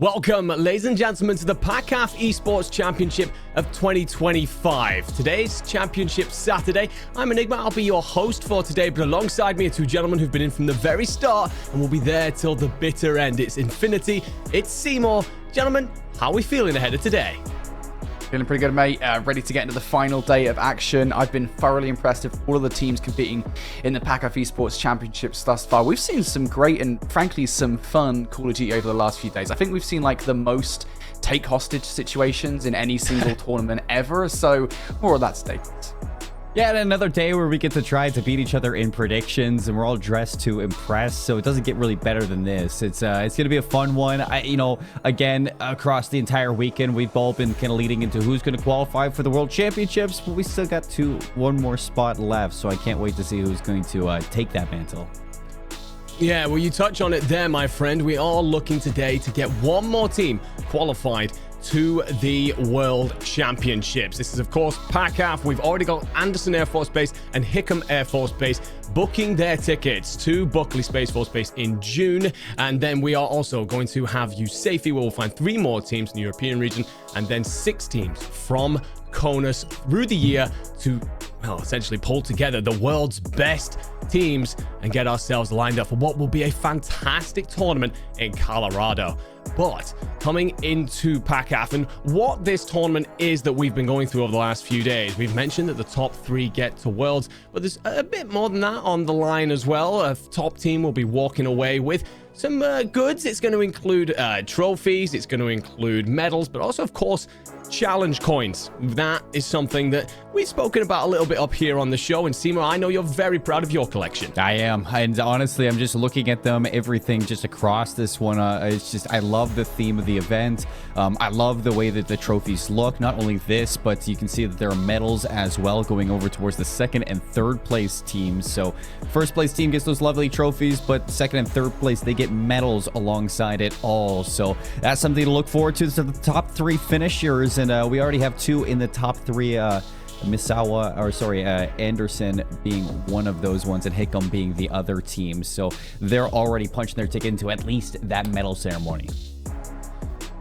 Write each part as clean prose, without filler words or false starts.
Welcome, ladies and gentlemen, to the PACAF Esports Championship of 2025. Today's Championship Saturday. I'm Enigma. I'll be your host for today, but alongside me are two gentlemen who've been in from the very start and will be there till the bitter end. It's Infinity, it's Seymour. Gentlemen, how are we feeling ahead of today? Feeling pretty good, mate. Ready to get into the final day of action. I've been thoroughly impressed with all of the teams competing in the PACAF Esports Championships thus far. We've seen some great and, frankly, some fun Call of Duty over the last few days. I think we've seen, like, the most take hostage situations in any single tournament ever, so more of that today. Yeah, and another day where we get to try to beat each other in predictions, and we're all dressed to impress, so it doesn't get really better than this. It's gonna be a fun one. Again, across the entire weekend, we've all been kind of leading into who's gonna qualify for the World Championships, but we still got one more spot left, so I can't wait to see who's going to take that mantle. Yeah, well, you touch on it there, my friend. We are looking today to get one more team qualified to the World Championships. This is, of course, PACAF. We've already got Anderson Air Force Base and Hickam Air Force Base booking their tickets to Buckley Space Force Base in June. And then we are also going to have USAFE, where we'll find 3 more teams in the European region, and then 6 teams from CONUS through the year to, well, essentially pull together the world's best teams and get ourselves lined up for what will be a fantastic tournament in Colorado. But coming into PACAF and what this tournament is that we've been going through over the last few days, we've mentioned that the top 3 get to Worlds, but there's a bit more than that on the line as well. A top team will be walking away with some goods. It's going to include trophies, it's going to include medals, but also, of course, challenge coins. That is something that we've spoken about a little bit up here on the show, and Seymour, I know you're very proud of your collection. I am, and honestly, I'm just looking at them, everything just across this one. It's just, I love the theme of the event. I love the way that the trophies look. Not only this, but you can see that there are medals as well going over towards the 2nd and 3rd place teams. So first place team gets those lovely trophies, but 2nd and 3rd place, they get medals alongside it all. So that's something to look forward to. So the top 3 finishers, and we already have 2 in the top 3. Anderson being one of those ones, and Hickam being the other team. So they're already punching their ticket into at least that medal ceremony.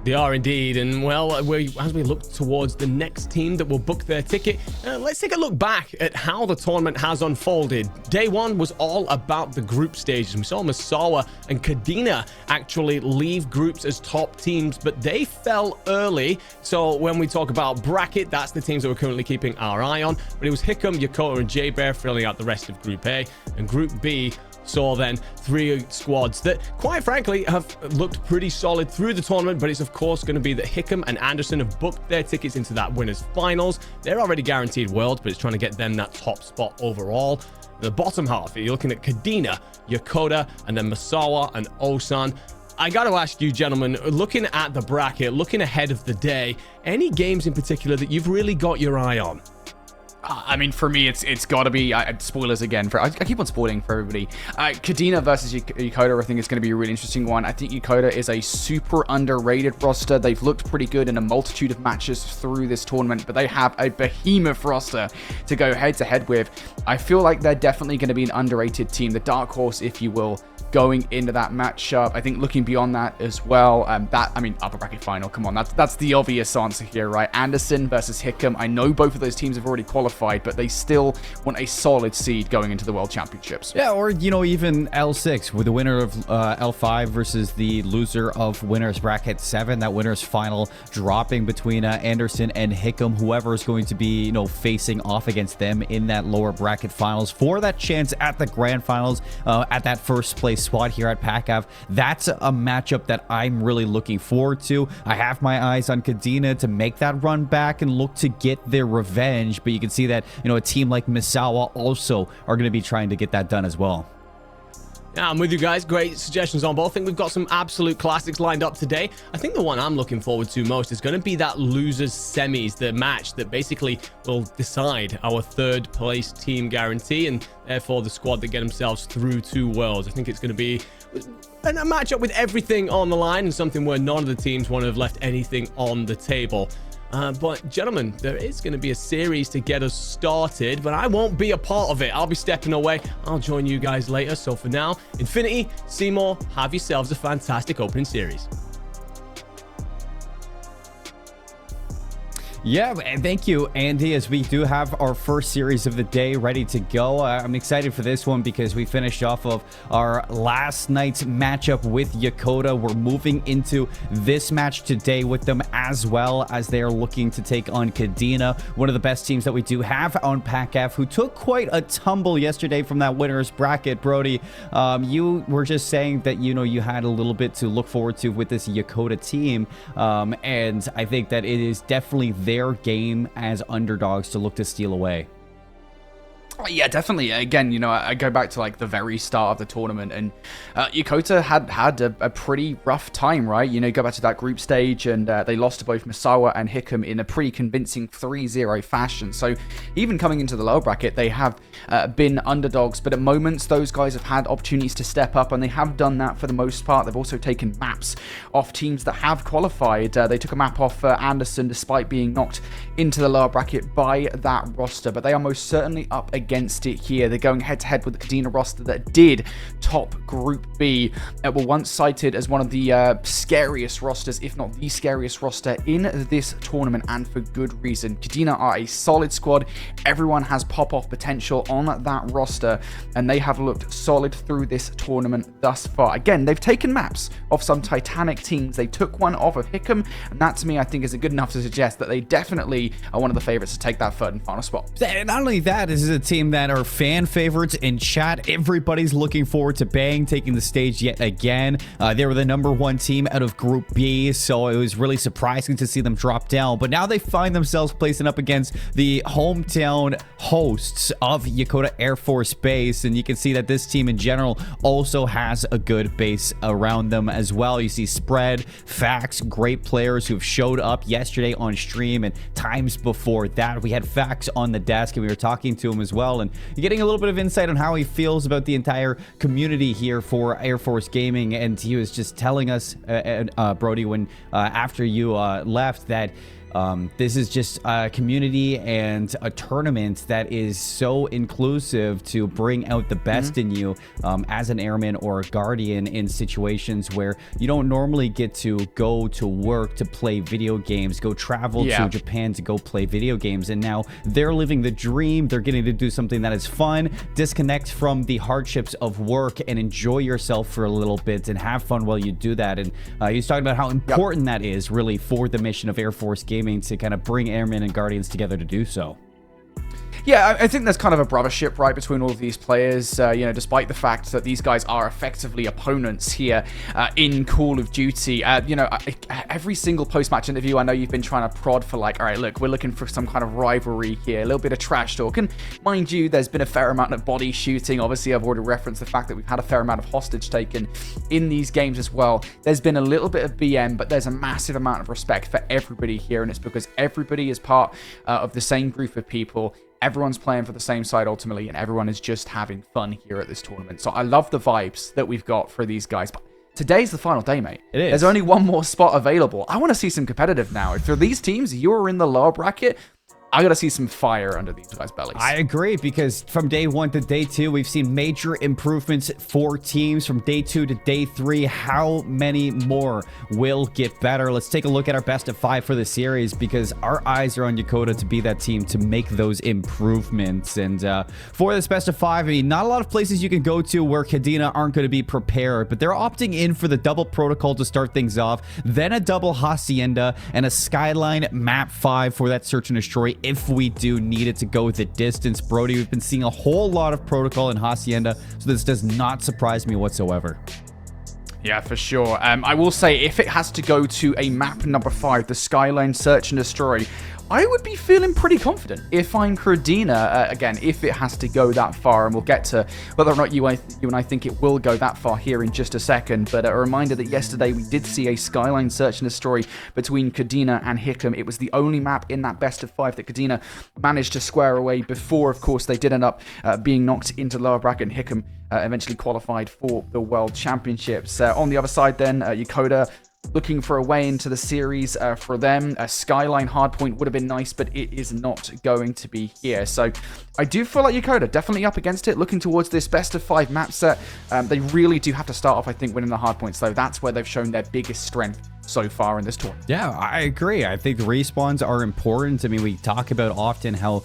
They are indeed, and well, as we look towards the next team that will book their ticket, let's take a look back at how the tournament has unfolded. Day 1 was all about the group stages. We saw Masawa and Kadena actually leave groups as top teams, but they fell early. So when we talk about bracket, that's the teams that we're currently keeping our eye on. But it was Hickam, Yokota, and J-Bear filling out the rest of Group A, and Group B saw then 3 squads that, quite frankly, have looked pretty solid through the tournament, but it's of course going to be that Hickam and Anderson have booked their tickets into that winners finals. They're already guaranteed Worlds, but it's trying to get them that top spot overall. The bottom half, you're looking at Kadena, Yokota, and then Masawa and Osan. I got to ask you, gentlemen, looking at the bracket, looking ahead of the day, any games in particular that you've really got your eye on? I mean, for me, it's got to be spoilers again. I keep on spoiling for everybody. Kadena versus Yokota, I think, is going to be a really interesting one. I think Yokota is a super underrated roster. They've looked pretty good in a multitude of matches through this tournament, but they have a behemoth roster to go head-to-head with. I feel like they're definitely going to be an underrated team, the dark horse, if you will, going into that matchup. I think looking beyond that as well, upper bracket final, come on, that's the obvious answer here, right? Anderson versus Hickam. I know both of those teams have already qualified, but they still want a solid seed going into the World Championships. Yeah, or, even L6 with the winner of L5 versus the loser of winners bracket 7, that winners final dropping between Anderson and Hickam, whoever is going to be, facing off against them in that lower bracket finals for that chance at the grand finals, at that first place spot here at PACAF. That's a matchup that I'm really looking forward to. I have my eyes on Kadena to make that run back and look to get their revenge, but you can see that, a team like Masawa also are going to be trying to get that done as well. Yeah, I'm with you guys. Great suggestions on both. I think we've got some absolute classics lined up today. I think the one I'm looking forward to most is going to be that losers semis, the match that basically will decide our 3rd place team guarantee, and therefore the squad that get themselves through to Worlds. I think it's going to be a matchup with everything on the line, and something where none of the teams want to have left anything on the table. But gentlemen, there is going to be a series to get us started, but I won't be a part of it. I'll be stepping away. I'll join you guys later. So for now, Infinity, Seymour, have yourselves a fantastic opening series. Yeah, and thank you, Andy, as we do have our first series of the day ready to go. I'm excited for this one because we finished off of our last night's matchup with Yokota. We're moving into this match today with them as well, as they're looking to take on Kadena, one of the best teams that we do have on PACAF, who took quite a tumble yesterday from that winner's bracket. Brody, you were just saying that, you had a little bit to look forward to with this Yokota team, and I think that it is definitely their game as underdogs to look to steal away. Yeah, definitely. Again, I go back to like the very start of the tournament, and Yokota had a pretty rough time, right? Go back to that group stage, and they lost to both Misawa and Hickam in a pretty convincing 3-0 fashion. So even coming into the lower bracket, they have been underdogs, but at moments those guys have had opportunities to step up, and they have done that for the most part. They've also taken maps off teams that have qualified. They took a map off Anderson despite being knocked into the lower bracket by that roster, but they are most certainly up against it here. They're going head-to-head with the Kadena roster that did top Group B. Were once cited as one of the scariest rosters, if not the scariest roster in this tournament, and for good reason. Kadena are a solid squad. Everyone has pop-off potential on that roster, and they have looked solid through this tournament thus far. Again, they've taken maps off some titanic teams. They took one off of Hickam, and that to me I think is good enough to suggest that they definitely are one of the favorites to take that third and final spot. Not only that, this is a team that are fan favorites in chat. Everybody's looking forward to Bang taking the stage yet again. They were the #1 team out of Group B, so it was really surprising to see them drop down. But now they find themselves placing up against the hometown hosts of Yokota Air Force Base, and you can see that this team in general also has a good base around them as well. You see Spread, Fax, great players who've showed up yesterday on stream, and times before that we had Fax on the desk and we were talking to him as well, and you're getting a little bit of insight on how he feels about the entire community here for Air Force Gaming. And he was just telling us, Brody, when after you left, that this is just a community and a tournament that is so inclusive to bring out the best in you as an airman or a guardian in situations where you don't normally get to go to work to play video games, go travel to Japan to go play video games. And now they're living the dream. They're getting to do something that is fun, disconnect from the hardships of work, and enjoy yourself for a little bit and have fun while you do that. And he's talking about how important that is really for the mission of Air Force Gaming to kind of bring airmen and guardians together to do so. Yeah, I think there's kind of a brothership, right, between all of these players, despite the fact that these guys are effectively opponents here in Call of Duty. Every single post-match interview, I know you've been trying to prod for like, all right, look, we're looking for some kind of rivalry here, a little bit of trash talk. And mind you, there's been a fair amount of body shooting. Obviously, I've already referenced the fact that we've had a fair amount of hostage taken in these games as well. There's been a little bit of BM, but there's a massive amount of respect for everybody here, and it's because everybody is part of the same group of people. Everyone's playing for the same side ultimately, and everyone is just having fun here at this tournament. So I love the vibes that we've got for these guys. But today's the final day, mate. It is. There's only one more spot available. I want to see some competitive now. For these teams, you're in the lower bracket. I gotta see some fire under these guys' bellies. I agree, because from day 1 to day 2, we've seen major improvements for teams. From day 2 to day 3, how many more will get better? Let's take a look at our best of 5 for the series, because our eyes are on Yokota to be that team to make those improvements. And for this best of 5, I mean, not a lot of places you can go to where Kadena aren't going to be prepared, but they're opting in for the double protocol to start things off, then a double Hacienda, and a Skyline map 5 for that search and destroy if we do need it to go the distance. Brody, we've been seeing a whole lot of protocol in Hacienda, so this does not surprise me whatsoever. Yeah, for sure. I will say, if it has to go to a map number 5, the Skyline Search and Destroy, I would be feeling pretty confident if I'm Kadena, again, if it has to go that far, and we'll get to whether or not you and I think it will go that far here in just a second. But a reminder that yesterday we did see a Skyline Search and Destroy between Kadena and Hickam. It was the only map in that best of 5 that Kadena managed to square away before, of course, they did end up being knocked into lower bracket, and Hickam eventually qualified for the World Championships. On the other side then, Yokota looking for a way into the series for them. A Skyline hardpoint would have been nice, but it is not going to be here. So I do feel like Yokota definitely up against it, looking towards this best of 5 map set. They really do have to start off, I think, winning the hardpoints, though. That's where they've shown their biggest strength so far in this tournament. Yeah, I agree. I think the respawns are important. I mean, we talk about often how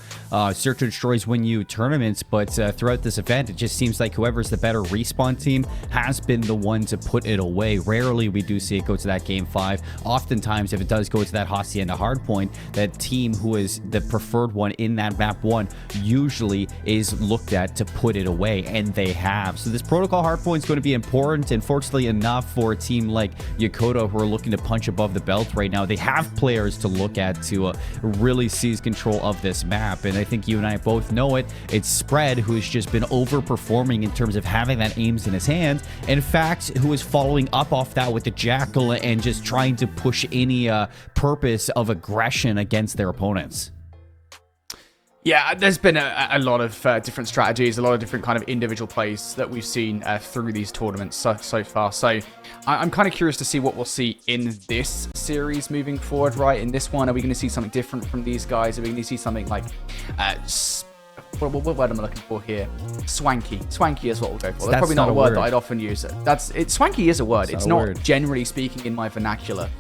Search and Destroys win you tournaments, but throughout this event, it just seems like whoever's the better respawn team has been the one to put it away. Rarely we do see it go to that game 5. Oftentimes, if it does go to that Hacienda hardpoint, that team who is the preferred one in that map 1 usually is looked at to put it away, and they have. So this protocol hardpoint is going to be important, and fortunately enough for a team like Yokota, who are looking to punch above the belt right now, they have players to look at to really seize control of this map. And I think you and I both know it. It's Spread, who has just been overperforming in terms of having that aims in his hand. In fact, who is following up off that with the Jackal and just trying to push any purpose of aggression against their opponents. Yeah, there's been a lot of different strategies, a lot of different kind of individual plays that we've seen through these tournaments so far. So I'm kind of curious to see what we'll see in this series moving forward, right? In this one, are we going to see something different from these guys? Are we going to see something like... what word am I looking for here? Swanky. Swanky is what we'll go for. That's probably not a word that I'd often use. Swanky is a word. It's not generally speaking in my vernacular.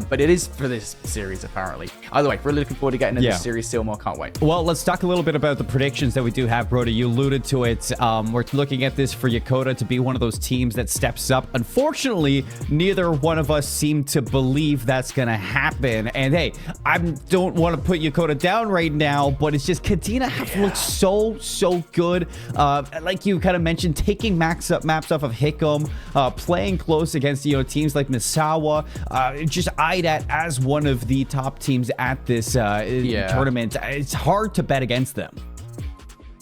But it is for this series, apparently. Either way, really looking forward to getting into this series still more. Can't wait. Well, let's talk a little bit about the predictions that we do have, Brody. You alluded to it. We're looking at this for Yokota to be one of those teams that steps up. Unfortunately, neither one of us seem to believe that's going to happen. And hey, I don't want to put Yokota down right now, but it's just Kadena have looked so good. Like you kind of mentioned, taking maps off of Hickam, playing close against teams like Misawa, just eyed at as one of the top teams at this tournament. It's hard to bet against them.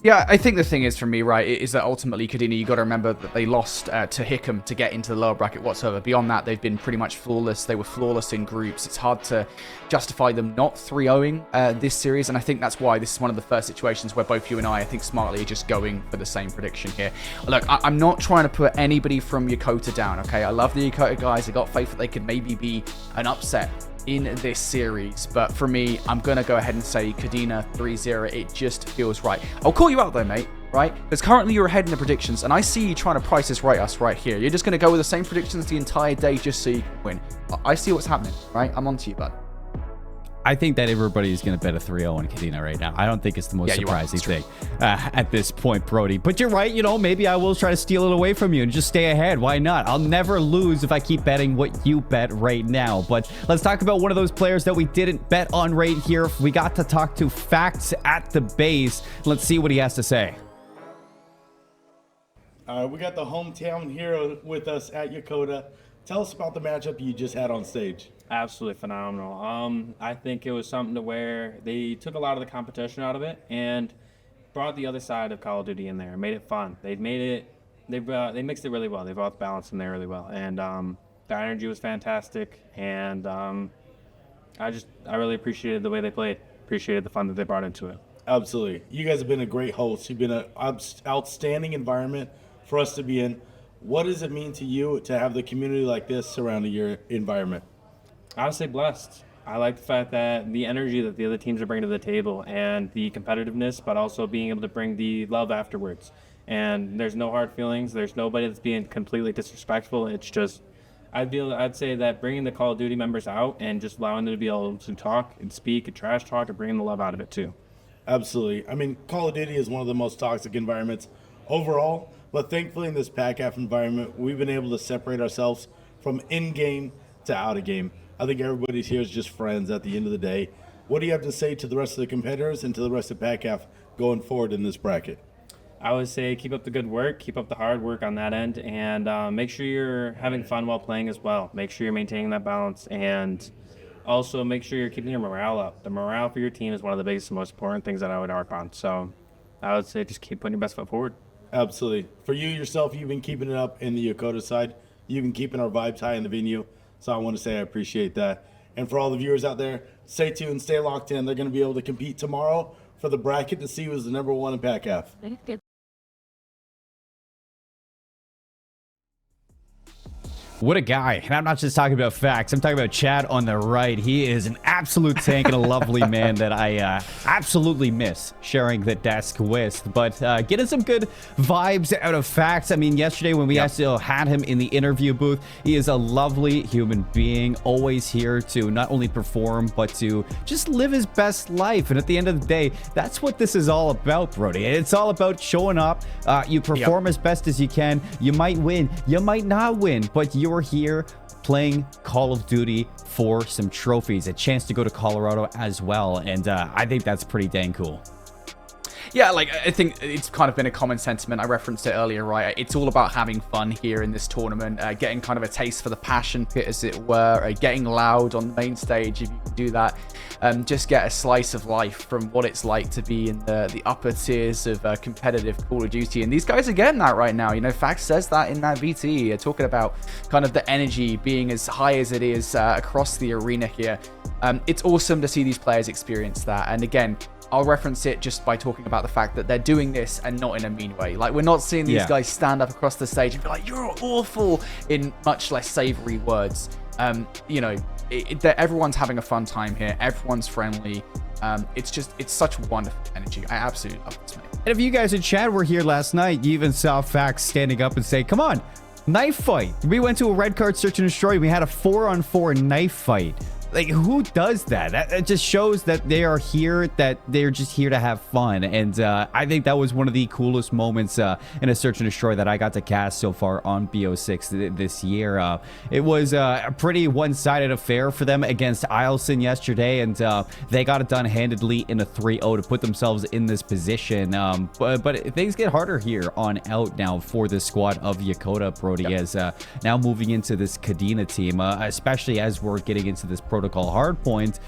Yeah, I think the thing is for me, right, is that ultimately Kadena, you got to remember that they lost to Hickam to get into the lower bracket whatsoever. Beyond that, they've been pretty much flawless. They were flawless in groups. It's hard to justify them not 3-0ing this series, and I think that's why this is one of the first situations where both you and I think smartly, are just going for the same prediction here. Look, I'm not trying to put anybody from Yokota down, okay? I love the Yokota guys. I got faith that they could maybe be an upset in this series, but for me, I'm gonna go ahead and say Kadena 3-0. It just feels right. I'll call you out though, mate, right? Because currently you're ahead in the predictions, and I see you trying to price this right us right here. You're just gonna go with the same predictions the entire day just so you can win. I see what's happening, right? I'm onto you, bud. I think that everybody's going to bet a 3-0 on Kadena right now. I don't think it's the most surprising thing at this point, Brody. But you're right. Maybe I will try to steal it away from you and just stay ahead. Why not? I'll never lose if I keep betting what you bet right now. But let's talk about one of those players that we didn't bet on right here. We got to talk to Facts at the base. Let's see what he has to say. We got the hometown hero with us at Yokota. Tell us about the matchup you just had on stage. Absolutely phenomenal. I think it was something to where they took a lot of the competition out of it and brought the other side of Call of Duty in there, made it fun. They mixed it really well. They brought the balance in there really well, and the energy was fantastic. And I really appreciated the way they played. Appreciated the fun that they brought into it. Absolutely, you guys have been a great host. You've been an outstanding environment for us to be in. What does it mean to you to have the community like this surrounding your environment? I would say blessed. I like the fact that the energy that the other teams are bringing to the table and the competitiveness, but also being able to bring the love afterwards. And there's no hard feelings. There's nobody that's being completely disrespectful. It's just, I'd say that bringing the Call of Duty members out and just allowing them to be able to talk and speak and trash talk and bringing the love out of it too. Absolutely. I mean, Call of Duty is one of the most toxic environments overall, but thankfully in this PACAF environment, we've been able to separate ourselves from in-game to out-of-game. I think everybody's here is just friends at the end of the day. What do you have to say to the rest of the competitors and to the rest of PACAF going forward in this bracket? I would say keep up the good work, keep up the hard work on that end, and make sure you're having fun while playing as well. Make sure you're maintaining that balance, and also make sure you're keeping your morale up. The morale for your team is one of the biggest and most important things that I would harp on. So I would say just keep putting your best foot forward. Absolutely. For you yourself, you've been keeping it up in the Yokota side. You've been keeping our vibes high in the venue. So I want to say I appreciate that. And for all the viewers out there, stay tuned, stay locked in. They're going to be able to compete tomorrow for the bracket to see who's the number one in PACAF. What a guy. And I'm not just talking about facts. I'm talking about Chad on the right. He is an absolute tank and a lovely man that I absolutely miss sharing the desk with. But getting some good vibes out of facts. I mean, yesterday when we actually had him in the interview booth, he is a lovely human being, always here to not only perform, but to just live his best life. And at the end of the day, that's what this is all about, Brody. It's all about showing up. You perform as best as you can. You might win. You might not win, but you're here playing Call of Duty for some trophies, a chance to go to Colorado as well, and I think that's pretty dang cool. Yeah, like, I think it's kind of been a common sentiment. I referenced it earlier, right? It's all about having fun here in this tournament, getting kind of a taste for the passion pit, as it were, getting loud on the main stage, if you can do that. Just get a slice of life from what it's like to be in the upper tiers of competitive Call of Duty. And these guys are getting that right now. You know, Fact says that in that VT, talking about kind of the energy being as high as it is across the arena here. It's awesome to see these players experience that. And again, I'll reference it just by talking about the fact that they're doing this and not in a mean way. Like, we're not seeing these guys stand up across the stage and be like, "You're awful," in much less savory words. You know, everyone's having a fun time here. Everyone's friendly. It's such wonderful energy. I absolutely love this, man. And if you guys in chat were here last night, you even saw Fax standing up and say, "Come on, knife fight." We went to a red card search and destroy. We had a 4-on-4 knife fight. Like, who does that? That just shows that they are here, that they're just here to have fun. And I think that was one of the coolest moments in a search and destroy that I got to cast so far on BO6 this year. It was a pretty one-sided affair for them against Ileson yesterday, and they got it done handedly in a 3-0 to put themselves in this position. But things get harder here on out now for the squad of Yokota, Brody, as now moving into this Kadena team, especially as we're getting into this protocol hardpoint.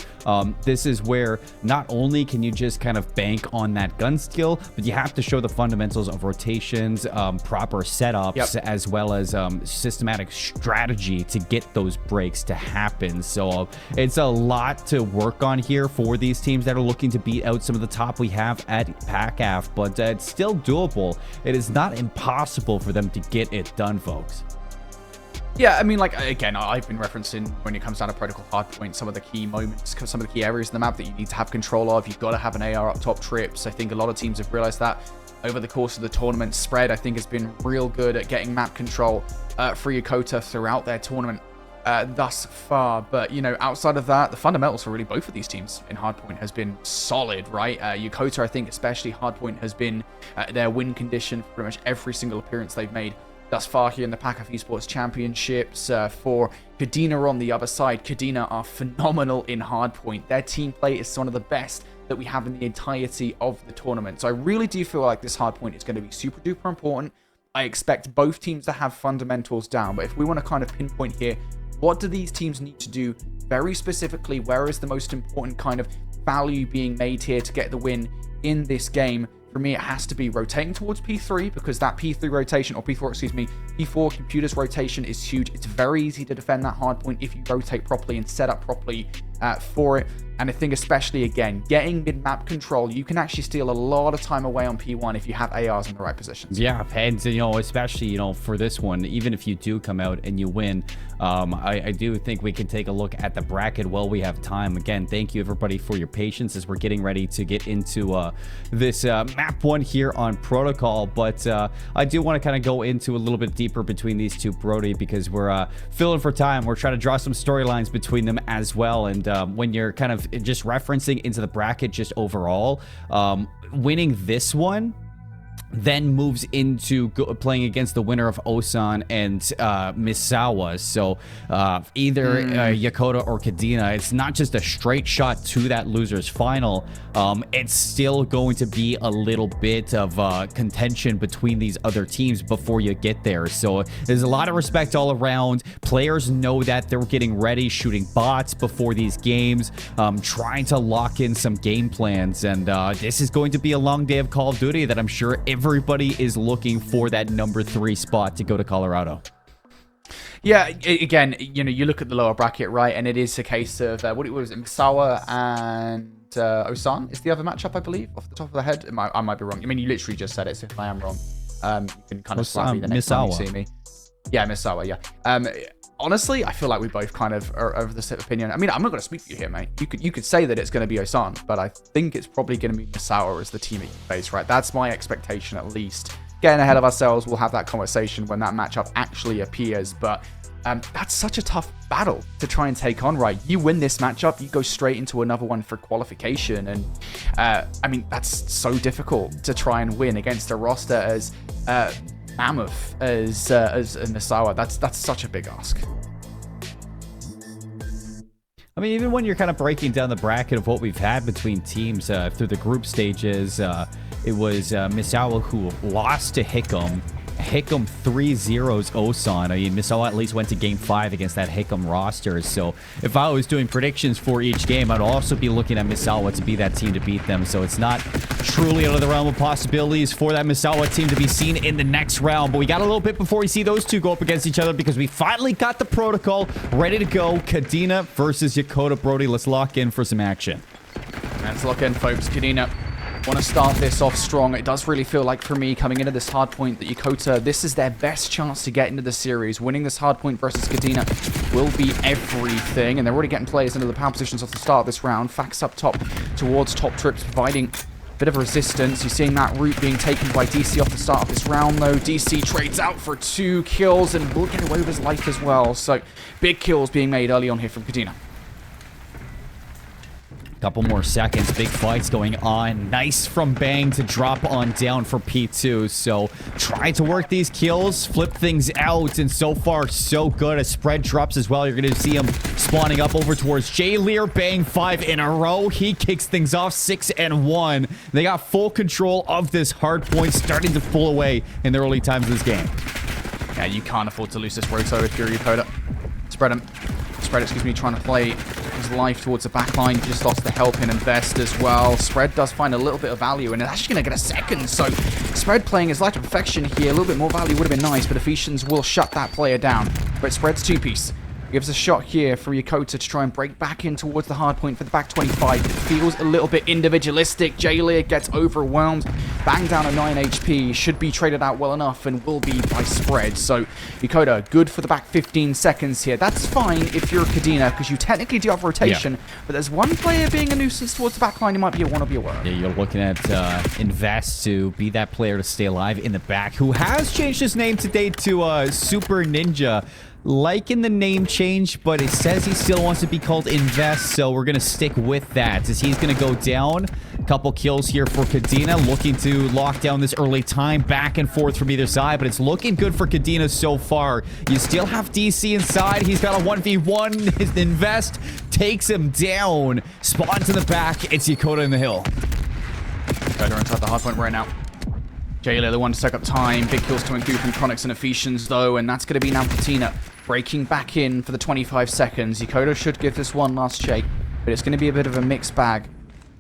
This is where not only can you just kind of bank on that gun skill, but you have to show the fundamentals of rotations, proper setups, as well as systematic strategy to get those breaks to happen. So it's a lot to work on here for these teams that are looking to beat out some of the top we have at PACAF, but it's still doable. It is not impossible for them to get it done, folks. Yeah, I mean, like, again, I've been referencing when it comes down to protocol hardpoint, some of the key moments, some of the key areas in the map that you need to have control of. You've got to have an AR up top trips. I think a lot of teams have realized that over the course of the tournament. Spread, I think, has been real good at getting map control for Yokota throughout their tournament thus far. But, you know, outside of that, the fundamentals for really both of these teams in hardpoint has been solid, right? Yokota, I think, especially hardpoint, has been their win condition for pretty much every single appearance they've made thus far here in the PACAF Esports Championships. For Kadena on the other side, Kadena are phenomenal in hardpoint. Their team play is one of the best that we have in the entirety of the tournament. So I really do feel like this hardpoint is going to be super duper important. I expect both teams to have fundamentals down, but if we want to kind of pinpoint here, what do these teams need to do very specifically? Where is the most important kind of value being made here to get the win in this game? For me, it has to be rotating towards P3, because that P3 rotation, or P4, excuse me, P4 computer's rotation is huge. It's very easy to defend that hard point if you rotate properly and set up properly for it. And I think especially, again, getting mid-map control, you can actually steal a lot of time away on P1 if you have ARs in the right positions. Yeah, and, you know, especially, you know, for this one, even if you do come out and you win, I do think we can take a look at the bracket while we have time. Again, thank you, everybody, for your patience as we're getting ready to get into this map one here on Protocol. But I do want to kind of go into a little bit deeper between these two, Brody, because we're filling for time. We're trying to draw some storylines between them as well. And when you're kind of just referencing into the bracket just overall, winning this one then moves into playing against the winner of Osan and Misawa. So either Yokota or Kadena, it's not just a straight shot to that loser's final. It's still going to be a little bit of contention between these other teams before you get there. So there's a lot of respect all around. Players know that they're getting ready, shooting bots before these games, trying to lock in some game plans. And this is going to be a long day of Call of Duty that I'm sure everybody is looking for that number 3 spot to go to Colorado. Yeah, again, you know, you look at the lower bracket, right, and it is a case of, what was it, Misawa and Osan is the other matchup, I believe, off the top of the head. I might be wrong. I mean, you literally just said it, so if I am wrong, you can kind of slap me the next time you see me. Yeah, Misawa, yeah. honestly, I feel like we both kind of are of the same opinion. I mean, I'm not going to speak for you here, mate. You could say that it's going to be Osan, but I think it's probably going to be Misawa as the team that you face, right? That's my expectation, at least. Getting ahead of ourselves, we'll have that conversation when that matchup actually appears, but that's such a tough battle to try and take on, right? You win this matchup, you go straight into another one for qualification, and I mean, that's so difficult to try and win against a roster as mammoth as Misawa. That's such a big ask. I mean, even when you're kind of breaking down the bracket of what we've had between teams through the group stages, it was Misawa who lost to Hickam. Hickam 3-0s Osan. I mean, Misawa at least went to Game 5 against that Hickam roster. So if I was doing predictions for each game, I'd also be looking at Misawa to be that team to beat them. So it's not truly out of the realm of possibilities for that Misawa team to be seen in the next round. But we got a little bit before we see those two go up against each other because we finally got the protocol ready to go. Kadena versus Yokota. Brody, let's lock in for some action. Let's lock in, folks. Kadena want to start this off strong. It does really feel like, for me, coming into this hard point, that Yokota, this is their best chance to get into the series. Winning this hard point versus Kadena will be everything, and they're already getting players into the power positions off the start of this round. Fax up top towards top trips, providing a bit of resistance. You're seeing that route being taken by DC off the start of this round, though. DC trades out for 2 kills and will get away with his life as well. So, big kills being made early on here from Kadena. Couple more seconds. Big fights going on. Nice from Bang to drop on down for P2. So try to work these kills, flip things out, and so far so good. As spread drops as well, you're going to see him spawning up over towards J-Lear. Bang 5 in a row. He kicks things off 6-1. They got full control of this hard point, starting to pull away in the early times of this game. Yeah, you can't afford to lose this roto if you're Yokota. Spread, excuse me, trying to play his life towards the back line. Just lost the help in Invest as well. Spread does find a little bit of value, and it's actually going to get a second. So Spread playing his life to perfection here. A little bit more value would have been nice, but Ephesians will shut that player down. But Spread's 2-piece. Gives a shot here for Yokota to try and break back in towards the hard point for the back 25. It feels a little bit individualistic. J-Lear gets overwhelmed. Bang down to 9 HP. Should be traded out well enough and will be by Spread. So Yokota, good for the back 15 seconds here. That's fine if you're Kadena, because you technically do have rotation. Yeah. But there's one player being a nuisance towards the back line you might want to be aware of. Yeah, you're looking at Invest to be that player to stay alive in the back, who has changed his name today to Super Ninja. Liking the name change, but it says he still wants to be called Invest, so we're going to stick with that as he's going to go down. A couple kills here for Kadena, looking to lock down this early time, back and forth from either side, but it's looking good for Kadena so far. You still have DC inside. He's got a 1v1. His Invest takes him down. Spawns in the back. It's Yokota in the hill. Yokota inside the hard point right now. J-Lear, the one to take up time. Big kills coming through from Chronics and Ephesians, though, and that's going to be now Kadena breaking back in for the 25 seconds. Yokota should give this one last shake, but it's going to be a bit of a mixed bag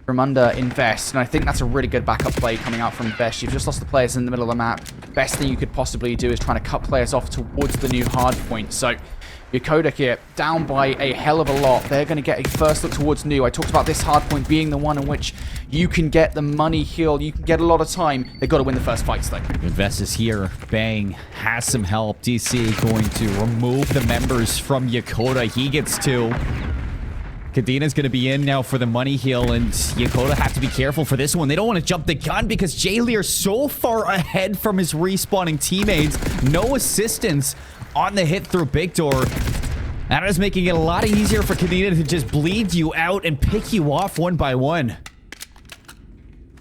from under Invest, and I think that's a really good backup play coming out from Invest. You've just lost the players in the middle of the map. Best thing you could possibly do is trying to cut players off towards the new hard point. So Yokota here, down by a hell of a lot. They're going to get a first look towards new. I talked about this hard point being the one in which you can get the money heal. You can get a lot of time. They've got to win the first fights, though. Invest is here. Bang has some help. DC going to remove the members from Yokota. He gets 2. Kadena's going to be in now for the money heal, and Yokota have to be careful for this one. They don't want to jump the gun because J-Lear so far ahead from his respawning teammates. No assistance on the hit through Big Door. That is making it a lot easier for Kadena to just bleed you out and pick you off one by one.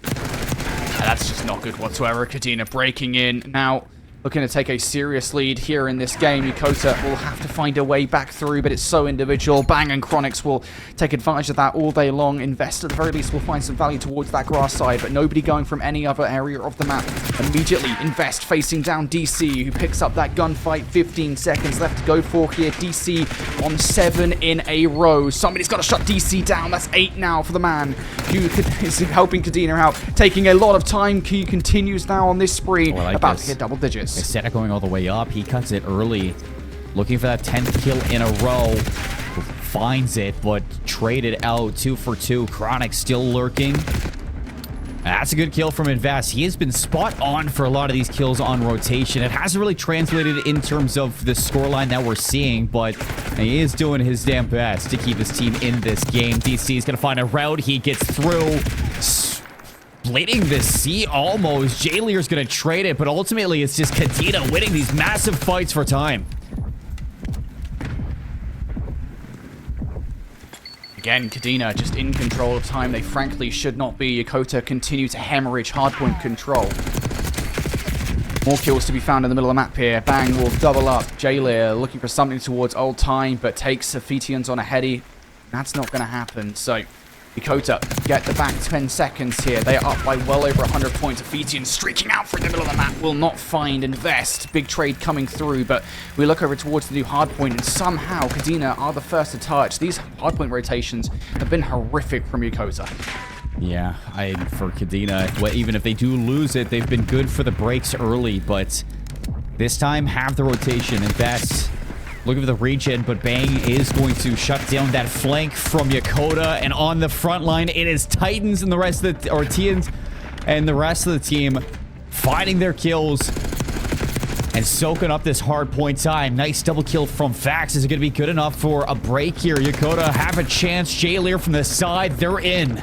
That's just not good whatsoever. Kadena breaking in. Now, looking to take a serious lead here in this game. Yokota will have to find a way back through, but it's so individual. Bang and Chronics will take advantage of that all day long. Invest, at the very least, will find some value towards that grass side, but nobody going from any other area of the map. Immediately, Invest facing down DC, who picks up that gunfight. 15 seconds left to go for here. DC on 7 in a row. Somebody's got to shut DC down. That's 8 now for the man who is helping Kadena out. Taking a lot of time. He continues now on this spree, about to hit double digits. Instead of going all the way up, he cuts it early. Looking for that 10th kill in a row. Finds it, but traded out 2 for 2. Chronic still lurking. That's a good kill from Invest. He has been spot on for a lot of these kills on rotation. It hasn't really translated in terms of the scoreline that we're seeing, but he is doing his damn best to keep his team in this game. DC is going to find a route. He gets through, splitting the C almost. Jaylear's going to trade it, but ultimately it's just Kadena winning these massive fights for time. Again, Kadena just in control of time. They frankly should not be. Yokota continue to hemorrhage hardpoint control. More kills to be found in the middle of the map here. Bang will double up. Jaylear looking for something towards old time, but takes Sophitians on a heady. That's not going to happen. So Yokota get the back 10 seconds here. They are up by well over 100 points. Sophitians streaking out from the middle of the map. Will not find Invest. Big trade coming through, but we look over towards the new hardpoint, and somehow Kadena are the first to touch. These hardpoint rotations have been horrific from Yokota. Yeah, for Kadena, well, even if they do lose it, they've been good for the breaks early, but this time, have the rotation. Invest. Looking for the regen, but Bang is going to shut down that flank from Yokota. And on the front line, it is Titans and the rest of the, or Tians and the rest of the team finding their kills and soaking up this hard point time. Nice double kill from Fax. Is it going to be good enough for a break here? Yokota have a chance. Jaylear from the side. They're in.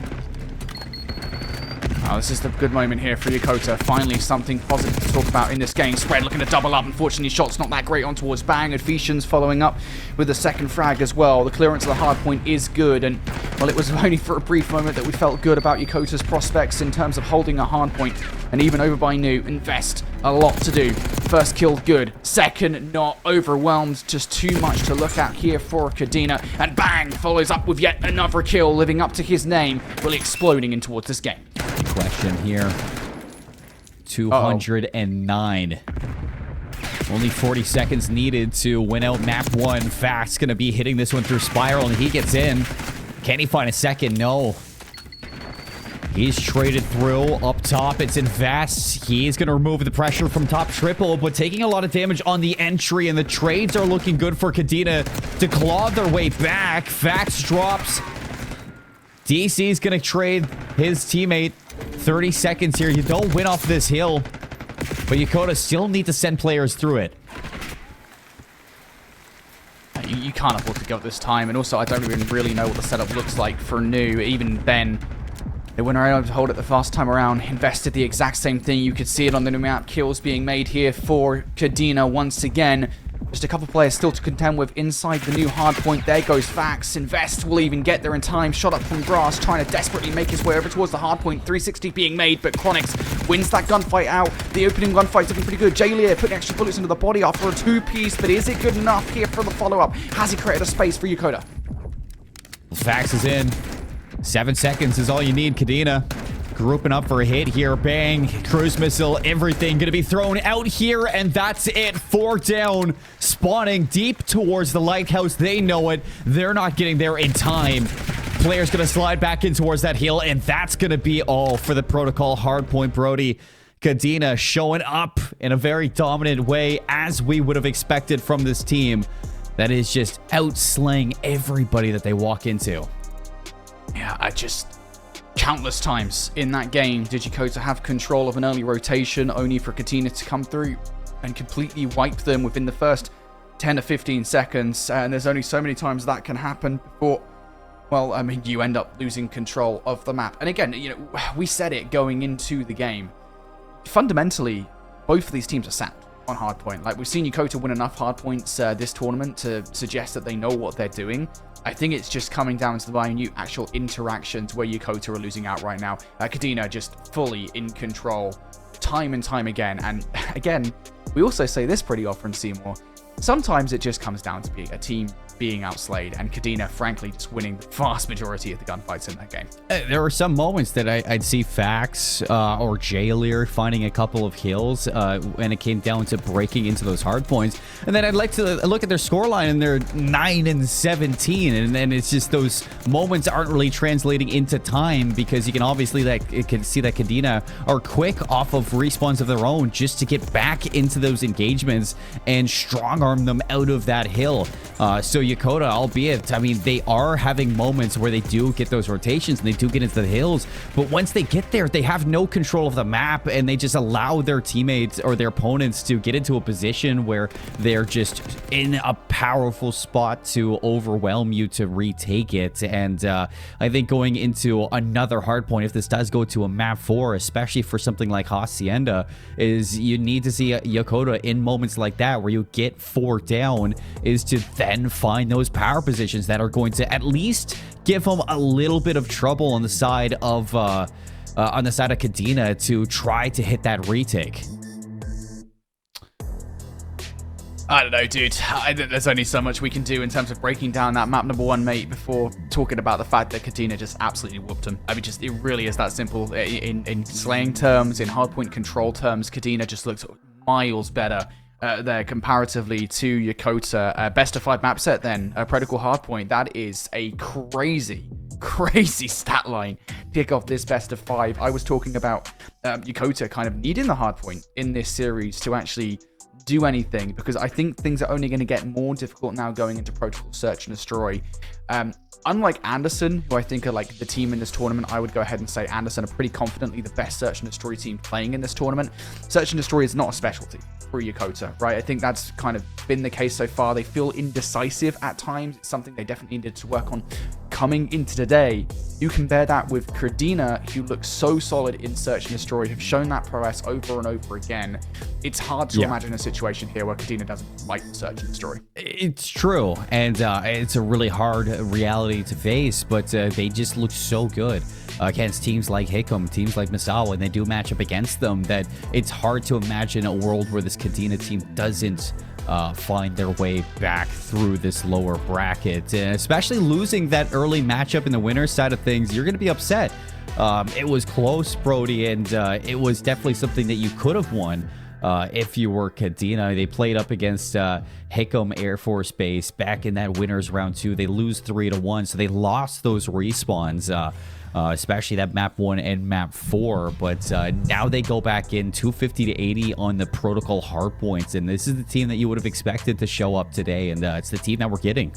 Oh, this is the good moment here for Yokota. Finally, something positive to talk about in this game. Spread looking to double up. Unfortunately, shot's not that great on towards Bang. Adfetians following up with the second frag as well. The clearance of the hard point is good. And, well, it was only for a brief moment that we felt good about Yokota's prospects in terms of holding a hard point. And even over by New, Invest, a lot to do. First kill, good. Second, not overwhelmed. Just too much to look at here for Kadena. And Bang follows up with yet another kill, living up to his name, really exploding in towards this game. Question here. 209. Only 40 seconds needed to win out map 1. Fax gonna be hitting this one through Spiral, and he gets in. Can he find a second? No. He's traded through. Up top, it's Invest. He's going to remove the pressure from top triple, but taking a lot of damage on the entry, and the trades are looking good for Kadena to claw their way back. Fax drops. DC's going to trade his teammate. 30 seconds here. You don't win off this hill, but Yokota still need to send players through it. You can't afford to go at this time, and also I don't even really know what the setup looks like for New. Even then, they weren't able to hold it the first time around. Invested the exact same thing. You could see it on the new map. Kills being made here for Kadena once again. Just a couple players still to contend with inside the new hard point. There goes Fax. Invest will even get there in time. Shot up from grass, trying to desperately make his way over towards the hard point. 360 being made, but Chronix wins that gunfight out. The opening gunfight's looking pretty good. Jaylear putting extra bullets into the body after a two-piece, but is it good enough here for the follow-up? Has he created a space for Yokota? Fax is in. 7 seconds is all you need, Kadena. Grouping up for a hit here. Bang. Cruise missile. Everything going to be thrown out here. And that's it. 4 down. Spawning deep towards the lighthouse. They know it. They're not getting there in time. Player's going to slide back in towards that hill. And that's going to be all for the protocol hardpoint, Brody. Kadena showing up in a very dominant way, as we would have expected from this team. That is just outslaying everybody that they walk into. Yeah, countless times in that game did Yokota have control of an early rotation, only for Kadena to come through and completely wipe them within the first 10 to 15 seconds. And there's only so many times that can happen before, well, I mean, you end up losing control of the map. And again, you know, we said it going into the game. Fundamentally, both of these teams are sound on hardpoint. Like, we've seen Yokota win enough hardpoints this tournament to suggest that they know what they're doing. I think it's just coming down to the minute actual interactions where Yokota are losing out right now. Kadena just fully in control time and time again. And again, we also say this pretty often, Seymour. Sometimes it just comes down to being a team being outslayed, and Kadena, frankly, just winning the vast majority of the gunfights in that game. There were some moments that I'd see Fax or Jaylear finding a couple of kills when it came down to breaking into those hard points. And then I'd like to look at their scoreline, and they're 9-17. And then it's just those moments aren't really translating into time, because you can obviously see that Kadena are quick off of respawns of their own just to get back into those engagements and strong farm them out of that hill. So Yokota, albeit, I mean, they are having moments where they do get those rotations and they do get into the hills, but once they get there, they have no control of the map, and they just allow their teammates or their opponents to get into a position where they're just in a powerful spot to overwhelm you to retake it. And I think going into another hard point, if this does go to a map 4, especially for something like Hacienda, is you need to see Yokota in moments like that where you get 4 down, is to then find those power positions that are going to at least give them a little bit of trouble on the side of Kadena to try to hit that retake. I don't know, dude. There's only so much we can do in terms of breaking down that map number 1, mate, before talking about the fact that Kadena just absolutely whooped him. I mean, just it really is that simple. In slaying terms, in hardpoint control terms, Kadena just looked miles better there comparatively to Yokota. Best of 5 map set then, Protocol Hardpoint. That is a crazy stat line to kick off this best of 5. I was talking about Yokota kind of needing the hardpoint in this series to actually do anything, because I think things are only going to get more difficult now going into Protocol Search and Destroy. Unlike Anderson, who I think are like the team in this tournament, I would go ahead and say Anderson are pretty confidently the best Search and Destroy team playing in this tournament. Search and Destroy is not a specialty for Yokota, right? I think that's kind of been the case so far. They feel indecisive at times. It's something they definitely needed to work on coming into today. You compare that with Kadena, who looks so solid in Search and Destroy, have shown that prowess over and over again. It's hard to imagine a situation here where Kadena doesn't like Search and Destroy. It's true, and it's a really hard reality to face, but they just look so good against teams like Hickam, teams like Misawa, and they do match up against them, that it's hard to imagine a world where this Kadena team doesn't find their way back through this lower bracket. And especially losing that early matchup in the winner's side of things, you're going to be upset. It was close, Brody, and it was definitely something that you could have won if you were Kadena. They played up against Hickam Air Force Base back in that winners round 2. They lose 3-1, so they lost those respawns, especially that map 1 and map 4. But now they go back in 250-80 on the Protocol hardpoints, and this is the team that you would have expected to show up today, and it's the team that we're getting.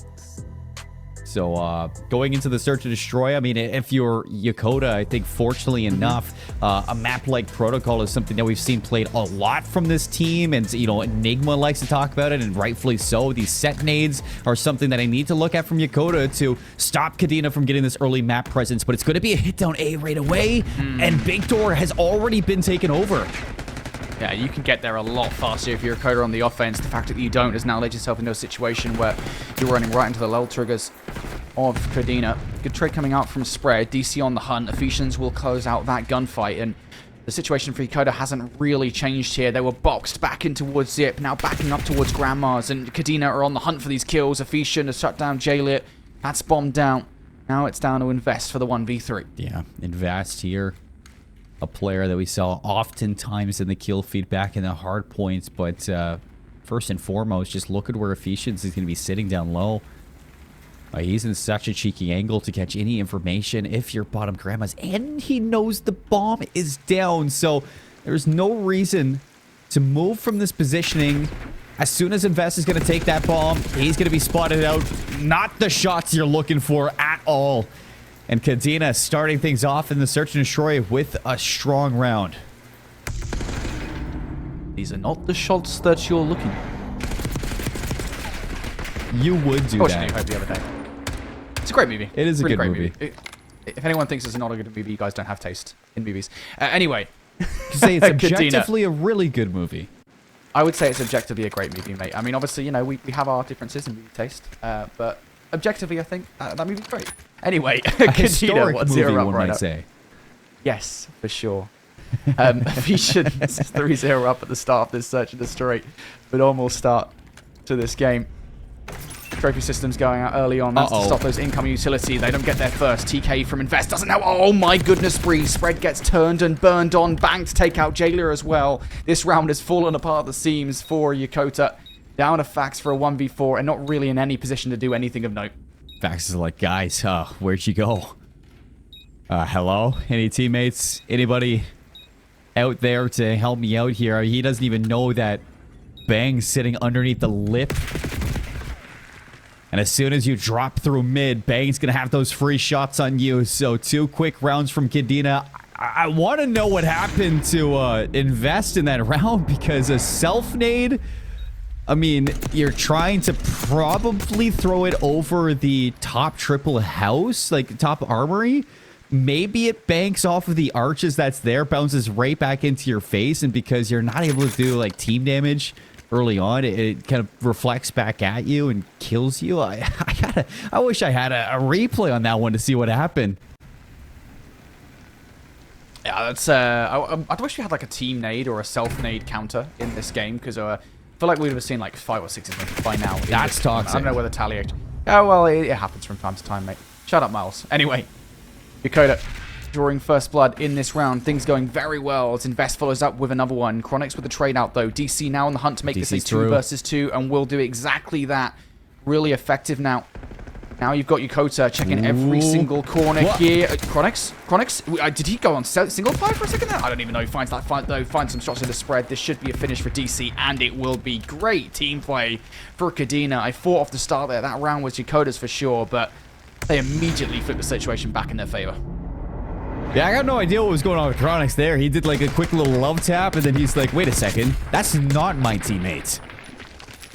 So going into the Search and Destroy, I mean, if you're Yokota, I think fortunately enough, a map like Protocol is something that we've seen played a lot from this team. And, you know, Enigma likes to talk about it, and rightfully so. These set nades are something that I need to look at from Yokota to stop Kadena from getting this early map presence. But it's going to be a hit down A right away, and Big Door has already been taken over. Yeah, you can get there a lot faster if you're a coder on the offense. The fact that you don't has now led yourself into a situation where you're running right into the lull triggers of Kadena. Good trade coming out from Spread. DC on the hunt. Ephesians will close out that gunfight, and the situation for Yokota hasn't really changed here. They were boxed back in towards Zip, now backing up towards Grandma's, and Kadena are on the hunt for these kills. Ephesian has shut down J-Lit. That's bombed down. Now it's down to Invest for the 1v3. Yeah, Invest here. A player that we saw oftentimes in the kill feed back in the hard points, but first and foremost, just look at where Ephesians is going to be sitting down low. He's in such a cheeky angle to catch any information if you're bottom Grandma's, and he knows the bomb is down, so there's no reason to move from this positioning. As soon as Invest is going to take that bomb, he's going to be spotted out. Not the shots you're looking for at all. And Kadena starting things off in the Search and Destroy with a strong round. These are not the shots that you're looking for. You would do that. I hope the other day. It's a great movie. It is a really good great movie. If anyone thinks it's not a good movie, you guys don't have taste in movies. Anyway. Say it's objectively a really good movie. I would say it's objectively a great movie, mate. I mean, obviously, you know, we have our differences in movie taste, but objectively, I think that movie's great. Anyway, a historic movie, one might say. Yes, for sure. Ephesians 3-0 up at the start of this Search and Destroy. Phenomenal start to this game. Trophy systems going out early on. That's to stop those incoming utility. They don't get there first. TK from Invest doesn't know. Oh my goodness, Bree. Spread gets turned and burned on. Bang to take out Jailer as well. This round has fallen apart at the seams for Yokota. Down to Fax for a 1v4 and not really in any position to do anything of note. Fax is like, guys, where'd you go? Hello? Any teammates? Anybody out there to help me out here? He doesn't even know that Bang sitting underneath the lip. And as soon as you drop through mid, Bang's going to have those free shots on you. So 2 quick rounds from Kadena. I want to know what happened to Invest in that round, because a self-nade, I mean, you're trying to probably throw it over the top triple house, like top armory. Maybe it banks off of the arches that's there, bounces right back into your face, and because you're not able to do like team damage early on, it kind of reflects back at you and kills you. I wish I had a replay on that one to see what happened. Yeah, that's I wish we had like a team nade or a self nade counter in this game, because I feel like we would have seen like 5 or 6 of them by now. That's toxic. I don't know whether tally. Oh well, it happens from time to time, mate. Shut up, Miles. Anyway, Yokota drawing first blood in this round. Things going very well as Invest follows up with another one. Chronix with the trade out though. DC now on the hunt to make this a 2 versus 2, and will do exactly that. Really effective now. Now you've got Yokota checking every single corner here. Chronix? Did he go on single fire for a second there? I don't even know. He finds that fight though. Finds some shots in the spread. This should be a finish for DC, and it will be great team play for Kadena. I thought off the start there that round was Yokota's for sure, but they immediately flipped the situation back in their favor. Yeah, I got no idea what was going on with Chronix there. He did like a quick little love tap, and then he's like, wait a second. That's not my teammate.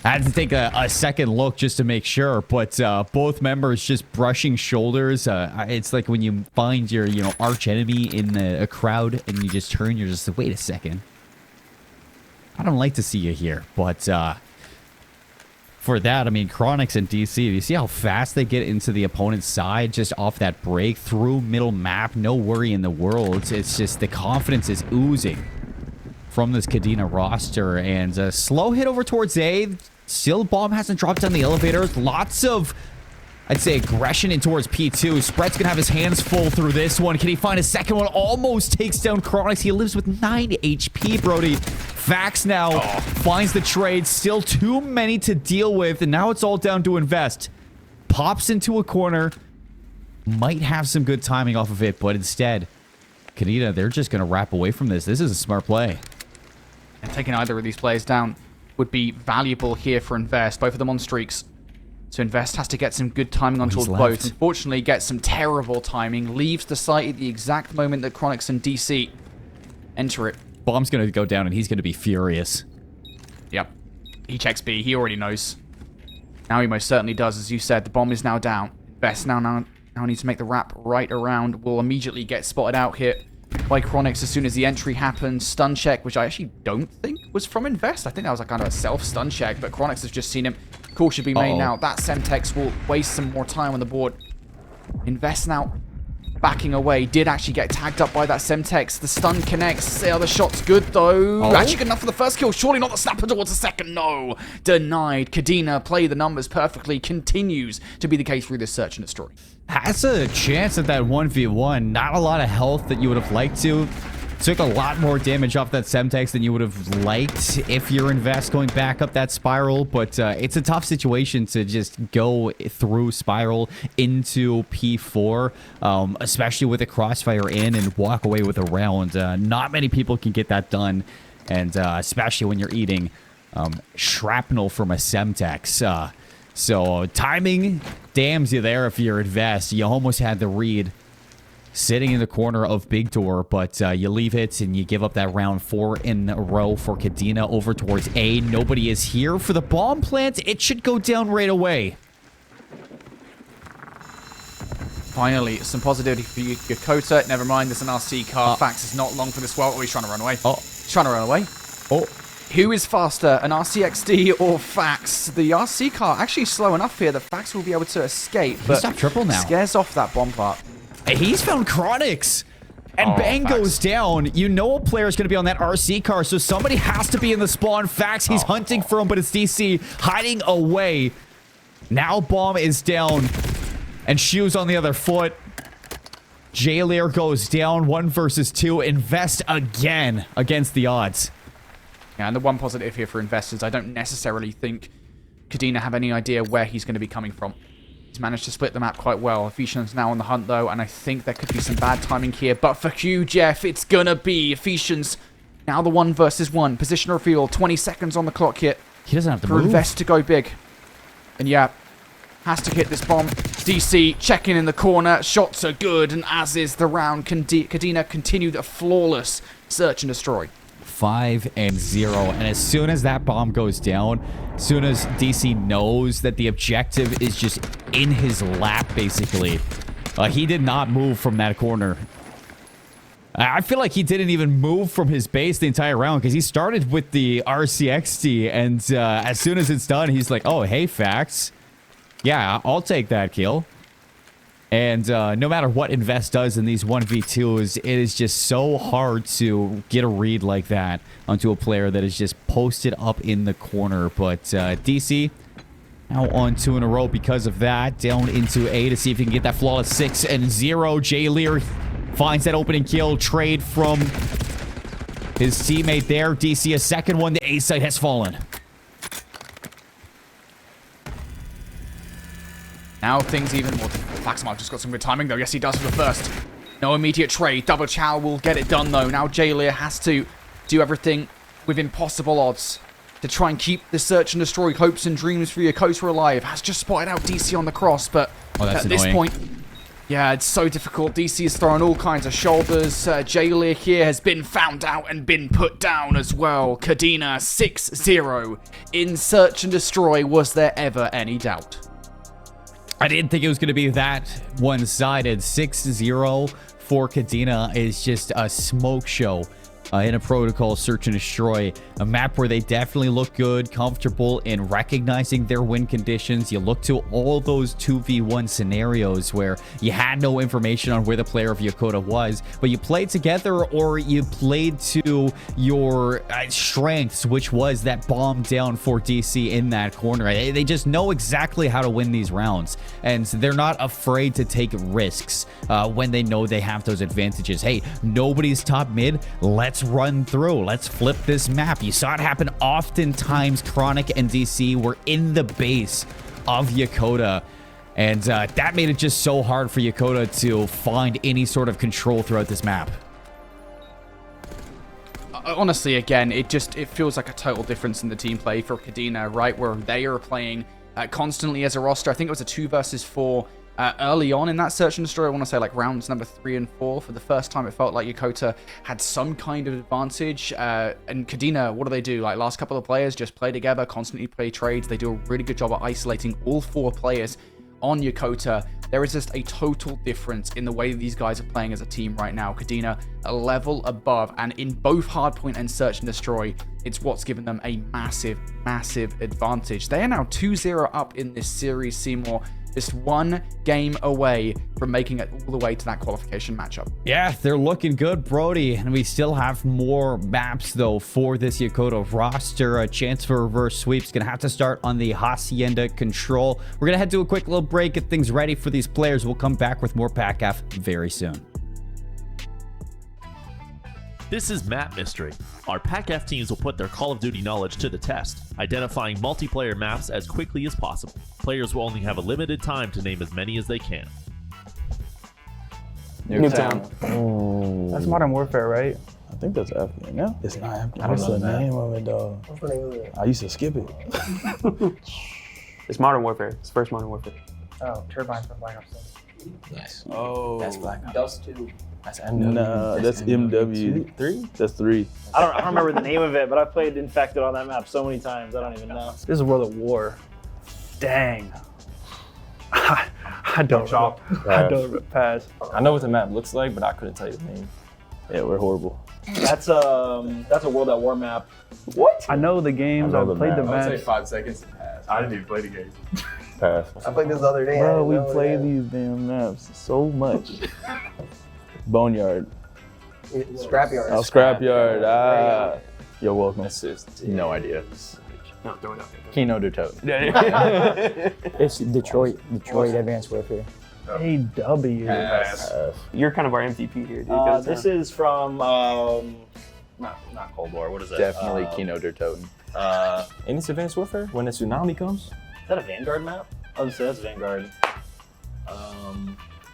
I had to take a second look just to make sure, but both members just brushing shoulders. It's like when you find your, arch enemy in a crowd and you just turn, you're just like, wait a second. I don't like to see you here, but for that, I mean, Chronix and DC, you see how fast they get into the opponent's side just off that break through middle map? No worry in the world. It's just the confidence is oozing from this Kadena roster, and a slow hit over towards A. Still, bomb hasn't dropped down the elevators. Lots of, I'd say, aggression in towards P2. Spread's gonna have his hands full through this one. Can he find a second one? Almost takes down Chronix. He lives with 9 HP, Brody. Fax now finds the trade. Still too many to deal with, and now it's all down to Invest. Pops into a corner. Might have some good timing off of it, but instead, Kadena, they're just gonna wrap away from this. This is a smart play. And taking either of these players down would be valuable here for Invest. Both of them on streaks. So Invest has to get some good timing on towards both. Unfortunately, gets some terrible timing. Leaves the site at the exact moment that Chronix and DC enter it. Bomb's going to go down, and he's going to be furious. Yep. He checks B. He already knows. Now he most certainly does. As you said, the bomb is now down. Invest now needs to make the wrap right around. Will immediately get spotted out here by Chronix as soon as the entry happens. Stun check, which I actually don't think was from Invest. I think that was like kind of a self-stun check, but Chronix has just seen him. Call should be made now. That Semtex will waste some more time on the board. Invest now backing away. Did actually get tagged up by that Semtex. The stun connects. The other shot's good, though. Actually good enough for the first kill. Surely not the snapper towards the second. No. Denied. Kadena play the numbers perfectly. Continues to be the case through this search and destroy. Has a chance at that 1v1. Not a lot of health that you would have liked to. Took a lot more damage off that Semtex than you would have liked if you're Invest going back up that spiral. But it's a tough situation to just go through spiral into P4, especially with a crossfire in, and walk away with a round. Not many people can get that done, and especially when you're eating shrapnel from a Semtex. So timing damns you there if you're Invest. You almost had the read sitting in the corner of Big Door, but you leave it and you give up that round 4 in a row for Kadena over towards A. Nobody is here for the bomb plant. It should go down right away. Finally, some positivity for Yokota. Never mind, there's an RC car. Fax is not long for this well. Oh, he's trying to run away. He's trying to run away. Who is faster, an RCXD or Fax? The RC car actually slow enough here that Fax will be able to escape, but stop triple now. Scares off that bomb part. He's found Chronix. And Bang goes down. You know a player's going to be on that RC car, so somebody has to be in the spawn. Fax, he's hunting for him, but it's DC hiding away. Now bomb is down. And Shoes on the other foot. Jailer goes down. 1 versus 2. Invest again against the odds. Yeah, and the one positive here for investors, I don't necessarily think Kadena have any idea where he's going to be coming from. He's managed to split the map quite well. Ephesians now on the hunt, though, and I think there could be some bad timing here. But for Hugh Jeff, it's going to be Ephesians Now the 1 versus 1. Position reveal. 20 seconds on the clock here. He doesn't have to For move. Invest to go big. And yeah, has to hit this bomb. DC checking in the corner. Shots are good, and as is the round, Kadena continued a flawless search and destroy. 5-0. And as soon as that bomb goes down, as soon as DC knows that the objective is just in his lap, basically, he did not move from that corner. I feel like he didn't even move from his base the entire round because he started with the RCXD, and as soon as it's done, he's like, oh, hey, Fax. Yeah, I'll take that kill. And no matter what Invest does in these 1v2s, it is just so hard to get a read like that onto a player that is just posted up in the corner. But DC now on 2 in a row because of that. Down into A to see if he can get that flawless 6-0. Jay Lear finds that opening kill. Trade from his teammate there. DC a second one. The A site has fallen. Now things even more difficult. Faxmark just got some good timing though. Yes, he does for the first. No immediate trade. Double Chow will get it done though. Now Jailer has to do everything with impossible odds to try and keep the search and destroy hopes and dreams for Yokota alive. Has just spotted out DC on the cross, but that's at this annoying. point, yeah, it's so difficult. DC is throwing all kinds of shoulders. Jailer here has been found out and been put down as well. Kadena 6-0 in search and destroy. Was there ever any doubt? I didn't think it was going to be that one-sided. 6-0 for Kadena is just a smoke show in a protocol search and destroy. A map where they definitely look good, comfortable in recognizing their win conditions. You look to all those 2v1 scenarios where you had no information on where the player of Yokota was, but you played together or you played to your strengths, which was that bomb down for DC in that corner. They just know exactly how to win these rounds, and they're not afraid to take risks when they know they have those advantages. Hey, nobody's top mid. Let's run through. Let's flip this map. You saw it happen oftentimes. Chronic and DC were in the base of Yokota, and that made it just so hard for Yokota to find any sort of control throughout this map. Honestly, again, it feels like a total difference in the team play for Kadena, right? Where they are playing constantly as a roster. I think it was a 2 versus 4 early on in that search and destroy. I want to say like rounds number 3 and 4. For the first time, it felt like Yokota had some kind of advantage. And Kadena, what do? Like last couple of players just play together, constantly play trades. They do a really good job at isolating all 4 players on Yokota. There is just a total difference in the way these guys are playing as a team right now. Kadena a level above, and in both hardpoint and search and destroy, it's what's given them a massive, massive advantage. They are now 2-0 up in this series, Seymour. Just 1 game away from making it all the way to that qualification matchup. Yeah, they're looking good, Brody. And we still have more maps, though, for this Yokota roster. A chance for reverse sweeps. Going to have to start on the Hacienda control. We're going to head to a quick little break, get things ready for these players. We'll come back with more PACAF very soon. This is Map Mystery. Our PACAF teams will put their Call of Duty knowledge to the test, identifying multiplayer maps as quickly as possible. Players will only have a limited time to name as many as they can. Newtown. Oh. That's Modern Warfare, right? I think that's Afghan. No, it's not Afghan. What's What's the the name of it, dog? What's the name of it? I used to skip it. It's Modern Warfare. It's first Modern Warfare. Oh, Turbine from Black Ops 2. Nice. Oh. That's Black Ops. Dust 2. That's MW. Nah, that's MW3. That's 3. I don't remember the name of it, but I played Infected on that map so many times, I don't even know. This is World at War. Dang. I don't pass. I know what the map looks like, but I couldn't tell you the name. Yeah, we're horrible. That's a World at War map. What? I know the games. I played the map. maps. I would say 5 seconds to pass. I didn't even play the game. Pass. I played this the other day. Bro, we play these damn maps so much. Boneyard. Scrapyard. Oh, Scrapyard. Ah. You're welcome. No idea. No, throw it out there. Kino du Tote. It's Detroit Advanced Warfare. AW. You're kind of our MVP here, dude. This is from not Cold War. What is it? Definitely Kino du Tote. And it's Advanced Warfare? When the tsunami comes? Is that a Vanguard map? Oh, so that's Vanguard.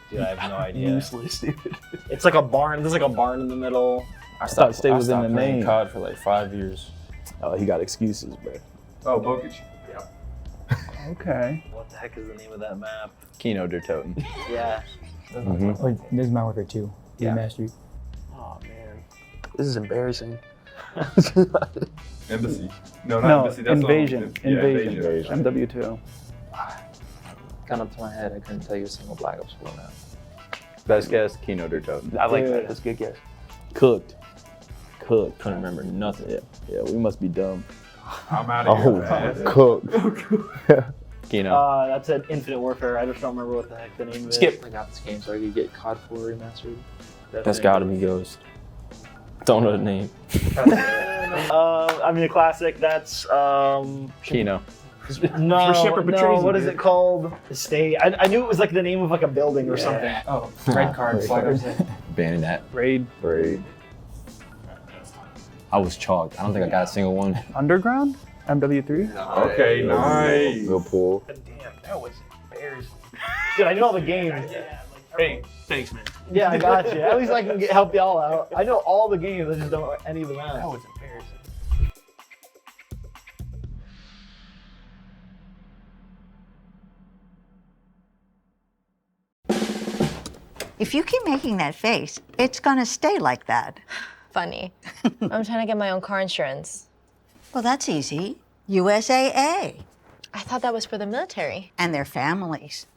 Dude, I have no idea. Useless, dude. It's like a barn. There's like a barn in the middle. I stopped stay within stopped the playing name. COD for like 5 years. Oh, he got excuses, bro. Oh, Bokic? Yeah. Okay. What the heck is the name of that map? Kino der Toten. Yeah. Or this is Modern Warfare 2. Yeah. Remastered. Oh man. This is embarrassing. Embassy. No, not No, Embassy. That's Invasion. Yeah, Invasion. MW2. Gun up to my head, I couldn't tell you a single Black Ops 4 map. Best guess, Kino der Toten. I like that. That's a good guess. Cooked. Couldn't remember nothing. Yeah, we must be dumb. I'm out of here. Oh, cooked. Kino. That's an Infinite Warfare. I just don't remember what the heck the name is. Skip. I got this game so I could get COD 4 remastered. That's gotta be Ghost. Don't know the name. I mean, a classic. That's Kino. no, Shepherd no. Patrese, What is dude. it called? The state. I knew it was like the name of like a building or something. Oh, red card. Banning that. Raid. I was chalked. I don't think I got a single one. Underground? MW3? Okay, nice. Real pool. Damn, that was embarrassing. Dude, I know all the games. Hey, thanks, man. Yeah, I got you. At least I can help y'all out. I know all the games. I just don't know any of the maps. That was embarrassing. If you keep making that face, it's gonna stay like that. Funny. I'm trying to get my own car insurance. Well, that's easy. USAA. I thought that was for the military. And their families.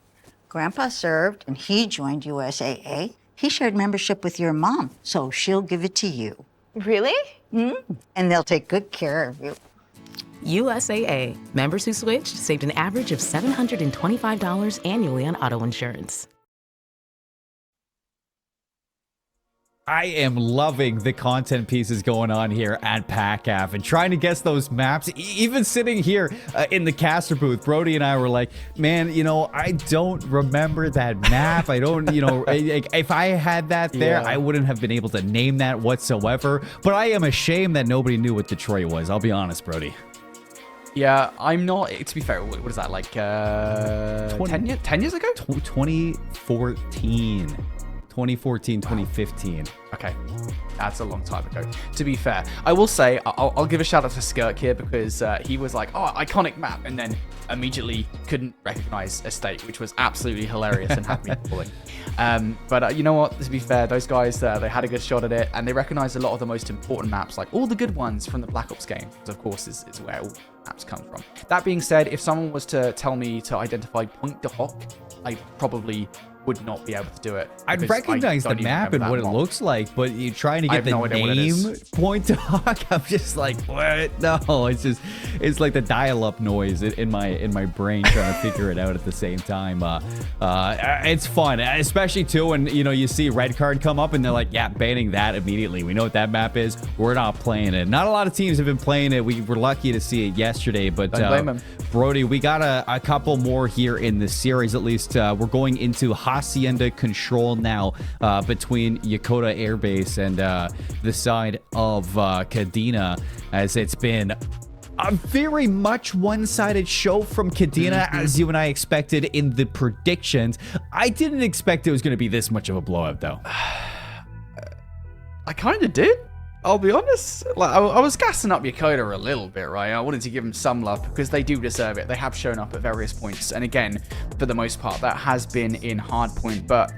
Grandpa served and he joined USAA. He shared membership with your mom, so she'll give it to you. Really? And they'll take good care of you. USAA. Members who switched saved an average of $725 annually on auto insurance. I am loving the content pieces going on here at PACAF and trying to guess those maps. Even sitting here in the caster booth, Brody and I were like, man, you know, I don't remember that map. I don't, you know, if I had that there, I wouldn't have been able to name that whatsoever. But I am ashamed that nobody knew what Detroit was. I'll be honest, Brody. Yeah, I'm not. To be fair, what is that, like 10 years ago? 2014. 2014, 2015. Okay, that's a long time ago. To be fair, I will say, I'll give a shout out to Skirk here because he was like, oh, iconic map, and then immediately couldn't recognize a state, which was absolutely hilarious and had me falling. But you know what, to be fair, those guys, they had a good shot at it, and they recognized a lot of the most important maps, like all the good ones from the Black Ops game, which of course is where all maps come from. That being said, if someone was to tell me to identify Point de Hoc, I probably would not be able to do it. I'd recognize the map and what it looks like, but you're trying to get the name Point de Hoc. I'm just like, what? No, it's like the dial-up noise in my brain trying to figure it out at the same time. It's fun, especially too when you see red card come up and they're like, yeah, banning that immediately. We know what that map is. We're not playing it. Not a lot of teams have been playing it. We were lucky to see it yesterday, but Brody, we got a couple more here in the series. At least we're going into Hacienda Control now between Yokota Air Base and the side of Kadena, as it's been a very much one-sided show from Kadena, as you and I expected in the predictions. I didn't expect it was going to be this much of a blowout, though. I kind of did. I'll be honest. Like, I was gassing up Yokota a little bit, right? I wanted to give them some love because they do deserve it. They have shown up at various points. And again, for the most part, that has been in hardpoint. But,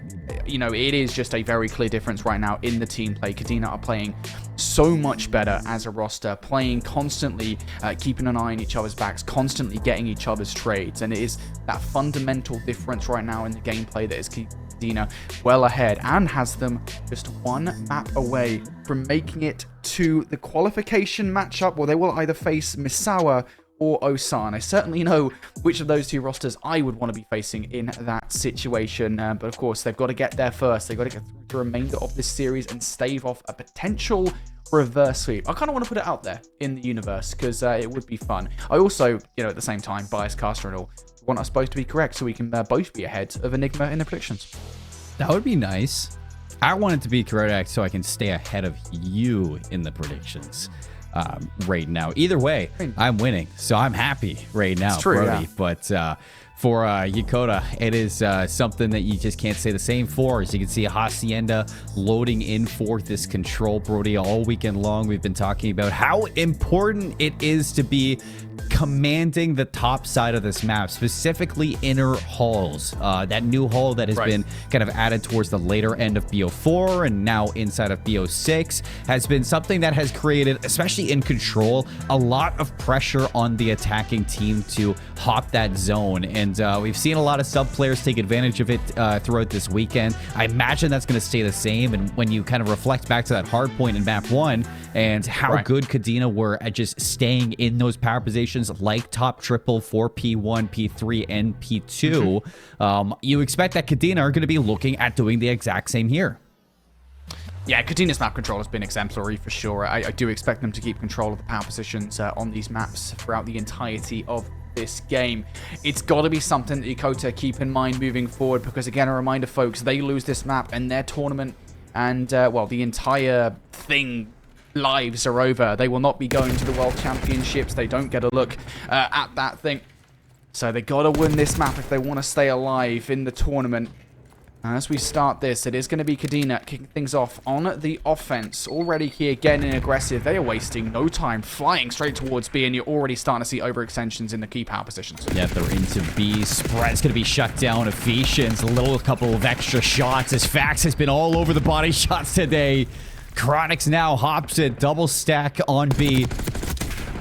it is just a very clear difference right now in the team play. Kadena are playing so much better as a roster, playing constantly, keeping an eye on each other's backs, constantly getting each other's trades. And it is that fundamental difference right now in the gameplay that is Kadena well ahead and has them just one map away from making it to the qualification matchup where they will either face Misawa or Osan. I certainly know which of those two rosters I would want to be facing in that situation, but of course they've got to get there first. They've got to get through the remainder of this series and stave off a potential reverse sweep. I kind of want to put it out there in the universe because it would be fun. I also, at the same time, biased caster and all, want us both to be correct so we can both be ahead of Enigma in the predictions. That would be nice. I want it to be correct so I can stay ahead of you in the predictions right now. Either way, I'm winning, so I'm happy right now, it's true, Brody. yeah. But for Yokota. It is something that you just can't say the same for. As you can see, Hacienda loading in for this control, Brody. All weekend long, we've been talking about how important it is to be commanding the top side of this map, specifically inner halls. That new hall that has been kind of added towards the later end of BO4 and now inside of BO6 has been something that has created, especially in control, a lot of pressure on the attacking team to hop that zone. And we've seen a lot of sub players take advantage of it throughout this weekend. I imagine that's going to stay the same. And when you kind of reflect back to that hard point in map 1 and how good Kadena were at just staying in those power positions like top triple for P1, P3, and P2, you expect that Kadena are going to be looking at doing the exact same here. Yeah, Kadena's map control has been exemplary for sure. I do expect them to keep control of the power positions on these maps throughout the entirety of this game. It's got to be something that Yokota keep in mind moving forward, because again, a reminder, folks, they lose this map and their tournament and, well, the entire thing lives are over. They will not be going to the World Championships. They don't get a look at that thing. So they got to win this map if they want to stay alive in the tournament. As we start this, it is going to be Kadena kicking things off on the offense. Already here, getting aggressive. They are wasting no time, flying straight towards B, and you're already starting to see overextensions in the key power positions. Yeah, they're into B. Spread's going to be shut down. Ephesians, a couple of extra shots, as Fax has been all over the body shots today. Chronix now hops it, double stack on B.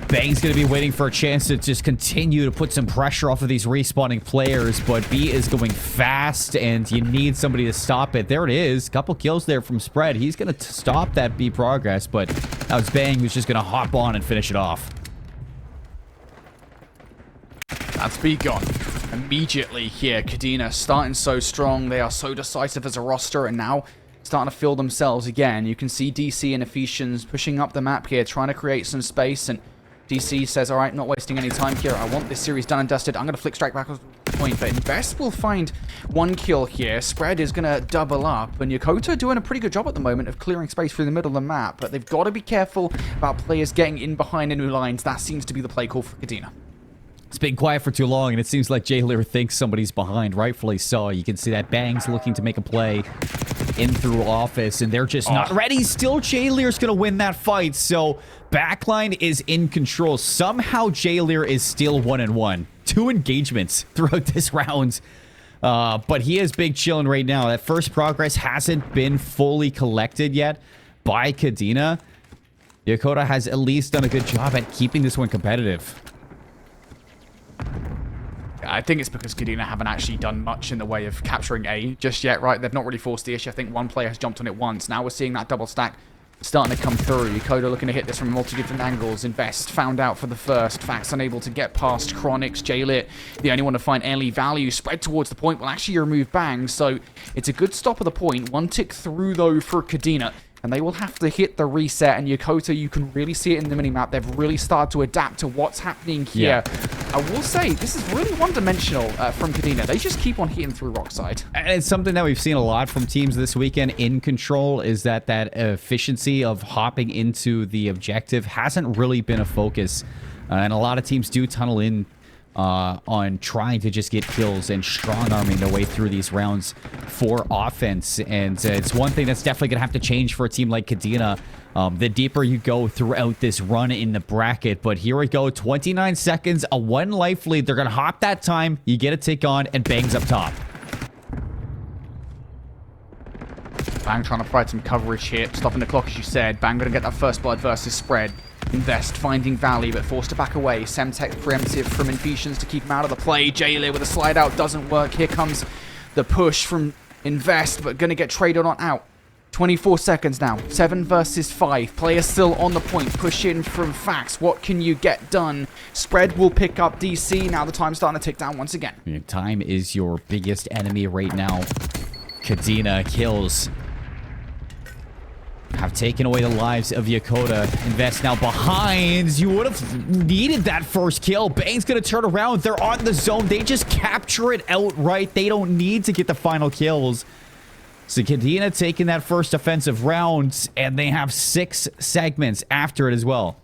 Bang's going to be waiting for a chance to just continue to put some pressure off of these respawning players, but B is going fast, and you need somebody to stop it. There it is. Couple kills there from Spread. He's going to stop that B progress, but that was Bang who's just going to hop on and finish it off. That's B gone. Immediately here, Kadena starting so strong. They are so decisive as a roster, and now starting to fill themselves again. You can see DC and Ephesians pushing up the map here, trying to create some space, and DC says, all right, not wasting any time here. I want this series done and dusted. I'm going to flick strike back to the point, but Invest will find one kill here. Spread is going to double up, and Yokota are doing a pretty good job at the moment of clearing space through the middle of the map, but they've got to be careful about players getting in behind enemy lines. That seems to be the play call for Kadena. It's been quiet for too long, and it seems like J-Lear thinks somebody's behind, rightfully so. You can see that Bang's looking to make a play in through office, and they're just not ready. Still, J-Lear's going to win that fight, so backline is in control. Somehow, J-Lear is still 1-1. 2 engagements throughout this round, but he is big chilling right now. That first progress hasn't been fully collected yet by Kadena. Yokota has at least done a good job at keeping this one competitive. I think it's because Kadena haven't actually done much in the way of capturing A just yet, right? They've not really forced the issue. I think one player has jumped on it once. Now we're seeing that double stack starting to come through. Yokota looking to hit this from multiple different angles. Invest found out for the first. Fax unable to get past Chronix. J-Lit, the only one to find early value. Spread towards the point will actually remove Bang. So it's a good stop at the point. One tick through, though, for Kadena. And they will have to hit the reset. And Yokota, you can really see it in the minimap. They've really started to adapt to what's happening here. Yeah. I will say, this is really one-dimensional from Kadena. They just keep on hitting through Rockside. And it's something that we've seen a lot from teams this weekend in control, is that efficiency of hopping into the objective hasn't really been a focus. And a lot of teams do tunnel in on trying to just get kills and strong-arming their way through these rounds for offense. And it's one thing that's definitely going to have to change for a team like Kadena. The deeper you go throughout this run in the bracket. But here we go, 29 seconds, a 1 life lead. They're going to hop that time. You get a tick on, and Bang's up top. Bang trying to provide some coverage here. Stopping the clock, as you said. Bang going to get that first blood versus Spread. Invest finding Valley, but forced to back away. Semtech preemptive from Ephesians to keep him out of the play. J-Lear with a slide out doesn't work. Here comes the push from Invest, but going to get traded on out. 24 seconds now. 7 versus 5. Players still on the point. Push in from Fax. What can you get done? Spread will pick up DC. Now the time's starting to tick down once again. Time is your biggest enemy right now. Kadena kills have taken away the lives of Yokota. Invest now behind. You would have needed that first kill. Bang's going to turn around. They're on the zone. They just capture it outright. They don't need to get the final kills. So Kadena taking that first offensive round, and they have 6 segments after it as well.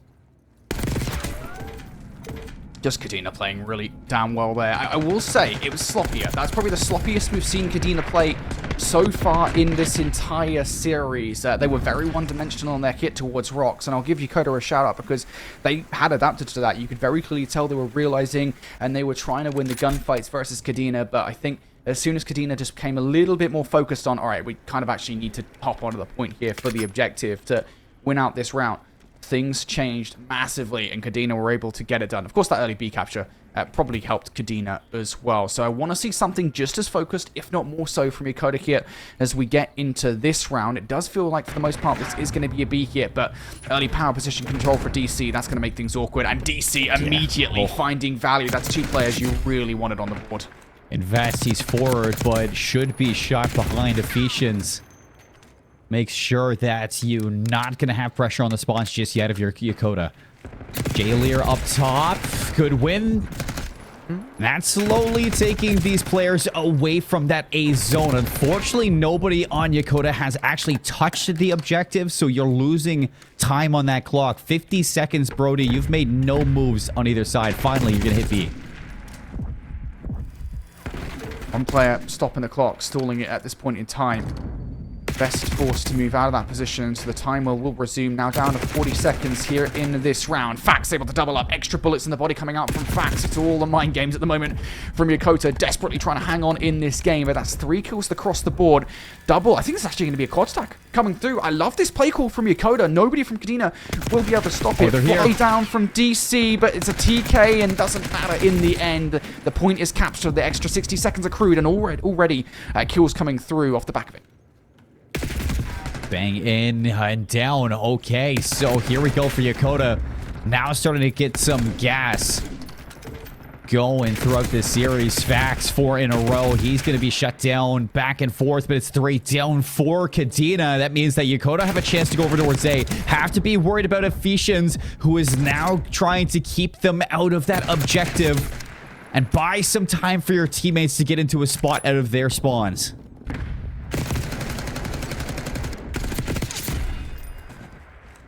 Just Kadena playing really damn well there. I will say, it was sloppier. That's probably the sloppiest we've seen Kadena play so far in this entire series. They were very one-dimensional in their hit towards rocks, and I'll give Yokota a shout-out because they had adapted to that. You could very clearly tell they were realizing, and they were trying to win the gunfights versus Kadena, but I think as soon as Kadena just became a little bit more focused on, all right, we kind of actually need to hop onto the point here for the objective to win out this round, things changed massively, and Kadena were able to get it done. Of course, that early B capture probably helped Kadena as well. So I want to see something just as focused, if not more so, from Yokota here as we get into this round. It does feel like, for the most part, this is going to be a B hit, but early power position control for DC, that's going to make things awkward. And DC immediately finding value. That's 2 players you really wanted on the board. Invest, he's forward, but should be shot behind Ephesians. Make sure that you're not going to have pressure on the spawns just yet of your Yokota. Jaleer up top. Good win. That's slowly taking these players away from that A zone. Unfortunately, nobody on Yokota has actually touched the objective, so you're losing time on that clock. 50 seconds, Brody. You've made no moves on either side. Finally, you're going to hit B. One player stopping the clock, stalling it at this point in time. Best forced to move out of that position, so the timer will resume now down to 40 seconds here in this round. Fax able to double up. Extra bullets in the body coming out from Fax. It's all the mind games at the moment from Yokota, desperately trying to hang on in this game, but that's 3 kills across the board. Double. I think it's actually going to be a quad stack coming through. I love this play call from Yokota. Nobody from Kadena will be able to stop it. Fly down from DC, but it's a TK and doesn't matter in the end. The point is captured. The extra 60 seconds accrued, and already kills coming through off the back of it. Bang in and down. Okay, so here we go for Yokota. Now starting to get some gas going throughout this series. Fax 4 in a row. He's going to be shut down back and forth, but it's 3 down for Kadena. That means that Yokota have a chance to go over towards A. Have to be worried about Ephesians, who is now trying to keep them out of that objective and buy some time for your teammates to get into a spot out of their spawns.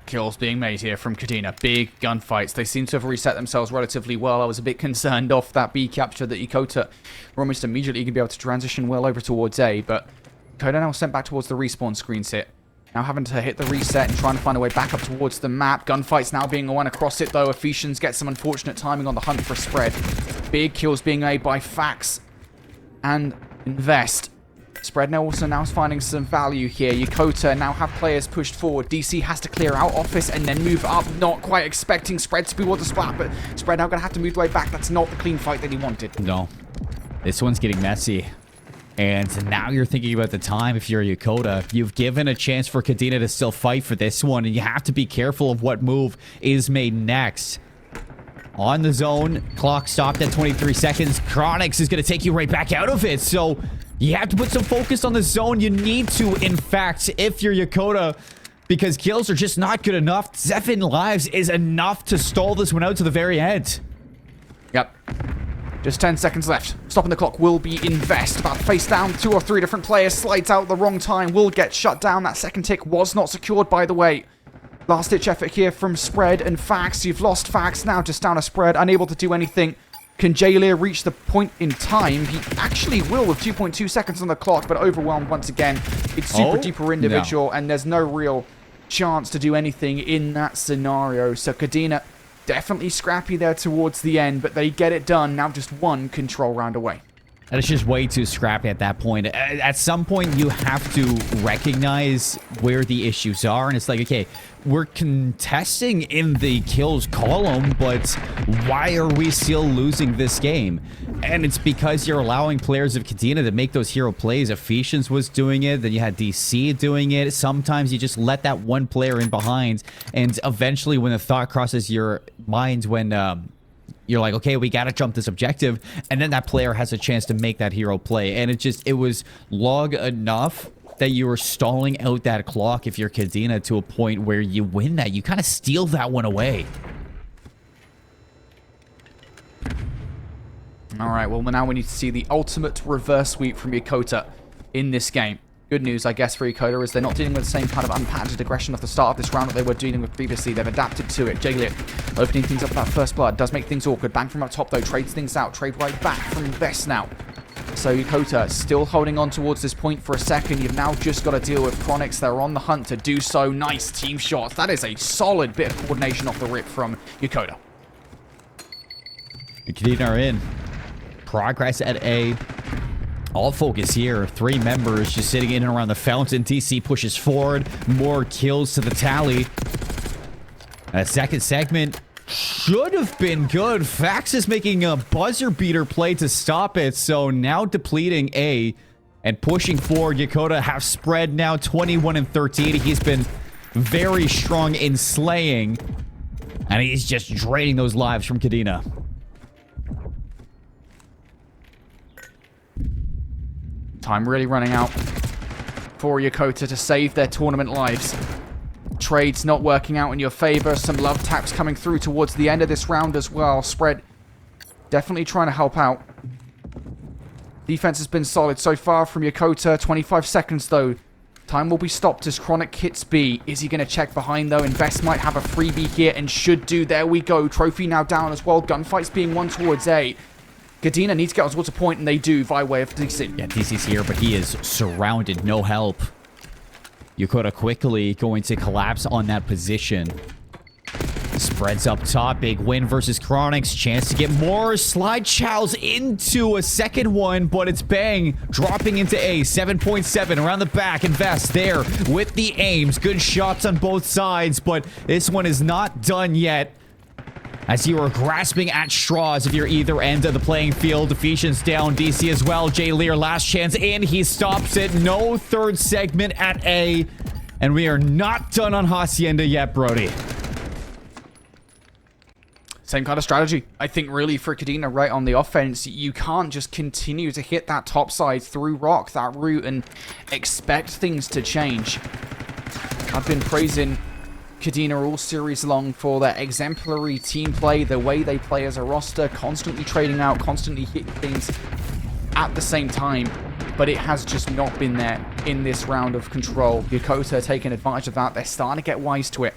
Kills being made here from Kadena. Big gunfights. They seem to have reset themselves relatively well. I was a bit concerned off that B capture that Yokota were almost immediately going to be able to transition well over towards A, but Yokota now sent back towards the respawn screen sit. Now having to hit the reset and trying to find a way back up towards the map. Gunfights now being won across it, though. Ephesians get some unfortunate timing on the hunt for a spread. Big kills being made by Fax and Invest. Spread now also now is finding some value here. Yokota now have players pushed forward. DC has to clear out office and then move up. Not quite expecting Spread to be able to splat, but Spread now going to have to move the way back. That's not the clean fight that he wanted. No. This one's getting messy. And now you're thinking about the time if you're Yokota. You've given a chance for Kadena to still fight for this one, and you have to be careful of what move is made next. On the zone, clock stopped at 23 seconds. Chronix is going to take you right back out of it, so you have to put some focus on the zone. You need to, in fact, if you're Yokota, because kills are just not good enough. 7 lives is enough to stall this one out to the very end. Yep. Just 10 seconds left. Stopping the clock will be Invest. About face down, 2 or 3 different players. Slides out the wrong time. Will get shut down. That second tick was not secured, by the way. Last-ditch effort here from Spread and Fax. You've lost Fax now, just down a Spread. Unable to do anything. Can Jaleer reach the point in time? He actually will with 2.2 seconds on the clock, but overwhelmed once again. It's super duper individual, and there's no real chance to do anything in that scenario. So Kadena definitely scrappy there towards the end, but they get it done. Now just 1 control round away. And it's just way too scrappy at that point. At some point, you have to recognize where the issues are. And it's like, okay, we're contesting in the kills column, but why are we still losing this game? And it's because you're allowing players of Kadena to make those hero plays. Ephesians was doing it. Then you had DC doing it. Sometimes you just let that one player in behind. And eventually, when the thought crosses your mind, when you're like, okay, we got to jump this objective. And then that player has a chance to make that hero play. And it was log enough that you were stalling out that clock if you're Kadena to a point where you win that. You kind of steal that one away. All right, well, now we need to see the ultimate reverse sweep from Yokota in this game. good news, I guess, for Yokota is they're not dealing with the same kind of unpatented aggression at the start of this round that they were dealing with previously. They've adapted to it. Jaylit opening things up with that first blood. Does make things awkward. Bang from up top, though. Trades things out. Trade right back from Vest now. So Yokota still holding on towards this point for a second. You've now just got to deal with Chronix. They're on the hunt to do so. Nice team shots. That is a solid bit of coordination off the rip from Yokota. The Kadena are in. Progress at A. All focus here. 3 members just sitting in and around the fountain. DC pushes forward. More kills to the tally. That second segment should have been good. Fax is making a buzzer beater play to stop it. So now depleting A and pushing forward. Yokota have spread now 21-13. He's been very strong in slaying. And he's just draining those lives from Kadena. Time really running out for Yokota to save their tournament lives. Trades not working out in your favor. Some love taps coming through towards the end of this round as well. Spread definitely trying to help out. Defense has been solid so far from Yokota. 25 seconds though. Time will be stopped as Chronic hits B. Is he going to check behind though? Invest might have a freebie here and should do. There we go. Trophy now down as well. Gunfight's being won towards A. Kadena needs to get towards a point, and they do via way of DC. Yeah, DC's here, but he is surrounded. No help. Yokota quickly going to collapse on that position. Spreads up top. Big win versus Chronix. Chance to get more. Slide chows into a second one, but it's Bang dropping into A. 7.7 around the back. Invest there with the aims. Good shots on both sides, but this one is not done yet. As you are grasping at straws if you're either end of the playing field. Ephesians down, DC as well. Jay Lear, last chance in. He stops it. No third segment at A. And we are not done on Hacienda yet, Brody. Same kind of strategy, I think, really, for Kadena right on the offense. You can't just continue to hit that top side through rock, that route, and expect things to change. I've been praising Kadena all series long for their exemplary team play, the way they play as a roster, constantly trading out, constantly hitting things at the same time, but it has just not been there in this round of Control. Yokota taking advantage of that. They're starting to get wise to it.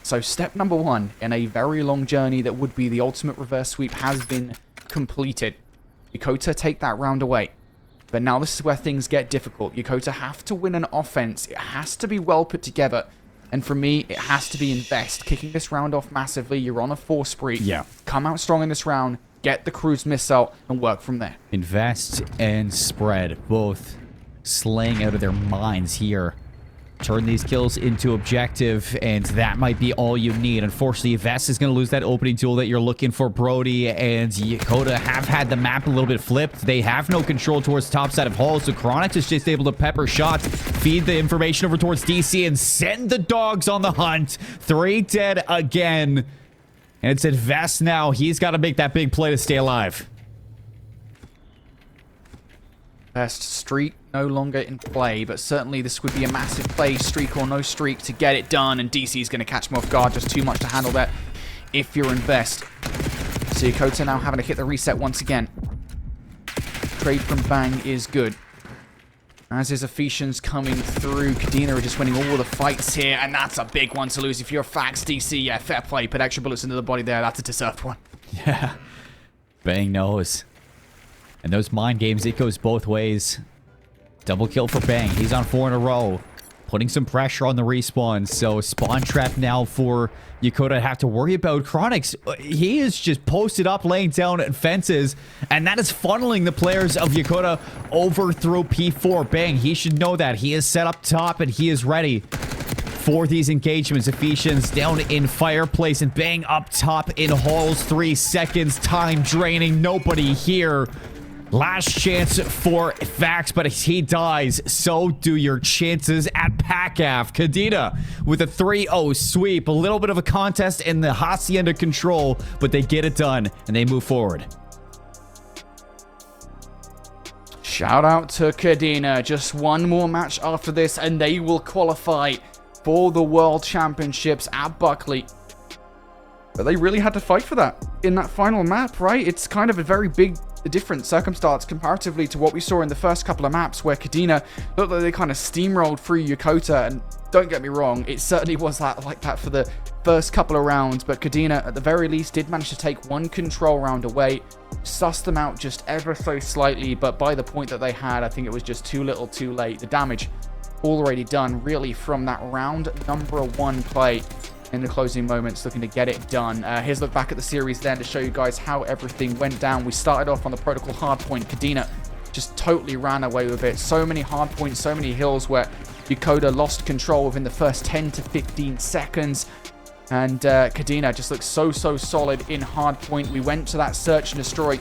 So step number 1 in a very long journey that would be the ultimate reverse sweep has been completed. Yokota take that round away. But now this is where things get difficult. Yokota have to win an offense. It has to be well put together. And for me, it has to be Invest. Kicking this round off massively. You're on a 4 spree. Yeah. Come out strong in this round. Get the cruise missile and work from there. Invest and Spread both slaying out of their minds here. Turn these kills into objective, and that might be all you need. Unfortunately, Vest is going to lose that opening tool that you're looking for, Brody, and Yokota have had the map a little bit flipped. They have no control towards top side of Hall, so Chronix is just able to pepper shots, feed the information over towards DC, and send the dogs on the hunt. 3 dead again. And it's Vest now. He's got to make that big play to stay alive. Best streak no longer in play, but certainly this would be a massive play, streak or no streak, to get it done, and DC is going to catch him off guard. Just too much to handle that if you're Invest. So Yokota now having to hit the reset once again. Trade from Bang is good. As is Ephesians coming through. Kadena are just winning all the fights here, and that's a big one to lose. If you're Fax, DC, yeah, fair play. Put extra bullets into the body there. That's a deserved one. Yeah. Bang knows. And those mind games, it goes both ways. Double kill for Bang. He's on 4 in a row. Putting some pressure on the respawn. So spawn trap now for Yokota to have to worry about. Chronix, he is just posted up, laying down fences. And that is funneling the players of Yokota over through P4. Bang, he should know that. He is set up top and he is ready for these engagements. Ephesians down in Fireplace and Bang up top in Halls. 3 seconds. Time draining. Nobody here. Last chance for Fax, but as he dies, so do your chances at PACAF. Kadena with a 3-0 sweep. A little bit of a contest in the Hacienda Control, but they get it done, and they move forward. Shout out to Kadena. Just one more match after this, and they will qualify for the World Championships at Buckley. But they really had to fight for that in that final map, right? It's kind of a very big a different circumstance comparatively to what we saw in the first couple of maps, where Kadena looked like they kind of steamrolled through Yokota. And don't get me wrong, it certainly was like that for the first couple of rounds, but Kadena at the very least did manage to take one control round away, suss them out just ever so slightly, but by the point that they had, I think it was just too little too late. The damage already done really from that round number 1 play in the closing moments, looking to get it done. Here's a look back at the series then to show you guys how everything went down. We started off on the protocol hardpoint. Kadena just totally ran away with it. So many hardpoints, so many hills where Yokota lost control within the first 10 to 15 seconds. And Kadena just looks so solid in hardpoint. We went to that search and destroy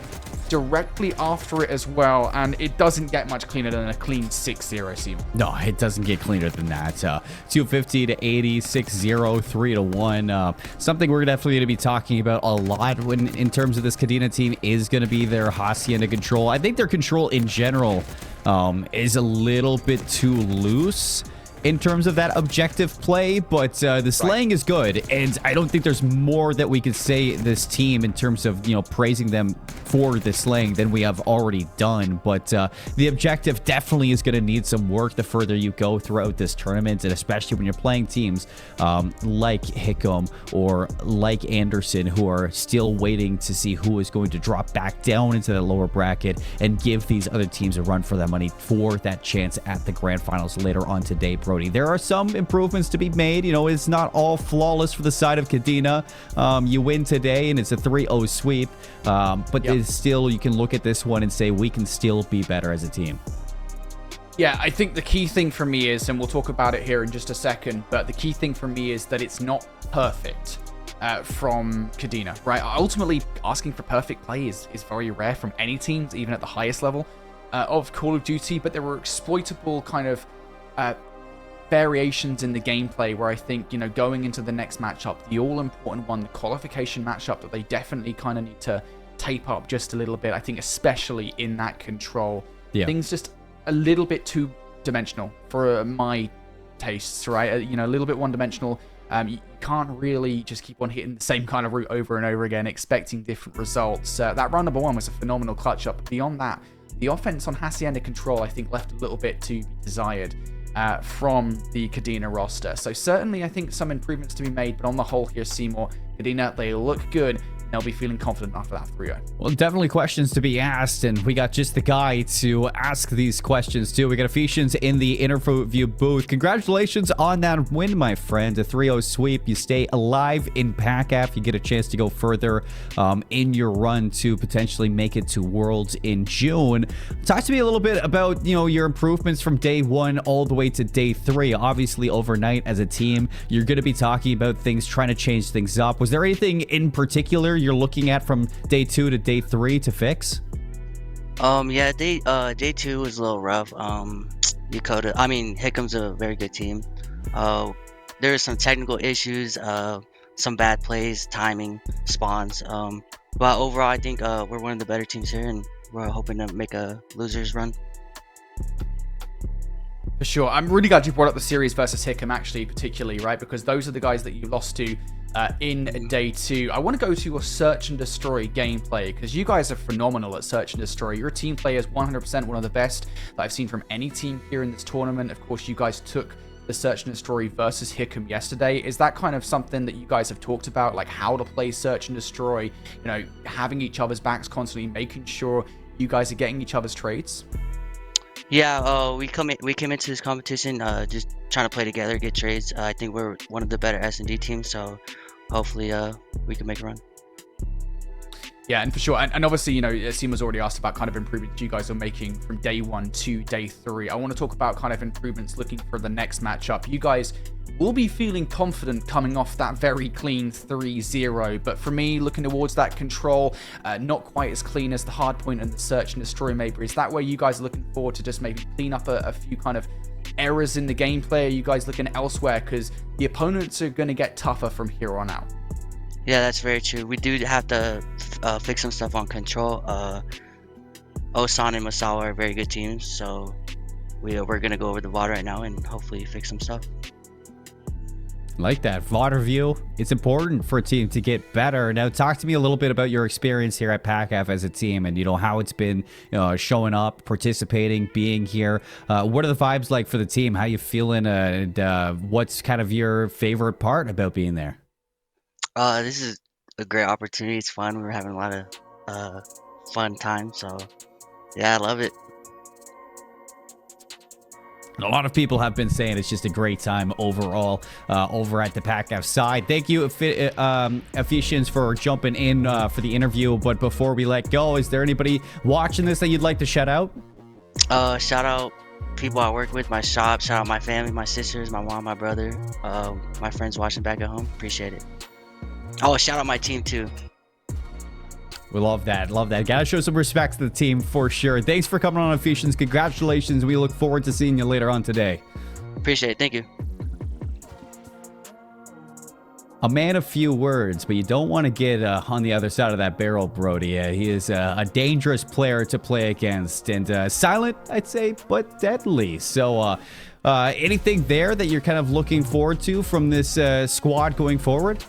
directly after it as well, and it doesn't get much cleaner than a clean 6-0 seam. No, it doesn't get cleaner than that. 250 to 80, 6-0, 3-1. Something we're definitely going to be talking about a lot in terms of this Kadena team is going to be their Hacienda control. I think their control in general is a little bit too loose in terms of that objective play, but the slaying is good, and I don't think there's more that we could say this team in terms of, you know, praising them for the slaying than we have already done. But the objective definitely is going to need some work the further you go throughout this tournament, and especially when you're playing teams like Hickam or like Anderson, who are still waiting to see who is going to drop back down into the lower bracket and give these other teams a run for their money for that chance at the grand finals later on today, Brody. There are some improvements to be made. You know, it's not all flawless for the side of Kadena. You win today, and it's a 3-0 sweep. But it's still, you can look at this one and say we can still be better as a team. Yeah, I think the key thing for me is, and we'll talk about it here in just a second, but the key thing for me is that it's not perfect from Kadena, right? Ultimately, asking for perfect play is very rare from any teams, even at the highest level of Call of Duty, but there were exploitable kind of variations in the gameplay where I think, you know, going into the next matchup, the all-important one, the qualification matchup, that they definitely kind of need to tape up just a little bit. I think especially in that control, things just a little bit too dimensional for my tastes, right? You know, a little bit one-dimensional. You can't really just keep on hitting the same kind of route over and over again, expecting different results. That round number 1 was a phenomenal clutch up. Beyond that, the offense on Hacienda control, I think, left a little bit to be desired from the Kadena roster. So certainly I think some improvements to be made, but on the whole here, Seymour, Kadena, they look good. They'll be feeling confident after that 3-0. Well, definitely questions to be asked, and we got just the guy to ask these questions too. We got Ephesians in the interview booth. Congratulations on that win, my friend. A 3-0 sweep. You stay alive in PACAF. You get a chance to go further in your run to potentially make it to Worlds in June. Talk to me a little bit about, you know, your improvements from day 1 all the way to day 3. Obviously, overnight as a team, you're going to be talking about things, trying to change things up. Was there anything in particular you're looking at from day 2 to day 3 to fix? Yeah, day 2 was a little rough. Hickam's a very good team. There were some technical issues, some bad plays, timing, spawns. But overall, I think we're one of the better teams here, and we're hoping to make a losers run. For sure. I'm really glad you brought up the series versus Hickam, actually, particularly, right? Because those are the guys that you lost to in day 2. I want to go to your search and destroy gameplay, because you guys are phenomenal at search and destroy. Your team play is 100% one of the best that I've seen from any team here in this tournament. Of course, you guys took the search and destroy versus Hickam yesterday. Is that kind of something that you guys have talked about, like how to play search and destroy, you know, having each other's backs constantly, making sure you guys are getting each other's trades? Yeah, we came into this competition just trying to play together, get trades. I think we're one of the better S&D teams, so hopefully we can make a run. Yeah, and for sure. And obviously, you know, Seema's already asked about kind of improvements you guys are making from day 1 to day 3. I want to talk about kind of improvements looking for the next matchup. You guys will be feeling confident coming off that very clean 3-0. But for me, looking towards that control, not quite as clean as the hardpoint and the search and destroy maybe. Is that where you guys are looking forward to just maybe clean up a few kind of errors in the gameplay? Are you guys looking elsewhere? Because the opponents are going to get tougher from here on out. Yeah, that's very true. We do have to fix some stuff on control. Osan and Masawa are very good teams, so we're going to go over the VOD right now and hopefully fix some stuff. Like that. VOD review. It's important for a team to get better. Now, talk to me a little bit about your experience here at PACAF as a team and, how it's been showing up, participating, being here. What are the vibes like for the team? How you feeling? And what's kind of your favorite part about being there? This is a great opportunity. It's fun. We're having a lot of fun time. So, yeah, I love it. A lot of people have been saying it's just a great time overall over at the PACAF side. Thank you, Ephesians, for jumping in for the interview. But before we let go, is there anybody watching this that you'd like to shout out? Shout out people I work with, my shop. Shout out my family, my sisters, my mom, my brother, my friends watching back at home. Appreciate it. Oh, shout out my team too. We love that. Love that. Gotta show some respect to the team for sure. Thanks for coming on, Ephesians. Congratulations. We look forward to seeing you later on today. Appreciate it. Thank you. A man of few words, but you don't want to get on the other side of that barrel, Brody. He is a dangerous player to play against, and silent, I'd say, but deadly. So anything there that you're kind of looking forward to from this squad going forward?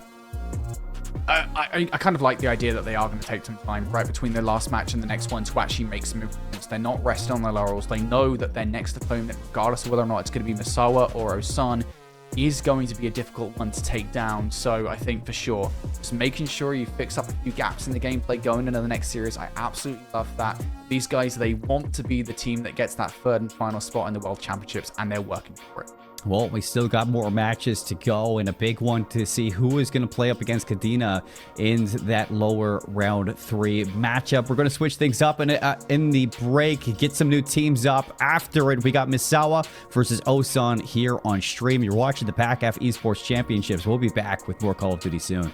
I kind of like the idea that they are going to take some time right between their last match and the next one to actually make some movements. They're not resting on their laurels. They know that their next opponent, regardless of whether or not it's going to be Misawa or Osan, is going to be a difficult one to take down. So I think for sure, just making sure you fix up a few gaps in the gameplay going into the next series. I absolutely love that. These guys, they want to be the team that gets that third and final spot in the World Championships, and they're working for it. Well, we still got more matches to go, and a big one to see who is going to play up against Kadena in that lower round 3 matchup. We're going to switch things up in the break, get some new teams up. After it, we got Misawa versus Osan here on stream. You're watching the PACAF Esports Championships. We'll be back with more Call of Duty soon.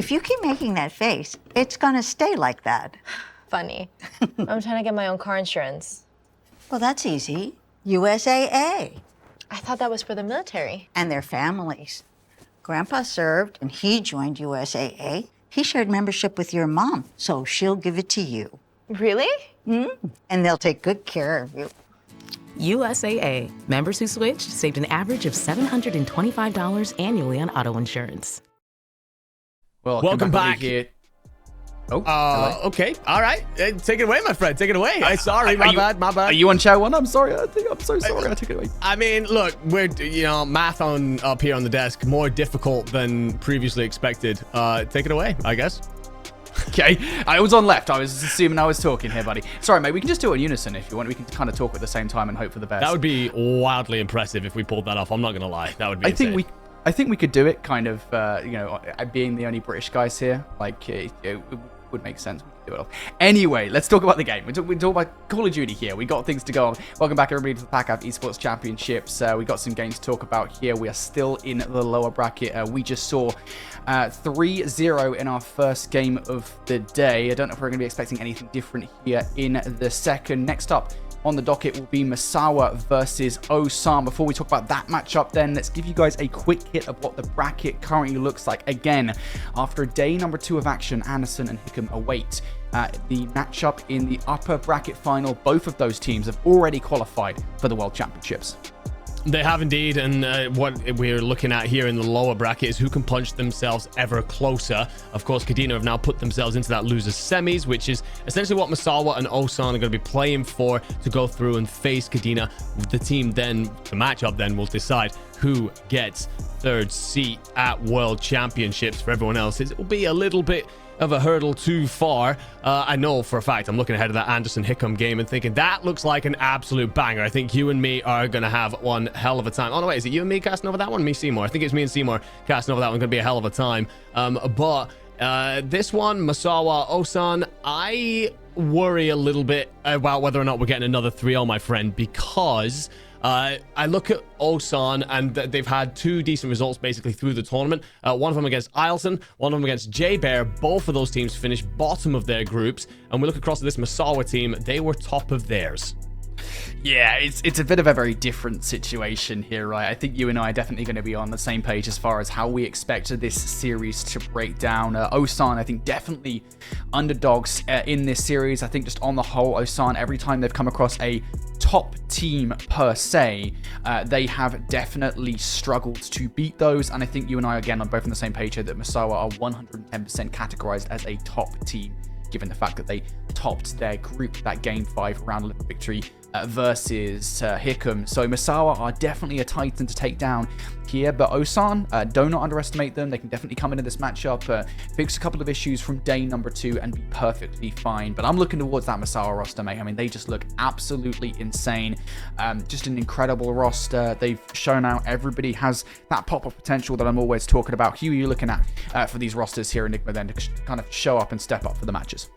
If you keep making that face, it's gonna stay like that. Funny. I'm trying to get my own car insurance. Well, that's easy. USAA. I thought that was for the military. And their families. Grandpa served, and he joined USAA. He shared membership with your mom, so she'll give it to you. Really? And they'll take good care of you. USAA. Members who switched saved an average of $725 annually on auto insurance. Welcome back. Here. Okay. All right. Take it away, my friend. Take it away. Sorry. My bad. Are you on chat one? I'm sorry. I'm so sorry. I took it away. I mean, look, we're, math up here on the desk, more difficult than previously expected. Take it away, I guess. Okay. I was on left. I was assuming I was talking here, buddy. Sorry, mate. We can just do it in unison if you want. We can kind of talk at the same time and hope for the best. That would be wildly impressive if we pulled that off. I'm not going to lie. That would be insane. I think we could do it kind of, being the only British guys here. Like, it would make sense. We could do it off. Anyway, let's talk about the game. We talk about Call of Duty here. We got things to go on. Welcome back, everybody, to the PACAF Esports Championships. We got some games to talk about here. We are still in the lower bracket. We just saw 3-0 in our first game of the day. I don't know if we're going to be expecting anything different here in the second. Next up on the docket will be Misawa versus Osan. Before we talk about that matchup then, let's give you guys a quick hit of what the bracket currently looks like. Again, after day number 2 of action, Anderson and Hickam await the matchup in the upper bracket final. Both of those teams have already qualified for the World Championships. They have indeed, and what we're looking at here in the lower bracket is who can punch themselves ever closer. Of course, Kadena have now put themselves into that losers semis, which is essentially what Misawa and Osan are going to be playing for to go through and face Kadena. The team then, the matchup then, will decide who gets third seat at World Championships. For everyone else, it will be a little bit of a hurdle too far. I know for a fact I'm looking ahead of that Anderson Hickam game and thinking that looks like an absolute banger. I think you and me are going to have one hell of a time. Oh no, wait, is it you and me casting over that one? Me, Seymour. I think it's me and Seymour casting over that one. Going to be a hell of a time. But this one, Misawa, Osan, I worry a little bit about whether or not we're getting another 3-0, my friend, because I look at Osan, and they've had 2 decent results basically through the tournament. One of them against Ileson, one of them against J-Bear. Both of those teams finished bottom of their groups. And we look across at this Misawa team, they were top of theirs. Yeah, it's a bit of a very different situation here, right? I think you and I are definitely going to be on the same page as far as how we expect this series to break down. Osan, I think, definitely underdogs in this series. I think just on the whole, Osan, every time they've come across a top team per se, they have definitely struggled to beat those. And I think you and I, again, are both on the same page here that Misawa are 110% categorized as a top team, given the fact that they topped their group, that Game 5 round 11 victory versus Hickam. So Misawa are definitely a titan to take down here, but Osan, do not underestimate them. They can definitely come into this matchup, fix a couple of issues from day number 2 and be perfectly fine. But I'm looking towards that Misawa roster, mate. I mean, they just look absolutely insane. Just an incredible roster. They've shown out everybody has that pop-up potential that I'm always talking about. Who are you looking at for these rosters here, Enigma, then, to kind of show up and step up for the matches?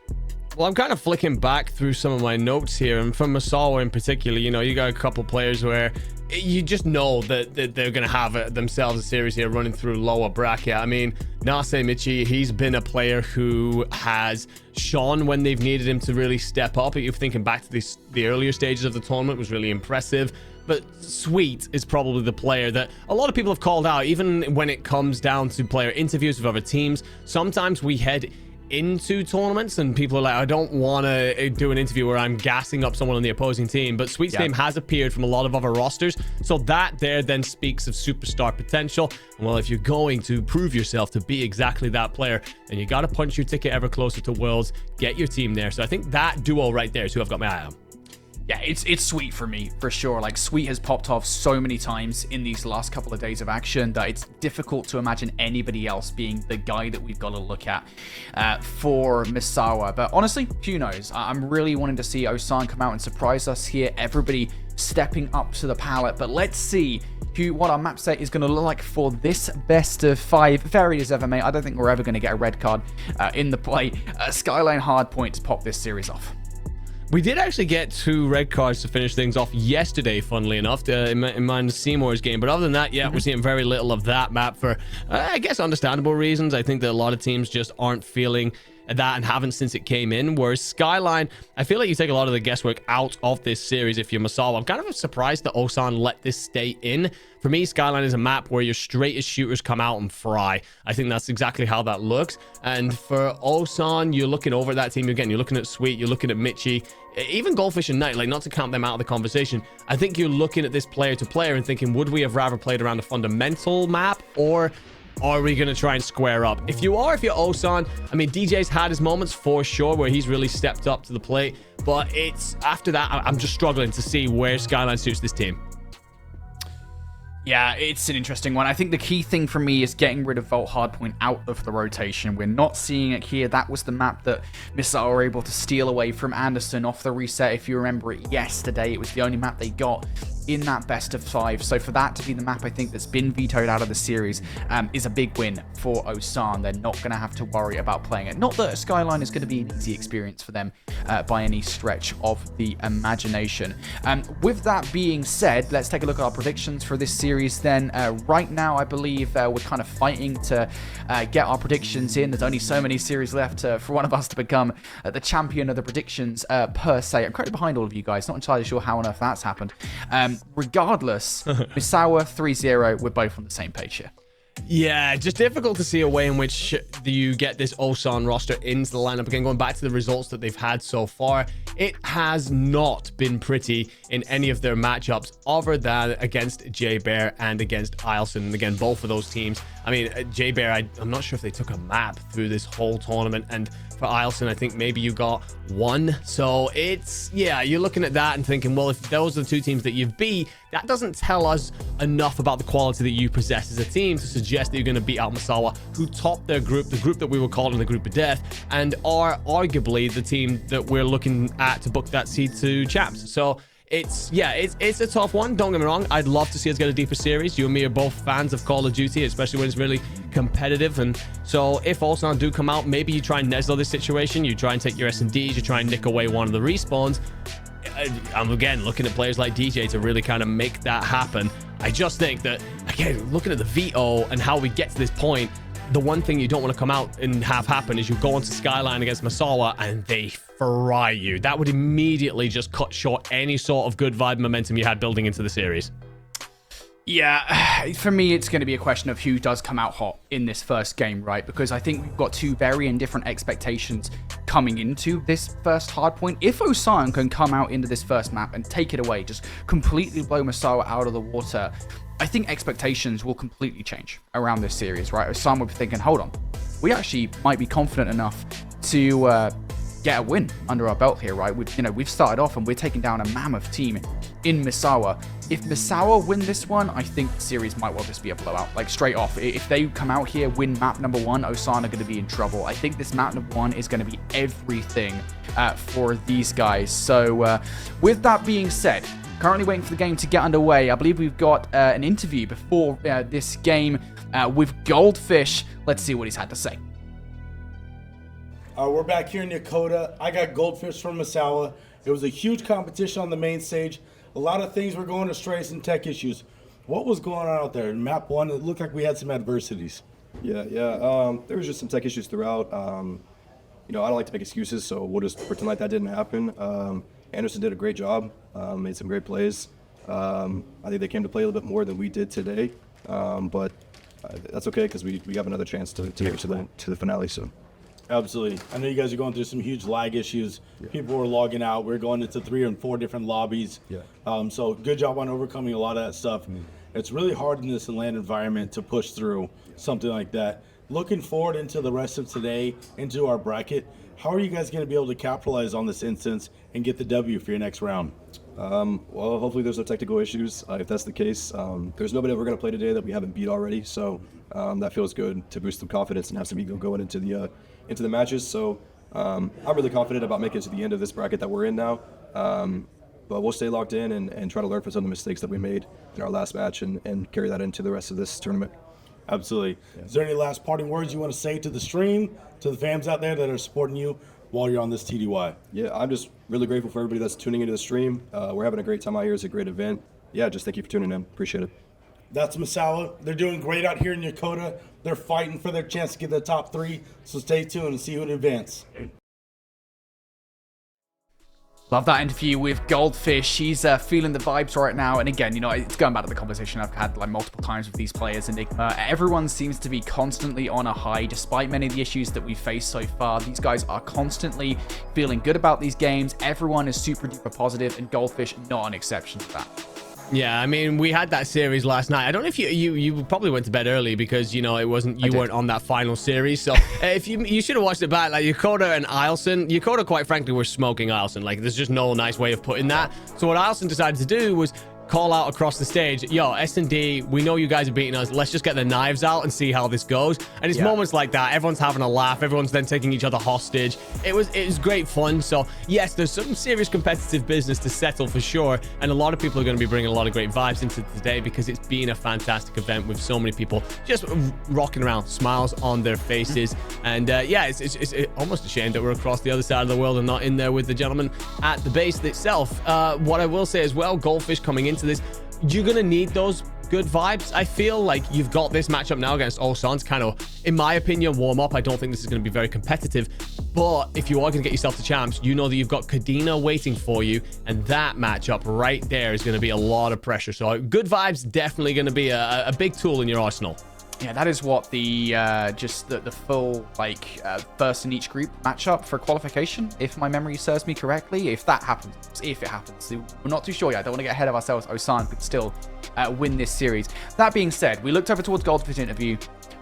Well, I'm kind of flicking back through some of my notes here, and from Misawa in particular, you got a couple players where you just know that they're going to have themselves a series here running through lower bracket. I mean, Nase Michi, he's been a player who has shone when they've needed him to really step up. If you're thinking back to the earlier stages of the tournament, was really impressive. But Sweet is probably the player that a lot of people have called out, even when it comes down to player interviews with other teams. Sometimes we head into tournaments and people are like, I don't want to do an interview where I'm gassing up someone on the opposing team, but Sweet's name has appeared from a lot of other rosters, so that there then speaks of superstar potential. And well, if you're going to prove yourself to be exactly that player, then you got to punch your ticket ever closer to Worlds, get your team there. So I think that duo right there is who I've got my eye on. Yeah, it's Sweet for me, for sure. Like, Sweet has popped off so many times in these last couple of days of action that it's difficult to imagine anybody else being the guy that we've got to look at for Misawa. But honestly, who knows? I'm really wanting to see Osan come out and surprise us here. Everybody stepping up to the palette. But let's see what our map set is going to look like for this best of 5. Varied as ever, mate. I don't think we're ever going to get a red card in the play. Skyline Hardpoint to pop this series off. We did actually get 2 red cards to finish things off yesterday, funnily enough, in mind Seymour's game. But other than that, yeah, we're seeing very little of that map for, I guess, understandable reasons. I think that a lot of teams just aren't feeling that and haven't since it came in. Whereas Skyline, I feel like you take a lot of the guesswork out of this series if you're Masawa. I'm kind of surprised that Osan let this stay in. For me, Skyline is a map where your straightest shooters come out and fry. I think that's exactly how that looks. And for Osan, you're looking over that team again. You're looking at Sweet, you're looking at Mitchie, even Goldfish and Knight, like, not to count them out of the conversation. I think you're looking at this player to player and thinking, would we have rather played around a fundamental map, or are we going to try and square up? If you're Osan, I mean, DJ's had his moments for sure where he's really stepped up to the plate, but it's after that, I'm just struggling to see where Skyline suits this team. Yeah, it's an interesting one. I think the key thing for me is getting rid of Vault Hardpoint out of the rotation. We're not seeing it here. That was the map that Misawa were able to steal away from Anderson off the reset. If you remember it yesterday, it was the only map they got in that best of 5. So for that to be the map, I think, that's been vetoed out of the series is a big win for Osan. They're not going to have to worry about playing it. Not that Skyline is going to be an easy experience for them by any stretch of the imagination. With that being said, let's take a look at our predictions for this series then. Right now, I believe we're kind of fighting to get our predictions in. There's only so many series left for one of us to become the champion of the predictions per se. I'm currently behind all of you guys. Not entirely sure how on earth that's happened. Regardless, Misawa 3-0, we're both on the same page here. Yeah, just difficult to see a way in which you get this Osan roster into the lineup. Again, going back to the results that they've had so far, it has not been pretty in any of their matchups other than against J-Bear and against Ilson. And again, both of those teams, I mean, J-Bear, I'm not sure if they took a map through this whole tournament, and for Ilson, I think maybe you got 1. So it's, yeah, you're looking at that and thinking, well, if those are the 2 teams that you've beat, that doesn't tell us enough about the quality that you possess as a team to suggest that you're going to beat out Masawa, who topped their group, the group that we were calling the group of death, and are arguably the team that we're looking at to book that seed to champs. So it's a tough one. Don't get me wrong. I'd love to see us get a deeper series. You and me are both fans of Call of Duty, especially when it's really competitive. And so if Ulsan do come out, maybe you try and Neslo this situation. You try and take your S&Ds. You try and nick away one of the respawns. I'm again looking at players like DJ to really kind of make that happen. I just think that, again, looking at the veto and how we get to this point, the one thing you don't want to come out and have happen is you go into Skyline against Masawa and they fry you. That would immediately just cut short any sort of good vibe momentum you had building into the series. Yeah, for me, it's going to be a question of who does come out hot in this first game, right? Because I think we've got 2 varying different expectations coming into this first hardpoint. If Osan can come out into this first map and take it away, just completely blow Masawa out of the water, I think expectations will completely change around this series, right? Osan will be thinking, hold on, we actually might be confident enough to get a win under our belt here, right? We've started off and we're taking down a mammoth team in Misawa. If Misawa win this one, I think the series might well just be a blowout, like straight off. If they come out here, win map number 1, Osan are going to be in trouble. I think this map number 1 is going to be everything for these guys. So with that being said, currently waiting for the game to get underway. I believe we've got an interview before this game with Goldfish. Let's see what he's had to say. We're back here in Yokota. I got Goldfish from Misawa. It was a huge competition on the main stage. A lot of things were going astray, some tech issues. What was going on out there? In map 1, it looked like we had some adversities. Yeah. There was just some tech issues throughout. I don't like to make excuses, so we'll just pretend like that didn't happen. Anderson did a great job, made some great plays. I think they came to play a little bit more than we did today, but that's okay because we have another chance to make it to the finale soon. Absolutely. I know you guys are going through some huge lag issues. Yeah. People were logging out. We're going into 3 and 4 different lobbies. Yeah. So good job on overcoming a lot of that stuff. It's really hard in this LAN environment to push through something like that. Looking forward into the rest of today, into our bracket, how are you guys going to be able to capitalize on this instance and get the W for your next round? Well, hopefully there's no technical issues. If that's the case, there's nobody that we're going to play today that we haven't beat already. So that feels good to boost some confidence and have some ego going into the matches. So I'm really confident about making it to the end of this bracket that we're in now. But we'll stay locked in and try to learn from some of the mistakes that we made in our last match and carry that into the rest of this tournament. Absolutely. Yeah. Is there any last parting words you want to say to the stream, to the fans out there that are supporting you while you're on this TDY? Yeah, I'm just really grateful for everybody that's tuning into the stream. We're having a great time out here. It's a great event. Yeah, just thank you for tuning in. Appreciate it. That's Misawa. They're doing great out here in Yokota. They're fighting for their chance to get the top 3. So stay tuned and see who advance. Love that interview with Goldfish. She's feeling the vibes right now. And again, it's going back to the conversation I've had like multiple times with these players. Enigma, everyone seems to be constantly on a high, despite many of the issues that we've faced so far. These guys are constantly feeling good about these games. Everyone is super duper positive, and Goldfish not an exception to that. Yeah, I mean, we had that series last night. I don't know if you probably went to bed early because, it wasn't, you weren't on that final series. So if you should have watched it back, like Yokota and Ilson. Yokota, quite frankly, were smoking Ilson. Like, there's just no nice way of putting that. So what Ilson decided to do was call out across the stage, yo, S&D, we know you guys are beating us. Let's just get the knives out and see how this goes. And it's moments like that. Everyone's having a laugh. Everyone's then taking each other hostage. It was great fun. So, yes, there's some serious competitive business to settle for sure. And a lot of people are going to be bringing a lot of great vibes into today because it's been a fantastic event with so many people just rocking around, smiles on their faces. And, yeah, it's almost a shame that we're across the other side of the world and not in there with the gentleman at the base itself. What I will say as well, Goldfish coming into this, you're gonna need those good vibes. I feel like you've got this matchup now against Ulsan to kind of, in my opinion, warm up. I don't think this is going to be very competitive, but if you are going to get yourself to champs, you know that you've got Kadena waiting for you, and that matchup right there is going to be a lot of pressure. So good vibes, definitely going to be a big tool in your arsenal. Yeah, that is what the full first in each group matchup for qualification, if my memory serves me correctly. If it happens, we're not too sure yet. I don't want to get ahead of ourselves. Osan could still win this series. That being said, we looked over towards Goldfish interview.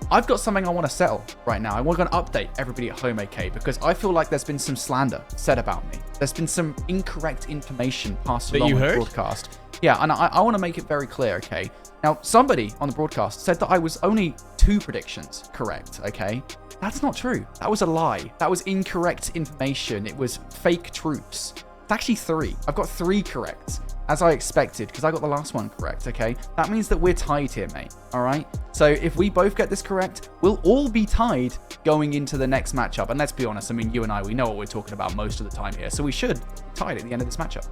I've got something I want to settle right now. I want to update everybody at home, AK, because I feel like there's been some slander said about me. There's been some incorrect information passed along on the broadcast. Yeah, and I want to make it very clear, okay? Now, somebody on the broadcast said that I was only 2 predictions correct, okay? That's not true. That was a lie. That was incorrect information. It was fake truths. It's actually 3. I've got 3 correct, as I expected, because I got the last one correct, okay? That means that we're tied here, mate, all right? So if we both get this correct, we'll all be tied going into the next matchup. And let's be honest, I mean, you and I, we know what we're talking about most of the time here. So we should be tied at the end of this matchup.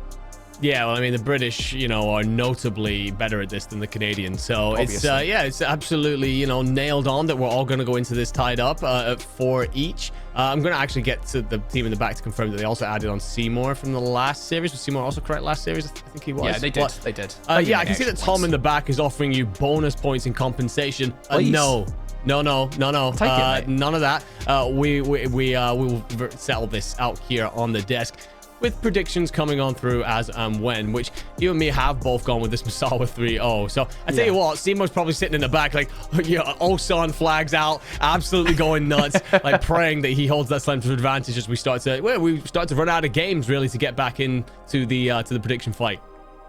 Yeah, well, I mean, the British, are notably better at this than the Canadians. So Obviously. it's absolutely, nailed on that we're all going to go into this tied up for each. I'm going to actually get to the team in the back to confirm that they also added on Seymour from the last series. Was Seymour also correct last series? I think he was. Yeah, they did. They did. Yeah, I can see that Tom in the back is offering you bonus points in compensation. No. No. Take it, mate. None of that. We will settle this out here on the desk, with predictions coming on through as and when, which you and me have both gone with this Misawa 3-0. So I tell you what, Seymour's probably sitting in the back like, Ulsan flags out, absolutely going nuts, like praying that he holds that slender advantage as we start to run out of games really to get back into the prediction fight.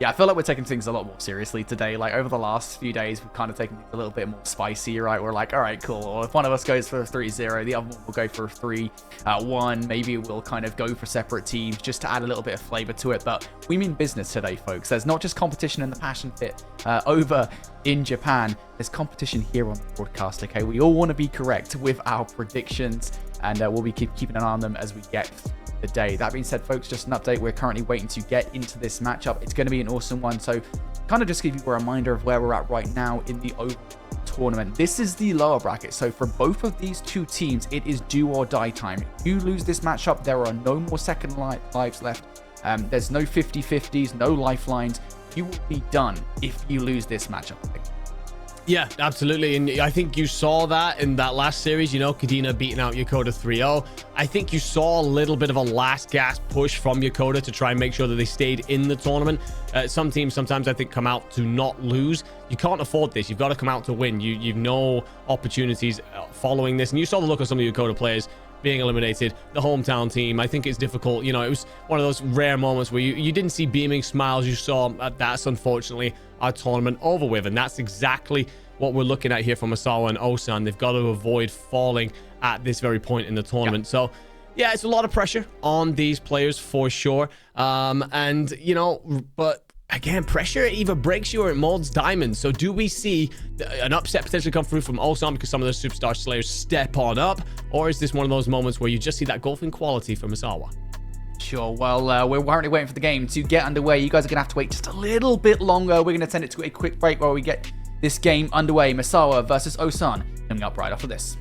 Yeah, I feel like we're taking things a lot more seriously today. Like, over the last few days, we've kind of taken things a little bit more spicy, right? We're like, all right, cool. Well, if one of us goes for a 3-0, the other one will go for a 3-1. Maybe we'll kind of go for separate teams just to add a little bit of flavor to it. But we mean business today, folks. There's not just competition in the Passion Pit over in Japan. There's competition here on the broadcast, okay? We all want to be correct with our predictions, and we'll be keeping an eye on them as we get the day. That being said, folks, just an update. We're currently waiting to get into this matchup. It's going to be an awesome one. So kind of just give you a reminder of where we're at right now in the overall tournament. This is the lower bracket. So for both of these 2 teams, it is do or die time. If you lose this matchup, there are no more second lives left. There's no 50-50s, no lifelines. You will be done if you lose this matchup. Yeah, absolutely. And I think you saw that in that last series, Kadena beating out Yokota 3-0. I think you saw a little bit of a last gasp push from Yokota to try and make sure that they stayed in the tournament. Some teams sometimes, I think, come out to not lose. You can't afford this. You've got to come out to win. You've no opportunities following this. And you saw the look of some of the Yokota players being eliminated, the hometown team. I think it's difficult. It was one of those rare moments where you didn't see beaming smiles. You saw that's unfortunately our tournament over with, and that's exactly what we're looking at here from Misawa and Osan. They've got to avoid falling at this very point in the tournament. So yeah, it's a lot of pressure on these players for sure. But again, pressure either breaks you or it molds diamonds. So do we see an upset potentially come through from Ulsan because some of those superstar slayers step on up? Or is this one of those moments where you just see that golfing quality from Misawa? Sure. Well, we're currently waiting for the game to get underway. You guys are going to have to wait just a little bit longer. We're going to send it to a quick break while we get this game underway. Misawa versus Ulsan coming up right after this.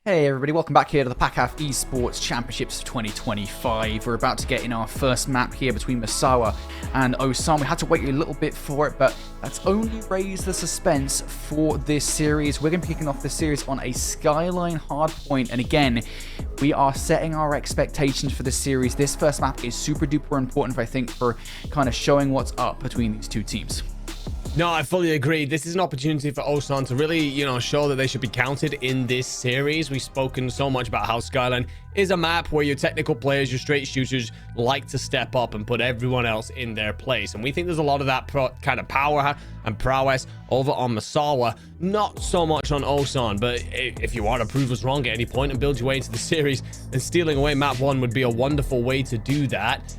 Hey everybody, welcome back here to the PACAF Esports Championships 2025. We're about to get in our first map here between Misawa and Osan. We had to wait a little bit for it, but that's only raised the suspense for this series. We're going to be kicking off this series on a Skyline hardpoint, and again, we are setting our expectations for this series. This first map is super duper important, I think, for kind of showing what's up between these two teams. No, I fully agree. This is an opportunity for Osan to really, show that they should be counted in this series. We've spoken so much about how Skyline is a map where your technical players, your straight shooters, like to step up and put everyone else in their place. And we think there's a lot of that kind of power and prowess over on Misawa. Not so much on Osan, but if you want to prove us wrong at any point and build your way into the series, then stealing away map 1 would be a wonderful way to do that.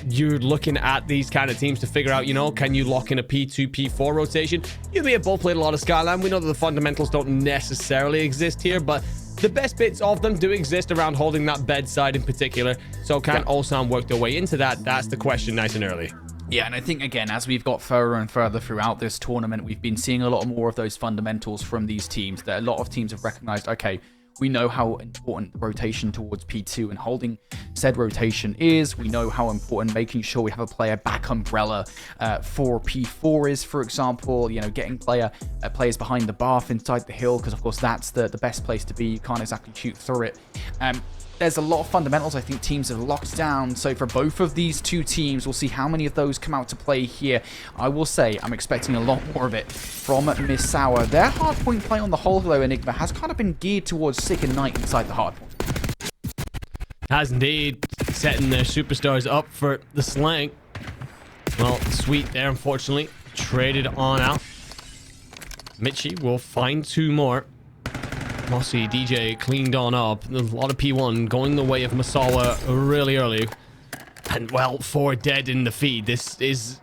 You're looking at these kind of teams to figure out, can you lock in a P2, P4 rotation? You may have both played a lot of Skyline. We know that the fundamentals don't necessarily exist here, but the best bits of them do exist around holding that bedside in particular. So can Osan work their way into that? That's the question nice and early. Yeah, and I think, again, as we've got further and further throughout this tournament, we've been seeing a lot more of those fundamentals from these teams, that a lot of teams have recognized, okay, we know how important rotation towards P2 and holding said rotation is. We know how important making sure we have a player back umbrella for P4 is, for example. Getting players behind the bath inside the hill, because of course that's the best place to be. You can't exactly shoot through it. There's a lot of fundamentals I think teams have locked down. So for both of these two teams, we'll see how many of those come out to play here. I will say I'm expecting a lot more of it from Misawa. Their hardpoint play on the whole, though, Enigma, has kind of been geared towards Sick and Knight inside the hardpoint. Has indeed, setting their superstars up for the slang. Well, Sweet there, unfortunately, traded on out. Mitchie will find 2 more. Mossy, DJ cleaned on up. There's a lot of P1 going the way of Misawa really early. And, well, 4 dead in the feed. This is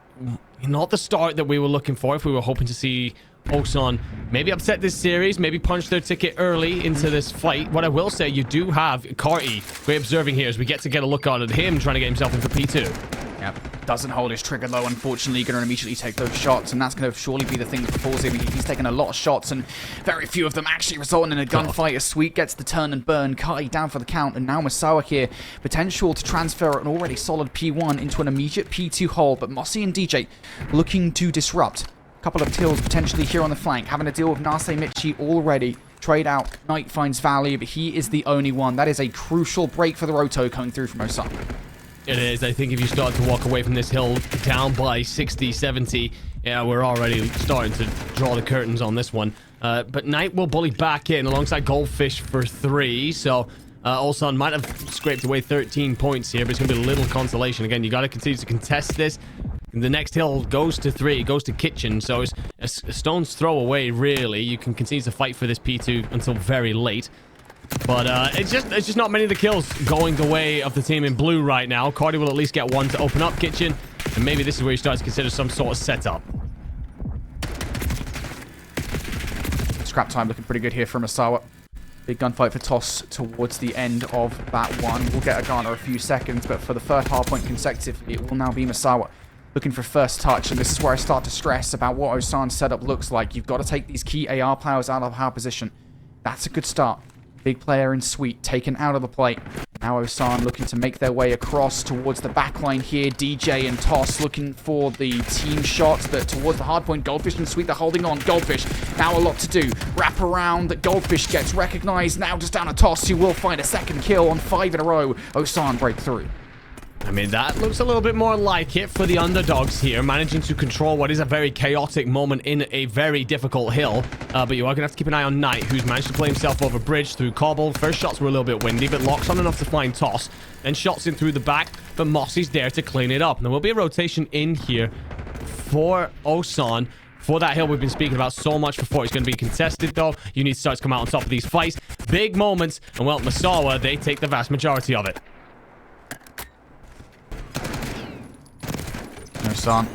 not the start that we were looking for if we were hoping to see Osan maybe upset this series, maybe punch their ticket early into this fight. What I will say, you do have Carty, we're observing here as we get a look on at him trying to get himself into P2. Yep, doesn't hold his trigger low, unfortunately. Going to immediately take those shots, and that's going to surely be the thing that falls him. He's taken a lot of shots, and very few of them actually resulting in a gunfight. As Sweet gets the turn and burn, Kai down for the count, and now Misawa here, potential to transfer an already solid P1 into an immediate P2 hold, but Mossy and DJ looking to disrupt. A couple of kills potentially here on the flank, having to deal with Nase Michi already. Trade out, Knight finds value, but he is the only one. That is a crucial break for the Roto coming through from Osan. It is. I think if you start to walk away from this hill down by 60, 70, yeah, we're already starting to draw the curtains on this one. But Knight will bully back in alongside Goldfish for 3. So Osan might have scraped away 13 points here, but it's going to be a little consolation. Again, you got to continue to contest this. The next hill goes to 3, goes to Kitchen. So it's a stone's throw away, really. You can continue to fight for this P2 until very late. But it's just not many of the kills going the way of the team in blue right now. Cardi will at least get 1 to open up Kitchen, and maybe this is where he starts to consider some sort of setup. Scrap time looking pretty good here from Misawa. Big gunfight for Toss towards the end of that one. We'll get a Garner a few seconds, but for the third hardpoint consecutively, it will now be Misawa looking for first touch, and this is where I start to stress about what Osan's setup looks like. You've got to take these key AR players out of our position. That's a good start. Big player in Sweet taken out of the play. Now Osan looking to make their way across towards the backline here. DJ and Toss looking for the team shots, but towards the hardpoint, Goldfish and Sweet, they're holding on. Goldfish, now a lot to do. Wrap around, Goldfish gets recognized. Now just down to Toss, who will find a second kill on 5 in a row. Osan break through. I mean, that looks a little bit more like it for the underdogs here, managing to control what is a very chaotic moment in a very difficult hill. But you are going to have to keep an eye on Knight, who's managed to play himself over bridge through Cobble. First shots were a little bit windy, but locks on enough to find Toss. Then shots in through the back, but Mossy's there to clean it up. And there will be a rotation in here for Osan. For that hill we've been speaking about so much before. It's going to be contested, though. You need to start to come out on top of these fights. Big moments. And, well, Misawa, they take the vast majority of it. Osan.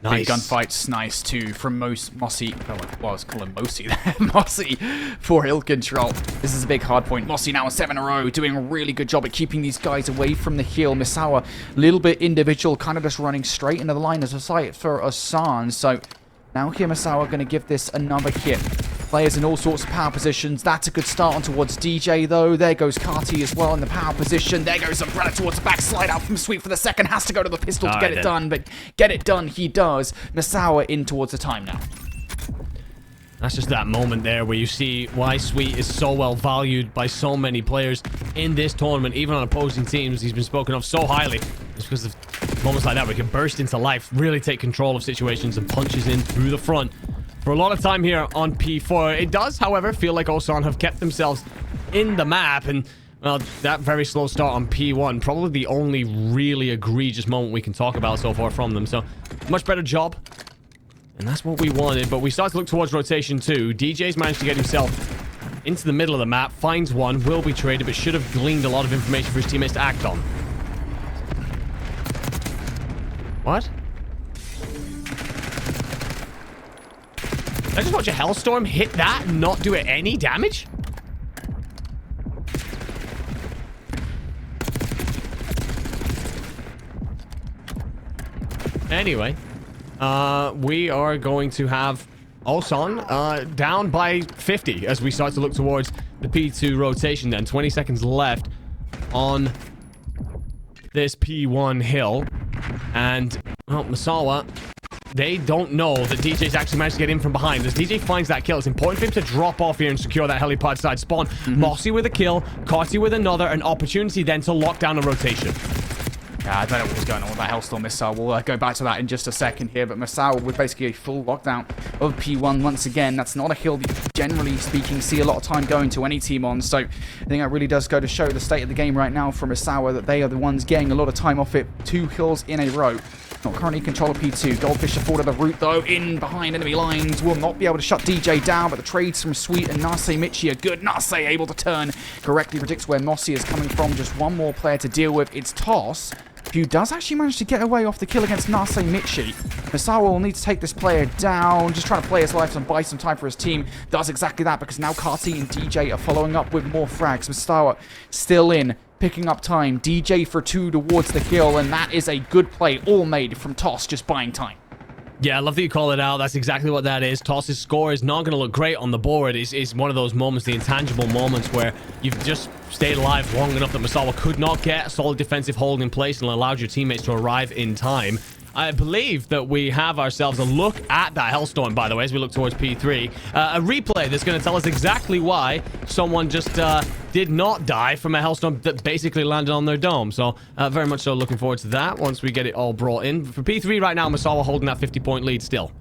Nice. Big gunfights, nice too, from Mossy. Oh, I was calling Mossy there. Mossy for hill control. This is a big hard point. Mossy now 7 in a row, doing a really good job at keeping these guys away from the hill. Misawa, a little bit individual, kind of just running straight into the line of sight for Osan. So now here Misawa going to give this another hit. Players in all sorts of power positions. That's a good start on towards DJ, though. There goes Carty as well in the power position. There goes Umbrella towards the back. Slide out from Sweet for the second. Has to go to the pistol to get it done, but get it done he does. Misawa in towards the time now. That's just that moment there where you see why Sweet is so well valued by so many players in this tournament, even on opposing teams. He's been spoken of so highly just because of moments like that where he can burst into life, really take control of situations and punches in through the front. For a lot of time here on P4, it does, however, feel like Ulsan have kept themselves in the map, and well, that very slow start on P1, probably the only really egregious moment we can talk about so far from them. So, much better job. And that's what we wanted, but we start to look towards rotation 2. DJ's managed to get himself into the middle of the map, finds one, will be traded, but should have gleaned a lot of information for his teammates to act on. What? Did I just watch a Hellstorm hit that and not do it any damage? Anyway, we are going to have Ulsan down by 50 as we start to look towards the P2 rotation then. 20 seconds left on this P1 hill. And, well, Misawa, they don't know that DJ's actually managed to get in from behind. As DJ finds that kill, it's important for him to drop off here and secure that helipad side spawn. Mossy with a kill, Carty with another, an opportunity then to lock down a rotation. I don't know what was going on with that Hellstorm missile. We'll go back to that in just a second here, but Misawa with basically a full lockdown of P1 once again. That's not a hill that you, generally speaking, see a lot of time going to any team on, so I think that really does go to show the state of the game right now for Misawa, that they are the ones getting a lot of time off it. 2 hills in a row. Not currently in control of P2. Goldfish afforded the route, though, in behind enemy lines. Will not be able to shut DJ down, but the trades from Sweet and Nase Michi are good. Nase able to turn, correctly predicts where Mossy is coming from. Just one more player to deal with. It's Toss, who does actually manage to get away off the kill against Nase Michi. Misawa will need to take this player down, just trying to play his life and buy some time for his team. Does exactly that, because now Carty and DJ are following up with more frags. Misawa still in, picking up time. DJ for 2 towards the kill, and that is a good play, all made from Toss, just buying time. Yeah, I love that you call it out. That's exactly what that is. Toss's score is not going to look great on the board. It's one of those moments, the intangible moments, where you've just stayed alive long enough that Misawa could not get a solid defensive hold in place and allowed your teammates to arrive in time. I believe that we have ourselves a look at that Hellstorm, by the way, as we look towards P3. A replay that's going to tell us exactly why someone just did not die from a Hellstorm that basically landed on their dome. So, very much so looking forward to that once we get it all brought in. For P3 right now, Misawa holding that 50-point lead still.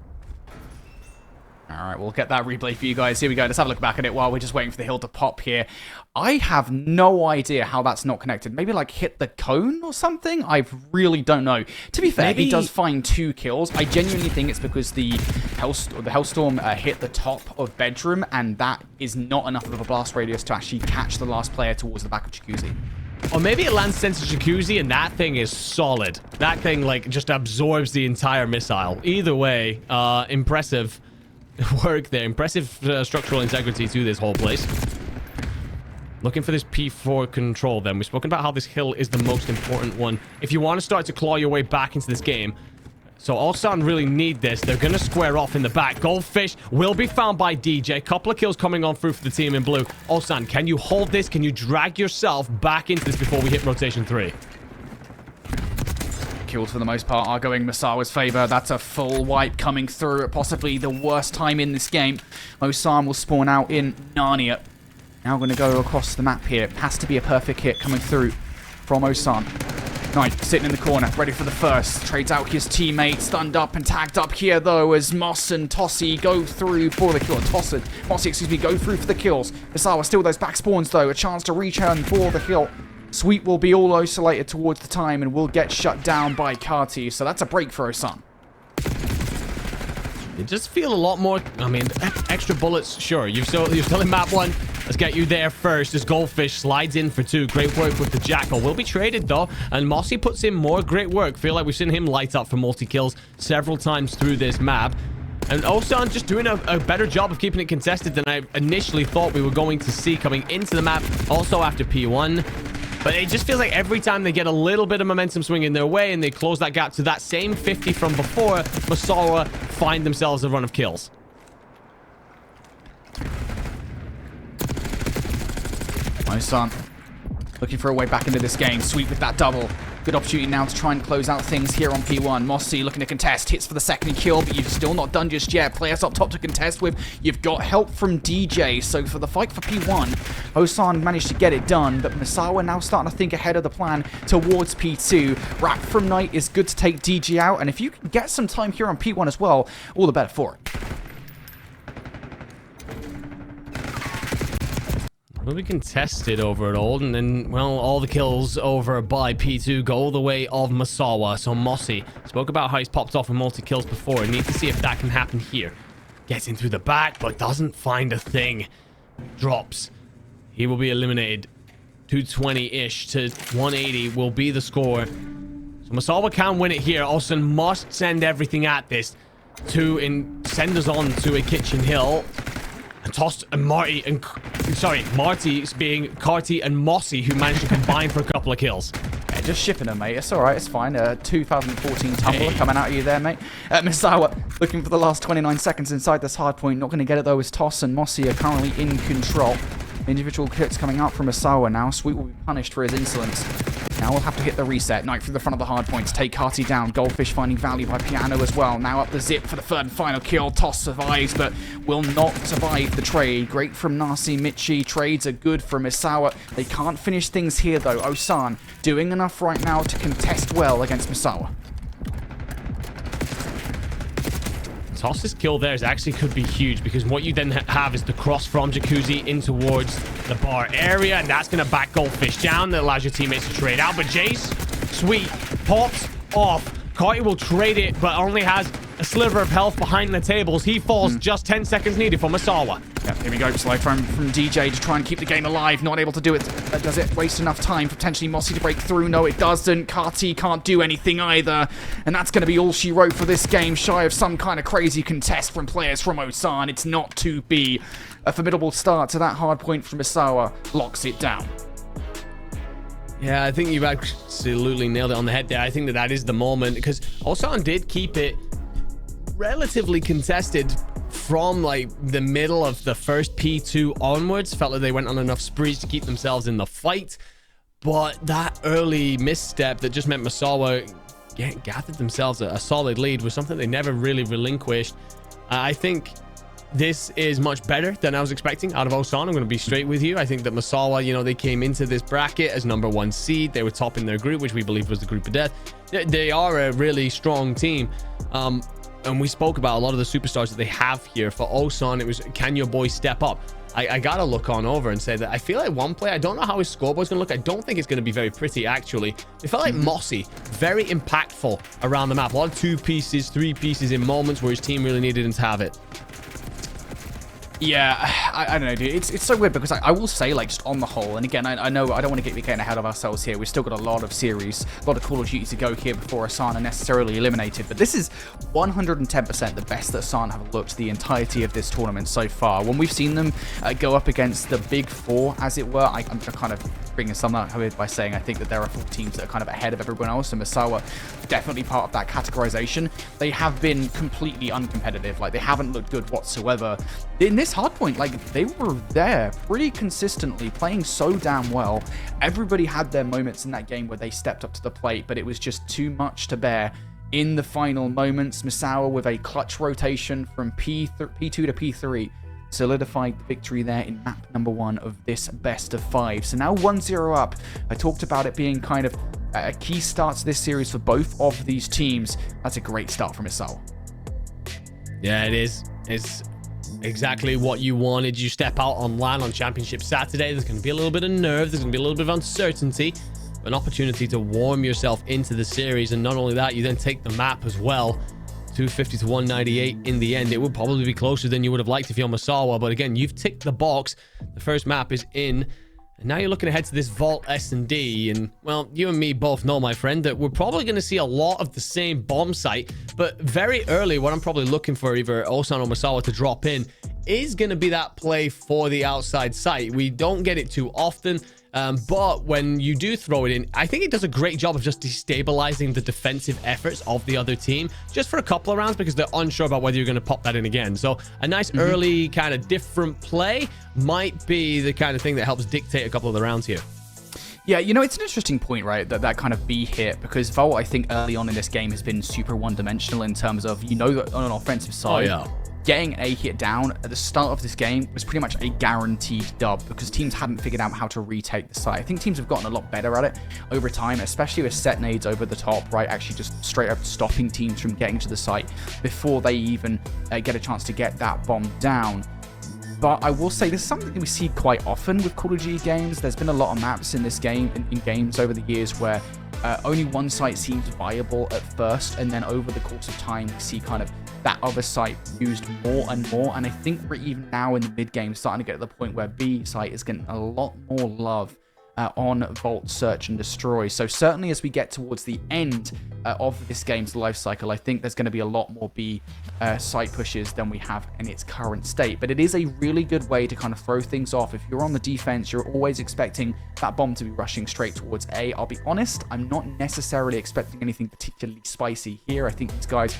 All right, we'll get that replay for you guys. Here we go. Let's have a look back at it while we're just waiting for the hill to pop here. I have no idea how that's not connected. Maybe like hit the cone or something? I really don't know. To be fair, he does find 2 kills. I genuinely think it's because the Hellstorm hit the top of bedroom, and that is not enough of a blast radius to actually catch the last player towards the back of Jacuzzi. Or maybe it lands center Jacuzzi and that thing is solid. That thing like just absorbs the entire missile. Either way, impressive work there. Impressive structural integrity to this whole place. Looking for this P4 control then. We've spoken about how this hill is the most important one. If you want to start to claw your way back into this game. So Ulsan really need this. They're going to square off in the back. Goldfish will be found by DJ. Couple of kills coming on through for the team in blue. Ulsan, can you hold this? Can you drag yourself back into this before we hit rotation 3? Kills for the most part are going Misawa's favor. That's a full wipe coming through at possibly the worst time in this game. Osan will spawn out in Narnia. Now going to go across the map here. Has to be a perfect hit coming through from Osan. Knight sitting in the corner, ready for the first. Trades out his teammate, stunned up and tagged up here though as Moss and Tossi go through for the kill. Mossy, excuse me, go through for the kills. Misawa still those back spawns though. A chance to return for the kill. Sweet will be all isolated towards the time and will get shut down by Carty. So that's a break for Osan. You just feel a lot more, I mean, extra bullets, sure. You're still in map 1. Let's get you there first as Goldfish slides in for 2. Great work with the Jackal. Will be traded, though, and Mossy puts in more great work. Feel like we've seen him light up for multi-kills several times through this map. And Osan just doing a better job of keeping it contested than I initially thought we were going to see coming into the map, also after P1. But it just feels like every time they get a little bit of momentum swinging their way and they close that gap to that same 50 from before, Misawa find themselves a run of kills. Osan looking for a way back into this game. Sweep with that double. Good opportunity now to try and close out things here on P1. Mossy looking to contest. Hits for the second kill, but you've still not done just yet. Players up top to contest with. You've got help from DJ. So for the fight for P1, Osan managed to get it done, but Misawa now starting to think ahead of the plan towards P2. Wrap from Knight is good to take DJ out, and if you can get some time here on P1 as well, all the better for it. Will be contested over it all, and then, well, all the kills over by P2 go the way of Misawa. So Mossy spoke about how he's popped off with multi-kills before. I need to see if that can happen here. Gets in through the back, but doesn't find a thing. Drops. He will be eliminated. 220-ish to 180 will be the score. So Misawa can win it here. Osan must send everything at this to send us on to a kitchen hill. And tossed and Marty being Carty and Mossy, who managed to combine for a couple of kills. Yeah, just shipping them, mate. It's all right. It's fine. 2014 tumbler coming out of you there, mate. Misawa looking for the last 29 seconds inside this hard point. Not going to get it, though, as Toss and Mossy are currently in control. Individual hits coming out from Misawa now. Sweet will be punished for his insolence. Now we'll have to hit the reset. Knight through the front of the hard points. Take Carty down. Goldfish finding value by Piano as well. Now up the zip for the third and final kill. Toss survives, but will not survive the trade. Great from Nasi Michi. Trades are good from Misawa. They can't finish things here, though. Osan doing enough right now to contest well against Misawa. Toss's kill there actually could be huge, because what you then have is the cross from Jacuzzi in towards the bar area, and that's going to back Goldfish down. That allows your teammates to trade out. But Jace, Sweet, pops off. Carty will trade it, but only has a sliver of health behind the tables. He falls. Just 10 seconds needed for Misawa. Yep, here we go. Slow from DJ to try and keep the game alive. Not able to do it. Does it waste enough time for potentially Mossy to break through? No, it doesn't. Carty can't do anything either. And that's going to be all she wrote for this game, shy of some kind of crazy contest from players from Osan. It's not to be. A formidable start to that hard point from Misawa locks it down. Yeah, I think you've absolutely nailed it on the head there. I think that is the moment, because Osan did keep it relatively contested from like the middle of the first P2 onwards. Felt like they went on enough sprees to keep themselves in the fight, but that early misstep that just meant Misawa gathered themselves a solid lead was something they never really relinquished. I think this is much better than I was expecting out of Osan. I'm going to be straight with you. I think that Misawa, they came into this bracket as #1 seed. They were top in their group, which we believe was the group of death. They are a really strong team. And we spoke about a lot of the superstars that they have here. For Osan, it was, can your boy step up? I gotta look on over and say that I feel like one player, I don't know how his scoreboard's gonna look. I don't think it's gonna be very pretty, actually. It felt like Mossy, very impactful around the map. A lot of 2 pieces, 3 pieces in moments where his team really needed him to have it. Yeah, I don't know, dude. It's so weird, because I will say, like, just on the whole, and again, I know I don't want to get getting ahead of ourselves here. We've still got a lot of series, a lot of Call of Duty to go here before Osan are necessarily eliminated. But this is 110% the best that Osan have looked the entirety of this tournament so far. When we've seen them go up against the big 4, as it were, I'm kind of bringing some up by saying I think that there are 4 teams that are kind of ahead of everyone else, and Misawa definitely part of that categorization. They have been completely uncompetitive. Like, they haven't looked good whatsoever. In this hardpoint, like, they were there pretty consistently, playing so damn well. Everybody had their moments in that game where they stepped up to the plate, but it was just too much to bear. In the final moments, Misawa with a clutch rotation from P2 to P3 solidified the victory there in map #1 of this best of 5. So now 1-0 up. I talked about it being kind of a key start to this series for both of these teams. That's a great start from Misawa. Yeah, it is. It's exactly what you wanted. You step out on LAN on Championship Saturday. There's going to be a little bit of nerve. There's going to be a little bit of uncertainty. An opportunity to warm yourself into the series. And not only that, you then take the map as well. 250 to 198 in the end. It would probably be closer than you would have liked if you're Misawa. But again, you've ticked the box. The first map is in. And now you're looking ahead to this Vault S&D. And, well, you and me both know, my friend, that we're probably going to see a lot of the same bomb site. But very early, what I'm probably looking for either Osan or Misawa to drop in is going to be that play for the outside site. We don't get it too often, but when you do throw it in, I think it does a great job of just destabilizing the defensive efforts of the other team just for a couple of rounds because they're unsure about whether you're going to pop that in again. So a nice early kind of different play might be the kind of thing that helps dictate a couple of the rounds here. Yeah, you know, it's an interesting point, right? That kind of B hit, because Volt, I think, early on in this game has been super one-dimensional in terms of, you know, that on an offensive side, getting an A hit down at the start of this game was pretty much a guaranteed dub because teams hadn't figured out how to retake the site. I think teams have gotten a lot better at it over time, especially with set nades over the top, right? Actually just straight up stopping teams from getting to the site before they even get a chance to get that bomb down. But I will say this is something that we see quite often with Call of Duty games. There's been a lot of maps in this game, in games over the years, where only one site seems viable at first, and then over the course of time, we see kind of that other site used more and more. And I think we're even now in the mid-game starting to get to the point where B site is getting a lot more love on Volt Search and Destroy. So certainly as we get towards the end of this game's life cycle, I think there's going to be a lot more B site pushes than we have in its current state. But it is a really good way to kind of throw things off. If you're on the defense, you're always expecting that bomb to be rushing straight towards A. I'll be honest, I'm not necessarily expecting anything particularly spicy here. I think these guys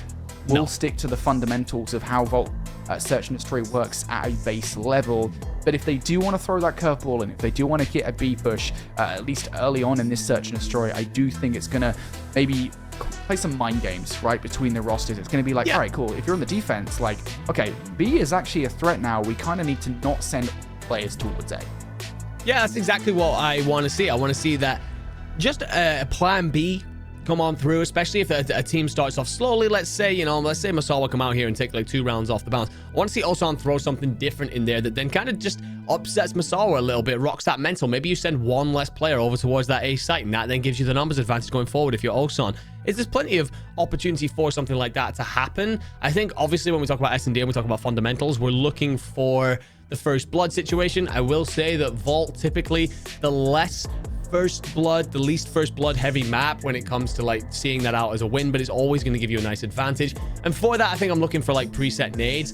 will stick to the fundamentals of how Volt Search and Destroy works at a base level. But if they do want to throw that curveball in, if they do want to hit a B push, at least early on in this Search and Destroy, I do think it's going to maybe play some mind games, right, between the rosters. It's going to be like, all right, cool. If you're on the defense, like, okay, B is actually a threat now. We kind of need to not send players towards A. Yeah, that's exactly what I want to see. I want to see that just a plan B come on through, especially if a team starts off slowly. Let's say Masawa come out here and take like 2 rounds off the bounce. I want to see Osan throw something different in there that then kind of just upsets Masawa a little bit, rocks that mental. Maybe you send one less player over towards that A site, and that then gives you the numbers advantage going forward if you're Osan. There's plenty of opportunity for something like that to happen. I think obviously when we talk about S&D and we talk about fundamentals, we're looking for the first blood situation. I will say that Vault, typically the least first blood heavy map when it comes to like seeing that out as a win, but it's always going to give you a nice advantage. And for that, I think I'm looking for like preset nades.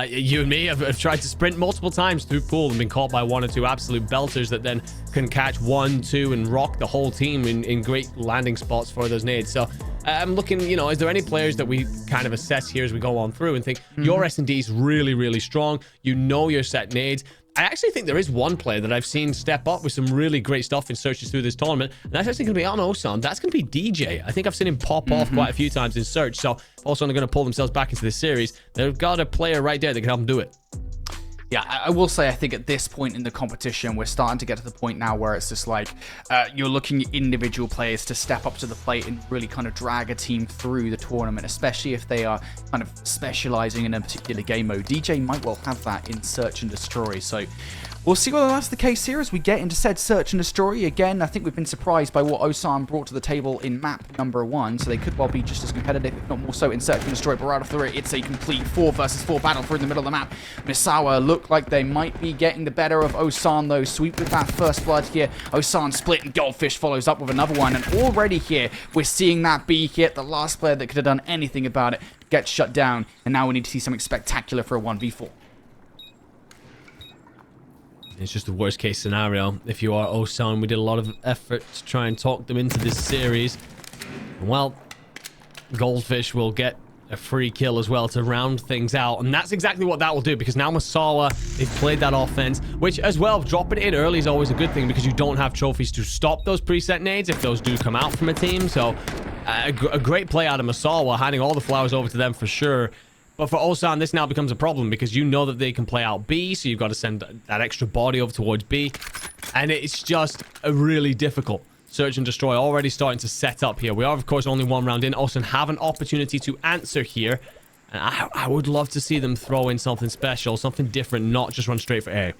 You and me have tried to sprint multiple times through pool and been caught by 1 or 2 absolute belters that then can catch 1, 2 and rock the whole team in great landing spots for those nades. So I'm looking, you know, is there any players that we kind of assess here as we go on through and think your S&D is really, really strong, you know your set nades. I actually think there is one player that I've seen step up with some really great stuff in searches through this tournament, and that's actually going to be on Osan. That's going to be DJ. I think I've seen him pop off quite a few times in search, so also they're going to pull themselves back into this series. They've got a player right there that can help them do it. Yeah, I will say I think at this point in the competition, we're starting to get to the point now where it's just like you're looking at individual players to step up to the plate and really kind of drag a team through the tournament, especially if they are kind of specializing in a particular game mode. DJ might well have that in Search and Destroy, so we'll see whether that's the case here as we get into said Search and Destroy. Again, I think we've been surprised by what Osan brought to the table in map number 1, so they could well be just as competitive, if not more so, in Search and Destroy. But right off the rip, it's a complete 4 versus 4 battle through the middle of the map. Misawa look like they might be getting the better of Osan, though. Sweep with that first blood here. Osan split, and Goldfish follows up with another one. And already here, we're seeing that B hit. The last player that could have done anything about it gets shut down. And now we need to see something spectacular for a 1v4. It's just the worst case scenario. If you are Osan, we did a lot of effort to try and talk them into this series. Well, Goldfish will get a free kill as well to round things out, and that's exactly what that will do, because now Masawa, they've played that offense, which as well, dropping it in early is always a good thing because you don't have trophies to stop those preset nades if those do come out from a team. So a great play out of Masawa, handing all the flowers over to them for sure. But for Osan, this now becomes a problem because you know that they can play out B, so you've got to send that extra body over towards B. And it's just a really difficult Search and Destroy already starting to set up here. We are, of course, only 1 round in. Osan have an opportunity to answer here. And I would love to see them throw in something special, something different, not just run straight for A.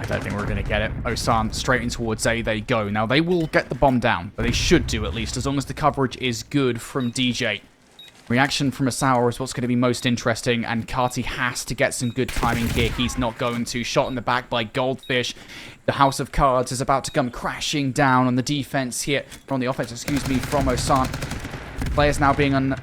I don't think we're going to get it. Osan straight in towards A they go. Now, they will get the bomb down, but they should do at least, as long as the coverage is good from DJ. Reaction from Asawa is what's going to be most interesting, and Kati has to get some good timing here. He's not going to. Shot in the back by Goldfish. The House of Cards is about to come crashing down on the defense here, on the offense, excuse me, from Osan. Players now being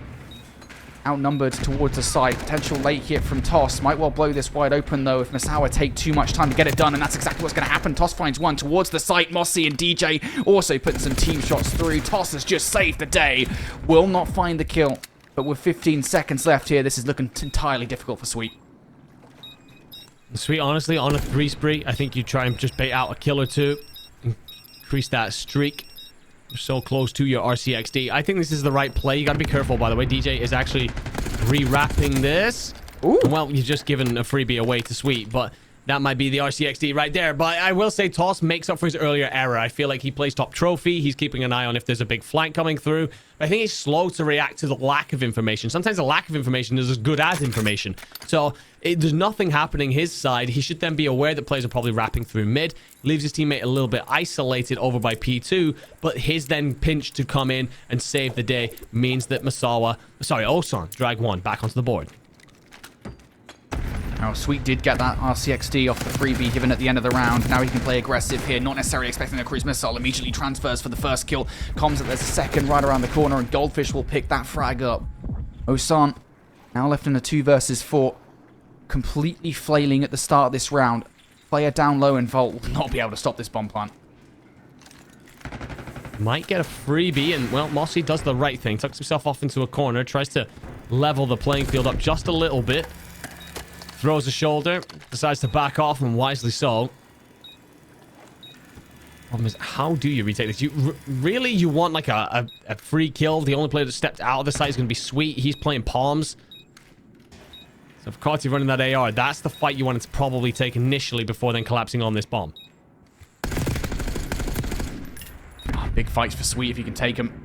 outnumbered towards the side. Potential late hit from Toss. Might well blow this wide open, though, if Misawa take too much time to get it done, and that's exactly what's going to happen. Toss finds one towards the site. Mossy and DJ also putting some team shots through. Toss has just saved the day. Will not find the kill, but with 15 seconds left here, this is looking entirely difficult for Sweet. Sweet, honestly, on a 3 spree, I think you try and just bait out a kill or two. Increase that streak. You're so close to your RCXD. I think this is the right play. You gotta be careful, by the way. DJ is actually re-wrapping this. Ooh. Well, you've just given a freebie away to Sweet, but that might be the RCXD right there. But I will say Toss makes up for his earlier error. I feel like he plays top trophy. He's keeping an eye on if there's a big flank coming through. But I think he's slow to react to the lack of information. Sometimes the lack of information is as good as information. So there's nothing happening his side. He should then be aware that players are probably wrapping through mid. Leaves his teammate a little bit isolated over by P2. But his then pinch to come in and save the day means that Osan, drag 1 back onto the board. Now, Sweet did get that RCXD off the freebie given at the end of the round. Now he can play aggressive here, not necessarily expecting a cruise missile. Immediately transfers for the first kill. Comms that there's a second right around the corner, and Goldfish will pick that frag up. Osan now left in a 2 versus 4. Completely flailing at the start of this round. Player down low and Volt will not be able to stop this bomb plant. Might get a freebie, and, well, Mossy does the right thing. Tucks himself off into a corner, tries to level the playing field up just a little bit. Throws a shoulder, decides to back off, and wisely so. Problem is, how do you retake this? Really, you want like a free kill? The only player that stepped out of the site is going to be Sweet. He's playing Palms. So if Carty running that AR, that's the fight you wanted to probably take initially before then collapsing on this bomb. Big fights for Sweet if he can take him.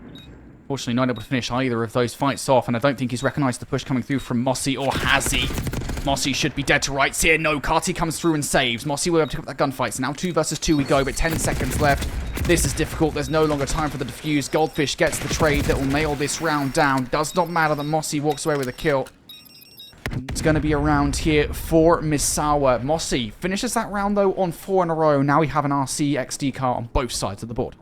Fortunately, not able to finish either of those fights off, and I don't think he's recognized the push coming through from Mossy, or has he? Mossy should be dead to rights here. No, Carty comes through and saves. Mossy will be able to pick up that gunfight. So now 2 versus 2 we go, but 10 seconds left. This is difficult. There's no longer time for the defuse. Goldfish gets the trade that will nail this round down. Does not matter that Mossy walks away with a kill. It's going to be a round here for Misawa. Mossy finishes that round, though, on 4 in a row. Now we have an RC XD car on both sides of the board.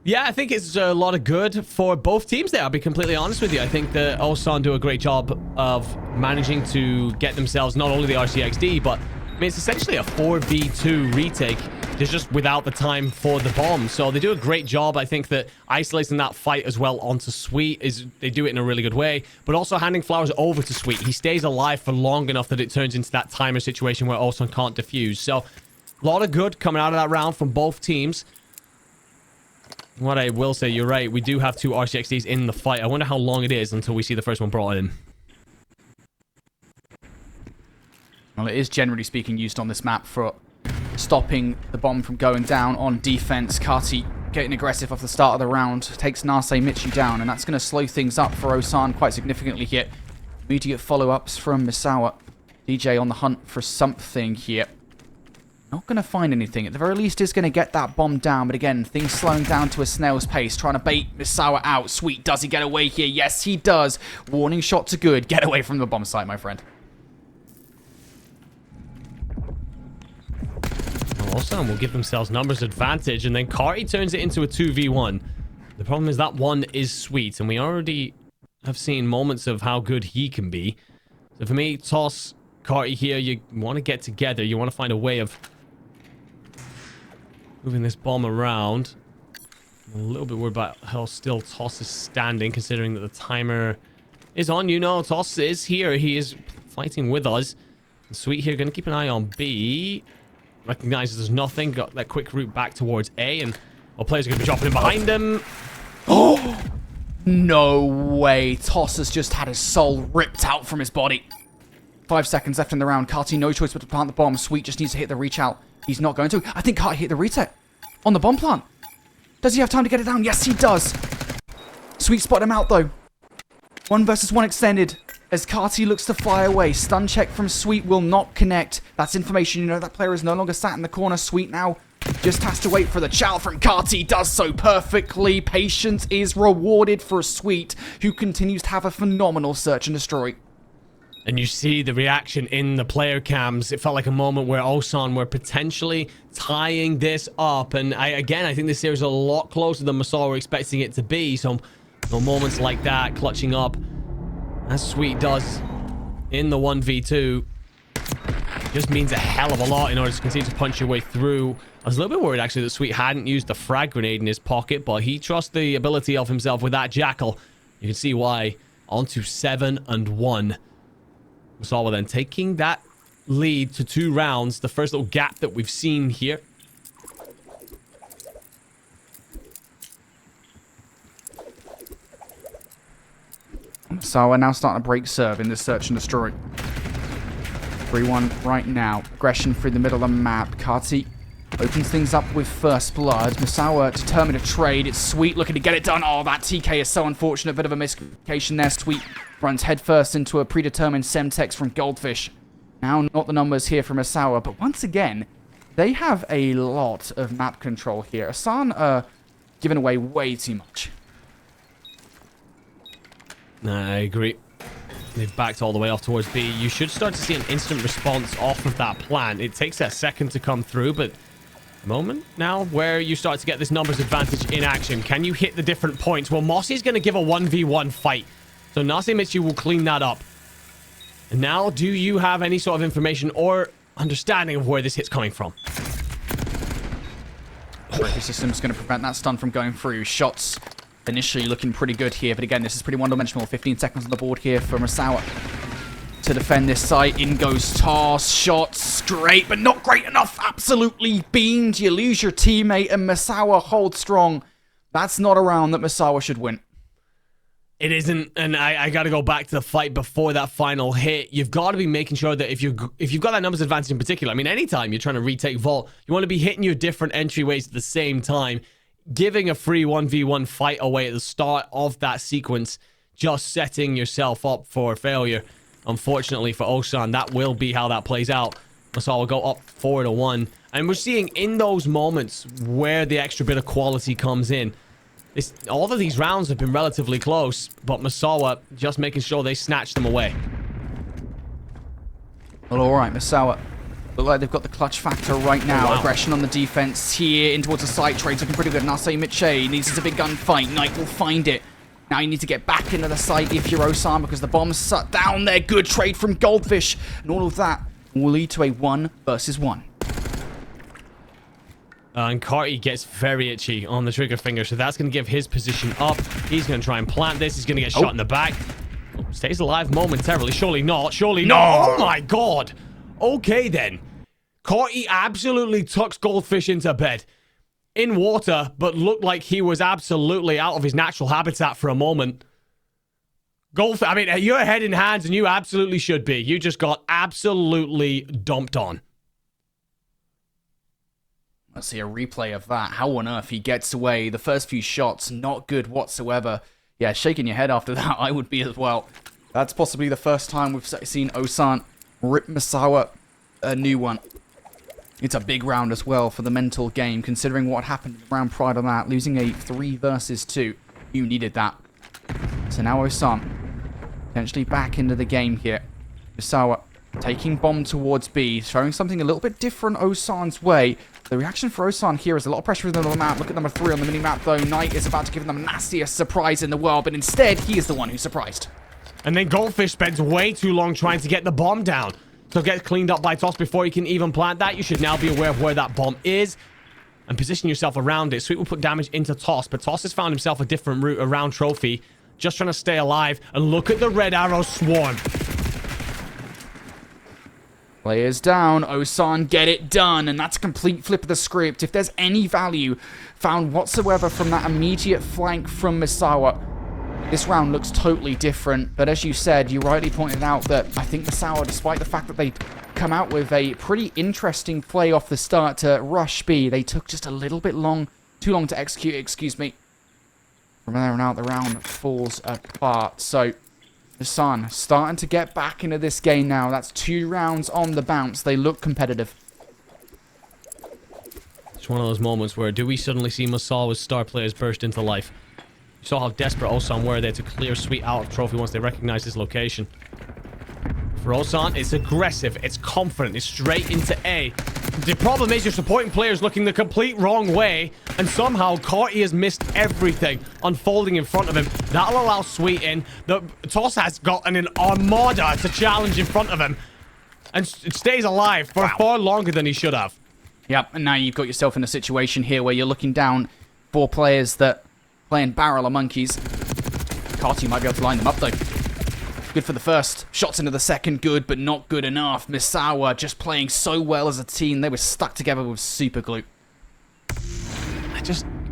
Yeah, I think it's a lot of good for both teams there. I'll be completely honest with you. I think the Ulsan do a great job of managing to get themselves not only the RCXD, but I mean, it's essentially a 4v2 retake. It's just without the time for the bomb. So they do a great job. I think that isolating that fight as well onto Sweet they do it in a really good way, but also handing flowers over to Sweet. He stays alive for long enough that it turns into that timer situation where Ulsan can't defuse. So a lot of good coming out of that round from both teams. What I will say, you're right. We do have 2 RCXDs in the fight. I wonder how long it is until we see the first one brought in. Well, it is generally speaking used on this map for stopping the bomb from going down on defense. Carty getting aggressive off the start of the round takes Nase Michi down, and that's going to slow things up for Osan quite significantly here. Immediate follow-ups from Misawa. DJ on the hunt for something here. Not going to find anything. At the very least, is going to get that bomb down. But again, things slowing down to a snail's pace. Trying to bait Misawa out. Sweet, does he get away here? Yes, he does. Warning shot to good. Get away from the bomb site, my friend. Ulsan will give themselves numbers advantage, and then Carty turns it into a 2v1. The problem is that one is Sweet, and we already have seen moments of how good he can be. So for me, Toss, Carty here, you want to get together. You want to find a way of moving this bomb around. I'm a little bit worried about how still Toss is standing, considering that the timer is on. You know, Toss is here. He is fighting with us. And Sweet here, going to keep an eye on B. Recognizes there's nothing. Got that quick route back towards A, and our players are going to be dropping in behind him. Oh! No way. Toss has just had his soul ripped out from his body. 5 seconds left in the round. Carty, no choice but to plant the bomb. Sweet just needs to hit the reach out. He's not going to. I think Carty hit the reset on the bomb plant. Does he have time to get it down? Yes, he does. Sweet spot him out, though. 1 versus 1 extended. As Carty looks to fly away. Stun check from Sweet will not connect. That's information. You know that player is no longer sat in the corner. Sweet now just has to wait for the chow from Carty. Does so perfectly. Patience is rewarded for Sweet, who continues to have a phenomenal search and destroy. And you see the reaction in the player cams. It felt like a moment where Ulsan were potentially tying this up. And I think this series is a lot closer than Masol were expecting it to be. So moments like that, clutching up as Sweet does in the 1v2, just means a hell of a lot in order to continue to punch your way through. I was a little bit worried, actually, that Sweet hadn't used the frag grenade in his pocket, but he trusts the ability of himself with that Jackal. You can see why. On to 7-1. Masawa then taking that lead to 2 rounds. The first little gap that we've seen here. Masawa now starting to break serve in this search and destroy. 3-1 right now. Aggression through the middle of the map. Kati opens things up with first blood. Masawa determined to trade. It's Sweet looking to get it done. Oh, that TK is so unfortunate. Bit of a miscommunication there. Sweet runs headfirst into a predetermined Semtex from Goldfish. Now, not the numbers here from Masawa, but once again, they have a lot of map control here. Asan giving away way too much. I agree. They've backed all the way off towards B. You should start to see an instant response off of that plan. It takes a second to come through, but moment now where you start to get this numbers advantage in action. Can you hit the different points? Well, Mossy's going to give a 1v1 fight. So Nase Mitsu will clean that up. And now, do you have any sort of information or understanding of where this hit's coming from? The system's going to prevent that stun from going through. Shots initially looking pretty good here, but again, this is pretty one-dimensional. 15 seconds on the board here for Masawa to defend this site. In goes Toss. Shots great, but not great enough. Absolutely beamed. You lose your teammate, and Masawa holds strong. That's not a round that Masawa should win. It isn't, and I got to go back to the fight before that final hit. You've got to be making sure that if you've got that numbers advantage in particular, I mean, anytime you're trying to retake Vault, you want to be hitting your different entryways at the same time. Giving a free 1v1 fight away at the start of that sequence, just setting yourself up for failure. Unfortunately for Osan, that will be how that plays out. Masawa will go up 4-1. And we're seeing in those moments where the extra bit of quality comes in. All of these rounds have been relatively close, but Masawa just making sure they snatch them away. Well, all right, Masawa. Look like they've got the clutch factor right now. Oh, wow. Aggression on the defense here in towards the side. Trade's looking pretty good. Nase Miche needs a big gunfight. Knight will find it. Now you need to get back into the site if you're Osan because the bomb's shut down there. Good trade from Goldfish. And all of that will lead to a 1 versus 1. And Carty gets very itchy on the trigger finger, so that's going to give his position up. He's going to try and plant this. He's going to get shot in the back. Oh, stays alive momentarily. Surely not. Surely not. Oh my god. Okay then. Carty absolutely tucks Goldfish into bed. In water, but looked like he was absolutely out of his natural habitat for a moment. Goldfish, I mean, you're head in hands and you absolutely should be. You just got absolutely dumped on. Let's see a replay of that. How on earth he gets away. The first few shots, not good whatsoever. Yeah, shaking your head after that, I would be as well. That's possibly the first time we've seen Osan rip Masawa a new one. It's a big round as well for the mental game, considering what happened in the round prior to that. Losing a 3 versus 2. You needed that. So now Osan potentially back into the game here. Masawa taking bomb towards B, showing something a little bit different Osan's way. The reaction for Osan here is a lot of pressure within the map. Look at number 3 on the mini-map, though. Knight is about to give them the nastiest surprise in the world, but instead, he is the one who's surprised. And then Goldfish spends way too long trying to get the bomb down. So it gets cleaned up by Toss before he can even plant that. You should now be aware of where that bomb is and position yourself around it. Sweet will put damage into Toss, but Toss has found himself a different route around Trophy. Just trying to stay alive. And look at the red arrow swarm. Players down. Osan get it done. And that's a complete flip of the script. If there's any value found whatsoever from that immediate flank from Masawa, this round looks totally different. But as you said, you rightly pointed out that I think Masawa, despite the fact that they come out with a pretty interesting play off the start to rush B, they took just a little bit too long to execute, excuse me. From there on out, the round falls apart. So Osan starting to get back into this game now. That's 2 rounds on the bounce. They look competitive. It's one of those moments where do we suddenly see Masawa's star players burst into life? You saw how desperate Osan were there to clear Sweet out of Trophy once they recognized his location. For Osan, it's aggressive, it's confident, it's straight into A. The problem is you're supporting players looking the complete wrong way, and somehow Carty has missed everything unfolding in front of him. That'll allow Sweet in. The Toss has got an armada to challenge in front of him, and it stays alive for far longer than he should have. Yep, and now you've got yourself in a situation here where you're looking down 4 players that playing barrel of monkeys. Carty might be able to line them up, though. Good for the first. Shots into the second, good, but not good enough. Misawa just playing so well as a team. They were stuck together with super glue. I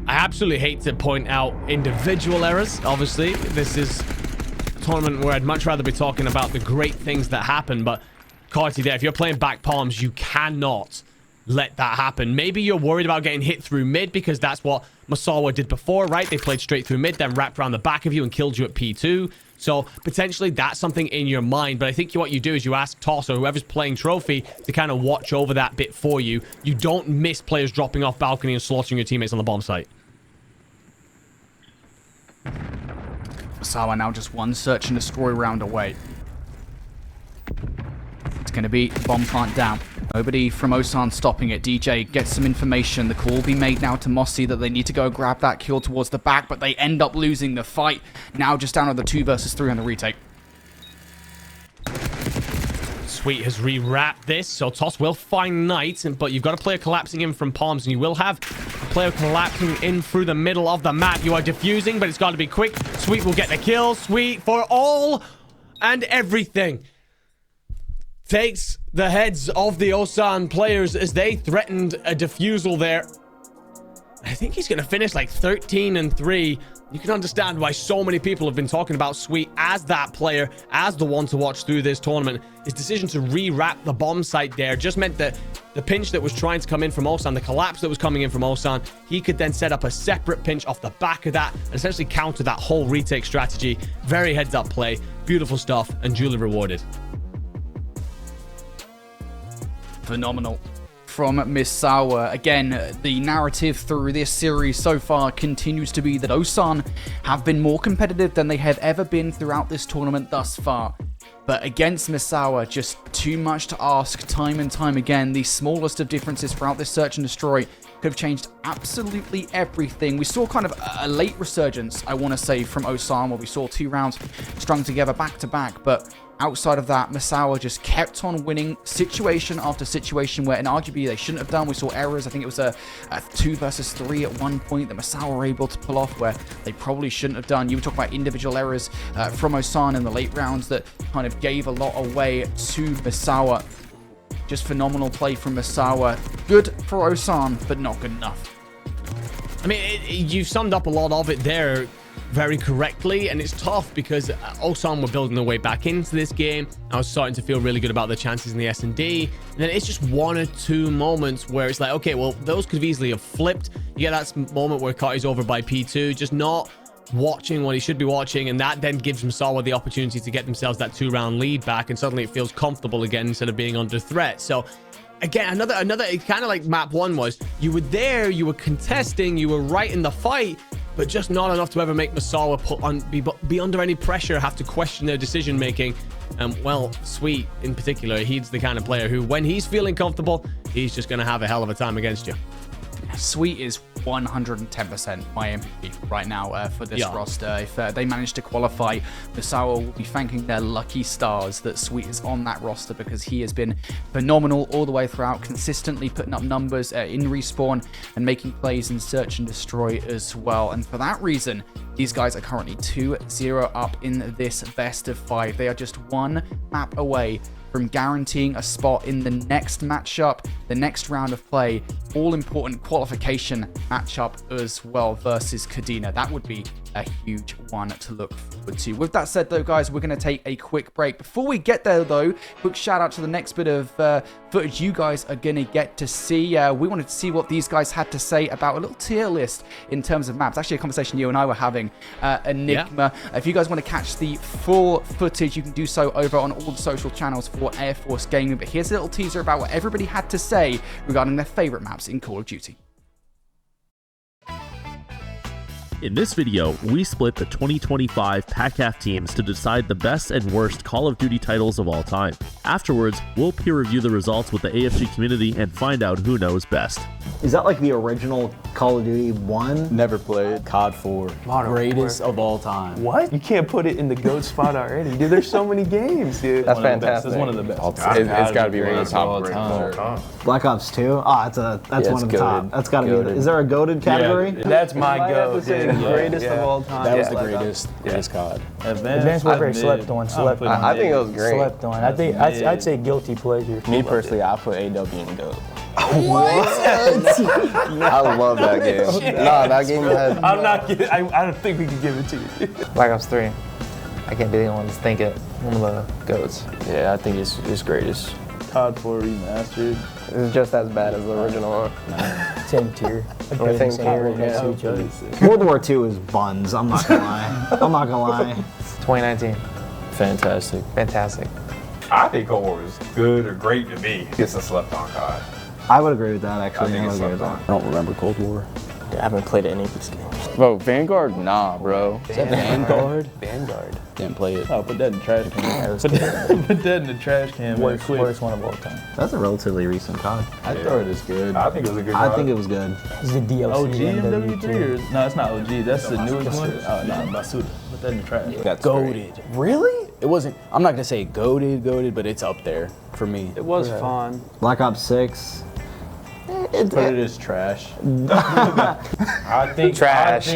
absolutely hate to point out individual errors. Obviously, this is a tournament where I'd much rather be talking about the great things that happen, but Carty there, if you're playing back palms, you cannot let that happen. Maybe you're worried about getting hit through mid because that's what Misawa did before, right? They played straight through mid, then wrapped around the back of you and killed you at P2. So potentially that's something in your mind. But I think what you do is you ask Toss or whoever's playing Trophy to kind of watch over that bit for you. You don't miss players dropping off balcony and slaughtering your teammates on the bomb site. Misawa now just one search and destroy round away. It's going to be bomb plant down. Nobody from Osan stopping it. DJ gets some information. The call will be made now to Mossy that they need to go grab that kill towards the back, but they end up losing the fight. Now just down to the 2 versus 3 on the retake. Sweet has re-wrapped this, so Toss will find Knight, but you've got a player collapsing in from palms, and you will have a player collapsing in through the middle of the map. You are diffusing, but it's got to be quick. Sweet will get the kill. Sweet for all and everything. Takes the heads of the Osan players as they threatened a defusal there. I think he's going to finish like 13-3. You can understand why so many people have been talking about Sweet as that player, as the one to watch through this tournament. His decision to re-wrap the bomb site there just meant that the pinch that was trying to come in from Osan, the collapse that was coming in from Osan, he could then set up a separate pinch off the back of that and essentially counter that whole retake strategy. Very heads-up play. Beautiful stuff and duly rewarded. Phenomenal from Misawa. Again, the narrative through this series so far continues to be that Osan have been more competitive than they have ever been throughout this tournament thus far. But against Misawa, just too much to ask time and time again. The smallest of differences throughout this search and destroy could have changed absolutely everything. We saw kind of a late resurgence, I want to say, from Osan, where we saw 2 rounds strung together back to back, but outside of that, Misawa just kept on winning situation after situation where, and arguably, they shouldn't have done. We saw errors. I think it was a 2 versus 3 at one point that Misawa were able to pull off where they probably shouldn't have done. You were talking about individual errors from Osan in the late rounds that kind of gave a lot away to Misawa. Just phenomenal play from Misawa. Good for Osan, but not good enough. I mean, you've summed up a lot of it there very correctly, and it's tough because Osan were building their way back into this game. I was starting to feel really good about their chances in the S&D, and then it's just 1 or 2 moments where it's like, okay, well, those could easily have flipped. You get that moment where Carty's over by P2, just not watching what he should be watching, and that then gives Misawa the opportunity to get themselves that 2-round lead back, and suddenly it feels comfortable again instead of being under threat. So again, another kind of like map 1 was, you were there, you were contesting, you were right in the fight, but just not enough to ever make Misawa be under any pressure, have to question their decision making. Well, Sweet in particular, he's the kind of player who, when he's feeling comfortable, he's just going to have a hell of a time against you. Sweet is 110% my MVP right now for this roster. If they manage to qualify, Misawa will be thanking their lucky stars that Sweet is on that roster, because he has been phenomenal all the way throughout, consistently putting up numbers in respawn and making plays in search and destroy as well. And for that reason, these guys are currently 2-0 up in this best of 5. They are just 1 map away from guaranteeing a spot in the next matchup, the next round of play, all-important qualification matchup as well versus Kadena. That would be a huge one to look forward to. With that said, though, guys, we're going to take a quick break. Before we get there, though, quick shout-out to the next bit of footage you guys are going to get to see. We wanted to see what these guys had to say about a little tier list in terms of maps. Actually, a conversation you and I were having, Enigma. Yeah. If you guys want to catch the full footage, you can do so over on all the social channels for Air Force Gaming. But here's a little teaser about what everybody had to say regarding their favorite maps in Call of Duty. In this video, we split the 2025 PACAF teams to decide the best and worst Call of Duty titles of all time. Afterwards, we'll peer review the results with the AFG community and find out who knows best. Is that like the original Call of Duty 1? Never played. COD 4. Greatest of all time. What? You can't put it in the GOAT spot already, dude. There's so many games, dude. That's fantastic. It's one of the best. It's got to be one of the top of all time. Black Ops 2? that's one of the top. That's got to be. Is there a goated category? Yeah, that's my GOAT. The greatest of all time. That was the greatest COD. Advanced Warfare slept on. I think it was great. Slept on. I think I'd say guilty pleasure. Me personally, I put AW in GOAT. What? I love that game. Nah, that game had. I'm not kidding. I don't think we can give it to you. Black Ops 3. I can't be the one to think it. One of the GOATs. Yeah, I think it's greatest. COD 4 remastered. It's just as bad as the original one. Same tier. World War II is buns. I'm not gonna lie. 2019. Fantastic. Fantastic. I think Cold War is good or great to me. It's a slept on COD. I would agree with that, actually. I think it's I don't remember Cold War. I haven't played any of these games. Bro, Vanguard? Nah, bro. Is that Vanguard? Vanguard. Didn't play it. Oh, put that in the trash can. Put that in the trash can. Worst one of all time. That's a relatively recent COD. I thought it was good. I think it was a good I think it was good. Is the DLC OG MW3 or no? It's not OG. That's the newest one. Oh no, Basuda. Put that in the trash. That's Goated. Really? It wasn't. I'm not gonna say goated, but it's up there for me. It was fun. Black Ops 6. Put it as trash. I think trash.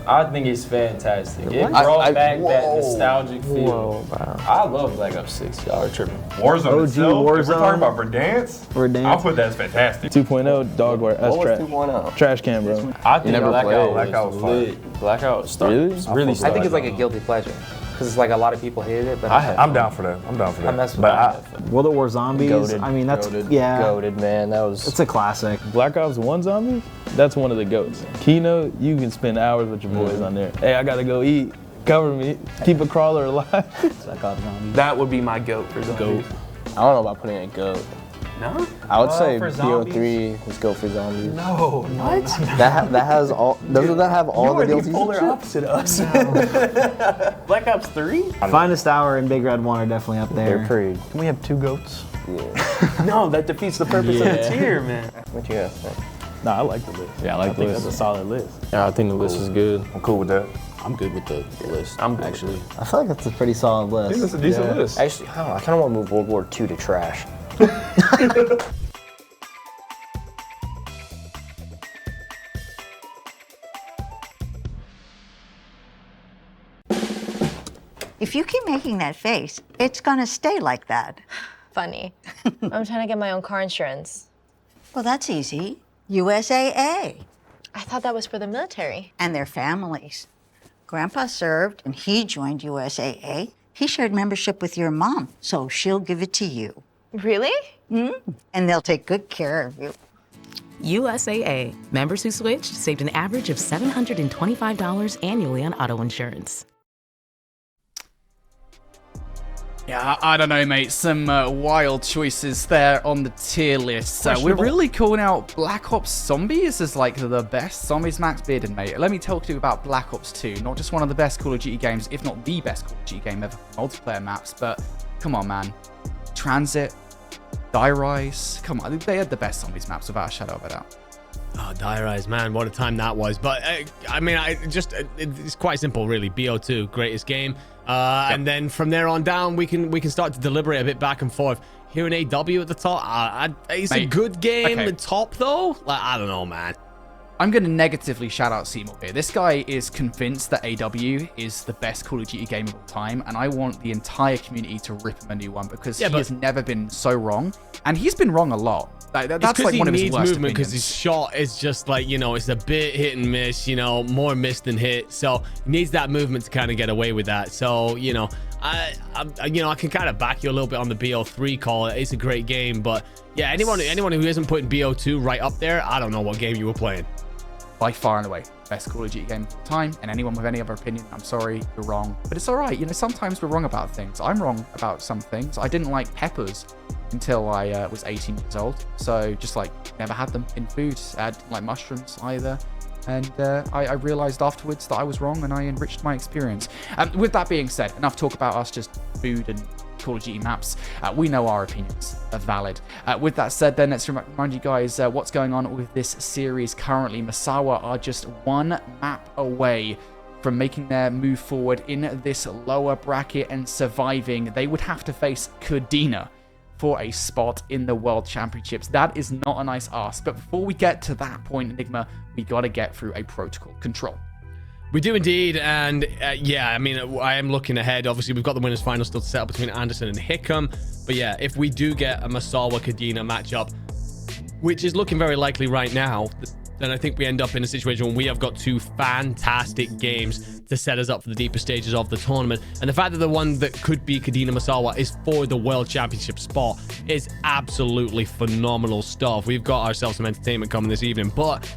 I think it's fantastic. It brought back that nostalgic feel. I love Black Ops 6. Y'all are tripping. Warzone itself, Warzone. if we're talking about Verdansk, I'll put that as fantastic. 2.0 dogware. That's What was trash. 2.0? Trash can, bro. I think Blackout Blackout was lit. Blackout Really? really I think it's like a guilty pleasure. Because it's like a lot of people hated it, but I'm down for that. I'm down for that. I mess with But World at War Zombies. Goated. I mean, that's Goated. Goated, man. That was. It's a classic. Black Ops 1 Zombies? That's one of the GOATs. Keynote, you can spend hours with your boys on there. Hey, I gotta go eat. Cover me. Keep a crawler alive. Black Ops Zombies. That would be my GOAT for zombies. I don't know about putting it GOAT. No? I would say for BO3. Let's go for zombies. No. What? That has all. Doesn't that have all the DLCs? Polar opposite of us. Black Ops 3? Finest Hour and Big Red 1 are definitely up there. They're pretty. Can we have two GOATs? Yeah. No, that defeats the purpose of the tier, man. What you guys think? Nah, I like the list. Yeah, I like the think list. that's a solid list. Yeah, I think the list is good. I'm cool with that. I'm good with the list. I'm good actually. I feel like that's a pretty solid I think list. that's a decent list. Actually, I don't know. I kind of want to move World War II to trash. If you keep making that face, it's gonna stay like that. Funny. I'm trying to get my own car insurance. Well, that's easy. USAA. I thought that was for the military. And their families. Grandpa served and he joined USAA. He shared membership with your mom, so she'll give it to you. Really? And they'll take good care of you. USAA. Members who switched saved an average of $725 annually on auto insurance. Yeah, I don't know, mate. Some wild choices there on the tier list. We're really calling out Black Ops Zombies as like the best zombies maps bearded, mate. Let me talk to you about Black Ops 2. Not just one of the best Call of Duty games, if not the best Call of Duty game ever for multiplayer maps, but come on, man. Transit, Die Rise, come on. They had the best zombies maps without a shadow of a doubt. Oh, Die Rise, man, what a time that was. But I mean, it's quite simple, really. BO2, greatest game. And then from there on down, we can start to deliberate a bit back and forth. Here in AW at the top, it's a good game. Okay. The top though, like, I don't know, man. I'm going to negatively shout out Seymour here. This guy is convinced that AW is the best Call of Duty game of all time, and I want the entire community to rip him a new one because he has never been so wrong, and he's been wrong a lot. That's like one of his worst movement because opinions. his shot is just like, you know, it's a bit hit and miss, you know, more miss than hit. So he needs that movement to kind of get away with that. So, you know, I can kind of back you a little bit on the BO3 call. It's a great game, but yeah, anyone who isn't putting BO2 right up there, I don't know what game you were playing. By far and away, best Call of Duty game of all time, and anyone with any other opinion, I'm sorry, you're wrong. But it's alright, you know, sometimes we're wrong about things. I'm wrong about some things. I didn't like peppers until I was 18 years old, so just like never had them in food. I didn't like mushrooms either. And I realized afterwards that I was wrong and I enriched my experience. With that being said, enough talk about us just food and Call of Duty maps. We know our opinions are valid. With that said, then let's remind you guys what's going on with this series currently. Misawa are just one map away from making their move forward in this lower bracket and surviving. They would have to face Kadena for a spot in the World Championships. That is not a nice ask. But before we get to that point, Enigma, we got to get through a protocol control. We do indeed, and yeah, I mean, I am looking ahead. Obviously, we've got the winners' final still to set up between Anderson and Hickam. But yeah, if we do get a Masawa-Kadena matchup, which is looking very likely right now, then I think we end up in a situation where we have got two fantastic games to set us up for the deeper stages of the tournament. And the fact that the one that could be Kadena Masawa is for the World Championship spot is absolutely phenomenal stuff. We've got ourselves some entertainment coming this evening, but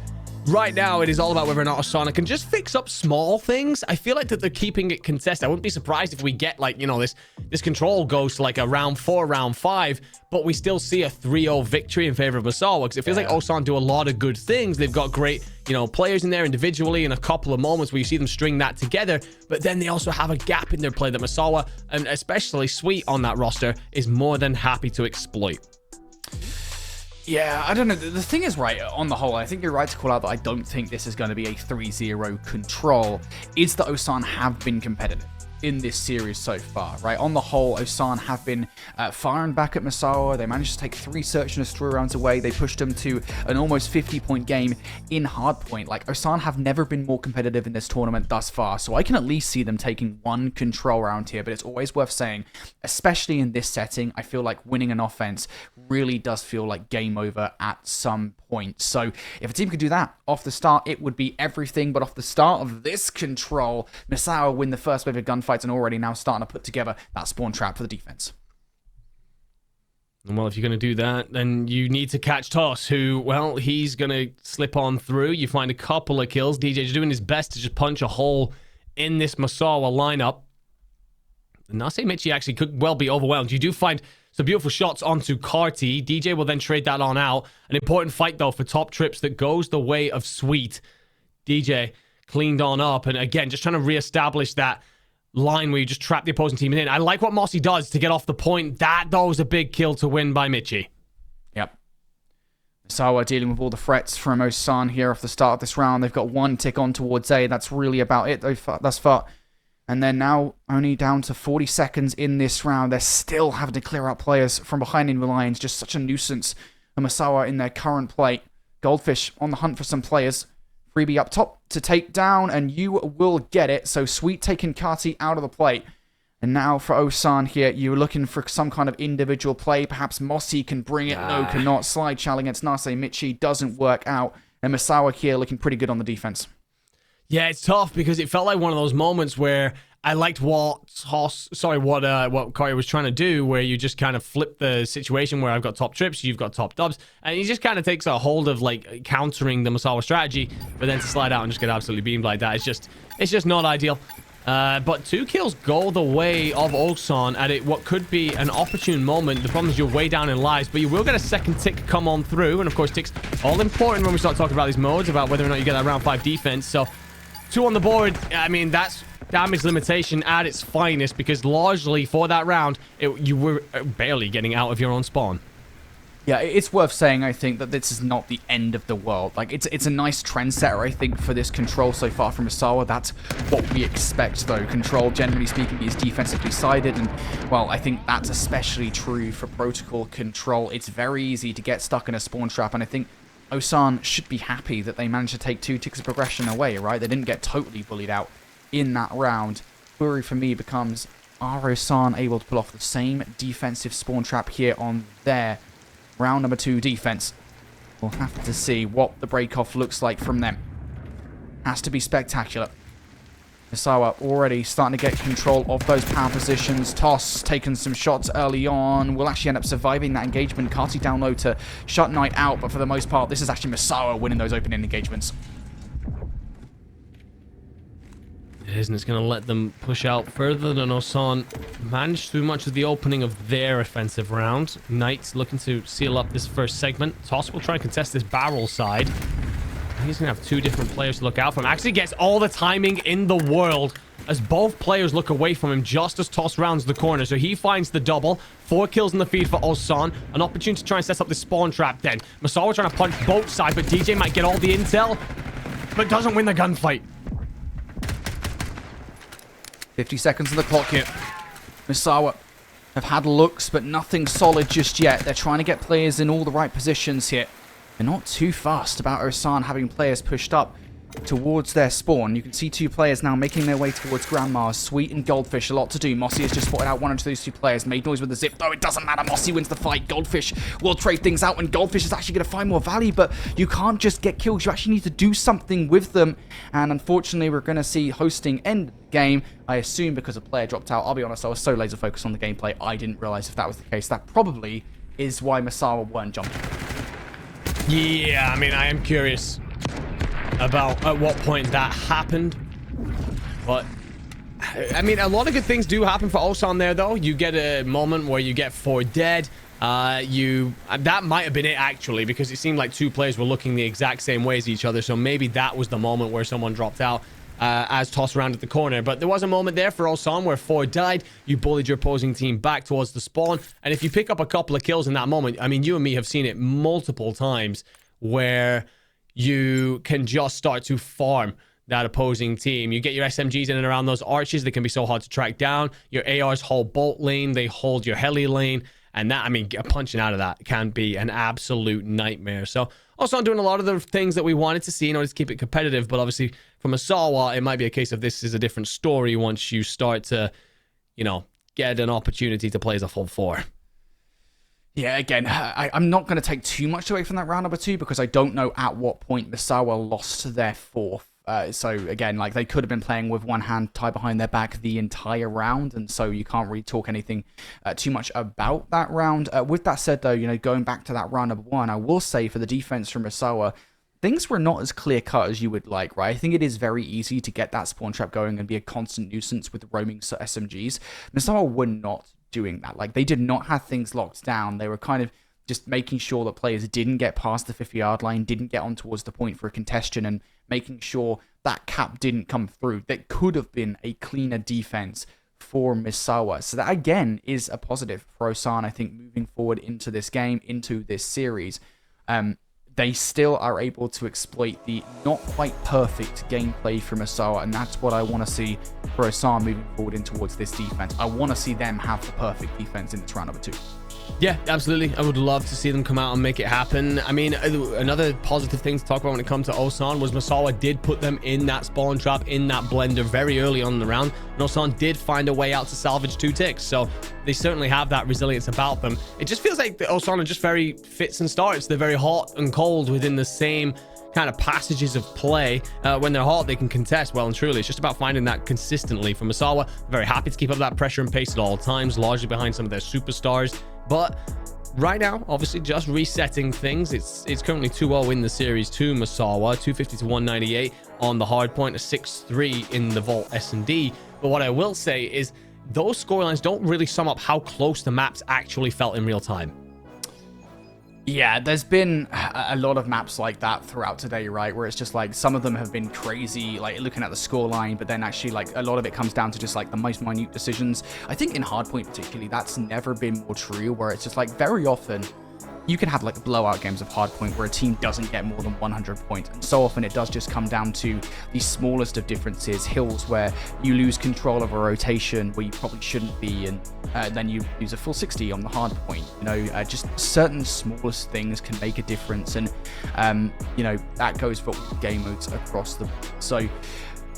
right now, it is all about whether or not Osana can just fix up small things. I feel like that they're keeping it contested. I wouldn't be surprised if we get, like, you know, this control goes to like a round 4, round 5, but we still see a 3-0 victory in favor of Masawa, because it feels like Osan do a lot of good things. They've got great, you know, players in there individually, and a couple of moments where you see them string that together, but then they also have a gap in their play that Masawa, and especially Sweet on that roster, is more than happy to exploit. Yeah, I don't know. The thing is, right, on the whole, I think you're right to call out that I don't think this is going to be a 3-0 control, is that Osan have been competitive in this series so far, right? On the whole, Osan have been firing back at Masawa. They managed to take 3 search and destroy rounds away. They pushed them to an almost 50-point game in hardpoint. Like, Osan have never been more competitive in this tournament thus far, so I can at least see them taking one control round here, but it's always worth saying, especially in this setting, I feel like winning an offense really does feel like game over at some point. So if a team could do that off the start, it would be everything, but off the start of this control, Masawa win the first wave of gunfights and already now starting to put together that spawn trap for the defense. Well, if you're going to do that, then you need to catch Toss, who, well, he's going to slip on through. You find a couple of kills. DJ's doing his best to just punch a hole in this Masawa lineup. Nase Michi actually could well be overwhelmed. You do find some beautiful shots onto Carty. DJ will then trade that on out. An important fight, though, for top trips that goes the way of Sweet. DJ cleaned on up, and again, just trying to reestablish that line where you just trap the opposing team in. I like what Mossy does to get off the point. That, though, was a big kill to win by Michi. Yep. Sawa dealing with all the threats from Osan here off the start of this round. They've got one tick on towards A. That's really about it thus far. And then now only down to 40 seconds in this round. They're still having to clear out players from behind enemy lines. Just such a nuisance. And Masawa in their current play. Goldfish on the hunt for some players. Freebie up top to take down, and you will get it. So Sweet taking Kati out of the plate. And now for Osan here, you're looking for some kind of individual play. Perhaps Mossy can bring it. No, cannot. Slide challenge against Nase Michi doesn't work out. And Masawa here looking pretty good on the defense. Yeah, it's tough because it felt like one of those moments where I liked what Corey was trying to do, where you just kind of flip the situation where I've got top trips, you've got top dubs, and he just kind of takes a hold of like countering the Masawa strategy, but then to slide out and just get absolutely beamed like that, it's just not ideal. But 2 kills go the way of Osan at it, what could be an opportune moment. The problem is you're way down in lives, but you will get a second tick come on through, and of course ticks all important when we start talking about these modes, about whether or not you get that round 5 defense. So 2 on the board, I mean, that's damage limitation at its finest, because largely for that round, you were barely getting out of your own spawn. Yeah, it's worth saying, I think, that this is not the end of the world. Like, it's a nice trendsetter, I think, for this control so far from Masawa. That's what we expect, though. Control, generally speaking, is defensively sided, and, well, I think that's especially true for protocol control. It's very easy to get stuck in a spawn trap, and I think Osan should be happy that they managed to take 2 ticks of progression away, right? They didn't get totally bullied out in that round. Worry for me becomes, are Osan able to pull off the same defensive spawn trap here on their round number 2 defense? We'll have to see what the break-off looks like from them. Has to be spectacular. Masawa already starting to get control of those power positions. Toss taking some shots early on. Will actually end up surviving that engagement. Carty down low to shut Knight out, but for the most part, this is actually Masawa winning those opening engagements. It is, and it's going to let them push out further than Osan managed through much of the opening of their offensive round. Knight's looking to seal up this first segment. Toss will try and contest this barrel side. he's going to have two different players to look out for. Actually gets all the timing in the world as both players look away from him just as Toss rounds the corner. So he finds the double. 4 kills in the feed for Osan. An opportunity to try and set up the spawn trap then. Misawa trying to punch both sides, but DJ might get all the intel, but doesn't win the gunfight. 50 seconds on the clock here. Misawa have had looks, but nothing solid just yet. They're trying to get players in all the right positions here. They're not too fast about Osan having players pushed up towards their spawn. You can see 2 players now making their way towards Grandma's. Sweet and Goldfish, a lot to do. Mossy has just spotted out one of those 2 players. Made noise with the zip, though it doesn't matter. Mossy wins the fight. Goldfish will trade things out, and Goldfish is actually going to find more value, but you can't just get kills. You actually need to do something with them, and unfortunately, we're going to see hosting end the game. I assume because a player dropped out. I'll be honest, I was so laser focused on the gameplay, I didn't realize if that was the case. That probably is why Misawa weren't jumping. Yeah, I mean, I am curious about at what point that happened, but I mean, a lot of good things do happen for Osan there, though. You get a moment where you get 4 dead. That might have been it, actually, because it seemed like 2 players were looking the exact same way as each other, so maybe that was the moment where someone dropped out as Toss rounded the corner. But there was a moment there for Osan where 4 died. You bullied your opposing team back towards the spawn, and if you pick up a couple of kills in that moment, I mean, you and me have seen it multiple times where you can just start to farm that opposing team. You get your SMGs in and around those arches. They can be so hard to track down. Your ARs hold bolt lane. They hold your heli lane. And that, I mean, punching out of that can be an absolute nightmare. So, also, I'm doing a lot of the things that we wanted to see in order to keep it competitive. But obviously, from Misawa, it might be a case of this is a different story once you start to, you know, get an opportunity to play as a full 4. Yeah, again, I'm not going to take too much away from that round number 2 because I don't know at what point Misawa lost their 4th. So again, like, they could have been playing with one hand tied behind their back the entire round, and so you can't really talk anything too much about that round. With that said, though, you know, going back to that round number 1, I will say for the defense from Misawa, things were not as clear-cut as you would like, right? I think it is very easy to get that spawn trap going and be a constant nuisance with roaming SMGs. Misawa were not doing that. Like, they did not have things locked down. They were kind of just making sure that players didn't get past the 50-yard line, didn't get on towards the point for a congestion, and making sure that cap didn't come through. That could have been a cleaner defense for Misawa. So that, again, is a positive for Osan, I think, moving forward into this game, into this series. They still are able to exploit the not quite perfect gameplay from Misawa, and that's what I want to see for Osan moving forward in towards this defense. I want to see them have the perfect defense in this round number 2. Yeah, absolutely. I would love to see them come out and make it happen. I mean, another positive thing to talk about when it comes to Osan was Misawa did put them in that spawn trap, in that blender very early on in the round. And Osan did find a way out to salvage 2 ticks. So they certainly have that resilience about them. It just feels like the Osan are just very fits and starts. They're very hot and cold within the same kind of passages of play. When they're hot, they can contest well and truly. It's just about finding that consistently. For Misawa, very happy to keep up that pressure and pace at all times, largely behind some of their superstars. But right now, obviously, just resetting things. It's currently 2-0 in the series to Misawa, 250 to 198 on the hard point, a 6-3 in the Vault S&D. But what I will say is those scorelines don't really sum up how close the maps actually felt in real time. Yeah, there's been a lot of maps like that throughout today, right? Where it's just like some of them have been crazy, like looking at the scoreline, but then actually like a lot of it comes down to just like the most minute decisions. I think in Hardpoint particularly, that's never been more true, where it's just like very often you can have like blowout games of Hardpoint where a team doesn't get more than 100 points. And so often it does just come down to the smallest of differences, hills where you lose control of a rotation where you probably shouldn't be, and then you lose a full 60 on the hardpoint. You know, just certain smallest things can make a difference. And, you know, that goes for all game modes across the board. So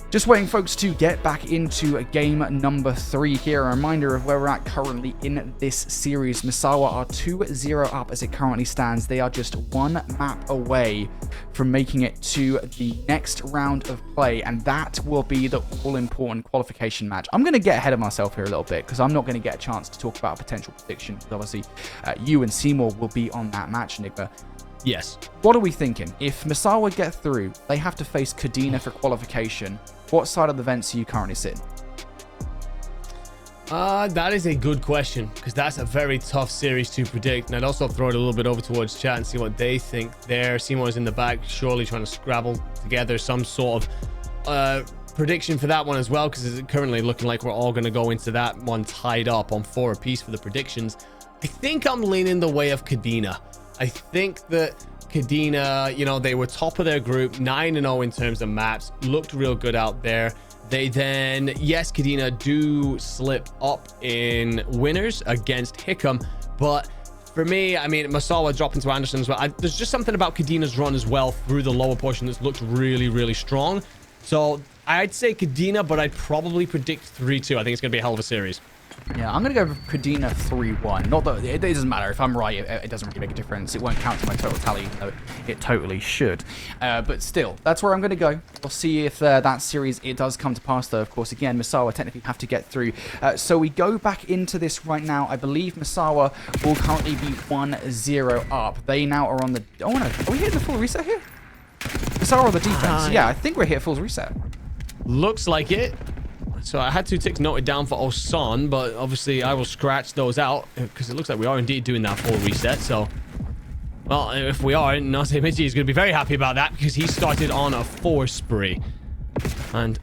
just waiting, folks, to get back into game number 3 here. A reminder of where we're at currently in this series. Misawa are 2-0 up as it currently stands. They are just 1 map away from making it to the next round of play, and that will be the all-important qualification match. I'm going to get ahead of myself here a little bit because I'm not going to get a chance to talk about a potential prediction. Obviously, you and Seymour will be on that match, Enigma. Yes. What are we thinking? If Misawa get through, they have to face Kadena for qualification. What side of the fence are you currently sitting? That is a good question, because that's a very tough series to predict. And I'd also throw it a little bit over towards chat and see what they think there. Seymour's in the back, surely trying to scrabble together some sort of prediction for that one as well, because it's currently looking like we're all going to go into that one tied up on 4 apiece for the predictions. I think I'm leaning the way of Kadena. I think that Kadena, you know, they were top of their group, 9-0 in terms of maps, looked real good out there. They then, yes, Kadena do slip up in winners against Hickam, but for me, I mean, Masawa dropping to Anderson as well. There's just something about Kadena's run as well through the lower portion that's looked really, really strong. So I'd say Kadena, but I'd probably predict 3-2. I think it's going to be a hell of a series. Yeah, I'm going to go with Kadena 3-1. Not that it doesn't matter. If I'm right, it doesn't really make a difference. It won't count to my total tally, even though it totally should. But still, that's where I'm going to go. We'll see if that series, it does come to pass, though. Of course, again, Masawa technically have to get through. So we go back into this right now. I believe Masawa will currently be 1-0 up. They now are on the... Oh, no. Are we hitting the full reset here? Masawa on the defense. Yeah, I think we're hit full reset. Looks like it. So I had 2 ticks noted down for Osan, but obviously I will scratch those out because it looks like we are indeed doing that full reset. So, well, if we are, Nase Michi is going to be very happy about that because he started on a 4 spree. And,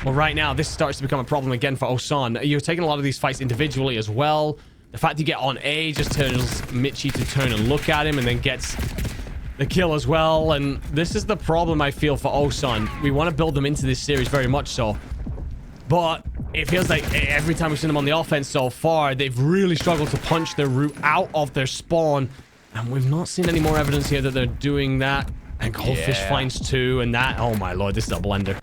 well, right now, this starts to become a problem again for Osan. You're taking a lot of these fights individually as well. The fact you get on A just tells Michi to turn and look at him and then gets the kill as well. And this is the problem I feel for Osan. We want to build them into this series very much so. But it feels like every time we've seen them on the offense so far, they've really struggled to punch their route out of their spawn. And we've not seen any more evidence here that they're doing that. And Goldfish finds 2, and that... Oh my lord, this is a blender.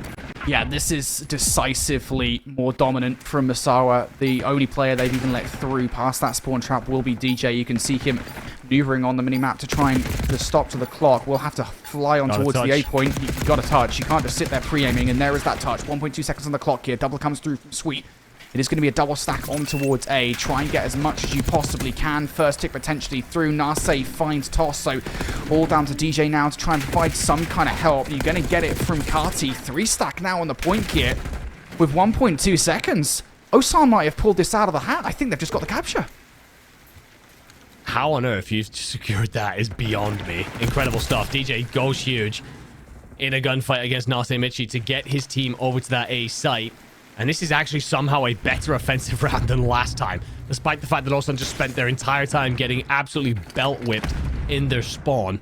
Yeah, this is decisively more dominant from Masawa. The only player they've even let through past that spawn trap will be DJ. You can see him maneuvering on the minimap to try and put a stop to the clock. We'll have to fly on towards the A point. You've got to touch. You can't just sit there pre-aiming, and there is that touch. 1.2 seconds on the clock here. Double comes through from Sweet. It is going to be a double stack on towards A. Try and get as much as you possibly can. First tick potentially through. Nase finds Toss. So all down to DJ now to try and provide some kind of help. You're going to get it from Kati. 3 stack now on the point here with 1.2 seconds. Osan might have pulled this out of the hat. I think they've just got the capture. How on earth you've secured that is beyond me. Incredible stuff. DJ goes huge in a gunfight against Nase Michi to get his team over to that A site. And this is actually somehow a better offensive round than last time, despite the fact that Osan just spent their entire time getting absolutely belt whipped in their spawn.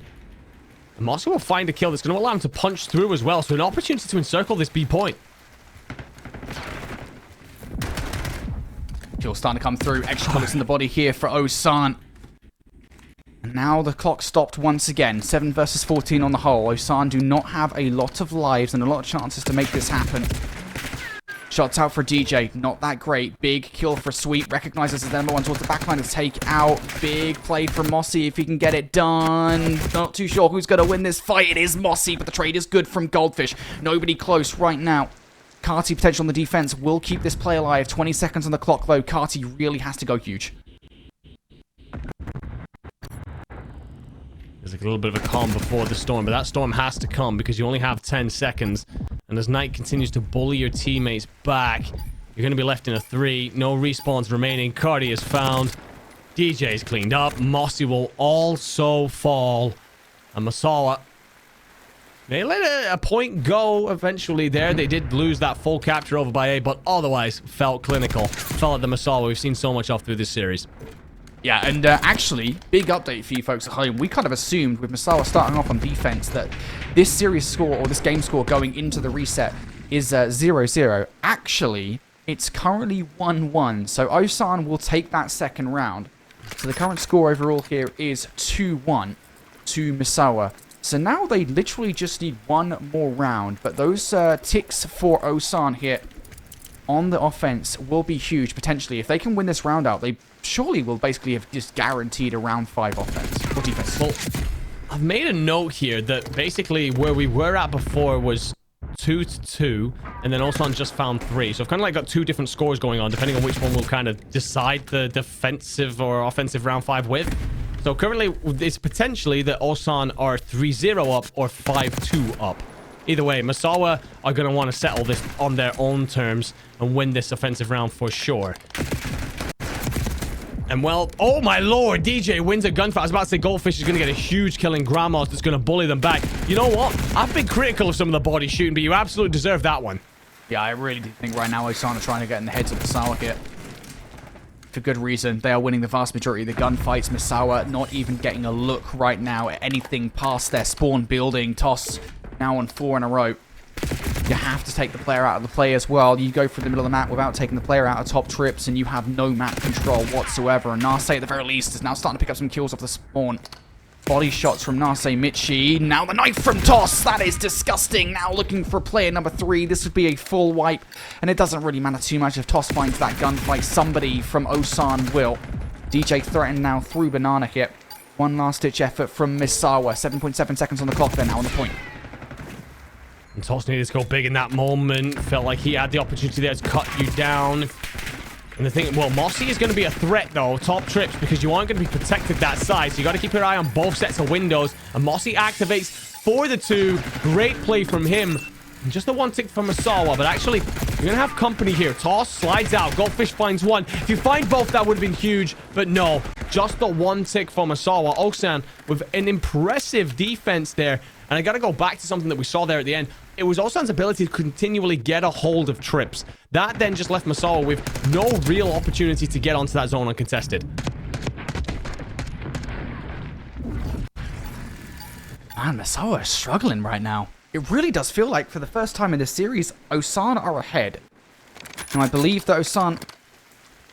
And Mossy will find a kill that's going to allow him to punch through as well, so an opportunity to encircle this B point. Kill starting to come through. Extra bullets in the body here for Osan. And now the clock stopped once again. 7 versus 14 on the whole. Osan do not have a lot of lives and a lot of chances to make this happen. Shots out for DJ, not that great. Big kill for Sweet, recognizes as the number 1 towards the backline to take out. Big play for Mossy if he can get it done. Not too sure who's going to win this fight. It is Mossy, but the trade is good from Goldfish. Nobody close right now. Kati potential on the defense will keep this play alive. 20 seconds on the clock though. Kati really has to go huge. There's like a little bit of a calm before the storm, but that storm has to come because you only have 10 seconds. And as Knight continues to bully your teammates back, you're going to be left in a 3. No respawns remaining. Cardi is found. DJ is cleaned up. Mossy will also fall. And Masawa, they let a point go eventually there. They did lose that full capture over by A, but otherwise felt clinical. Felt like the Masawa we've seen so much of through this series. Yeah, and actually, big update for you folks at home. We kind of assumed with Masawa starting off on defense that this series score, or this game score going into the reset, is 0-0. Actually, it's currently 1-1, so Osan will take that second round. So the current score overall here is 2-1 to Masawa. So now they literally just need one more round, but those ticks for Osan here on the offense will be huge, potentially. If they can win this round out, they surely will basically have just guaranteed a round 5 offense or defense. Well, I've made a note here that basically where we were at before was 2-2, and then Osan just found 3. So I've kind of like got 2 different scores going on, depending on which one will kind of decide the defensive or offensive round 5 with. So currently, it's potentially that Osan are 3-0 up or 5-2 up. either way, Masawa are going to want to settle this on their own terms and win this offensive round for sure. And well, oh my lord, DJ wins a gunfight. I was about to say Goldfish is going to get a huge kill in Grandma's that's going to bully them back. You know what? I've been critical of some of the body shooting, but you absolutely deserve that one. Yeah, I really do think right now Osana trying to get in the heads of Misawa here. For good reason. They are winning the vast majority of the gunfights. Misawa not even getting a look right now at anything past their spawn building. Toss now on 4 in a row. You have to take the player out of the play as well. You go for the middle of the map without taking the player out of top trips, and you have no map control whatsoever. And Nase, at the very least, is now starting to pick up some kills off the spawn. Body shots from Nase Michi. Now the knife from Toss. That is disgusting. Now looking for player number 3. This would be a full wipe, and it doesn't really matter too much if Toss finds that gunfight. Somebody from Osan will. DJ threatened now through Banana here. One last-ditch effort from Misawa. 7.7 seconds on the clock. They're now on the point. And Toss needed to go big in that moment. Felt like he had the opportunity there to cut you down. And the thing, well, Mossy is going to be a threat, though. Top trips, because you aren't going to be protected that side. So you got to keep your eye on both sets of windows. And Mossy activates for the 2. Great play from him. And just the 1 tick from Masawa. But actually, you're going to have company here. Toss slides out. Goldfish finds 1. If you find both, that would have been huge. But no, just the 1 tick from Masawa. Osan with an impressive defense there. And I got to go back to something that we saw there at the end. It was Osan's ability to continually get a hold of trips. That then just left Masawa with no real opportunity to get onto that zone uncontested. Man, Masawa is struggling right now. It really does feel like for the first time in this series, Osan are ahead. And I believe that Osan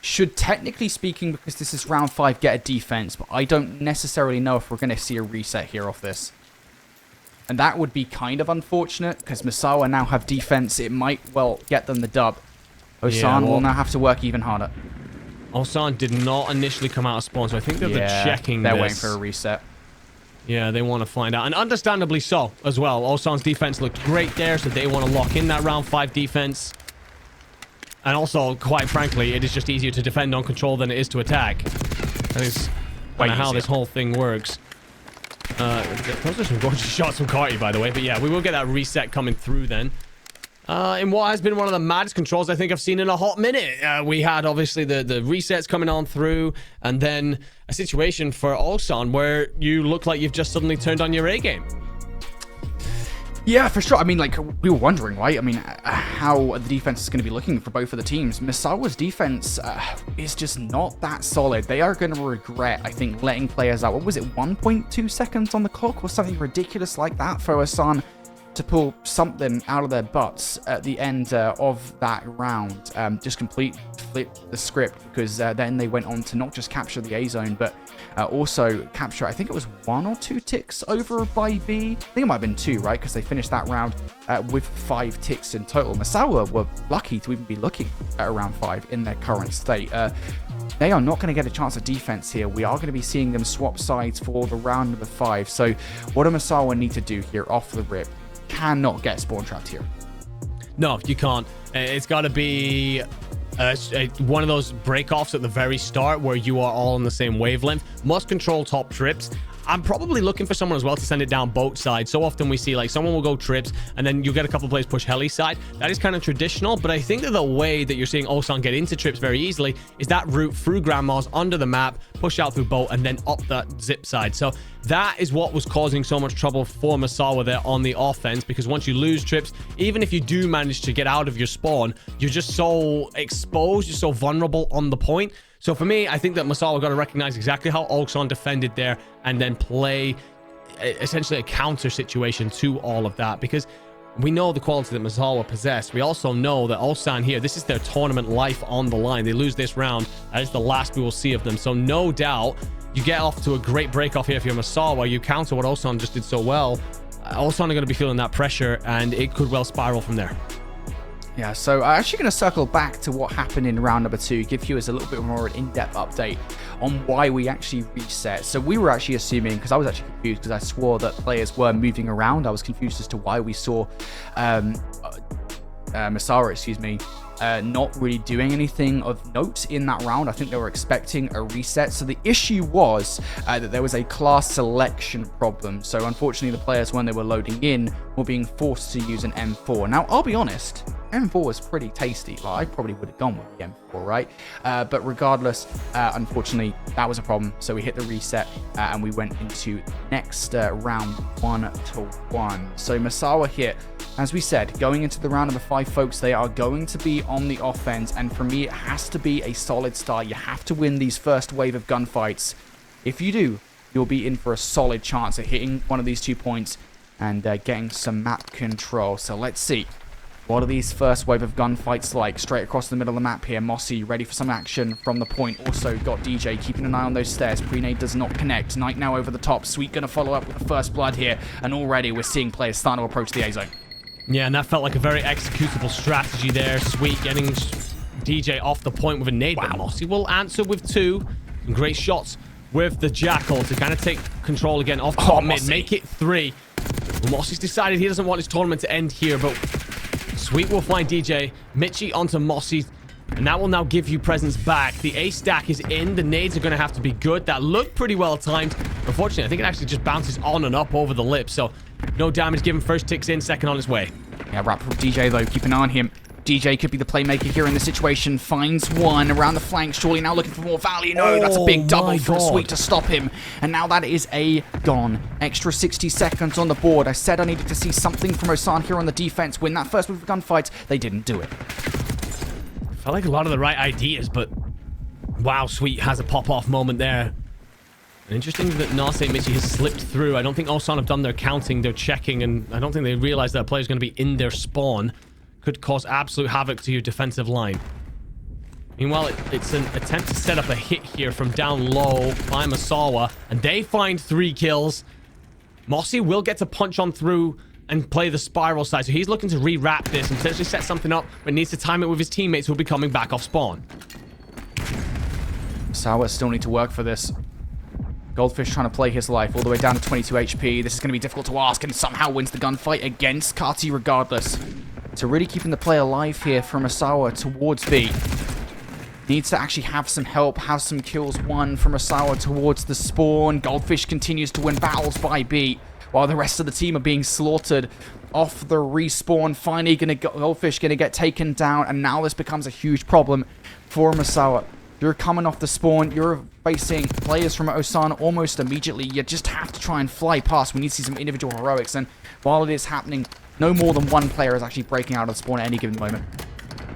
should, technically speaking, because this is round 5, get a defense. But I don't necessarily know if we're going to see a reset here off this. And that would be kind of unfortunate, because Misawa now have defense. It might, well, get them the dub. Osan will now have to work even harder. Osan did not initially come out of spawn, so I think they're checking they're this. Waiting for a reset. Yeah, they want to find out. And understandably so, as well. Osan's defense looked great there, so they want to lock in that round 5 defense. And also, quite frankly, it is just easier to defend on control than it is to attack. That is kind of how this whole thing works. Those are some gorgeous shots from Carty, by the way. But yeah, we will get that reset coming through then. In what has been one of the maddest controls I think I've seen in a hot minute. We had, obviously, the resets coming on through. And then a situation for Osan where you look like you've just suddenly turned on your A game. Yeah, for sure. I mean, like, we were wondering, right? I mean, how the defense is going to be looking for both of the teams. Misawa's defense is just not that solid. They are going to regret, I think, letting players out. What was it, 1.2 seconds on the clock or something ridiculous like that for Osan to pull something out of their butts at the end of that round. Just flip the script, because then they went on to not just capture the A zone, but also capture, I think it was 1 or 2 ticks over by B. I think it might have been 2, right? Because they finished that round with 5 ticks in total. Misawa were lucky to even be looking at around 5 in their current state. They are not going to get a chance at defense here. We are going to be seeing them swap sides for the round number 5. So what do Misawa need to do here off the rip? Cannot get spawn trapped here. No, you can't. It's got to be one of those break-offs at the very start where you are all on the same wavelength. Must control top trips. I'm probably looking for someone as well to send it down both sides. So often we see, like, someone will go trips and then you get a couple of players push heli side. That is kind of traditional, but I think that the way that you're seeing Osan get into trips very easily is that route through Grandma's under the map, push out through boat, and then up that zip side. So that is what was causing so much trouble for Misawa there on the offense, because once you lose trips, even if you do manage to get out of your spawn, you're just so exposed, you're so vulnerable on the point. So for me, I think that Misawa got to recognize exactly how Osan defended there and then play essentially a counter situation to all of that, because we know the quality that Misawa possessed. We also know that Osan here, this is their tournament life on the line. They lose this round, that is the last we will see of them. So no doubt, you get off to a great break off here if you're Misawa. You counter what Osan just did so well. Osan are going to be feeling that pressure, and it could well spiral from there. Yeah, so I'm actually going to circle back to what happened in round number 2, give you a little bit more an in-depth update on why we actually reset. So we were actually assuming, because I was actually confused, because I swore that players were moving around. I was confused as to why we saw Misara, not really doing anything of note in that round. I think they were expecting a reset. So the issue was that there was a class selection problem. So unfortunately, the players, when they were loading in, were being forced to use an M4. Now, I'll be honest, M4 was pretty tasty. Like, I probably would have gone with the M4, right? But regardless, unfortunately, that was a problem. So we hit the reset and we went into next round 1-1. So Masawa here, as we said, going into the round number 5, folks, they are going to be on the offense. And for me, it has to be a solid start. You have to win these first wave of gunfights. If you do, you'll be in for a solid chance at hitting one of these 2 points and getting some map control. So let's see. What are these first wave of gunfights like? Straight across the middle of the map here. Mossy ready for some action from the point. Also got DJ keeping an eye on those stairs. Pre-nade does not connect. Knight now over the top. Sweet going to follow up with the first blood here. And already we're seeing players starting to approach the A zone. Yeah, and that felt like a very executable strategy there. Sweet getting DJ off the point with a nade. Wow. But Mossy will answer with 2. Some great shots with the Jackal to kind of take control again off top mid. Make it 3. Well, Mossy's decided he doesn't want his tournament to end here, but Sweet will find DJ. Mitchie onto Mossy. And that will now give you presence back. The A stack is in. The nades are going to have to be good. That looked pretty well timed. Unfortunately, I think it actually just bounces on and up over the lip. So no damage given. First ticks in, second on his way. Yeah, wrap with DJ though. Keep an eye on him. DJ could be the playmaker here in the situation. Finds one around the flank. Surely now looking for more value. No, that's a big double from Sweet to stop him. And now that is a gone. Extra 60 seconds on the board. I said I needed to see something from Osan here on the defense. Win that first move of gunfights. They didn't do it. Felt like a lot of the right ideas, but wow, Sweet has a pop-off moment there. Interesting that Nase and Mitchie has slipped through. I don't think Osan have done their counting, their checking, and I don't think they realize that a player is going to be in their spawn. Could cause absolute havoc to your defensive line. Meanwhile, it's an attempt to set up a hit here from down low by Masawa, and they find 3 kills. Mossy will get to punch on through and play the spiral side, so he's looking to re-wrap this and potentially set something up, but needs to time it with his teammates who will be coming back off spawn. Masawa still need to work for this. Goldfish trying to play his life all the way down to 22 HP. This is going to be difficult to ask, and somehow wins the gunfight against Kati regardless. So really keeping the play alive here from Asawa towards B. Needs to actually have some help, have some kills won from Asawa towards the spawn. Goldfish continues to win battles by B, while the rest of the team are being slaughtered off the respawn. Finally, Goldfish going to get taken down, and now this becomes a huge problem for Masawa. You're coming off the spawn, you're facing players from Osan almost immediately. You just have to try and fly past. We need to see some individual heroics, and while it is happening, no more than one player is actually breaking out of the spawn at any given moment.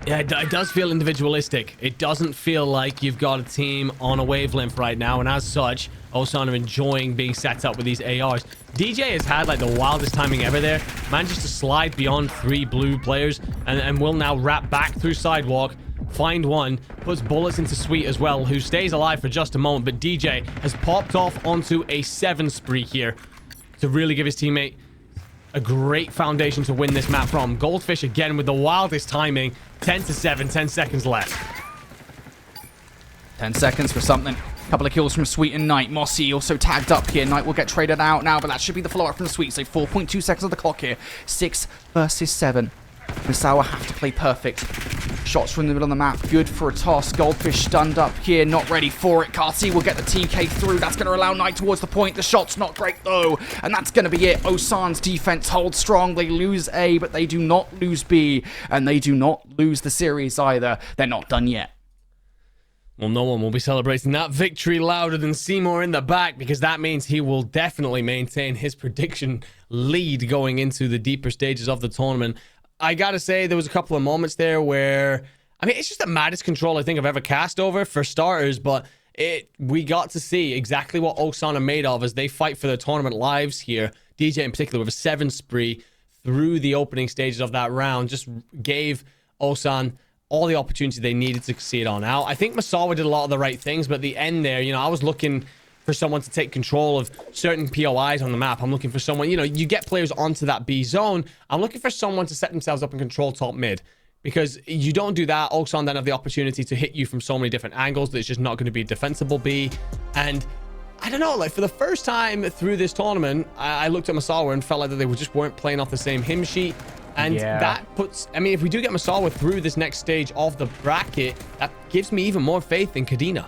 Yeah, it does feel individualistic. It doesn't feel like you've got a team on a wavelength right now, and as such, Osan are enjoying being set up with these ARs. DJ has had like the wildest timing ever there. Manages to slide beyond 3 blue players, and will now wrap back through sidewalk, find one, puts bullets into Sweet as well, who stays alive for just a moment, but DJ has popped off onto a 7 spree here to really give his teammate a great foundation to win this map from. Goldfish again with the wildest timing. 10-7, 10 seconds left. 10 seconds for something. Couple of kills from Sweet and Knight. Mossy also tagged up here. Knight will get traded out now, but that should be the follow-up from Sweet. So 4.2 seconds on the clock here. 6 versus 7. Misawa have to play perfect. Shots from the middle of the map. Good for a toss. Goldfish stunned up here. Not ready for it. Kati will get the TK through. That's going to allow Knight towards the point. The shot's not great, though. And that's going to be it. Osan's defense holds strong. They lose A, but they do not lose B. And they do not lose the series either. They're not done yet. Well, no one will be celebrating that victory louder than Seymour in the back, because that means he will definitely maintain his prediction lead going into the deeper stages of the tournament. I gotta say, there was a couple of moments there where, I mean, it's just the maddest control I think I've ever cast over, for starters, but we got to see exactly what Osan are made of as they fight for their tournament lives here. DJ in particular with a 7 spree through the opening stages of that round just gave Osan all the opportunity they needed to succeed on. Now, I think Masawa did a lot of the right things, but at the end there, you know, I was looking for someone to take control of certain POIs on the map. I'm looking for someone, you know, you get players onto that B zone. I'm looking for someone to set themselves up and control top mid, because you don't do that, Osan then have the opportunity to hit you from so many different angles that it's just not going to be a defensible B. And I don't know, like for the first time through this tournament, I looked at Masawa and felt like that they just weren't playing off the same hymn sheet. And that puts, I mean, if we do get Misawa through this next stage of the bracket, that gives me even more faith in Kadena.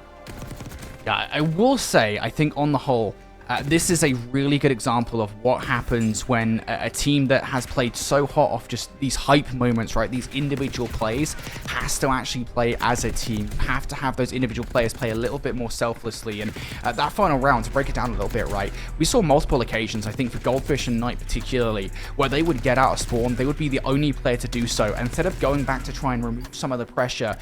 Yeah, I will say, I think on the whole, this is a really good example of what happens when a team that has played so hot off just these hype moments, right? These individual plays has to actually play as a team. You have to have those individual players play a little bit more selflessly. And that final round, to break it down a little bit, right? We saw multiple occasions, I think for Goldfish and Knight particularly, where they would get out of spawn. They would be the only player to do so. And instead of going back to try and remove some of the pressure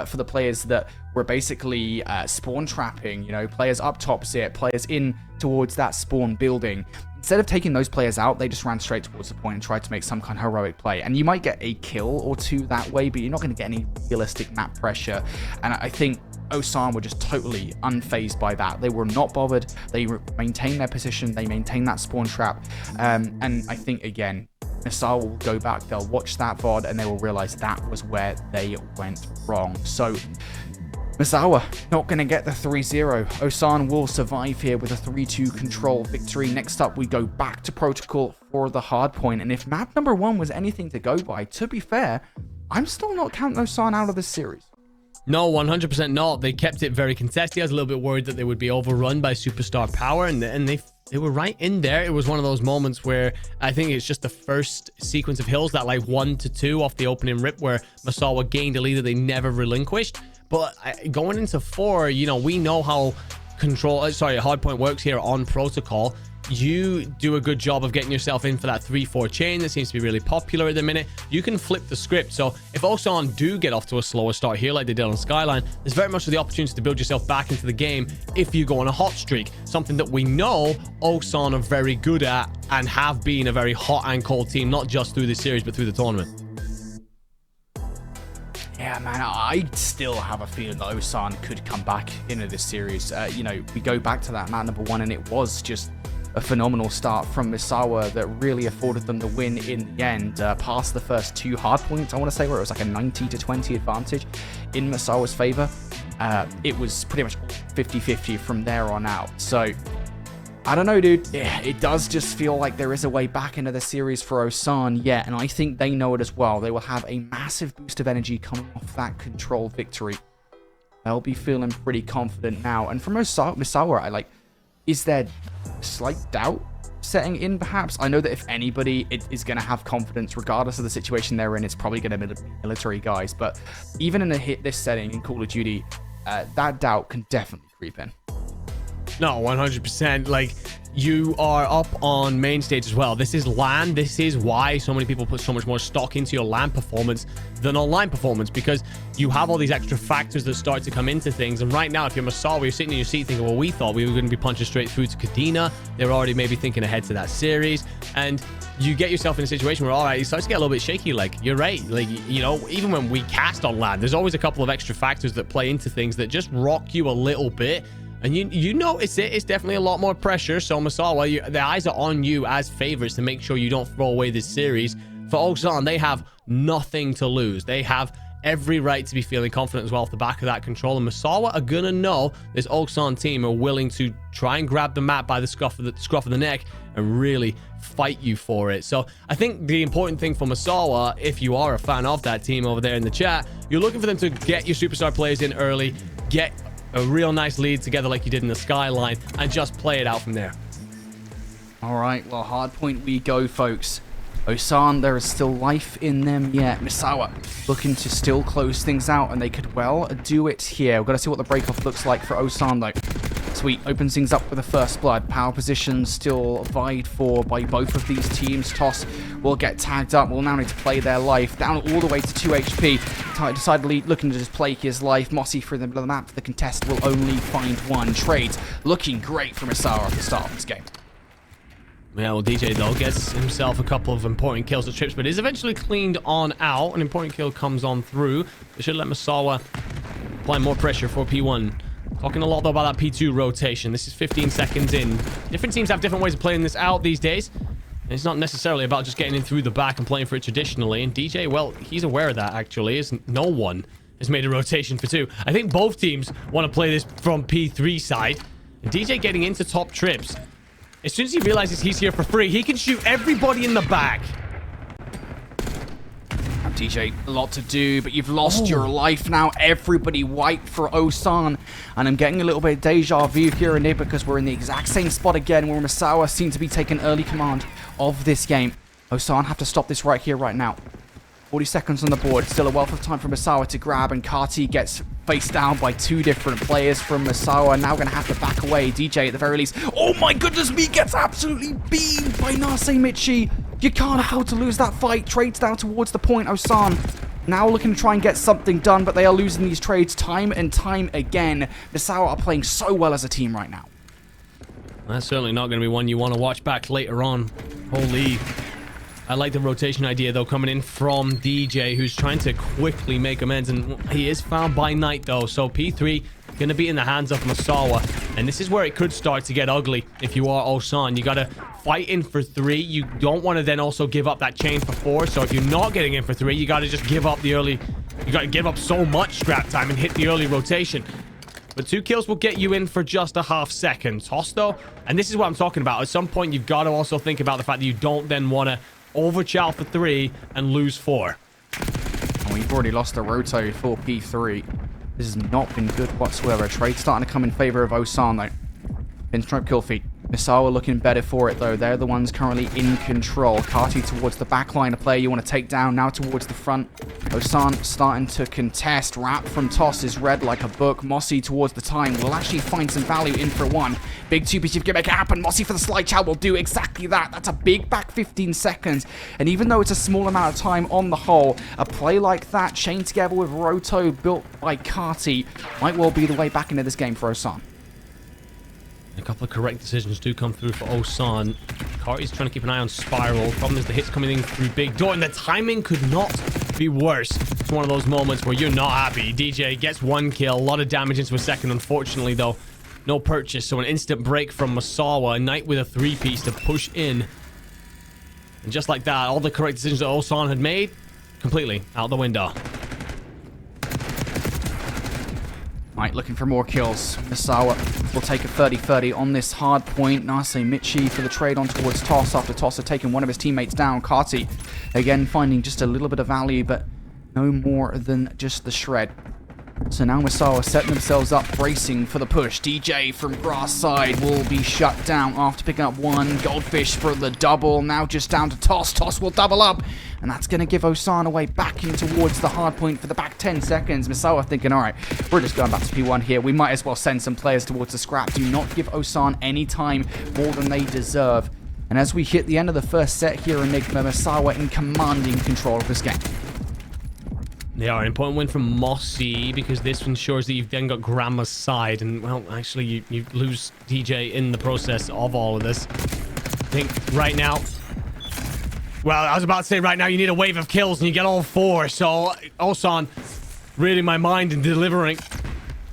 for the players that were basically spawn trapping, you know, players up top zit, players in towards that spawn building. Instead of taking those players out, they just ran straight towards the point and tried to make some kind of heroic play. And you might get a kill or two that way, but you're not going to get any realistic map pressure. And I think Osan were just totally unfazed by that. They were not bothered. They maintained their position. They maintained that spawn trap. And I think, again, Misawa will go back. They'll watch that VOD and they will realize that was where they went wrong. So Misawa not going to get the 3-0. Osan will survive here with a 3-2 control victory. Next up, we go back to Protocol for the hard point. And if map number 1 was anything to go by, to be fair, I'm still not counting Osan out of this series. No, 100% not. They kept it very contested. I was a little bit worried that they would be overrun by superstar power, and they were right in there. It was one of those moments where I think it's just the first sequence of hills, that like 1 to 2 off the opening rip, where Misawa gained a lead that they never relinquished. But going into 4, you know, we know how hardpoint works here on Protocol. You do a good job of getting yourself in for that 3-4 chain that seems to be really popular at the minute. You can flip the script. So if Osan do get off to a slower start here like they did on Skyline, there's very much the opportunity to build yourself back into the game if you go on a hot streak. Something that we know Osan are very good at and have been a very hot and cold team, not just through this series, but through the tournament. Yeah, man, I still have a feeling that Osan could come back into this series. You know, we go back to that map number 1, and it was just a phenomenal start from Misawa that really afforded them the win in the end, past the first 2 hard points, I want to say, where it was like a 90-20 advantage in Misawa's favor. It was pretty much 50-50 from there on out. So I don't know, dude. Yeah, it does just feel like there is a way back into the series for Osan, yeah, and I think they know it as well. They will have a massive boost of energy coming off that control victory. They'll be feeling pretty confident now. And from Misawa, is there slight doubt setting in, perhaps? I know that if anybody is going to have confidence, regardless of the situation they're in, it's probably going to be military guys. But even in this setting in Call of Duty, that doubt can definitely creep in. No, 100%. Like, you are up on main stage as well. This is LAN. This is why so many people put so much more stock into your LAN performance than online performance, because you have all these extra factors that start to come into things. And right now, if you're Misawa, you're sitting in your seat thinking, well, we thought we were going to be punching straight through to Kadena. They're already maybe thinking ahead to that series. And you get yourself in a situation where, all right, it starts to get a little bit shaky. Like, you're right. Like, you know, even when we cast on LAN, there's always a couple of extra factors that play into things that just rock you a little bit. And you notice it. It's definitely a lot more pressure. So Misawa, the eyes are on you as favorites to make sure you don't throw away this series. For Osan, they have nothing to lose. They have every right to be feeling confident as well off the back of that control. And Misawa are gonna know this Osan team are willing to try and grab the map by the scruff of the neck and really fight you for it. So I think the important thing for Misawa, if you are a fan of that team over there in the chat, you're looking for them to get your superstar players in early, get a real nice lead together like you did in the Skyline, and just play it out from there. All right, well, hard point we go, folks. Osan, there is still life in them yet. Misawa looking to still close things out, and they could well do it here. We've got to see what the break-off looks like for Osan, though. Sweet, opens things up with the first blood. Power position still vied for by both of these teams. Toss will get tagged up. Will now need to play their life. Down all the way to 2 HP. Decidedly looking to just play his life. Mossy through the middle of the map. The contest will only find one. Trades looking great for Misawa at the start of this game. Yeah, well, DJ, though, gets himself a couple of important kills at trips, but is eventually cleaned on out. An important kill comes on through. They should let Misawa apply more pressure for P1. Talking a lot, though, about that P2 rotation. This is 15 seconds in. Different teams have different ways of playing this out these days. And it's not necessarily about just getting in through the back and playing for it traditionally. And DJ, well, he's aware of that, actually, as no one has made a rotation for 2. I think both teams want to play this from P3 side. And DJ getting into top trips. As soon as he realizes he's here for free, he can shoot everybody in the back. DJ, a lot to do, but you've lost your life now. Everybody wiped for Osan. And I'm getting a little bit of deja vu here and there because we're in the exact same spot again where Misawa seems to be taking early command of this game. Osan have to stop this right here, right now. 40 seconds on the board. Still a wealth of time for Misawa to grab, and Kati gets faced down by 2 different players from Misawa. Now going to have to back away. DJ at the very least. Oh my goodness me, gets absolutely beamed by Nase Michi. You can't afford to lose that fight. Trades down towards the point. Osan now looking to try and get something done, but they are losing these trades time and time again. Misawa are playing so well as a team right now. That's certainly not going to be one you want to watch back later on. Holy. I like the rotation idea, though, coming in from DJ, who's trying to quickly make amends, and he is found by night, though. So P3 going to be in the hands of Misawa, and this is where it could start to get ugly if you are Osan. You got to fight in for 3. You don't want to then also give up that chain for 4. So if you're not getting in for 3, you got to just give up the early... You got to give up so much scrap time and hit the early rotation. But 2 kills will get you in for just a half second. Toss, though, and this is what I'm talking about. At some point, you've got to also think about the fact that you don't then want to overchow for 3 and lose 4. And we've already lost the roto for P3. This has not been good whatsoever. Trade starting to come in favor of Osan, though. Pinstripe kill feed. Misawa looking better for it, though. They're the ones currently in control. Kati towards the back line, a player you want to take down. Now towards the front. Osan starting to contest. Rap from Toss is read like a book. Mossy towards the time will actually find some value in for 1. Big 2-piece if you can make it happen. Mossy for the slide chow will do exactly that. That's a big back 15 seconds. And even though it's a small amount of time on the whole, a play like that, chained together with Roto built by Kati, might well be the way back into this game for Osan. A couple of correct decisions do come through for Osan. Kati's trying to keep an eye on Spiral. Problem is the hits coming in through Big Door, and the timing could not be worse. It's one of those moments where you're not happy. DJ gets 1 kill, a lot of damage into a second. Unfortunately, though, no purchase, so an instant break from Misawa. A Knight with a 3-piece to push in. And just like that, all the correct decisions that Osan had made, completely out the window. Right, looking for more kills. Misawa will take a 30-30 on this hard point. Nase Michi for the trade on towards Toss after Toss had taken one of his teammates down. Kati, again, finding just a little bit of value, but no more than just the shred. So now Misawa setting themselves up, bracing for the push. DJ from grass side will be shut down after picking up 1. Goldfish for the double. Now just down to Toss. Toss will double up. And that's going to give Osan away back in towards the hard point for the back 10 seconds. Misawa thinking, all right, we're just going back to P1 here. We might as well send some players towards the scrap. Do not give Osan any time more than they deserve. And as we hit the end of the first set here, Enigma, Misawa in commanding control of this game. They are an important win from Mossy because this ensures that you've then got Grandma's side, and well, actually you lose DJ in the process of all of this. I think right now, well, I was about to say right now you need a wave of kills and you get all 4, so Osan reading my mind and delivering.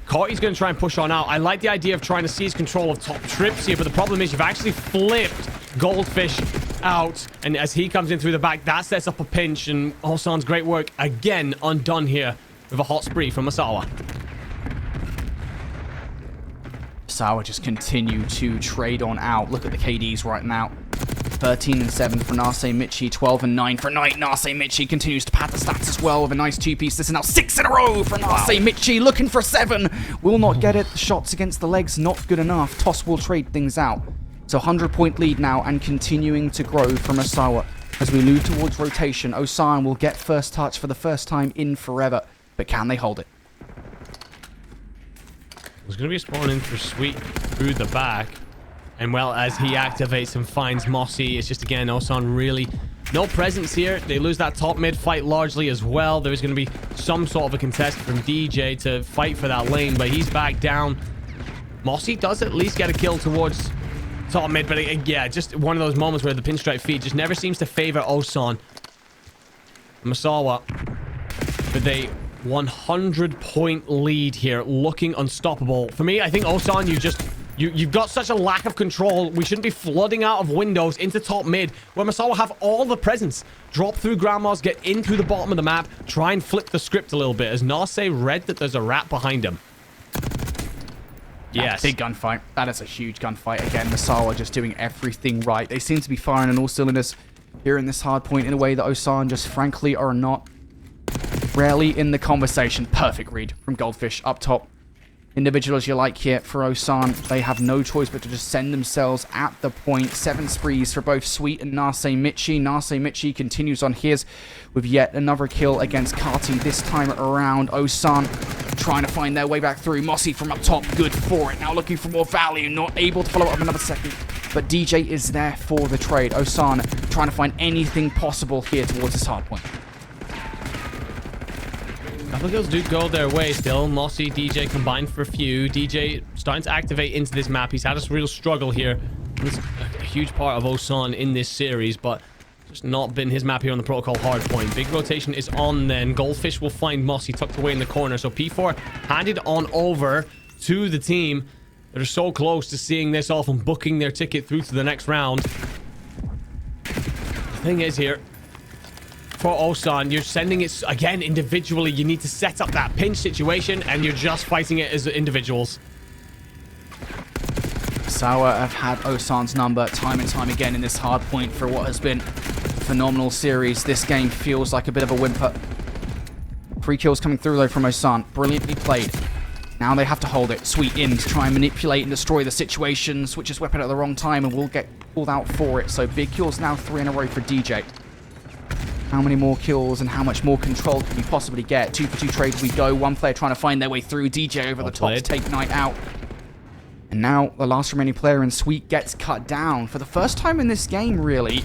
Kati's going to try and push on out. I like the idea of trying to seize control of top trips here, but the problem is you've actually flipped Goldfish out, and as he comes in through the back, that sets up a pinch, and Osan's great work again undone here with a hot spree from Misawa. Misawa just continue to trade on out. Look at the KDs right now. 13-7 for Nase Michi, 12-9 for Knight. Nase Michi continues to pad the stats as well with a nice 2-piece. This is now 6 in a row for Nase Michi, looking for 7. Will not get it. The shots against the legs, not good enough. Toss will trade things out. So 100-point lead now and continuing to grow from Misawa. As we move towards rotation, Osan will get first touch for the first time in forever. But can they hold it? There's going to be a spawn in for Sweet through the back. And well, as he activates and finds Mossy, it's just again, Osan really no presence here. They lose that top mid fight largely as well. There's going to be some sort of a contest from DJ to fight for that lane, but he's back down. Mossy does at least get a kill towards top mid, but yeah, just one of those moments where the pinstripe feed just never seems to favor Osan. Misawa with a 100-point lead here, looking unstoppable. For me, I think Osan, you've got such a lack of control. We shouldn't be flooding out of windows into top mid, where Misawa have all the presence. Drop through Grandma's, get in through the bottom of the map, try and flip the script a little bit, as Nase read that there's a rat behind him. Yes. Big gunfight. That is a huge gunfight. Again, Misawa just doing everything right. They seem to be firing on all cylinders here in this hard point in a way that Osan just frankly are not. rarely in the conversation. Perfect read from Goldfish up top. Individual as you like here for Osan. They have no choice but to just send themselves at the point. 7 sprees for both Sweet and Nase Michi. Nase Michi continues on his with yet another kill against Kati. This time around, Osan trying to find their way back through. Mossy from up top, good for it. Now looking for more value, not able to follow up another second. But DJ is there for the trade. Osan trying to find anything possible here towards his hard point. Couple kills do go their way still. Mossy, DJ combined for a few. DJ starting to activate into this map. He's had a real struggle here. It's a huge part of Osan in this series, but just not been his map here on the protocol hard point. Big rotation is on then. Goldfish will find Mossy tucked away in the corner. So P4 handed on over to the team that are so close to seeing this off and booking their ticket through to the next round. The thing is here, for Osan, you're sending it again individually. You need to set up that pinch situation, and you're just fighting it as individuals. Sour have had Osan's number time and time again in this hard point for what has been a phenomenal series. This game feels like a bit of a whimper. 3 kills coming through though from Osan. Brilliantly played. Now they have to hold it. Sweet in to try and manipulate and destroy the situation. Switches weapon at the wrong time and will get pulled out for it. So big kills now, 3 in a row for DJ. How many more kills and how much more control can you possibly get? 2 for 2 trade we go. One player trying to find their way through. DJ over the top to take Knight out. And now the last remaining player in Sweet gets cut down. For the first time in this game, really,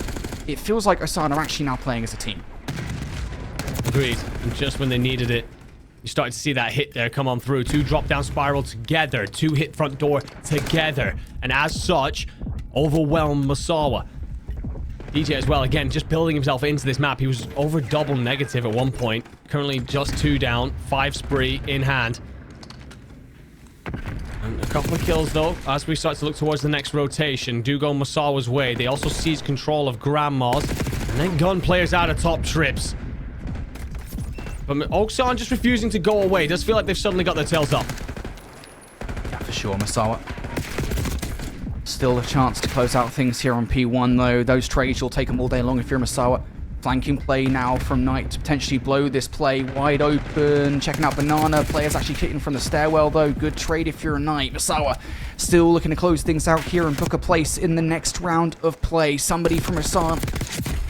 it feels like Osan are actually now playing as a team. Agreed. And just when they needed it, you started to see that hit there come on through. 2 drop down spiral together. 2 hit front door together. And as such, overwhelmed Masawa. DJ as well, again, just building himself into this map. He was over double negative at one point. Currently just 2 down, 5 spree in hand. And a couple of kills, though, as we start to look towards the next rotation. Do go Masawa's way. They also seize control of Grandma's. And then gun players out of top trips. But Osan just refusing to go away. Does feel like they've suddenly got their tails up. Yeah, for sure, Masawa. Still a chance to close out things here on P1, though. Those trades, you'll take them all day long if you're Masawa. Flanking play now from Knight to potentially blow this play wide open. Checking out Banana. Players actually kicking from the stairwell, though. Good trade if you're a Knight. Masawa still looking to close things out here and book a place in the next round of play. Somebody from Osan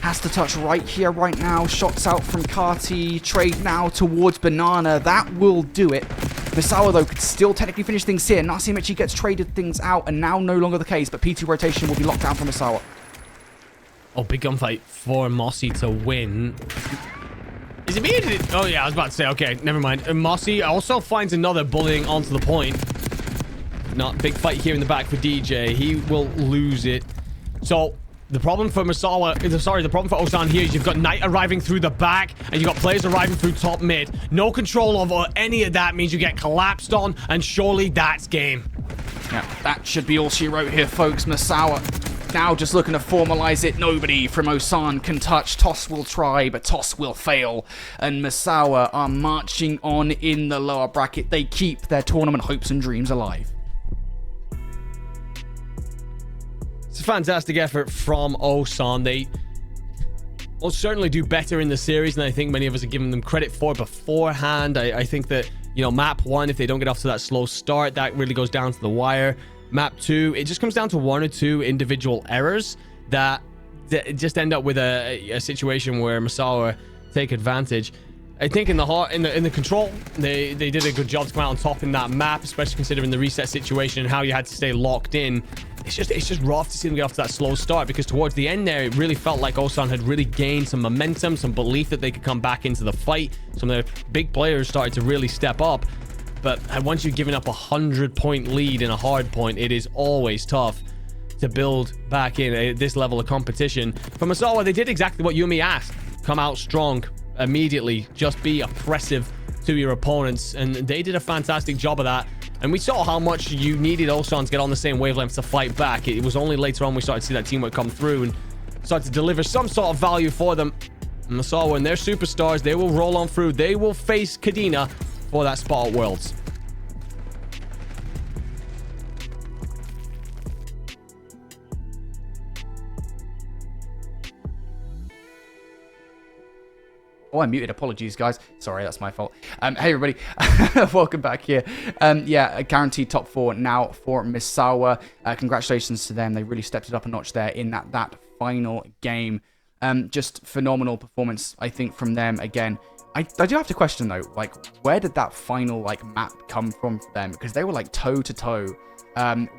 has to touch right here, right now. Shots out from Kati. Trade now towards Banana. That will do it. Masawa, though, could still technically finish things here. Nase Michi gets traded things out, and now no longer the case, but P2 rotation will be locked down for Masawa. Oh, big gunfight for Mossy to win. Is it me? Oh, yeah, I was about to say, okay, never mind. And Mossy also finds another bullying onto the point. Not big fight here in the back for DJ. He will lose it. So the problem for Masawa, the problem for Osan here is you've got Knight arriving through the back, and you've got players arriving through top mid. No control over any of that means you get collapsed on, and surely that's game. Yeah, that should be all she wrote here, folks. Masawa now just looking to formalize it. Nobody from Osan can touch. Toss will try, but Toss will fail. And Masawa are marching on in the lower bracket. They keep their tournament hopes and dreams alive. It's a fantastic effort from Osan. They will certainly do better in the series than I think many of us are giving them credit for beforehand. I think that, you know, map 1, if they don't get off to that slow start, that really goes down to the wire. Map 2, it just comes down to 1 or 2 individual errors that just end up with a situation where Masawa take advantage. I think in the control, they did a good job to come out on top in that map, especially considering the reset situation and how you had to stay locked in. It's just rough to see them get off to that slow start, because towards the end there, it really felt like Osan had really gained some momentum, some belief that they could come back into the fight. Some of their big players started to really step up. But once you've given up a 100-point lead in a hard point, it is always tough to build back in this level of competition. For Masawa, they did exactly what Yumi asked. Come out strong immediately. Just be oppressive to your opponents. And they did a fantastic job of that. And we saw how much you needed Osan to get on the same wavelength to fight back. It was only later on we started to see that teamwork come through and start to deliver some sort of value for them. And Masawa and their superstars, they will roll on through. They will face Kadena for that spot at Worlds. Oh, I muted. Apologies, guys. Sorry, that's my fault. Hey, everybody. Welcome back here. Yeah, a guaranteed top 4 now for Misawa. Congratulations to them. They really stepped it up a notch there in that final game. Just phenomenal performance, I think, from them again. I do have to question, though, like, where did that final, like, map come from for them? Because they were, like, toe-to-toe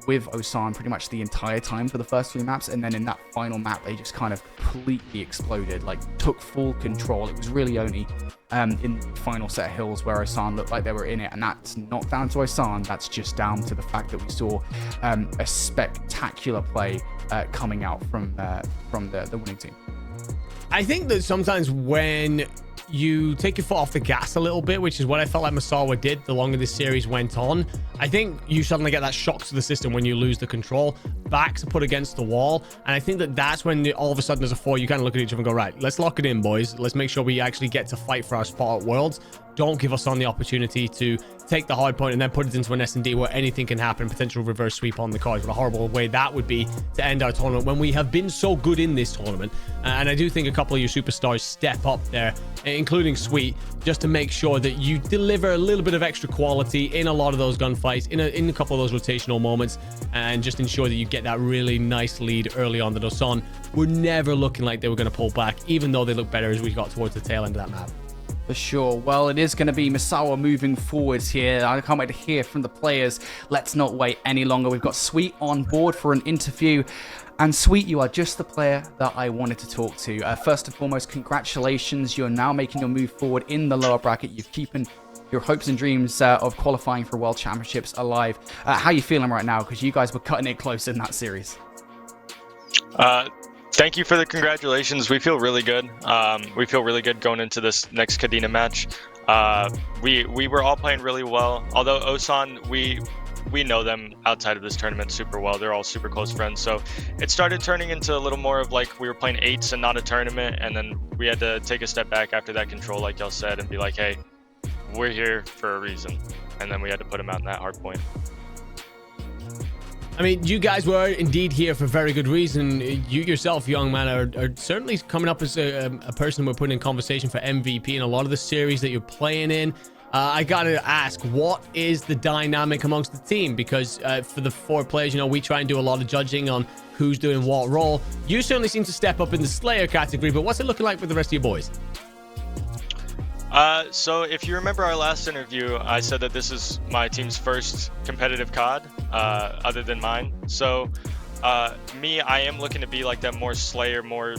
with Osan pretty much the entire time for the first 3 maps, and then in that final map, they just kind of completely exploded, like, took full control. It was really only in the final set of hills where Osan looked like they were in it, and that's not down to Osan, that's just down to the fact that we saw a spectacular play coming out from the winning team. I think that sometimes when you take your foot off the gas a little bit, which is what I felt like Misawa did the longer this series went on, I think you suddenly get that shock to the system when you lose the control. Backs are put against the wall, and I think that that's when all of a sudden as a 4 you kind of look at each other and go, right, let's lock it in, boys. Let's make sure we actually get to fight for our spot at Worlds. Don't give us on the opportunity to take the hard point and then put it into an S&D where anything can happen, potential reverse sweep on the cards. What a horrible way that would be to end our tournament when we have been so good in this tournament. And I do think a couple of your superstars step up there, including Sweet, just to make sure that you deliver a little bit of extra quality in a lot of those gunfights, in a couple of those rotational moments, and just ensure that you get that really nice lead early on. That Osan were never looking like they were going to pull back, even though they looked better as we got towards the tail end of that map. For sure. Well, it is going to be Misawa moving forwards here. I can't wait to hear from the players. Let's not wait any longer. We've got Sweet on board for an interview. And Sweet, you are just the player that I wanted to talk to. First and foremost, congratulations. You're now making your move forward in the lower bracket. You've keeping your hopes and dreams of qualifying for World Championships alive. How are you feeling right now? Because you guys were cutting it close in that series. Thank you for the congratulations. We feel really good. We feel really good going into this next Kadena match. We were all playing really well. Although Osan, we know them outside of this tournament super well. They're all super close friends. So it started turning into a little more of like we were playing 8s and not a tournament. And then we had to take a step back after that control, like y'all said, and be like, hey, we're here for a reason. And then we had to put them out in that hard point. I mean, you guys were indeed here for very good reason. You yourself, young man, are certainly coming up as a person we're putting in conversation for MVP in a lot of the series that you're playing in. I gotta ask, what is the dynamic amongst the team? Because for the 4 players, you know, we try and do a lot of judging on who's doing what role. You certainly seem to step up in the Slayer category, but what's it looking like with the rest of your boys? So if you remember our last interview, I said that this is my team's first competitive COD, other than mine. So I am looking to be like that more Slayer, more,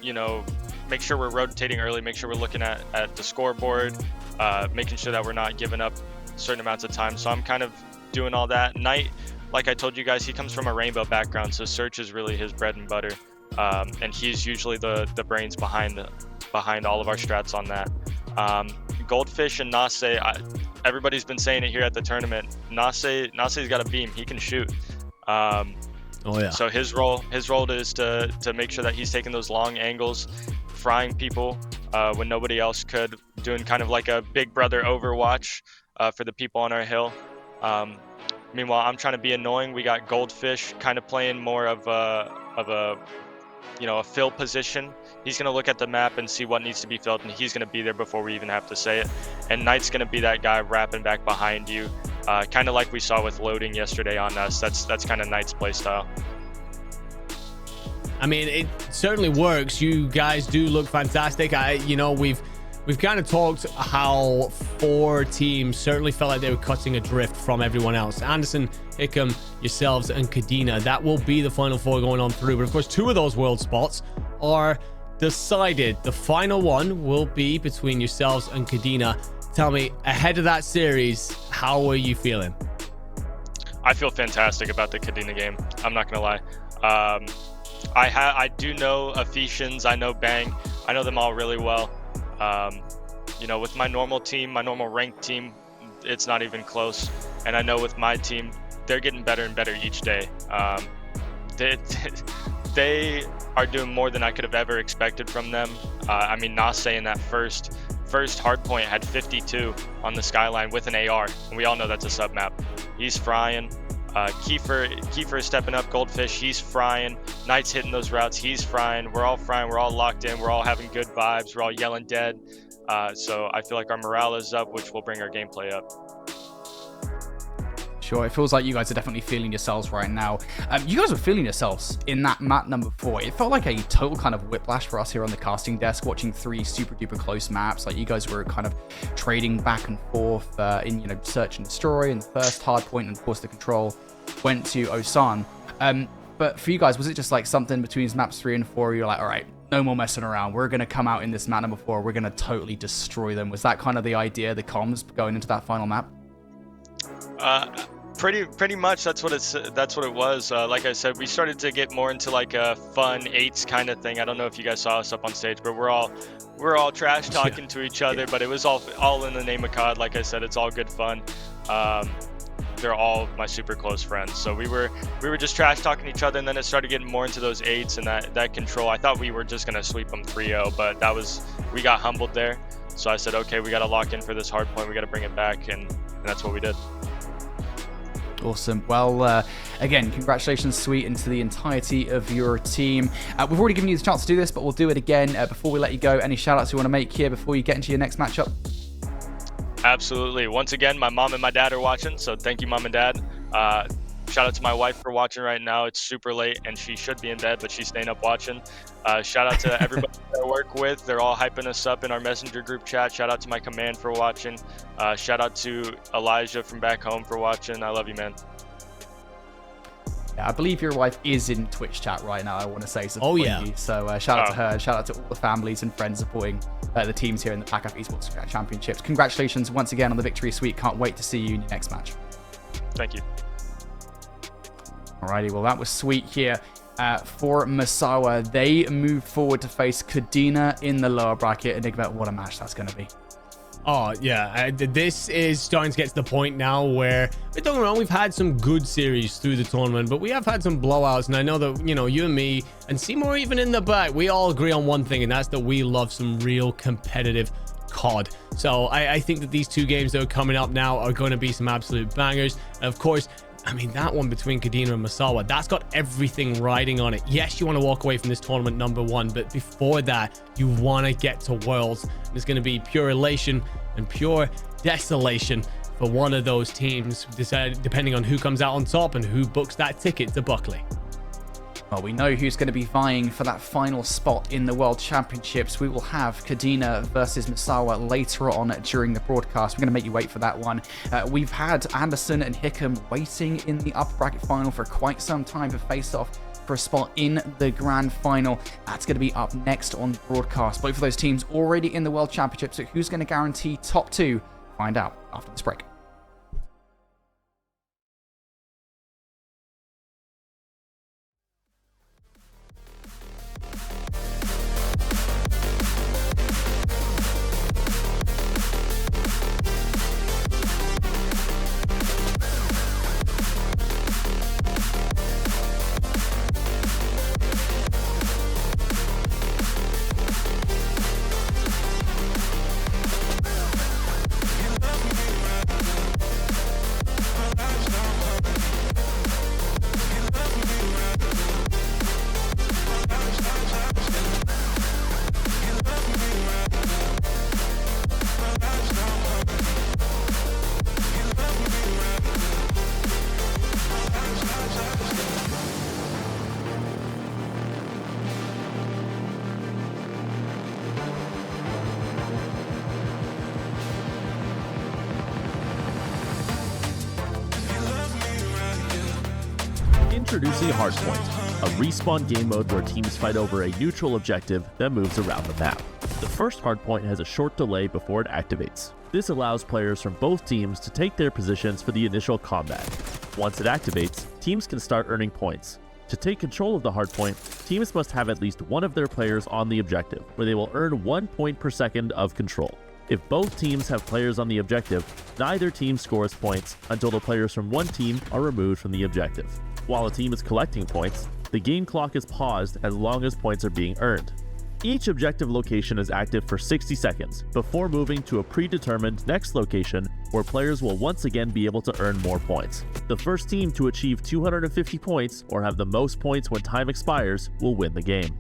you know, make sure we're rotating early, make sure we're looking at the scoreboard, making sure that we're not giving up certain amounts of time. So I'm kind of doing all that. Knight, like I told you guys, he comes from a Rainbow background, so search is really his bread and butter. And he's usually the brains behind all of our strats on that. Goldfish and Nase, everybody's been saying it here at the tournament. Nase's got a beam. He can shoot. Oh yeah. So his role is to make sure that he's taking those long angles, frying people when nobody else could, doing kind of like a big brother Overwatch for the people on our hill. Meanwhile, I'm trying to be annoying. We got Goldfish kind of playing more of a you know, a fill position. He's going to look at the map and see what needs to be filled, and he's going to be there before we even have to say it. And Knight's going to be that guy wrapping back behind you, kind of like we saw with loading yesterday on us. That's kind of Knight's play style. I mean, it certainly works. You guys do look fantastic. You know, we've kind of talked how 4 teams certainly felt like they were cutting adrift from everyone else. Anderson, Hickam, yourselves, and Kadena. That will be the final 4 going on through. But of course, 2 of those world spots are decided. The final one will be between yourselves and Kadena. Tell me, ahead of that series, how are you feeling? I feel fantastic about the Kadena game. I'm not gonna lie. I do know Ephesians. I know Bang. I know them all really well. You know, with my normal team, my normal ranked team, it's not even close. And I know with my team, they're getting better and better each day. They are doing more than I could have ever expected from them. I mean, Nase in that first hardpoint had 52 on the skyline with an AR, and we all know that's a sub map. He's frying. Kiefer is stepping up. Goldfish, he's frying. Knight's hitting those routes. He's frying. We're all frying. We're all locked in. We're all having good vibes. We're all yelling dead. So I feel like our morale is up, which will bring our gameplay up. Sure, it feels like you guys are definitely feeling yourselves right now. You guys were feeling yourselves in that map number 4. It felt like a total kind of whiplash for us here on the casting desk, watching 3 super duper close maps. Like you guys were kind of trading back and forth in search and destroy, and the first hard point, and of course the control went to Osan. But for you guys, was it just like something between maps 3 and 4? You're like, all right, no more messing around. We're going to come out in this map number 4. We're going to totally destroy them. Was that kind of the idea, the comms going into that final map? Pretty much that's what it was. Like I said, we started to get more into like a fun 8s kind of thing. I don't know if you guys saw us up on stage, but we're all trash talking to each other, but it was all in the name of COD. Like I said, it's all good fun. They're all my super close friends, so we were just trash talking each other, and then it started getting more into those 8s and that control. I thought we were just gonna sweep them 3-0, but we got humbled there. So I said, okay, we got to lock in for this hard point. We got to bring it back, and that's what we did. Awesome. Well, again, congratulations, Sweet, and to the entirety of your team. We've already given you the chance to do this, but we'll do it again. Before we let you go, any shout-outs you want to make here before you get into your next matchup? Absolutely. Once again, my mom and my dad are watching, so thank you, Mom and Dad. Shout out to my wife for watching right now. It's super late, and she should be in bed, but she's staying up watching. Shout out to everybody that I work with. They're all hyping us up in our messenger group chat. Shout out to my command for watching. Shout out to Elijah from back home for watching. I love you, man. Yeah, I believe your wife is in Twitch chat right now, I want to say. Oh, yeah. So shout out to her, and shout out to all the families and friends supporting the teams here in the PACAF Esports Championships. Congratulations once again on the victory, Sweet. Can't wait to see you in your next match. Thank you. Alrighty, well, that was Sweet here for Masawa. They move forward to face Kadena in the lower bracket. Enigma, what a match that's going to be. Oh, yeah. This is starting to get to the point now where, don't get me wrong, we've had some good series through the tournament, but we have had some blowouts. And I know that, you and me and Seymour even in the back, we all agree on one thing, and that's that we love some real competitive COD. So I think that these 2 games that are coming up now are going to be some absolute bangers. And of course, I mean, that one between Kadena and Masawa, that's got everything riding on it. Yes, you want to walk away from this tournament number 1, but before that, you want to get to Worlds. There's going to be pure elation and pure desolation for one of those teams, depending on who comes out on top and who books that ticket to Buckley. Well, we know who's going to be vying for that final spot in the World Championships. We will have Kadena versus Masawa later on during the broadcast. We're going to make you wait for that one. We've had Anderson and Hickam waiting in the upper bracket final for quite some time to face off for a spot in the grand final. That's going to be up next on broadcast. Both of those teams already in the World Championships. So who's going to guarantee top 2? Find out after this break. Introducing Hardpoint, a respawn game mode where teams fight over a neutral objective that moves around the map. The first hardpoint has a short delay before it activates. This allows players from both teams to take their positions for the initial combat. Once it activates, teams can start earning points. To take control of the hardpoint, teams must have at least one of their players on the objective, where they will earn 1 point per second of control. If both teams have players on the objective, neither team scores points until the players from one team are removed from the objective. While a team is collecting points, the game clock is paused as long as points are being earned. Each objective location is active for 60 seconds before moving to a predetermined next location where players will once again be able to earn more points. The first team to achieve 250 points or have the most points when time expires will win the game.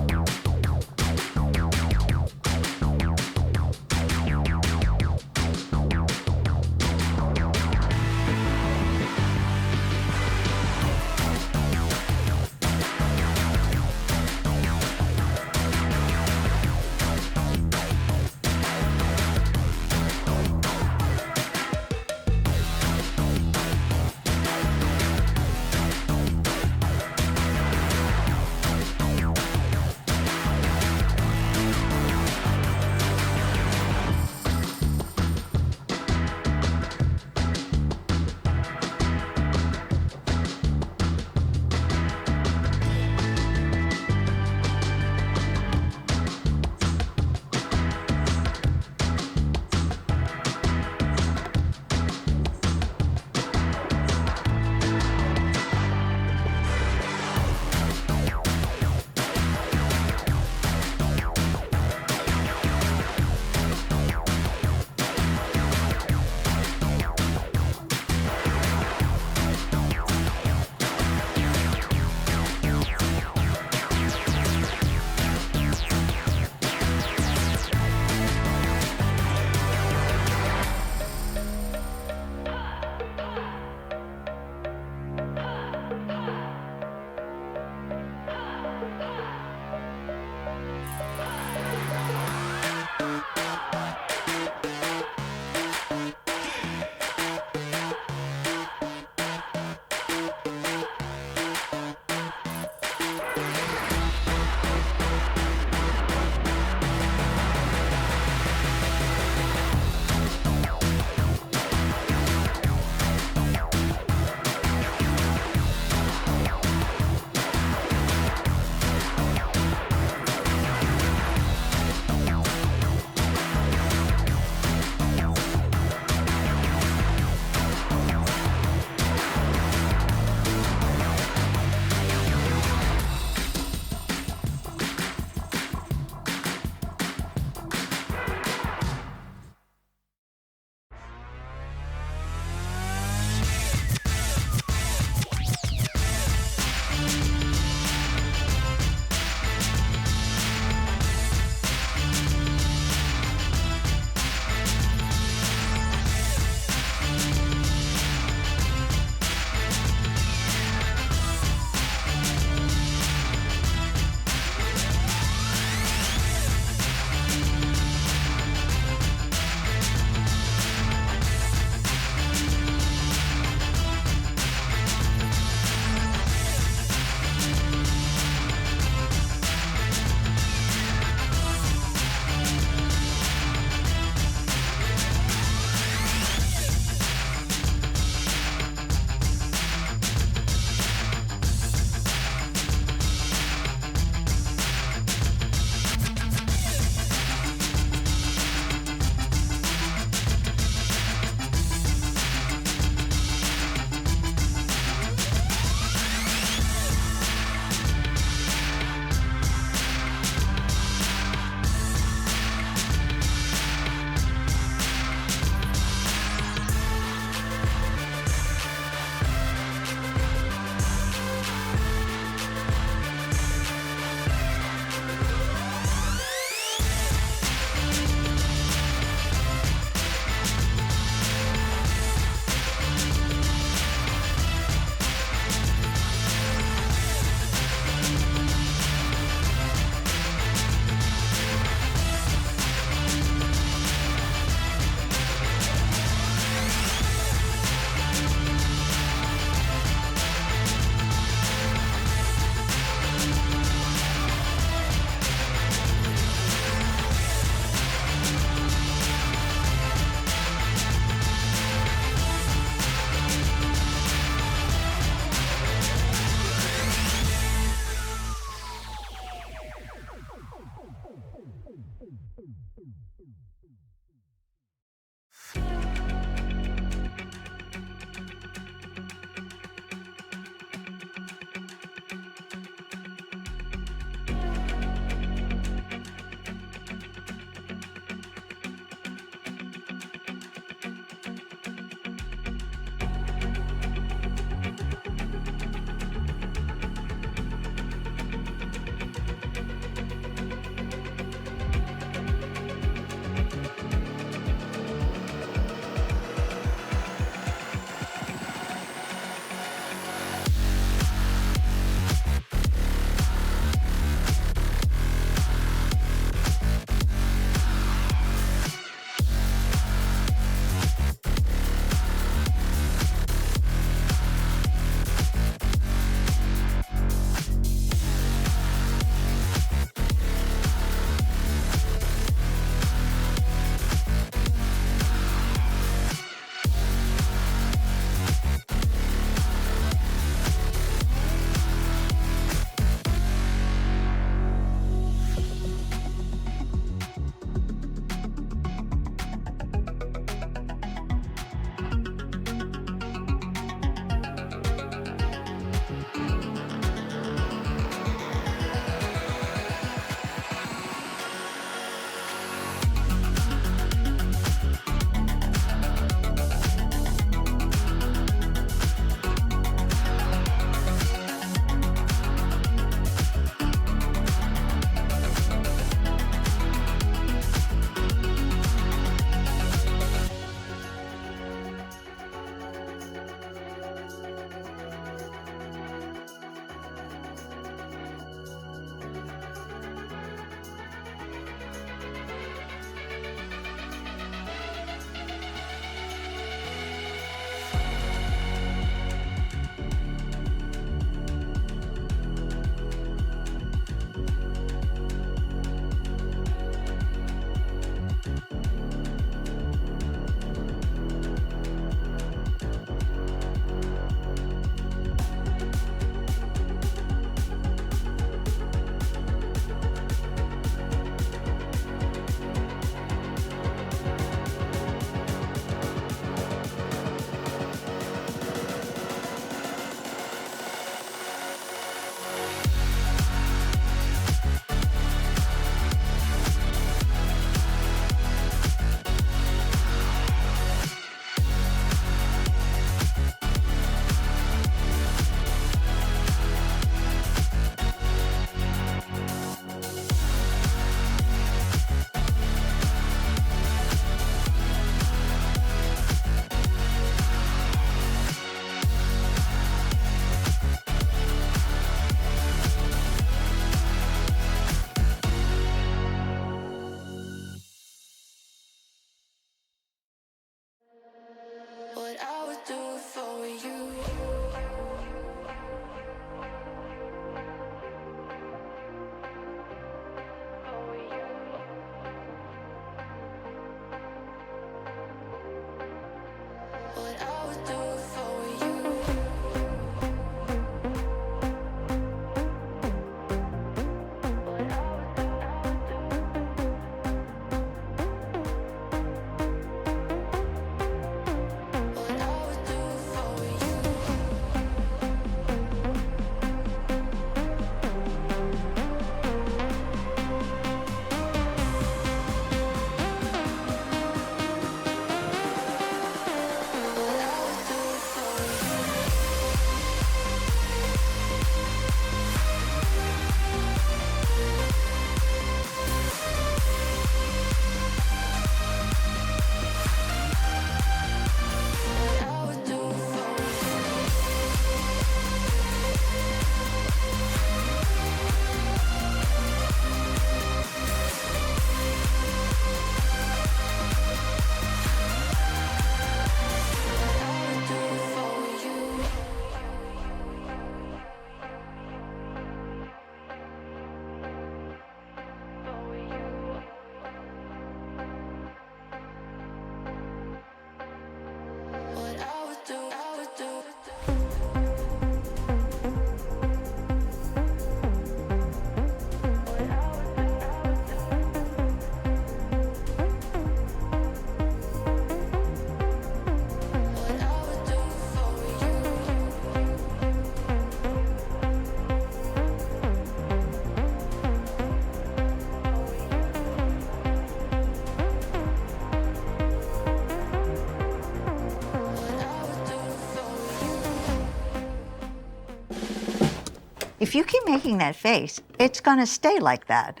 If you keep making that face, it's going to stay like that.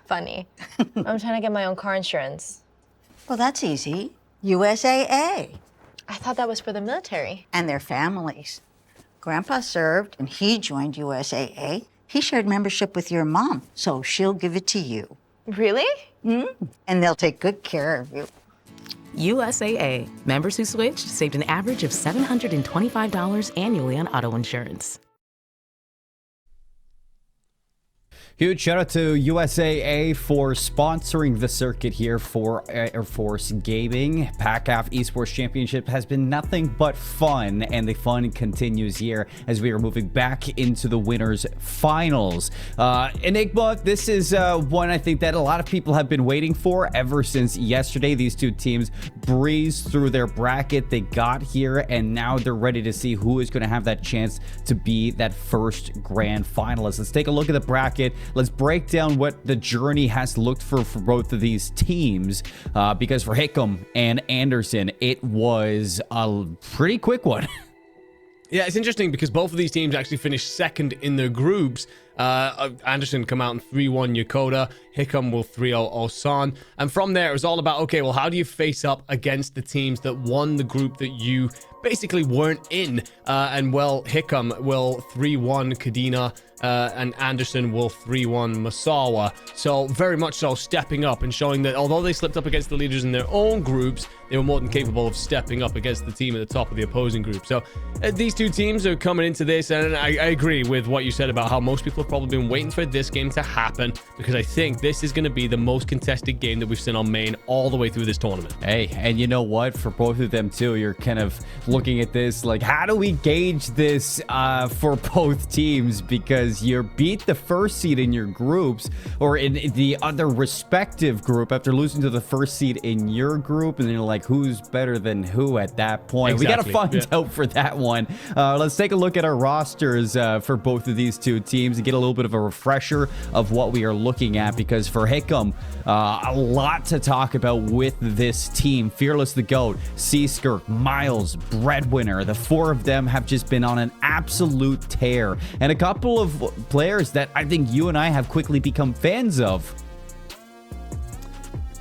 Funny. I'm trying to get my own car insurance. Well, that's easy. USAA. I thought that was for the military. And their families. Grandpa served, and he joined USAA. He shared membership with your mom, so she'll give it to you. Really? And they'll take good care of you. USAA. Members who switched saved an average of $725 annually on auto insurance. Huge shout out to USAA for sponsoring the circuit here for Air Force Gaming. PACAF Esports Championship has been nothing but fun, and the fun continues here as we are moving back into the winners finals. Enigma, this is one I think that a lot of people have been waiting for ever since yesterday. These two teams breezed through their bracket. They got here, and now they're ready to see who is going to have that chance to be that first grand finalist. Let's take a look at the bracket. Let's break down what the journey has looked for both of these teams, because for Hickam and Anderson, it was a pretty quick one. Yeah, it's interesting because both of these teams actually finished second in their groups. Anderson come out in 3-1 Yokota. Hickam will 3-0 Osan. And from there, it was all about, okay, well, how do you face up against the teams that won the group that you basically weren't in? And, well, Hickam will 3-1 Kadena, and Anderson will 3-1 Masawa. So very much so stepping up and showing that although they slipped up against the leaders in their own groups, they were more than capable of stepping up against the team at the top of the opposing group. So these two teams are coming into this, and I agree with what you said about how most people have probably been waiting for this game to happen, because I think this is going to be the most contested game that we've seen on main all the way through this tournament. Hey, and you know what? For both of them too, you're kind of looking at this like, how do we gauge this for both teams? Because you beat the first seed in your groups, or in the other respective group, after losing to the first seed in your group, and then you're like, who's better than who at that point? Exactly. We got to find out for that one. Let's take a look at our rosters for both of these two teams and get a little bit of a refresher of what we are looking at, because for Hickam, a lot to talk about with this team. Fearless the GOAT, Seaskirk, Miles, Breadwinner. The four of them have just been on an absolute tear, and a couple of players that I think you and I have quickly become fans of.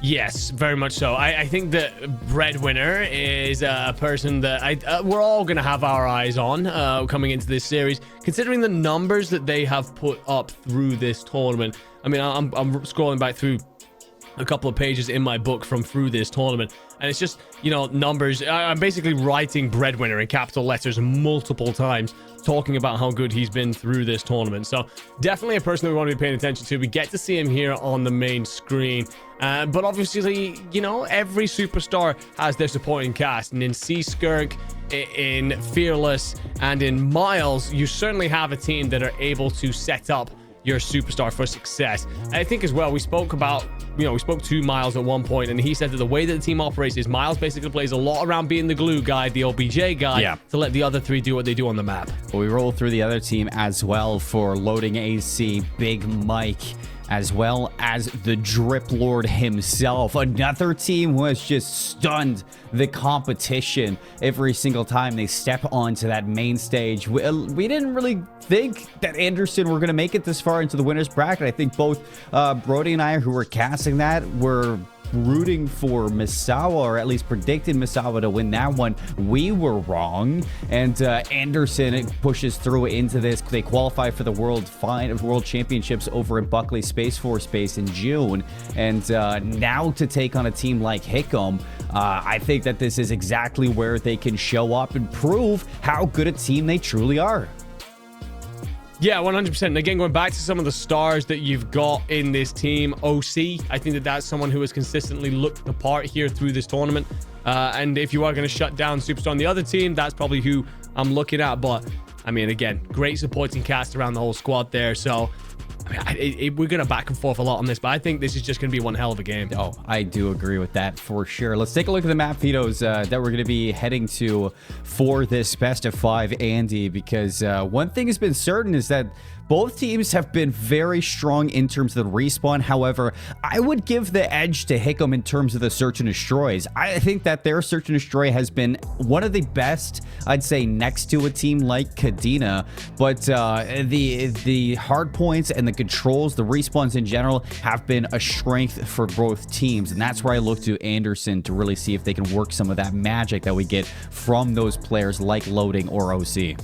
Yes, very much so. I think that Breadwinner is a person that we're all going to have our eyes on coming into this series, considering the numbers that they have put up through this tournament. I mean, I'm scrolling back through a couple of pages in my book from through this tournament, and it's just, you know, numbers. I'm basically writing Breadwinner in capital letters multiple times, talking about how good he's been through this tournament. So definitely a person that we want to be paying attention to. We get to see him here on the main screen, but obviously, you know, every superstar has their supporting cast, and in Seaskirk, in Fearless, and in Miles, you certainly have a team that are able to set up your superstar for success. I think as well, we spoke to Miles at one point, and he said that the way that the team operates is Miles basically plays a lot around being the glue guy, the OBJ guy, to let the other three do what they do on the map. Well, we roll through the other team as well for Loading AC, Big Mike, as well as the Drip Lord himself. Another team who has just stunned the competition every single time they step onto that main stage. We didn't really think that Anderson were going to make it this far into the winner's bracket. I think both Brody and I, who were casting that, were rooting for Misawa, or at least predicted Misawa to win that one. We were wrong, and Anderson pushes through into this. They qualify for the World Championships over in Buckley Space Force Base in June, and now to take on a team like Hickam, I think that this is exactly where they can show up and prove how good a team they truly are. Yeah, 100%. And again, going back to some of the stars that you've got in this team, OC, I think that that's someone who has consistently looked the part here through this tournament. And if you are going to shut down Superstar on the other team, that's probably who I'm looking at. But, I mean, again, great supporting cast around the whole squad there. So, I mean, we're going to back and forth a lot on this, but I think this is just going to be one hell of a game. Oh, I do agree with that for sure. Let's take a look at the map, Vito's, that we're going to be heading to for this best of 5, Andy, because one thing has been certain is that Both teams have been very strong in terms of the respawn. However, I would give the edge to Hickam in terms of the search and destroys. I think that their search and destroy has been one of the best, I'd say, next to a team like Kadena. But the hard points and the controls, the respawns in general, have been a strength for both teams. And that's where I look to Anderson to really see if they can work some of that magic that we get from those players like Loading or OC.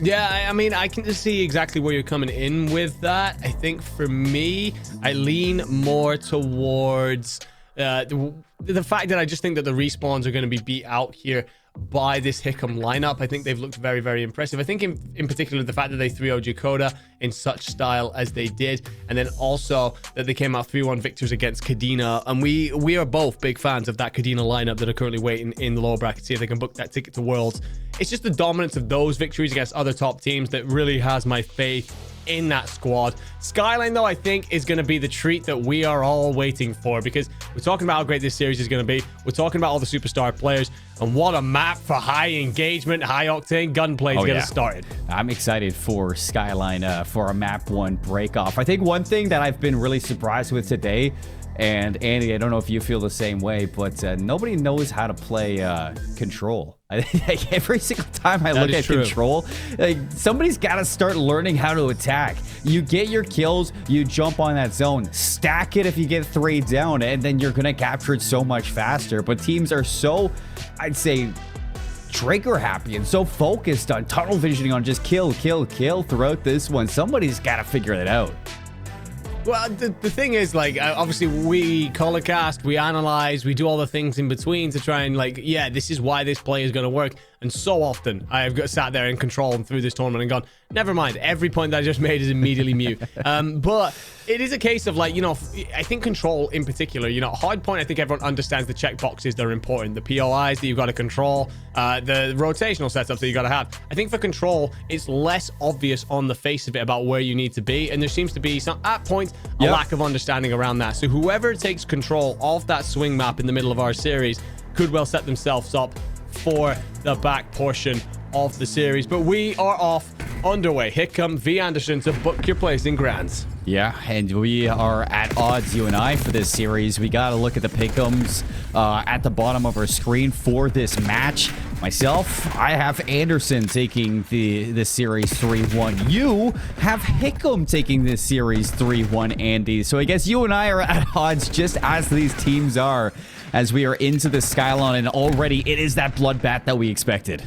Yeah, I mean, I can just see exactly where you're coming in with that. I think for me, I lean more towards the fact that I just think that the respawns are going to be beat out here by this Hickam lineup. I think they've looked very, very impressive. I think in particular the fact that they 3-0'd Yokota in such style as they did, and then also that they came out 3-1 victors against Kadena. And we are both big fans of that Kadena lineup that are currently waiting in the lower bracket, see if they can book that ticket to Worlds. It's just the dominance of those victories against other top teams that really has my faith in that squad. Skyline, though, I think is going to be the treat that we are all waiting for, because we're talking about how great this series is going to be. We're talking about all the superstar players, and what a map for high engagement, high octane gunplay to get us started. I'm excited for Skyline for a map 1 break off. I think one thing that I've been really surprised with today, and Andy, I don't know if you feel the same way, but nobody knows how to play Control. Every single time I look at Control, like, somebody's got to start learning how to attack. You get your kills, you jump on that zone, stack it if you get 3 down, and then you're going to capture it so much faster. But teams are so, I'd say, trigger happy and so focused on tunnel visioning on just kill throughout this one. Somebody's got to figure that out. Well, the thing is, like, obviously we color cast, we analyze, we do all the things in between to try and, like, yeah, this is why this play is going to work. And so often I've got sat there in Control and through this tournament and gone, never mind, every point that I just made is immediately mute. But it is a case of, like, you know, I think Control in particular, you know, hard point, I think everyone understands the checkboxes that are important. The POIs that you've got to control, the rotational setups that you got to have. I think for Control, it's less obvious on the face of it about where you need to be. And there seems to be some, at points, a lack of understanding around that. So whoever takes control of that swing map in the middle of our series could well set themselves up for the back portion of the series. But we are off underway. Hickam v Anderson to book your place in Grands. Yeah, and we are at odds, you and I, for this series. We got to look at the pick'ems at the bottom of our screen for this match. Myself, I have Anderson taking this series 3-1. You have Hickam taking this series 3-1, Andy. So I guess you and I are at odds just as these teams are, as we are into the Skyline, and already it is that bloodbath that we expected.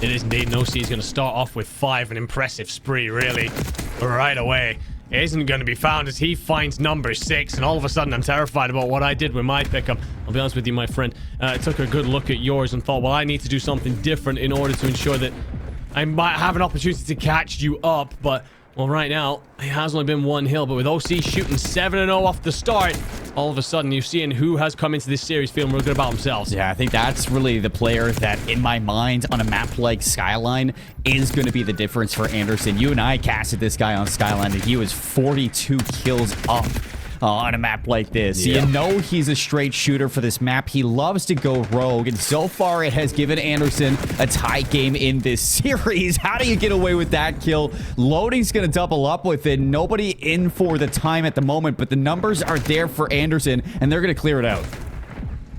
It is indeed. No C is going to start off with 5, an impressive spree, really, right away. It isn't going to be found as he finds number 6, and all of a sudden I'm terrified about what I did with my pickup. I'll be honest with you, my friend. I took a good look at yours and thought, well, I need to do something different in order to ensure that I might have an opportunity to catch you up. But, well, right now, it has only been 1 hill, but with OC shooting 7-0 off the start, all of a sudden you're seeing who has come into this series feeling real good about themselves. Yeah, I think that's really the player that, in my mind, on a map like Skyline, is going to be the difference for Anderson. You and I casted this guy on Skyline, and he was 42 kills up on a map like this. Yeah. You know he's a straight shooter for this map. He loves to go rogue, and so far it has given Anderson a tie game in this series. How do you get away with that kill? Loading's going to double up with it. Nobody in for the time at the moment, but the numbers are there for Anderson, and they're going to clear it out.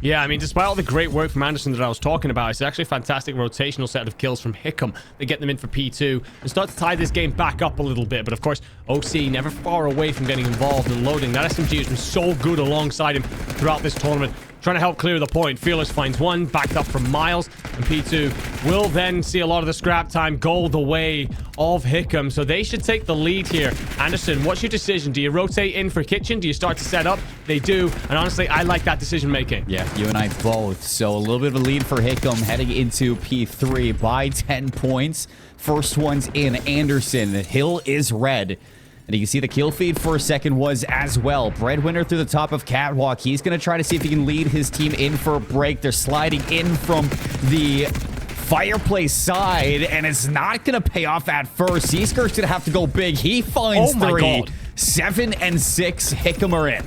Yeah, I mean, despite all the great work from Anderson that I was talking about, it's actually a fantastic rotational set of kills from Hickam. They get them in for P2 and start to tie this game back up a little bit. But of course, OC never far away from getting involved in Loading. That SMG has been so good alongside him throughout this tournament, trying to help clear the point. Fearless finds 1, backed up from Miles, and P2 will then see a lot of the scrap time go the way of Hickam. So they should take the lead here. Anderson, what's your decision? Do you rotate in for Kitchen? Do you start to set up? They do, and honestly, I like that decision making. Yeah, you and I both. So a little bit of a lead for Hickam heading into P3 by 10 points. First one's in. Anderson. The hill is red. And you can see the kill feed for a second was as well. Breadwinner through the top of Catwalk. He's going to try to see if he can lead his team in for a break. They're sliding in from the fireplace side, and it's not going to pay off at first. Seaskirk's going to have to go big. He finds 3. 7 and 6. Hickam are in.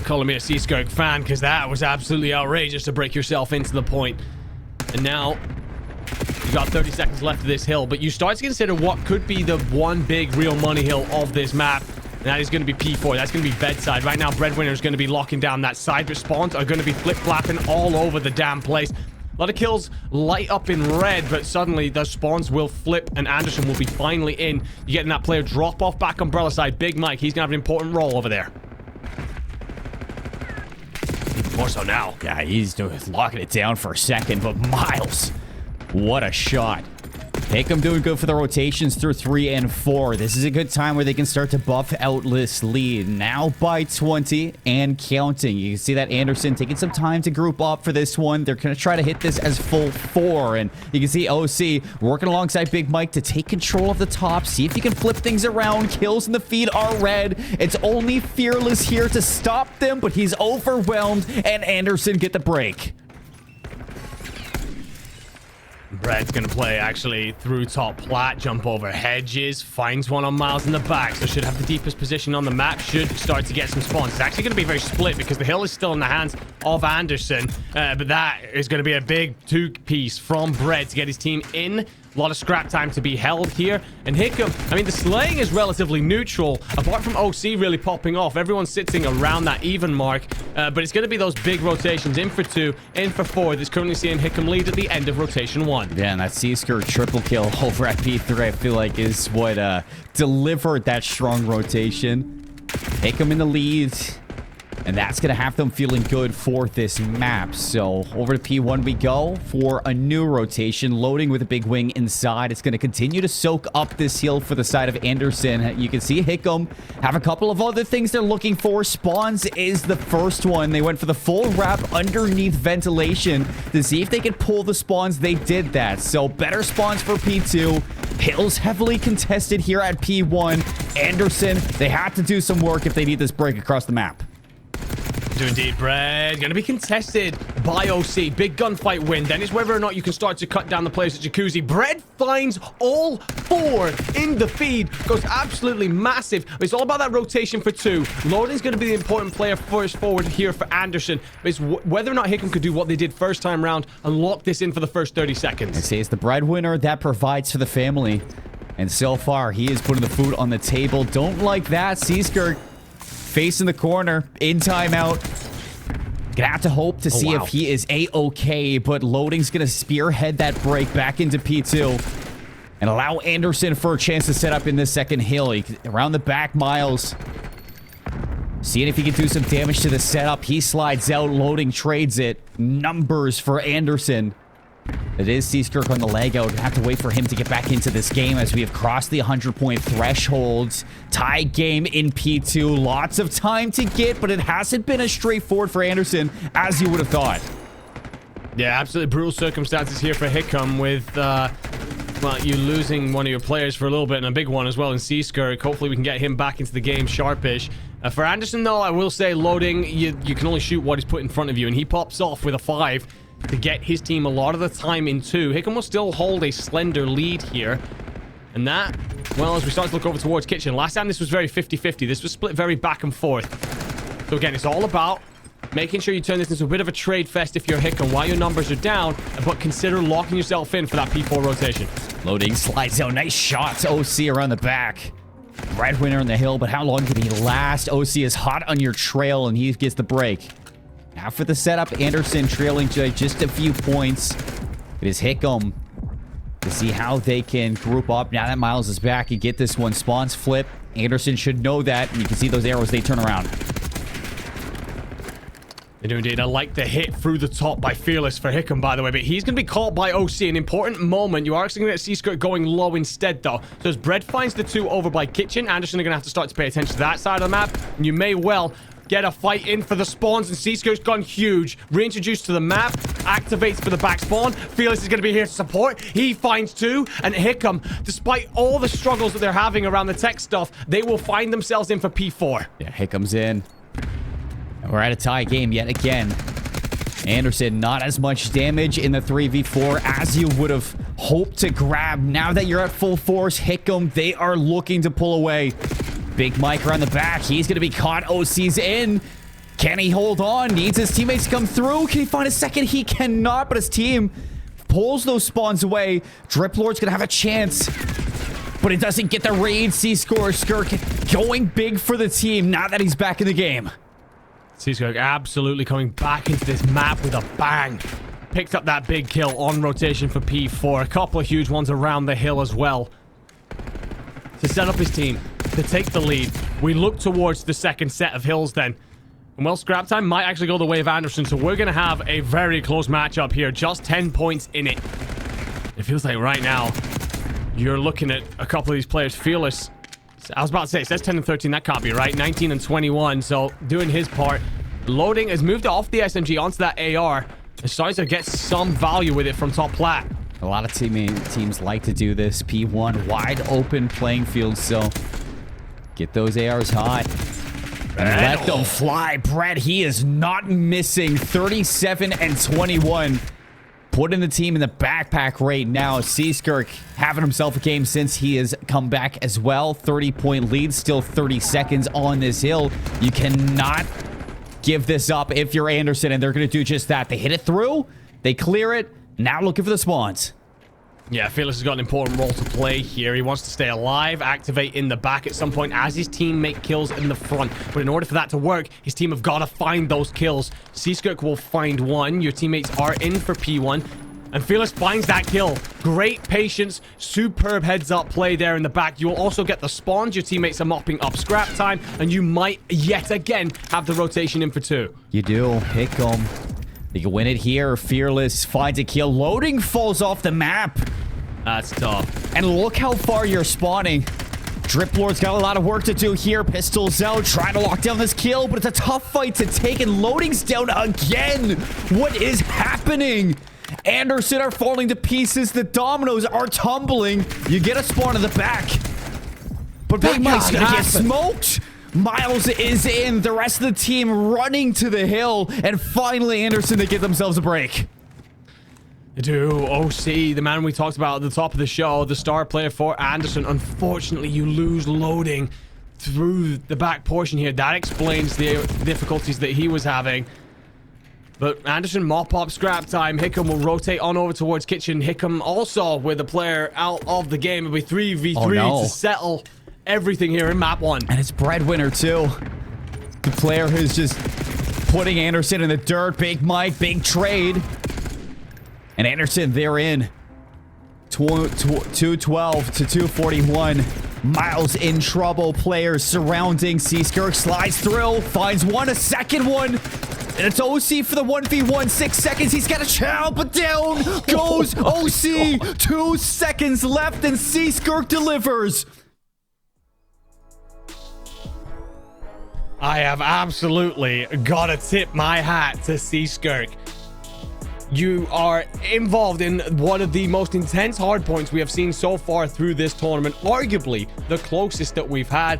Calling me a Seaskirk fan because that was absolutely outrageous to break yourself into the point. And now You got 30 seconds left of this hill, but you start to consider what could be the one big real money hill of this map. And that is going to be P4. That's going to be bedside. Right now, Breadwinner is going to be locking down that side, but spawns are going to be flip-flapping all over the damn place. A lot of kills light up in red, but suddenly those spawns will flip and Anderson will be finally in. You're getting that player drop off back umbrella side. Big Mike, he's going to have an important role over there. Even more so now. Yeah, he's locking it down for a second, but Miles, what a shot. Hickam doing good for the rotations through 3 and 4. This is a good time where they can start to buff out this lead. Now by 20 and counting. You can see that Anderson taking some time to group up for this one. They're going to try to hit this as full 4. And you can see OC working alongside Big Mike to take control of the top. See if you can flip things around. Kills in the feed are red. It's only Fearless here to stop them, but he's overwhelmed. And Anderson get the break. Brad's going to play actually through top plat, jump over hedges, finds one on Miles in the back, so should have the deepest position on the map, should start to get some spawns. It's actually going to be very split because the hill is still in the hands of Anderson, but that is going to be a big two-piece from Brett to get his team in. A lot of scrap time to be held here. And Hickam, I mean, the slaying is relatively neutral. Apart from OC really popping off, everyone's sitting around that even mark. But it's going to be those big rotations. In for 2, in for 4. That's currently seeing Hickam lead at the end of rotation 1. Yeah, and that C-Skirt triple kill over at P3, I feel like, is what delivered that strong rotation. Hickam in the lead. And that's going to have them feeling good for this map. So over to P1 we go for a new rotation. Loading with a big wing inside. It's going to continue to soak up this hill for the side of Anderson. You can see Hickam have a couple of other things they're looking for. Spawns is the first one. They went for the full wrap underneath ventilation to see if they could pull the spawns. They did that. So better spawns for P2. Hills heavily contested here at P1. Anderson, they have to do some work if they need this break across the map. Do indeed, Brad. Going to be contested by OC. Big gunfight win. Then it's whether or not you can start to cut down the players at Jacuzzi. Brad finds all 4 in the feed. Goes absolutely massive. It's all about that rotation for 2. Loading's going to be the important player first forward here for Anderson. But it's whether or not Hickam could do what they did first time round and lock this in for the first 30 seconds. I say it's the breadwinner that provides for the family. And so far, he is putting the food on the table. Don't like that. C-Skirt facing the corner in timeout. Gonna have to hope to see if he is a-okay, but Loading's gonna spearhead that break back into P2 and allow Anderson for a chance to set up in this second hill. Around the back, Miles seeing if he can do some damage to the setup. He slides out. Loading trades it. Numbers for Anderson. It is C-Skirk on the leg out. Have to wait for him to get back into this game as we have crossed the 100-point threshold. Tie game in P2. Lots of time to get, but it hasn't been as straightforward for Anderson as you would have thought. Yeah, absolutely brutal circumstances here for Hickam with, well, you losing one of your players for a little bit and a big one as well in C-Skirk. Hopefully we can get him back into the game sharpish. For Anderson, though, I will say Loading, you can only shoot what is put in front of you, and he pops off with a 5. To get his team a lot of the time in 2. Hickam will still hold a slender lead here. And that, well, as we start to look over towards Kitchen, last time this was very 50-50. This was split very back and forth. So again, it's all about making sure you turn this into a bit of a trade fest if you're Hickam while your numbers are down, but consider locking yourself in for that P4 rotation. Loading slides out. Nice shots. OC around the back. Breadwinner in the hill, but how long can he last? OC is hot on your trail, and he gets the break. Now for the setup, Anderson trailing just a few points. It is Hickam to see how they can group up. Now that Miles is back, you get this one. Spawns flip. Anderson should know that. And you can see those arrows, they turn around. They do indeed. I like the hit through the top by Fearless for Hickam, by the way, but he's going to be caught by OC. An important moment. You are actually going to get C-Skirt going low instead, though. So as Bread finds the 2 over by Kitchen, Anderson are going to have to start to pay attention to that side of the map. And you may well get a fight in for the spawns, and C-Skirt's gone huge. Reintroduced to the map, activates for the back spawn. Fearless is going to be here to support. He finds 2, and Hickam, despite all the struggles that they're having around the tech stuff, they will find themselves in for P4. Yeah, Hickam's in. And we're at a tie game yet again. Anderson, not as much damage in the 3v4 as you would have hoped to grab. Now that you're at full force, Hickam, they are looking to pull away. Big Mike around the back. He's going to be caught. OC's in. Can he hold on? Needs his teammates to come through. Can he find a second? He cannot, but his team pulls those spawns away. Drip Lord's gonna have a chance, but it doesn't get the raid. Skirk going big for the team now that he's back in the game. Skirk absolutely coming back into this map with a bang. Picked up that big kill on rotation for P4. A couple of huge ones around the hill as well. To set up his team, to take the lead. We look towards the second set of hills then. And well, scrap time might actually go the way of Anderson, so we're going to have a very close matchup here. Just 10 points in it. It feels like right now, you're looking at a couple of these players. Fearless, I was about to say, it says 10 and 13. That can't be right. 19 and 21, so doing his part. Loading has moved off the SMG onto that AR. And starting to get some value with it from top plat. A lot of teams like to do this. P1, wide open playing field, so get those ARs hot. And let them fly. Brett, he is not missing. 37 and 21. Putting the team in the backpack right now. Skirk having himself a game since he has come back as well. 30-point lead, still 30 seconds on this hill. You cannot give this up if you're Anderson, and they're going to do just that. They hit it through. They clear it. Now looking for the spawns. Yeah, Fearless has got an important role to play here. He wants to stay alive, activate in the back at some point as his team make kills in the front. But in order for that to work, his team have got to find those kills. Skirk will find one. Your teammates are in for P1. And Fearless finds that kill. Great patience. Superb heads-up play there in the back. You will also get the spawns. Your teammates are mopping up scrap time. And you might, yet again, have the rotation in for 2. You do. Pick them. They can win it here. Fearless finds a kill. Loading falls off the map. That's tough. And look how far you're spawning. Drip Lord's got a lot of work to do here. Pistols out, trying to lock down this kill, but it's a tough fight to take, and Loading's down again. What is happening? Anderson are falling to pieces. The dominoes are tumbling. You get a spawn in the back. But Big Mike's gonna get smoked. Miles is in. The rest of the team running to the hill. And finally, Anderson, they get themselves a break. Do OC, the man we talked about at the top of the show, the star player for Anderson. Unfortunately, you lose Loading through the back portion here. That explains the difficulties that he was having. But Anderson mop up scrap time. Hickam will rotate on over towards Kitchen. Hickam also with a player out of the game. It'll be 3v3 to settle everything here in map 1. And it's Breadwinner too. The player who's just putting Anderson in the dirt. Big Mike, big trade. And Anderson, they're in. 212 to 241. Miles in trouble. Players surrounding. Skirk slides through. Finds one, a second one. And it's OC for the 1v1. 6 seconds. He's got a chow, but down goes OC. 2 seconds left, and Skirk delivers. I have absolutely got to tip my hat to Skirk. You are involved in one of the most intense hardpoints we have seen so far through this tournament. Arguably the closest that we've had.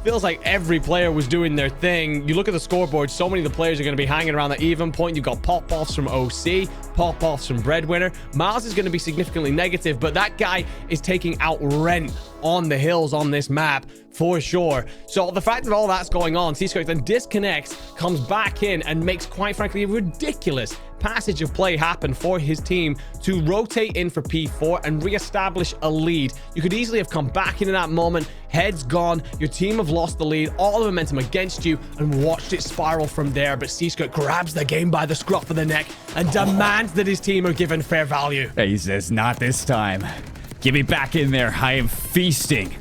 Feels like every player was doing their thing. You look at the scoreboard, so many of the players are going to be hanging around the even point. You've got pop-offs from OC, pop-offs from Breadwinner. Miles is going to be significantly negative, but that guy is taking out rent on the hills on this map for sure. So the fact that all that's going on, Skirk then disconnects, comes back in, and makes, quite frankly, a ridiculous passage of play happen for his team to rotate in for P4 and reestablish a lead. You could easily have come back into that moment. Heads gone. Your team have lost the lead. All the momentum against you, and watched it spiral from there. But Skirk grabs the game by the scruff of the neck and demands that his team are given fair value. He says, not this time. Get me back in there. I am feasting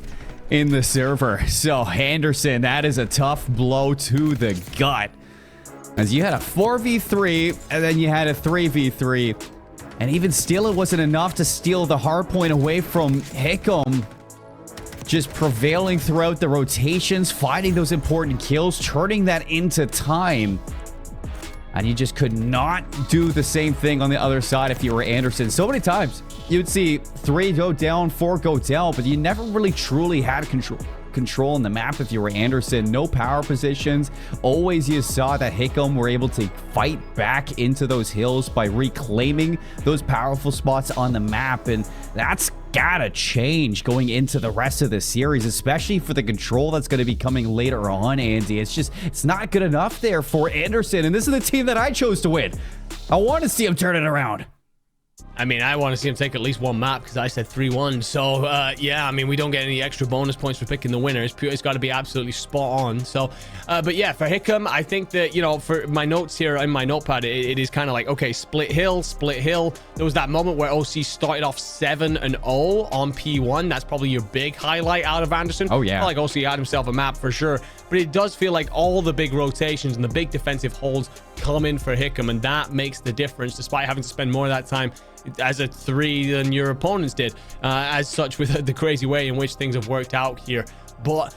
in the server. So Anderson, that is a tough blow to the gut. As you had a 4v3, and then you had a 3v3. And even still, it wasn't enough to steal the hardpoint away from Hickam. Just prevailing throughout the rotations, finding those important kills, turning that into time. And you just could not do the same thing on the other side if you were Anderson. So many times, you'd see 3 go down, 4 go down, but you never really truly had control in the map if you were Anderson. No power positions. Always you saw that Hickam were able to fight back into those hills by reclaiming those powerful spots on the map, and that's gotta change going into the rest of the series, especially for the control that's going to be coming later on, Andy. It's not good enough there for Anderson, and this is the team that I chose to win. I want to see him turn it around. I mean, I want to see him take at least one map because I said 3-1. So, yeah, I mean, we don't get any extra bonus points for picking the winner. It's got to be absolutely spot on. So, but yeah, for Hickam, I think that, you know, for my notes here in my notepad, it is kind of like, okay, split hill. There was that moment where OC started off 7-0 on P1. That's probably your big highlight out of Anderson. Oh, yeah. Not like OC had himself a map for sure, but it does feel like all the big rotations and the big defensive holds come in for Hickam, and that makes the difference despite having to spend more of that time as a 3 than your opponents did, as such, with the crazy way in which things have worked out here. But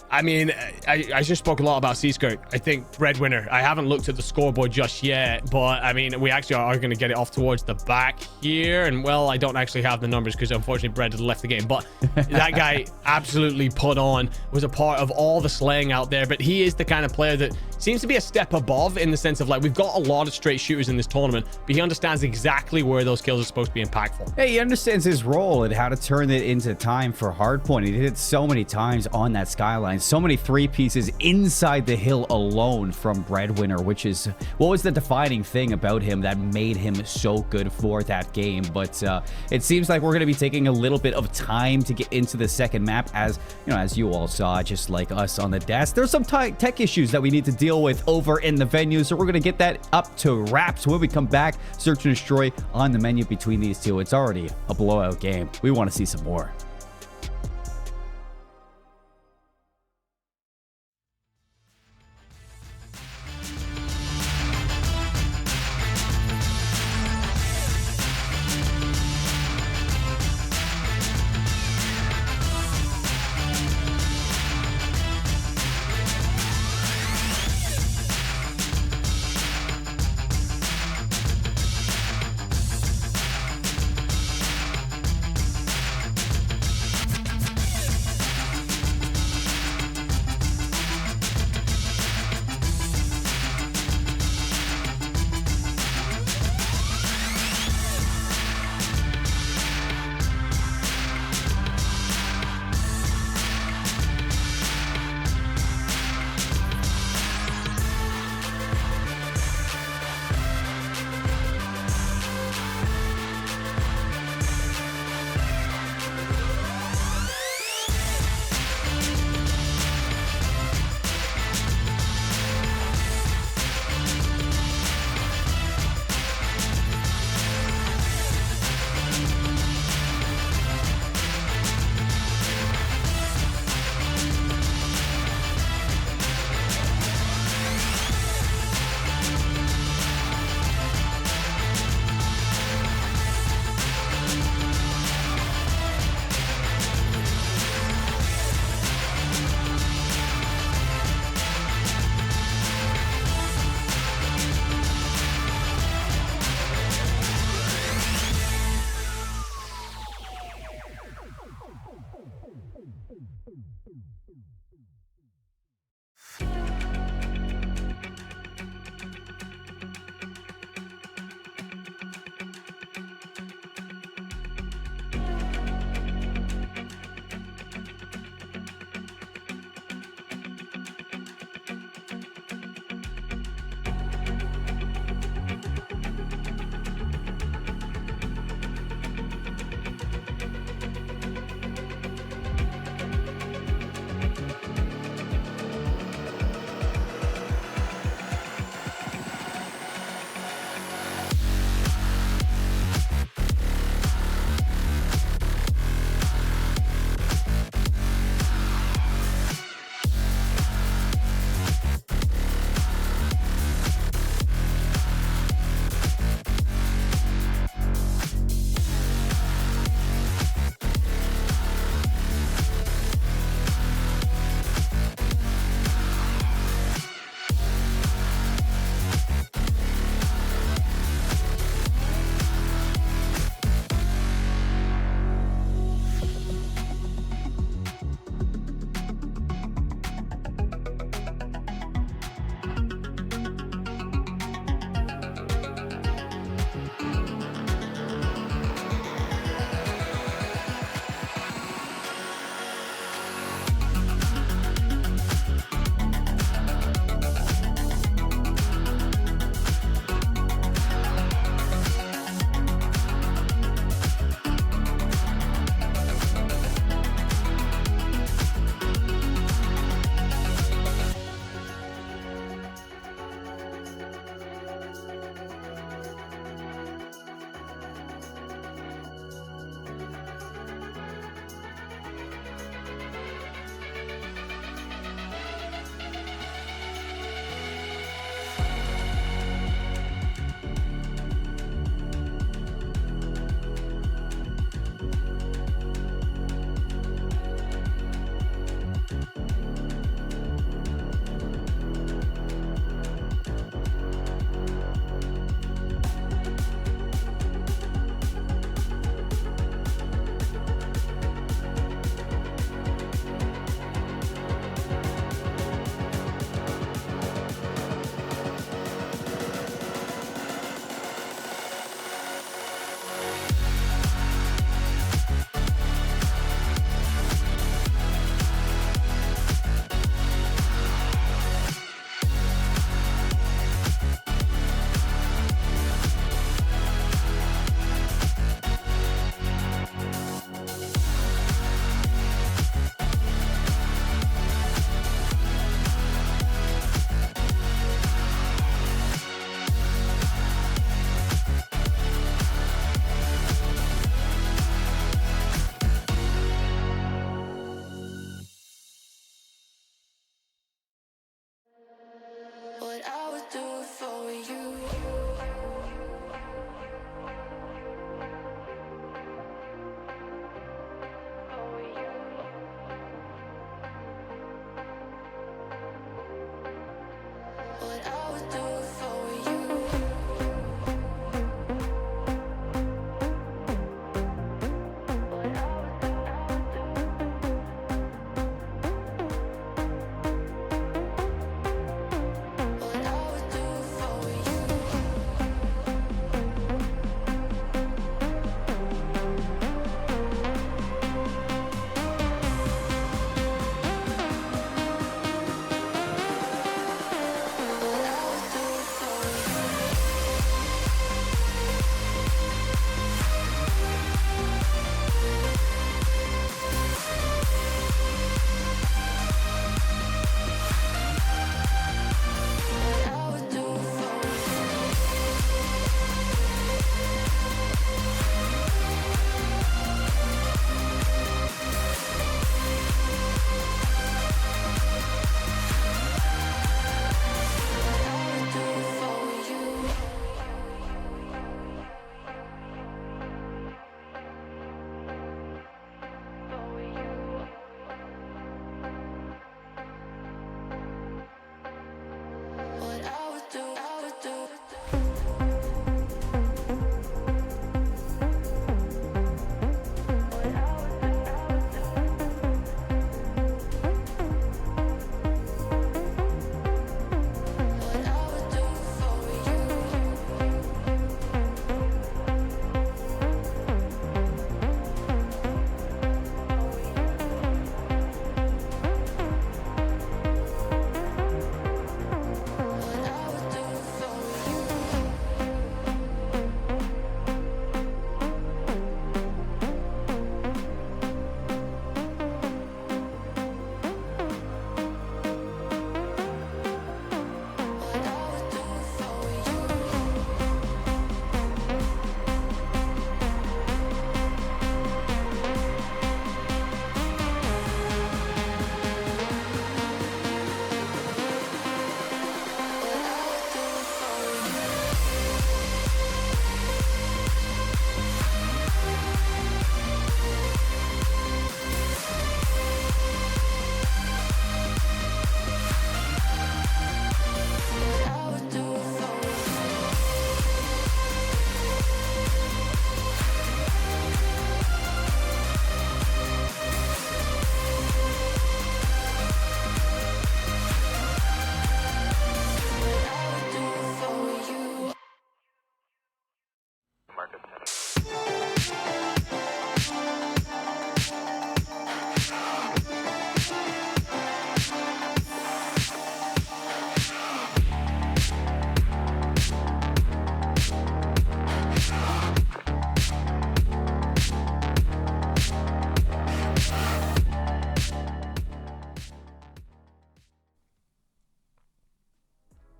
I mean, I just spoke a lot about Seaskirt. I think breadwinner. I haven't looked at the scoreboard just yet, but I mean, we actually are going to get it off towards the back here. And well, I don't actually have the numbers because unfortunately Bread had left the game. But that guy absolutely put on, was a part of all the slaying out there. But he is the kind of player that seems to be a step above, in the sense of like, we've got a lot of straight shooters in this tournament, but he understands exactly where those kills are supposed to be impactful. Hey, he understands his role and how to turn it into time for hardpoint. He did it so many times on that skyline. So many 3 pieces inside the hill alone from Breadwinner, which is what was the defining thing about him that made him so good for that game. But it seems like we're going to be taking a little bit of time to get into the second map, as you know, as you all saw, just like us on the desk. There's some tech issues that we need to deal with over in the venue, so we're going to get that up to wraps when we come back. Search and destroy on the menu between these two. It's already a blowout game. We want to see some more.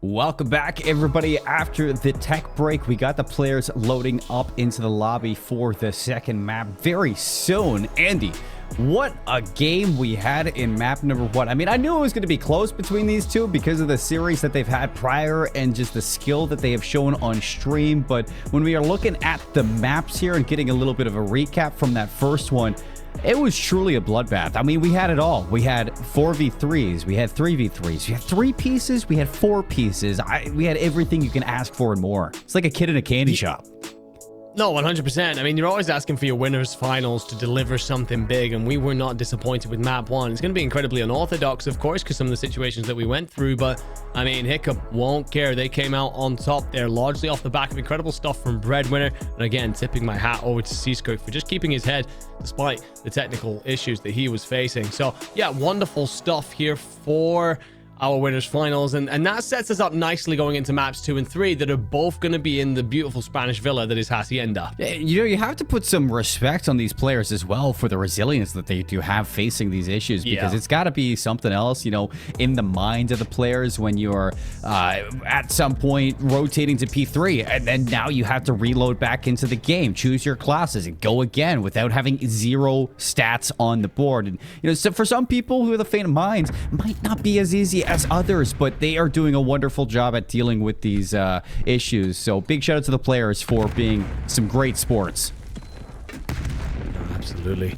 Welcome back, everybody. After the tech break, we got the players loading up into the lobby for the second map very soon. Andy, what a game we had in map number 1. I mean, I knew it was going to be close between these two because of the series that they've had prior and just the skill that they have shown on stream. But when we are looking at the maps here and getting a little bit of a recap from that first one, it was truly a bloodbath. I mean, we had it all. We had 4v3s, we had 3v3s, we had 3 pieces, we had 4 pieces. We had everything you can ask for and more. It's like a kid in a candy shop. No, 100%. I mean, you're always asking for your winners finals to deliver something big, and we were not disappointed with map 1. It's going to be incredibly unorthodox, of course, because some of the situations that we went through, but I mean, Hiccup won't care. They came out on top there, largely off the back of incredible stuff from Breadwinner. And again, tipping my hat over to Seaskirk for just keeping his head despite the technical issues that he was facing. So yeah, wonderful stuff here for our winners finals, and that sets us up nicely going into maps 2 and 3 that are both going to be in the beautiful Spanish villa that is Hacienda. You know, you have to put some respect on these players as well for the resilience that they do have facing these issues, because it's got to be something else, you know, in the mind of the players when you're at some point rotating to P3, and then now you have to reload back into the game, choose your classes, and go again without having 0 stats on the board. And you know, so for some people who are the faint of minds, might not be as easy as others, but they are doing a wonderful job at dealing with these issues. So big shout out to the players for being some great sports. Absolutely.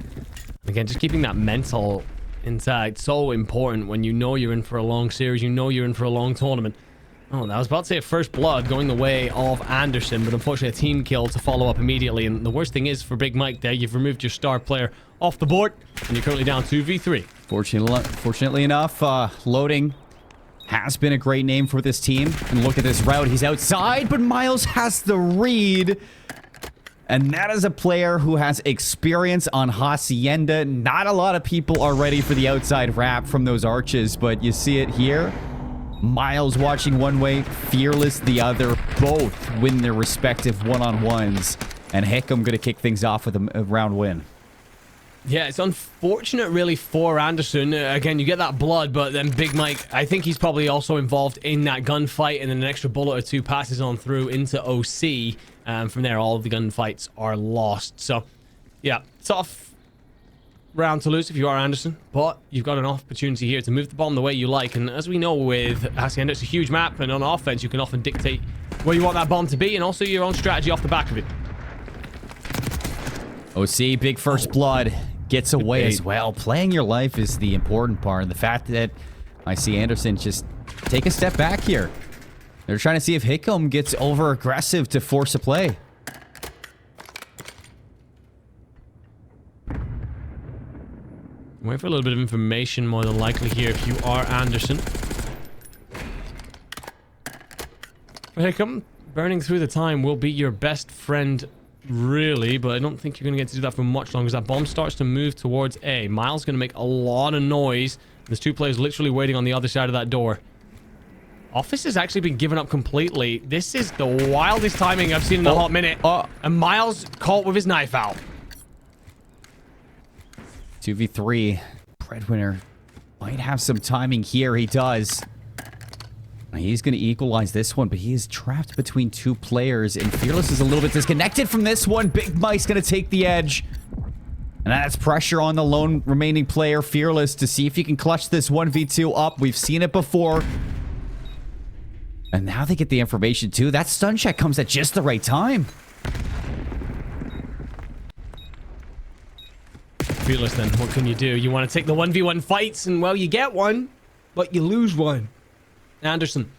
Again, just keeping that mental intact, so important when you know you're in for a long series, you know you're in for a long tournament. Oh, I was about to say first blood going the way of Anderson, but unfortunately a team kill to follow up immediately. And the worst thing is for Big Mike there, you've removed your star player off the board, and you're currently down 2v3. Fortunately enough, loading has been a great name for this team. And look at this route. He's outside, but Miles has the read. And that is a player who has experience on Hacienda. Not a lot of people are ready for the outside wrap from those arches, but you see it here. Miles watching one way, Fearless the other. Both win their respective one-on-ones. And Hickam going to kick things off with a round win. Yeah, it's unfortunate really for Anderson. Again, you get that blood, but then Big Mike, I think he's probably also involved in that gunfight, and then an extra bullet or 2 passes on through into OC. From there, all of the gunfights are lost. So, yeah, tough round to lose if you are Anderson, but you've got an opportunity here to move the bomb the way you like. And as we know with Hacienda, it's a huge map, and on offense, you can often dictate where you want that bomb to be, and also your own strategy off the back of it. OC, big first blood, gets away as well. Playing your life is the important part. And the fact that I see Anderson just take a step back here. They're trying to see if Hickam gets over aggressive to force a play. Wait for a little bit of information more than likely here if you are Anderson. For Hickam, burning through the time will be your best friend, really, but I don't think you're going to get to do that for much longer as that bomb starts to move towards A. Miles going to make a lot of noise. There's 2 players literally waiting on the other side of that door. Office has actually been given up completely. This is the wildest timing I've seen in a hot minute. And Miles caught with his knife out. 2v3. Breadwinner might have some timing here. He does. He's going to equalize this one, but he is trapped between 2 players, and Fearless is a little bit disconnected from this one. Big Mike's going to take the edge. And that's pressure on the lone remaining player, Fearless, to see if he can clutch this 1v2 up. We've seen it before. And now they get the information, too. That stun check comes at just the right time. Fearless, then. What can you do? You want to take the 1v1 fights, and, well, you get one, but you lose one. Anderson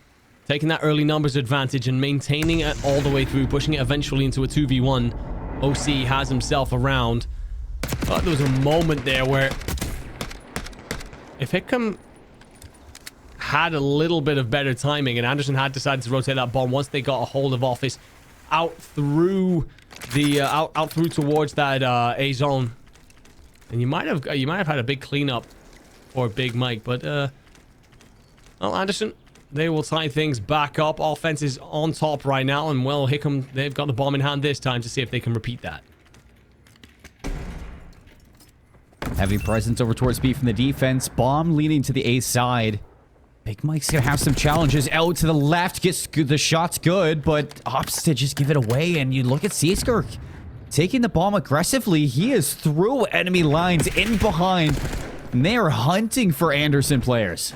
taking that early numbers advantage and maintaining it all the way through, pushing it eventually into a 2v1. OC has himself around. But there was a moment there where if Hickam had a little bit of better timing and Anderson had decided to rotate that bomb once they got a hold of Office out through the out through towards that A zone, and you might have had a big cleanup for Big Mike, but well, Anderson, they will tie things back up. Offense is on top right now, and well, Hickam, they've got the bomb in hand this time to see if they can repeat that. Heavy presence over towards B from the defense. Bomb leading to the A side. Big Mike's gonna have some challenges. Out to the left, gets the shot's good, but opts to just give it away. And you look at Seaskirk taking the bomb aggressively. He is through enemy lines in behind, and they are hunting for Anderson players.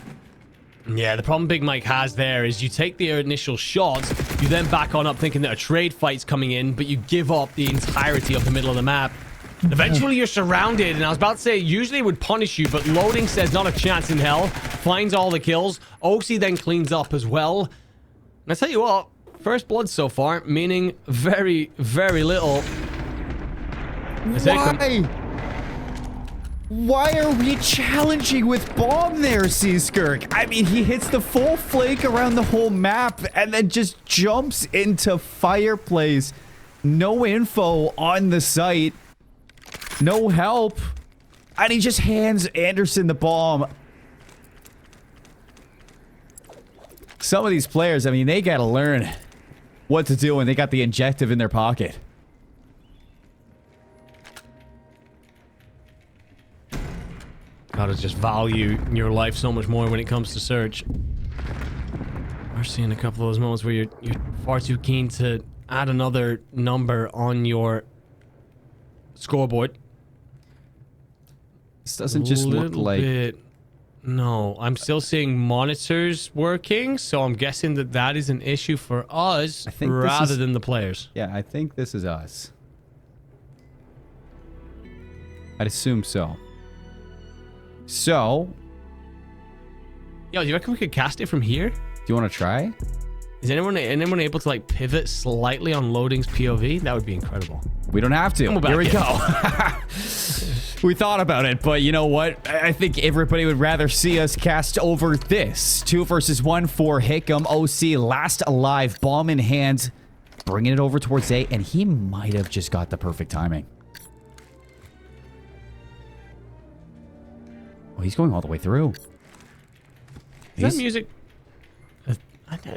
Yeah, the problem Big Mike has there is you take the initial shots, you then back on up thinking that a trade fight's coming in, but you give up the entirety of the middle of the map. Eventually you're surrounded, and I was about to say usually it would punish you, but loading says not a chance in hell, finds all the kills. OC then cleans up as well. And I tell you what, first blood so far, meaning very, very little. Why are we challenging with bomb there, Seaskirk? I mean, he hits the full flank around the whole map and then just jumps into fireplace. No info on the site. No help. And he just hands Anderson the bomb. Some of these players, I mean, they gotta learn what to do when they got the injective in their pocket. Gotta just value your life so much more when it comes to search. We're seeing a couple of those moments where you're far too keen to add another number on your scoreboard. This doesn't just look like... No, I'm still seeing monitors working, so I'm guessing that that is an issue for us rather than the players. Yeah, I think this is us. I'd assume so. So... Yo, do you reckon we could cast it from here? Do you want to try? Is anyone able to like pivot slightly on loading's POV? That would be incredible. We don't have to. Here we go. We thought about it, but you know what? I think everybody would rather see us cast over this. 2 versus 1 for Hickam. OC last alive, bomb in hand, bringing it over towards A, and he might have just got the perfect timing. Oh, he's going all the way through. Is that music?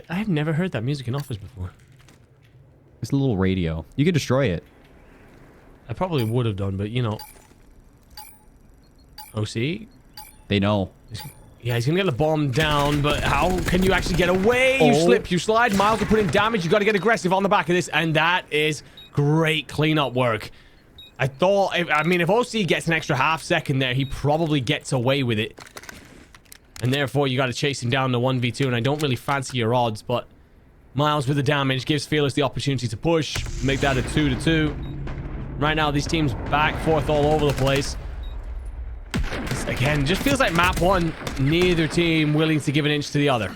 I have never heard that music in Office before. It's a little radio. You could destroy it. I probably would have done, but you know. OC? They know. Yeah, he's gonna get the bomb down, but how can you actually get away? You slip, you slide. Miles will put in damage. You got to get aggressive on the back of this, and that is great cleanup work. I mean, if OC gets an extra half second there, he probably gets away with it. And therefore, you got to chase him down to 1v2, and I don't really fancy your odds, but Miles with the damage gives Fearless the opportunity to push, make that a 2-2. Right now, these teams back, forth, all over the place. Again, just feels like map 1, neither team willing to give an inch to the other.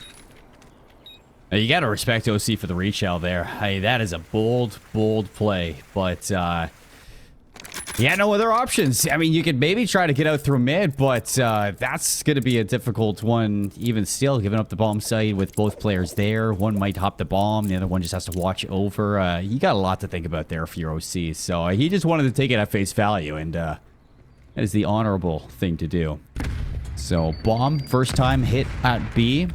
Now, you got to respect OC for the reach out there. Hey, that is a bold, bold play, but yeah, no other options. I mean, you could maybe try to get out through mid, but that's going to be a difficult one, even still, giving up the bomb site with both players there. One might hop the bomb, the other one just has to watch over. You got a lot to think about there for your OC, so he just wanted to take it at face value, and that is the honorable thing to do. So, bomb, first time hit at B.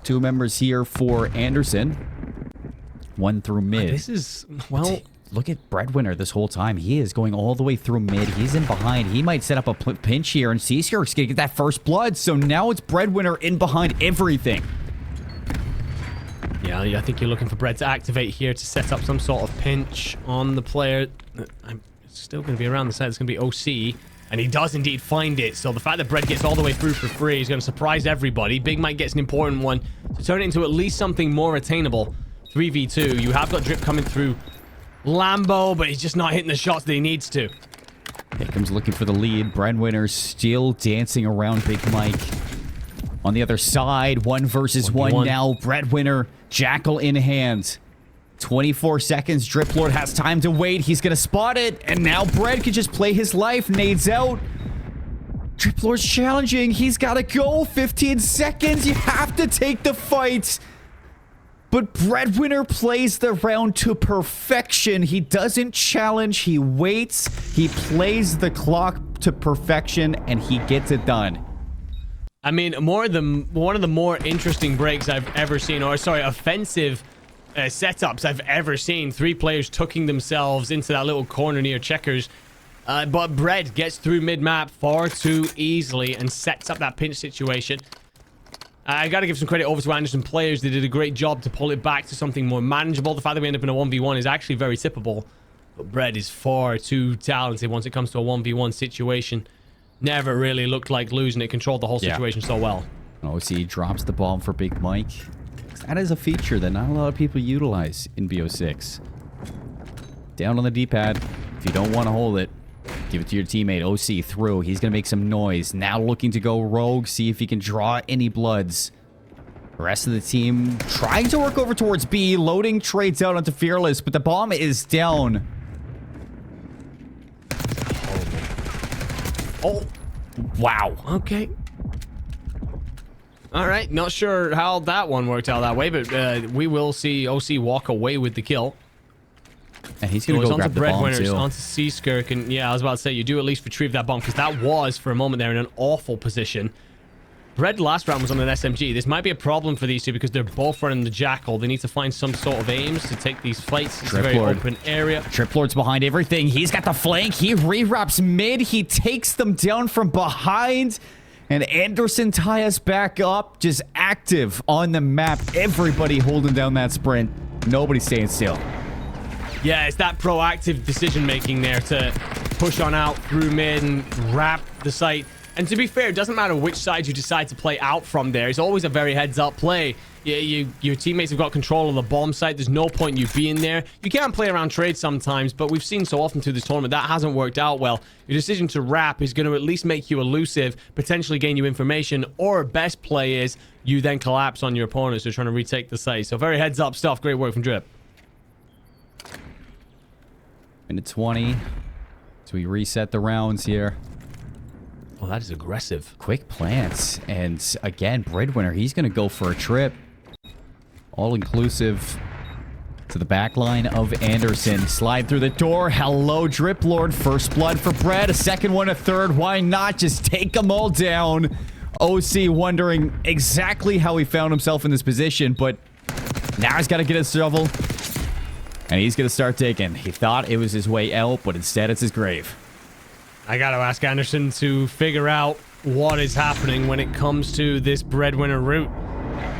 2 members here for Anderson. 1 through mid. This is, well... Look at Breadwinner this whole time. He is going all the way through mid. He's in behind. He might set up a pinch here, and Seaskirk's going to get that first blood. So now it's Breadwinner in behind everything. Yeah, I think you're looking for Bread to activate here to set up some sort of pinch on the player. It's still going to be around the side. It's going to be OC, and he does indeed find it. So the fact that Bread gets all the way through for free is going to surprise everybody. Big Mike gets an important one to turn it into at least something more attainable. 3v2. You have got Drip coming through Lambo, but he's just not hitting the shots that he needs to. Hickham's looking for the lead. Breadwinner still dancing around Big Mike. On the other side, 1 versus 1 now. Breadwinner, Jackal in hand. 24 seconds. Drip Lord has time to wait. He's going to spot it, and now Bread can just play his life. Nades out. Drip Lord's challenging. He's got to go. 15 seconds. You have to take the fight. But Breadwinner plays the round to perfection. He doesn't challenge. He waits. He plays the clock to perfection, and he gets it done. I mean, one of the more interesting breaks I've ever seen, or sorry, offensive setups I've ever seen. 3 players tucking themselves into that little corner near checkers. But Bread gets through mid-map far too easily and sets up that pinch situation. I got to give some credit over to Anderson players. They did a great job to pull it back to something more manageable. The fact that we end up in a 1v1 is actually very tippable. But Bread is far too talented once it comes to a 1v1 situation. Never really looked like losing it. Controlled the whole situation so well. OC drops the bomb for Big Mike. That is a feature that not a lot of people utilize in BO6. Down on the D-pad. If you don't want to hold it, give it to your teammate. OC through. He's going to make some noise. Now looking to go rogue. See if he can draw any bloods. The rest of the team trying to work over towards B. Loading trades out onto Fearless, but the bomb is down. Oh. Wow. Okay. All right. Not sure how that one worked out that way, but we will see OC walk away with the kill. And he's going to go grab the bomb too. Onto Seaskirk, and yeah, I was about to say, you do at least retrieve that bomb, because that was, for a moment there, in an awful position. Bread last round was on an SMG. This might be a problem for these two, because they're both running the Jackal. They need to find some sort of aims to take these fights. It's a very open area. Trip Lord's behind everything. He's got the flank. He re-wraps mid. He takes them down from behind. And Anderson tie us back up. Just active on the map. Everybody holding down that sprint. Nobody staying still. Yeah, it's that proactive decision-making there to push on out through mid and wrap the site. And to be fair, it doesn't matter which side you decide to play out from there. It's always a very heads-up play. Your teammates have got control of the bomb site. There's no point in you being there. You can play around trade sometimes, but we've seen so often through this tournament that hasn't worked out well. Your decision to wrap is going to at least make you elusive, potentially gain you information, or best play is you then collapse on your opponents who are trying to retake the site. So very heads-up stuff. Great work from Drip. Minute 20. So we reset the rounds here. Oh, that is aggressive. Quick plants. And again, Breadwinner, he's going to go for a trip. All-inclusive to the back line of Anderson. Slide through the door. Hello, Drip Lord. First blood for Bread. A second one, a third. Why not? Just take them all down. OC wondering exactly how he found himself in this position, but now he's got to get his shovel. And he's going to start digging. He thought it was his way out, but instead it's his grave. I got to ask Anderson to figure out what is happening when it comes to this Breadwinner route.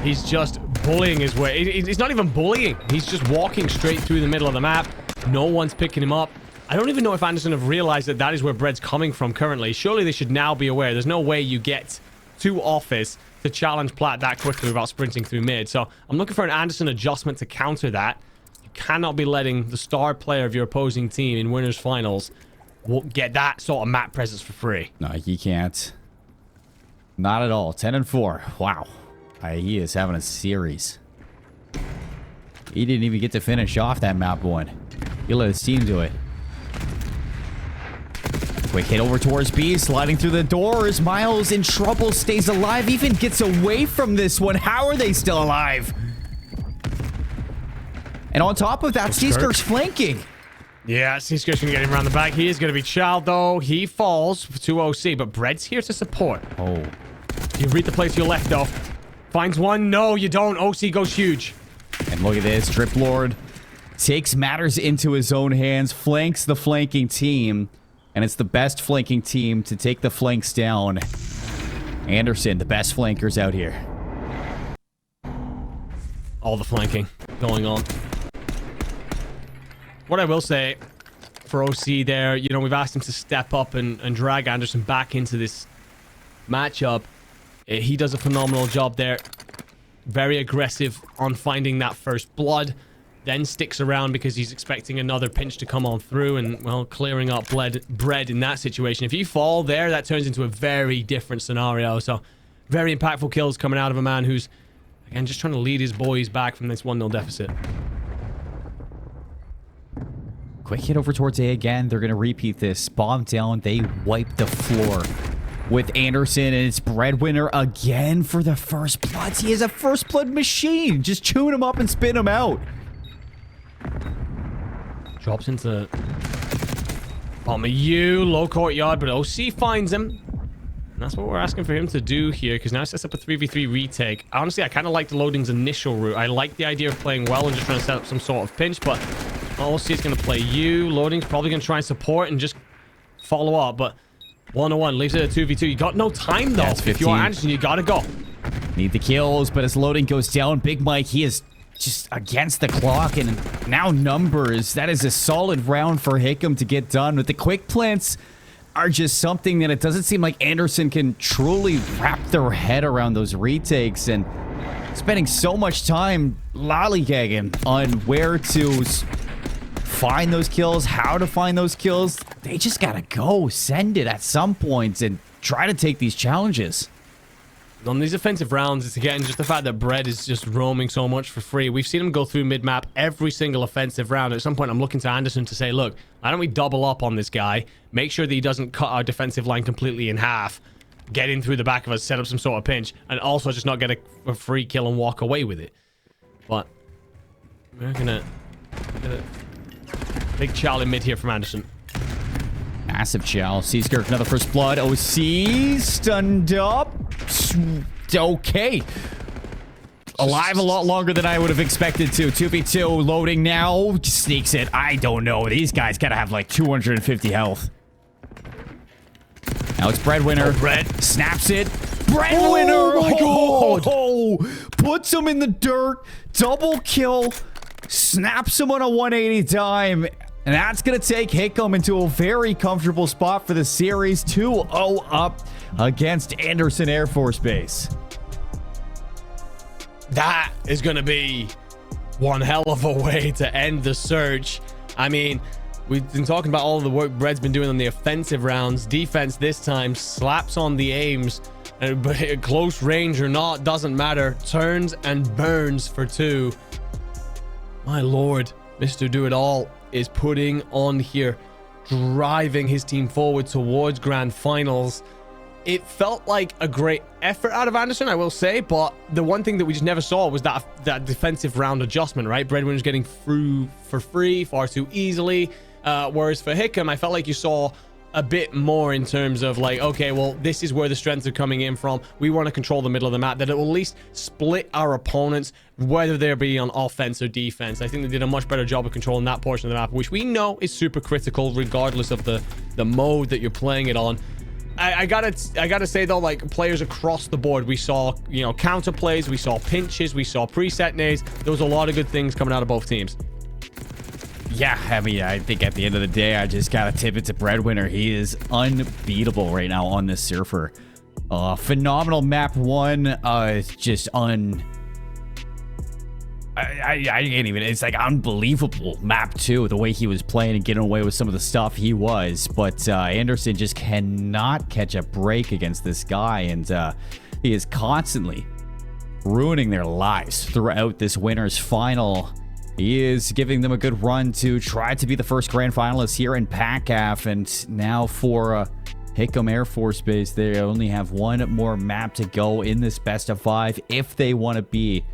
He's just bullying his way. He's not even bullying. He's just walking straight through the middle of the map. No one's picking him up. I don't even know if Anderson have realized that that is where Bread's coming from currently. Surely they should now be aware. There's no way you get to office to challenge Plat that quickly without sprinting through mid. So I'm looking for an Anderson adjustment to counter that. Cannot be letting the star player of your opposing team in winners finals get that sort of map presence for free. No, he can't. Not at all. 10-4. Wow. He is having a series. He didn't even get to finish off that map one. He let his team do it. Quick hit over towards B, sliding through the doors. Miles in trouble, stays alive, even gets away from this one. How are they still alive? And on top of that, Seaskirk's flanking. Yeah, Seaskirk's going to get him around the back. He is going to be child, though. He falls to OC, but Bread's here to support. Oh. You read the play to your left, though. Finds one. No, you don't. OC goes huge. And look at this. Trip Lord takes matters into his own hands, flanks the flanking team, and it's the best flanking team to take the flanks down. Anderson, the best flankers out here. All the flanking going on. What I will say for OC there, you know, we've asked him to step up and drag Anderson back into this matchup. He does a phenomenal job there. Very aggressive on finding that first blood. Then sticks around because he's expecting another pinch to come on through and, well, clearing up Bread in that situation. If you fall there, that turns into a very different scenario. So, very impactful kills coming out of a man who's, again, just trying to lead his boys back from this 1-0 deficit. Quick hit over towards A again. They're going to repeat this. Bomb down. They wipe the floor with Anderson, and it's Breadwinner again for the first bloods. He is a first blood machine. Just chewing him up and spin him out. Drops into Bomber U, low courtyard, but OC finds him. And that's what we're asking for him to do here, because now it sets up a 3v3 retake. Honestly, I kind of like the loading's initial route. I like the idea of playing well and just trying to set up some sort of pinch, but OC is going to play U. Loading's probably going to try and support and just follow up, but 1-1 leaves it at 2v2. You got no time, though. That's 15. If you're Anderson, you got to go. Need the kills, but as loading goes down, Big Mike, he is just against the clock, and now numbers. That is a solid round for Hickam to get done. But the quick plants are just something that it doesn't seem like Anderson can truly wrap their head around those retakes, and spending so much time lollygagging on where to find those kills, how to find those kills. They just gotta go send it at some point and try to take these challenges. On these offensive rounds, it's again just the fact that Bread is just roaming so much for free. We've seen him go through mid-map every single offensive round. At some point, I'm looking to Anderson to say, look, why don't we double up on this guy, make sure that he doesn't cut our defensive line completely in half, get in through the back of us, set up some sort of pinch, and also just not get a free kill and walk away with it. But we're gonna get a big chow in mid here from Anderson. Massive chow. Seaskirk, another first blood. OC stunned up. Okay. Alive a lot longer than I would have expected to. 2v2 loading now. Sneaks it. I don't know. These guys gotta have like 250 health. Now it's Breadwinner. Oh, Bread. Snaps it. Breadwinner! Oh my god! Oh, puts him in the dirt. Double kill. Snaps him on a 180 dime. And that's going to take Hickam into a very comfortable spot for the series. 2-0 up against Anderson Air Force Base. That is going to be one hell of a way to end the search. I mean, we've been talking about all of the work Bread's been doing on the offensive rounds. Defense this time slaps on the aims. But close range or not, doesn't matter. Turns and burns for 2. My lord, Mr. Do-It-All is putting on here, driving his team forward towards grand finals. It felt like a great effort out of Anderson, I will say, but the one thing that we just never saw was that defensive round adjustment, right? Breadwinner's getting through for free far too easily, whereas for Hickam, I felt like you saw a bit more in terms of like, okay, well, this is where the strengths are coming in from. We want to control the middle of the map, that it will at least split our opponents, whether they be on offense or defense. I think they did a much better job of controlling that portion of the map, which we know is super critical regardless of the mode that you're playing it on. I gotta say though, like, players across the board, we saw, you know, counter plays, we saw pinches, we saw preset nades. There was a lot of good things coming out of both teams. Yeah, I mean, I think at the end of the day, I just gotta tip it to Breadwinner. He is unbeatable right now on this Surfer. Phenomenal map 1. Just I can't even, it's like unbelievable map 2, the way he was playing and getting away with some of the stuff he was. But Anderson just cannot catch a break against this guy, and he is constantly ruining their lives throughout this winner's final. He is giving them a good run to try to be the first grand finalist here in PACAF. And now for Hickam Air Force Base, they only have one more map to go in this best of 5 if they want to be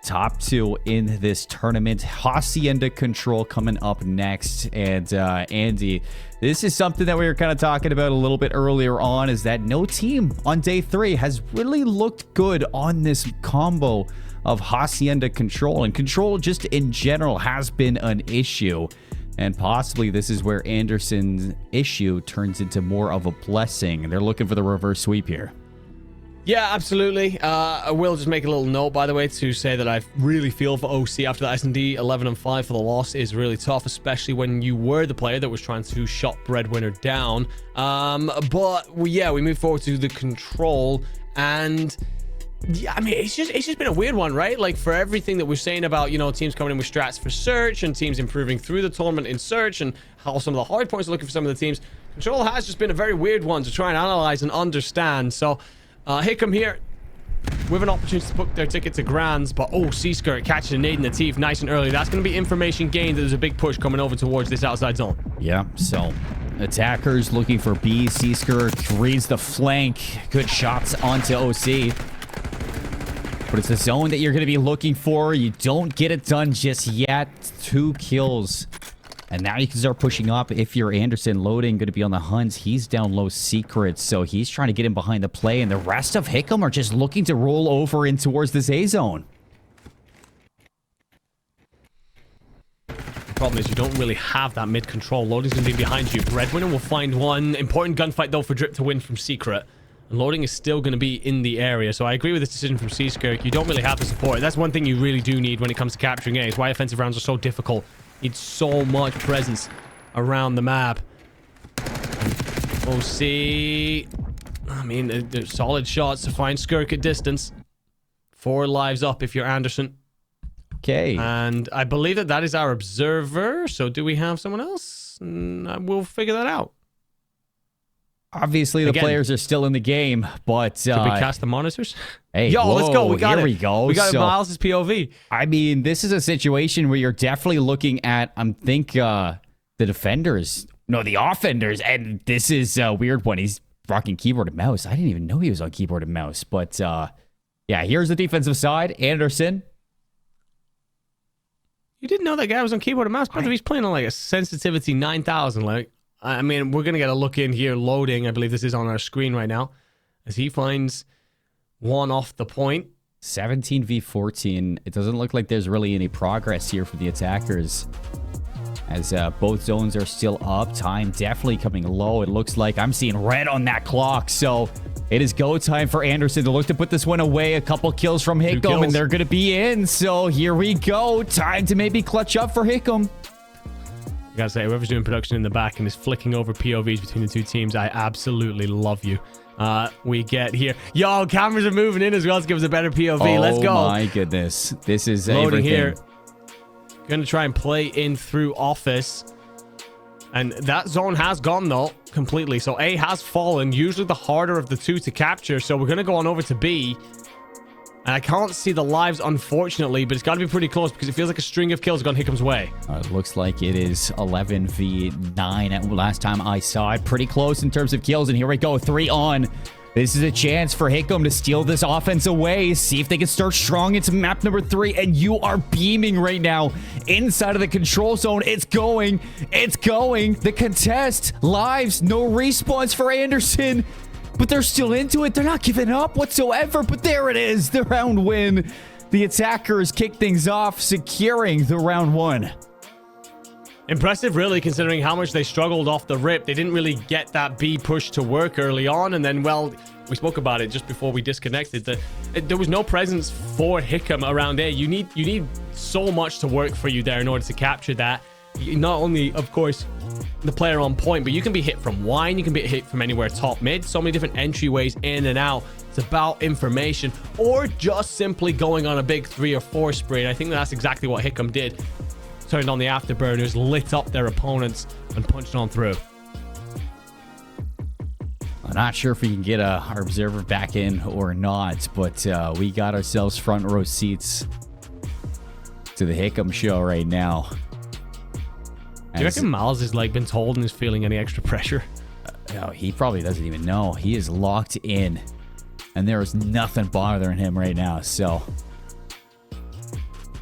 top 2 in this tournament. Hacienda Control coming up next. And Andy, this is something that we were kind of talking about a little bit earlier on, is that no team on day 3 has really looked good on this combo of Hacienda Control, and Control just in general has been an issue, and possibly this is where Anderson's issue turns into more of a blessing. They're looking for the reverse sweep here. Yeah, absolutely. I will just make a little note, by the way, to say that I really feel for OC after that S&D 11-5 for the loss is really tough, especially when you were the player that was trying to shot Breadwinner down. But we move forward to the Control, and yeah, I mean, it's just been a weird one, right? Like, for everything that we're saying about, you know, teams coming in with strats for Search and teams improving through the tournament in Search and how some of the hard points are looking for some of the teams, Control has just been a very weird one to try and analyze and understand. So, Hickam here with an opportunity to book their ticket to Grands, but Seaskirt catching a nade in the teeth nice and early. That's going to be information gained that there's a big push coming over towards this outside zone. Yeah, so attackers looking for B. Seaskirt reads the flank. Good shots onto OC. But it's a zone that you're going to be looking for. You don't get it done just yet. 2 kills. And now you can start pushing up. If you're Anderson, loading, going to be on the hunt. He's down low secrets, so he's trying to get him behind the play. And the rest of Hickam are just looking to roll over in towards this A zone. The problem is you don't really have that mid-control. Loading's going to be behind you. Breadwinner will find one. Important gunfight, though, for Drip to win from Secret. And loading is still going to be in the area. So I agree with this decision from C-Skirk. You don't really have the support. That's one thing you really do need when it comes to capturing A. It's why offensive rounds are so difficult. You need so much presence around the map. OC... I mean, there's solid shots to find Skirk at distance. 4 lives up if you're Anderson. Okay. And I believe that is our observer. So do we have someone else? We'll figure that out. Obviously, the players are still in the game, but... Did we cast the monitors? Hey, yo, let's go. We got here it. We go. We got Miles' POV. I mean, this is a situation where you're definitely looking at, the defenders. No, the offenders. And this is a weird one. He's rocking keyboard and mouse. I didn't even know he was on keyboard and mouse. But, yeah, here's the defensive side. Anderson. You didn't know that guy was on keyboard and mouse? But he's playing on, like, a sensitivity 9000. Like, I mean, we're going to get a look in here. Loading. I believe this is on our screen right now. As he finds one off the point. 17v14. It doesn't look like there's really any progress here for the attackers. As both zones are still up. Time definitely coming low. It looks like I'm seeing red on that clock. So it is go time for Anderson to look to put this one away. A couple kills from Hickam, and they're going to be in. So here we go. Time to maybe clutch up for Hickam. I gotta say, whoever's doing production in the back and is flicking over POVs between the two teams, I absolutely love you. We get here. Yo, cameras are moving in as well to give us a better POV. Let's go. Oh my goodness. This is loading everything. Here. Gonna try and play in through office. And that zone has gone, though, completely. So A has fallen. Usually the harder of the two to capture. So we're gonna go on over to B. And I can't see the lives, unfortunately, but it's got to be pretty close because it feels like a string of kills gone Hickham's way. It looks like it is 11v9 at last time I saw it. Pretty close in terms of kills, and here we go, 3 on. This is a chance for Hickam to steal this offense away, see if they can start strong into map number 3, and you are beaming right now inside of the control zone. It's going. The contest, lives, no respawns for Anderson. But they're still into it. They're not giving up whatsoever. But there it is. The round win. The attackers kick things off, securing the round 1. Impressive, really, considering how much they struggled off the rip. They didn't really get that B push to work early on. And then, well, we spoke about it just before we disconnected. There was no presence for Hickam around A. You need so much to work for you there in order to capture that. Not only, of course, the player on point, but you can be hit from wine, you can be hit from anywhere top mid. So many different entryways in and out. It's about information or just simply going on a big 3 or 4 spree. And I think that's exactly what Hickam did. Turned on the afterburners, lit up their opponents, and punched on through. I'm not sure if we can get our observer back in or not, but we got ourselves front row seats to the Hickam show right now. Do you reckon Miles has been told and is feeling any extra pressure? No, he probably doesn't even know. He is locked in, and there is nothing bothering him right now. So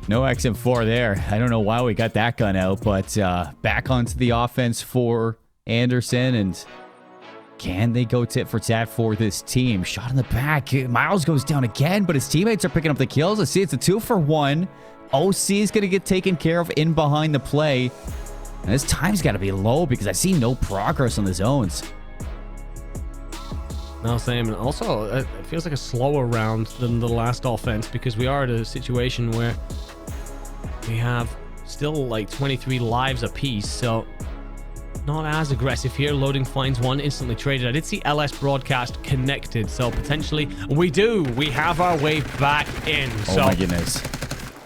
no XM4 there. I don't know why we got that gun out, but back onto the offense for Anderson, and can they go tit for tat for this team? Shot in the back. Miles goes down again, but his teammates are picking up the kills. Let's see, it's a 2-for-1. OC is going to get taken care of in behind the play. And this time's got to be low because I see no progress on the zones. No, same. And also, it feels like a slower round than the last offense because we are at a situation where we have still 23 lives apiece. So not as aggressive here. Loading finds one, instantly traded. I did see LS broadcast connected. So potentially we have our way back in. Oh my goodness.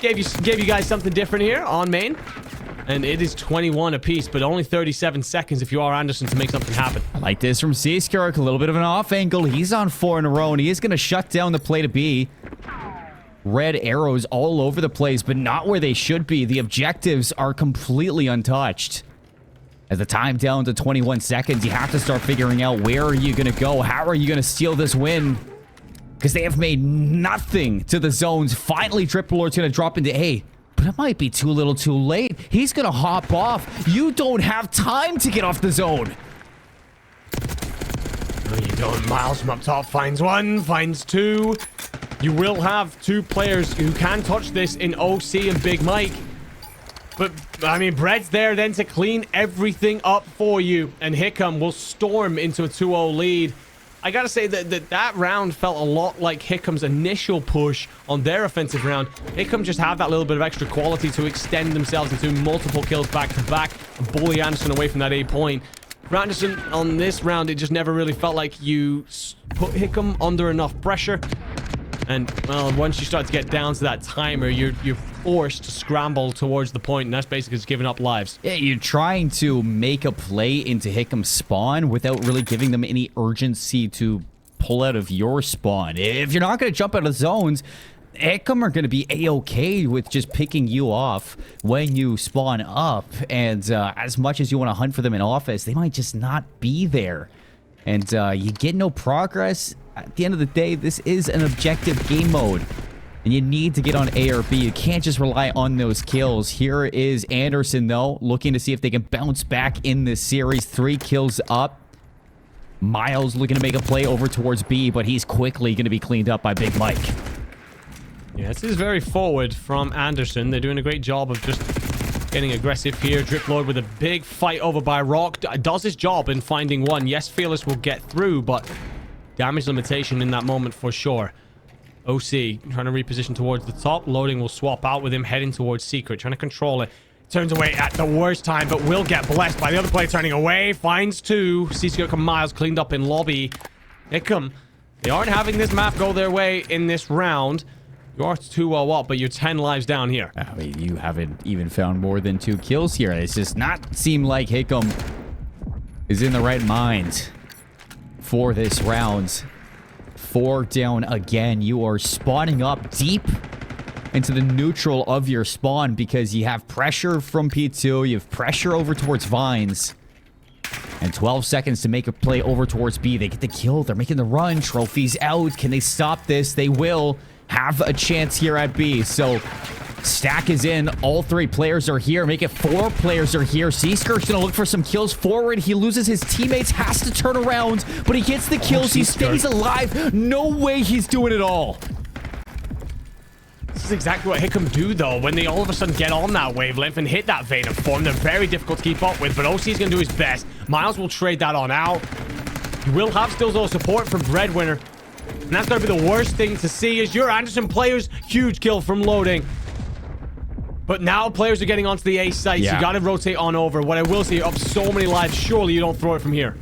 Gave you guys something different here on main. And it is 21 apiece, but only 37 seconds if you are Anderson to make something happen. I like this from C-Skirk. A little bit of an off angle. He's on 4 in a row, and he is going to shut down the play to B. Red arrows all over the place, but not where they should be. The objectives are completely untouched. As the time down to 21 seconds, you have to start figuring out where are you going to go? How are you going to steal this win? Because they have made nothing to the zones. Finally, Triple Lord's going to drop into A. But it might be too little too late. He's going to hop off. You don't have time to get off the zone. No, you don't. Miles from up top finds 1, finds 2. You will have 2 players who can touch this in OC and Big Mike. But, I mean, Bread's there then to clean everything up for you. And Hickam will storm into a 2-0 lead. I gotta say that round felt a lot like Hickham's initial push on their offensive round. Hickam just have that little bit of extra quality to extend themselves into multiple kills back to back and bully Anderson away from that A point. For Anderson, on this round, it just never really felt like you put Hickam under enough pressure. And, well, once you start to get down to that timer, you're forced to scramble towards the point, and that's basically just giving up lives. Yeah, you're trying to make a play into Hickham's spawn without really giving them any urgency to pull out of your spawn. If you're not going to jump out of zones, Hickam are going to be a-okay with just picking you off when you spawn up. And as much as you want to hunt for them in office, they might just not be there. And you get no progress. At the end of the day, this is an objective game mode. And you need to get on A or B. You can't just rely on those kills. Here is Anderson, though, looking to see if they can bounce back in this series. 3 kills up. Miles looking to make a play over towards B, but he's quickly going to be cleaned up by Big Mike. Yeah, this is very forward from Anderson. They're doing a great job of just getting aggressive here. Drip Lord with a big fight over by Rock. Does his job in finding one. Yes, Fearless will get through, but damage limitation in that moment for sure. OC trying to reposition towards the top. Loading will swap out with him heading towards Secret. Trying to control it. Turns away at the worst time, but will get blessed by the other player turning away. Finds 2. Secret and Miles cleaned up in lobby. Hickam, they aren't having this map go their way in this round. You are 2-0 up, but you're 10 lives down here. I mean, you haven't even found more than 2 kills here. It does not seem like Hickam is in the right mind for this round. 4 down again. You are spawning up deep into the neutral of your spawn because you have pressure from P2. You have pressure over towards Vines. And 12 seconds to make a play over towards B. They get the kill. They're making the run. Trophies out. Can they stop this? They will have a chance here at B. So stack is in. All 3 players are here. Make it 4 players are here. Seaskirk's gonna look for some kills forward. He loses his teammates, has to turn around, but he gets the kills. He stays alive. No way he's doing it all. This is exactly what Hickam do, though. When they all of a sudden get on that wavelength and hit that vein of form, they're very difficult to keep up with, but OC's gonna do his best. Miles will trade that on out. You will have still though support from Breadwinner. And that's going to be the worst thing to see is your Anderson players. Huge kill from Loading. But now players are getting onto the A sites. Yeah. You got to rotate on over. What I will say, you're up so many lives. Surely you don't throw it from here.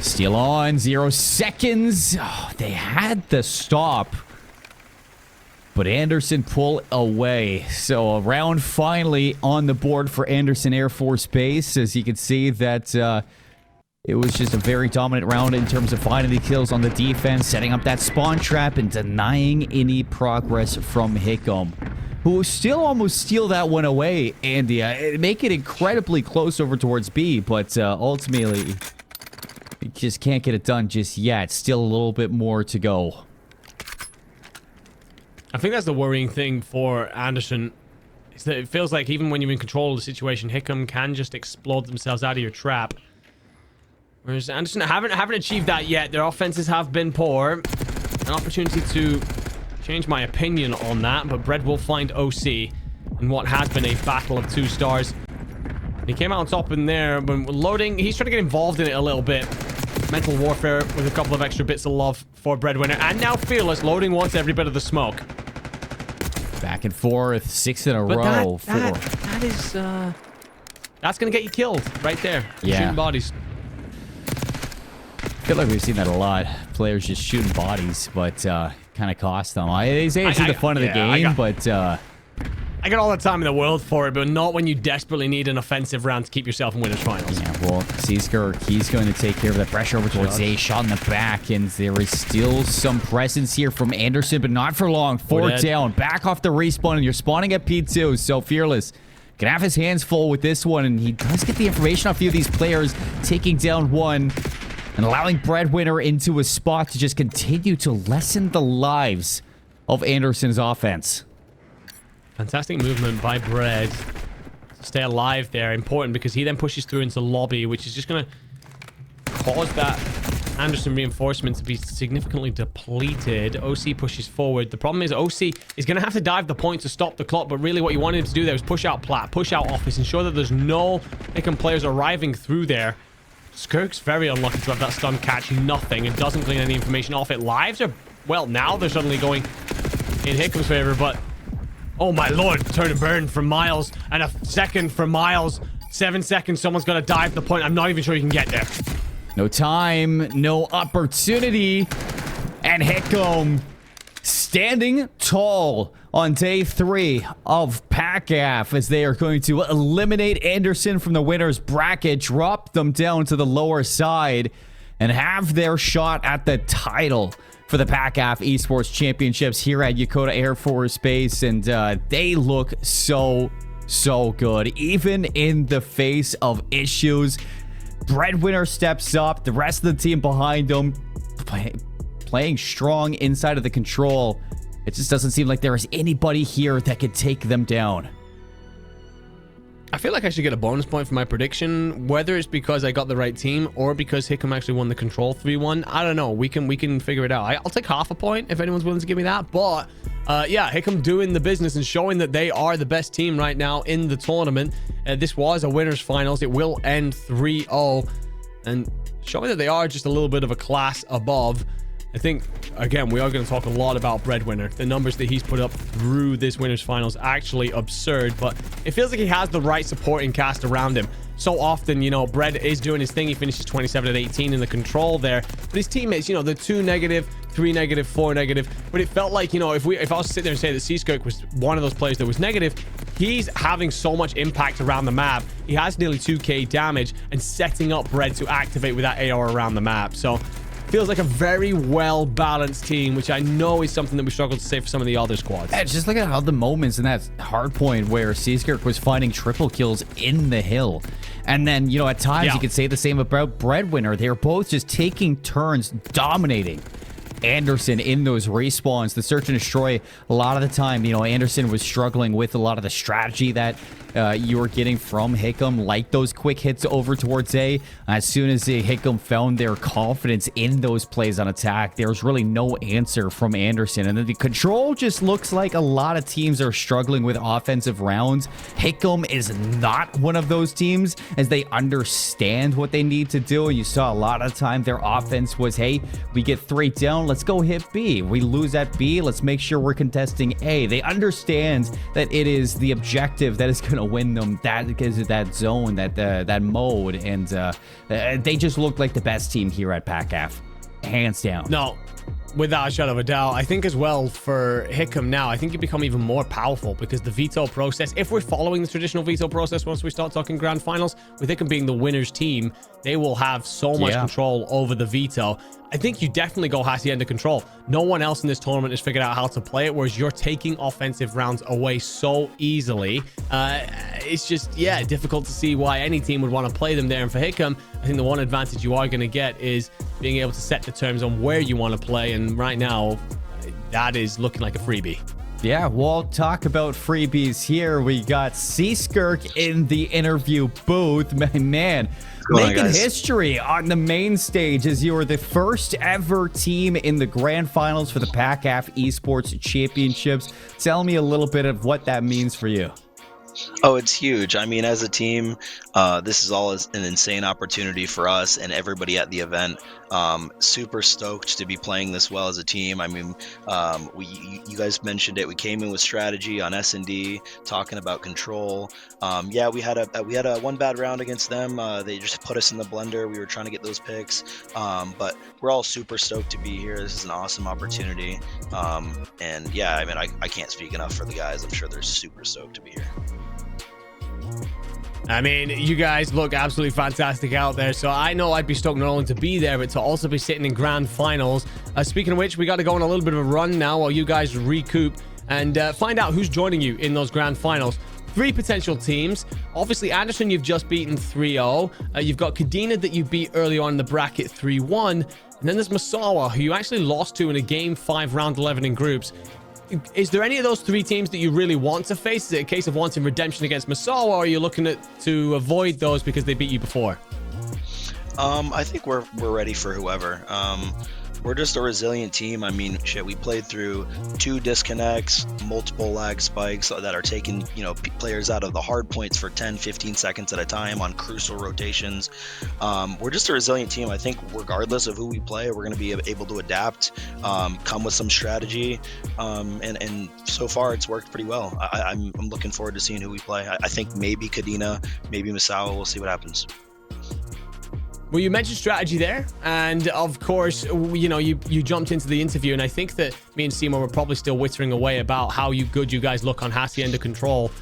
Still on. 0 seconds. Oh, they had the stop. But Anderson pull away. So a round finally on the board for Anderson Air Force Base. As you can see that it was just a very dominant round in terms of finding the kills on the defense, setting up that spawn trap, and denying any progress from Hickam, who still almost steal that one away, and make it incredibly close over towards B, but ultimately, you just can't get it done just yet. Still a little bit more to go. I think that's the worrying thing for Anderson. Is that it feels like even when you're in control of the situation, Hickam can just explode themselves out of your trap. Whereas Anderson haven't achieved that yet. Their offenses have been poor. An opportunity to change my opinion on that, but Bread will find OC in what has been a battle of 2 stars. He came out on top in there when Loading. He's trying to get involved in it a little bit. Mental warfare with a couple of extra bits of love for Breadwinner. And now Fearless. Loading wants every bit of the smoke. Back and forth. 6 in a But row. that is that's gonna get you killed right there. Yeah. Shooting bodies. I feel like we've seen that a lot. Players just shooting bodies, but kind of cost them. They say it's the fun of the game, but I got all the time in the world for it, but not when you desperately need an offensive round to keep yourself in winners finals. Yeah, well, Seaskirk, he's going to take care of that pressure over towards A. Shot in the back, and there is still some presence here from Anderson, but not for long. 4 down, back off the respawn, and you're spawning at P2, so Fearless can have his hands full with this one, and he does get the information off a few of these players, taking down 1. And allowing Breadwinner into a spot to just continue to lessen the lives of Anderson's offense. Fantastic movement by Bread to stay alive there. Important because he then pushes through into lobby, which is just going to cause that Anderson reinforcement to be significantly depleted. OC pushes forward. The problem is OC is going to have to dive the point to stop the clock, but really what you wanted him to do there was push out plat, push out office, ensure that there's no Hickam players arriving through there. Skirk's very unlucky to have that stun catch nothing and doesn't glean any information off it. Lives are, well, now they're suddenly going in Hickam's favor, but oh my lord, turn and burn from Miles and a second from Miles. 7 seconds, someone's gonna dive the point. I'm not even sure you can get there. No time, no opportunity, and Hickam standing tall on day 3 of PACAF as they are going to eliminate Anderson from the winner's bracket, drop them down to the lower side, and have their shot at the title for the PACAF Esports Championships here at Yokota Air Force Base. And they look so good, even in the face of issues. Breadwinner steps up, the rest of the team behind them playing strong inside of the control. It just doesn't seem like there is anybody here that could take them down. I feel like I should get a bonus point for my prediction, whether it's because I got the right team or because Hickam actually won the control 3-1. I don't know. We can figure it out. I'll take half a point if anyone's willing to give me that. But yeah, Hickam doing the business and showing that they are the best team right now in the tournament. This was a winners finals. It will end 3-0 and showing that they are just a little bit of a class above. I think, again, we are going to talk a lot about Breadwinner. The numbers that he's put up through this winners finals actually absurd, but it feels like he has the right supporting cast around him. So often, you know, Bread is doing his thing. He finishes 27 and 18 in the control there. But his teammates, you know, they're 2 negative, 3 negative, 4 negative. But it felt like, you know, if I was to sit there and say that Seaskirk was one of those players that was negative, he's having so much impact around the map. He has nearly 2k damage and setting up Bread to activate with that AR around the map. So feels like a very well-balanced team, which I know is something that we struggle to say for some of the other squads. Yeah, just look at how the moments in that hard point where Seaskirk was finding triple kills in the hill. And then, you know, at times you could say the same about Breadwinner. They're both just taking turns dominating Anderson in those respawns. The search and destroy, a lot of the time, you know, Anderson was struggling with a lot of the strategy that you were getting from Hickam, like those quick hits over towards A. As soon as Hickam found their confidence in those plays on attack, there's really no answer from Anderson. And then the control just looks like a lot of teams are struggling with offensive rounds. Hickam is not one of those teams, as they understand what they need to do. And you saw a lot of the time their offense was, hey, we get 3 down, let's go hit B. We lose at B, let's make sure we're contesting A. They understand that it is the objective that is going to win them that zone, that mode, and they just look like the best team here at PACAF, hands down. No, without a shadow of a doubt. I think as well for Hickam now, I think you become even more powerful because the veto process, if we're following the traditional veto process once we start talking grand finals, with Hickam being the winner's team, they will have so much control over the veto. I think you definitely go Hacienda control. No one else in this tournament has figured out how to play it, whereas you're taking offensive rounds away so easily. It's just, yeah, difficult to see why any team would want to play them there. And for Hickam, I think the one advantage you are going to get is being able to set the terms on where you want to play. And right now, that is looking like a freebie. Yeah, we'll talk about freebies here. We got Seaskirk in the interview booth. Man, making history on the main stage as you are the first ever team in the grand finals for the PACAF Esports Championships. Tell me a little bit of what that means for you. Oh, it's huge. I mean, as a team, this is all an insane opportunity for us and everybody at the event. Super stoked to be playing this well as a team. I mean, you guys mentioned it. We came in with strategy on S&D, talking about control. Yeah, we had a one bad round against them. They just put us in the blender. We were trying to get those picks, but we're all super stoked to be here. This is an awesome opportunity. And yeah, I mean, I can't speak enough for the guys. I'm sure they're super stoked to be here. I mean, you guys look absolutely fantastic out there, so I know I'd be stoked not only to be there, but to also be sitting in grand finals. Speaking of which, we got to go on a little bit of a run now while you guys recoup and find out who's joining you in those grand finals. 3 potential teams. Obviously, Anderson, you've just beaten 3-0. You've got Kadena that you beat early on in the bracket 3-1. And then there's Masawa, who you actually lost to in a game 5 round 11 in groups. Is there any of those 3 teams that you really want to face? Is it a case of wanting redemption against Masawa, or are you looking to avoid those because they beat you before? I think we're ready for whoever. we're just a resilient team. I mean, shit, we played through 2 disconnects, multiple lag spikes that are taking, players out of the hard points for 10, 15 seconds at a time on crucial rotations. We're just a resilient team. I think regardless of who we play, we're going to be able to adapt, come with some strategy, and so far it's worked pretty well. I'm looking forward to seeing who we play. I think maybe Kadena, maybe Misawa. We'll see what happens. Well, you mentioned strategy there, and of course, you jumped into the interview, and I think that me and Seymour were probably still whittering away about how good you guys look on Hacienda Control.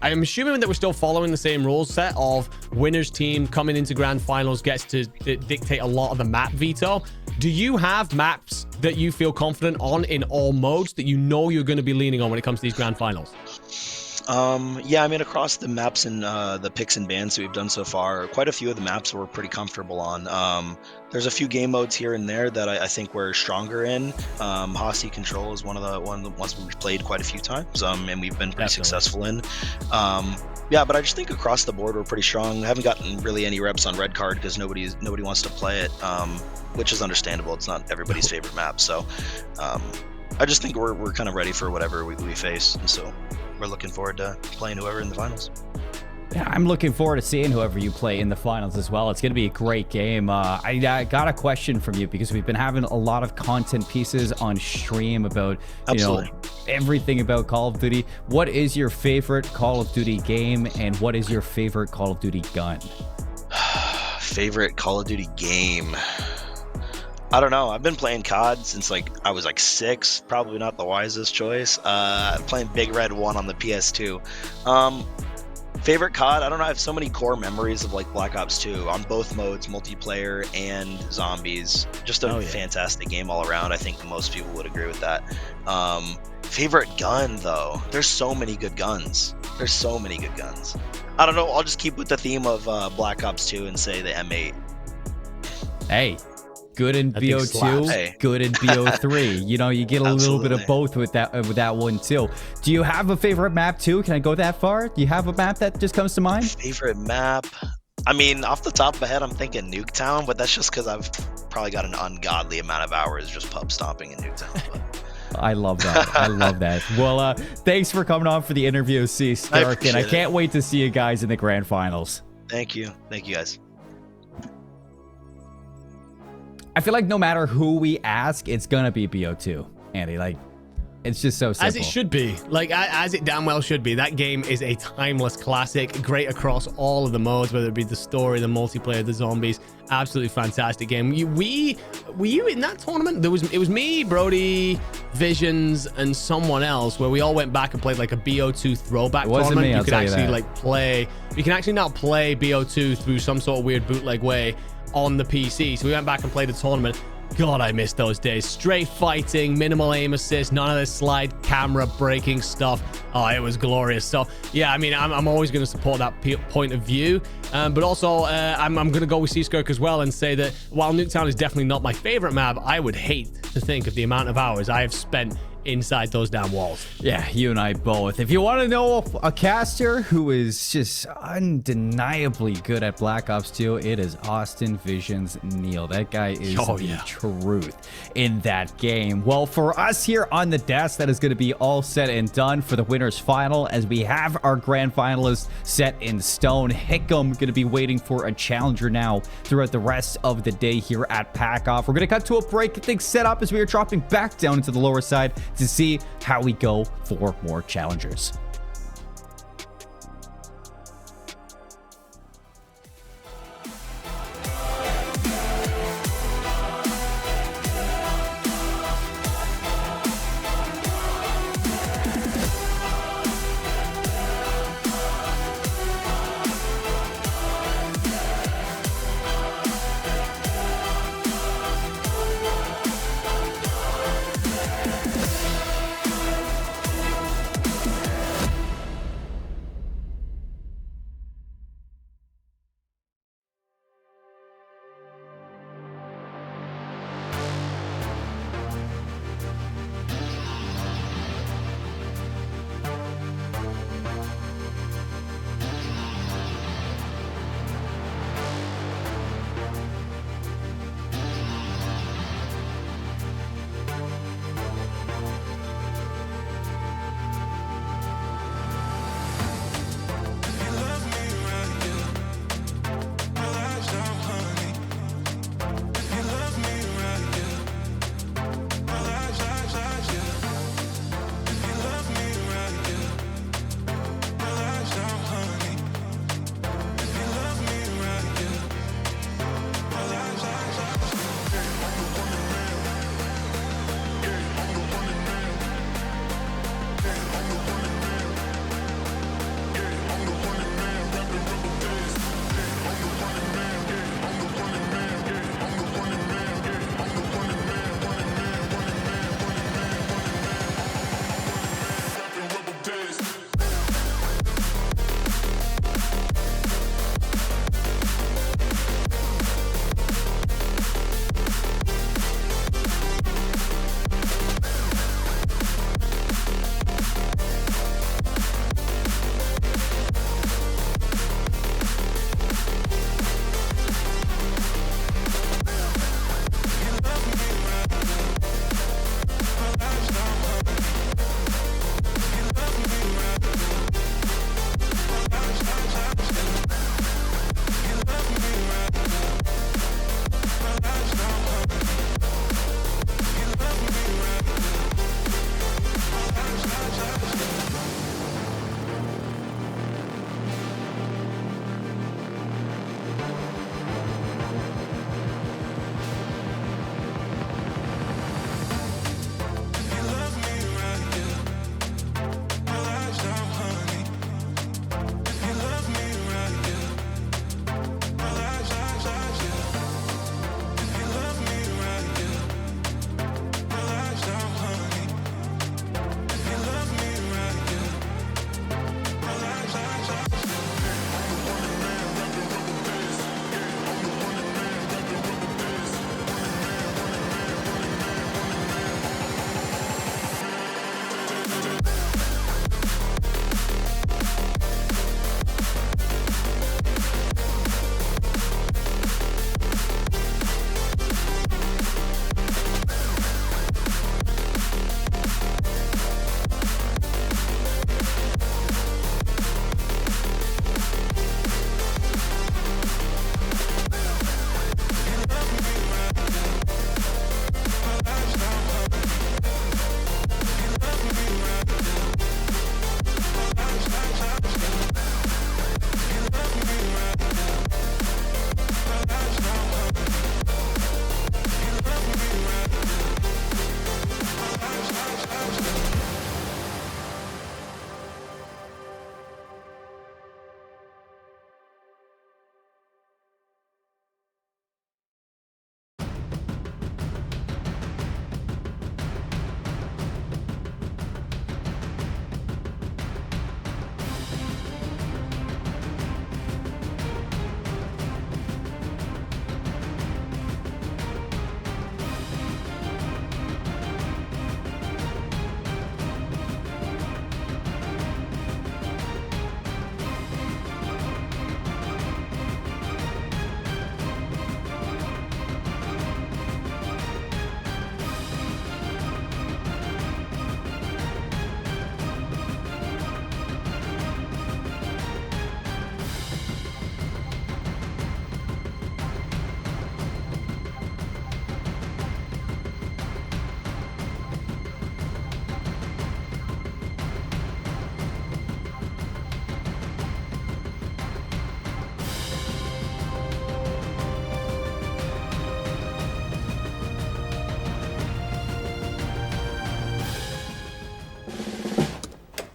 I'm assuming that we're still following the same rules set of winner's team coming into grand finals gets to dictate a lot of the map veto. Do you have maps that you feel confident on in all modes that you're going to be leaning on when it comes to these grand finals? Yeah, I mean, across the maps and the picks and bans that we've done so far, quite a few of the maps we're pretty comfortable on. There's a few game modes here and there that I think we're stronger in. Hosty Control is one of the ones we've played quite a few times, and we've been pretty successful in. Yeah, but I just think across the board we're pretty strong. I haven't gotten really any reps on Red Card because nobody wants to play it, which is understandable. It's not everybody's favorite map, so I just think we're kind of ready for whatever we face, and so we're looking forward to playing whoever in the finals. Yeah, I'm looking forward to seeing whoever you play in the finals as well. It's going to be a great game. I got a question from you because we've been having a lot of content pieces on stream about everything about Call of Duty. What is your favorite Call of Duty game, and what is your favorite Call of Duty gun? Favorite Call of Duty game? I don't know. I've been playing COD since I was 6. Probably not the wisest choice. Playing Big Red 1 on the PS2. Favorite COD? I don't know. I have so many core memories of Black Ops 2 on both modes, multiplayer and zombies. Just a fantastic game all around. I think most people would agree with that. Favorite gun though? There's so many good guns. I don't know. I'll just keep with the theme of Black Ops 2 and say the M8. Hey. Good in BO2, good in BO3. You get a little bit of both with that one too. Do you have a favorite map too? Can I go that far? Do you have a map that just comes to mind? Favorite map? I mean, off the top of my head, I'm thinking Nuketown, but that's just because I've probably got an ungodly amount of hours just pub stomping in Nuketown. But I love that. Well, thanks for coming on for the interview, Stark, and I can't wait to see you guys in the grand finals. Thank you guys. I feel like no matter who we ask, it's gonna be BO2, Andy. It's just so simple. As it should be. As it damn well should be. That game is a timeless classic. Great across all of the modes, whether it be the story, the multiplayer, the zombies. Absolutely fantastic game. Were you in that tournament? It was me, Brody, Visions, and someone else where we all went back and played a BO2 throwback tournament. Me, you could actually play. You can actually now play BO2 through some sort of weird bootleg way on the PC. So we went back and played a tournament. God, I missed those days. Straight fighting, minimal aim assist, none of this slide camera breaking stuff. Oh, it was glorious. So yeah, I mean, I'm always going to support that point of view. But also, I'm going to go with Seaskirk as well and say that while Nuketown is definitely not my favorite map, I would hate to think of the amount of hours I have spent inside those damn walls. Yeah, you and I both. If you want to know a caster who is just undeniably good at Black Ops 2, it is Austin Visions Neal. That guy is the truth in that game. Well, for us here on the desk, that is going to be all set and done for the winners final, as we have our grand finalists set in stone. Hickam going to be waiting for a challenger now throughout the rest of the day here at PACAF. We're going to cut to a break, get things set up as we are dropping back down into the lower side to see how we go for more challengers.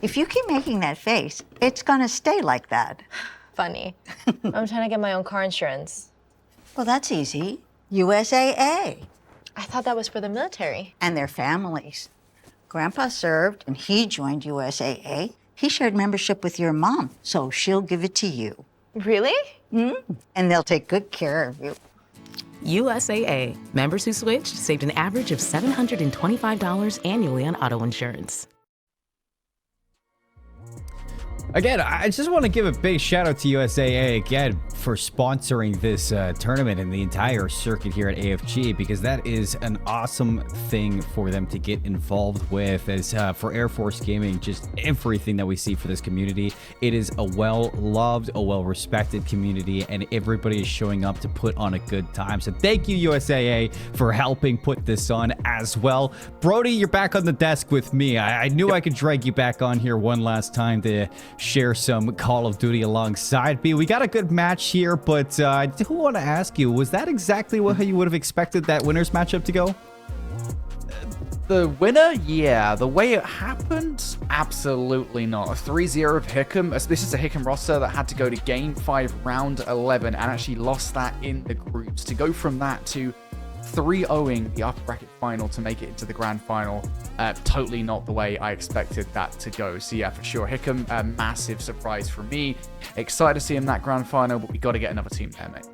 If you keep making that face, it's gonna stay like that. Funny. I'm trying to get my own car insurance. Well, that's easy. USAA. I thought that was for the military. And their families. Grandpa served and he joined USAA. He shared membership with your mom, so she'll give it to you. Really? And they'll take good care of you. USAA. Members who switched saved an average of $725 annually on auto insurance. Again, I just want to give a big shout out to USAA again for sponsoring this tournament and the entire circuit here at AFG, because that is an awesome thing for them to get involved with. As for Air Force Gaming, just everything that we see for this community, it is a well-loved, a well-respected community, and everybody is showing up to put on a good time. So thank you, USAA, for helping put this on as well. Brody, you're back on the desk with me. I knew I could drag you back on here one last time to share some Call of Duty alongside me. We got a good match here, but I do want to ask you, was that exactly what you would have expected that winners matchup to go? The winner? Yeah. The way it happened? Absolutely not. A 3-0 of Hickam. This is a Hickam roster that had to go to Game 5, Round 11, and actually lost that in the groups. To go from that to 3-0ing the upper bracket final to make it into the grand final, totally not the way I expected that to go. So yeah, for sure, Hickam, a massive surprise for me. Excited to see him in that grand final, but we got to get another team there, mate.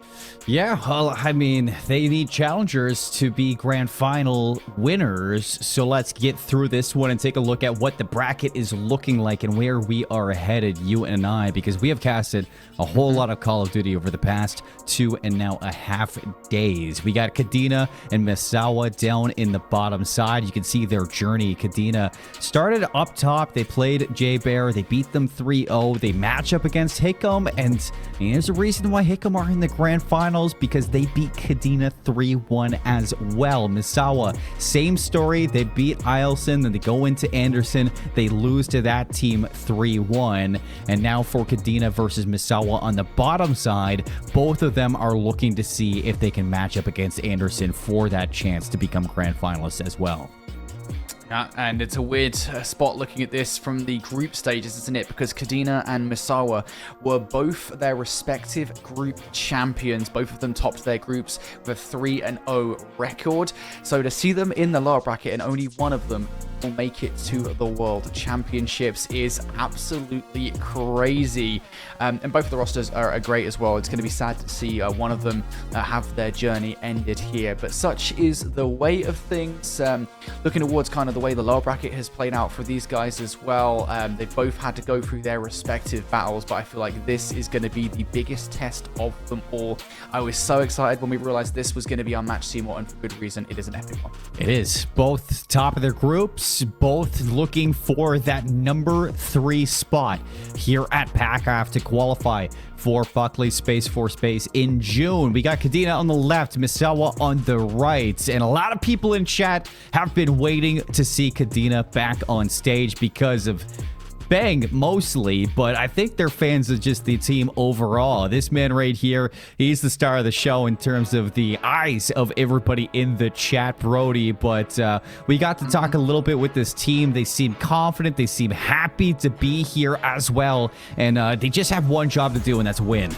Yeah, well, I mean, they need challengers to be grand final winners. So let's get through this one and take a look at what the bracket is looking like and where we are headed, you and I, because we have casted a whole lot of Call of Duty over the past 2.5 days. We got Kadena and Misawa down in the bottom side. You can see their journey. Kadena started up top. They played J-Bear. They beat them 3-0. They match up against Hickam, and there's a reason why Hickam are in the grand finals, because they beat Kadena 3-1 as well. Misawa, same story. They beat Eilson, then they go into Anderson. They lose to that team 3-1. And now for Kadena versus Misawa on the bottom side, both of them are looking to see if they can match up against Anderson for that chance to become grand finalists as well. Yeah, and it's a weird spot looking at this from the group stages, isn't it? Because Kadena and Misawa were both their respective group champions. Both of them topped their groups with a 3-0 record. So to see them in the lower bracket and only one of them will make it to the World Championships is absolutely crazy. And both of the rosters are great as well. It's going to be sad to see one of them have their journey ended here. But such is the way of things. Looking towards kind of the way the lower bracket has played out for these guys as well. They've both had to go through their respective battles, but I feel like this is going to be the biggest test of them all. I was so excited when we realized this was going to be our match team, and for good reason. It is an epic one. It is. Both top of their groups, both looking for that number 3 spot here at PACAF to qualify for Buckley Space Force Base in June. We got Kadena on the left, Misawa on the right, and a lot of people in chat have been waiting to see Kadena back on stage because of Bang mostly, but I think they're fans of just the team overall. This man right here, he's the star of the show in terms of the eyes of everybody in the chat, Brody. But we got to talk a little bit with this team. They seem confident. They seem happy to be here as well. And they just have one job to do, and that's win.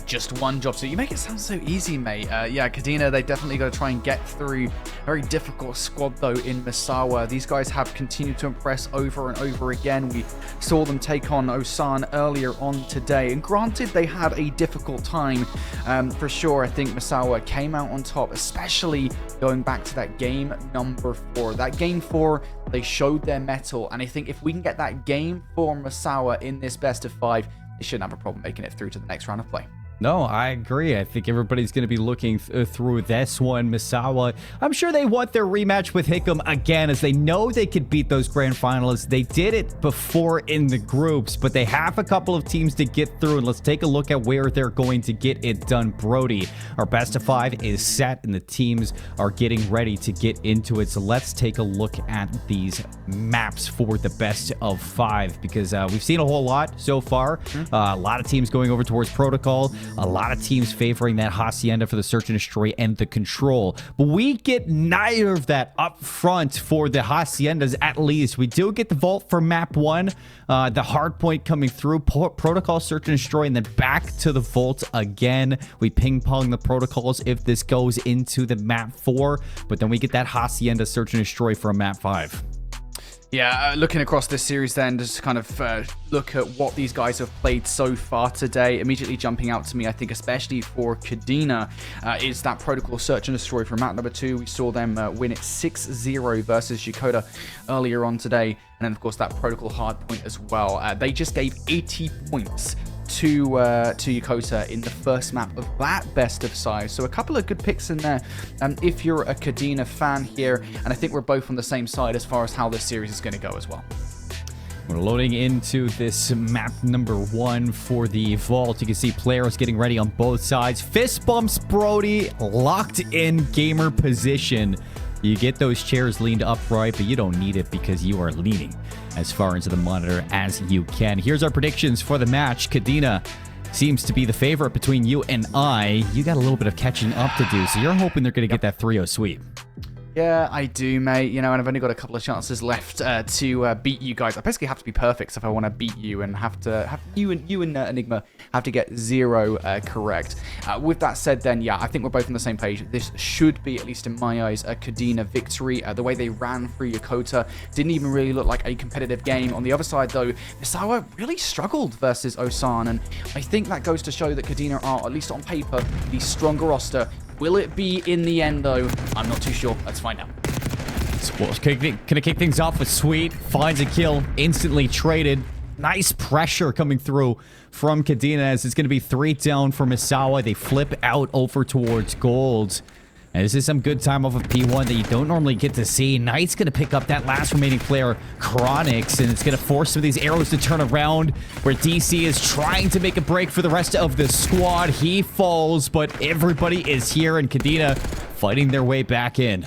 Just one job. So you make it sound so easy, mate. Yeah, Kadena, they definitely got to try and get through a very difficult squad, though, in Misawa. These guys have continued to impress over and over again. We saw them take on Osan earlier on today. And granted, they had a difficult time for sure. I think Misawa came out on top, especially going back to that game number 4. That game 4, they showed their mettle. And I think if we can get that game for Misawa in this best of 5, they shouldn't have a problem making it through to the next round of play. No, I agree. I think everybody's going to be looking through this one. Misawa, I'm sure they want their rematch with Hickam again, as they know they could beat those grand finalists. They did it before in the groups, but they have a couple of teams to get through, and let's take a look at where they're going to get it done. Brody, our best of 5 is set, and the teams are getting ready to get into it. So let's take a look at these maps for the best of 5, because we've seen a whole lot so far. A lot of teams going over towards Protocol. A lot of teams favoring that Hacienda for the Search and Destroy and the Control. But we get neither of that up front for the Haciendas, at least. We do get the Vault for map 1, the Hardpoint coming through, Protocol Search and Destroy, and then back to the Vault again. We ping-pong the Protocols if this goes into the map 4, but then we get that Hacienda Search and Destroy for a map 5. Yeah, looking across this series then, just to kind of look at what these guys have played so far today, immediately jumping out to me, I think especially for Kadena, is that Protocol Search and Destroy from map number 2. We saw them win it 6-0 versus Yokota earlier on today, and then of course that Protocol Hardpoint as well. They just gave 80 points to Yokota in the first map of that best of size. So a couple of good picks in there if you're a Kadena fan here, and I think we're both on the same side as far as how this series is going to go as well. We're loading into this map number 1 for the Vault. You can see players getting ready on both sides. Fist bumps Brody, locked in gamer position. You get those chairs leaned upright, but you don't need it because you are leaning as far into the monitor as you can. Here's our predictions for the match. Kadena seems to be the favorite between you and I. You got a little bit of catching up to do, so you're hoping they're going to get that 3-0 sweep. Yeah, I do, mate. You know, and I've only got a couple of chances left to beat you guys. I basically have to be perfect if I want to beat you, and have you and Enigma have to get 0 correct. With that said, then yeah, I think we're both on the same page. This should be, at least in my eyes, a Kadena victory. The way they ran through Yokota didn't even really look like a competitive game. On the other side, though, Misawa really struggled versus Osan, and I think that goes to show that Kadena are, at least on paper, the stronger roster. Will it be in the end, though? I'm not too sure. Let's find out. Spoil's gonna kick things off with Sweet. Finds a kill. Instantly traded. Nice pressure coming through from Kadena as it's going to be 3 down for Misawa. They flip out over towards Gold. And this is some good time off of P1 that you don't normally get to see. Knight's going to pick up that last remaining player, Chronix, and it's going to force some of these arrows to turn around where DC is trying to make a break for the rest of the squad. He falls, but everybody is here, and Kadena fighting their way back in.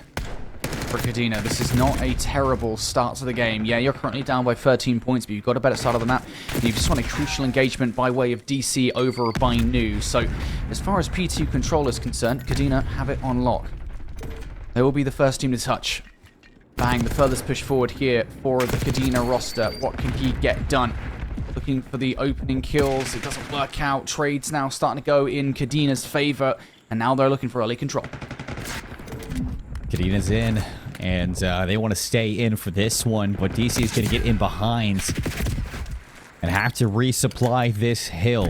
For Kadena, this is not a terrible start to the game. Yeah, you're currently down by 13 points, but you've got a better start of the map. You've just won a crucial engagement by way of DC over by Nu. So, as far as P2 control is concerned, Kadena have it on lock. They will be the first team to touch. Bang, the furthest push forward here for the Kadena roster. What can he get done? Looking for the opening kills. It doesn't work out. Trades now starting to go in Kadena's favor, and now they're looking for early control. Kadena's in, and they want to stay in for this one, but DC is going to get in behind and have to resupply this hill.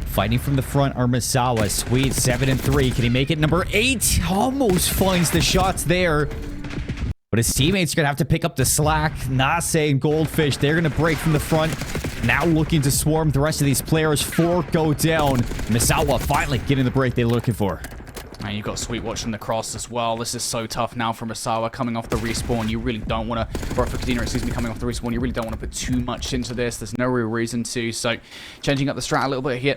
Fighting from the front are Misawa. Sweet, 7-3. Can he make it? Number 8 almost finds the shots there, but his teammates are going to have to pick up the slack. Nase and Goldfish, they're going to break from the front. Now looking to swarm the rest of these players. 4 go down. Misawa finally getting the break they're looking for. And you've got Sweet watching the cross as well. This is so tough now for Misawa coming off the respawn. You really don't want to, or for Kadena, excuse me, coming off the respawn, you really don't want to put too much into this. There's no real reason to. So changing up the strat a little bit here.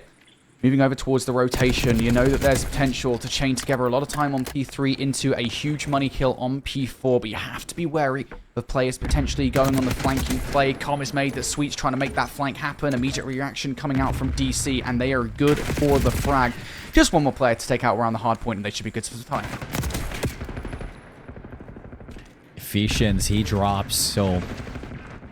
Moving over towards the rotation, you know that there's potential to chain together a lot of time on P3 into a huge money kill on P4, but you have to be wary of players potentially going on the flanking play. Com is made that Sweet's trying to make that flank happen. Immediate reaction coming out from DC, and they are good for the frag. Just one more player to take out around the hard point, and they should be good for the time. Ephesians, he drops, so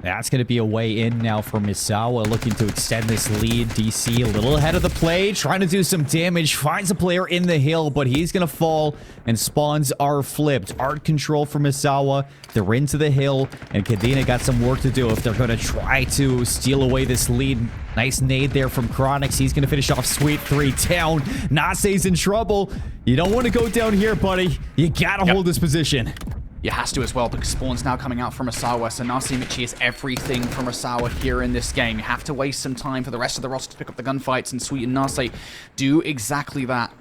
that's going to be a way in now for Misawa, looking to extend this lead. DC a little ahead of the play, trying to do some damage, finds a player in the hill, but he's going to fall, and spawns are flipped. Art control for Misawa. They're into the hill, and Kadena got some work to do if they're going to try to steal away this lead. Nice nade there from Chronix. He's going to finish off Sweet. 3 down. Nase's in trouble. You don't want to go down here, buddy. You got to hold this position. You has to as well, because Spawn's now coming out from Asawa, so Nasi Michi is everything from Asawa here in this game. You have to waste some time for the rest of the roster to pick up the gunfights, and Sweet and Nasi do exactly that.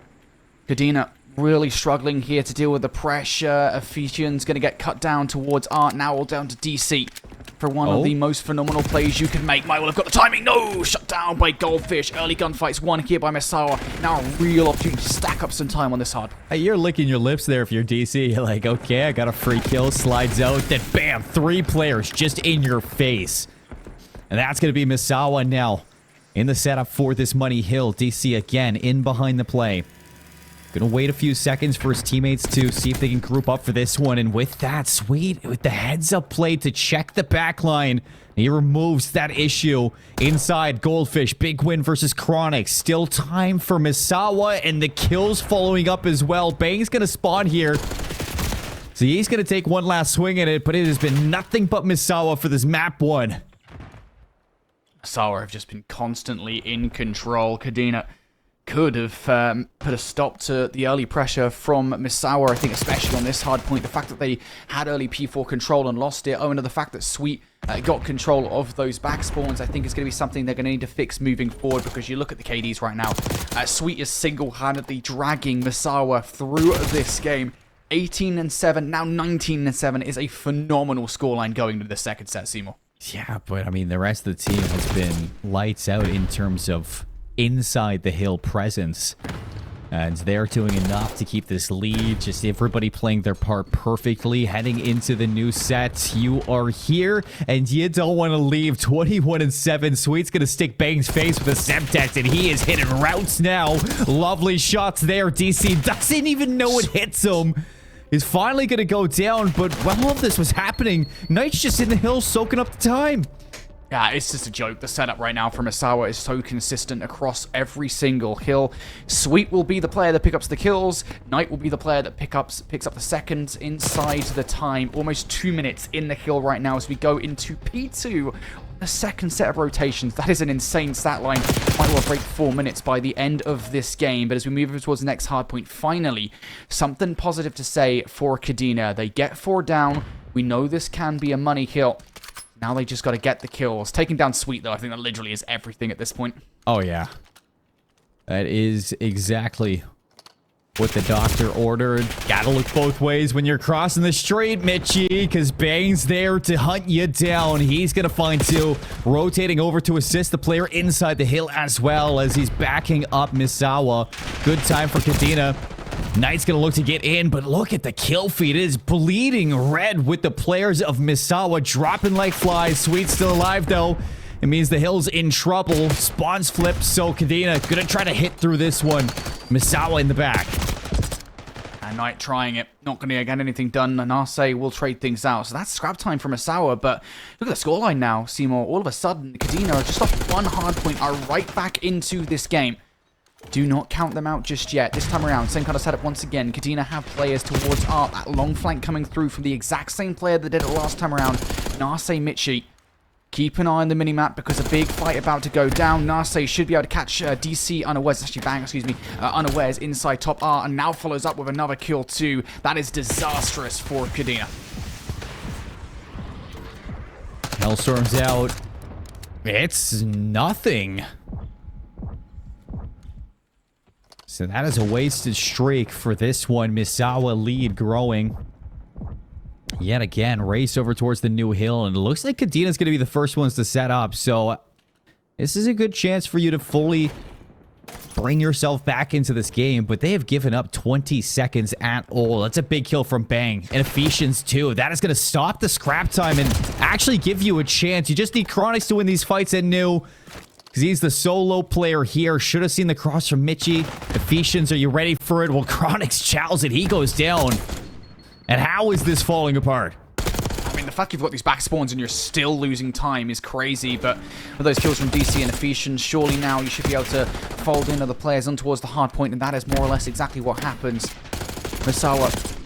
Kadena really struggling here to deal with the pressure. Ephesians going to get cut down towards Art, now all down to DC. For one of the most phenomenal plays you can make. Might well have got the timing. No! Shut down by Goldfish. Early gunfights won here by Misawa. Now a real opportunity to stack up some time on this hard. Hey, you're licking your lips there if you're DC. You're like, okay, I got a free kill. Slides out. Then bam! 3 players just in your face. And that's going to be Misawa now in the setup for this money hill. DC again in behind the play. Gonna wait a few seconds for his teammates to see if they can group up for this one. And with that, Sweet with the heads-up play to check the back line. He removes that issue inside Goldfish. Big win versus Chronic. Still time for Misawa, and the kills following up as well. Bang's gonna spawn here. So he's gonna take one last swing at it, but it has been nothing but Misawa for this map one. Misawa have just been constantly in control. Kadena could have put a stop to the early pressure from Misawa, I think, especially on this hard point. The fact that they had early P4 control and lost it, and the fact that Sweet got control of those back spawns, I think is going to be something they're going to need to fix moving forward, because you look at the KDs right now. Sweet is single-handedly dragging Misawa through this game. 18-7, now 19-7 is a phenomenal scoreline going into the second set, Seymour. Yeah, but I mean, the rest of the team has been lights out in terms of inside the hill presence, and they're doing enough to keep this lead. Just everybody playing their part perfectly. Heading into the new set, you are here and you don't want to leave. 21-7. Sweet's gonna stick Bang's face with a Semtex, and he is hitting routes now. Lovely shots there. DC doesn't even know it hits him. He's finally gonna go down, but while all of this was happening, Knight's just in the hill soaking up the time. Yeah, it's just a joke. The setup right now from Misawa is so consistent across every single hill. Sweet will be the player that picks up the kills. Knight will be the player that picks up the seconds inside the time. Almost 2 minutes in the hill right now as we go into P2. The second set of rotations. That is an insane stat line. Might well break 4 minutes by the end of this game. But as we move towards the next hardpoint, finally, something positive to say for Kadena. They get 4 down. We know this can be a money hill. Now they just got to get the kills. Taking down Sweet, though, I think that literally is everything at this point. Oh, yeah. That is exactly what the doctor ordered. Gotta look both ways when you're crossing the street, Mitchie, because Bang's there to hunt you down. He's going to find 2. Rotating over to assist the player inside the hill as well as he's backing up Misawa. Good time for Kadena. Knight's gonna look to get in, but look at the kill feed. It is bleeding red with the players of Misawa dropping like flies. Sweet's still alive, though. It means the hill's in trouble. Spawns flip, so Kadena gonna try to hit through this one. Misawa in the back. And Knight trying it. Not gonna get anything done, and Arce will trade things out. So that's scrap time for Misawa, but look at the scoreline now, Seymour. All of a sudden, Kadena are just off one hard point, are right back into this game. Do not count them out just yet. This time around, same kind of setup once again. Kadena have players towards Art. That long flank coming through from the exact same player that did it last time around. Narse Michi. Keep an eye on the minimap because a big fight about to go down. Narse should be able to catch DC unawares. Actually, Bang, excuse me. Unawares inside top R, and now follows up with another kill too. That is disastrous for Kadena. Hellstorm's out. It's nothing. So that is a wasted streak for this one. Misawa lead growing. Yet again, race over towards the new hill. And it looks like Kadena's going to be the first ones to set up. So this is a good chance for you to fully bring yourself back into this game. But they have given up 20 seconds at all. That's a big kill from Bang. And Ephesians too. That is going to stop the scrap time and actually give you a chance. You just need Chronics to win these fights at new. Because he's the solo player here. Should have seen the cross from Mitchie. Ephesians, are you ready for it? Well, Chronix chows it. He goes down. And how is this falling apart? I mean, the fact you've got these back spawns and you're still losing time is crazy, but with those kills from DC and Ephesians, surely now you should be able to fold in other players on towards the hard point, and that is more or less exactly what happens. Misawa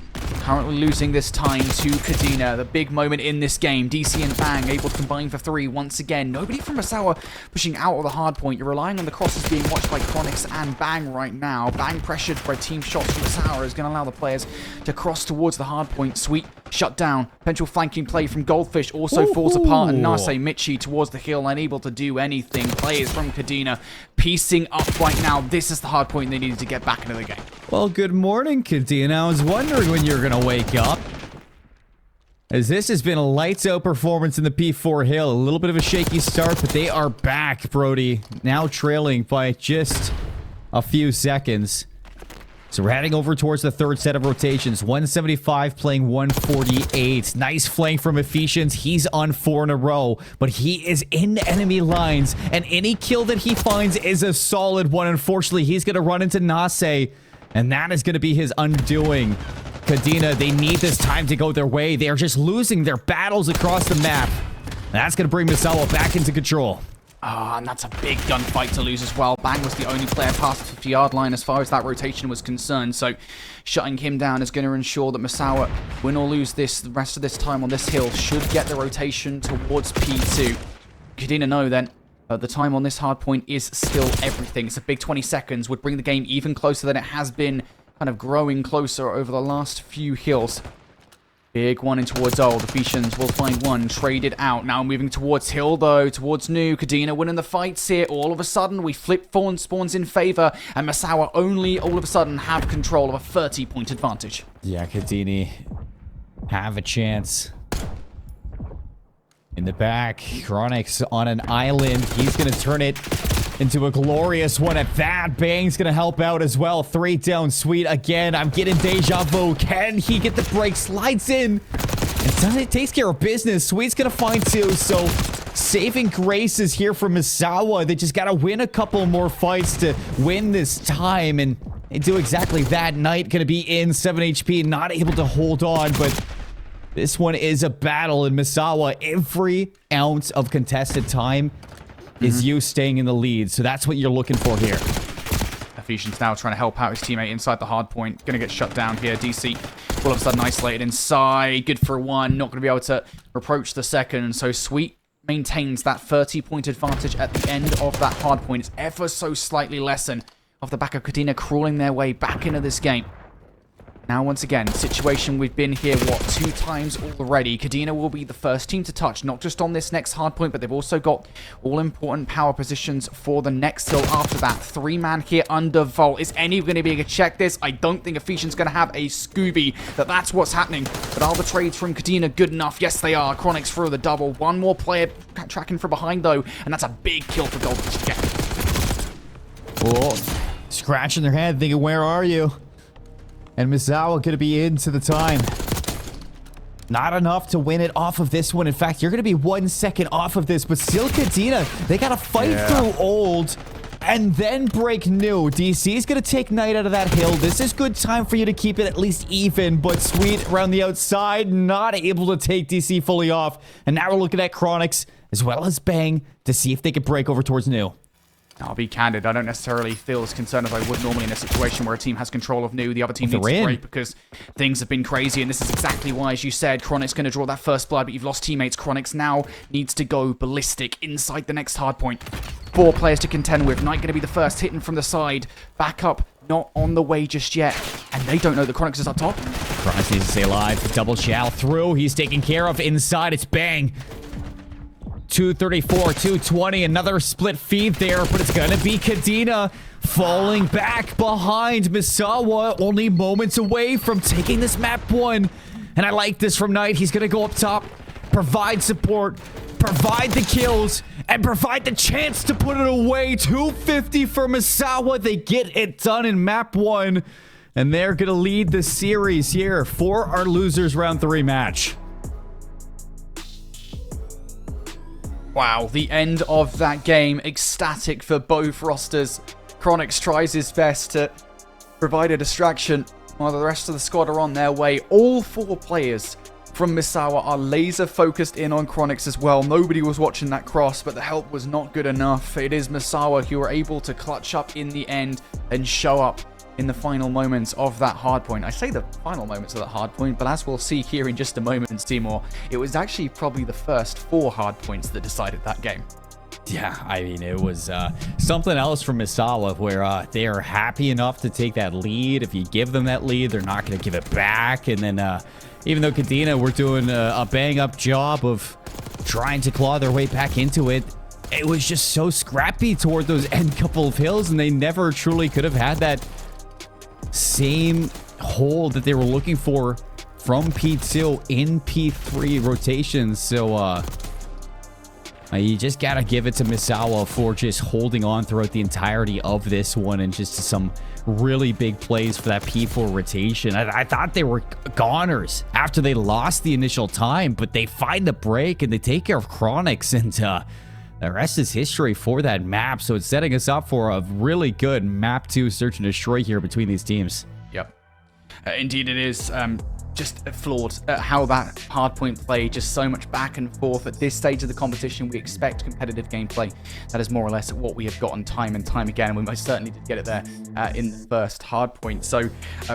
currently losing this time to Kadena. The big moment in this game. DC and Bang able to combine for 3 once again. Nobody from Misawa pushing out of the hard point. You're relying on the crosses being watched by Chronix and Bang right now. Bang pressured by team shots from Misawa is going to allow the players to cross towards the hard point. Sweet shut down. Potential flanking play from Goldfish also falls apart, and Narse Michi towards the hill, unable to do anything. Players from Kadena piecing up right now. This is the hard point they needed to get back into the game. Well, good morning, Kadena. I was wondering when you're going to wake up. As this has been a lights out performance in the P4 hill. A little bit of a shaky start, but they are back, Brody. Now trailing by just a few seconds. So we're heading over towards the third set of rotations. 175 playing 148. Nice flank from Ephesians. He's on 4 in a row, but he is in enemy lines, and any kill that he finds is a solid one. Unfortunately, he's going to run into Nase, and that is going to be his undoing. Kadena, they need this time to go their way. They are just losing their battles across the map. That's going to bring Misawa back into control. And that's a big gunfight to lose as well. Bang was the only player past the 50-yard line as far as that rotation was concerned. So shutting him down is going to ensure that Misawa, win or lose this, the rest of this time on this hill, should get the rotation towards P2. Kadena know then the time on this hard point is still everything. It's a big 20 seconds. Would bring the game even closer than it has been, kind of growing closer over the last few hills. Big one in towards old. The Ephesians will find one. Traded out. Now moving towards hill, though. Towards new. Kadena winning the fights here. All of a sudden, we flip Fawn spawns in favor. And Misawa only, all of a sudden, have control of a 30-point advantage. Yeah, Kadena have a chance. In the back, Chronix on an island. He's going to turn it into a glorious one at that. Bang's going to help out as well. 3 down. Sweet again. I'm getting deja vu. Can he get the break? Slides in. And it takes care of business. Sweet's going to find 2. So saving grace is here for Misawa. They just got to win a couple more fights to win this time. And they do exactly that. Knight going to be in 7 HP. Not able to hold on, but this one is a battle in Misawa. Every ounce of contested time is you staying in the lead. So that's what you're looking for here. Ephesians now trying to help out his teammate inside the hard point. Going to get shut down here. DC all of a sudden isolated inside. Good for 1. Not going to be able to approach the second. So Sweet maintains that 30-point advantage at the end of that hard point. It's ever so slightly lessened off the back of Kadena crawling their way back into this game. Now, once again, situation we've been here, 2 times already. Kadena will be the first team to touch, not just on this next hardpoint, but they've also got all-important power positions for the next hill after that. 3-man here under Vault. Is any going to be able to check this? I don't think Ephesians going to have a Scooby, that's what's happening. But are the trades from Kadena good enough? Yes, they are. Chronix through the double. One more player tracking from behind, though, and that's a big kill for Golden again. Oh, scratching their head, thinking, where are you? And Misawa going to be into the time. Not enough to win it off of this one. In fact, you're going to be 1 second off of this. But still, Kadena, they got to fight through old and then break new. DC is going to take Knight out of that hill. This is good time for you to keep it at least even. But Sweet around the outside, not able to take DC fully off. And now we're looking at Chronix as well as Bang to see if they can break over towards new. I'll be candid, I don't necessarily feel as concerned as I would normally in a situation where a team has control of new. The other team needs to break because things have been crazy, and this is exactly why, as you said, Chronix going to draw that first blood, but you've lost teammates. Chronix now needs to go ballistic inside the next hardpoint. 4 players to contend with. Knight going to be the first, hitting from the side. Back up, not on the way just yet, and they don't know that Chronix is up top. Chronix needs to stay alive. Double chow through. He's taken care of. Inside, it's Bang. 234, 220, another split feed there, but it's gonna be Kadena falling back behind Misawa, only moments away from taking this map 1. And I like this from Knight. He's gonna go up top, provide support, provide the kills, and provide the chance to put it away. 250 for Misawa. They get it done in map 1, and they're gonna lead the series here for our losers round 3 match. Wow, the end of that game, ecstatic for both rosters. Chronix tries his best to provide a distraction while the rest of the squad are on their way. All 4 players from Misawa are laser focused in on Chronix as well. Nobody was watching that cross, but the help was not good enough. It is Misawa who were able to clutch up in the end and show up in the final moments of that hardpoint. I say the final moments of that hardpoint, but as we'll see here in just a moment, Seymour, it was actually probably the first 4 hardpoints that decided that game. Yeah, I mean, it was something else from Misawa where they are happy enough to take that lead. If you give them that lead, they're not going to give it back. And then even though Kadena were doing a bang-up job of trying to claw their way back into it, it was just so scrappy toward those end couple of hills, and they never truly could have had that same hold that they were looking for from P2 in P3 rotations. So You just got to give it to Misawa for just holding on throughout the entirety of this one and just some really big plays for that P4 rotation. I thought they were goners after they lost the initial time, but they find the break and they take care of Chronix, and the rest is history for that map. So it's setting us up for a really good map 2 search and destroy here between these teams. Yep. Indeed it is. Just flawed at how that hardpoint play, just so much back and forth. At this stage of the competition, we expect competitive gameplay. That is more or less what we have gotten time and time again, and we most certainly did get it there in the first hardpoint. So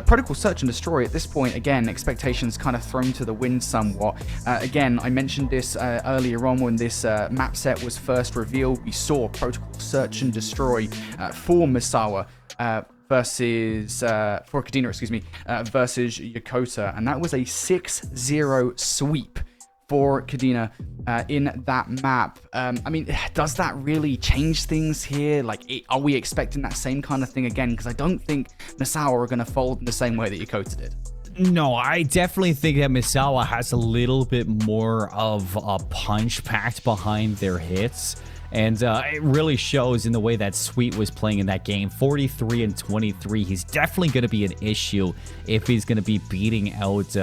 Protocol Search and Destroy at this point, again, expectations kind of thrown to the wind somewhat. Again, I mentioned this earlier on when this map set was first revealed. We saw Protocol Search and Destroy for Misawa versus for Kadena, excuse me, versus Yokota, and that was a 6-0 sweep for Kadena in that map. I mean, does that really change things here? Like, are we expecting that same kind of thing again? Because I don't think Misawa are going to fold in the same way that Yokota did. No, I definitely think that Misawa has a little bit more of a punch packed behind their hits. And it really shows in the way that Sweet was playing in that game. 43 and 23. He's definitely going to be an issue if he's going to be beating out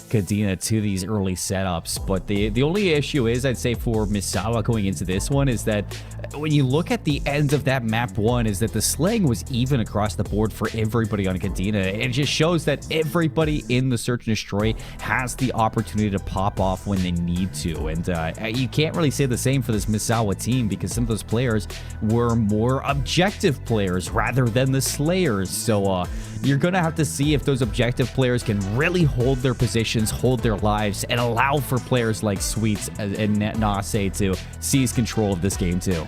Kadena to these early setups. But the only issue is, I'd say, for Misawa going into this one is that when you look at the ends of that map 1, is that the slaying was even across the board for everybody on Kadena. It just shows that everybody in the Search and Destroy has the opportunity to pop off when they need to. And you can't really say the same for this Misawa team, because some of those players were more objective players rather than the slayers. So you're going to have to see if those objective players can really hold their positions, hold their lives, and allow for players like Sweets and Nase to seize control of this game too.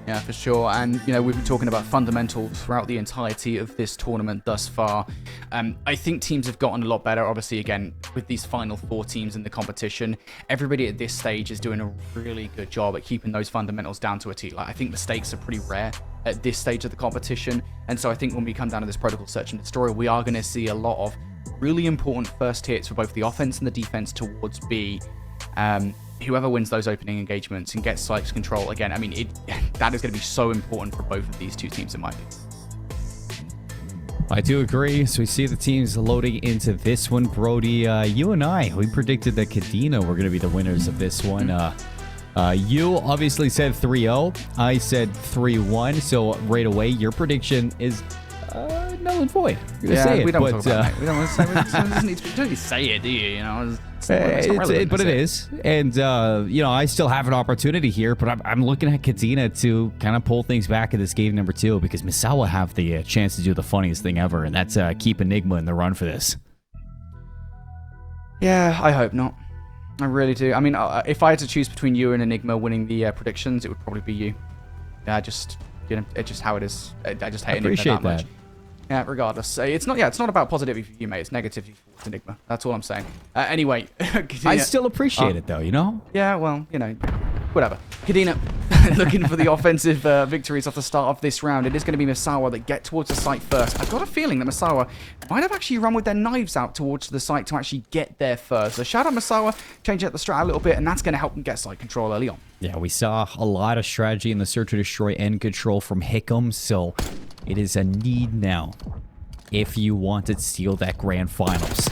Yeah, for sure. And, you know, we've been talking about fundamentals throughout the entirety of this tournament thus far. I think teams have gotten a lot better, obviously, again, with these final 4 teams in the competition. Everybody at this stage is doing a really good job at keeping those fundamentals down to a T. Like, I think mistakes are pretty rare at this stage of the competition. And so I think when we come down to this Protocol Search and Destroy, we are going to see a lot of really important first hits for both the offense and the defense towards B. Whoever wins those opening engagements and gets Sykes control, again, I mean, that is going to be so important for both of these 2 teams, in my opinion. I do agree. So we see the teams loading into this one. Brody, you and I, we predicted that Kadena were going to be the winners of this one. You obviously said 3-0. I said 3-1. So right away, your prediction is null and void. You're gonna say it, we don't but, talk about it. We don't want to say it. You don't need to say it, do you? You know, but it is. And, you know, I still have an opportunity here, but I'm looking at Kadena to kind of pull things back in this game number 2, because Misawa have the chance to do the funniest thing ever, and that's keep Enigma in the run for this. Yeah, I hope not. I really do. I mean, if I had to choose between you and Enigma winning the predictions, it would probably be you. Yeah, just, you know, it's just how it is. I just hate Enigma that much. Yeah, regardless. It's not about positivity for you, mate. It's negativity for Enigma. That's all I'm saying. Anyway. I still appreciate it, though, you know? Yeah, well, you know, whatever. Kadena looking for the offensive victories off the start of this round. It is going to be Misawa that get towards the site first. I've got a feeling that Misawa might have actually run with their knives out towards the site to actually get there first. So shout out Misawa, change out the strat a little bit, and that's going to help them get site control early on. Yeah, we saw a lot of strategy in the Search and Destroy end control from Hickam, so it is a need now if you want to steal that grand finals.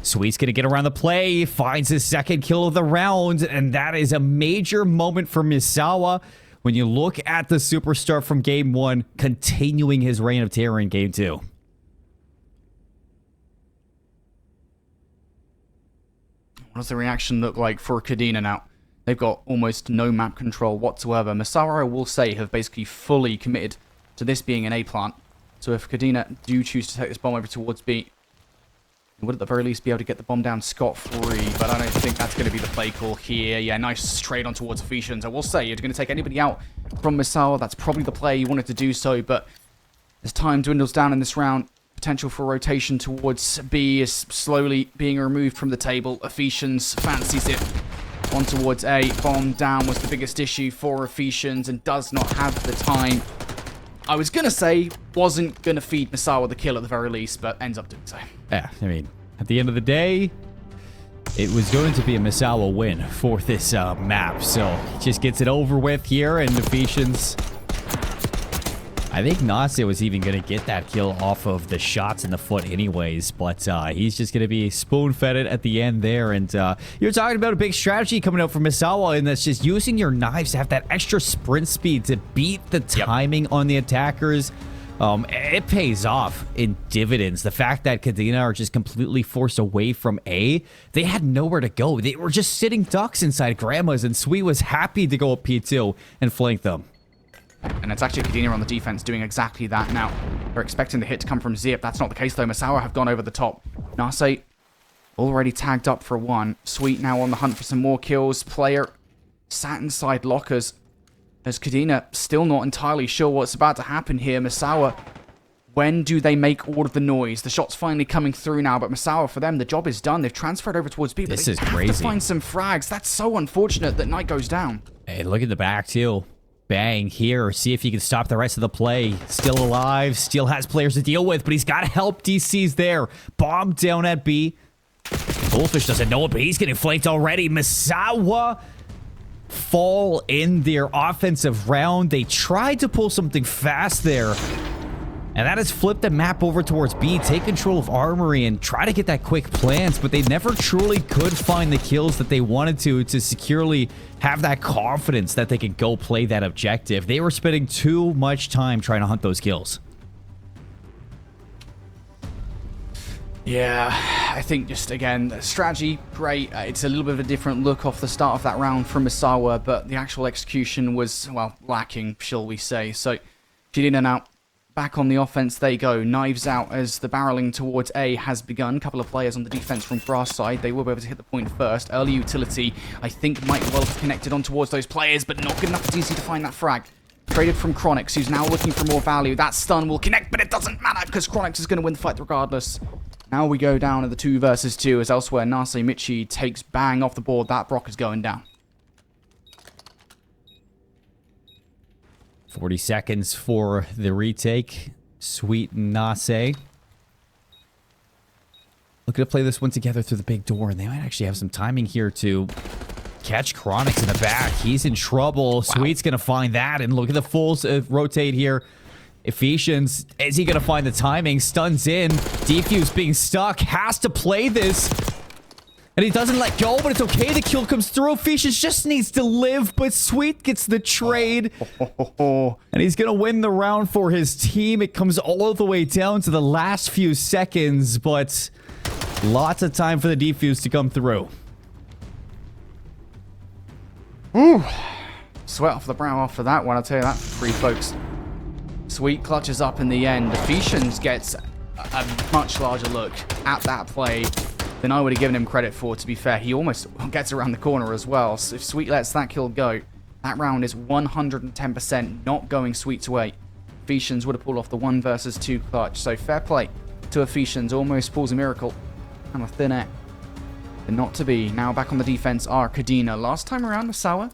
Sweet's going to get around the play, finds his second kill of the round, and that is a major moment for Misawa when you look at the superstar from Game 1 continuing his reign of terror in Game 2. What does the reaction look like for Kadena now? They've got almost no map control whatsoever. Misawa, I will say, have basically fully committed to this being an A plant. So if Kadena do choose to take this bomb over towards B, he would at the very least be able to get the bomb down scot-free, but I don't think that's going to be the play call here. Yeah, nice straight on towards Ephesians. I will say, you're going to take anybody out from Misawa. That's probably the play you wanted to do so, but as time dwindles down in this round, potential for rotation towards B is slowly being removed from the table. Ephesians fancies it. On towards A. Bomb down was the biggest issue for Ephesians and does not have the time. I was going to say wasn't going to feed Misawa the kill at the very least, but ends up doing so. Yeah, I mean, at the end of the day, It was going to be a Misawa win for this map, so he just gets it over with here, and the Ephesians... I think Nase was even going to get that kill off of the shots in the foot anyways, but he's just going to be spoon-fed it at the end there, and you're talking about a big strategy coming out from Misawa, and that's just using your knives to have that extra sprint speed to beat the timing on the attackers. It pays off in dividends. The fact that Kadena are just completely forced away from A, they had nowhere to go. They were just sitting ducks inside Grandma's, and Sweet was happy to go up P2 and flank them. And it's actually Kadena on the defense doing exactly that now. They're expecting the hit to come from Zip. That's not the case, though. Misawa have gone over the top. Nase already tagged up for one. Sweet now on the hunt for some more kills. Player sat inside lockers. As Kadena still not entirely sure what's about to happen here. Misawa, when do they make all of the noise? The shot's finally coming through now, but Misawa, for them, the job is done. They've transferred over towards B, but this they is have crazy. to find some frags. That's so unfortunate that Knight goes down. Hey, look at the back, too. Bang here. See if he can stop the rest of the play. Still alive. Still has players to deal with, but he's got to help. DC's there. Bomb down at B. Goldfish doesn't know it, but he's getting flanked already. Misawa fall in their offensive round. They tried to pull something fast there. And that has flipped the map over towards B, take control of Armory, and try to get that quick plans, but they never truly could find the kills that they wanted to securely have that confidence that they could go play that objective. They were spending too much time trying to hunt those kills. Yeah, I think just, again, the strategy, great. It's a little bit of a different look off the start of that round from Misawa, but the actual execution was, well, lacking, shall we say. So, Kadena now back on the offense they go. Knives out as the barreling towards A has begun. A couple of players on the defense from Brass side. They will be able to hit the point first. Early utility, I think, might well have connected on towards those players, but not good enough for DC to find that frag. Traded from Chronix, who's now looking for more value. That stun will connect, but it doesn't matter because Chronix is going to win the fight regardless. Now we go down to the 2 versus 2 as elsewhere Nase Michi takes Bang off the board. That Brock is going down. 40 seconds for the retake. Sweet and Nase. Looking to play this one together through the big door, and they might actually have some timing here to catch Chronix in the back. He's in trouble. Wow. Sweet's going to find that, and look at the full rotate here. Ephesians, is he going to find the timing? Stuns in. Defuse being stuck. Has to play this. And he doesn't let go, but it's okay. The kill comes through. Ephesians just needs to live, but Sweet gets the trade. And he's going to win the round for his team. It comes all the way down to the last few seconds, but lots of time for the defuse to come through. Ooh. Sweat off the brow after that one, I'll tell you that for free, folks. Sweet clutches up in the end. Ephesians gets a much larger look at that play than I would have given him credit for, to be fair. He almost gets around the corner as well. So if Sweet lets that kill go, that round is 110% not going Sweet's way. Ephesians would have pulled off the 1 versus 2 clutch. So fair play to Ephesians. Almost pulls a miracle on a thin air. But not to be. Now back on the defense are Kadena. Last time around, Misawa,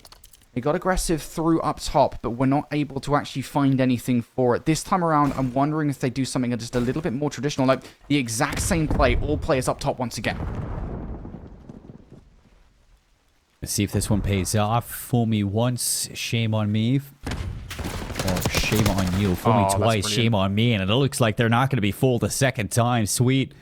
they got aggressive through up top, but were not able to actually find anything for it. This time around, I'm wondering if they do something just a little bit more traditional, like the exact same play, all players up top once again. Let's see if this one pays off. Fool me once, shame on me. Or shame on you. Fool me twice, shame on me. And it looks like they're not going to be fooled a second time. Sweet.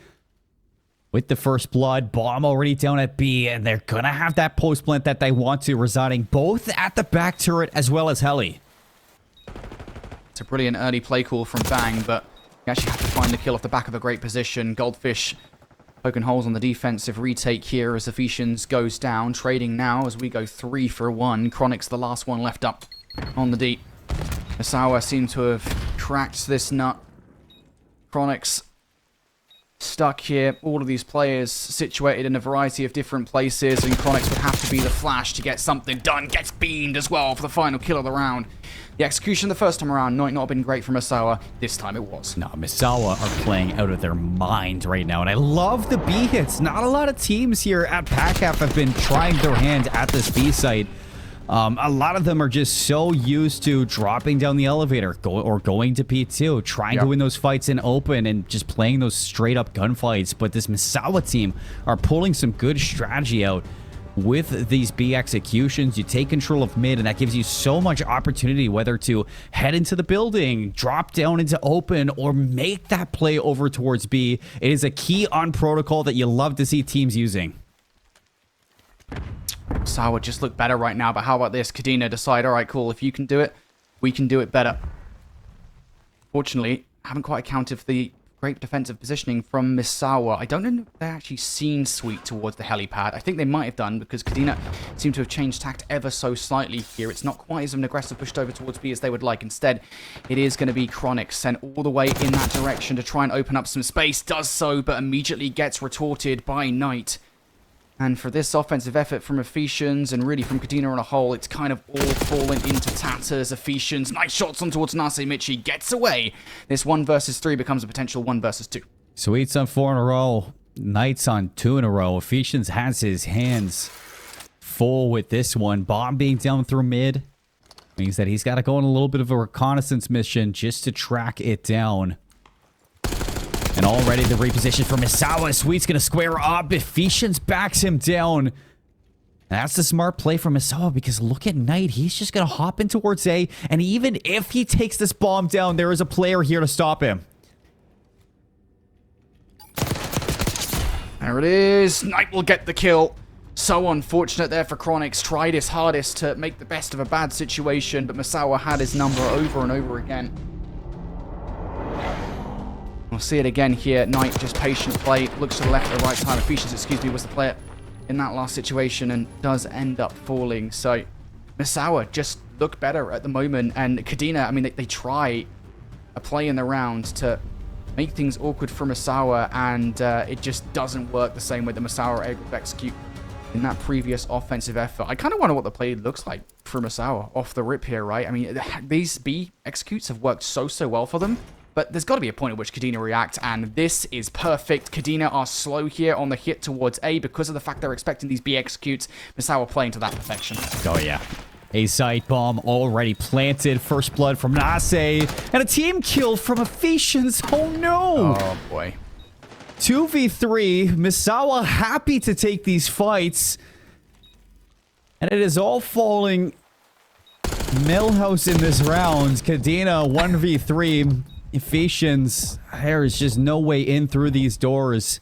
With the first blood, bomb already down at B, and they're going to have that post plant that they want to, residing both at the back turret as well as heli. It's a brilliant early play call from Bang, but you actually have to find the kill off the back of a great position. Goldfish poking holes on the defensive retake here as Ephesians goes down. Trading now as we go 3 for 1. Chronix the last one left up on the deep. Misawa seemed to have cracked this nut. Chronix stuck here. All of these players situated in a variety of different places, and Chronix would have to be the flash to get something done. Gets beamed as well for the final kill of the round. The execution the first time around might not have been great for Misawa. This time it was. No, Misawa are playing out of their mind right now, and I love the B hits. Not a lot of teams here at PACAF have been trying their hand at this B site. A lot of them are just so used to dropping down the elevator or going to P2, trying to win those fights in open and just playing those straight up gunfights. But this Misawa team are pulling some good strategy out with these B executions. You take control of mid, and that gives you so much opportunity, whether to head into the building, drop down into open, or make that play over towards B. It is a key on protocol that you love to see teams using. Misawa just look better right now, but how about this? Kadena decide, all right, cool, if you can do it, we can do it better. Fortunately, haven't quite accounted for the great defensive positioning from Misawa. I don't know if they actually seen Sweet towards the helipad. I think they might have done, because Kadena seem to have changed tact ever so slightly here. It's not quite as an aggressive pushed over towards B as they would like. Instead, it is going to be Chronic sent all the way in that direction to try and open up some space. Does so, but immediately gets retorted by Knight. And for this offensive effort from Ephesians and really from Kadena on a whole, it's kind of all fallen into tatters. Ephesians, nice shots on towards Nase Michi, gets away. This 1 versus 3 becomes a potential 1 versus 2. Sweet's on 4 in a row. Knight's on 2 in a row. Ephesians has his hands full with this one. Bomb being down through mid means that he's got to go on a little bit of a reconnaissance mission just to track it down. And already the reposition for Misawa. Sweet's going to square up. Ephesians backs him down. And that's the smart play from Misawa, because look at Knight. He's just going to hop in towards A. And even if he takes this bomb down, there is a player here to stop him. There it is. Knight will get the kill. So unfortunate there for Chronix. Tried his hardest to make the best of a bad situation, but Misawa had his number over and over again. We'll see it again here. Knight, just patient play. Looks to the left at the right time. Ephesians, excuse me, was the player in that last situation and does end up falling. So Misawa just look better at the moment. And Kadena, I mean, they try a play in the round to make things awkward for Misawa, and it just doesn't work the same way that Misawa are able to execute in that previous offensive effort. I kind of wonder what the play looks like for Misawa off the rip here, right? I mean, these B executes have worked so well for them. But there's got to be a point at which Kadena react, and this is perfect. Kadena are slow here on the hit towards A because of the fact they're expecting these B executes. Misawa playing to that perfection. Oh, yeah. A side bomb already planted. First blood from Nase. And a team kill from Ephesians. Oh, no. Oh, boy. 2v3. Misawa happy to take these fights. And it is all falling Millhouse in this round. Kadena 1v3. Ephesians, there is just no way in through these doors.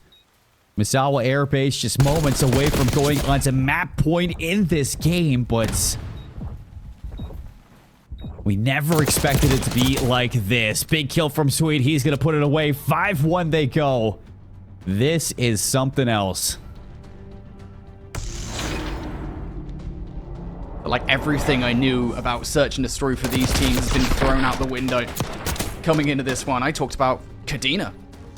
Misawa Airbase just moments away from going onto map point in this game, but we never expected it to be like this. Big kill from Sweet. He's going to put it away. 5-1 they go. This is something else. Like everything I knew about search and destroy for these teams has been thrown out the window. Coming into this one, I talked about Kadena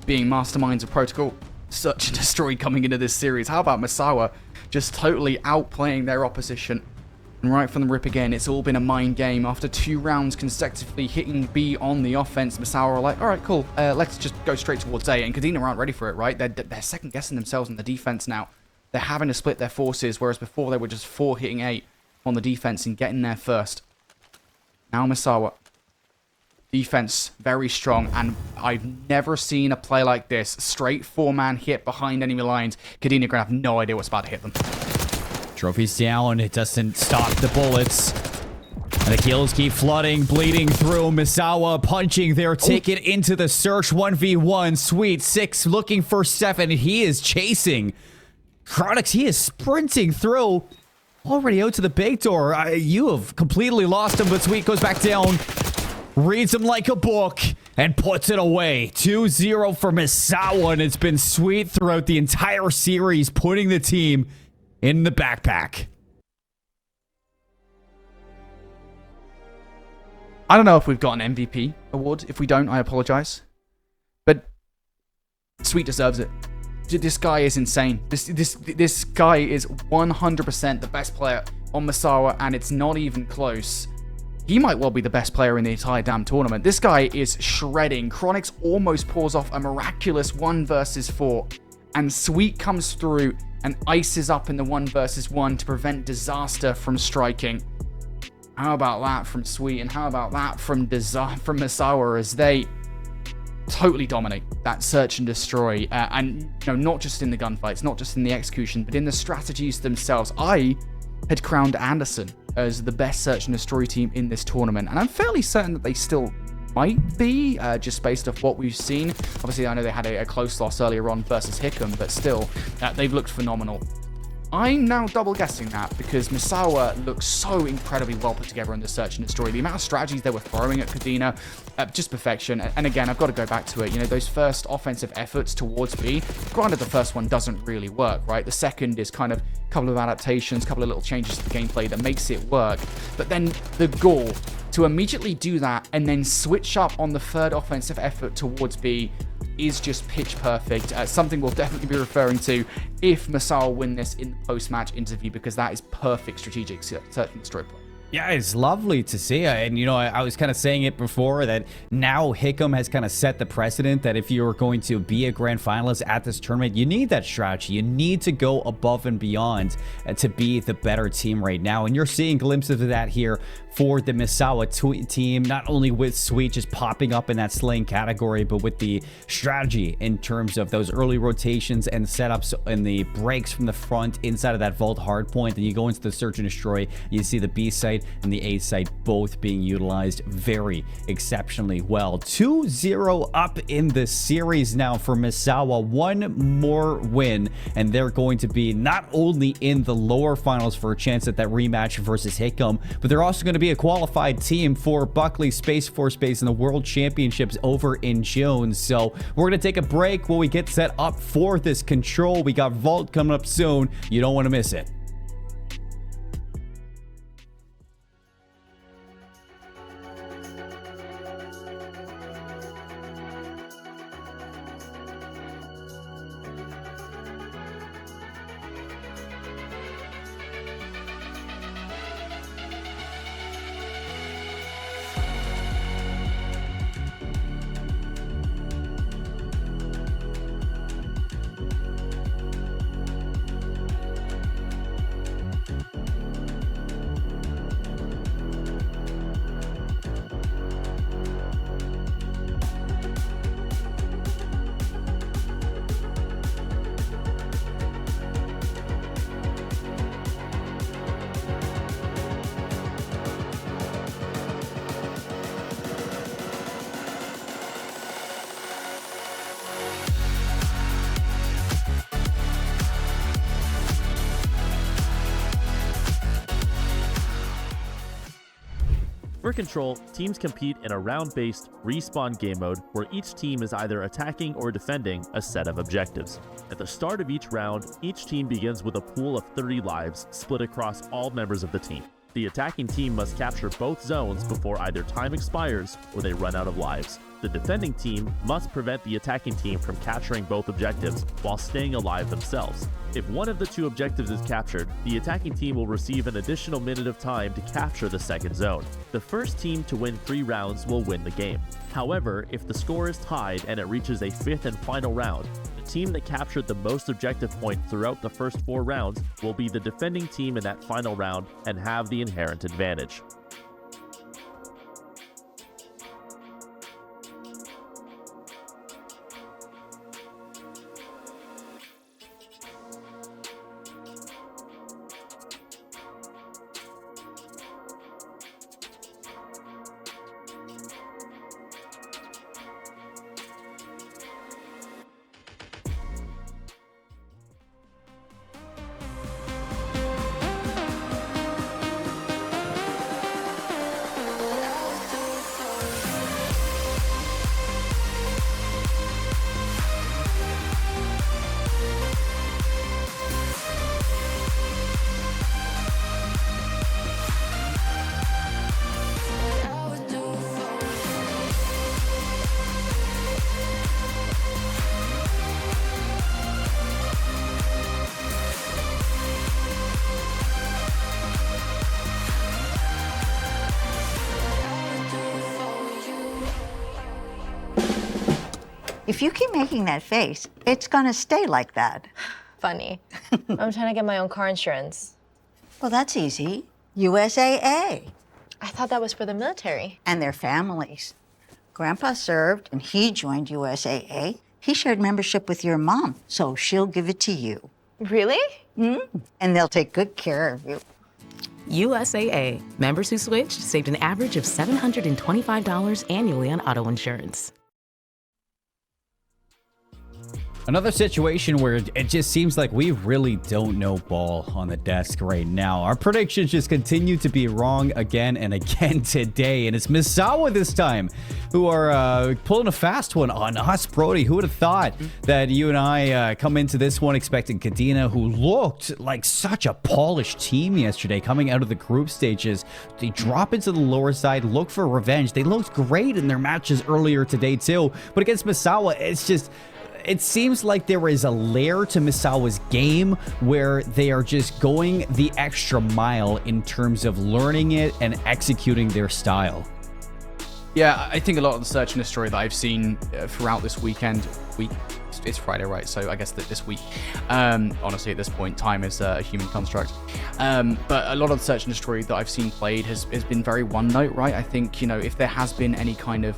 being masterminds of protocol. Search and destroy coming into this series. How about Misawa just totally outplaying their opposition? And right from the rip again, it's all been a mind game. After 2 rounds consecutively hitting B on the offense, Misawa are like, all right, cool, let's just go straight towards A. And Kadena aren't ready for it, right? They're second-guessing themselves on the defense now. They're having to split their forces, whereas before they were just 4 hitting A on the defense and getting there first. Now Misawa. Defense very strong, and I've never seen a play like this. Straight 4-man hit behind enemy lines. Kadena gonna have no idea what's about to hit them. Trophy's down. It doesn't stop the bullets. And the kills keep flooding, bleeding through. Misawa punching their ticket into the search 1v1. Sweet 6 looking for 7. He is chasing. Chronix, he is sprinting through. Already out to the big door. You have completely lost him, but Sweet goes back down. Reads him like a book and puts it away. 2-0 for Misawa, and it's been Sweet throughout the entire series, putting the team in the backpack. I don't know if we've got an MVP award. If we don't, I apologize. But Sweet deserves it. This guy is insane. This guy is 100% the best player on Misawa, and it's not even close. He might well be the best player in the entire damn tournament. This guy is shredding. Chronix almost pulls off a miraculous 1 versus 4. And Sweet comes through and ices up in the 1 versus 1 to prevent disaster from striking. How about that from Sweet, and how about that from Misawa as they totally dominate that search and destroy, and not just in the gunfights, not just in the execution, but in the strategies themselves. I had crowned Anderson as the best search and destroy team in this tournament, and I'm fairly certain that they still might be, just based off what we've seen. Obviously, I know they had a close loss earlier on versus Hickam, but still, they've looked phenomenal. I'm now double guessing that because Misawa looks so incredibly well put together in the search and destroy. The amount of strategies they were throwing at Kadena, just perfection. And again, I've got to go back to it. Those first offensive efforts towards B, granted the first one doesn't really work, right? The second is kind of a couple of adaptations, a couple of little changes to the gameplay that makes it work. But then the goal to immediately do that and then switch up on the third offensive effort towards B is just pitch perfect. Something we'll definitely be referring to if Misawa win this in the post-match interview, because that is perfect strategic search and destroy play. Yeah, it's lovely to see. And, I was kind of saying it before that now Hickam has kind of set the precedent that if you're going to be a grand finalist at this tournament, you need that strategy. You need to go above and beyond to be the better team right now. And you're seeing glimpses of that here for the Misawa team, not only with Sweet just popping up in that slaying category, but with the strategy in terms of those early rotations and setups and the breaks from the front inside of that vault hardpoint. Then you go into the search and destroy, you see the B site and the A site both being utilized very exceptionally well. 2-0 up in the series now for Misawa. One more win, and they're going to be not only in the lower finals for a chance at that rematch versus Hickam, but they're also going to be a qualified team for Buckley Space Force Base in the World Championships over in June. So we're going to take a break while we get set up for this control. We got Vault coming up soon. You don't want to miss it. For Control, teams compete in a round-based respawn game mode where each team is either attacking or defending a set of objectives. At the start of each round, each team begins with a pool of 30 lives split across all members of the team. The attacking team must capture both zones before either time expires or they run out of lives. The defending team must prevent the attacking team from capturing both objectives while staying alive themselves. If one of the two objectives is captured, the attacking team will receive an additional minute of time to capture the second zone. The first team to win 3 rounds will win the game. However, if the score is tied and it reaches a 5th and final round, the team that captured the most objective points throughout the first 4 rounds will be the defending team in that final round and have the inherent advantage. If you keep making that face, it's gonna stay like that. Funny. I'm trying to get my own car insurance. Well, that's easy. USAA. I thought that was for the military. And their families. Grandpa served and he joined USAA. He shared membership with your mom, so she'll give it to you. Really? And they'll take good care of you. USAA. Members who switched saved an average of $725 annually on auto insurance. Another situation where it just seems like we really don't know ball on the desk right now. Our predictions just continue to be wrong again and again today. And it's Misawa this time who are pulling a fast one on us, Brody. Who would have thought that you and I come into this one expecting Kadena, who looked like such a polished team yesterday coming out of the group stages. They drop into the lower side, look for revenge. They looked great in their matches earlier today too. But against Misawa, it's just... It seems like there is a layer to Misawa's game where they are just going the extra mile in terms of learning it and executing their style. Yeah, I think a lot of the search and destroy that I've seen throughout this weekend, it's Friday, right? So I guess that this week, honestly, at this point, time is a human construct. But a lot of the search and destroy that I've seen played has been very one note, right? I think, you know, if there has been any kind of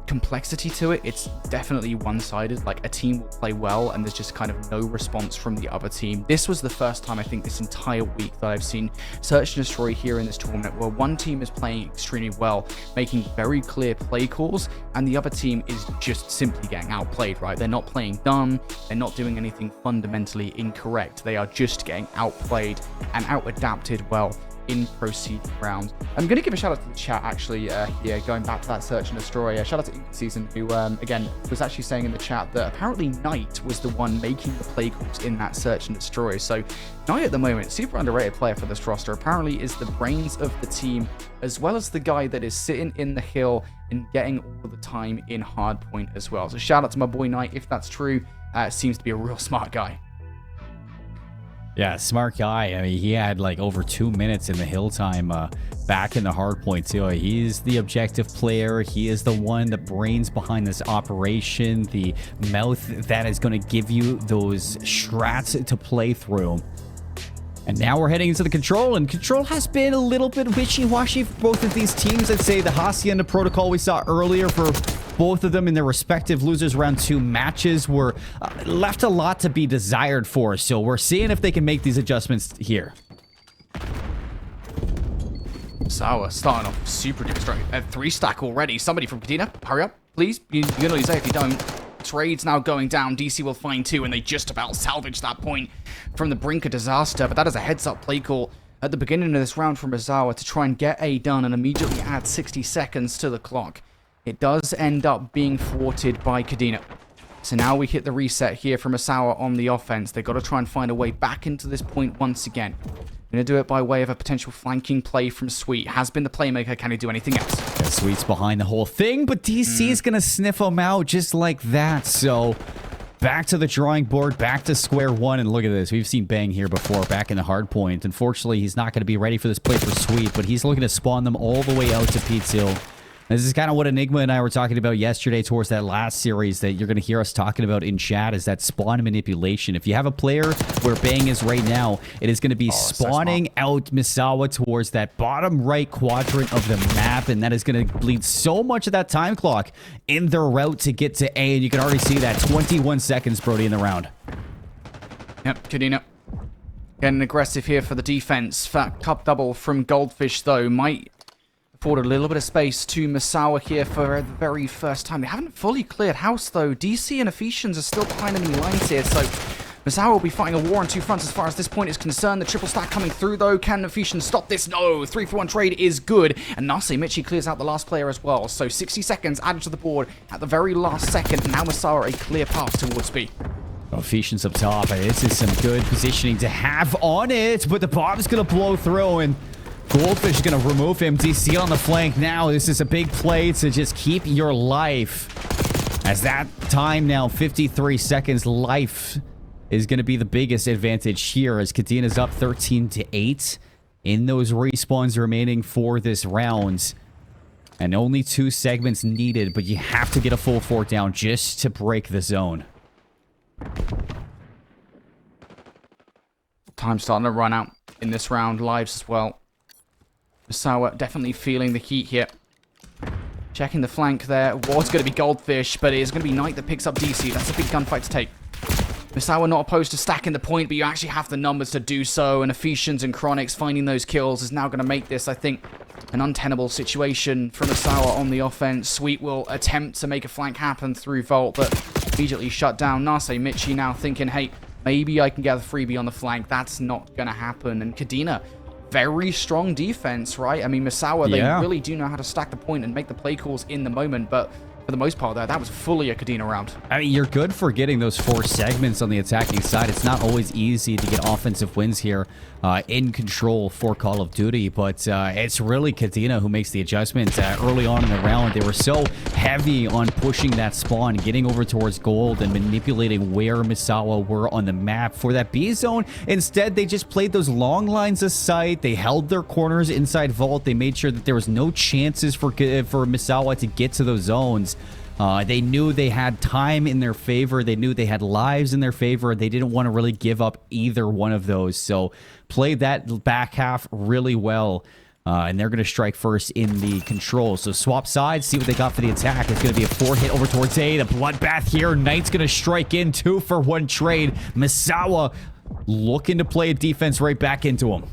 complexity to it, it's definitely one-sided. Like, a team will play well and there's just kind of no response from the other team. This was the first time I think this entire week that I've seen search and destroy here in this tournament where one team is playing extremely well, making very clear play calls, and the other team is just simply getting outplayed, right? They're not playing dumb, they're not doing anything fundamentally incorrect, they are just getting outplayed and out-adapted well in proceeding rounds. I'm going to give a shout out to the chat actually here, going back to that search and destroy. Shout out to Ink Season, who again was actually saying in the chat that apparently Knight was the one making the play calls in that search and destroy. So Knight at the moment, super underrated player for this roster, apparently is the brains of the team, as well as the guy that is sitting in the hill and getting all the time in hard point as well. So shout out to my boy Knight if that's true. Seems to be a real smart guy. Yeah, smart guy. I mean, he had like over 2 minutes in the hill time back in the hard point too. He's the objective player. He is the one, the brains behind this operation, the mouth that is going to give you those strats to play through. And now we're heading into the control, and control has been a little bit wishy-washy for both of these teams. I'd say the Hacienda protocol we saw earlier for both of them in their respective losers round 2 matches were left a lot to be desired for. So we're seeing if they can make these adjustments here. Sour starting off super duper strong. 3-stack already. Somebody from Kadena, hurry up, please. You're going to lose it if you don't. Trade's now going down. DC will find 2, and they just about salvage that point from the brink of disaster. But that is a heads-up play call at the beginning of this round from Misawa to try and get A done and immediately add 60 seconds to the clock. It does end up being thwarted by Kadena. So now we hit the reset here from Misawa on the offense. They've got to try and find a way back into this point once again. Going to do it by way of a potential flanking play from Sweet. Has been the playmaker. Can he do anything else? Yeah, Sweet's behind the whole thing, but DC is going to sniff him out just like that. So back to the drawing board, back to square one. And look at this. We've seen Bang here before, back in the hard point. Unfortunately, he's not going to be ready for this play for Sweet, but he's looking to spawn them all the way out to Pete's Hill. This is kind of what Enigma and I were talking about yesterday towards that last series that you're going to hear us talking about in chat, is that spawn manipulation. If you have a player where Bang is right now, it is going to be spawning out Misawa towards that bottom right quadrant of the map, and that is going to bleed so much of that time clock in their route to get to A, and you can already see that 21 seconds, Brody, in the round. Yep, Kadena getting aggressive here for the defense. Fat cup double from Goldfish, though, might afford a little bit of space to Misawa here for the very first time. They haven't fully cleared house, though. DC and Ephesians are still behind enemy lines here, so Misawa will be fighting a war on 2 fronts as far as this point is concerned. The triple stack coming through, though. Can Ephesians stop this? No. 3-for-1 trade is good. And Nase Michi clears out the last player as well. So 60 seconds added to the board at the very last second. Now Misawa a clear path towards B. Ephesians up top. This is some good positioning to have on it, but the bomb's going to blow through, and Goldfish is going to remove him. DC on the flank now. This is a big play to just keep your life. As that time now, 53 seconds, life is going to be the biggest advantage here as Kadena's up 13-8 in those respawns remaining for this round. And only 2 segments needed, but you have to get a full 4 down just to break the zone. Time starting to run out in this round. Lives as well. Misawa definitely feeling the heat here. Checking the flank there. Was going to be Goldfish, but it is going to be Knight that picks up DC. That's a big gunfight to take. Misawa not opposed to stacking the point, but you actually have the numbers to do so, and Ephesians and Chronics finding those kills is now going to make this, I think, an untenable situation for Misawa on the offense. Sweet will attempt to make a flank happen through Vault, but immediately shut down. Nase Michi now thinking, hey, maybe I can get a freebie on the flank. That's not going to happen. And Kadena, very strong defense, right? I mean, Misawa, they really do know how to stack the point and make the play calls in the moment, but for the most part, that was fully a Kadena round. I mean, you're good for getting those 4 segments on the attacking side. It's not always easy to get offensive wins here in control for Call of Duty, but it's really Kadena who makes the adjustment early on in the round. They were so heavy on pushing that spawn, getting over towards gold, and manipulating where Misawa were on the map for that B zone. Instead, they just played those long lines of sight. They held their corners inside Vault. They made sure that there was no chances for Misawa to get to those zones. They knew they had time in their favor. They knew they had lives in their favor. They didn't want to really give up either one of those. So played that back half really well. And they're going to strike first in the control. So swap sides, see what they got for the attack. It's going to be a 4-hit over towards A. The bloodbath here. Knight's going to strike in 2-for-1 trade. Misawa looking to play a defense right back into him.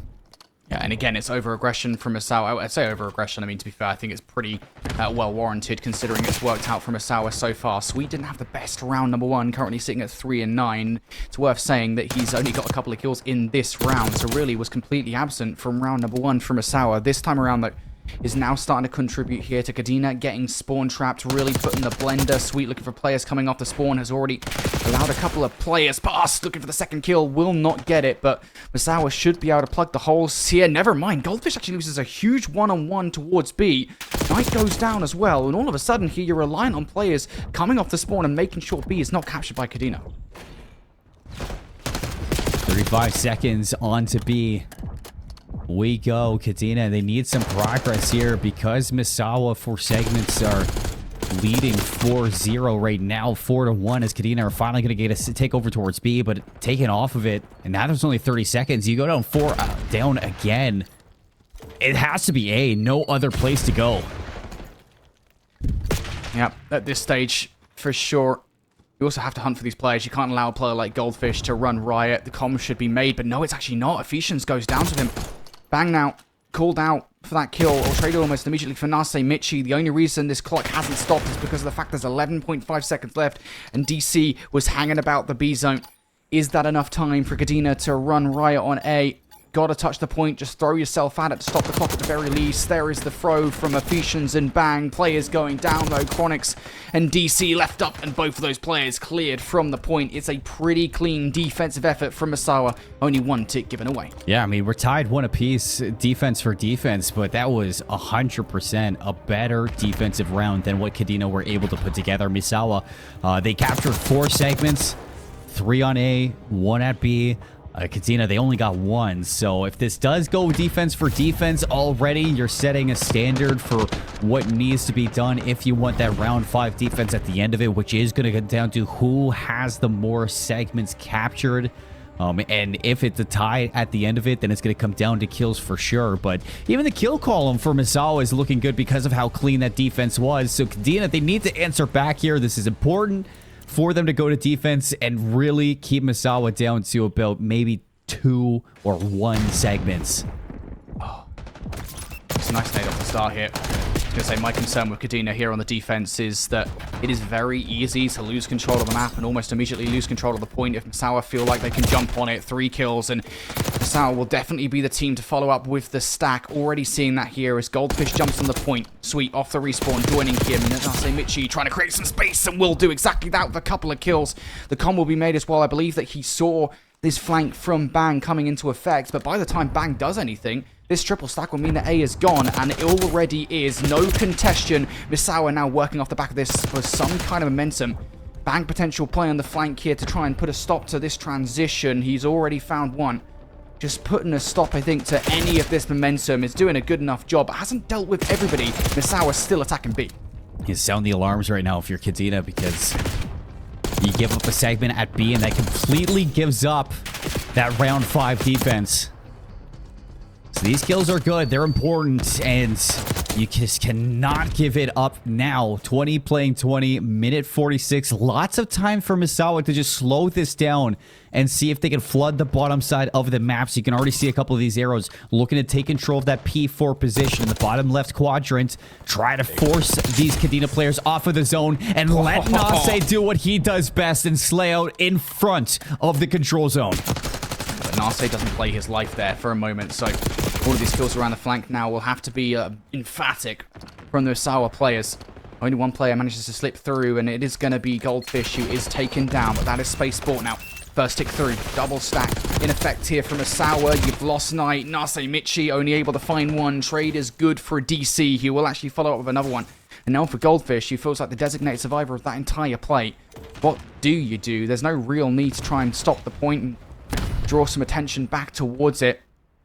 Yeah, and again, it's over-aggression from Misawa. I'd say over-aggression. I mean, to be fair, I think it's pretty well-warranted considering it's worked out for Misawa so far. Sweet didn't have the best round number 1, currently sitting at 3-9. It's worth saying that he's only got a couple of kills in this round, so really was completely absent from round number 1 for Misawa. This time around, though, is now starting to contribute here to Kadena, getting spawn trapped, really putting the blender. Sweet looking for players coming off the spawn, has already allowed a couple of players past, looking for the second kill, will not get it, but Misawa should be able to plug the holes here. Never mind, Goldfish actually loses a huge one-on-one towards B. Knight goes down as well, and all of a sudden here you're reliant on players coming off the spawn and making sure B is not captured by Kadena. 35 seconds on to B. We go, Kadena. They need some progress here because Misawa 4 segments are leading 4-0 right now, 4-1 as Kadena are finally going to get a take over towards B, but taken off of it. And now there's only 30 seconds. You go down 4, down again. It has to be A. No other place to go. Yep, at this stage, for sure. You also have to hunt for these players. You can't allow a player like Goldfish to run riot. The comms should be made, but no, it's actually not. Ephesians goes down to him. Bang now, called out for that kill, or traded almost immediately for Nase Michi. The only reason this clock hasn't stopped is because of the fact there's 11.5 seconds left, and DC was hanging about the B zone. Is that enough time for Kadena to run riot on A? Gotta touch the point, just throw yourself at it to stop the clock at the very least. There is the throw from Ephesians and bang. Players going down though, Chronics and DC left up, and both of those players cleared from the point. It's a pretty clean defensive effort from Misawa, only 1 tick given away. Yeah, I mean, we're tied 1 apiece, defense for defense, but that was 100% a better defensive round than what Kadena were able to put together. Misawa, they captured 4 segments, 3 on A, 1 at B. Kadena, they only got 1, so if this does go defense for defense already, you're setting a standard for what needs to be done if you want that round 5 defense at the end of it, which is going to get down to who has the more segments captured. And if it's a tie at the end of it, then it's going to come down to kills for sure. But even the kill column for Misawa is looking good because of how clean that defense was. So Kadena, they need to answer back here. This is important for them to go to defense and really keep Misawa down to about maybe 2 or 1 segments. Oh, it's a nice nade off the start here. I was going to say, my concern with Kadena here on the defense is that it is very easy to lose control of the map and almost immediately lose control of the point if Misawa feel like they can jump on it. 3 kills, and Misawa will definitely be the team to follow up with the stack. Already seeing that here as Goldfish jumps on the point. Sweet off the respawn, joining him. Nase Michi trying to create some space and will do exactly that with a couple of kills. The con will be made as well. I believe that he saw this flank from Bang coming into effect, but by the time Bang does anything, this triple stack will mean that A is gone, and it already is. No contention. Misawa now working off the back of this for some kind of momentum. Bang potential play on the flank here to try and put a stop to this transition. He's already found 1. Just putting a stop, I think, to any of this momentum. Is doing a good enough job, but hasn't dealt with everybody. Misawa's still attacking B. You sound the alarms right now if you're Kadena, because you give up a segment at B, and that completely gives up that round 5 defense. So these kills are good. They're important, and you just cannot give it up now. 20 playing 20, minute 46. Lots of time for Misawa to just slow this down and see if they can flood the bottom side of the map. So you can already see a couple of these arrows looking to take control of that P4 position in the bottom left quadrant. Try to force these Kadena players off of the zone and let Nase do what he does best and slay out in front of the control zone. But Nase doesn't play his life there for a moment, so all of these kills around the flank now will have to be emphatic from the Misawa players. Only one player manages to slip through, and it is going to be Goldfish who is taken down, but that is Space Sport now. First tick through, double stack in effect here from Misawa. You've lost Knight. Nase Michi only able to find one. Trade is good for DC. He will actually follow up with another one. And now for Goldfish, who feels like the designated survivor of that entire play. What do you do? There's no real need to try and stop the point and draw some attention back towards it.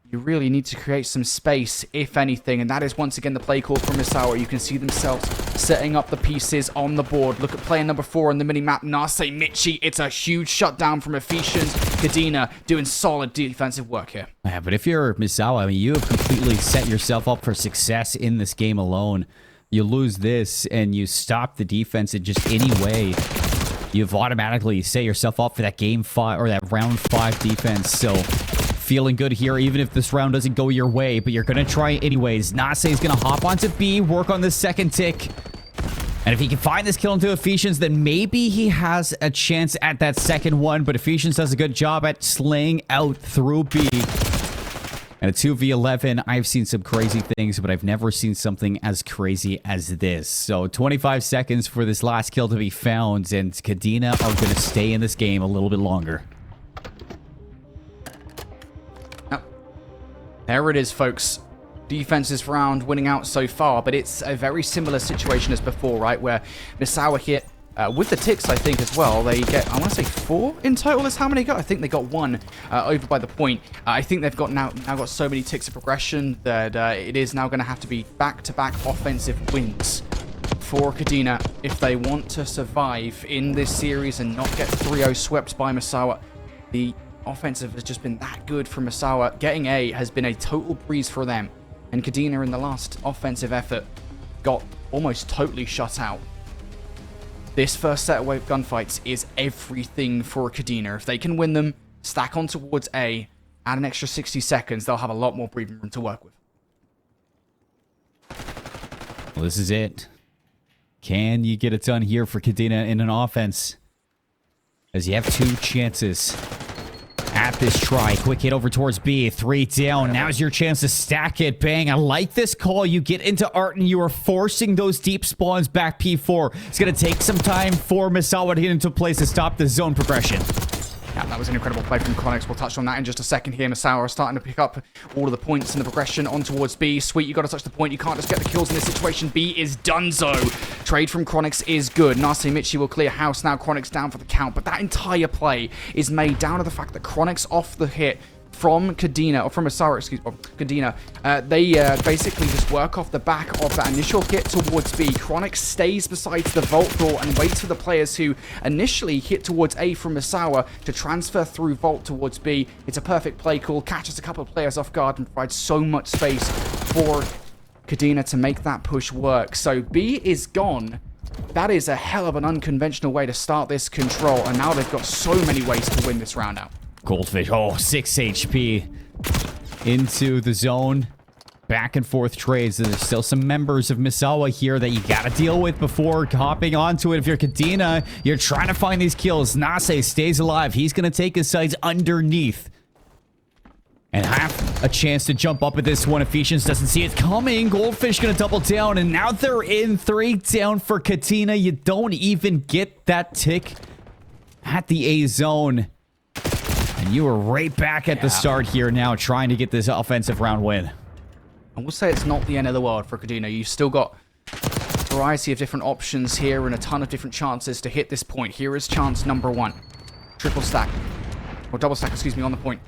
You really need to create some space, if anything, and that is once again the play call from Misawa. You can see themselves setting up the pieces on the board. Look at player number 4 on the minimap, Nase Michi. It's a huge shutdown from Ephesians. Kadena doing solid defensive work here. Yeah, but if you're Misawa, I mean, you have completely set yourself up for success in this game alone. You lose this, and you stop the defense in just any way, you've automatically set yourself up for that game 5 or that round 5 defense. So feeling good here, even if this round doesn't go your way, but you're going to try anyways. Nase is going to hop onto B, work on the second tick. And if he can find this kill into Ephesians, then maybe he has a chance at that second one. But Ephesians does a good job at slaying out through B. And a 2v11, I've seen some crazy things, but I've never seen something as crazy as this. So 25 seconds for this last kill to be found, and Kadena are going to stay in this game a little bit longer. There it is, folks. Defenses round winning out so far, but it's a very similar situation as before, right? Where Misawa hit with the ticks, I think, as well. They get, I want to say 4 in total is how many got. I think they got 1 over by the point. I think they've got now got so many ticks of progression that it is now going to have to be back-to-back offensive wins for Kadena if they want to survive in this series and not get 3-0 swept by Misawa. The offensive has just been that good for Misawa. Getting A has been a total breeze for them. And Kadena in the last offensive effort got almost totally shut out. This first set of gunfights is everything for Kadena. If they can win them, stack on towards A, add an extra 60 seconds, they'll have a lot more breathing room to work with. Well, this is it. Can you get it done here for Kadena in an offense? As you have 2 chances at this try. Quick hit over towards B. 3 down. Now's your chance to stack it. Bang. I like this call. You get into Art and you are forcing those deep spawns back P4. It's going to take some time for Misawa to get into place to stop the zone progression. Yeah, that was an incredible play from Chronix. We'll touch on that in just a second here. Misawa are starting to pick up all of the points in the progression on towards B. Sweet, you got to touch the point. You can't just get the kills in this situation. B is donezo. Trade from Chronix is good. Nase Michi will clear house now. Chronix down for the count. But that entire play is made down to the fact that Chronix off the hit from Kadena, or from Misawa, excuse me, Kadena, they basically just work off the back of that initial hit towards B. Chronix stays beside the Vault door and waits for the players who initially hit towards A from Misawa to transfer through Vault towards B. It's a perfect play call, catches a couple of players off guard and provides so much space for Kadena to make that push work. So B is gone. That is a hell of an unconventional way to start this control, and now they've got so many ways to win this round out. Goldfish, 6 HP into the zone. Back and forth trades. There's still some members of Misawa here that you gotta deal with before hopping onto it. If you're Kadena, you're trying to find these kills. Nase stays alive. He's gonna take his sights underneath and have a chance to jump up at this one. Ephesians doesn't see it coming. Goldfish gonna double down, and now they're in 3 down for Kadena. You don't even get that tick at the A zone. And you are right back at the start here now, trying to get this offensive round win. I will say it's not the end of the world for Kadena. You've still got a variety of different options here and a ton of different chances to hit this point. Here is chance number 1. Triple stack. Or double stack, excuse me, on the point.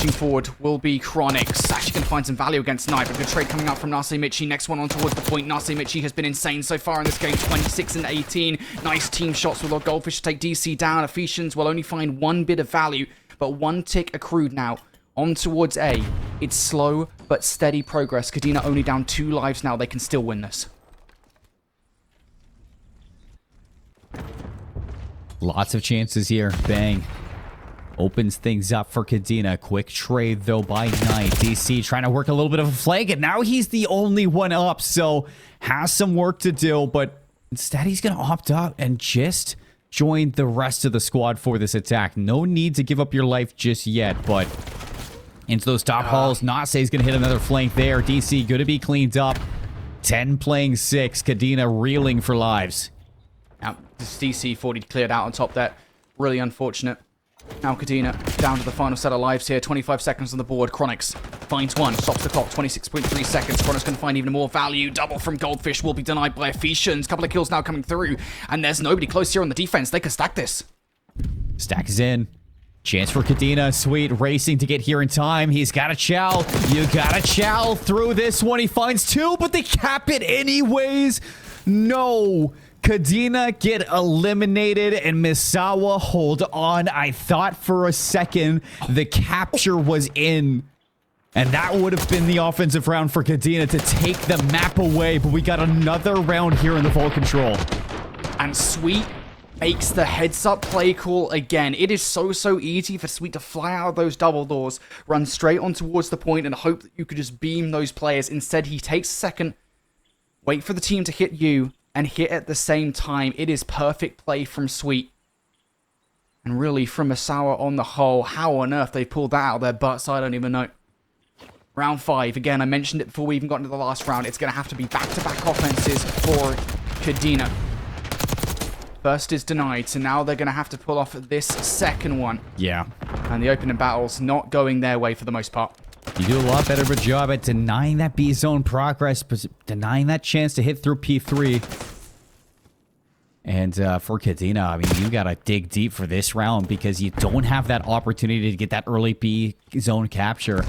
Pushing forward will be Chronix. Actually going to find some value against Knight. But good trade coming out from Nase Michi. Next one on towards the point. Nase Michi has been insane so far in this game. 26 and 18. Nice team shots with Lord Goldfish to take DC down. Ephesians will only find 1 bit of value, but 1 tick accrued now on towards A It's slow but steady progress. Kadena only down 2 lives now. They can still win this. Lots of chances here. Bang. Opens things up for Kadena. Quick trade, though, by Knight. DC trying to work a little bit of a flank, and now he's the only one up, so has some work to do, but instead he's going to opt out and just join the rest of the squad for this attack. No need to give up your life just yet, but into those top halls. Nase is going to hit another flank there. DC going to be cleaned up. 10 playing 6. Kadena reeling for lives. Now, this DC 40 cleared out on top there. Really unfortunate. Now Kadena down to the final set of lives here. 25 seconds on the board. Chronix finds one. Stops the clock. 26.3 seconds. Chronix can find even more value. Double from Goldfish will be denied by Ephesians. Couple of kills now coming through. And there's nobody close here on the defense. They can stack this. Stack is in. Chance for Kadena. Sweet racing to get here in time. He's got a chow. You got a chow through this one. He finds 2, but they cap it anyways. No. Kadena get eliminated and Misawa hold on. I thought for a second the capture was in. And that would have been the offensive round for Kadena to take the map away. But we got another round here in the Vault Control. And Sweet makes the heads-up play call again. It is so easy for Sweet to fly out of those double doors, run straight on towards the point, and hope that you could just beam those players. Instead, he takes a second, wait for the team to hit you, and hit at the same time. It is perfect play from Sweet. And really, from Misawa on the whole, how on earth they pulled that out of their butts, I don't even know. Round 5. Again, I mentioned it before we even got into the last round. It's going to have to be back-to-back offenses for Kadena. First is denied, so now they're going to have to pull off this second one. Yeah. And the opening battle's not going their way for the most part. You do a lot better of a job at denying that B-zone progress, but denying that chance to hit through P3. And for Kadena, I mean, you got to dig deep for this round because you don't have that opportunity to get that early B-zone capture.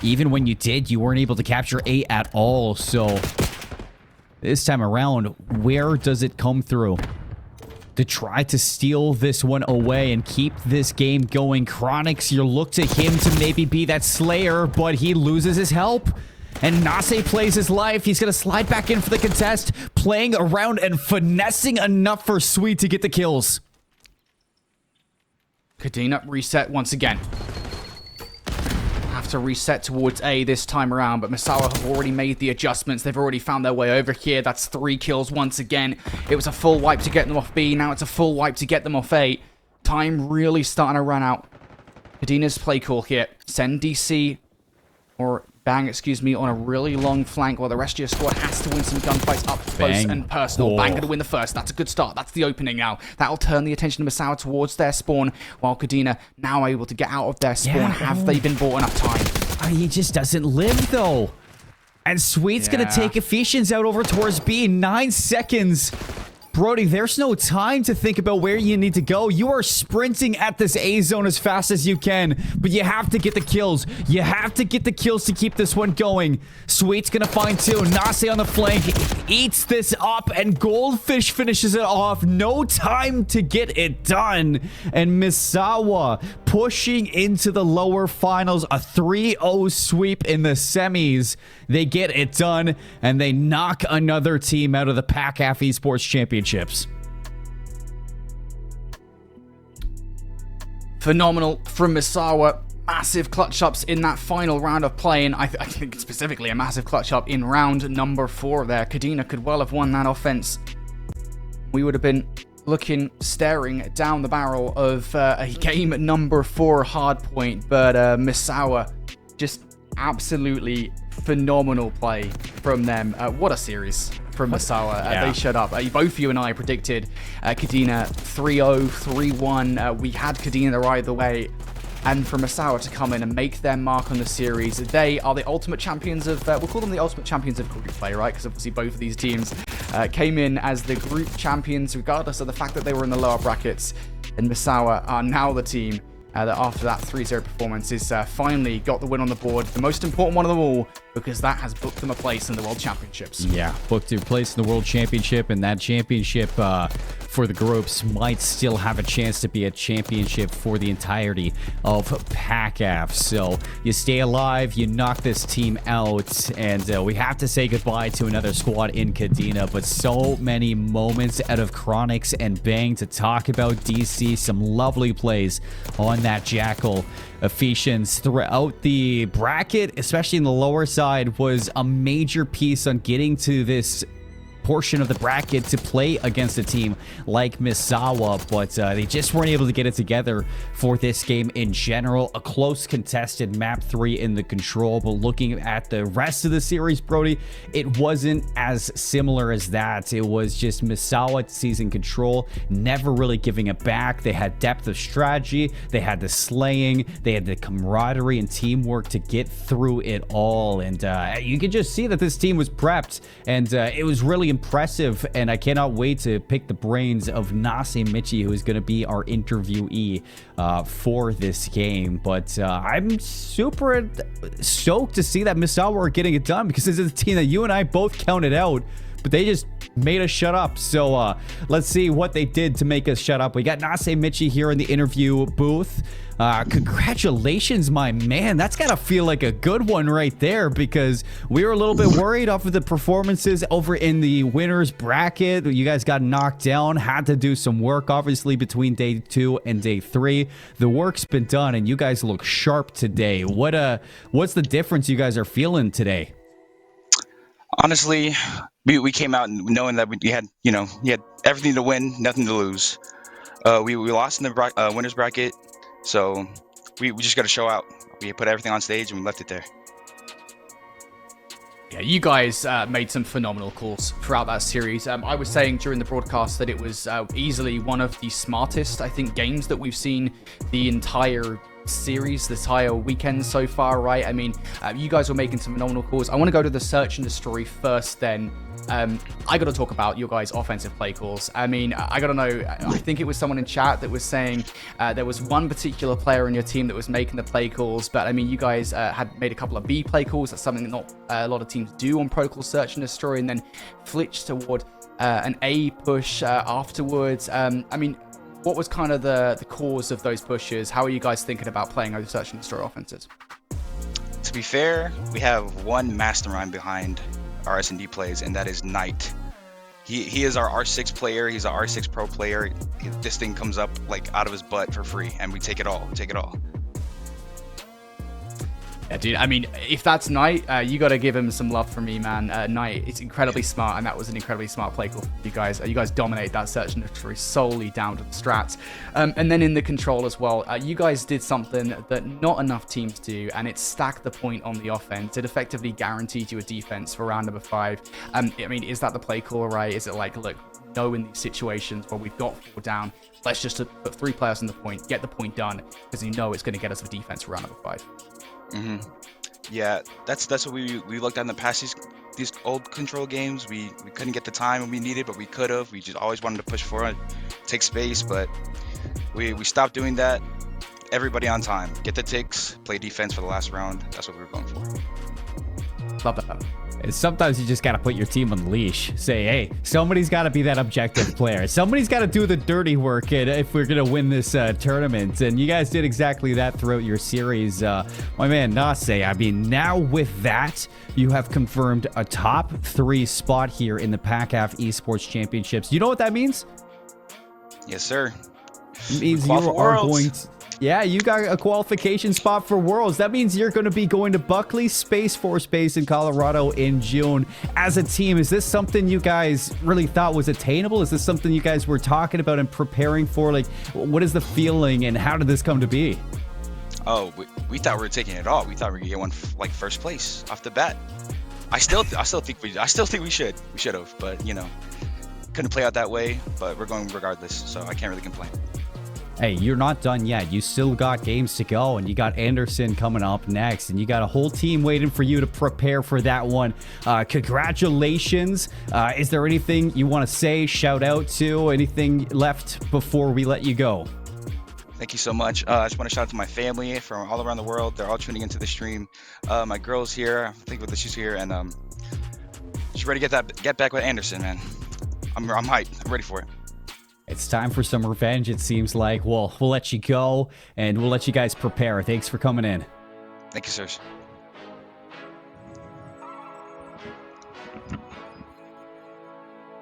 Even when you did, you weren't able to capture A at all, so this time around, where does it come through? To try to steal this one away and keep this game going. Chronix, you look to him to maybe be that Slayer, but he loses his help. And Nase plays his life. He's going to slide back in for the contest, playing around and finessing enough for Sweet to get the kills. Kadena reset once again. Have to reset towards A this time around, but Misawa have already made the adjustments. They've already found their way over here. That's 3 kills once again. It was a full wipe to get them off B. Now it's a full wipe to get them off A. Time really starting to run out. Kadena's play call here. Send DC, or Bang, excuse me, on a really long flank while the rest of your squad has to win some gunfights up close and personal. Bang going to win the first. That's a good start. That's the opening now. That'll turn the attention of Misawa towards their spawn, while Kadena now able to get out of their spawn. Yeah. Have they been bought enough time? He just doesn't live, though. And Sweet's going to take Ephesians out over towards B in 9 seconds. Brody, there's no time to think about where you need to go. You are sprinting at this A zone as fast as you can, but you have to get the kills. You have to get the kills to keep this one going. Sweet's gonna find 2. Nase on the flank eats this up, and Goldfish finishes it off. No time to get it done. And Misawa pushing into the lower finals. A 3-0 sweep in the semis. They get it done, and they knock another team out of the PACAF Esports Championships. Phenomenal from Misawa. Massive clutch ups in that final round of playing. I think specifically a massive clutch up in round number 4 there. Kadena could well have won that offense. We would have been staring down the barrel of a game number 4 hardpoint, but Misawa, just absolutely phenomenal play from them. What a series from Misawa. They shut up. Both you and I predicted Kadena 3-0, 3-1. We had Kadena the right the way. And for Misawa to come in and make their mark on the series, they are the ultimate champions of, we'll call them the ultimate champions of group play, right? Because obviously both of these teams came in as the group champions, regardless of the fact that they were in the lower brackets. And Misawa are now the team that after that 3-0 performance is finally got the win on the board. The most important one of them all, because that has booked them a place in the World Championships. Yeah, booked a place in the World Championship, and that championship for the groups might still have a chance to be a championship for the entirety of PACAF. So you stay alive, you knock this team out, and we have to say goodbye to another squad in Kadena, but so many moments out of Chronix and Bang to talk about. DC, some lovely plays on that Jackal. Ephesians throughout the bracket, especially in the lower side, was a major piece on getting to this portion of the bracket to play against a team like Misawa, but they just weren't able to get it together for this game in general. A close contested map 3 in the control, but looking at the rest of the series, Brody, it wasn't as similar as that. It was just Misawa seizing control, never really giving it back. They had depth of strategy, they had the slaying, they had the camaraderie and teamwork to get through it all, and you could just see that this team was prepped, and it was really impressive, and I cannot wait to pick the brains of Nase Michi, who is going to be our interviewee for this game. But I'm super stoked to see that Misawa are getting it done, because this is a team that you and I both counted out, but they just made us shut up. So let's see what they did to make us shut up. We got Nase Michi here in the interview booth. Congratulations, my man. That's gotta feel like a good one right there, because we were a little bit worried off of the performances over in the winners bracket. You guys got knocked down, had to do some work obviously between day 2 and day 3. The work's been done and you guys look sharp today. What's the difference you guys are feeling today? Honestly, we came out knowing that we had, you had everything to win, nothing to lose. We lost in the winners bracket, so we just got to show out. We put everything on stage and we left it there. Yeah, you guys made some phenomenal calls throughout that series. I was saying during the broadcast that it was easily one of the smartest, I think, games that we've seen the entire series, this entire weekend so far, right? I mean, you guys were making some phenomenal calls. I want to go to the search and destroy first, then I got to talk about your guys' offensive play calls. I mean, I got to know, I think it was someone in chat that was saying there was one particular player in your team that was making the play calls, but I mean, you guys had made a couple of B play calls. That's something that not a lot of teams do on Protocol Search and Destroy, and then flitch toward an A push afterwards. I mean, what was kind of the cause of those pushes? How are you guys thinking about playing those search and destroy offenses? To be fair, we have one mastermind behind our S&D plays, and that is Knight. He is our R6 player. He's our R6 pro player. This thing comes up like out of his butt for free, and we take it all. We take it all. Yeah, dude, I mean, if that's Knight, you got to give him some love from me, man. Knight, it's incredibly smart, and that was an incredibly smart play call for you guys. You guys dominated that search and destroy solely down to the strats. And then in the control as well, you guys did something that not enough teams do, and it stacked the point on the offense. It effectively guaranteed you a defense for round number 5. I mean, is that the play call, right? Is it like, look, no, in these situations where we've got 4 down, let's just put 3 players on the point, get the point done, because you know it's going to get us a defense for round number 5. Yeah, that's what we looked at in the past. These old control games, we couldn't get the time we needed, but we could have. We just always wanted to push forward, take space, but we stopped doing that. Everybody on time, get the ticks, play defense for the last round. That's what we were going for. Love that. Sometimes you just got to put your team on the leash. Say, hey, somebody's got to be that objective player. Somebody's got to do the dirty work if we're going to win this tournament. And you guys did exactly that throughout your series. My man, Nase, I mean, now with that, you have confirmed a top 3 spot here in the PACAF Esports Championships. You know what that means? Yes, sir. It means you are going to... Yeah, you got a qualification spot for Worlds. That means you're going to be going to Buckley Space Force Base in Colorado in June. As a team, is this something you guys really thought was attainable? Is this something you guys were talking about and preparing for? Like, what is the feeling and how did this come to be? Oh, we thought we were taking it all. We thought we were going to get one like first place off the bat. I still think we should have, but couldn't play out that way. But we're going regardless, so I can't really complain. Hey, you're not done yet. You still got games to go, and you got Anderson coming up next, and you got a whole team waiting for you to prepare for that one. Congratulations. Is there anything you want to say, shout out to, anything left before we let you go? Thank you so much. I just want to shout out to my family from all around the world. They're all tuning into the stream. My girl's here. I think she's here, and she's ready to get back with Anderson, man. I'm hyped. I'm ready for it. It's time for some revenge, it seems like. We'll let you go, and we'll let you guys prepare. Thanks for coming in. Thank you, sirs.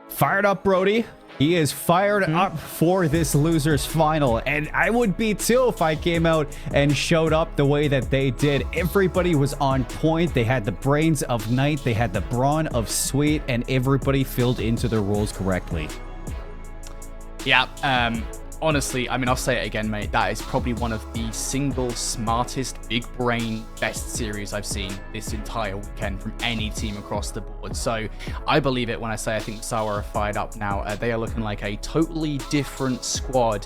Fired up, Brody. He is fired up for this losers final, and I would be too if I came out and showed up the way that they did. Everybody was on point. They had the brains of Knight, they had the brawn of Sweet, and everybody filled into their roles correctly. Yeah, honestly, I mean, I'll say it again, mate. That is probably one of the single smartest, big brain, best series I've seen this entire weekend from any team across the board. So I believe it when I say I think Sawa are fired up now. They are looking like a totally different squad.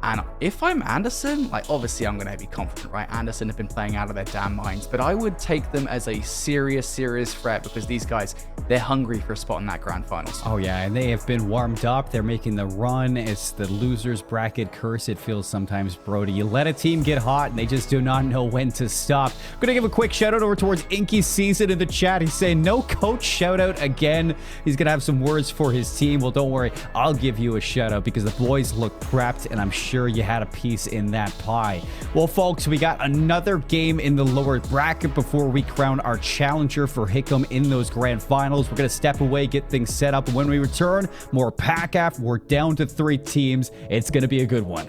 And if I'm Anderson, like obviously I'm going to be confident, right? Anderson have been playing out of their damn minds, but I would take them as a serious threat because these guys, they're hungry for a spot in that grand finals. Oh yeah, and they have been warmed up. They're making the run. It's the losers bracket curse, it feels sometimes, Brody. You let a team get hot and they just do not know when to stop. I'm gonna give a quick shout out over towards Inky Season in the chat. He's saying no coach shout out again. He's gonna have some words for his team. Well, don't worry, I'll give you a shout out because the boys look prepped and I'm sure you had a piece in that pie. Well, folks, we got another game in the lower bracket before we crown our challenger for Hickam in those grand finals. We're gonna step away, get things set up, and when we return, more PACAF. We're down to 3 teams. It's gonna be a good one.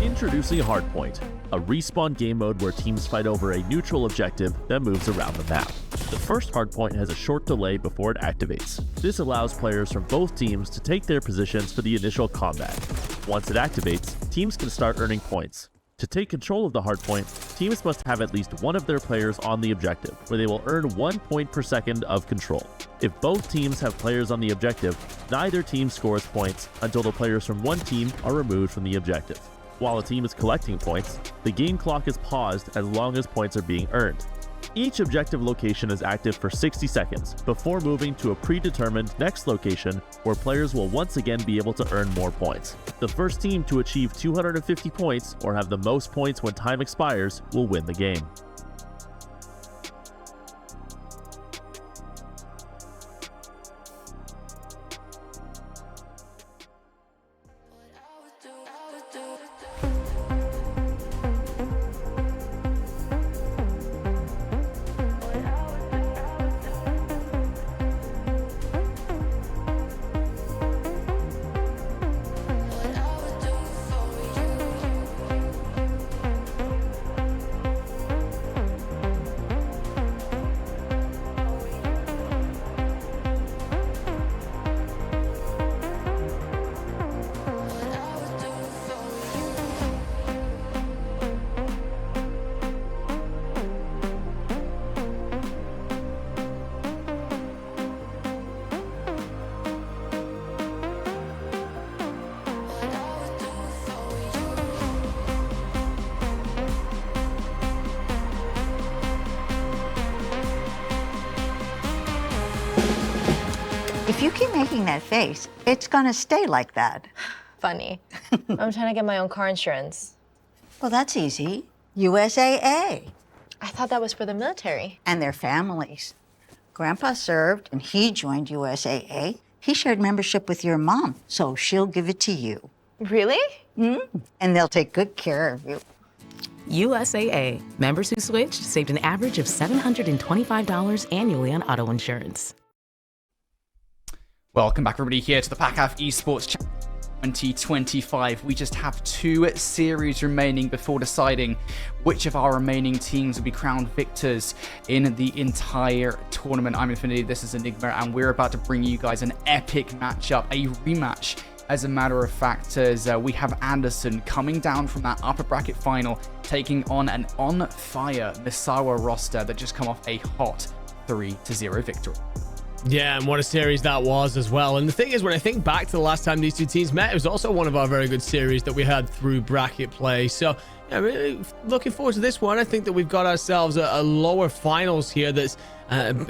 Introducing Hardpoint, a respawn game mode where teams fight over a neutral objective that moves around the map. The first hardpoint has a short delay before it activates. This allows players from both teams to take their positions for the initial combat. Once it activates, teams can start earning points. To take control of the hardpoint, teams must have at least one of their players on the objective, where they will earn 1 point per second of control. If both teams have players on the objective, neither team scores points until the players from one team are removed from the objective. While a team is collecting points, the game clock is paused as long as points are being earned. Each objective location is active for 60 seconds before moving to a predetermined next location where players will once again be able to earn more points. The first team to achieve 250 points or have the most points when time expires will win the game. If you keep making that face, it's gonna stay like that. Funny. I'm trying to get my own car insurance. Well, that's easy. USAA. I thought that was for the military. And their families. Grandpa served and he joined USAA. He shared membership with your mom, so she'll give it to you. Really? And they'll take good care of you. USAA. Members who switched saved an average of $725 annually on auto insurance. Welcome back, everybody, here to the PACAF Esports 2025. We just have 2 series remaining before deciding which of our remaining teams will be crowned victors in the entire tournament. I'm Infinity, this is Enigma, and we're about to bring you guys an epic matchup, a rematch. As a matter of fact, as we have Anderson coming down from that upper bracket final, taking on an on-fire Misawa roster that just come off a hot 3-0 victory. Yeah, and what a series that was as well. And the thing is, when I think back to the last time these two teams met, it was also one of our very good series that we had through bracket play. So, yeah, really looking forward to this one. I think that we've got ourselves a lower finals here that's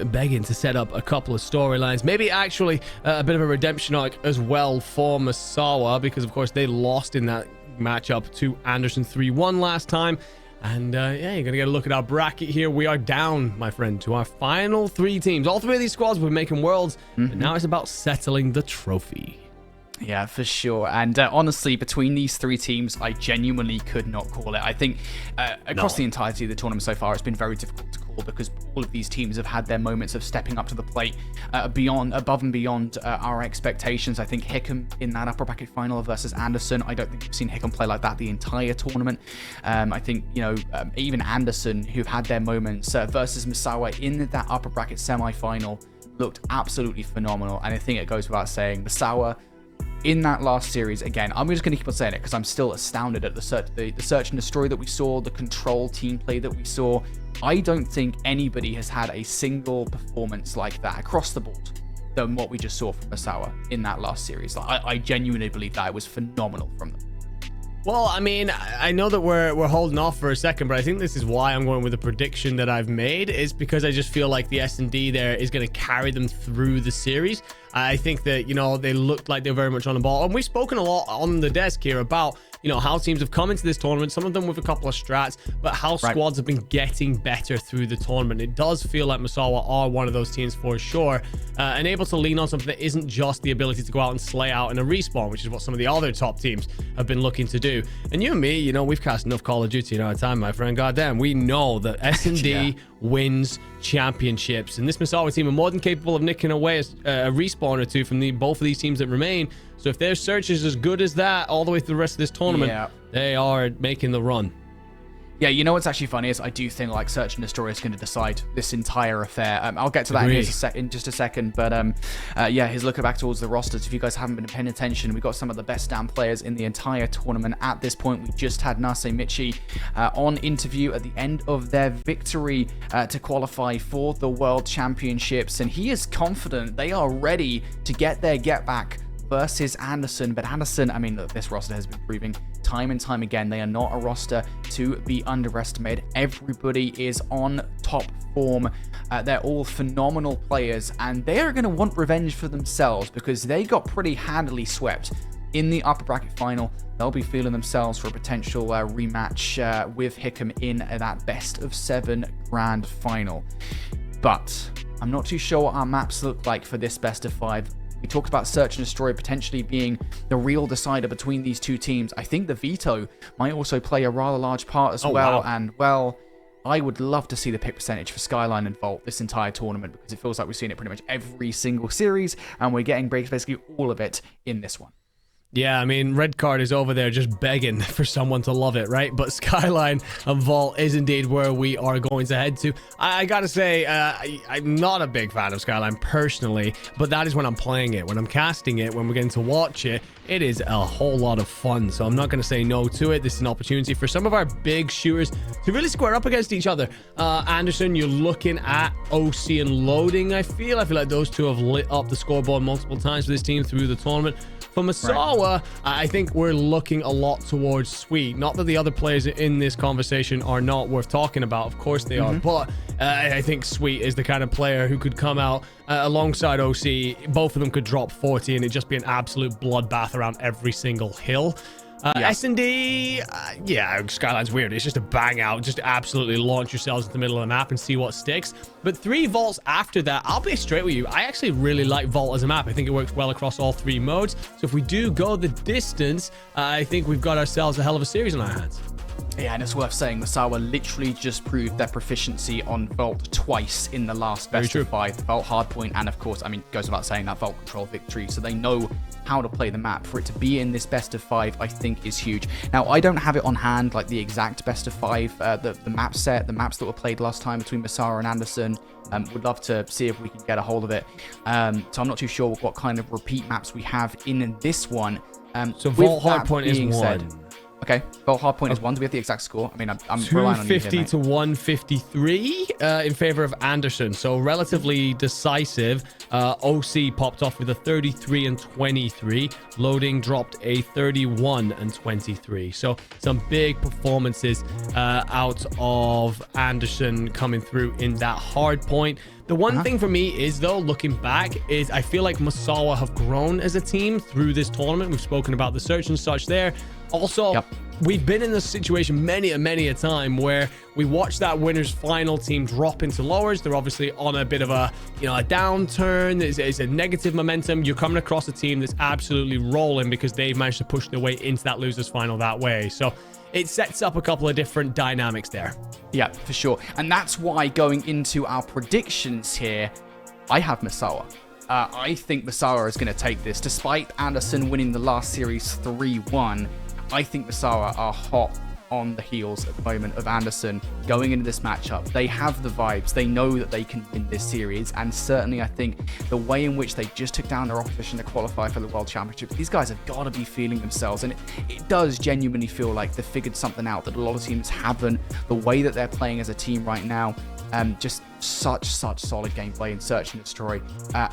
begging to set up a couple of storylines. Maybe actually a bit of a redemption arc as well for Misawa, because, of course, they lost in that matchup to Anderson 3-1 last time. And yeah, you're going to get a look at our bracket here. We are down, my friend, to our final 3 teams. All 3 of these squads were making worlds, but now it's about settling the trophy. Yeah, for sure. And honestly, between these 3 teams, I genuinely could not call it. I think across the entirety of the tournament so far, it's been very difficult to call because all of these teams have had their moments of stepping up to the plate above and beyond our expectations. I think Hickam in that upper bracket final versus Anderson, I don't think we've seen Hickam play like that the entire tournament. I think, you know, even Anderson, who've had their moments versus Misawa in that upper bracket semi-final, looked absolutely phenomenal. And I think it goes without saying, Misawa in that last series, again, I'm just going to keep on saying it because I'm still astounded at the search and destroy that we saw, the control team play that we saw. I don't think anybody has had a single performance like that across the board than what we just saw from Misawa in that last series. Like, I genuinely believe that it was phenomenal from them. Well, I mean, I know that we're holding off for a second, but I think this is why I'm going with the prediction that I've made, is because I just feel like the S&D there is going to carry them through the series. I think that, you know, they looked like they're very much on the ball. And we've spoken a lot on the desk here about, you know, how teams have come into this tournament, some of them with a couple of strats, but how squads have been getting better through the tournament. It does feel like Misawa are one of those teams for sure, and able to lean on something that isn't just the ability to go out and slay out in a respawn, which is what some of the other top teams have been looking to do. And you and me, you know, we've cast enough Call of Duty in our time, my friend. Goddamn, we know that S&D wins championships, and this Misawa team are more than capable of nicking away a respawn or 2 from both of these teams that remain. So if their search is as good as that all the way through the rest of this tournament, they are making the run. Yeah, you know what's actually funny is I do think like Search and Destroy is going to decide this entire affair. I'll get to that in just a second. But yeah, here's looking back towards the rosters. If you guys haven't been paying attention, we've got some of the best damn players in the entire tournament at this point. We just had Nase Michi on interview at the end of their victory to qualify for the World Championships. And he is confident they are ready to get their get back versus Anderson. But Anderson, I mean, look, this roster has been proving time and time again they are not a roster to be underestimated. Everybody is on top form. They're all phenomenal players, and they are going to want revenge for themselves because they got pretty handily swept in the upper bracket final. They'll be feeling themselves for a potential rematch with Hickam in that best of 7 grand final. But I'm not too sure what our maps look like for this best of 5. We talked about Search and Destroy potentially being the real decider between these 2 teams. I think the veto might also play a rather large part as well. Wow. And, well, I would love to see the pick percentage for Skyline and Vault this entire tournament because it feels like we've seen it pretty much every single series, and we're getting basically all of it in this one. Yeah, I mean, Red Card is over there just begging for someone to love it, right? But Skyline and Vault is indeed where we are going to head to. I gotta say, I'm not a big fan of Skyline personally, but that is when I'm playing it. When I'm casting it, when we're getting to watch it, it is a whole lot of fun. So I'm not going to say no to it. This is an opportunity for some of our big shooters to really square up against each other. Anderson, you're looking at OC and Loading, I feel like those 2 have lit up the scoreboard multiple times for this team through the tournament. For Misawa, I think we're looking a lot towards Sweet. Not that the other players in this conversation are not worth talking about. Of course they are. But I think Sweet is the kind of player who could come out alongside OC. Both of them could drop 40 and it'd just be an absolute bloodbath around every single hill. S&D, yeah, Skyline's weird. It's just a bang out, just absolutely launch yourselves into the middle of the map and see what sticks. But 3 vaults after that, I'll be straight with you. I actually really like Vault as a map. I think it works well across all 3 modes. So if we do go the distance, I think we've got ourselves a hell of a series on our hands. Yeah, and it's worth saying Masawa literally just proved their proficiency on Vault twice in the last best of 5. The Vault hardpoint, and of course, I mean, goes without saying, that Vault control victory. So they know how to play the map. For it to be in this best of 5, I think is huge. Now, I don't have it on hand, like the exact best of 5, the map set, the maps that were played last time between Masawa and Anderson. Would love to see if we can get a hold of it. So I'm not too sure what kind of repeat maps we have in this one. So Vault hardpoint is 1. Okay, Vault hardpoint is 1. Do we have the exact score? I mean, I'm relying on you here, 250 to 153 in favor of Anderson. So relatively decisive. OC popped off with a 33 and 23. Loading dropped a 31 and 23. So some big performances out of Anderson coming through in that hardpoint. The one thing for me is, though, looking back, is I feel like Masawa have grown as a team through this tournament. We've spoken about the search and such there. Also, we've been in this situation many a time where we watch that winners final team drop into lowers. They're obviously on a bit of a, a downturn. It's a negative momentum. You're coming across a team that's absolutely rolling because they've managed to push their way into that losers final that way. So it sets up a couple of different dynamics there. Yeah, for sure. And that's why going into our predictions here, I have Masawa. I think Masawa is going to take this. Despite Anderson winning the last series 3-1, I think Masawa are hot on the heels at the moment of Anderson going into this matchup. They have the vibes. They know that they can win this series. And certainly, I think the way in which they just took down their opposition to qualify for the World Championship, these guys have got to be feeling themselves. And it does genuinely feel like they've figured something out that a lot of teams haven't. The way that they're playing as a team right now, just such solid gameplay in Search and Destroy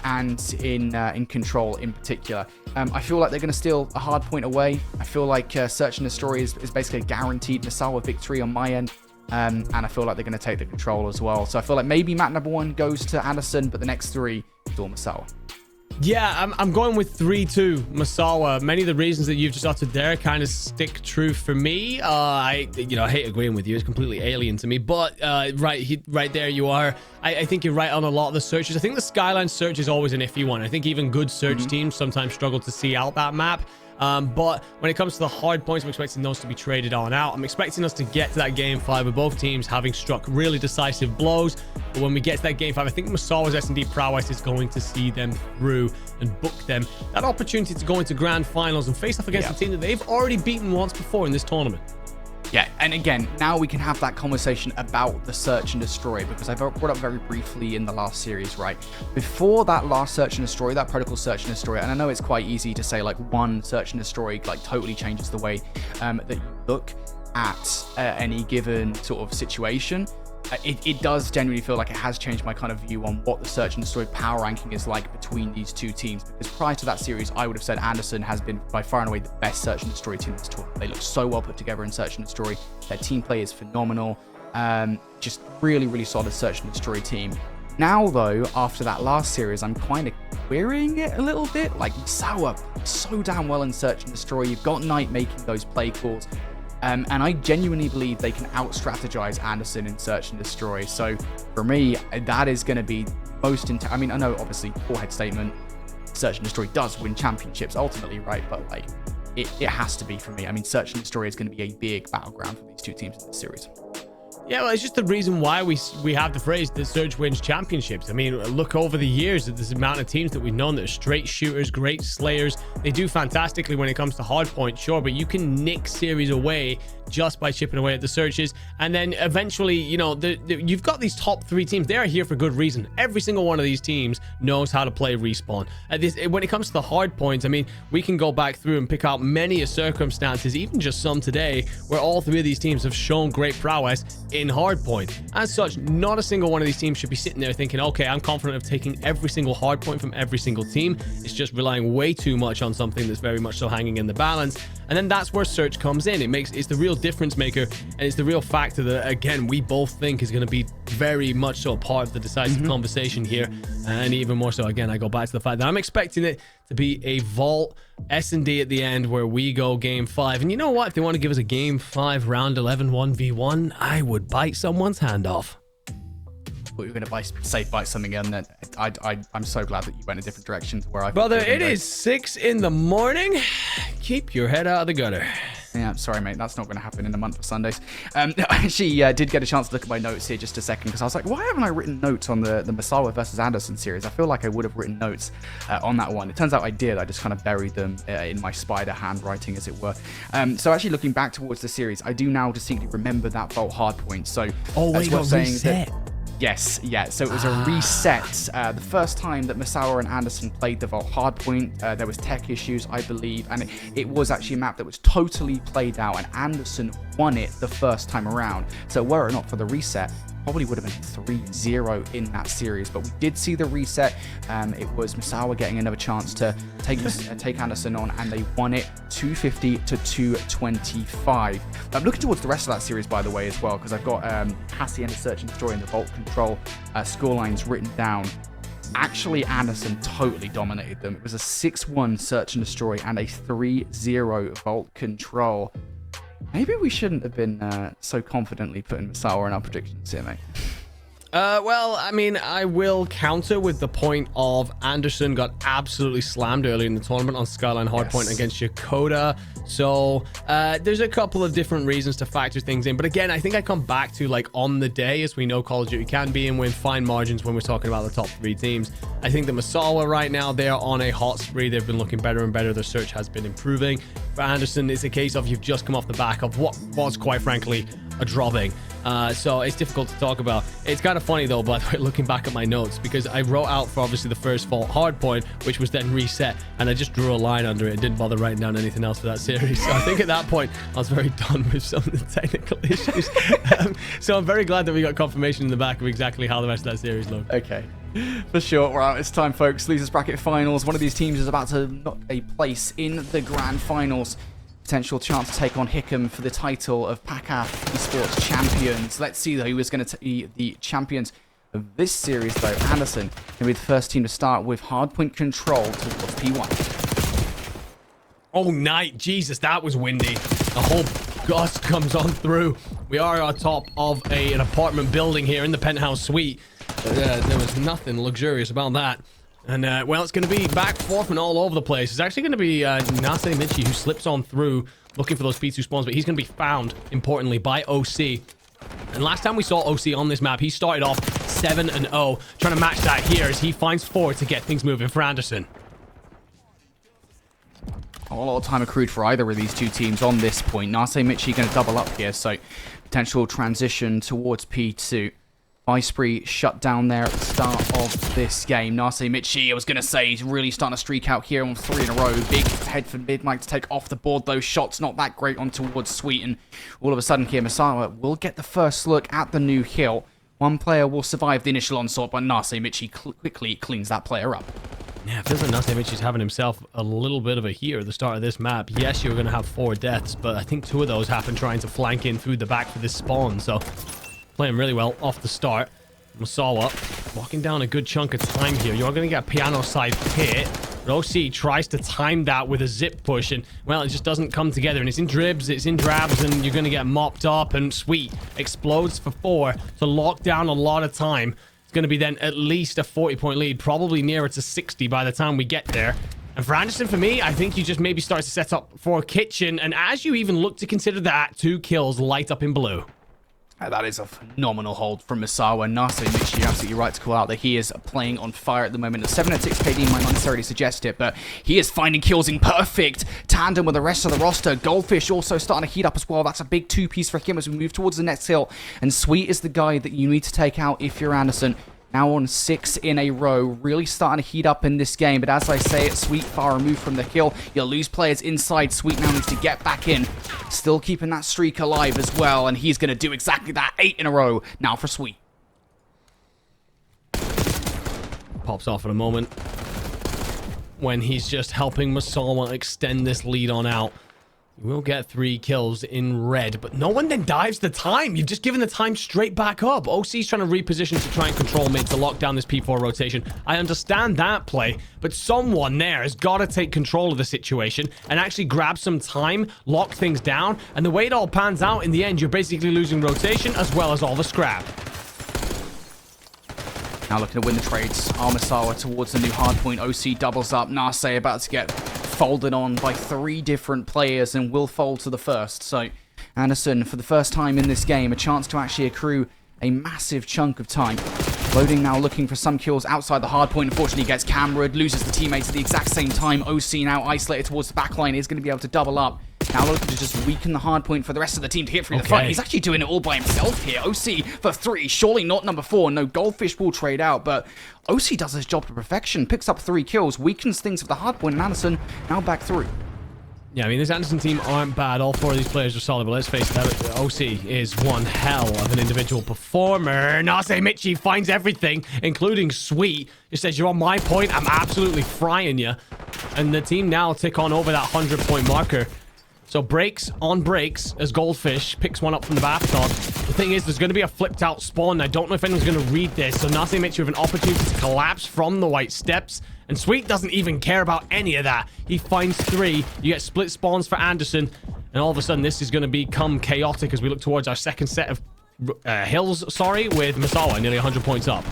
and in Control in particular. I feel like they're going to steal a hard point away. I feel like Search and Destroy is basically a guaranteed Masawa victory on my end. And I feel like they're going to take the Control as well. So I feel like maybe map number 1 goes to Anderson, but the next 3 is all Masawa. Yeah, I'm going with 3-2 Masawa. Many of the reasons that you've just uttered there kind of stick true for me. I hate agreeing with you. It's completely alien to me. But right there you are. I think you're right on a lot of the searches. I think the Skyline search is always an iffy one. I think even good search teams sometimes struggle to see out that map. But when it comes to the hard points, I'm expecting those to be traded on out. I'm expecting us to get to that game 5 with both teams having struck really decisive blows. But when we get to that game 5, I think Masawa's S&D prowess is going to see them through and book them that opportunity to go into grand finals and face off against a team that they've already beaten once before in this tournament. Yeah, and again, now we can have that conversation about the Search and Destroy, because I brought up very briefly in the last series, right? Before that last Search and Destroy, that Protocol Search and Destroy, and I know it's quite easy to say like one Search and Destroy like totally changes the way that you look at any given sort of situation. It does genuinely feel like it has changed my kind of view on what the Search and Destroy power ranking is like between these two teams. Because prior to that series, I would have said Anderson has been by far and away the best Search and Destroy team in this tournament. They look so well put together in Search and Destroy. Their team play is phenomenal. Just really solid Search and Destroy team. Now, though, after that last series, I'm kind of querying it a little bit. Like, Masawa, so damn well in Search and Destroy. You've got Knight making those play calls. And I genuinely believe they can out-strategize Anderson in Search and Destroy. So for me, that is going to be most I mean, I know obviously forehead statement, Search and Destroy does win championships ultimately, right? But like, it has to be for me. I mean, Search and Destroy is going to be a big battleground for these two teams in this series. Yeah, well, it's just the reason why we have the phrase the Surge wins championships. I mean, look over the years at this amount of teams that we've known that are straight shooters, great slayers. They do fantastically when it comes to hard point, sure, but you can nick series away just by chipping away at the searches. And then eventually, you know, you've got these top 3 teams. They are here for good reason. Every single one of these teams knows how to play respawn. When it comes to the hard points, I mean, we can go back through and pick out many circumstances, even just some today, where all 3 of these teams have shown great prowess in hard point. As such, not a single one of these teams should be sitting there thinking, okay, I'm confident of taking every single hard point from every single team. It's just relying way too much on something that's very much so hanging in the balance. And then that's where Search comes in. It's the real difference maker, and it's the real factor that, again, we both think is going to be very much so a part of the decisive conversation here. And even more so, again, I go back to the fact that I'm expecting it to be a vault S&D at the end where we go game 5. And you know what? If they want to give us a game 5 round 11 1v1, I would bite someone's hand off. We were going to bite something in that. I'm so glad that you went a different direction to where I... Brother, it is 6 in the morning. Keep your head out of the gutter. Yeah, sorry, mate. That's not going to happen in a month of Sundays. I actually did get a chance to look at my notes here just a second because I was like, why haven't I written notes on the Masawa versus Anderson series? I feel like I would have written notes on that one. It turns out I did. I just kind of buried them in my spider handwriting, as it were. So actually looking back towards the series, I do now distinctly remember that Vault hardpoint. So it got reset. Yes, yeah. So it was a reset. The first time that Masawa and Anderson played the Vault hardpoint, there was tech issues, I believe, and it was actually a map that was totally played out, and Anderson won it the first time around. So were it not for the reset, probably would have been 3-0 in that series, but we did see the reset. It was Masawa getting another chance to take Anderson on, and they won it 250 to 225. I'm looking towards the rest of that series, by the way, as well, because I've got Hassie and the Search and Destroy and the Vault Control scorelines written down. Actually, Anderson totally dominated them. It was a 6-1 Search and Destroy and a 3-0 Vault Control. Maybe we shouldn't have been so confidently putting Masawa in our predictions here, mate. Well, I mean, I will counter with the point of Anderson got absolutely slammed early in the tournament on Skyline Hardpoint against Yokota. So there's a couple of different reasons to factor things in. But again, I think I come back to, like, on the day, as we know Call of Duty can be in with fine margins when we're talking about the top 3 teams. I think that Masawa right now, they're on a hot spree. They've been looking better and better. Their search has been improving. For Anderson, it's a case of you've just come off the back of what was, quite frankly, a dropping. So it's difficult to talk about. It's kind of funny, though, by the way, looking back at my notes, because I wrote out for obviously the first Vault hardpoint, which was then reset, and I just drew a line under it and didn't bother writing down anything else for that series. So I think at that point, I was very done with some of the technical issues. So I'm very glad that we got confirmation in the back of exactly how the rest of that series looked. Okay. For sure. Well, it's time, folks. Losers Bracket Finals. One of these teams is about to knock a place in the Grand Finals. Potential chance to take on Hickam for the title of PACAF Esports Champions. Let's see, though, who is going to be the champions of this series, though. Anderson going to be the first team to start with hardpoint control towards P1. Oh, night. Jesus, that was windy. The whole gust comes on through. We are on top of an apartment building here in the penthouse suite. There was nothing luxurious about that. And, well, it's going to be back, forth, and all over the place. It's actually going to be Nase Michi who slips on through looking for those P2 spawns, but he's going to be found, importantly, by OC. And last time we saw OC on this map, he started off 7-0, trying to match that here as he finds 4 to get things moving for Anderson. A lot of time accrued for either of these two teams on this point. Nase Michi going to double up here, so potential transition towards P2. Spree shut down there at the start of this game. Nase Michi, I was going to say, he's really starting to streak out here on 3 in a row. Big head for Mid-Mike to take off the board. Those shots not that great on towards Sweet. And all of a sudden here, Masawa will get the first look at the new hill. One player will survive the initial onslaught, but Nase Michi quickly cleans that player up. Yeah, it feels like Nase Michi's having himself a little bit of a heater at the start of this map. Yes, you're going to have 4 deaths, but I think 2 of those happen trying to flank in through the back for this spawn. So playing really well off the start. Masawa walking down a good chunk of time here. You're going to get a piano side pit. But OC tries to time that with a zip push, and, well, it just doesn't come together. And it's in dribs, it's in drabs, and you're going to get mopped up. And Sweet explodes for 4 to lock down a lot of time. It's going to be then at least a 40-point lead, probably nearer to 60 by the time we get there. And for Anderson, for me, I think you just maybe start to set up for Kitchen. And as you even look to consider that, 2 kills light up in blue. That is a phenomenal hold from Masawa. Nase Michi, you're absolutely right to call out that he is playing on fire at the moment. The 7 and 6 KD might not necessarily suggest it, but he is finding kills in perfect tandem with the rest of the roster. Goldfish also starting to heat up as well. That's a big 2-piece for him as we move towards the next hill. And Sweet is the guy that you need to take out if you're Anderson. Now on 6 in a row, really starting to heat up in this game. But as I say, it's Sweet far removed from the hill. You'll lose players inside. Sweet now needs to get back in. Still keeping that streak alive as well. And he's going to do exactly that. 8 in a row now for Sweet. Pops off in a moment when he's just helping Masawa extend this lead on out. You will get 3 kills in red, but no one then dives the time. You've just given the time straight back up. OC's trying to reposition to try and control mid to lock down this P4 rotation. I understand that play, but someone there has got to take control of the situation and actually grab some time, lock things down, and the way it all pans out, in the end, you're basically losing rotation as well as all the scrap. Now looking to win the trades. Masawa towards the new hardpoint. OC doubles up. Nase about to get folded on by 3 different players and will fold to the first. So Anderson, for the first time in this game, a chance to actually accrue a massive chunk of time. Loading now looking for some kills outside the hard point. Unfortunately, gets cambered, loses the teammates at the exact same time. OC now isolated towards the backline, is going to be able to double up. Now looking to just weaken the hard point for the rest of the team to hit through the front. He's actually doing it all by himself here. OC for 3, surely not number 4. No, Goldfish will trade out, but OC does his job to perfection. Picks up 3 kills, weakens things for the hard point, and Anderson now back through. Yeah, I mean, this Anderson team aren't bad. All 4 of these players are solid, but let's face it, OC is one hell of an individual performer. Nase Michi finds everything, including Sweet. He says, you're on my point, I'm absolutely frying you. And the team now tick on over that 100-point marker. So breaks on breaks as Goldfish picks one up from the bathtub. The thing is, there's going to be a flipped out spawn. I don't know if anyone's going to read this. So Nase Michi with an opportunity to collapse from the white steps. And Sweet doesn't even care about any of that. He finds 3. You get split spawns for Anderson. And all of a sudden, this is going to become chaotic as we look towards our second set of hills, with Misawa nearly 100 points up.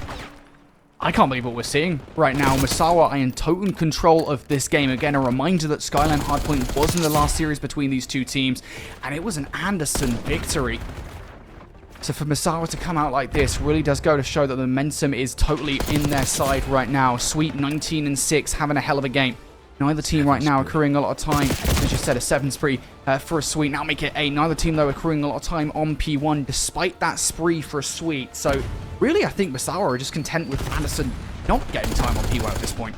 I can't believe what we're seeing right now. Misawa are in total control of this game. Again, a reminder that Skyline Hardpoint was in the last series between these 2 teams. And it was an Anderson victory. So for Misawa to come out like this really does go to show that the momentum is totally in their side right now. Sweet 19-6, having a hell of a game. Neither team right now accruing a lot of time. As you said, a 7 spree for a Sweet. Now make it 8. Neither team, though, accruing a lot of time on P1 despite that spree for a Sweet. So really, I think Misawa are just content with Anderson not getting time on P1 at this point.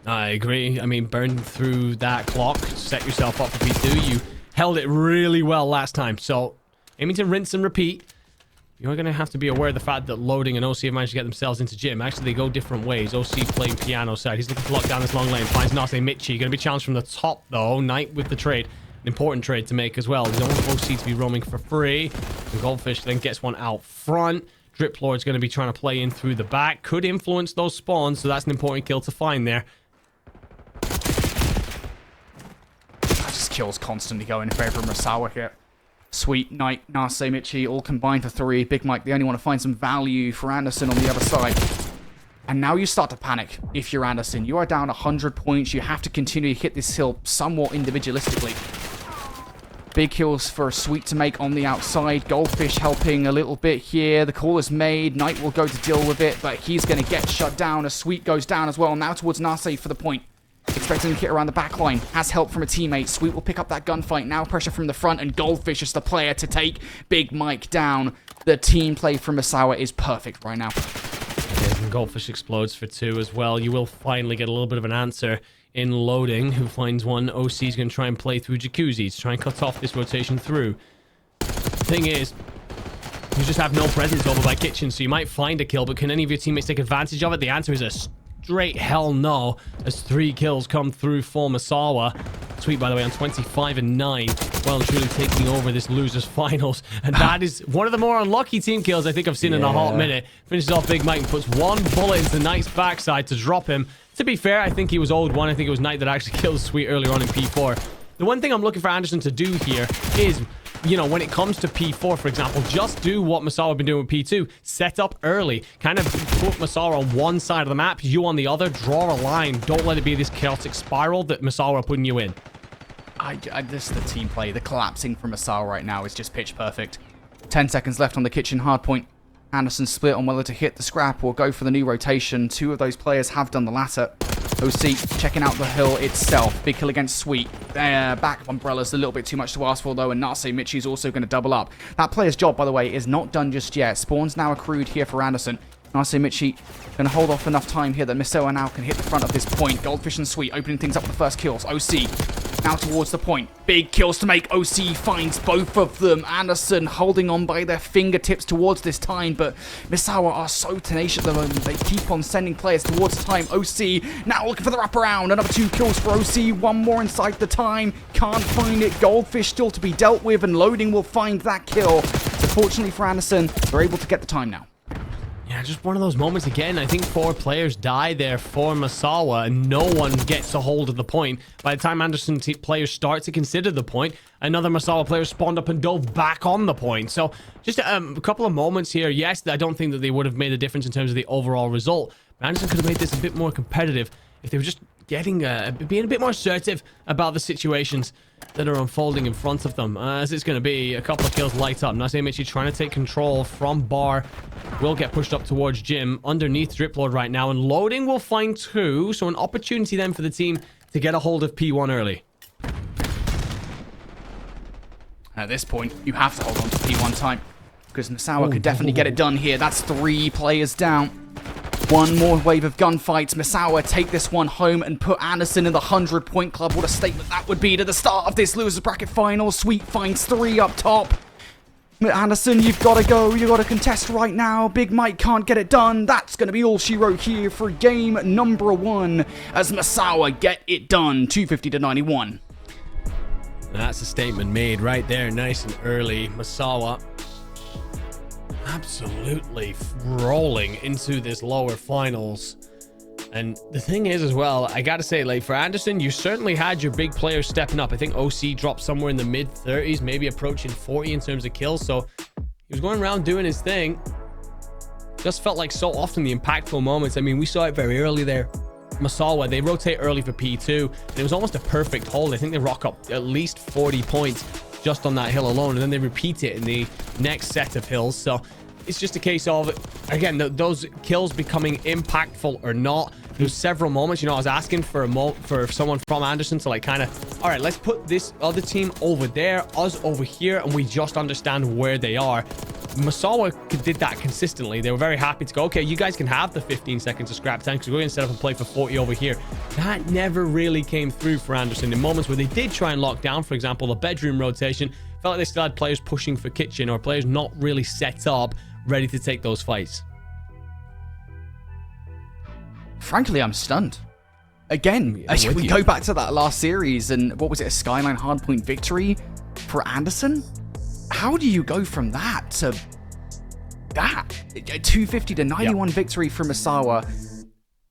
I agree. I mean, burn through that clock. Set yourself up for P2. You held it really well last time. So aiming to rinse and repeat. You're going to have to be aware of the fact that Loading and OC have managed to get themselves into gym. Actually, they go different ways. OC playing piano side. He's looking to lock down this long lane. Finds Nase Michi. Going to be challenged from the top, though. Knight with the trade. An important trade to make as well. We don't want OC to be roaming for free. And Goldfish then gets one out front. Drip Lord's going to be trying to play in through the back. Could influence those spawns, so that's an important kill to find there. Just kills constantly go in favor of Misawa here. Sweet, Knight, Nase Michi, all combined for 3. Big Mike, they only want to find some value for Anderson on the other side. And now you start to panic if you're Anderson. You are down 100 points. You have to continue to hit this hill somewhat individualistically. Big kills for Sweet to make on the outside. Goldfish helping a little bit here. The call is made. Knight will go to deal with it, but he's going to get shut down as Sweet goes down as well. Now towards Nase for the point. Expecting him to hit around the back line. Has help from a teammate. Sweet will pick up that gunfight. Now pressure from the front, and Goldfish is the player to take Big Mike down. The team play from Misawa is perfect right now. And Goldfish explodes for 2 as well. You will finally get a little bit of an answer in Loading, who finds one. OC is going to try and play through Jacuzzi to try and cut off this rotation through. The thing is, you just have no presence over by Kitchen, so you might find a kill, but can any of your teammates take advantage of it? The answer is a straight hell no, as 3 kills come through for Misawa. Sweet, by the way, on 25-9. Well and truly taking over this losers finals. And that is one of the more unlucky team kills I think I've seen in a hot minute. Finishes off Big Mike and puts 1 bullet into Knight's backside to drop him. To be fair, I think he was owed 1. I think it was Knight that actually killed Sweet earlier on in P4. The one thing I'm looking for Anderson to do here is, you know, when it comes to P4, for example, just do what Misawa have been doing with P2. Set up early. Kind of put Misawa on one side of the map, you on the other. Draw a line. Don't let it be this chaotic spiral that Misawa are putting you in. This is the team play. The collapsing from Misawa right now is just pitch perfect. 10 seconds left on the Kitchen hardpoint. Anderson split on whether to hit the scrap or go for the new rotation. 2 of those players have done the latter. OC checking out the hill itself. Big kill against Sweet. Back Umbrella's a little bit too much to ask for, though, and Nase Michi's also going to double up. That player's job, by the way, is not done just yet. Spawns now accrued here for Anderson. Nase Michi going to hold off enough time here that Misawa now can hit the front of this point. Goldfish and Sweet opening things up with the first kills. OC now towards the point. Big kills to make. OC finds both of them. Anderson holding on by their fingertips towards this time, but Misawa are so tenacious at the moment. They keep on sending players towards the time. OC now looking for the wraparound. Another 2 kills for OC. 1 more inside the time. Can't find it. Goldfish still to be dealt with, and Loading will find that kill. So fortunately for Anderson, they're able to get the time now. Yeah, just one of those moments again. I think 4 players die there for Misawa, and no one gets a hold of the point. By the time Anderson players start to consider the point, another Misawa player spawned up and dove back on the point. So just a couple of moments here. Yes, I don't think that they would have made a difference in terms of the overall result. But Anderson could have made this a bit more competitive if they were just being a bit more assertive about the situations that are unfolding in front of them. As it's going to be a couple of kills light up. Nasimichi trying to take control from Bar. Will get pushed up towards Jim. Underneath Drip Lord right now. And loading will find 2. So an opportunity then for the team to get a hold of P1 early. At this point, you have to hold on to P1 time. Because Misawa could definitely get it done here. That's 3 players down. One more wave of gunfights. Misawa take this one home and put Anderson in the 100-point club. What a statement that would be to the start of this losers bracket final. Sweet finds 3 up top. Anderson, you've got to go. You've got to contest right now. Big Mike can't get it done. That's going to be all she wrote here for game number 1 as Misawa get it done. 250-91. That's a statement made right there, nice and early. Misawa absolutely rolling into this lower finals. And the thing is as well, I gotta say, like, for Anderson, you certainly had your big players stepping up. I think OC dropped somewhere in the mid-30s, maybe approaching 40 in terms of kills. So he was going around doing his thing. Just felt like so often the impactful moments. I mean, we saw it very early there. Misawa, they rotate early for P2. And it was almost a perfect hold. I think they rock up at least 40 points just on that hill alone, and then they repeat it in the next set of hills. So it's just a case of, again, those kills becoming impactful or not. There's several moments, you know, I was asking for someone from Anderson to, like, kind of, all right, let's put this other team over there, us over here, and we just understand where they are. Misawa did that consistently. They were very happy to go, okay, you guys can have the 15 seconds of scrap time because we're going to set up and play for 40 over here. That never really came through for Anderson in moments where they did try and lock down, for example, the bedroom rotation. Felt like they still had players pushing for kitchen or players not really set up, ready to take those fights. Frankly, I'm stunned. Again, we go back to that last series, and what was it, a Skyline hardpoint victory for Anderson? How do you go from that to that? A 250-91 victory for Misawa.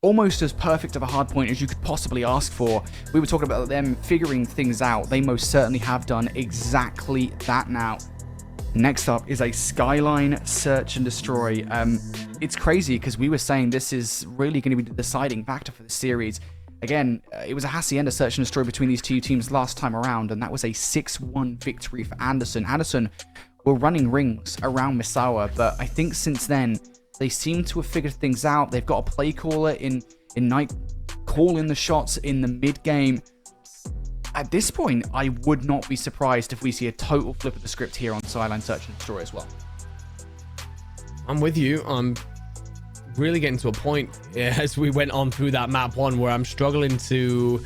Almost as perfect of a hardpoint as you could possibly ask for. We were talking about them figuring things out. They most certainly have done exactly that now. Next up is a Skyline Search and Destroy. It's crazy because we were saying this is really going to be the deciding factor for the series. Again, it was a Hacienda Search and Destroy between these two teams last time around, and that was a 6-1 victory for Anderson. Anderson were running rings around Misawa, but I think since then, they seem to have figured things out. They've got a play caller in Night calling the shots in the mid-game. At this point, I would not be surprised if we see a total flip of the script here on Skyline Search and Destroy as well. I'm with you. I'm really getting to a point as we went on through that map 1 where I'm struggling to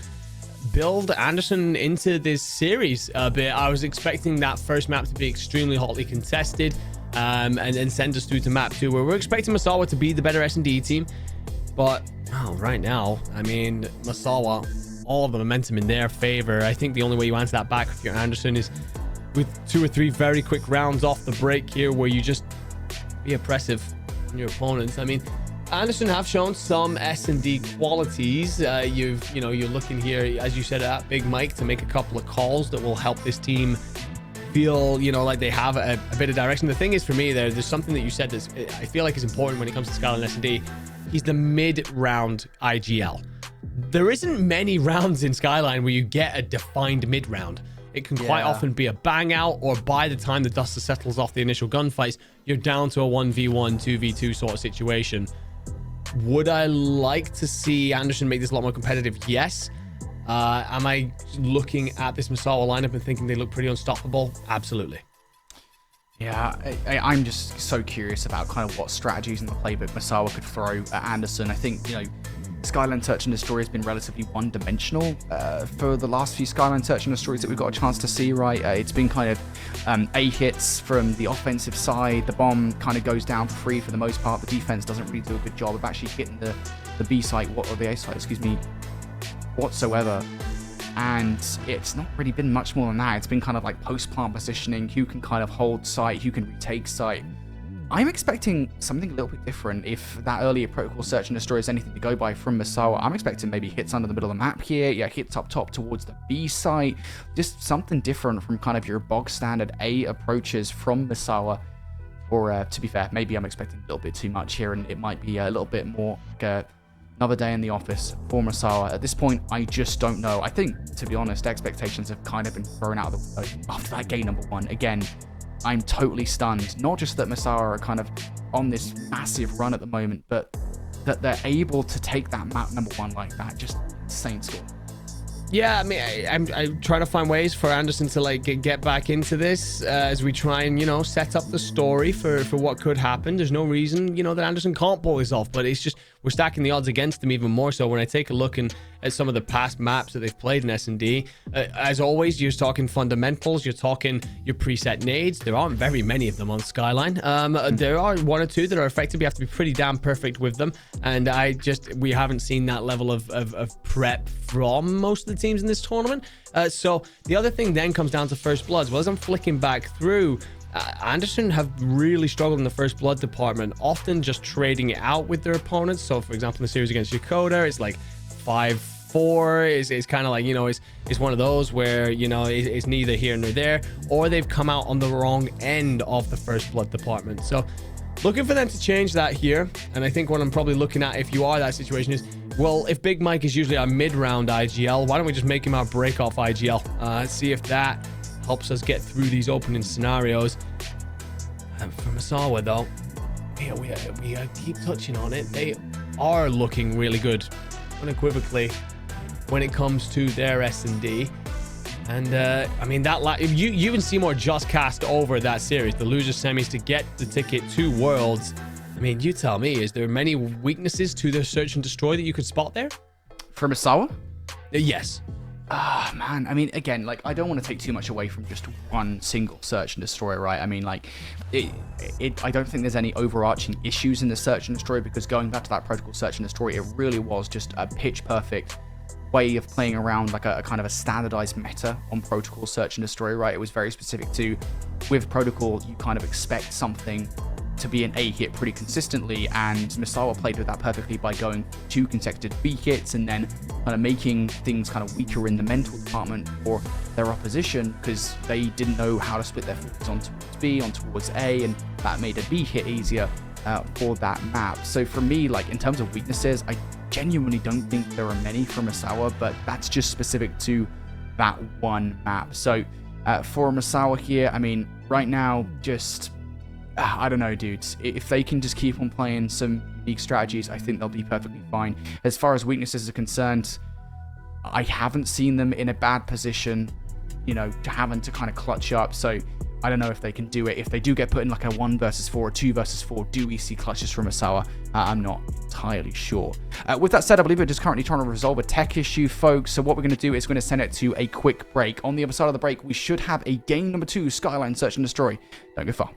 build Anderson into this series a bit. I was expecting that first map to be extremely hotly contested and then send us through to map 2 where we're expecting Misawa to be the better S&D team. But right now, I mean, Misawa, all of the momentum in their favor. I think the only way you answer that back if you're Anderson is with 2 or 3 very quick rounds off the break here where you just be oppressive on your opponents. I mean, Anderson have shown some S&D qualities. You're looking here, as you said, at Big Mike to make a couple of calls that will help this team feel, like they have a bit of direction. The thing is, for me, there's something that you said that I feel like is important when it comes to Skyline S&D. He's the mid-round IGL. There isn't many rounds in Skyline where you get a defined mid-round. It can quite often be a bang out, or by the time the dust settles off the initial gunfights, you're down to a 1v1, 2v2 sort of situation. Would I like to see Anderson make this a lot more competitive? Yes. Am I looking at this Misawa lineup and thinking they look pretty unstoppable? Absolutely. Yeah, I'm just so curious about kind of what strategies in the playbook Misawa could throw at Anderson. I think, Skyline Search and Destroy has been relatively one-dimensional for the last few Skyline Search and Destroys that we've got a chance to see, right? It's been kind of A hits from the offensive side. The bomb kind of goes down for free for the most part. The defense doesn't really do a good job of actually hitting the B site, or the A site, whatsoever. And it's not really been much more than that. It's been kind of like post-plant positioning, who can kind of hold site, who can retake site. I'm expecting something a little bit different if that earlier protocol search and destroy is anything to go by from Misawa. I'm expecting maybe hits under the middle of the map here, hits up top towards the B site, just something different from kind of your bog standard A approaches from Misawa. Or to be fair, maybe I'm expecting a little bit too much here, and it might be a little bit more another day in the office for Misawa. At this point, I just don't know. I think, to be honest, expectations have kind of been thrown out of the window after that game number 1. Again, I'm totally stunned. Not just that Misawa are kind of on this massive run at the moment, but that they're able to take that map number 1 like that. Just insane score. Yeah, I mean, I'm trying to find ways for Anderson to like get back into this as we try and, you know, set up the story for what could happen. There's no reason, you know, that Anderson can't pull this off, but it's just we're stacking the odds against them even more so when I take a look at some of the past maps that they've played in S&D. As always, you're talking fundamentals, you're talking your preset nades. There aren't very many of them on Skyline. There are 1 or 2 that are effective. You have to be pretty damn perfect with them, and we haven't seen that level of prep from most of the teams in this tournament. So the other thing then comes down to First Bloods. Well, as I'm flicking back through, Anderson have really struggled in the First Blood department, often just trading it out with their opponents. So for example, in the series against Yokota, it's like 5-4 is kind of like, you know, it's one of those where, you know, it's neither here nor there, or they've come out on the wrong end of the First Blood department. So looking for them to change that here. And I think what I'm probably looking at, if you are that situation, is, well, if Big Mike is usually our mid-round IGL, why don't we just make him our break-off IGL? See if that helps us get through these opening scenarios. And for Misawa, though, we keep touching on it. They are looking really good, unequivocally, when it comes to their S&D. And I mean, you and Seymour just cast over that series, the loser semis, to get the ticket to Worlds. I mean, you tell me, is there many weaknesses to their search and destroy that you could spot there? For Misawa? Yes. Man, I mean, again, like, I don't want to take too much away from just one single search and destroy, right? I mean, like, I don't think there's any overarching issues in the search and destroy, because going back to that protocol search and destroy, it really was just a pitch perfect way of playing around like a kind of a standardized meta on protocol search and destroy, right? It was very specific to, with protocol, you kind of expect something to be an A hit pretty consistently, and Misawa played with that perfectly by going 2 consecutive B hits and then kind of making things kind of weaker in the mental department for their opposition, because they didn't know how to split their forces on towards B, on towards A, and that made a B hit easier for that map. So for me, like, in terms of weaknesses, I genuinely don't think there are many for Misawa, but that's just specific to that one map. So for Misawa here, I mean, right now, just I don't know, dudes. If they can just keep on playing some unique strategies, I think they'll be perfectly fine. As far as weaknesses are concerned, I haven't seen them in a bad position, you know, to having to kind of clutch up. So I don't know if they can do it. If they do get put in like a 1 versus 4 or 2 versus 4, do we see clutches from Misawa? I'm not entirely sure. With that said, I believe we're just currently trying to resolve a tech issue, folks. So what we're going to do is going to send it to a quick break. On the other side of the break, we should have a game number 2, Skyline Search and Destroy. Don't go far.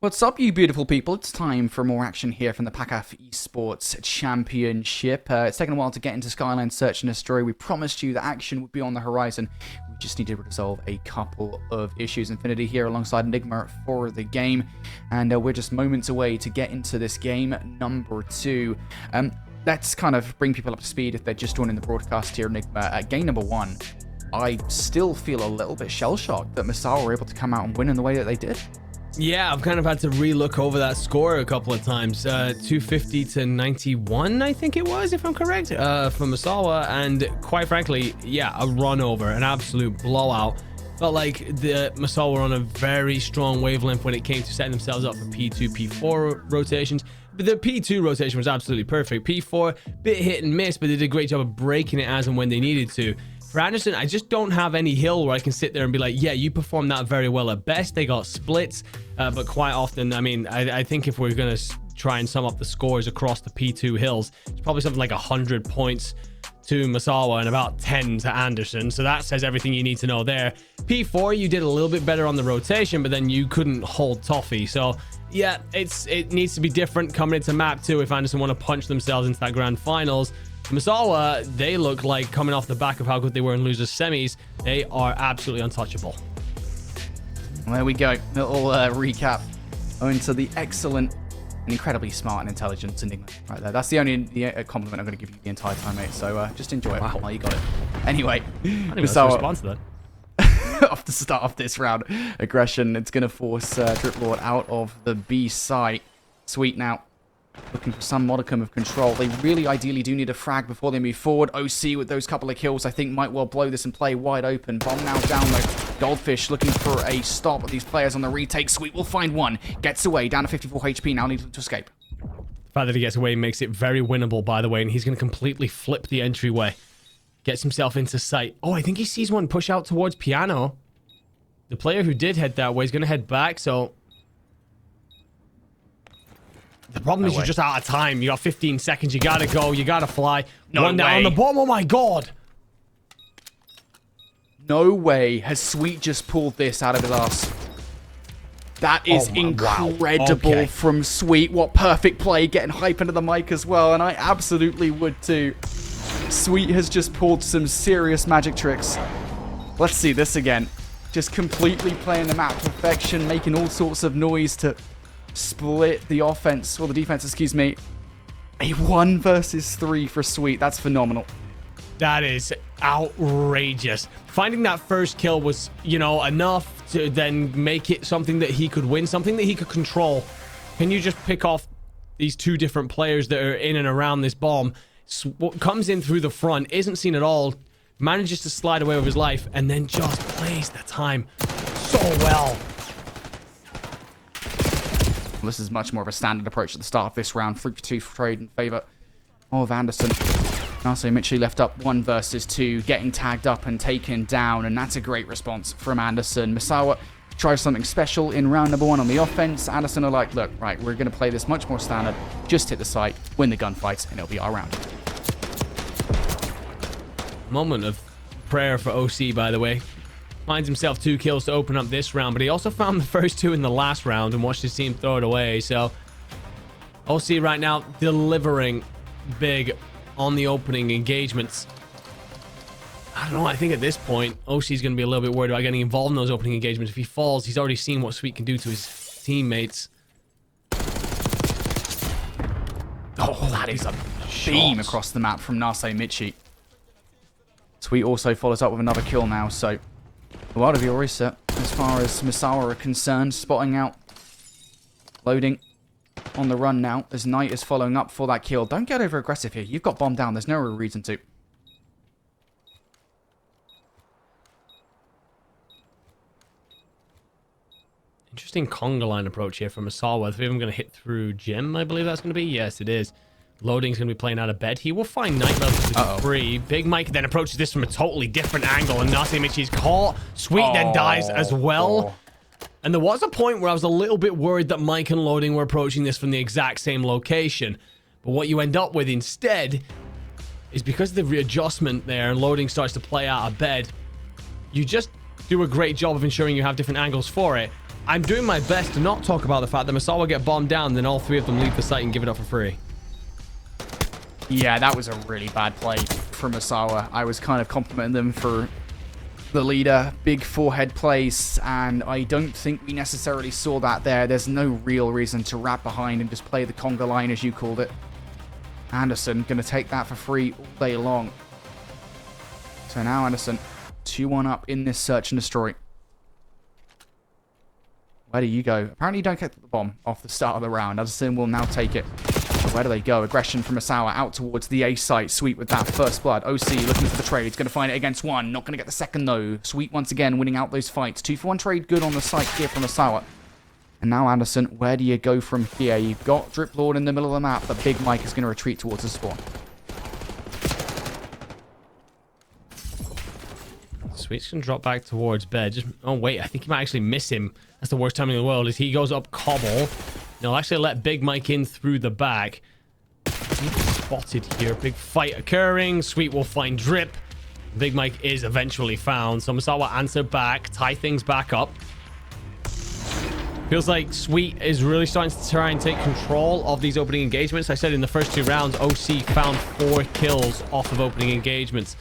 What's up, you beautiful people? It's time for more action here from the PACAF Esports Championship. It's taken a while to get into Skyline Search and Destroy. We promised you that action would be on the horizon. We just needed to resolve a couple of issues. Infinity here alongside Enigma for the game. And we're just moments away to get into this game number 2. Let's kind of bring people up to speed if they're just joining the broadcast here, Enigma. At game number 1, I still feel a little bit shell-shocked that Misawa were able to come out and win in the way that they did. Yeah, I've kind of had to re-look over that score a couple of times. 250 to 91, I think it was, if I'm correct, for Misawa. And quite frankly, yeah, a run over, an absolute blowout. Felt like the Misawa were on a very strong wavelength when it came to setting themselves up for P2, P4 rotations. But the P2 rotation was absolutely perfect. P4, bit hit and miss, but they did a great job of breaking it as and when they needed to. For Anderson, I just don't have any hill where I can sit there and be like, yeah, you performed that very well. At best, they got splits, but quite often, I mean, I think if we're going to try and sum up the scores across the P2 hills, it's probably something like 100 points to Misawa and about 10 to Anderson. So that says everything you need to know there. P4, you did a little bit better on the rotation, but then you couldn't hold Toffee. So yeah, it needs to be different coming into map 2 if Anderson want to punch themselves into that grand finals. Misawa, they look like, coming off the back of how good they were in losers semis, they are absolutely untouchable. There we go. Little recap into the excellent and incredibly smart and intelligent Enigma right there. That's the only compliment I'm going to give you the entire time, mate. So just enjoy it while you got it. Anyway, Misawa, response to that. off the start of this round, aggression. It's going to force Drip Lord out of the B site. Sweet now. Looking for some modicum of control. They really ideally do need a frag before they move forward. OC with those couple of kills, I think, might well blow this and play wide open. Bomb now down low. Goldfish looking for a stop of these players on the retake. Sweet will find one. Gets away. Down to 54 HP now. Needs to escape. The fact that he gets away makes it very winnable, by the way, and he's going to completely flip the entryway. Gets himself into sight. Oh, I think he sees one push out towards Piano. The player who did head that way is going to head back, so... The problem is you're just out of time. You got 15 seconds. You gotta go. You gotta fly. No one down on the bottom. Oh my god. No way has Sweet just pulled this out of his ass. That is incredible from Sweet. What perfect play. Getting hype into the mic as well. And I absolutely would too. Sweet has just pulled some serious magic tricks. Let's see this again. Just completely playing the map perfection. Making all sorts of noise to... split the offense, or the defense, excuse me. A 1 versus 3 for Sweet. That's phenomenal. That is outrageous. Finding that first kill was, you know, enough to then make it something that he could win, something that he could control. Can you just pick off these two different players that are in and around this bomb? What comes in through the front, isn't seen at all, manages to slide away with his life, and then just plays the time so well. This is much more of a standard approach at the start of this round. 3-2 trade in favor of Anderson. Also, Mitchell left up 1 versus 2, getting tagged up and taken down, and that's a great response from Anderson. Misawa tries something special in round number 1 on the offense. Anderson are like, look, right, we're going to play this much more standard. Just hit the site, win the gunfights, and it'll be our round. Moment of prayer for OC, by the way. Finds himself 2 kills to open up this round, but he also found the first 2 in the last round and watched his team throw it away. So OC right now delivering big on the opening engagements. I don't know. I think at this point, OC is going to be a little bit worried about getting involved in those opening engagements. If he falls, he's already seen what Sweet can do to his teammates. Oh, that is a beam across the map from Nase Michi. Sweet also follows up with another kill now, so a lot of your reset as far as Misawa are concerned. Spotting out, loading, on the run now as Knight is following up for that kill. Don't get over aggressive here. You've got bomb down. There's no real reason to. Interesting conga line approach here from Misawa. If I'm going to hit through Jim, I believe that's going to be. Yes, it is. Loading's going to be playing out of bed. He will find Knight relatively free. Big Mike then approaches this from a totally different angle, and Nasimichi's caught. Sweet then dies as well. And there was a point where I was a little bit worried that Mike and Loading were approaching this from the exact same location. But what you end up with instead is because of the readjustment there and Loading starts to play out of bed, you just do a great job of ensuring you have different angles for it. I'm doing my best to not talk about the fact that Misawa get bombed down, then all 3 of them leave the site and give it up for free. Yeah, that was a really bad play from Misawa. I was kind of complimenting them for the leader, big forehead plays, and I don't think we necessarily saw that there. There's no real reason to wrap behind and just play the conga line, as you called it. Anderson going to take that for free all day long. So now Anderson, 2-1 up in this search and destroy. Where do you go? Apparently you don't get the bomb off the start of the round. Anderson will now take it. Where do they go? Aggression from Misawa out towards the A site. Sweet with that first blood. OC looking for the trade. He's going to find it against 1. Not going to get the second though. Sweet once again winning out those fights. 2-for-1 trade good on the site here from Misawa. And now Anderson, where do you go from here? You've got Drip Lord in the middle of the map, but Big Mike is going to retreat towards the spawn. Sweet's going to drop back towards bed. Just, oh wait, I think he might actually miss him. That's the worst timing in the world. Is he goes up cobble. They'll actually let Big Mike in through the back. Spotted here. Big fight occurring. Sweet will find Drip. Big Mike is eventually found. So Misawa answer back. Tie things back up. Feels like Sweet is really starting to try and take control of these opening engagements. I said in the first 2 rounds, OC found 4 kills off of opening engagements.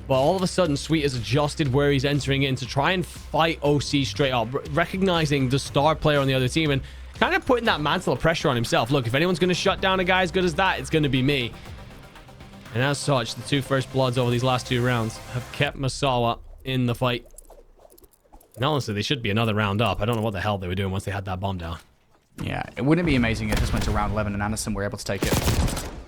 But all of a sudden, Sweet has adjusted where he's entering in to try and fight OC straight up, recognizing the star player on the other team and kind of putting that mantle of pressure on himself. Look, if anyone's going to shut down a guy as good as that, it's going to be me. And as such, the 2 first bloods over these last 2 rounds have kept Misawa in the fight. And honestly, they should be another round up. I don't know what the hell they were doing once they had that bomb down. Yeah, it wouldn't be amazing if this went to round 11 and Anderson were able to take it.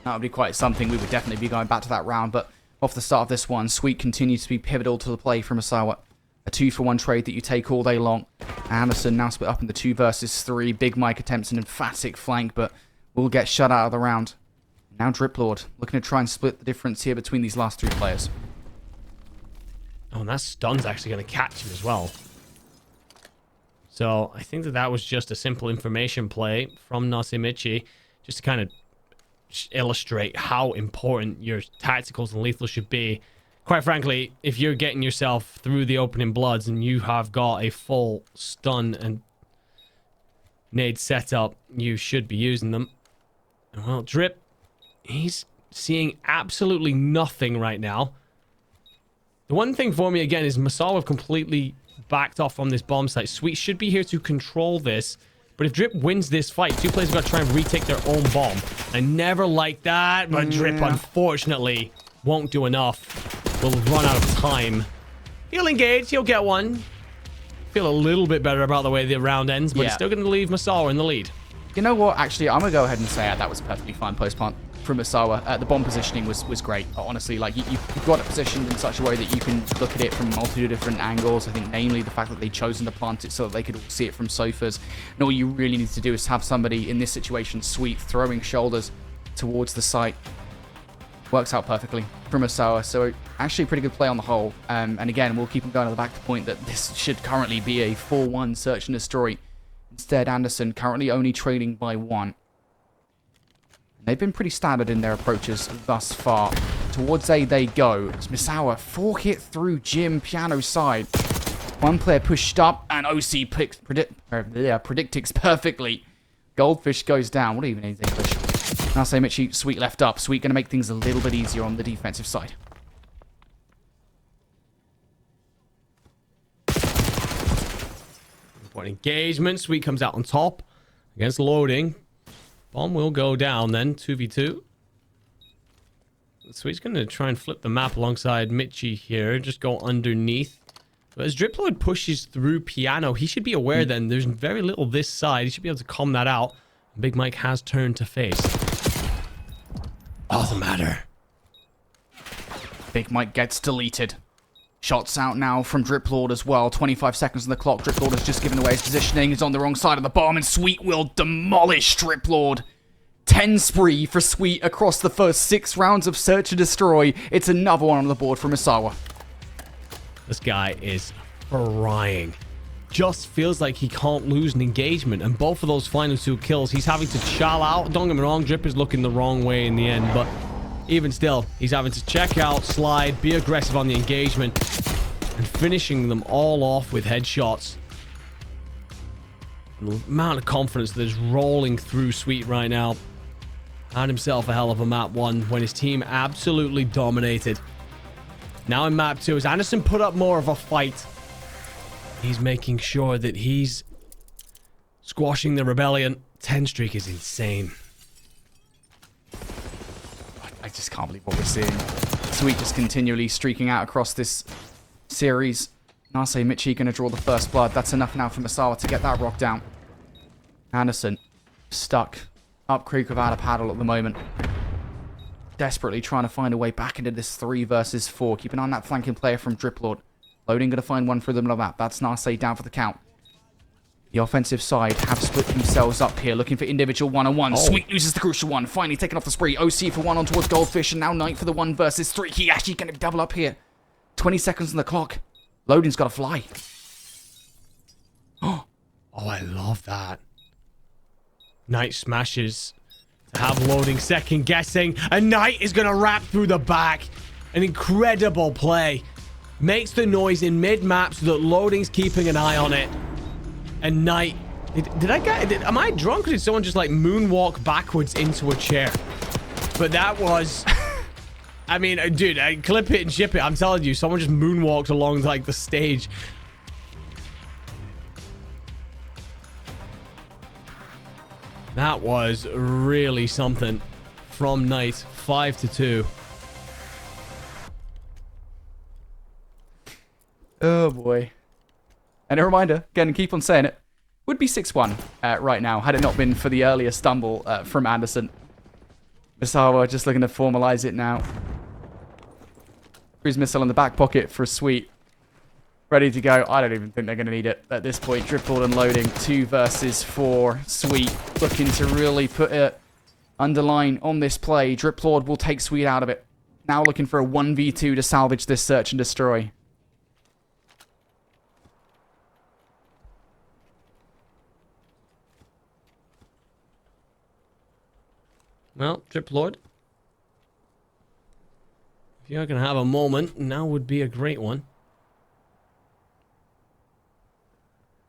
That would be quite something. We would definitely be going back to that round, but off the start of this one, Sweet continues to be pivotal to the play from Misawa. A 2-for-1 trade that you take all day long. Anderson now split up into 2 versus 3. Big Mike attempts an emphatic flank, but will get shut out of the round. Now Drip Lord looking to try and split the difference here between these last 3 players. Oh, and that stun's actually going to catch him as well. So I think that was just a simple information play from Nasimichi, just to kind of illustrate how important your tacticals and lethal should be. Quite frankly, if you're getting yourself through the opening bloods and you have got a full stun and nade setup, you should be using them. And well, Drip, he's seeing absolutely nothing right now. The one thing for me again is Misawa completely backed off from this bomb site. Sweet should be here to control this. But if Drip wins this fight, 2 players have got to try and retake their own bomb. I never liked that, but Drip, unfortunately, won't do enough. Will run out of time. He'll engage. He'll get one. Feel a little bit better about the way the round ends, but it's still going to leave Misawa in the lead. You know what? Actually, I'm going to go ahead and say that was perfectly fine post-plant from Misawa. The bomb positioning was great. Honestly, like you've got it positioned in such a way that you can look at it from multiple different angles. I think namely the fact that they'd chosen to plant it so that they could all see it from sofas. And all you really need to do is have somebody in this situation, Sweet, throwing shoulders towards the site. Works out perfectly from Misawa. So actually pretty good play on the whole. And again, we'll keep him going to the back to point that this should currently be a 4-1 search and destroy. Instead, Anderson currently only trailing by 1. They've been pretty standard in their approaches thus far. Towards A they go. As Misawa fork it through Jim Piano side. One player pushed up, and OC predicts perfectly. Goldfish goes down. What even is English? Now say Mitchie, Sweet left up. Sweet going to make things a little bit easier on the defensive side. Point engagement. Sweet comes out on top against loading. Bomb will go down then. 2v2. Sweet's going to try and flip the map alongside Mitchie here. Just go underneath. But as Driplord pushes through Piano, he should be aware then there's very little this side. He should be able to calm that out. Big Mike has turned to face. Doesn't matter. Big Mike gets deleted. Shots out now from Driplord as well. 25 seconds on the clock. Driplord has just given away his positioning. He's on the wrong side of the bomb, and Sweet will demolish Driplord. 10 spree for Sweet across the first 6 rounds of Search and Destroy. It's another one on the board for Misawa. This guy is frying. Just feels like he can't lose an engagement, and both of those final 2 kills, he's having to chow out. Don't get me wrong, Drip is looking the wrong way in the end, but even still, he's having to check out, slide, be aggressive on the engagement, and finishing them all off with headshots. The amount of confidence that is rolling through Sweet right now. Had himself a hell of a map 1 when his team absolutely dominated. Now in map 2, as Anderson put up more of a fight, he's making sure that he's squashing the rebellion. 10 streak is insane. I just can't believe what we're seeing. Sweet just continually streaking out across this series. Nase Mitchie going to draw the first blood. That's enough now for Misawa to get that rock down. Anderson stuck up creek without a paddle at the moment. Desperately trying to find a way back into this 3 versus 4. Keep an eye on that flanking player from Driplord. Loading going to find one through the middle of the map. That's Nase down for the count. The offensive side have split themselves up here, looking for individual one-on-one. Sweet loses the crucial one, finally taking off the spree. OC for 1 on towards Goldfish, and now Knight for the 1 versus 3. He actually going to double up here. 20 seconds on the clock. Loading's got to fly. Oh, I love that. Knight smashes to have Loading second guessing, and Knight is going to wrap through the back. An incredible play. Makes the noise in mid-map so that Loading's keeping an eye on it. And Knight... Am I drunk, or did someone just, like, moonwalk backwards into a chair? But that was... I mean, dude, clip it and ship it. I'm telling you, someone just moonwalked along, like, the stage. That was really something from Knight. 5-2. Oh, boy. And a reminder, again, keep on saying it, would be 6-1 right now, had it not been for the earlier stumble from Anderson. Misawa just looking to formalize it now. Cruise missile in the back pocket for Sweet. Ready to go. I don't even think they're going to need it at this point. Driplord and Loading, 2 versus 4. Sweet looking to really put it underline on this play. Driplord will take Sweet out of it. Now looking for a 1v2 to salvage this Search and Destroy. Well, Driplord, if you're going to have a moment, now would be a great one.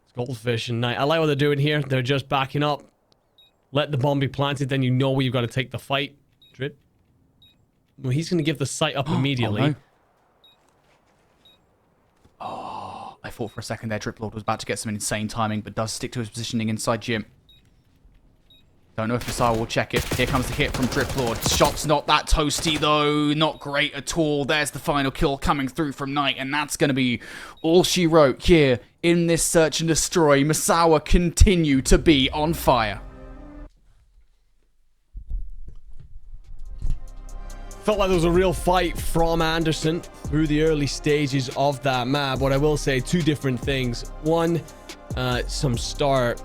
It's Goldfish and Knight. I like what they're doing here. They're just backing up. Let the bomb be planted, then you know where you've got to take the fight. Drip. Well, he's going to give the sight up immediately. Oh, I thought for a second there Driplord was about to get some insane timing, but does stick to his positioning inside Jim. Don't know if Misawa will check it. Here comes the hit from Driplord. Shot's not that toasty, though. Not great at all. There's the final kill coming through from Knight, and that's going to be all she wrote here in this Search and Destroy. Misawa continue to be on fire. Felt like there was a real fight from Anderson through the early stages of that map. What I will say, 2 different things. One, some star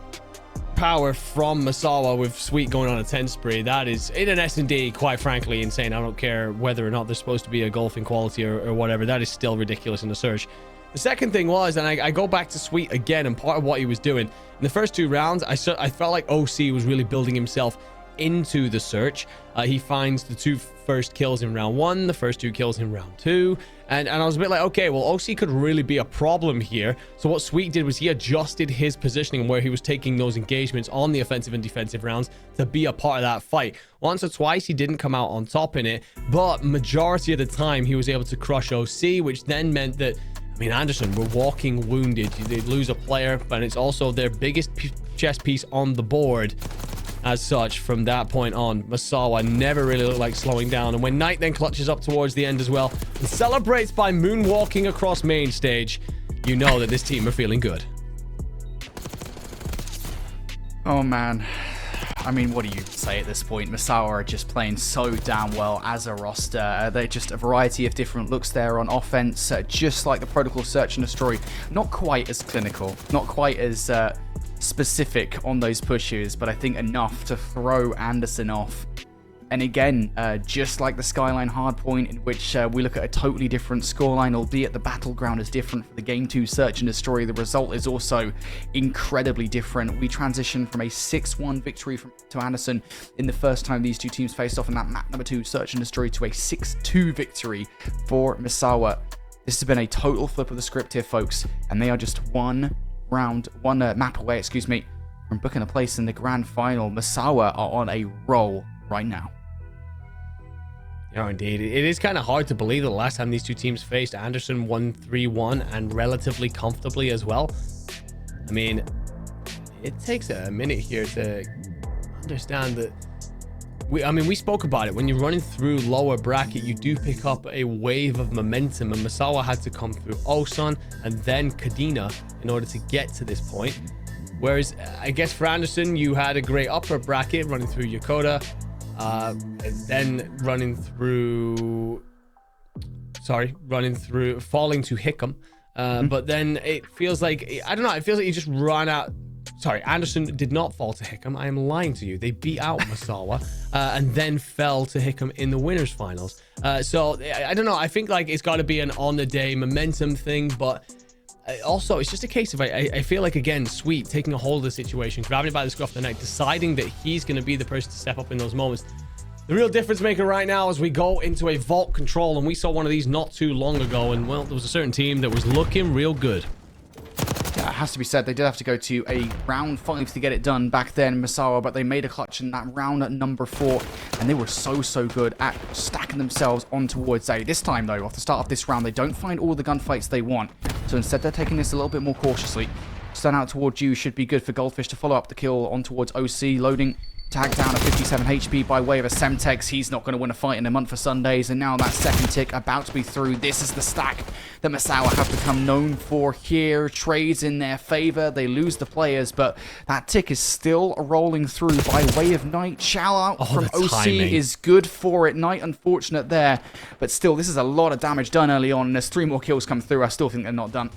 power from Misawa with Sweet going on a 10 spree. That is, in an S&D, quite frankly, insane. I don't care whether or not there's supposed to be a golfing quality or whatever. That is still ridiculous in the Search. The second thing was, and I go back to Sweet again, and part of what he was doing, in the first 2 rounds, I felt like OC was really building himself into the Search. He finds the 2 first kills in round 1, the first 2 kills in round 2. And I was a bit like, okay, well, OC could really be a problem here. So what Sweet did was he adjusted his positioning where he was taking those engagements on the offensive and defensive rounds to be a part of that fight. Once or twice, he didn't come out on top in it, but majority of the time, he was able to crush OC, which then meant that, I mean, Anderson were walking wounded. They lose a player, but it's also their biggest chess piece on the board. As such, from that point on, Misawa never really looked like slowing down. And when Knight then clutches up towards the end as well and celebrates by moonwalking across main stage, you know that this team are feeling good. Oh, man. I mean, what do you say at this point? Misawa are just playing so damn well as a roster. They're just a variety of different looks there on offense, just like the Protocol Search and Destroy. Not quite as clinical, not quite as specific on those pushes, but I think enough to throw Anderson off. And again, just like the Skyline Hardpoint, in which we look at a totally different scoreline, albeit the battleground is different for the Game 2 Search and Destroy, the result is also incredibly different. We transition from a 6-1 victory to Anderson in the first time these two teams faced off in that map number 2 Search and Destroy to a 6-2 victory for Misawa. This has been a total flip of the script here, folks, and they are just one map away, from booking a place in the grand final. Misawa are on a roll right now. Yeah, indeed. It is kind of hard to believe that the last time these two teams faced, Anderson won 3-1 and relatively comfortably as well. I mean, it takes a minute here to understand that we spoke about it. When you're running through lower bracket, you do pick up a wave of momentum, and Misawa had to come through Osun and then Kadena in order to get to this point. Whereas, I guess for Anderson, you had a great upper bracket running through Yokota, and then falling to Hickam. But then it feels like, I don't know, it feels like you just run out. Sorry, Anderson did not fall to Hickam. I am lying to you. They beat out Misawa and then fell to Hickam in the winners finals. So I don't know. I think like it's got to be an on the day momentum thing, but also it's just a case of I feel like, again, Sweet taking a hold of the situation, grabbing it by the scruff of the neck, deciding that he's going to be the person to step up in those moments. The real difference maker right now as we go into a vault control, and we saw one of these not too long ago, and well, there was a certain team that was looking real good. Yeah, it has to be said, they did have to go to a round 5 to get it done back then, Misawa, but they made a clutch in that round at number 4, and they were so good at stacking themselves on towards A. This time, though, off the start of this round, they don't find all the gunfights they want, so instead they're taking this a little bit more cautiously. Stun out towards you should be good for Goldfish to follow up the kill on towards OC, loading. Tagged down at 57 HP by way of a Semtex. He's not going to win a fight in a month for Sundays. And now that second tick about to be through. This is the stack that Misawa have become known for here. Trades in their favor. They lose the players, but that tick is still rolling through by way of Knight. Shout out from OC is good for it. Knight unfortunate there, but still, this is a lot of damage done early on. And there's 3 more kills come through. I still think they're not done.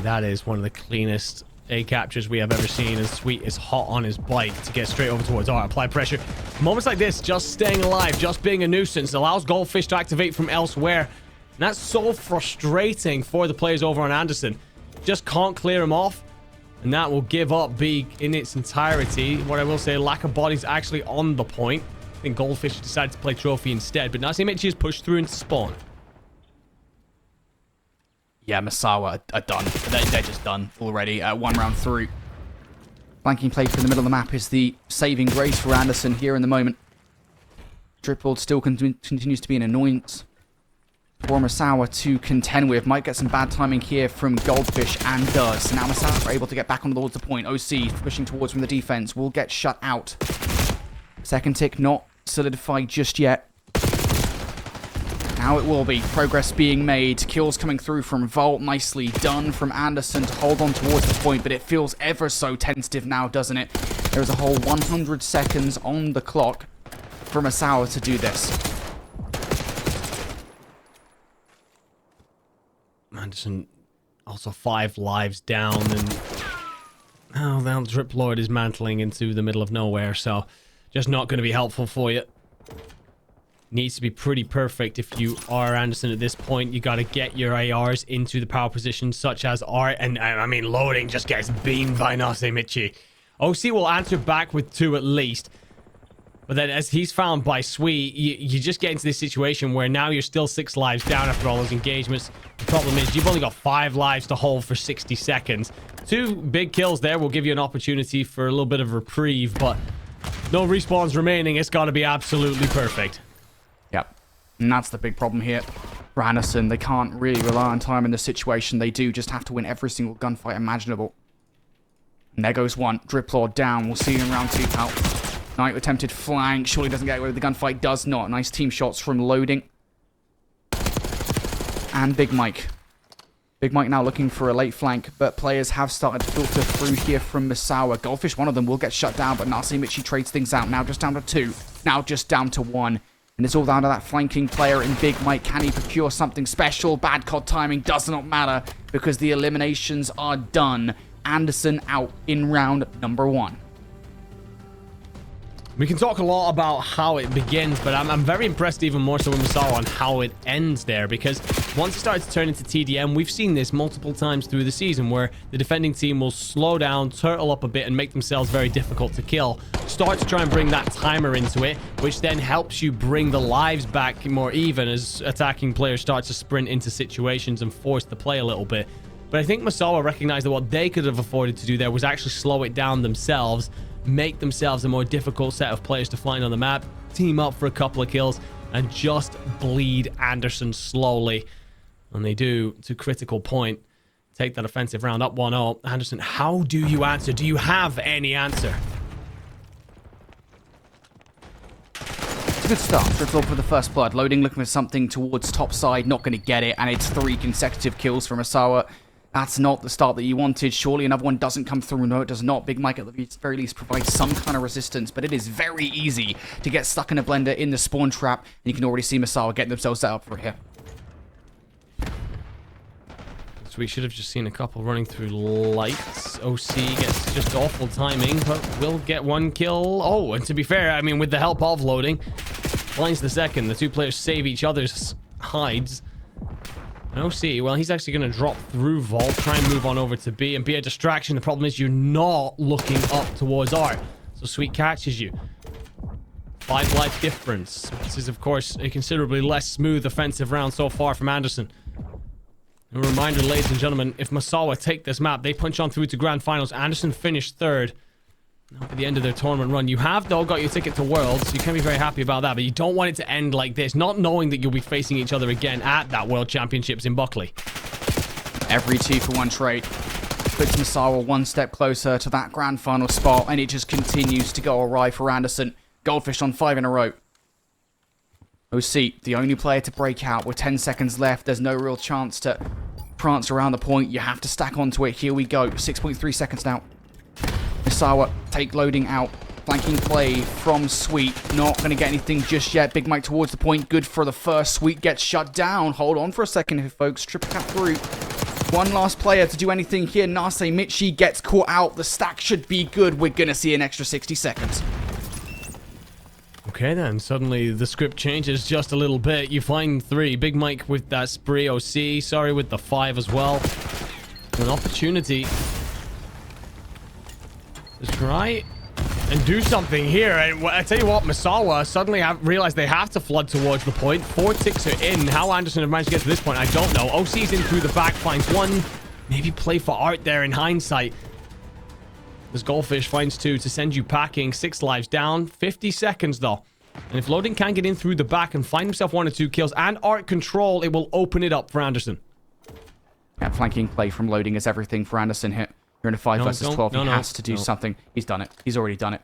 That is one of the cleanest A captures we have ever seen, and Sweet is hot on his bike to get straight over towards R. Apply pressure. Moments like this, just staying alive, just being a nuisance, allows Goldfish to activate from elsewhere. And that's so frustrating for the players over on Anderson. Just can't clear him off, and that will give up B in its entirety. What I will say, lack of bodies actually on the point. I think Goldfish decided to play Trophy instead, but Nasimechi is pushed through into spawn. Yeah, Misawa are done. They're just done already. 1 round through. Flanking play from the middle of the map is the saving grace for Anderson here in the moment. Dripboard still continues to be an annoyance for Misawa to contend with. Might get some bad timing here from Goldfish, and does. Now Misawa are able to get back on towards the point. OC pushing towards from the defense will get shut out. Second tick not solidified just yet. Now it will be. Progress being made. Kills coming through from Vault. Nicely done from Anderson to hold on towards the point, but it feels ever so tentative now, doesn't it? There is a whole 100 seconds on the clock for Misawa to do this. Anderson also 5 lives down, and now Drip Lord is mantling into the middle of nowhere, so just not going to be helpful for you. Needs to be pretty perfect if you are Anderson at this point. You got to get your ARs into the power positions such as R, and I mean loading just gets beamed by Nasimechi. OC will answer back with 2 at least. But then as he's found by Sweet, you just get into this situation where now you're still 6 lives down after all those engagements. The problem is you've only got 5 lives to hold for 60 seconds. 2 big kills there will give you an opportunity for a little bit of reprieve, but no respawns remaining. It's got to be absolutely perfect. Yep. And that's the big problem here. For Anderson, they can't really rely on time in this situation. They do just have to win every single gunfight imaginable. And there goes one. Driplord down. We'll see you in round 2, pal. Knight attempted flank. Surely doesn't get away with the gunfight. Does not. Nice team shots from Loading. And Big Mike. Big Mike now looking for a late flank, but players have started to filter through here from Misawa. Goldfish, one of them, will get shut down, but Nasi Michi trades things out. Now just down to 2. Now just down to 1. And it's all down to that flanking player in Big Mike. Can he procure something special? Bad COD timing does not matter because the eliminations are done. Anderson out in round number 1. We can talk a lot about how it begins, but I'm very impressed even more so with Misawa on how it ends there, because once it starts to turn into TDM, we've seen this multiple times through the season where the defending team will slow down, turtle up a bit, and make themselves very difficult to kill. Start to try and bring that timer into it, which then helps you bring the lives back more even as attacking players start to sprint into situations and force the play a little bit. But I think Misawa recognized that what they could have afforded to do there was actually slow it down themselves, make themselves a more difficult set of players to find on the map, team up for a couple of kills, and just bleed Anderson slowly. And they do, to critical point, take that offensive round up 1-0. Anderson, how do you answer? Do you have any answer? It's a good start. Driplord for the first blood. Loading, looking for something towards top side. Not going to get it, and it's 3 consecutive kills from Misawa. That's not the start that you wanted. Surely another one doesn't come through. No, it does not. Big Mike at the very least provides some kind of resistance, but it is very easy to get stuck in a blender in the spawn trap, and you can already see Misawa getting themselves set up for here. So we should have just seen a couple running through lights. OC gets just awful timing, but will get 1 kill. Oh, and to be fair, I mean, with the help of Loading, blinds the second. The 2 players save each other's hides. And OC, well, he's actually going to drop through Vault, try and move on over to B, and be a distraction. The problem is you're not looking up towards R. So Sweet catches you. 5 life difference. This is, of course, a considerably less smooth offensive round so far from Anderson. A reminder, ladies and gentlemen, if Misawa take this map, they punch on through to Grand Finals. Anderson finished 3rd. Now at the end of their tournament run. You have, though, got your ticket to Worlds, so you can be very happy about that, but you don't want it to end like this, not knowing that you'll be facing each other again at that World Championships in Buckley. Every 2-for-1 trade puts Misawa 1 step closer to that Grand Final spot, and it just continues to go awry for Anderson. Goldfish on 5 in a row. OC, the only player to break out with 10 seconds left. There's no real chance to prance around the point. You have to stack onto it. Here we go. 6.3 seconds now. Misawa, take Loading out. Flanking play from Sweet. Not going to get anything just yet. Big Mike towards the point. Good for the first. Sweet gets shut down. Hold on for a second here, folks. Triple cap through. 1 last player to do anything here. Nase Michi gets caught out. The stack should be good. We're going to see an extra 60 seconds. Okay, then. Suddenly, the script changes just a little bit. You find 3. Big Mike with that spree. OC, sorry, with the 5 as well. An opportunity to try and do something here. And I tell you what, Misawa suddenly realized they have to flood towards the point. 4 ticks are in. How Anderson have managed to get to this point, I don't know. OC's in through the back, finds 1. Maybe play for art there in hindsight. This Goldfish finds 2 to send you packing. 6 lives down. 50 seconds, though. And if Loading can get in through the back and find himself 1 or 2 kills and art control, it will open it up for Anderson. Yeah, flanking play from Loading is everything for Anderson here. You're in a 5 versus 12. He has to do something. He's done it. He's already done it.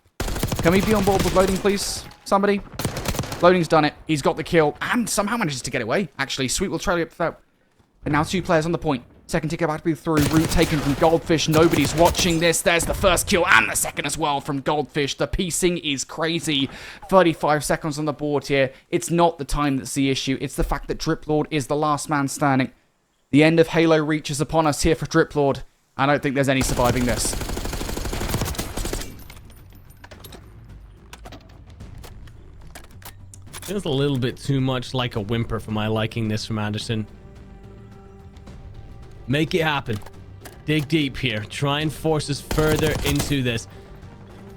Can we be on board with Loading, please? Somebody? Loading's done it. He's got the kill and somehow manages to get away. Actually, Sweet will trail it without. And now 2 players on the point. Second ticket back to be through. Route taken from Goldfish. Nobody's watching this. There's the first kill and the second as well from Goldfish. The piecing is crazy. 35 seconds on the board here. It's not the time that's the issue. It's the fact that Driplord is the last man standing. The end of Halo Reach is upon us here for Driplord. I don't think there's any surviving this. Feels a little bit too much like a whimper for my liking this from Anderson. Make it happen. Dig deep here. Try and force us further into this.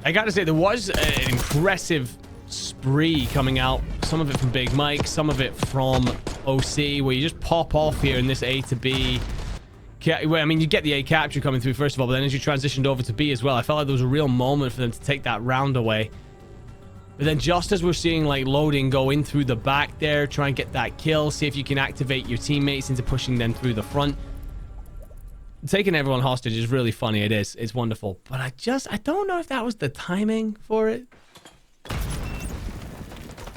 I gotta say, there was an impressive spree coming out. Some of it from Big Mike, some of it from OC, where you just pop off here in this A to B. Well, I mean, you get the A capture coming through first of all, but then as you transitioned over to B as well, I felt like there was a real moment for them to take that round away. But then just as we're seeing like loading go in through the back there, try and get that kill, see if you can activate your teammates into pushing them through the front. Taking everyone hostage is really funny. It is. It's wonderful. But I don't know if that was the timing for it.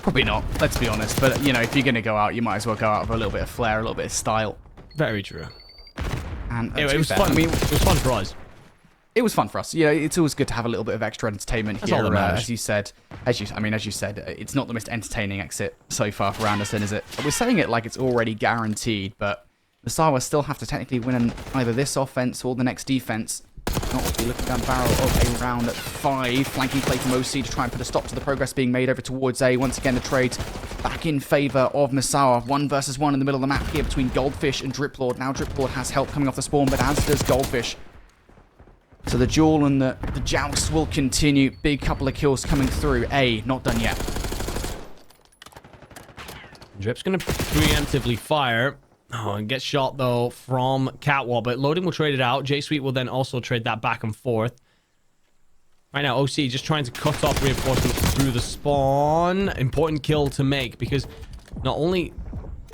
Probably not, let's be honest. But, you know, if you're going to go out, you might as well go out with a little bit of flair, a little bit of style. Very true. And it was fun. I mean, it was fun for us. It was fun for us. You know, it's always good to have a little bit of extra entertainment That's here. all that matters. As you said, it's not the most entertaining exit so far for Anderson, is it? We're saying it like it's already guaranteed, but the Sawa still have to technically win either this offense or the next defense. Not be looking down the barrel of a round at 5. Flanking play from OC to try and put a stop to the progress being made over towards A. Once again, the trade back in favor of Misawa. 1 versus 1 in the middle of the map here between Goldfish and Driplord. Now Driplord has help coming off the spawn, but as does Goldfish. So the duel and the joust will continue. Big couple of kills coming through. A, not done yet. Drip's going to preemptively fire. Oh, and gets shot, though, from Catwall. But Loading will trade it out. J-Sweet will then also trade that back and forth. Right now, OC just trying to cut off reinforcements through the spawn. Important kill to make, because not only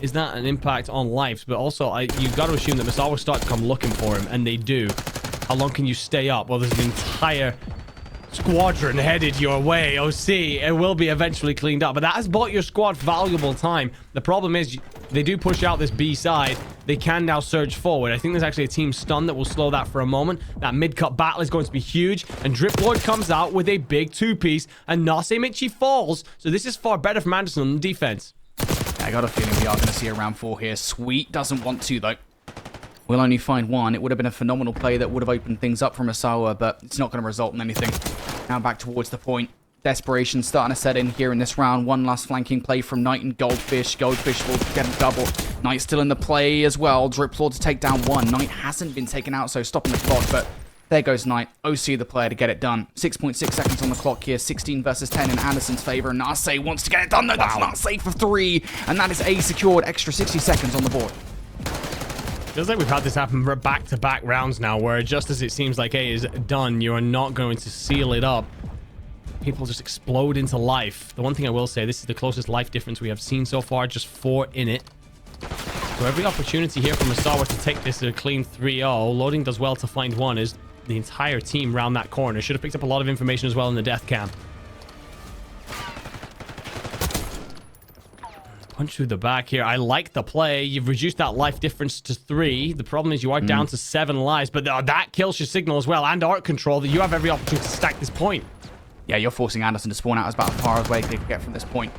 is that an impact on lives, but also you've got to assume that Misawa start to come looking for him, and they do. How long can you stay up? Well, there's an entire squadron headed your way, OC. It will be eventually cleaned up, but that has bought your squad valuable time. The problem is they do push out this B side. They can now surge forward. I think there's actually a team stun that will slow that for a moment. That mid-cut battle is going to be huge, and Driplord comes out with a big 2-piece, and Nase Michi falls. So this is far better from Anderson on the defense. I got a feeling we are going to see a round 4 here. Sweet doesn't want to, though. We'll only find 1. It would have been a phenomenal play that would have opened things up for Misawa, but it's not going to result in anything. Now back towards the point. Desperation starting to set in here in this round. 1 last flanking play from Knight and Goldfish. Goldfish will get a double. Knight still in the play as well. Driplord to take down 1. Knight hasn't been taken out, so stopping the clock, but there goes Knight. OC the player to get it done. 6.6 seconds on the clock here. 16 versus 10 in Anderson's favor. Nase wants to get it done. No, that's not safe for 3. And that is A secured. Extra 60 seconds on the board. Feels like we've had this happen for back-to-back rounds now, where just as it seems like A is done, you are not going to seal it up. People just explode into life. The one thing I will say, this is the closest life difference we have seen so far, just 4 in it. So every opportunity here for Misawa to take this to a clean 3-0. Loading does well to find 1 as the entire team round that corner. Should have picked up a lot of information as well in the death cam. Punch through the back here. I like the play. You've reduced that life difference to 3. The problem is you are down to 7 lives, but that kills your signal as well, and art control, that you have every opportunity to stack this point. Yeah, you're forcing Anderson to spawn out as about as far away as they can get from this point.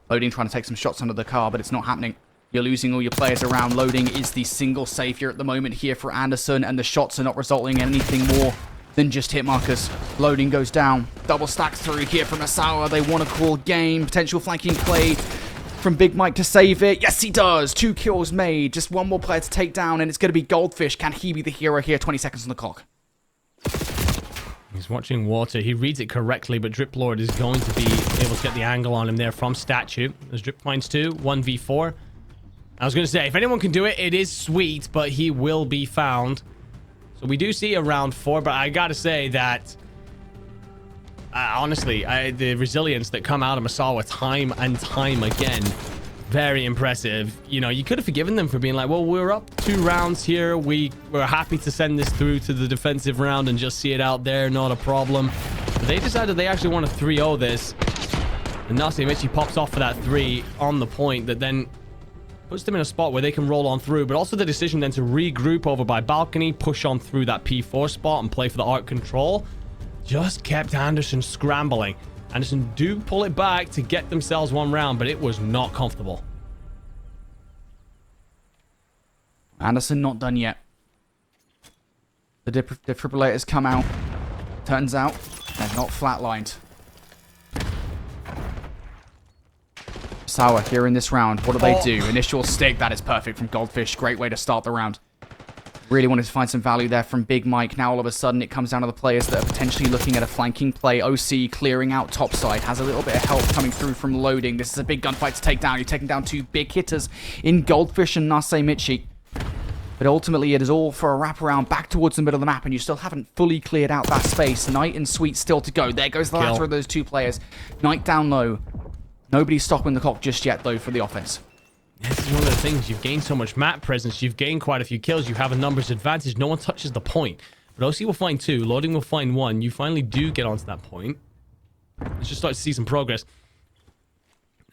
Loading trying to take some shots under the car, but it's not happening. You're losing all your players around. Loading is the single savior at the moment here for Anderson, and the shots are not resulting in anything more than just hit markers. Loading goes down. Double stack through here from Misawa. They want to call game. Potential flanking play from Big Mike to save it. Yes, he does. 2 kills made. Just 1 more player to take down, and it's going to be Goldfish. Can he be the hero here? 20 seconds on the clock. He's watching water. He reads it correctly, but Driplord is going to be able to get the angle on him there from statue. There's Drip finds 2, 1v4. I was going to say, if anyone can do it, it is Sweet, but he will be found. So we do see a round 4, but I got to say that honestly, the resilience that come out of Misawa time and time again, very impressive. You know, you could have forgiven them for being like, well, we're up 2 rounds here. We're happy to send this through to the defensive round and just see it out there. Not a problem. But they decided they actually want to 3-0 this. And Nase Michi pops off for that 3 on the point that then puts them in a spot where they can roll on through. But also the decision then to regroup over by balcony, push on through that P4 spot and play for the art control just kept Anderson scrambling. Anderson do pull it back to get themselves 1 round, but it was not comfortable. Anderson not done yet. The defibrillators come out. Turns out they're not flatlined. Sour here in this round. What do they do? Initial stick. That is perfect from Goldfish. Great way to start the round. Really wanted to find some value there from Big Mike. Now all of a sudden it comes down to the players that are potentially looking at a flanking play. OC clearing out topside. Has a little bit of help coming through from Loading. This is a big gunfight to take down. You're taking down two big hitters in Goldfish and Nase Michi. But ultimately, it is all for a wraparound back towards the middle of the map, and you still haven't fully cleared out that space. Knight and Sweet still to go. There goes the latter of those two players. Knight down low. Nobody's stopping the clock just yet, though, for the offense. This is one of the things. You've gained so much map presence. You've gained quite a few kills. You have a numbers advantage. No one touches the point. But OC will find 2. Loading will find 1. You finally do get onto that point. Let's just start to see some progress.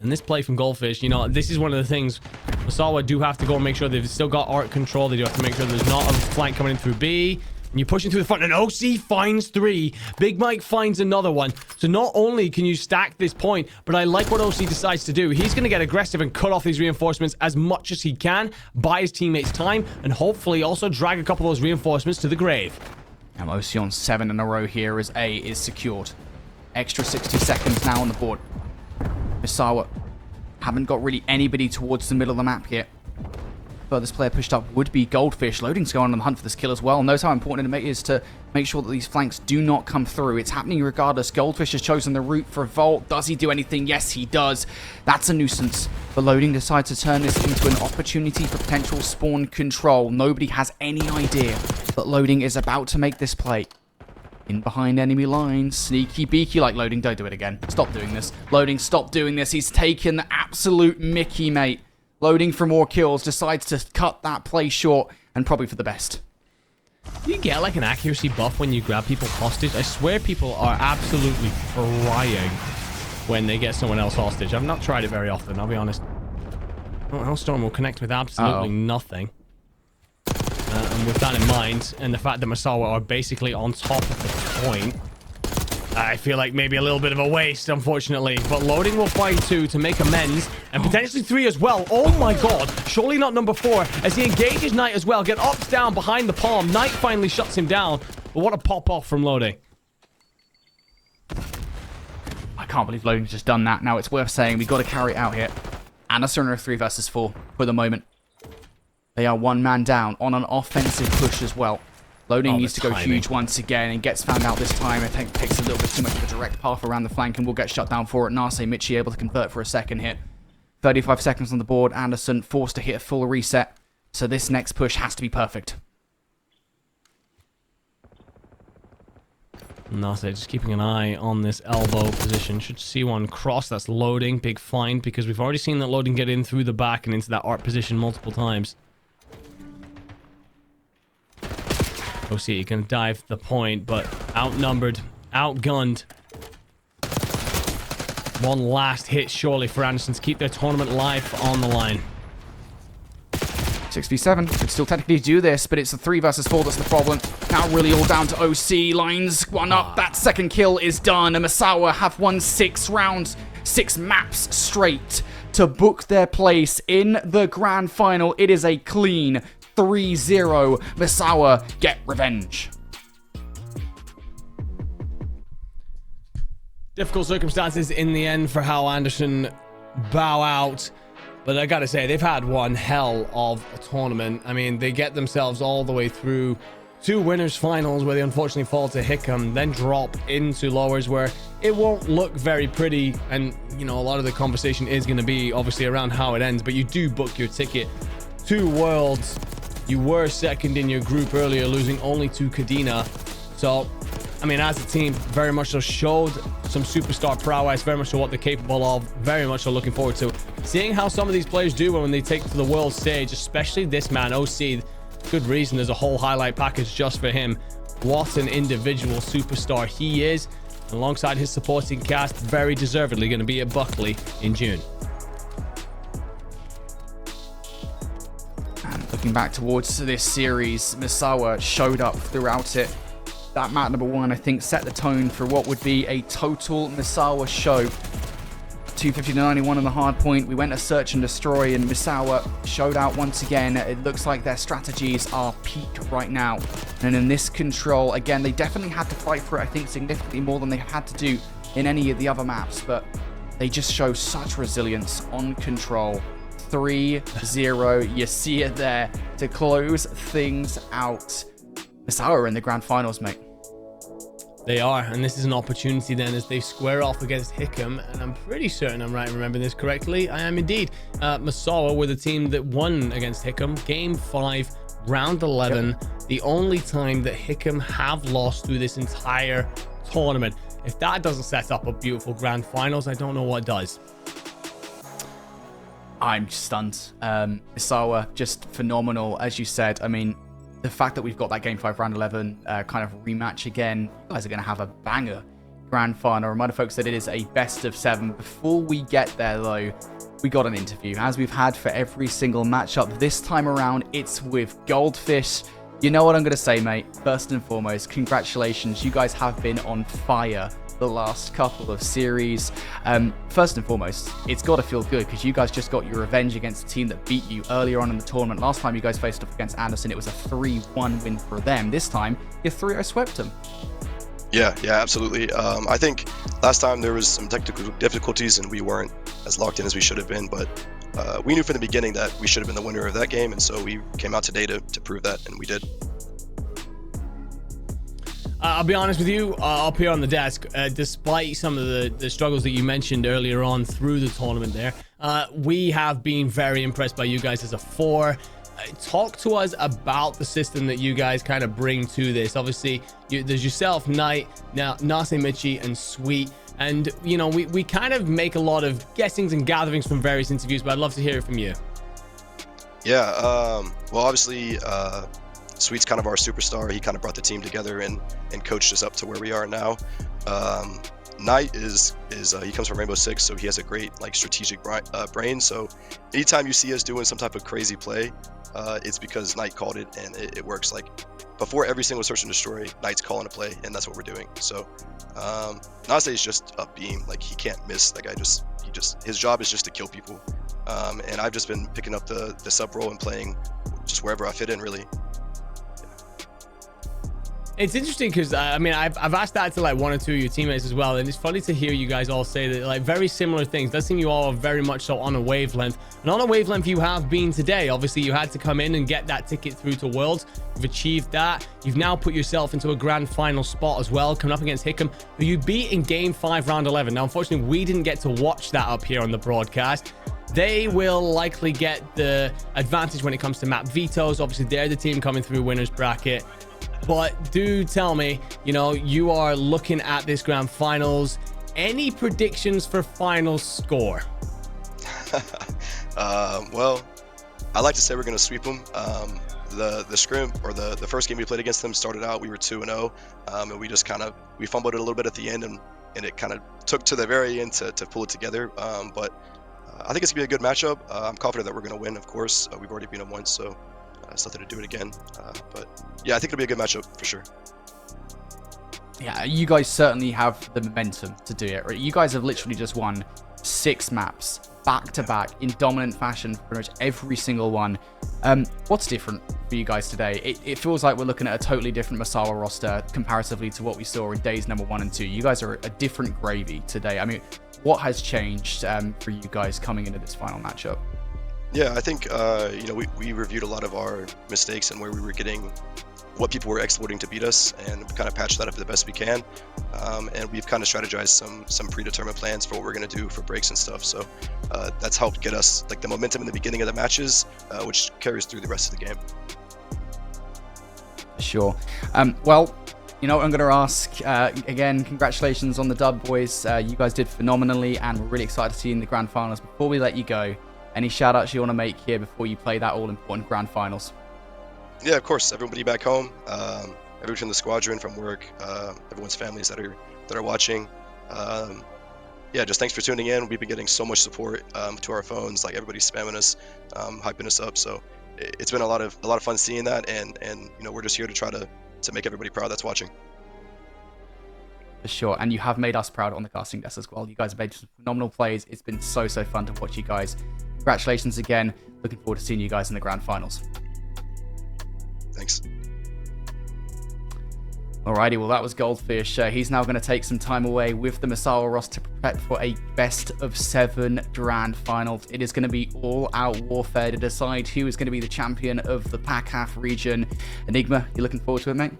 And this play from Goldfish, you know, this is one of the things. Masawa do have to go and make sure they've still got art control. They do have to make sure there's not a flank coming in through B. And you're pushing through the front, and OC finds 3. Big Mike finds another one. So not only can you stack this point, but I like what OC decides to do. He's going to get aggressive and cut off these reinforcements as much as he can, buy his teammates time, and hopefully also drag a couple of those reinforcements to the grave. Now OC on 7 in a row here as A is secured. Extra 60 seconds now on the board. Misawa haven't got really anybody towards the middle of the map here. Furthest player pushed up would be Goldfish. Loading's going on the hunt for this kill as well. Knows how important it is to make sure that these flanks do not come through. It's happening regardless. Goldfish has chosen the route for Volt. Does he do anything? Yes, he does. That's a nuisance. But Loading decides to turn this into an opportunity for potential spawn control. Nobody has any idea that Loading is about to make this play. In behind enemy lines. Sneaky beaky like Loading. Don't do it again. Stop doing this. Loading, stop doing this. He's taken the absolute Mickey, mate. Loading for more kills. Decides to cut that play short. And probably for the best. Do you get like an accuracy buff when you grab people hostage? I swear people are absolutely frying when they get someone else hostage. I've not tried it very often, I'll be honest. Oh, Hellstorm will connect with absolutely nothing. And with that in mind, and the fact that Masawa are basically on top of the point, I feel like maybe a little bit of a waste, unfortunately. But Loading will find 2 to make amends, and potentially 3 as well. Oh my god, surely not number 4, as he engages Knight as well. Get ups down behind the palm. Knight finally shuts him down. But what a pop-off from Loading. I can't believe Loading's just done that. Now, it's worth saying we've got to carry it out here. Anderson are 3 versus 4 for the moment. They are 1 man down on an offensive push as well. Loading needs to go huge once again and gets found out this time. I think it takes a little bit too much of a direct path around the flank and will get shut down for it. Nase Michi able to convert for a second hit. 35 seconds on the board. Anderson forced to hit a full reset. So this next push has to be perfect. Nase just keeping an eye on this elbow position. Should see one cross. That's Loading. Big find because we've already seen that Loading get in through the back and into that art position multiple times. OC can dive the point, but outnumbered, outgunned. One last hit surely for Anderson to keep their tournament life on the line. 6v7 could still technically do this, but it's a 3 versus 4 that's the problem. Now really all down to OC. Lines one up. That second kill is done. And Masawa have won 6 rounds, 6 maps straight to book their place in the grand final. It is a clean 3-0. Masawa get revenge. Difficult circumstances in the end for how Anderson bow out. But I gotta say, they've had one hell of a tournament. I mean, they get themselves all the way through 2 winners finals where they unfortunately fall to Hickam, then drop into lowers where it won't look very pretty. And, you know, a lot of the conversation is going to be obviously around how it ends. But you do book your ticket to Worlds. You were second in your group earlier, losing only to Kadena. So, I mean, as a team, very much so showed some superstar prowess, very much so what they're capable of, very much so looking forward to seeing how some of these players do when they take to the world stage, especially this man, OC. Good reason there's a whole highlight package just for him. What an individual superstar he is. Alongside his supporting cast, very deservedly going to be at Buckley in June. And looking back towards this series, Masawa showed up throughout it. That map number 1, I think, set the tone for what would be a total Masawa show. 250 to 91 on the hard point. We went to search and destroy, and Masawa showed out once again. It looks like their strategies are peak right now. And in this control, again, they definitely had to fight for it, I think, significantly more than they have had to do in any of the other maps. But they just show such resilience on control. 3-0. You see it there. to close things out. Misawa are in the grand finals, mate. They are, and this is an opportunity then as they square off against Hickam, and I'm pretty certain I'm right in remembering this correctly. I am indeed. Misawa were the team that won against Hickam, Game 5, Round 11, the only time that Hickam have lost through this entire tournament. If that doesn't set up a beautiful grand finals, I don't know what does. I'm stunned. Misawa, just phenomenal, as you said. I mean, the fact that we've got that Game 5 Round 11 kind of rematch again, you guys are going to have a banger grand final. Reminder folks that it is a best of 7. Before we get there, though, we got an interview, as we've had for every single matchup. This time around, it's with Goldfish. You know what I'm going to say, mate. First and foremost, congratulations. You guys have been on fire the last couple of series. First and foremost, it's got to feel good because you guys just got your revenge against a team that beat you earlier on in the tournament. Last time you guys faced off against Anderson, it was a 3-1 win for them. This time, you 3-0 swept them. Yeah, absolutely. I think last time there was some technical difficulties and we weren't as locked in as we should have been, but we knew from the beginning that we should have been the winner of that game, and so we came out today to prove that, and we did. I'll be honest with you, up here on the desk, despite some of the struggles that you mentioned earlier on through the tournament there, we have been very impressed by you guys as a 4. Talk to us about the system that you guys kind of bring to this. Obviously, there's yourself, Knight, now Nase, Michi, and Sweet. And, you know, we kind of make a lot of guessings and gatherings from various interviews, but I'd love to hear it from you. Yeah, well, obviously, Sweet's kind of our superstar. He kind of brought the team together and coached us up to where we are now. Knight is he comes from Rainbow Six, so he has a great strategic brain. So anytime you see us doing some type of crazy play, it's because Knight called it and it works. Like before every single search and destroy, Knight's calling a play, and that's what we're doing. So Nase is just a beam. Like he can't miss. That guy his job is just to kill people. And I've just been picking up the sub role and playing just wherever I fit in, really. It's interesting because I mean I've asked that to like 1 or 2 of your teammates as well, and it's funny to hear you guys all say that like very similar things. It does seem you all are very much so on a wavelength, and on a wavelength you have been today. Obviously you had to come in and get that ticket through to Worlds. You've achieved that. You've now put yourself into a grand final spot as well, coming up against Hickam, who you beat in Game 5 Round 11. Now unfortunately we didn't get to watch that up here on the broadcast. They will likely get the advantage when it comes to map vetoes. Obviously they're the team coming through winners bracket. But do tell me, you know, you are looking at this grand finals. Any predictions for final score? Well, I like to say we're going to sweep them. The scrim, or the first game we played against them, started out, we were 2-0, and we just we fumbled it a little bit at the end, and it kind of took to the very end to pull it together. But I think it's going to be a good matchup. I'm confident that we're going to win, of course. We've already beat them once, so it's nothing to do it again. But yeah, I think it'll be a good matchup for sure. Yeah, you guys certainly have the momentum to do it, right? You guys have literally just won 6 maps back to back in dominant fashion for pretty much every single one. What's different for you guys today? It feels like we're looking at a totally different Misawa roster comparatively to what we saw in days number 1 and 2. You guys are a different gravy today. I mean, what has changed for you guys coming into this final matchup? Yeah, I think we reviewed a lot of our mistakes and where we were getting, what people were exploiting to beat us, and kind of patched that up the best we can. And we've kind of strategized some predetermined plans for what we're going to do for breaks and stuff. So that's helped get us like the momentum in the beginning of the matches, which carries through the rest of the game. Sure. Well, you know, I'm going to ask again, congratulations on the dub, boys. You guys did phenomenally, and we're really excited to see you in the grand finals. Before we let you go, any shout outs you want to make here before you play that all important grand finals? Yeah, of course. Everybody back home, everyone from the squadron, from work, everyone's families that are watching. Yeah, just thanks for tuning in. We've been getting so much support to our phones. Like everybody's spamming us, hyping us up. So it's been a lot of fun seeing that, and you know, we're just here to try to make everybody proud that's watching. For sure, and you have made us proud on the casting desk as well. You guys have made some phenomenal plays. It's been so fun to watch you guys. Congratulations again. Looking forward to seeing you guys in the grand finals. Thanks. Alrighty, well that was Goldfish. He's now going to take some time away with the Misawa roster to prepare for a best of 7 grand finals. It is going to be all-out warfare to decide who is going to be the champion of the PACAF region. Enigma, you looking forward to it, mate?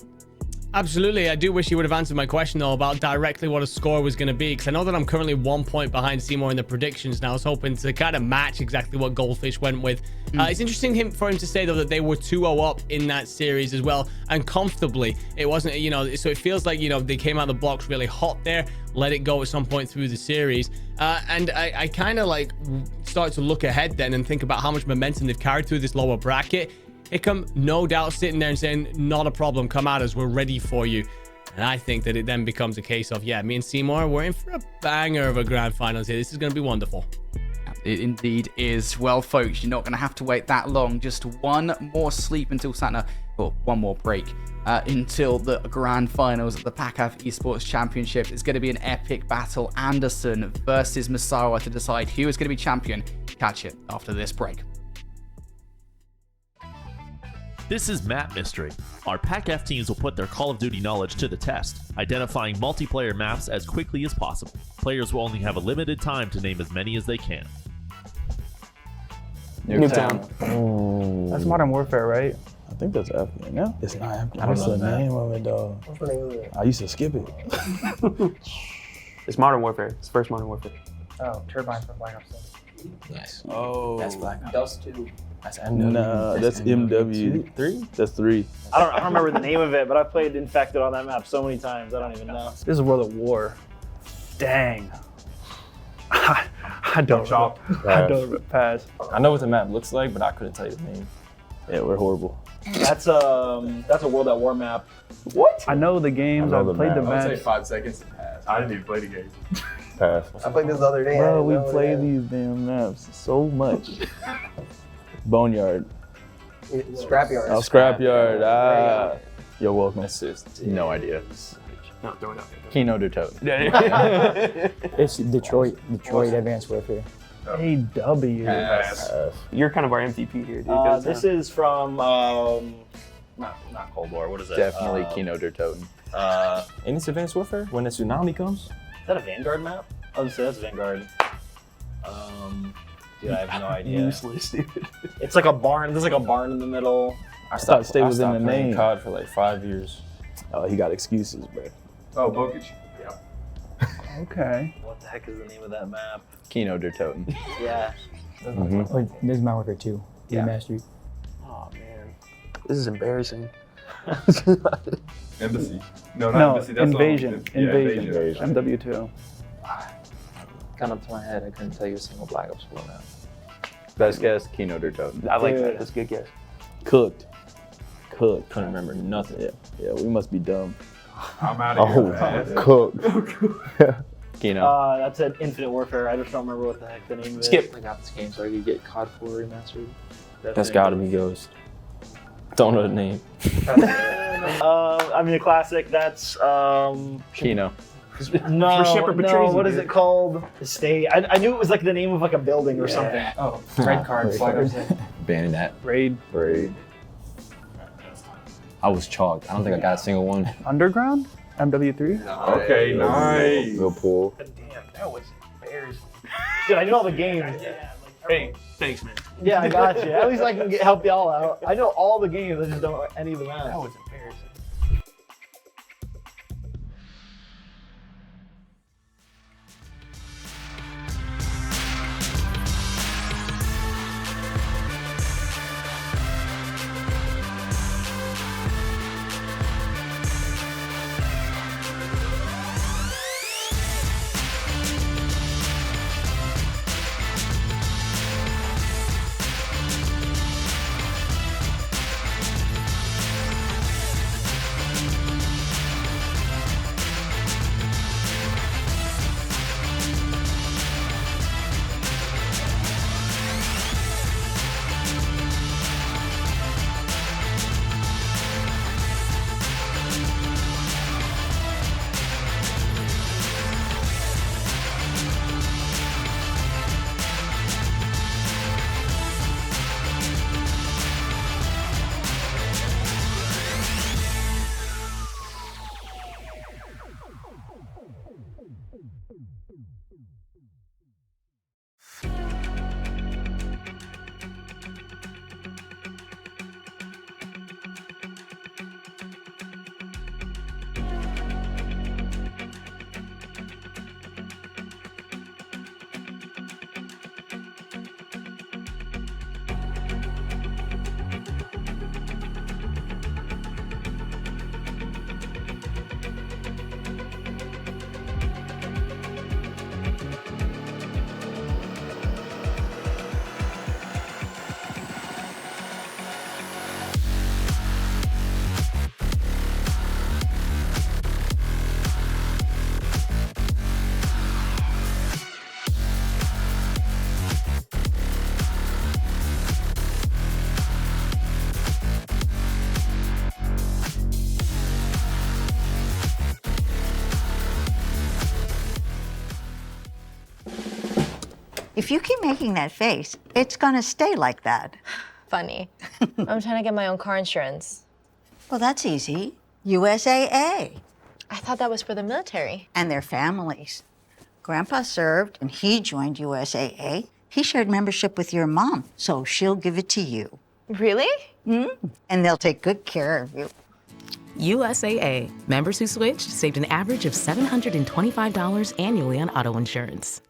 Absolutely. I do wish you would have answered my question, though, about directly what a score was going to be, because I know that I'm currently 1 point behind Seymour in the predictions now. I was hoping to kind of match exactly what Goldfish went with. It's interesting for him to say, though, that they were 2-0 up in that series as well, and comfortably. It wasn't, so it feels like, they came out of the blocks really hot there, let it go at some point through the series. And I kind of start to look ahead then and think about how much momentum they've carried through this lower bracket. Hickam, no doubt, sitting there and saying, not a problem, come at us, we're ready for you. And I think that it then becomes a case of, me and Seymour, we're in for a banger of a grand finals here. This is going to be wonderful. It indeed is. Well, folks, you're not going to have to wait that long. Just one more sleep until Santa, or one more break, until the grand finals of the PACAF Esports Championship. It's going to be an epic battle. Anderson versus Misawa to decide who is going to be champion. Catch it after this break. This is Map Mystery. Our PACAF teams will put their Call of Duty knowledge to the test, identifying multiplayer maps as quickly as possible. Players will only have a limited time to name as many as they can. Nuketown. That's Modern Warfare, right? I think that's Afghan. No, It's not Afghan. I don't know the name of it, dog. What's the name of it? I used to skip it. It's Modern Warfare. It's the first Modern Warfare. Oh, Turbine from Black Ops 6. Nice. Oh. That's Black Ops. Dust 2. That's MW. Nah, that's MW3. That's 3. I don't remember the name of it, but I played Infected on that map so many times. I don't even know. This is World at War. Dang. I don't pass. I know what the map looks like, but I couldn't tell you the name. Yeah, we're horrible. That's a World at War map. What? I know the games. I've played the I would say maps. 5 seconds to pass. I didn't even play the game. Pass. I played this the other day. Bro, we play these damn maps so much. Boneyard. Scrapyard. Oh, Scrapyard. You're welcome. Assist. No idea. No, throw it out. Kino Dutote. It's Detroit Advanced Warfare. AW. You're kind of our MVP here, dude. This is from Not Cold War. What is that? Definitely Kino Dutote. In this Advanced Warfare, when the tsunami comes? Is that a Vanguard map? Oh, that's Vanguard. Dude, I have no idea. Useless, dude. It's like a barn. There's like a barn in the middle. I stopped stay within stopped the playing name. COD for like 5 years. Oh, he got excuses, bro. Oh, Bokic. Yeah. Okay. What the heck is the name of that map? Kino Dutote. Yeah. Wait, this is Modern Warfare 2. Yeah. Remastered. Oh, man. This is embarrassing. Embassy. No, not Embassy. That's Invasion. Yeah, Invasion. MW2. Gun up to my head, I couldn't tell you a single Black Ops 4 map. Best guess, Kino Dutote. I like that. That's a good guess. Cooked. Couldn't remember nothing. Yeah, we must be dumb. I'm out of here. Man. Cooked. Kino. That's an Infinite Warfare. I just don't remember what the heck the name of it. Skip. I got this game so I could get COD 4 remastered. That's gotta be Ghost. Don't know the name. I mean, a classic. That's Kino. No, what is it called? The state. I knew it was like the name of like a building or something. Oh, Red Card. Banning that. Raid. I was chalked. I don't think I got a single one. Underground? MW3? Okay, nice. Go pull. Damn, that was embarrassing. Dude, I know all the games. Hey, thanks, man. Yeah, I got you. At least I can help y'all out. I know all the games. I just don't know any of the maps. That was embarrassing. If you keep making that face, it's gonna stay like that. Funny. I'm trying to get my own car insurance. Well, that's easy. USAA. I thought that was for the military. And their families. Grandpa served and he joined USAA. He shared membership with your mom, so she'll give it to you. Really? And they'll take good care of you. USAA. Members who switched saved an average of $725 annually on auto insurance.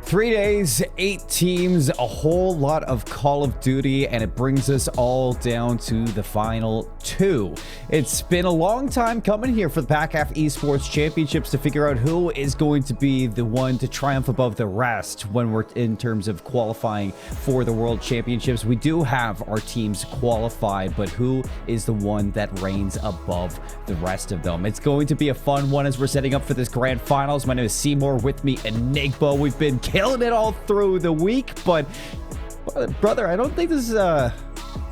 3 days, 8 teams, a whole lot of Call of Duty, and it brings us all down to the final 2. It's been a long time coming here for the PACAF Esports Championships to figure out who is going to be the one to triumph above the rest when we're in terms of qualifying for the World Championships. We do have our teams qualified, but who is the one that reigns above the rest of them? It's going to be a fun one as we're setting up for this grand finals. My name is Seymour, with me Enigma. We've been killing it all through the week, but brother, I don't think this is I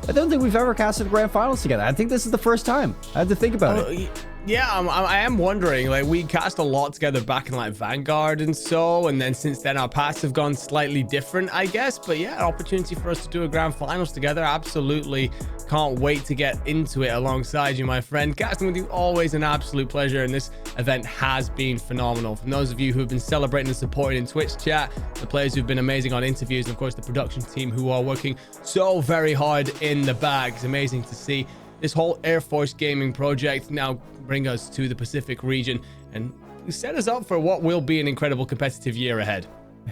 don't think we've ever casted grand finals together. I think this is the first time. I had to think about it. Yeah, I am wondering, like, we cast a lot together back in like Vanguard and so, and then since then our paths have gone slightly different, I guess. But yeah, an opportunity for us to do a grand finals together. Absolutely can't wait to get into it alongside you, my friend. Casting with you, always an absolute pleasure, and this event has been phenomenal. From those of you who have been celebrating and supporting in Twitch chat, the players who've been amazing on interviews, and of course the production team who are working so very hard in the bag. It's amazing to see this whole Air Force gaming project now bring us to the Pacific region and set us up for what will be an incredible competitive year ahead.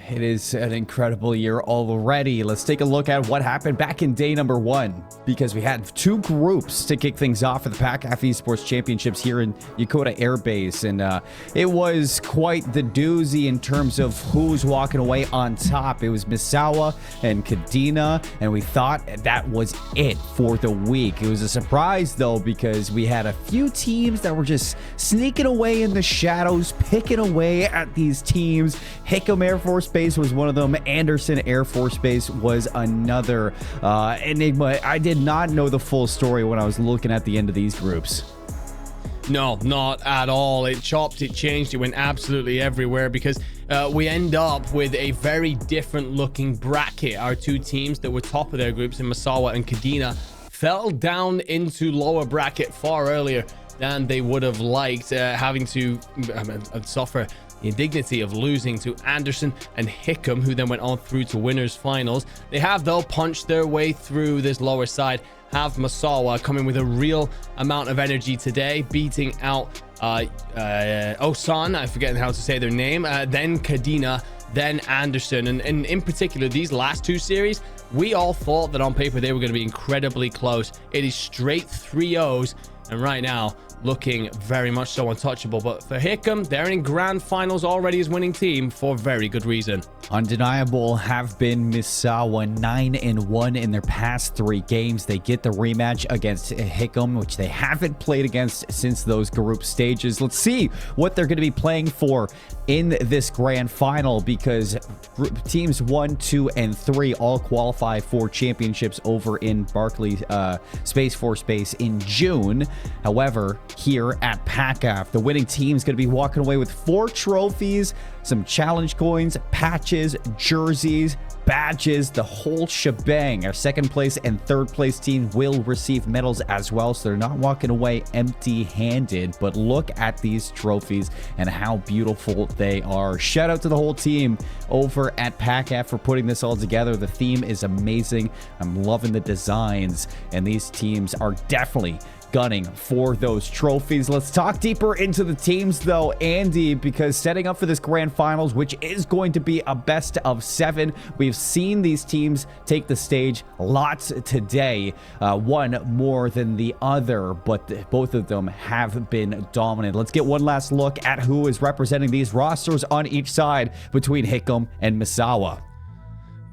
It is an incredible year already. Let's take a look at what happened back in day number 1, because we had 2 groups to kick things off for the PACAF Esports Championships here in Yokota Air Base, and it was quite the doozy in terms of who's walking away on top. It was Misawa and Kadena, and we thought that was it for the week. It was a surprise though, because we had a few teams that were just sneaking away in the shadows, picking away at these teams. Hickam Air Force Base was one of them. Anderson Air Force Base was another. Enigma, I did not know the full story when I was looking at the end of these groups. No, not at all. It chopped, it changed, it went absolutely everywhere, because we end up with a very different looking bracket. Our 2 teams that were top of their groups in Misawa and Kadena fell down into lower bracket far earlier than they would have liked, having to suffer the indignity of losing to Anderson and Hickam, who then went on through to winners finals. They have though punched their way through this lower side. Have Misawa coming with a real amount of energy today, beating out Osan, I'm forgetting how to say their name, then Kadena, then Anderson, and in particular these last 2 series, we all thought that on paper they were going to be incredibly close. It is straight 3-0s, and right now looking very much so untouchable. But for Hickam, they're in grand finals already as winning team for very good reason. Undeniable have been Misawa, 9-1 in their past 3 games. They get the rematch against Hickam, which they haven't played against since those group stages. Let's see what they're going to be playing for in this grand final, because teams 1, 2, and 3 all qualify for championships over in Barclay Space Force Base in June. However, here at PACAF, the winning team is going to be walking away with 4 trophies, some challenge coins, patches, jerseys, badges, the whole shebang. Our 2nd place and 3rd place team will receive medals as well, so they're not walking away empty-handed. But look at these trophies and how beautiful they are. Shout out to the whole team over at PACAF for putting this all together. The theme is amazing. I'm loving the designs, and these teams are definitely gunning for those trophies. Let's talk deeper into the teams though, Andy, because setting up for this grand finals, which is going to be a best of 7, we've seen these teams take the stage lots today, one more than the other, but both of them have been dominant. Let's get one last look at who is representing these rosters on each side between Hickam and Misawa.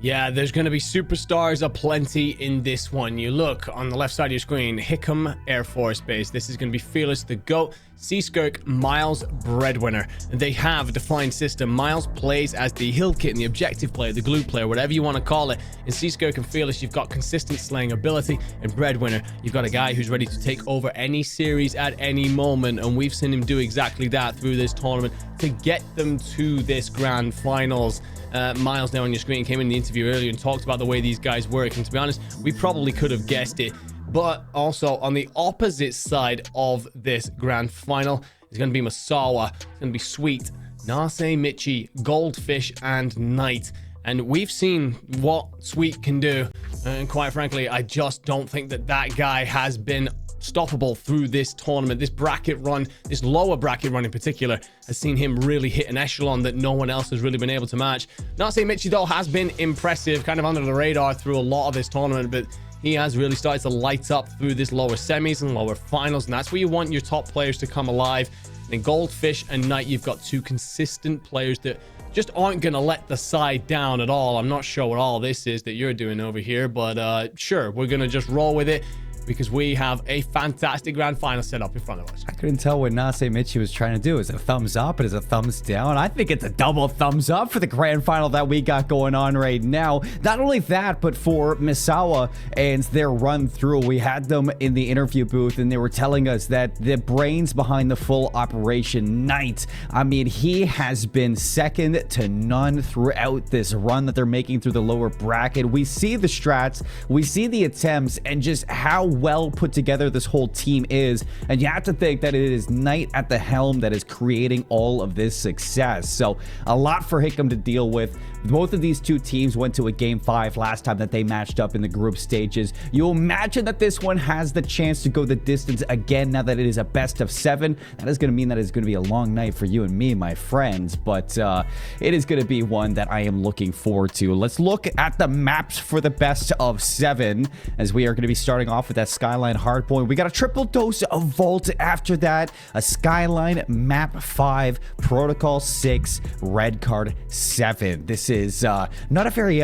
Yeah, there's going to be superstars aplenty in this one. You look on the left side of your screen, Hickam Air Force Base. This is going to be Fearless the GOAT, Seaskirk, Miles, Breadwinner. They have a defined system. Miles plays as the heal kit and the objective player, the glue player, whatever you want to call it. In Seaskirk and Fearless, you've got consistent slaying ability. In Breadwinner, you've got a guy who's ready to take over any series at any moment, and we've seen him do exactly that through this tournament to get them to this grand finals. Miles, now on your screen, came in the interview earlier and talked about the way these guys work, and to be honest, we probably could have guessed it. But also on the opposite side of this grand final is going to be Masawa. It's going to be Sweet, Nase, Michi, Goldfish, and Knight. And we've seen what Sweet can do. And quite frankly, I just don't think that that guy has been stoppable through this tournament. This bracket run, this lower bracket run in particular, has seen him really hit an echelon that no one else has really been able to match. Nase Michi, though, has been impressive, kind of under the radar through a lot of this tournament, but he has really started to light up through this lower semis and lower finals, and that's where you want your top players to come alive. And in Goldfish and Knight, you've got two consistent players that just aren't going to let the side down at all. I'm not sure what all this is that you're doing over here, but sure, we're going to just roll with it, because we have a fantastic grand final set up in front of us. I couldn't tell what Nase Michi was trying to do. Is it a thumbs up? Is it a thumbs down? I think it's a double thumbs up for the grand final that we got going on right now. Not only that, but for Misawa and their run through. We had them in the interview booth, and they were telling us that the brains behind the full operation, Knight, I mean, he has been second to none throughout this run that they're making through the lower bracket. We see the strats, we see the attempts, and just how well put together this whole team is, and you have to think that it is Knight at the helm that is creating all of this success. So a lot for Hickam to deal with. Both of these two teams went to a game 5 last time that they matched up in the group stages. You imagine that this one has the chance to go the distance again now that it is a best of 7. That is going to mean that it's going to be a long night for you and me, my friends, but it is going to be one that I am looking forward to. Let's look at the maps for the best of 7, as we are going to be starting off with that Skyline Hardpoint. We got a triple dose of Vault after that, a Skyline Map 5, Protocol 6, Red Card 7. This is not a very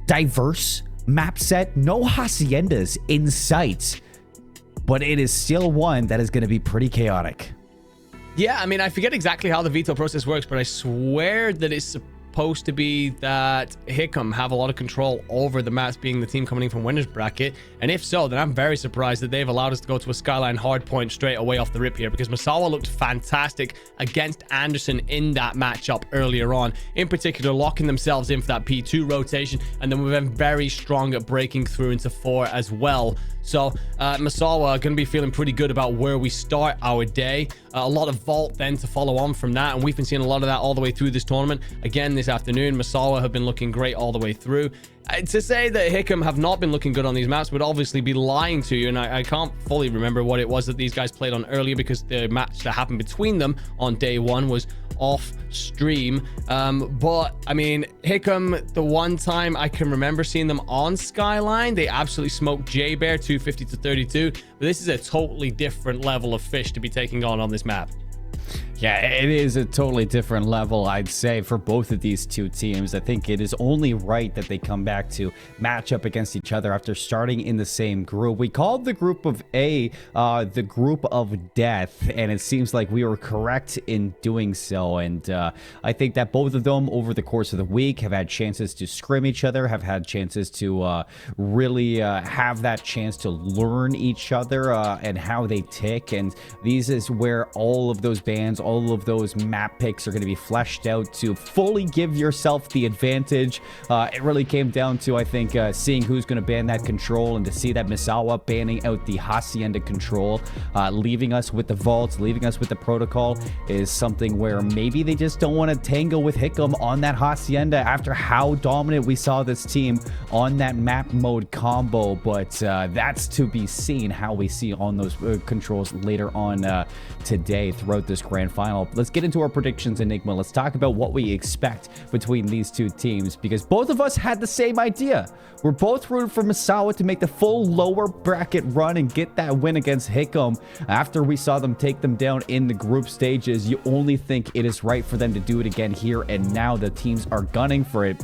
diverse map set. No haciendas in sight, but it is still one that is going to be pretty chaotic. Yeah, I mean, I forget exactly how the veto process works, but I swear that it's supposed to be that Hickam have a lot of control over the maps, being the team coming in from winners bracket. And if so, then I'm very surprised that they've allowed us to go to a Skyline Hardpoint straight away off the rip here, because Masawa looked fantastic against Anderson in that matchup earlier on, in particular locking themselves in for that P2 rotation, and then we've been very strong at breaking through into 4 as well. So Masawa are going to be feeling pretty good about where we start our day. A lot of Vault then to follow on from that, and we've been seeing a lot of that all the way through this tournament. Again, this afternoon, Masawa have been looking great all the way through. To say that Hickam have not been looking good on these maps would obviously be lying to you, and I can't fully remember what it was that these guys played on earlier, because the match that happened between them on day 1 was off stream. But I mean, Hickam, the one time I can remember seeing them on Skyline, they absolutely smoked J-Bear 250 to 32, but this is a totally different level of fish to be taking on this map. Yeah, it is a totally different level, I'd say, for both of these two teams. I think it is only right that they come back to match up against each other after starting in the same group. We called the group of A the group of death, and it seems like we were correct in doing so. And I think that both of them over the course of the week have had chances to scrim each other, have had chances to really have that chance to learn each other and how they tick. And these is where all of those bands, all of those map picks are going to be fleshed out to fully give yourself the advantage. It really came down to, I think, seeing who's going to ban that control, and to see that Misawa banning out the Hacienda control, leaving us with the vaults, leaving us with the protocol, is something where maybe they just don't want to tangle with Hickam on that Hacienda after how dominant we saw this team on that map mode combo. But that's to be seen how we see on those controls later on today throughout this grand final. Let's get into our predictions, Enigma. Let's talk about what we expect between these two teams, because both of us had the same idea. We're both rooting for Misawa to make the full lower bracket run and get that win against Hickam. After we saw them take them down in the group stages, you only think it is right for them to do it again here and now. The teams are gunning for it.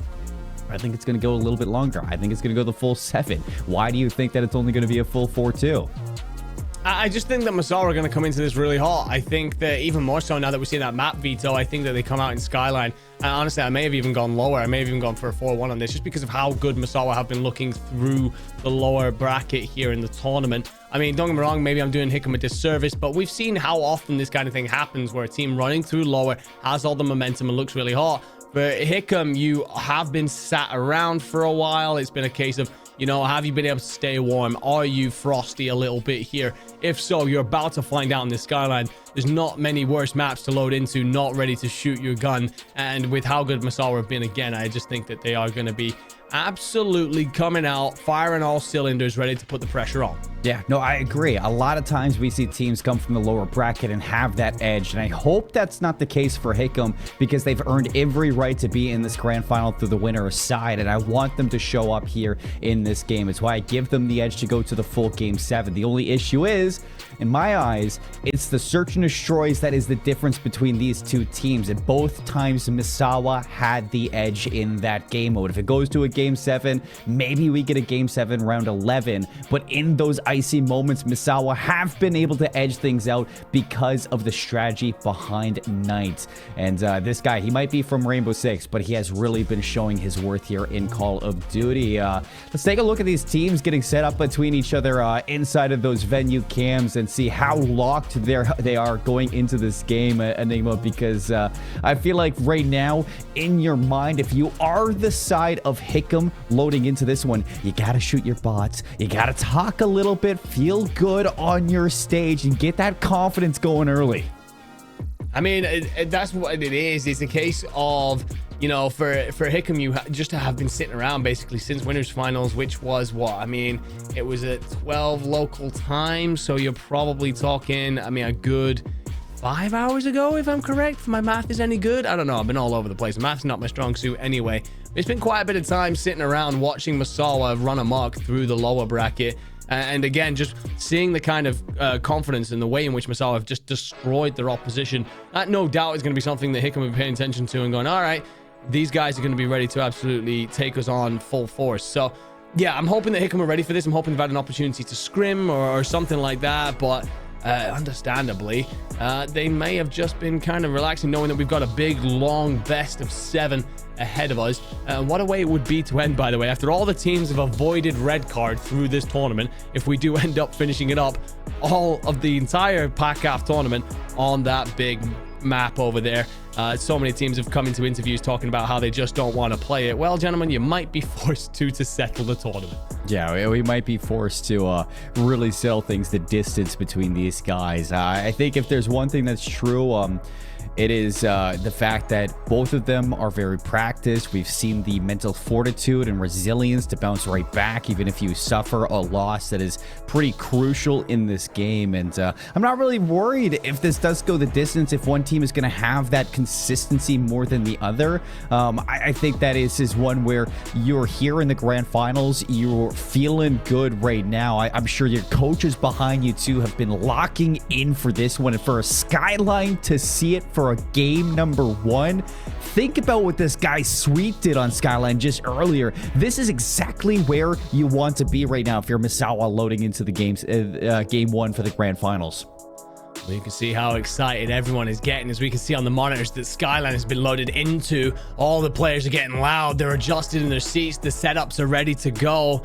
I think it's going to go a little bit longer. I think it's going to go the full 7. Why do you think that it's only going to be a full 4-2? I just think that Masawa are going to come into this really hot. I think that even more so now that we're seeing that map veto, I think that they come out in Skyline. And honestly, I may have even gone lower. I may have even gone for a 4-1 on this just because of how good Masawa have been looking through the lower bracket here in the tournament. I mean, don't get me wrong, maybe I'm doing Hickam a disservice, but we've seen how often this kind of thing happens where a team running through lower has all the momentum and looks really hot. But Hickam, you have been sat around for a while. It's been a case of, you know, have you been able to stay warm? Are you frosty a little bit here? If so, you're about to find out in this Skyline. There's not many worse maps to load into, not ready to shoot your gun. And with how good Masawa have been again, I just think that they are going to be absolutely coming out, firing all cylinders, ready to put the pressure on. Yeah, no, I agree. A lot of times we see teams come from the lower bracket and have that edge, and I hope that's not the case for Hickam because they've earned every right to be in this grand final through the winner's side, and I want them to show up here in this game. It's why I give them the edge to go to the full Game 7. The only issue is, in my eyes, it's the search and destroys that is the difference between these two teams, and both times Misawa had the edge in that game mode. If it goes to a Game 7, maybe we get a Game 7 round 11, but in those icy moments, Misawa have been able to edge things out because of the strategy behind Knight. And this guy, he might be from Rainbow Six, but he has really been showing his worth here in Call of Duty. Let's take a look at these teams getting set up between each other inside of those venue cams and see how locked they are going into this game, Enigma, because I feel like right now, in your mind, if you are the side of Hickam loading into this one, you gotta shoot your bots, you gotta talk a little bit, feel good on your stage, and get that confidence going early. I mean, that's what it is. It's a case of, you know, for Hickam, you just have been sitting around basically since winners finals, which was what? I mean, it was at 12 local time, so you're probably talking, I mean, a good 5 hours ago, if I'm correct, if my math is any good. I don't know, I've been all over the place. Math's not my strong suit anyway. It's been quite a bit of time sitting around watching Masawa run amok through the lower bracket. And again, just seeing the kind of confidence and the way in which Masawa have just destroyed their opposition. That no doubt is going to be something that Hickam will be paying attention to and going, all right, these guys are going to be ready to absolutely take us on full force. So yeah, I'm hoping that Hickam are ready for this. I'm hoping they've had an opportunity to scrim or something like that, but understandably, they may have just been kind of relaxing, knowing that we've got a big, long best of 7 ahead of us. What a way it would be to end, by the way, after all the teams have avoided red card through this tournament. If we do end up finishing it up, all of the entire PACAF tournament on that big map over there. So many teams have come into interviews talking about how they just don't want to play it. Well, gentlemen, you might be forced to settle the tournament. Yeah, we might be forced to really settle things, the distance between these guys. I think if there's one thing that's true, it is the fact that both of them are very practiced. We've seen the mental fortitude and resilience to bounce right back, even if you suffer a loss that is pretty crucial in this game. And I'm not really worried if this does go the distance, if one team is going to have that consistency more than the other. I think that is one where you're here in the grand finals, you're feeling good right now. I'm sure your coaches behind you too have been locking in for this one, and for a Skyline to see it for a game number 1. Think about what this guy Sweet did on Skyline just earlier. This is exactly where you want to be right now if you're Misawa loading into the game 1 for the grand finals. Well, you can see how excited everyone is getting, as we can see on the monitors that Skyline has been loaded into. All the players are getting loud, they're adjusted in their seats, the setups are ready to go.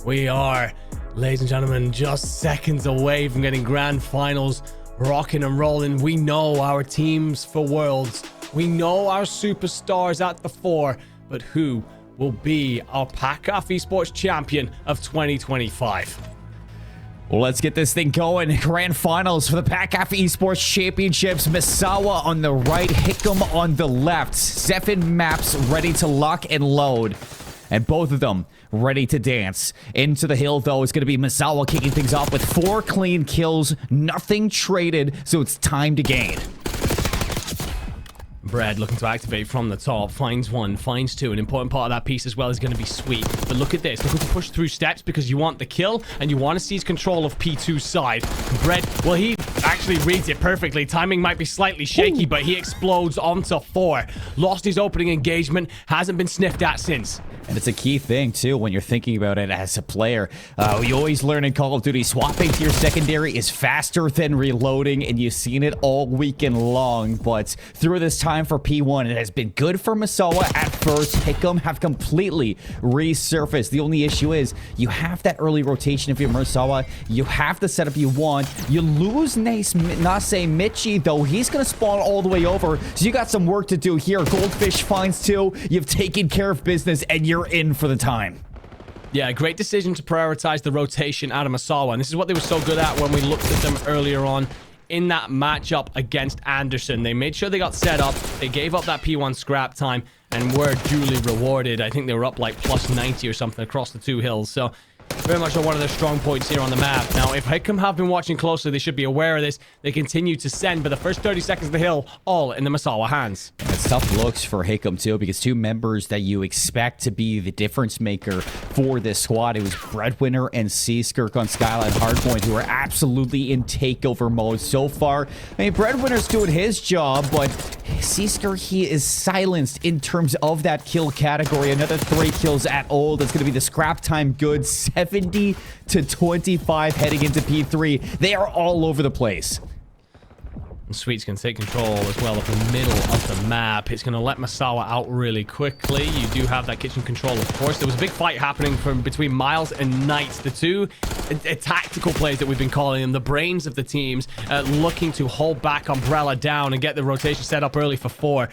We are, ladies and gentlemen, just seconds away from getting grand finals rocking and rolling. We know our teams for Worlds. We know our superstars at the fore, but who will be our PACAF Esports champion of 2025? Well, let's get this thing going. Grand finals for the PACAF Esports Championships. Misawa on the right, Hickam on the left. 7 maps ready to lock and load. And both of them ready to dance. Into the hill, though, is going to be Misawa kicking things off with 4 clean kills. Nothing traded, so it's time to gain. Brad looking to activate from the top, finds 1, finds 2. An important part of that piece as well is going to be Sweet. But look at this, looking to push through steps because you want the kill and you want to seize control of P2's side. Brad, well, he actually reads it perfectly. Timing might be slightly shaky, but he explodes onto 4. Lost his opening engagement, hasn't been sniffed at since. And it's a key thing, too, when you're thinking about it as a player. You always learn in Call of Duty, swapping to your secondary is faster than reloading, and you've seen it all weekend long. But through this time for P1, it has been good for Masawa at first. Hickam have completely resurfaced. The only issue is you have that early rotation if you're Masawa. You have the setup you want. You lose Nase Michi, though. He's going to spawn all the way over, so you got some work to do here. Goldfish finds 2. You've taken care of business, and you're in for the time. Yeah, great decision to prioritize the rotation out of Masawa, and this is what they were so good at when we looked at them earlier on in that matchup against Anderson. They made sure they got set up, they gave up that P1 scrap time, and were duly rewarded. I think they were up like plus 90 or something across the 2 hills, so very much one of their strong points here on the map. Now, if Hickam have been watching closely, they should be aware of this. They continue to send, but the first 30 seconds of the hill, all in the Masawa hands. It's tough looks for Hickam, too, because 2 members that you expect to be the difference maker for this squad. It was Breadwinner and Seaskirk on Skyline Hardpoint, who are absolutely in takeover mode so far. I mean, Breadwinner's doing his job, but Seaskirk, he is silenced in terms of that kill category. Another 3 kills at all. That's going to be the scrap time goods. 70 to 25 heading into P3. They are all over the place. And Sweet's going to take control as well of the middle of the map. It's going to let Masawa out really quickly. You do have that kitchen control, of course. There was a big fight happening between Miles and Knight, the 2 tactical plays that we've been calling them, the brains of the teams, looking to hold back Umbrella down and get the rotation set up early for 4.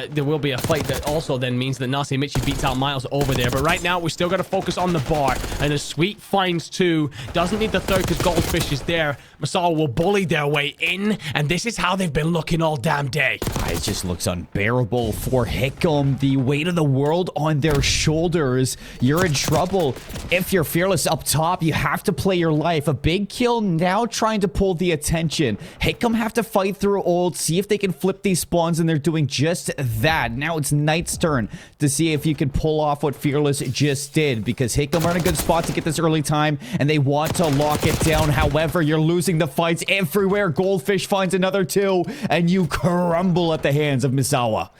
There will be a fight that also then means that Nase Michi beats out Miles over there. But right now, we still got to focus on the bar. And as Sweet finds 2, doesn't need the 3rd because Goldfish is there. Masawa will bully their way in. And this is how they've been looking all damn day. It just looks unbearable for Hickam. The weight of the world on their shoulders. You're in trouble. If you're Fearless up top, you have to play your life. A big kill now trying to pull the attention. Hickam have to fight through ult, see if they can flip these spawns, and they're doing just that. Now it's Knight's turn to see if you can pull off what Fearless just did, because Hickam are in a good spot to get this early time, and they want to lock it down. However, you're losing the fights everywhere. Goldfish finds another 2, and you crumble at the hands of Misawa.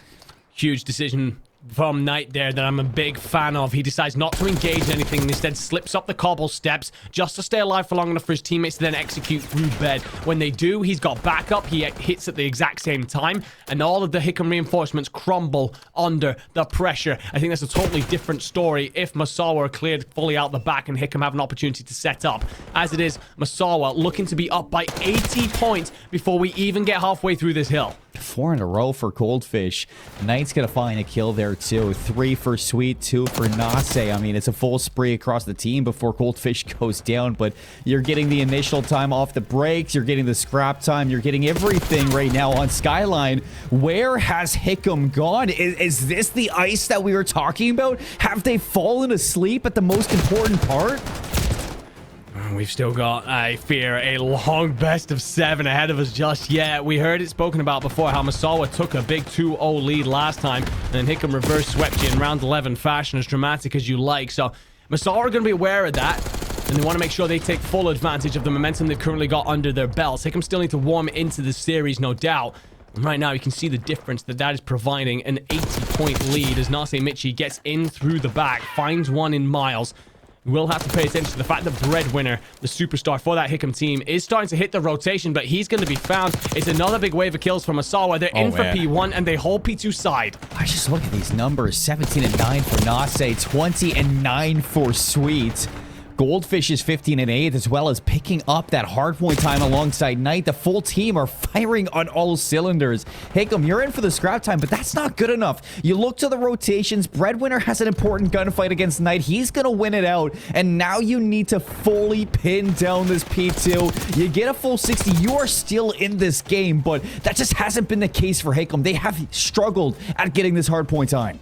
Huge decision from Knight there that I'm a big fan of. He decides not to engage anything and instead slips up the cobble steps just to stay alive for long enough for his teammates to then execute through bed. When they do, he's got backup. He hits at the exact same time, and all of the Hickam reinforcements crumble under the pressure. I think that's a totally different story if Masawa are cleared fully out the back and Hickam have an opportunity to set up. As it is, Masawa looking to be up by 80 points before we even get halfway through this hill. 4 in a row for Goldfish. Knight's gonna find a kill there too. 3 for Sweet, 2 for Nase. I mean, it's a full spree across the team before Goldfish goes down, but you're getting the initial time off the breaks, you're getting the scrap time, you're getting everything right now on Skyline. Where has Hickam gone? Is this the ice that we were talking about? Have they fallen asleep at the most important part? We've still got, I fear, a long best of 7 ahead of us just yet. We heard it spoken about before how Masawa took a big 2-0 lead last time, and then Hickam reverse swept you in round 11 fashion, as dramatic as you like. So Masawa are going to be aware of that, and they want to make sure they take full advantage of the momentum they've currently got under their belts. Hickam still need to warm into the series, no doubt. And right now, you can see the difference that is providing an 80-point lead as Nase Michi gets in through the back, finds one in Miles. We'll have to pay attention to the fact that Breadwinner, the superstar for that Hickam team, is starting to hit the rotation, but he's going to be found. It's another big wave of kills from Masawa. They're in for P1, and they hold P2 side. I just look at these numbers. 17 and 9 for Nase, 20 and 9 for Sweet. Goldfish is 15 and 8, as well as picking up that hardpoint time alongside Knight. The full team are firing on all cylinders. Hickam, you're in for the scrap time, but that's not good enough. You look to the rotations. Breadwinner has an important gunfight against Knight. He's going to win it out, and now you need to fully pin down this P2. You get a full 60. You are still in this game, but that just hasn't been the case for Hickam. They have struggled at getting this hardpoint time.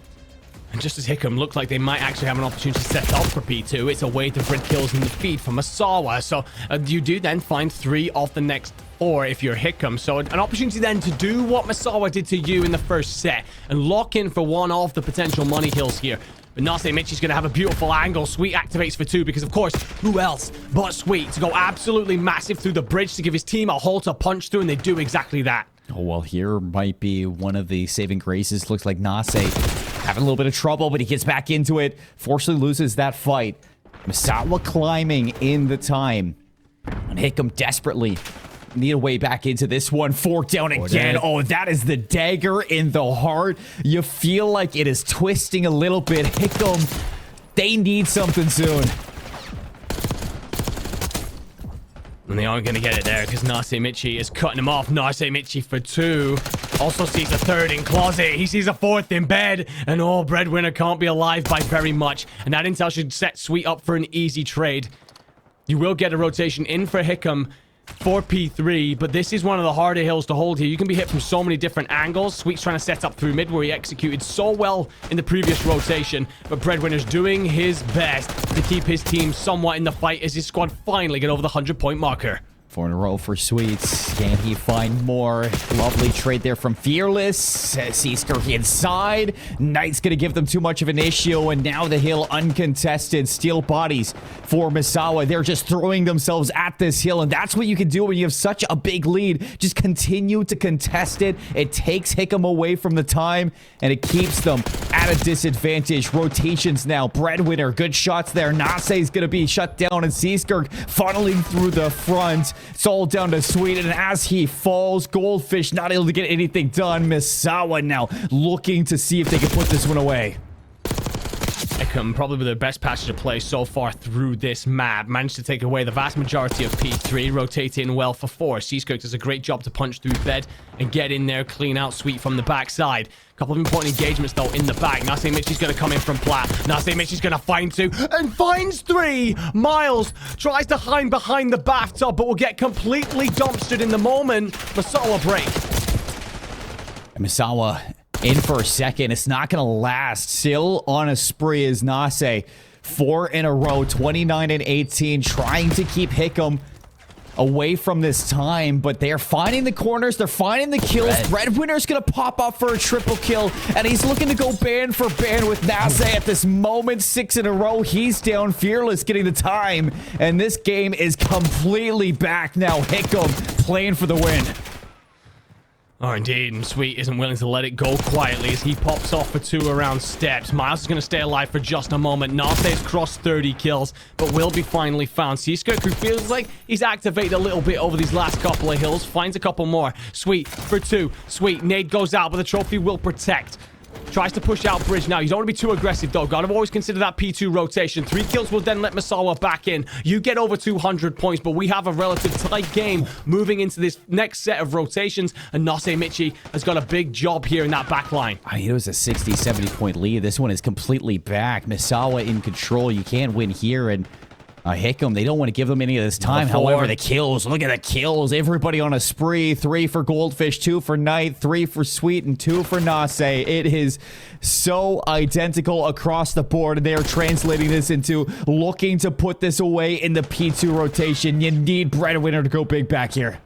And just as Hickam looked like they might actually have an opportunity to set up for P2, it's a way to bring kills in the feed for Masawa. So you do then find 3 of the next 4 if you're Hickam. So an opportunity then to do what Masawa did to you in the first set and lock in for one of the potential money kills here. But Nase Michi's going to have a beautiful angle. Sweet activates for 2 because, of course, who else but Sweet to go absolutely massive through the bridge to give his team a hole to punch through, and they do exactly that. Oh, well, here might be one of the saving graces. Looks like Nase having a little bit of trouble, but he gets back into it. Fortunately loses that fight. Misawa climbing in the time. And Hickam desperately need a way back into this one. 4 down again. Oh, that is the dagger in the heart. You feel like it is twisting a little bit. Hickam, they need something soon. And they aren't going to get it there because Nase Michi is cutting him off. Nase Michi for 2. Also sees a 3rd in closet. He sees a 4th in bed. And Breadwinner can't be alive by very much. And that intel should set Sweet up for an easy trade. You will get a rotation in for Hickam for P3, but this is one of the harder hills to hold here. You can be hit from so many different angles. Sweet's trying to set up through mid where he executed so well in the previous rotation, but Breadwinner's doing his best to keep his team somewhat in the fight as his squad finally get over the 100-point marker. 4 in a row for Sweets. Can he find more? Lovely trade there from Fearless. Seaskirk inside. Knight's going to give them too much of an issue, and now the hill uncontested. Steel bodies for Misawa. They're just throwing themselves at this hill, and that's what you can do when you have such a big lead. Just continue to contest it. It takes Hickam away from the time, and it keeps them at a disadvantage. Rotations now. Breadwinner, good shots there. Nase's going to be shut down, and Seaskirk funneling through the front. It's all down to Sweet, and as he falls, Goldfish not able to get anything done. Misawa now looking to see if they can put this one away. Hickam, probably the best passage of play so far through this map. Managed to take away the vast majority of P3, rotating well for 4. Seaskirk does a great job to punch through bed and get in there, clean out Sweet from the backside. Couple of important engagements though in the back. Nase Michi's going to come in from Plat. Nase Michi's going to find 2 and finds 3. Miles tries to hide behind the bathtub, but will get completely dumpstered in the moment. Misawa break. Misawa in for a second. It's not going to last. Still on a spree is Nase. 4 in a row, 29 and 18, trying to keep Hickam away from this time, but they're finding the corners, they're finding the kills. Breadwinner's gonna pop up for a triple kill, and he's looking to go ban for ban with Nase at this moment. 6 in a row, he's down. Fearless getting the time, and this game is completely back now. Hickam playing for the win. Oh, indeed, and Sweet isn't willing to let it go quietly as he pops off for 2 around steps. Miles is going to stay alive for just a moment. Nase's crossed 30 kills, but will be finally found. Seaskirk, who feels like he's activated a little bit over these last couple of hills, finds a couple more. Sweet for 2. Sweet, nade goes out, but the trophy will protect. Tries to push out bridge now. You don't want to be too aggressive, though. Gotta always consider that P2 rotation. 3 kills will then let Misawa back in. You get over 200 points, but we have a relative tight game moving into this next set of rotations, and Nase Michi has got a big job here in that back line. I mean, it was a 60, 70-point lead. This one is completely back. Misawa in control. You can't win here, and Hickam, they don't want to give them any of this time. However, the kills, look at the kills. Everybody on a spree. 3 for Goldfish, 2 for Knight, 3 for Sweet, and 2 for Nase. It is so identical across the board, and they are translating this into looking to put this away in the P2 rotation. You need Breadwinner to go big back here.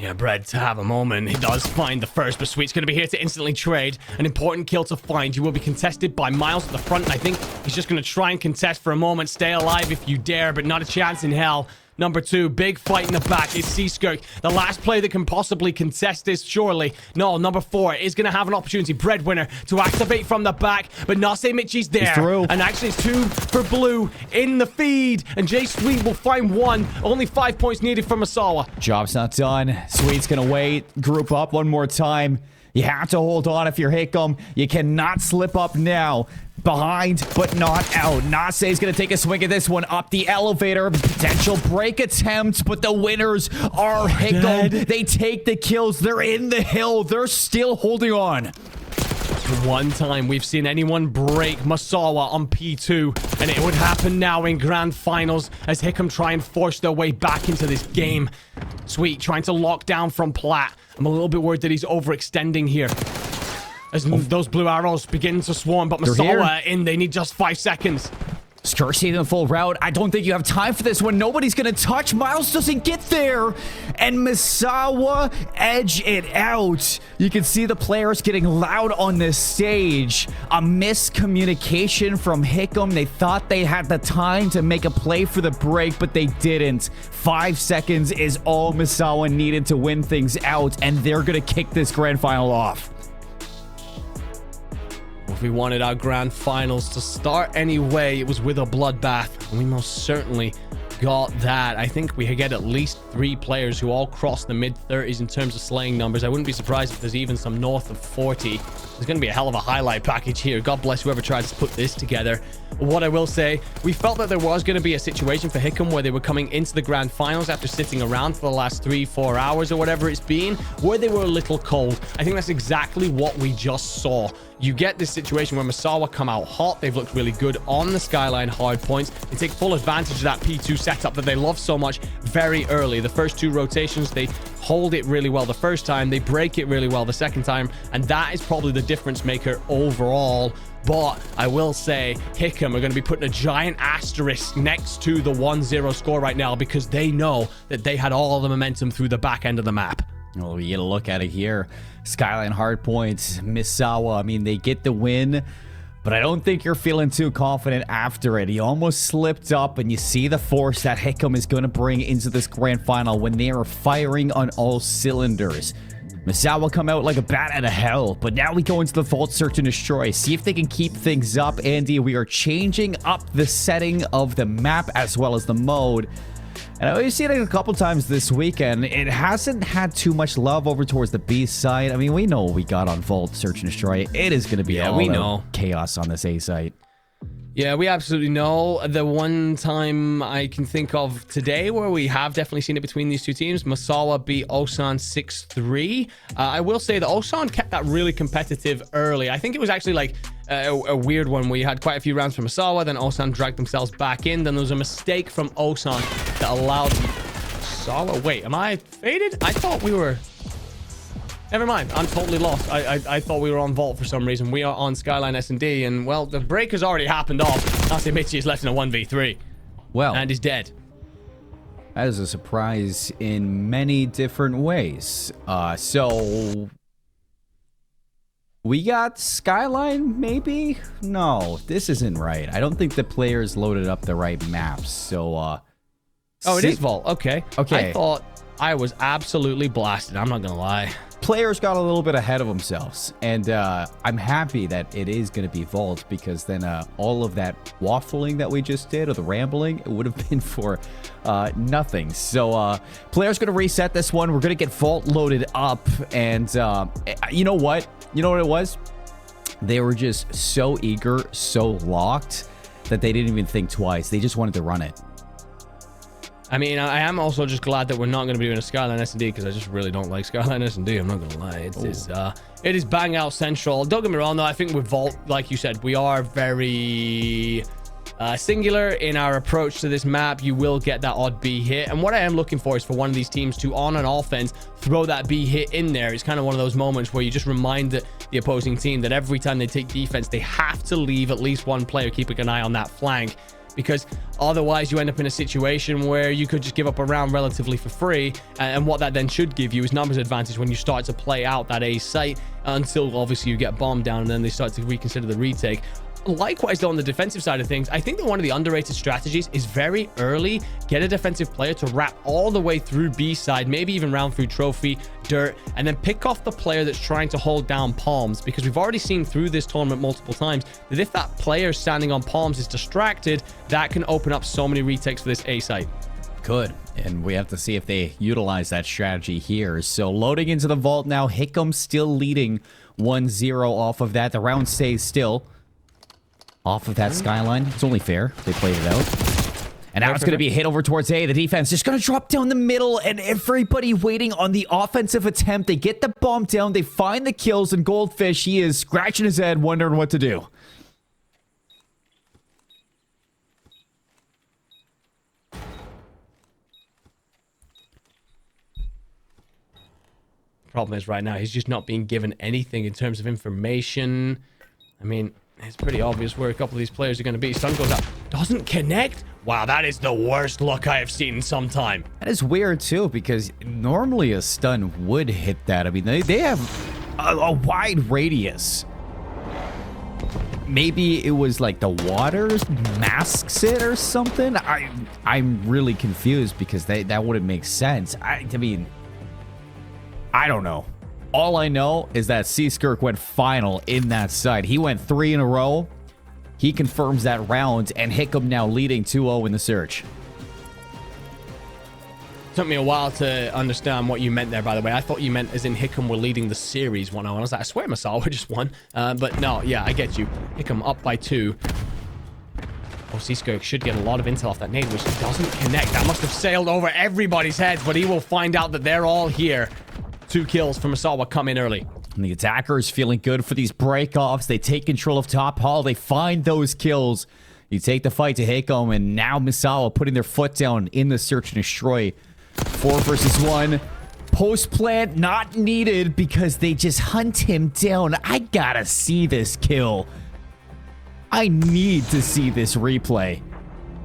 Yeah, Bread to have a moment. He does find the first, but Sweet's going to be here to instantly trade. An important kill to find. You will be contested by Miles at the front, and I think he's just going to try and contest for a moment. Stay alive if you dare, but not a chance in hell. Number 2, big fight in the back is Seaskirk. The last player that can possibly contest this, surely. No, number 4 is going to have an opportunity. Breadwinner to activate from the back, but Nase Michi's there. He's through. And actually it's 2 for Blue in the feed, and Jay Sweet will find 1. Only 5 points needed from Misawa. Job's not done. Sweet's going to wait. Group up one more time. You have to hold on if you're Hickam. You cannot slip up now. Behind, but not out. Nase's going to take a swing at this one. Up the elevator. Potential break attempt, but the winners are Hickam. They take the kills. They're in the hill. They're still holding on. The one time we've seen anyone break Misawa on P2, and it would happen now in grand finals as Hickam try and force their way back into this game. Sweet trying to lock down from Plat. I'm a little bit worried that he's overextending here as those blue arrows begin to swarm, but Misawa they need just 5 seconds. Skirksy in the full route. I don't think you have time for this one. Nobody's going to touch. Miles doesn't get there. And Misawa edge it out. You can see the players getting loud on this stage. A miscommunication from Hickam. They thought they had the time to make a play for the break, but they didn't. 5 seconds is all Misawa needed to win things out, and they're going to kick this grand final off. we wanted our grand finals to start anyway. It was with a bloodbath, and we most certainly got that. I think we get at least 3 players who all cross the mid-30s in terms of slaying numbers. I wouldn't be surprised if there's even some north of 40. There's going to be a hell of a highlight package here. God bless whoever tries to put this together. What I will say, we felt that there was going to be a situation for Hickam where they were coming into the grand finals after sitting around for the last 3-4 hours or whatever it's been, where they were a little cold. I think that's exactly what we just saw. You get this situation where Misawa come out hot. They've looked really good on the Skyline hard points. They take full advantage of that P2 setup that they love so much very early. The first 2 rotations, they hold it really well the first time. They break it really well the second time. And that is probably the difference maker overall. But I will say, Hickam are going to be putting a giant asterisk next to the 1-0 score right now because they know that they had all the momentum through the back end of the map. Well, we get a look at it here. Skyline hardpoints, Misawa. I mean, they get the win, but I don't think you're feeling too confident after it. He almost slipped up, and you see the force that Hickam is going to bring into this grand final when they are firing on all cylinders. Misawa come out like a bat out of hell, but now we go into the Vault Search and Destroy. See if they can keep things up. Andy, we are changing up the setting of the map as well as the mode. And I've seen it a couple times this weekend. It hasn't had too much love over towards the B side. I mean, we know what we got on Vault Search and Destroy. It is going to be all chaos on this A site. Yeah, we absolutely know. The one time I can think of today where we have definitely seen it between these two teams, Misawa beat Osan 6-3. I will say that Osan kept that really competitive early. I think it was actually like a weird one where you had quite a few rounds from Misawa, then Osan dragged themselves back in. Then there was a mistake from Osan that allowed Misawa. Wait, am I faded? I thought we were... Never mind. I'm totally lost. I thought we were on Vault for some reason. We are on Skyline S&D, and, well, the break has already happened off. Nasimichi is left in a 1v3. Well. And he's dead. That is a surprise in many different ways. So... we got Skyline, maybe? No, this isn't right. I don't think the players loaded up the right maps, so, Oh, it is Vault. Okay. Okay. I thought I was absolutely blasted. I'm not gonna lie. Players got a little bit ahead of themselves, and I'm happy that it is going to be Vault, because then all of that waffling that we just did, or the rambling, it would have been for nothing. So players going to reset this one. We're going to get Vault loaded up, and you know what? You know what it was? They were just so eager, so locked, that they didn't even think twice. They just wanted to run it. I mean, I am also just glad that we're not going to be doing a Skyline S&D, because I just really don't like Skyline S&D. I'm not going to lie. It is bang out central. Don't get me wrong, though. I think with Vault, like you said, we are very singular in our approach to this map. You will get that odd B hit. And what I am looking for is for one of these teams to, on an offense, throw that B hit in there. It's kind of one of those moments where you just remind the opposing team that every time they take defense, they have to leave at least one player keeping an eye on that flank. Because otherwise you end up in a situation where you could just give up a round relatively for free, and what that then should give you is numbers advantage when you start to play out that A site, until obviously you get bombed down and then they start to reconsider the retake. Likewise, though, on the defensive side of things, I think that one of the underrated strategies is very early, get a defensive player to wrap all the way through B side, maybe even round through trophy, dirt, and then pick off the player that's trying to hold down palms, because we've already seen through this tournament multiple times that if that player standing on palms is distracted, that can open up so many retakes for this A site. Could. And we have to see if they utilize that strategy here. So loading into the Vault now. Hickam still leading 1-0 off of that. The round stays still off of that Skyline. It's only fair. They played it out. And now it's going to be a hit over towards A. The defense just going to drop down the middle, and everybody waiting on the offensive attempt. They get the bomb down. They find the kills, and Goldfish, he is scratching his head, wondering what to do. Problem is right now, he's just not being given anything in terms of information. I mean, it's pretty obvious where a couple of these players are going to be. Stun goes out. Doesn't connect? Wow, that is the worst luck I have seen in some time. That is weird, too, because normally a stun would hit that. I mean, they have a wide radius. Maybe it was like the water masks it or something? I'm really confused, because that wouldn't make sense. I mean, I don't know. All I know is that C-Skirk went final in that side. He went 3 in a row. He confirms that round, and Hickam now leading 2-0 in the search. Took me a while to understand what you meant there, by the way. I thought you meant as in Hickam were leading the series 1-0. I was like, I swear Masawa just won. But no, yeah, I get you. Hickam up by 2. Oh, C-Skirk should get a lot of intel off that nade, which doesn't connect. That must have sailed over everybody's heads, but he will find out that they're all here. 2 kills from Masawa come in early. And the attackers feeling good for these breakoffs. They take control of top hall. They find those kills. You take the fight to Hickam, and now Masawa putting their foot down in the search and destroy. 4 versus 1. Post plant not needed because they just hunt him down. I gotta see this kill. I need to see this replay.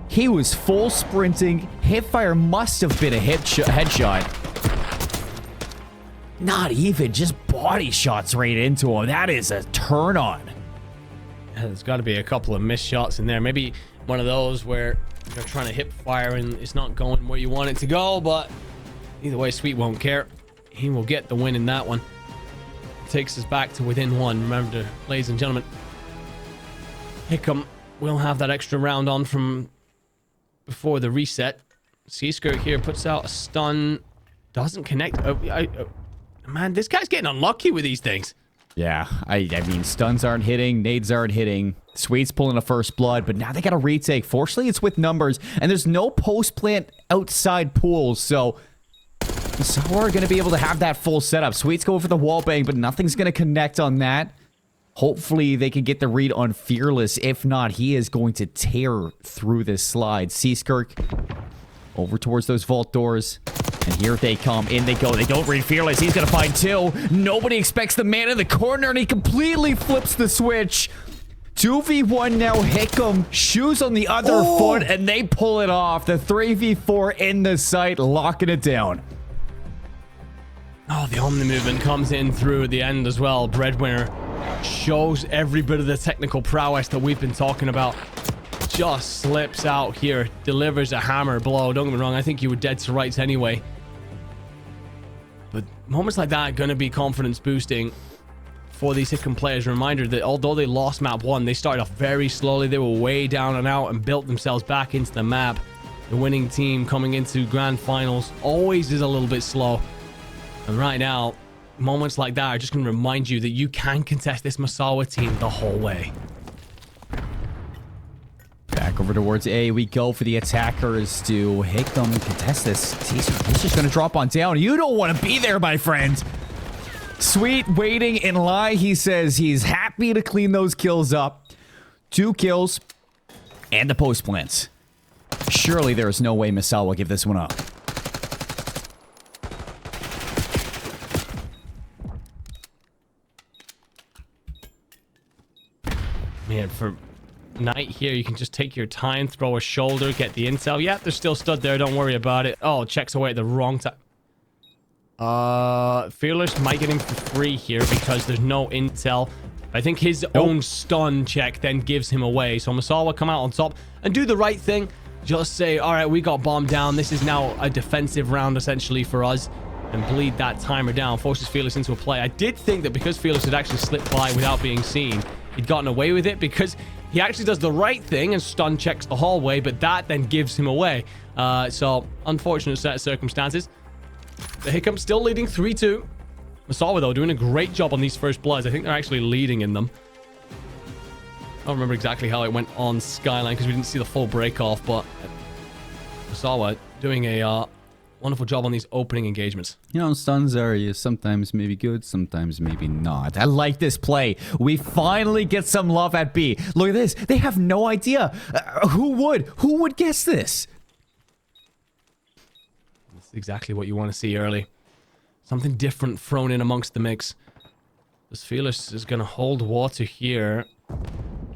He was full sprinting. Hipfire must have been a headshot. Not even, just body shots right into him. That is a turn on. Yeah, there's got to be a couple of missed shots in there. Maybe one of those where you're trying to hip fire and it's not going where you want it to go, but either way, Sweet won't care. He will get the win in that one. Takes us back to within 1. Remember, ladies and gentlemen, Hickam will have that extra round on from before the reset. C-Skirk here puts out a stun. Doesn't connect. Man, this guy's getting unlucky with these things. Yeah, I mean, stuns aren't hitting, nades aren't hitting. Sweet's pulling a first blood, but now they got a retake. Fortunately, it's with numbers, and there's no post-plant outside pools, so Masawa are going to be able to have that full setup. Sweet's going for the wallbang, but nothing's going to connect on that. Hopefully, they can get the read on Fearless. If not, he is going to tear through this slide. C-Skirk over towards those vault doors. And here they come. In they go. They don't read Fearless. He's going to find 2. Nobody expects the man in the corner, and he completely flips the switch. 2v1 now. Hickam. Shoes on the other foot, and they pull it off. The 3v4 in the site, locking it down. Oh, the Omni movement comes in through the end as well. Breadwinner shows every bit of the technical prowess that we've been talking about. Just slips out here, delivers a hammer blow. Don't get me wrong, I think you were dead to rights anyway. But moments like that are going to be confidence boosting for these Hickam players. A reminder that although they lost map 1, they started off very slowly. They were way down and out and built themselves back into the map. The winning team coming into grand finals always is a little bit slow. And right now, moments like that are just going to remind you that you can contest this Masawa team the whole way. Back over towards A we go for the attackers to Hickam contest this. He's just going to drop on down. You don't want to be there, my friend. Sweet waiting in line. He says he's happy to clean those kills up. 2 kills and the post plants. Surely there is no way Masawa will give this one up. Man, for Knight here, you can just take your time, throw a shoulder, get the intel. Yeah, they're still stood there. Don't worry about it. Oh, checks away at the wrong time. Fearless might get him for free here because there's no intel. I think his own stun check then gives him away. So Masawa come out on top and do the right thing. Just say, all right, we got bombed down. This is now a defensive round essentially for us. And bleed that timer down. Forces Fearless into a play. I did think that because Fearless had actually slipped by without being seen, he'd gotten away with it because he actually does the right thing and stun checks the hallway, but that then gives him away. So, unfortunate set of circumstances. The Hickam still leading 3-2. Masawa, though, doing a great job on these first bloods. I think they're actually leading in them. I don't remember exactly how it went on Skyline because we didn't see the full break off, but Masawa doing a wonderful job on these opening engagements. You know, stuns are sometimes maybe good, sometimes maybe not. I like this play. We finally get some love at B. Look at this. They have no idea. Who would guess this? That's exactly what you want to see early. Something different thrown in amongst the mix. This Fearless is going to hold water here.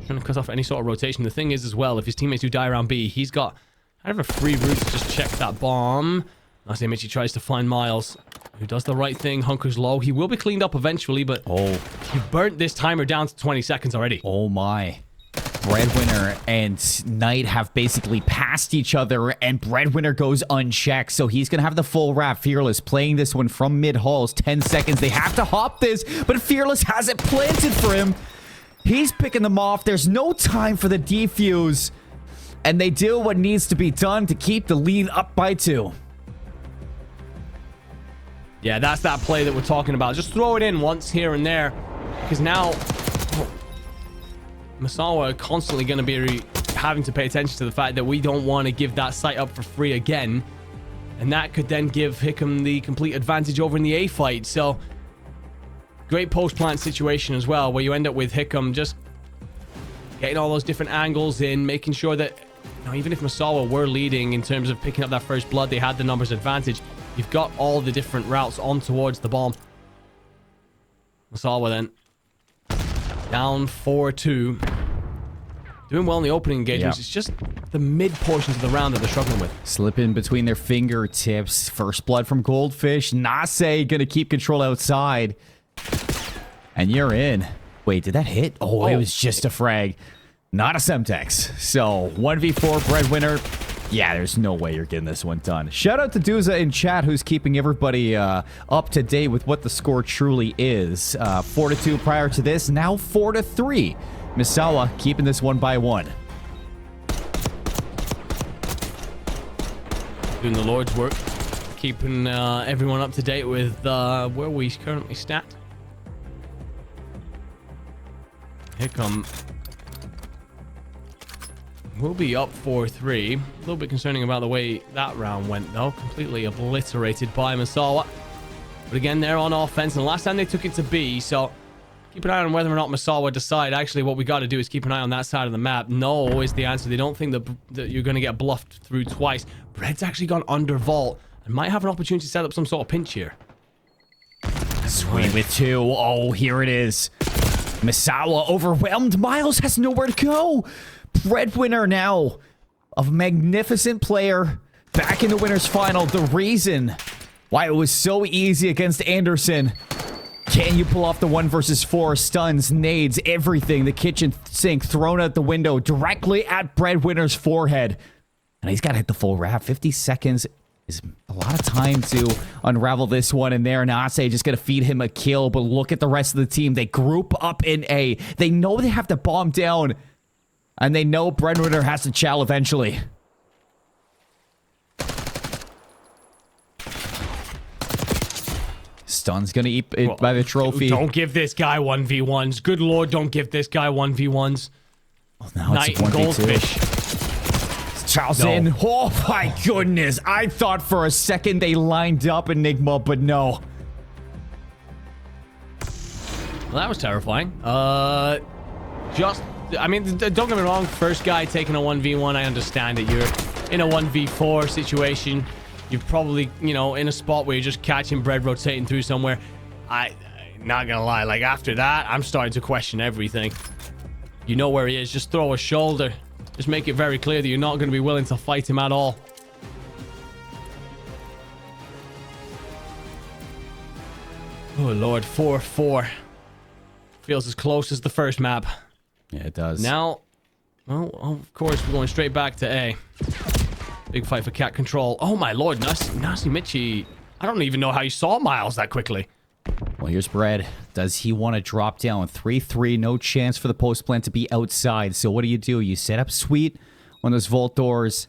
Trying to cut off any sort of rotation. The thing is as well, if his teammates do die around B, he's got kind of a free route to just check that bomb. Last image, he tries to find Miles, who does the right thing, hunkers low. He will be cleaned up eventually, but he burnt this timer down to 20 seconds already. Oh my. Breadwinner and Knight have basically passed each other, and Breadwinner goes unchecked, so he's going to have the full wrap. Fearless playing this one from mid-halls. 10 seconds. They have to hop this, but Fearless has it planted for him. He's picking them off. There's no time for the defuse, and they do what needs to be done to keep the lead up by 2. Yeah, that's that play that we're talking about. Just throw it in once here and there, because now Misawa are constantly going to be having to pay attention to the fact that we don't want to give that site up for free again, and that could then give Hickam the complete advantage over in the A fight. So great post-plant situation as well, where you end up with Hickam just getting all those different angles in, making sure that, you know, even if Misawa were leading in terms of picking up that first blood, they had the numbers advantage. You've got all the different routes on towards the bomb. Misawa then down 4-2. Doing well in the opening engagements. It's just the mid portions of the round that they're struggling with. Slipping between their fingertips. First blood from Goldfish. Nase gonna keep control outside. And you're in. Wait, did that hit? Oh, it was just a frag. Not a Semtex. So, 1v4 Breadwinner. Yeah, there's no way you're getting this one done. Shout out to Duza in chat, who's keeping everybody up to date with what the score truly is. 4-2 prior to this, now 4-3. Misawa keeping this one by 1. Doing the Lord's work. Keeping everyone up to date with where we currently stand. Hickam will be up 4-3. A little bit concerning about the way that round went, though. Completely obliterated by Misawa. But again, they're on offense, and the last time they took it to B, so keep an eye on whether or not Misawa decide, actually, what we got to do is keep an eye on that side of the map. No is the answer. They don't think that you're going to get bluffed through twice. Red's actually gone under vault and might have an opportunity to set up some sort of pinch here. Sweet with 2. Oh, here it is. Misawa overwhelmed. Miles has nowhere to go. Breadwinner now, a magnificent player, back in the winner's final. The reason why it was so easy against Anderson. Can you pull off the 1 versus 4? Stuns, nades, everything. The kitchen sink thrown out the window directly at Breadwinner's forehead. And he's got to hit the full wrap. 50 seconds is a lot of time to unravel this one. And there, Nase just going to feed him a kill. But look at the rest of the team. They group up in A. They know they have to bomb down. And they know Breadwinner has to chow eventually. Stun's gonna eat it by the trophy. Don't give this guy 1v1s. Good lord, don't give this guy 1v1s. Oh, now Knight it's a 1v2. Goldfish. Chow's in. Oh my goodness. I thought for a second they lined up Enigma, but no. Well, that was terrifying. I mean, don't get me wrong. First guy taking a 1v1, I understand it. You're in a 1v4 situation. You're probably, you know, in a spot where you're just catching bread rotating through somewhere. Not gonna lie, like after that, I'm starting to question everything. You know where he is. Just throw a shoulder. Just make it very clear that you're not going to be willing to fight him at all. Oh, Lord. 4-4. Feels as close as the first map. Yeah, it does. Now, well, of course, we're going straight back to A. Big fight for cat control. Oh, my Lord. Nasi Michi. I don't even know how you saw Miles that quickly. Well, here's Bread. Does he want to drop down? 3-3, no chance for the post plant to be outside. So what do? You set up Sweet on those vault doors.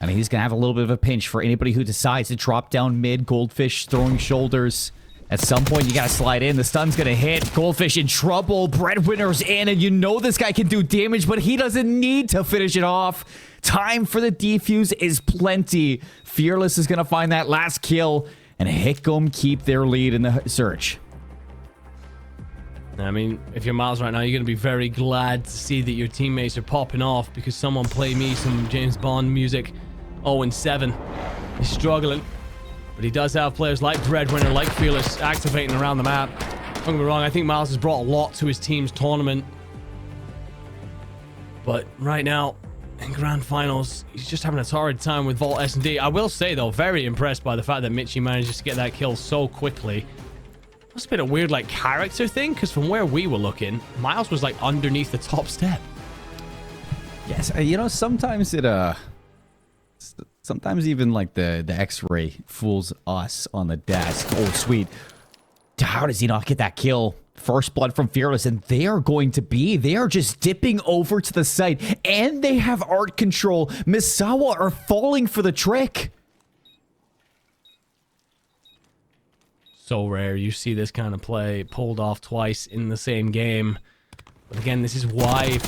I mean, he's going to have a little bit of a pinch for anybody who decides to drop down mid. Goldfish throwing shoulders. At some point, you got to slide in. The stun's going to hit. Goldfish in trouble. Breadwinner's in, and you know this guy can do damage, but he doesn't need to finish it off. Time for the defuse is plenty. Fearless is going to find that last kill, and Hickam keep their lead in the search. I mean, if you're Miles right now, you're going to be very glad to see that your teammates are popping off because someone play me some James Bond music. 0-7. He's struggling. But he does have players like Breadwinner, like Fearless, activating around the map. Don't get me wrong, I think Miles has brought a lot to his team's tournament. But right now, in Grand Finals, he's just having a torrid time with Vault S&D. I will say, though, very impressed by the fact that Michi manages to get that kill so quickly. Must have been a weird, like, character thing, because from where we were looking, Miles was, like, underneath the top step. Yes, you know, sometimes it sometimes even like the X-ray fools us on the desk. Oh, sweet. How does he not get that kill? First blood from Fearless, and they are just dipping over to the site, and they have art control. Misawa are falling for the trick. So rare you see this kind of play pulled off twice in the same game. But again, this is why...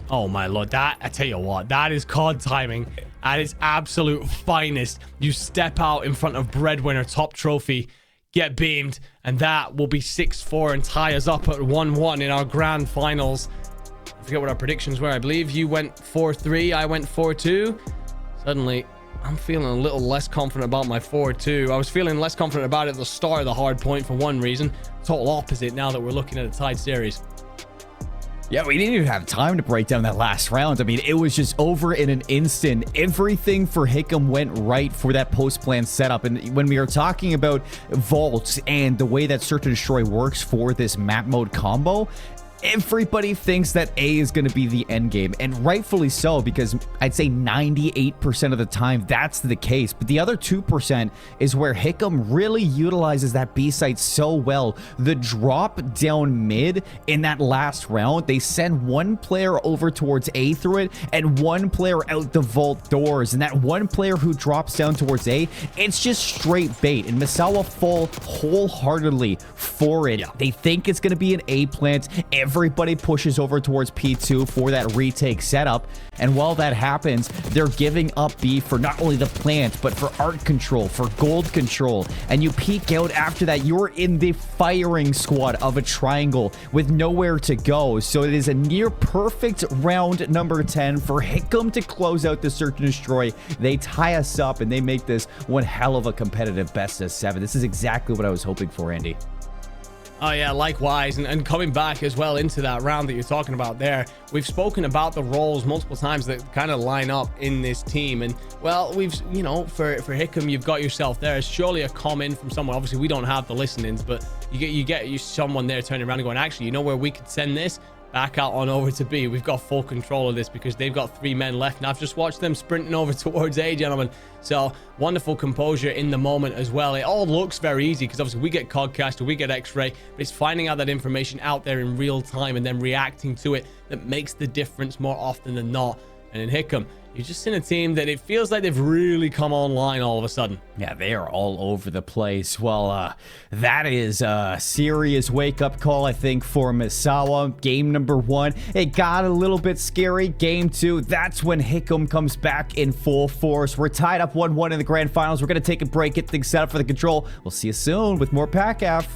Oh my lord, that, I tell you what, that is COD timing at its absolute finest. You step out in front of Breadwinner, top trophy, get beamed, and that will be 6-4 and tie us up at 1-1 in our grand finals. I forget what our predictions were. I believe you went 4-3, I went 4-2. Suddenly, I'm feeling a little less confident about my 4-2. I was feeling less confident about it at the start of the hard point for one reason. Total opposite now that we're looking at a tied series. Yeah, we didn't even have time to break down that last round. I mean, it was just over in an instant. Everything for Hickam went right for that post-plan setup. And when we are talking about vaults and the way that Search and Destroy works for this map mode combo, everybody thinks that A is going to be the end game, and rightfully so, because I'd say 98% of the time that's the case. But the other 2% is where Hickam really utilizes that B site so well. The drop down mid in that last round, they send one player over towards A through it and one player out the vault doors, and that one player who drops down towards A, it's just straight bait, and Misawa fall wholeheartedly for it. They think it's going to be an A plant. Everybody pushes over towards P2 for that retake setup, and while that happens, they're giving up B for not only the plant, but for art control, for gold control, and you peek out after that, you're in the firing squad of a triangle with nowhere to go. So it is a near perfect round number 10 for Hickam to close out the Search and Destroy. They tie us up, and they make this one hell of a competitive best of 7. This is exactly what I was hoping for, Andy. Oh yeah, likewise, and coming back as well into that round that you're talking about there, we've spoken about the roles multiple times that kind of line up in this team, and well, we've, you know, for Hickam, you've got yourself there. It's surely a comment from someone. Obviously we don't have the listenings, but you get someone there turning around and going, actually, you know where we could send this? Back out on over to B. We've got full control of this because they've got 3 men left, and I've just watched them sprinting over towards A, gentlemen. So wonderful composure in the moment as well. It all looks very easy because obviously we get Codcast or we get X-Ray, but it's finding out that information out there in real time and then reacting to it that makes the difference more often than not. And in Hickam, you're just in a team that it feels like they've really come online all of a sudden. Yeah, they are all over the place. Well, that is a serious wake-up call, I think, for Misawa. Game number 1, it got a little bit scary. Game 2, that's when Hickam comes back in full force. We're tied up 1-1 in the grand finals. We're going to take a break, get things set up for the control. We'll see you soon with more PACAF.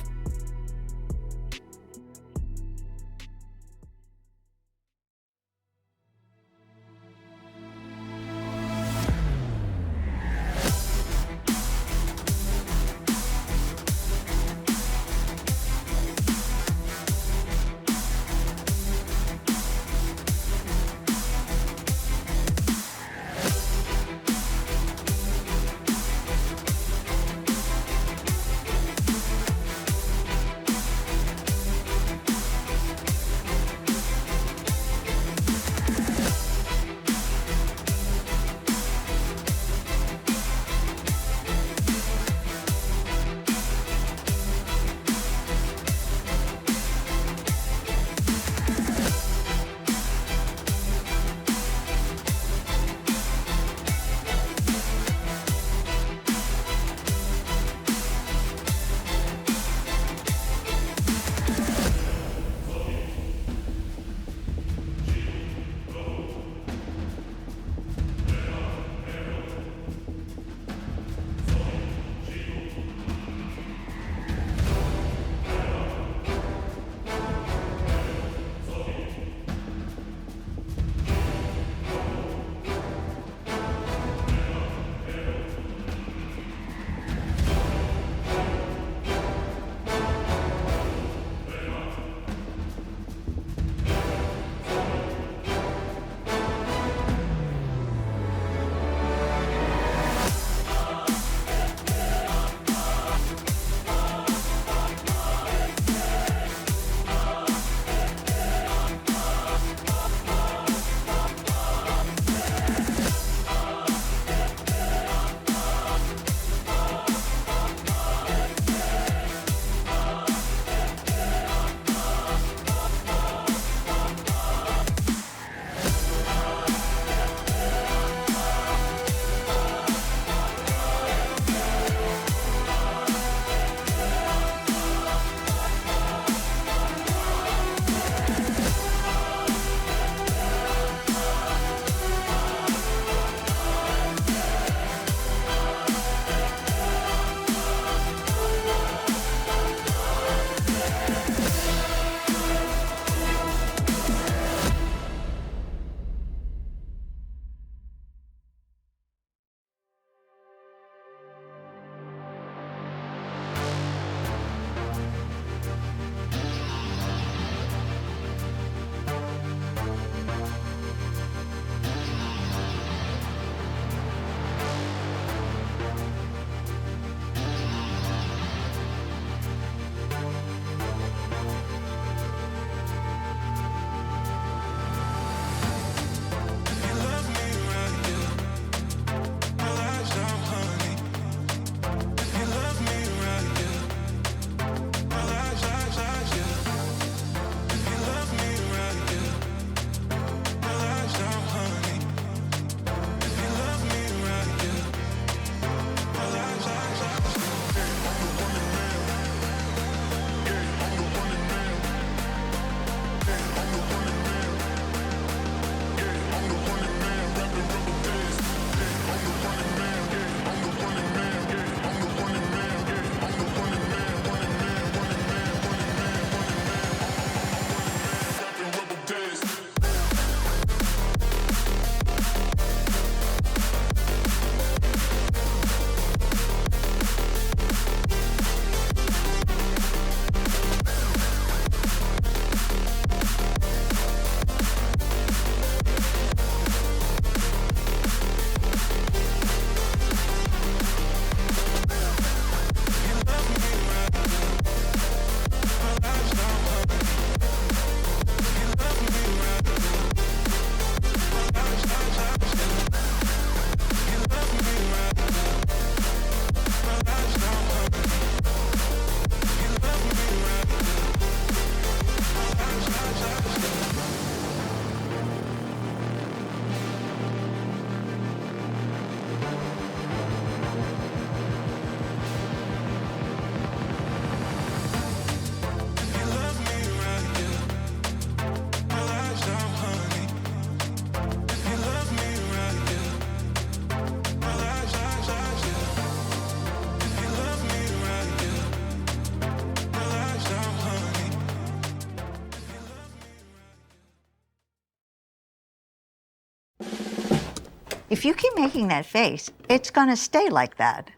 If you keep making that face, it's gonna stay like that.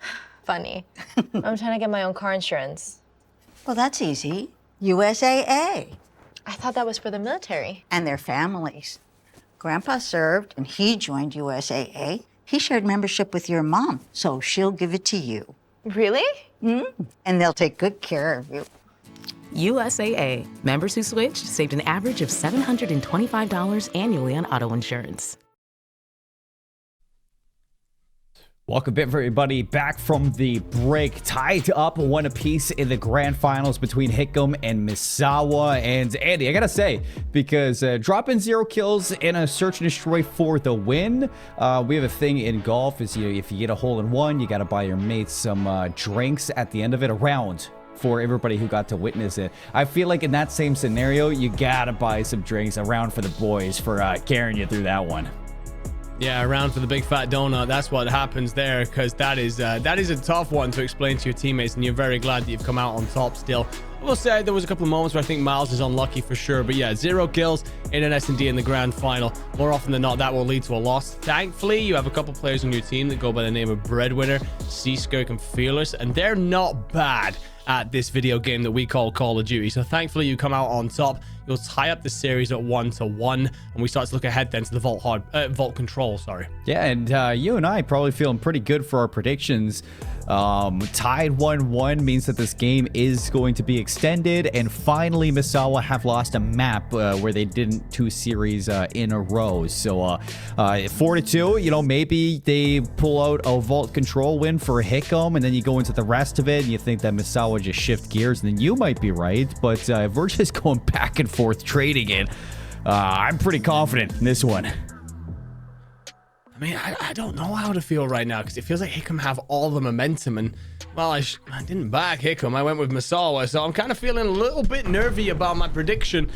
Funny. I'm trying to get my own car insurance. Well, that's easy. USAA. I thought that was for the military. And their families. Grandpa served, and he joined USAA. He shared membership with your mom, so she'll give it to you. Really? And they'll take good care of you. USAA. Members who switched saved an average of $725 annually on auto insurance. Welcome back, everybody, back from the break. Tied up 1 apiece in the grand finals between Hickam and Misawa. And Andy, I gotta say, because dropping 0 kills in a search and destroy for the win, we have a thing in golf is if you get a hole in one, you gotta buy your mates some drinks at the end of it, a round for everybody who got to witness it. I feel like in that same scenario, you gotta buy some drinks, a round for the boys for carrying you through that one. Yeah, around for the big fat donut. That's what happens there, because that is a tough one to explain to your teammates, and you're very glad that you've come out on top still. I will say there was a couple of moments where I think Miles is unlucky for sure, but yeah, 0 kills in an S&D in the grand final. More often than not, that will lead to a loss. Thankfully, you have a couple players on your team that go by the name of Breadwinner, Seaskirk, and Fearless, and they're not bad at this video game that we call Call of Duty. So thankfully you come out on top. You'll tie up the series at 1-1, and we start to look ahead then to the Vault Control, sorry. Yeah, and you and I probably feeling pretty good for our predictions. Tied 1-1 means that this game is going to be extended, and finally Misawa have lost a map where they didn't 2 series in a row. So 4-2, maybe they pull out a Vault Control win for Hickam, and then you go into the rest of it and you think that Misawa just shift gears, and then you might be right, but if we're just going back and forth trading it, I'm pretty confident in this one. I mean, I don't know how to feel right now, because it feels like Hickam have all the momentum, and well, I didn't back Hickam. I went with Misawa, so I'm kind of feeling a little bit nervy about my prediction.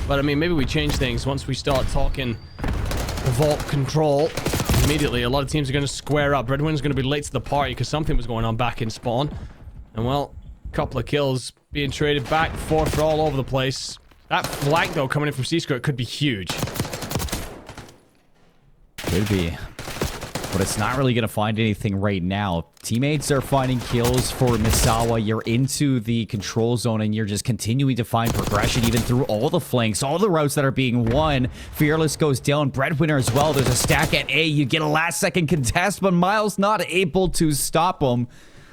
But I mean, maybe we change things once we start talking the Vault Control. Immediately, a lot of teams are going to square up. Breadwinner's going to be late to the party because something was going on back in spawn. And well, a couple of kills being traded back and forth all over the place. That flank, though, coming in from Seaskirk could be huge. Could be. But it's not really going to find anything right now. Teammates are finding kills for Misawa. You're into the control zone, and you're just continuing to find progression even through all the flanks, all the routes that are being won. Fearless goes down. Breadwinner as well. There's a stack at A. You get a last-second contest, but Miles not able to stop him.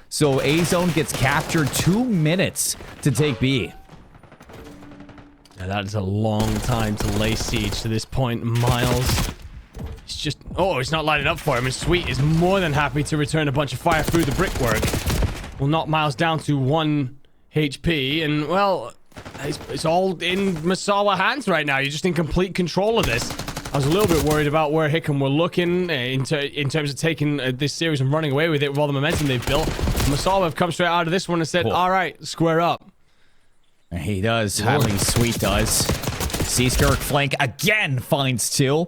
So A-zone gets captured. 2 minutes to take B. Yeah, that is a long time to lay siege to this point. Miles... It's just... Oh, it's not lighting up for him. And Sweet is more than happy to return a bunch of fire through the brickwork. Will knock Miles down to 1 HP. And, well, it's all in Misawa hands right now. You're just in complete control of this. I was a little bit worried about where Hickam were looking in terms of taking this series and running away with it with all the momentum they've built. Misawa have come straight out of this one and said, all right, square up. And he does. I mean, Sweet does. Seaskirk flank again finds 2.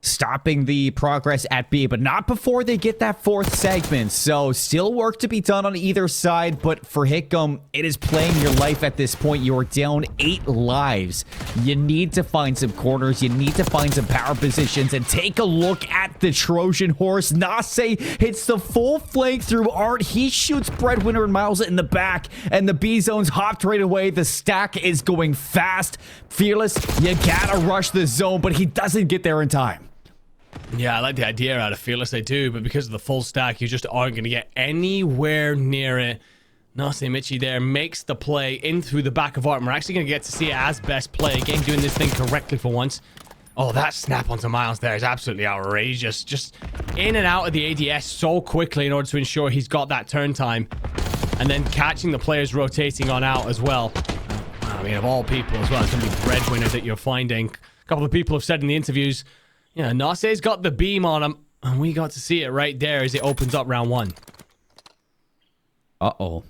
Stopping the progress at B, but not before they get that 4th segment. So still work to be done on either side, but for Hickam, it is playing your life at this point. You're down 8 lives. You need to find some corners. You need to find some power positions, and take a look at the Trojan horse. Nase hits the full flank through Art. He shoots Breadwinner and Miles in the back, and the B zone's hopped right away. The stack is going fast. Fearless, you gotta rush the zone, but he doesn't get there in time. Yeah, I like the idea out of Fearless, I do, but because of the full stack, you just aren't going to get anywhere near it. Nase Michi there makes the play in through the back of Art, and we're actually going to get to see it as best play. Again, doing this thing correctly for once. Oh, that snap onto Miles there is absolutely outrageous. Just in and out of the ADS so quickly in order to ensure he's got that turn time. And then catching the players rotating on out as well. I mean, of all people as well, it's going to be Breadwinner that you're finding. A couple of people have said in the interviews, yeah, Nase's got the beam on him, and we got to see it right there as it opens up round 1. Uh-oh.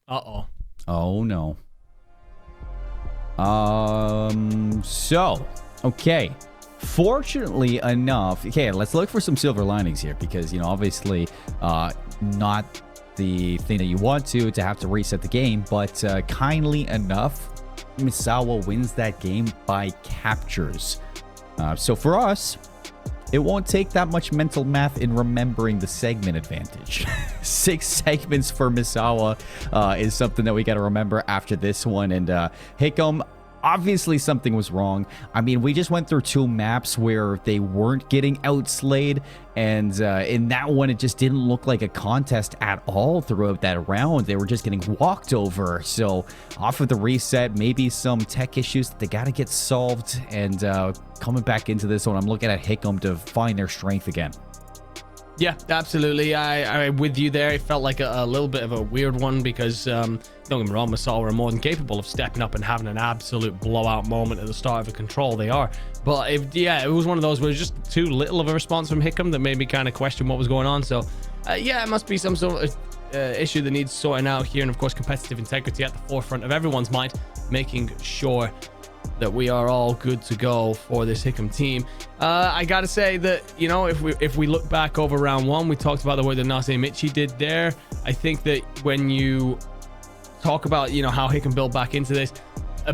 Uh-oh. Oh, no. So, okay. Fortunately enough, okay, let's look for some silver linings here, because, obviously, not the thing that you want to have to reset the game, but kindly enough, Misawa wins that game by captures. So for us, it won't take that much mental math in remembering the segment advantage. 6 segments for Misawa is something that we got to remember after this one. And Hickam, obviously something was wrong. I mean, we just went through 2 maps where they weren't getting outslayed, and in that one, it just didn't look like a contest at all throughout that round. They were just getting walked over. So off of the reset, maybe some tech issues that they got to get solved, and coming back into this one, I'm looking at Hickam to find their strength again. Yeah, absolutely. I'm with you there. It felt like a little bit of a weird one because, don't get me wrong, Masao were more than capable of stepping up and having an absolute blowout moment at the start of a control. They are. But, it was one of those where it was just too little of a response from Hickam that made me kind of question what was going on. So, it must be some sort of issue that needs sorting out here. And, of course, competitive integrity at the forefront of everyone's mind, making sure that we are all good to go for this Hickam team. I gotta say that, if we look back over round 1, we talked about the way that Nase Michi did there. I think that when you talk about, how Hickam built back into this,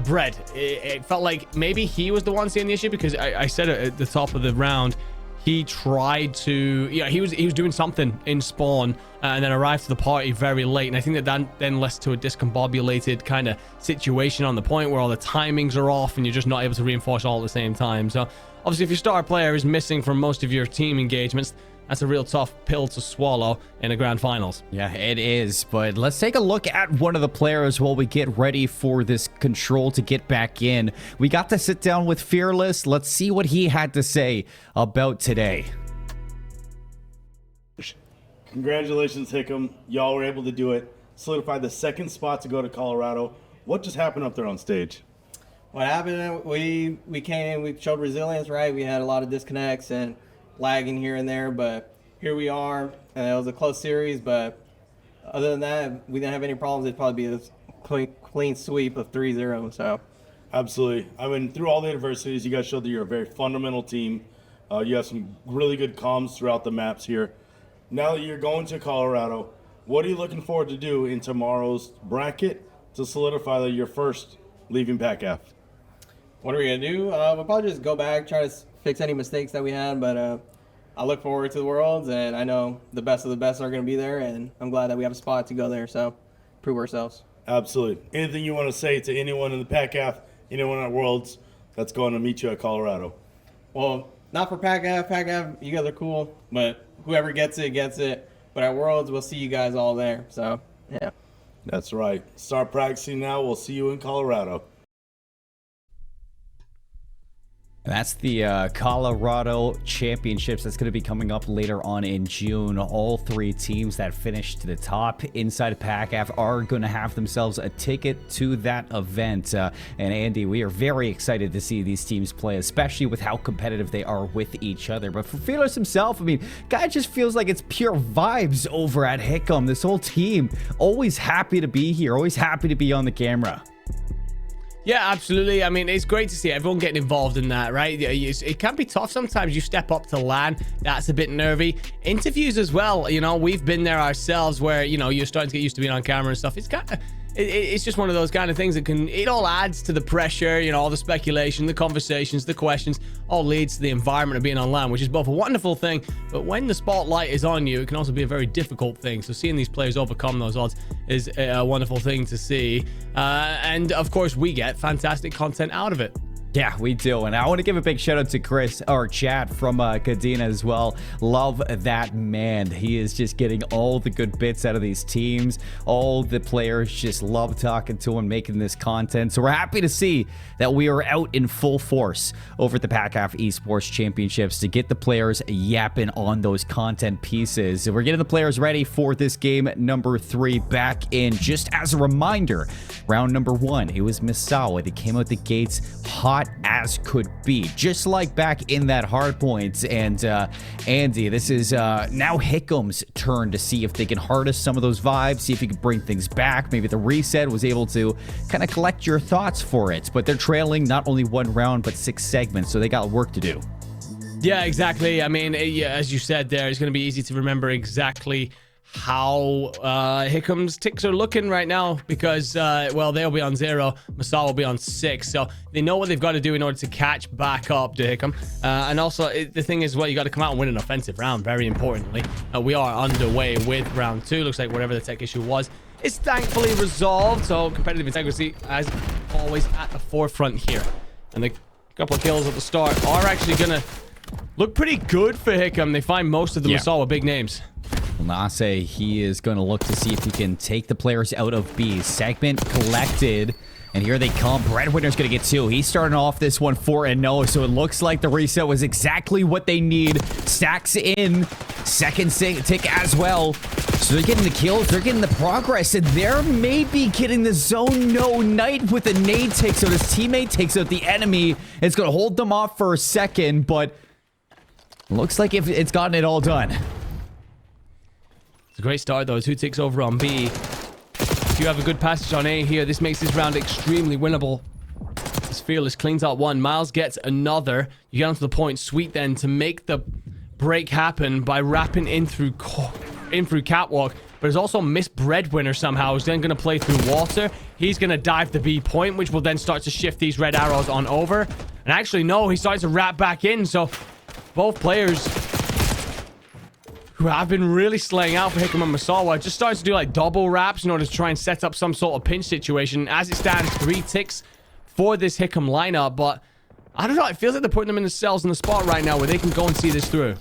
Bread, it felt like maybe he was the one seeing the issue, because I said it at the top of the round, he tried to, he was doing something in spawn and then arrived to the party very late. And I think that then led to a discombobulated kind of situation on the point where all the timings are off and you're just not able to reinforce all at the same time. So obviously, if your star player is missing from most of your team engagements, that's a real tough pill to swallow in the grand finals. Yeah, it is. But let's take a look at one of the players while we get ready for this control to get back in. We got to sit down with Fearless. Let's see what he had to say about today. Congratulations, Hickam. Y'all were able to do it. Solidified the 2nd spot to go to Colorado. What just happened up there on stage? What happened, we came in, we showed resilience, right? We had a lot of disconnects and lagging here and there, but here we are, and it was a close series, but other than that, we didn't have any problems. It'd probably be a clean sweep of 3-0, so. Absolutely. I mean, through all the adversities, you guys showed that you're a very fundamental team. You have some really good comms throughout the maps here. Now that you're going to Colorado, what are you looking forward to do in tomorrow's bracket to solidify that you're first leaving PACAF? What are we going to do? We'll probably just go back, try to fix any mistakes that we had, but I look forward to the Worlds, and I know the best of the best are going to be there, and I'm glad that we have a spot to go there, so prove ourselves. Absolutely. Anything you want to say to anyone in the PACAF, anyone at Worlds that's going to meet you at Colorado? Well, not for PACAF. PACAF, you guys are cool, but whoever gets it, gets it. But at Worlds, we'll see you guys all there, so yeah. That's right. Start practicing now. We'll see you in Colorado. That's the Colorado Championships. That's going to be coming up later on in June. All 3 teams that finish to the top inside PACAF are going to have themselves a ticket to that event. And Andy, we are very excited to see these teams play, especially with how competitive they are with each other. But for Fearless himself, I mean, guy just feels like it's pure vibes over at Hickam. This whole team, always happy to be here, always happy to be on the camera. Yeah, absolutely. I mean, it's great to see everyone getting involved in that, right? It can be tough sometimes. You step up to LAN, that's a bit nervy. Interviews as well, we've been there ourselves where, you're starting to get used to being on camera and stuff. It's just one of those kind of things that it all adds to the pressure, all the speculation, the conversations, the questions, all leads to the environment of being on LAN, which is both a wonderful thing, but when the spotlight is on you, it can also be a very difficult thing. So seeing these players overcome those odds is a wonderful thing to see. And of course, we get fantastic content out of it. Yeah, we do. And I want to give a big shout out to Chris, or Chad from Kadena as well. Love that man. He is just getting all the good bits out of these teams. All the players just love talking to him, making this content. So we're happy to see that we are out in full force over at the PACAF Esports Championships to get the players yapping on those content pieces. We're getting the players ready for this game number 3 back in. Just as a reminder, round number 1, it was Misawa that came out the gates hot as could be, just like back in that hard points. And Andy, this is now Hickam's turn to see if they can harness some of those vibes, see if he can bring things back. Maybe the reset was able to kind of collect your thoughts for it, but they're trailing not only 1 round but 6 segments, so they got work to do. Yeah, exactly. I mean, as you said there, it's going to be easy to remember exactly how Hickham's ticks are looking right now because, well, they'll be on 0. Masao will be on 6. So they know what they've got to do in order to catch back up to Hickam. And also, the thing is, well, you got to come out and win an offensive round, very importantly. We are underway with round 2. Looks like whatever the tech issue was is thankfully resolved. So competitive integrity, as always, at the forefront here. And the couple of kills at the start are actually going to look pretty good for Hickam. They find most of the Masao big names. Nase, he is going to look to see if he can take the players out of B. Segment collected. And here they come. Breadwinner's going to get 2. He's starting off this one 4-0. So it looks like the reset was exactly what they need. Stacks in. Second tick as well. So they're getting the kills. They're getting the progress. And they're maybe getting the zone. No, Knight with a nade takes out his teammate. Takes out the enemy. It's going to hold them off for a second. But looks like it's gotten it all done. It's a great start, though. 2 ticks over on B. If you have a good passage on A here, this makes this round extremely winnable. As Fearless cleans out 1. Miles gets another. You get onto the point. Sweet then to make the break happen by wrapping in through Catwalk. But there's also Miss Breadwinner somehow. Who's then going to play through Water. He's going to dive the B point, which will then start to shift these red arrows on over. And actually, no, he starts to wrap back in. So both players who have been really slaying out for Hickam and Masawa just starts to do like double wraps in order to try and set up some sort of pinch situation. As it stands, 3 ticks for this Hickam lineup, but I don't know, it feels like they're putting them in themselves in the spot right now where they can go and see this through.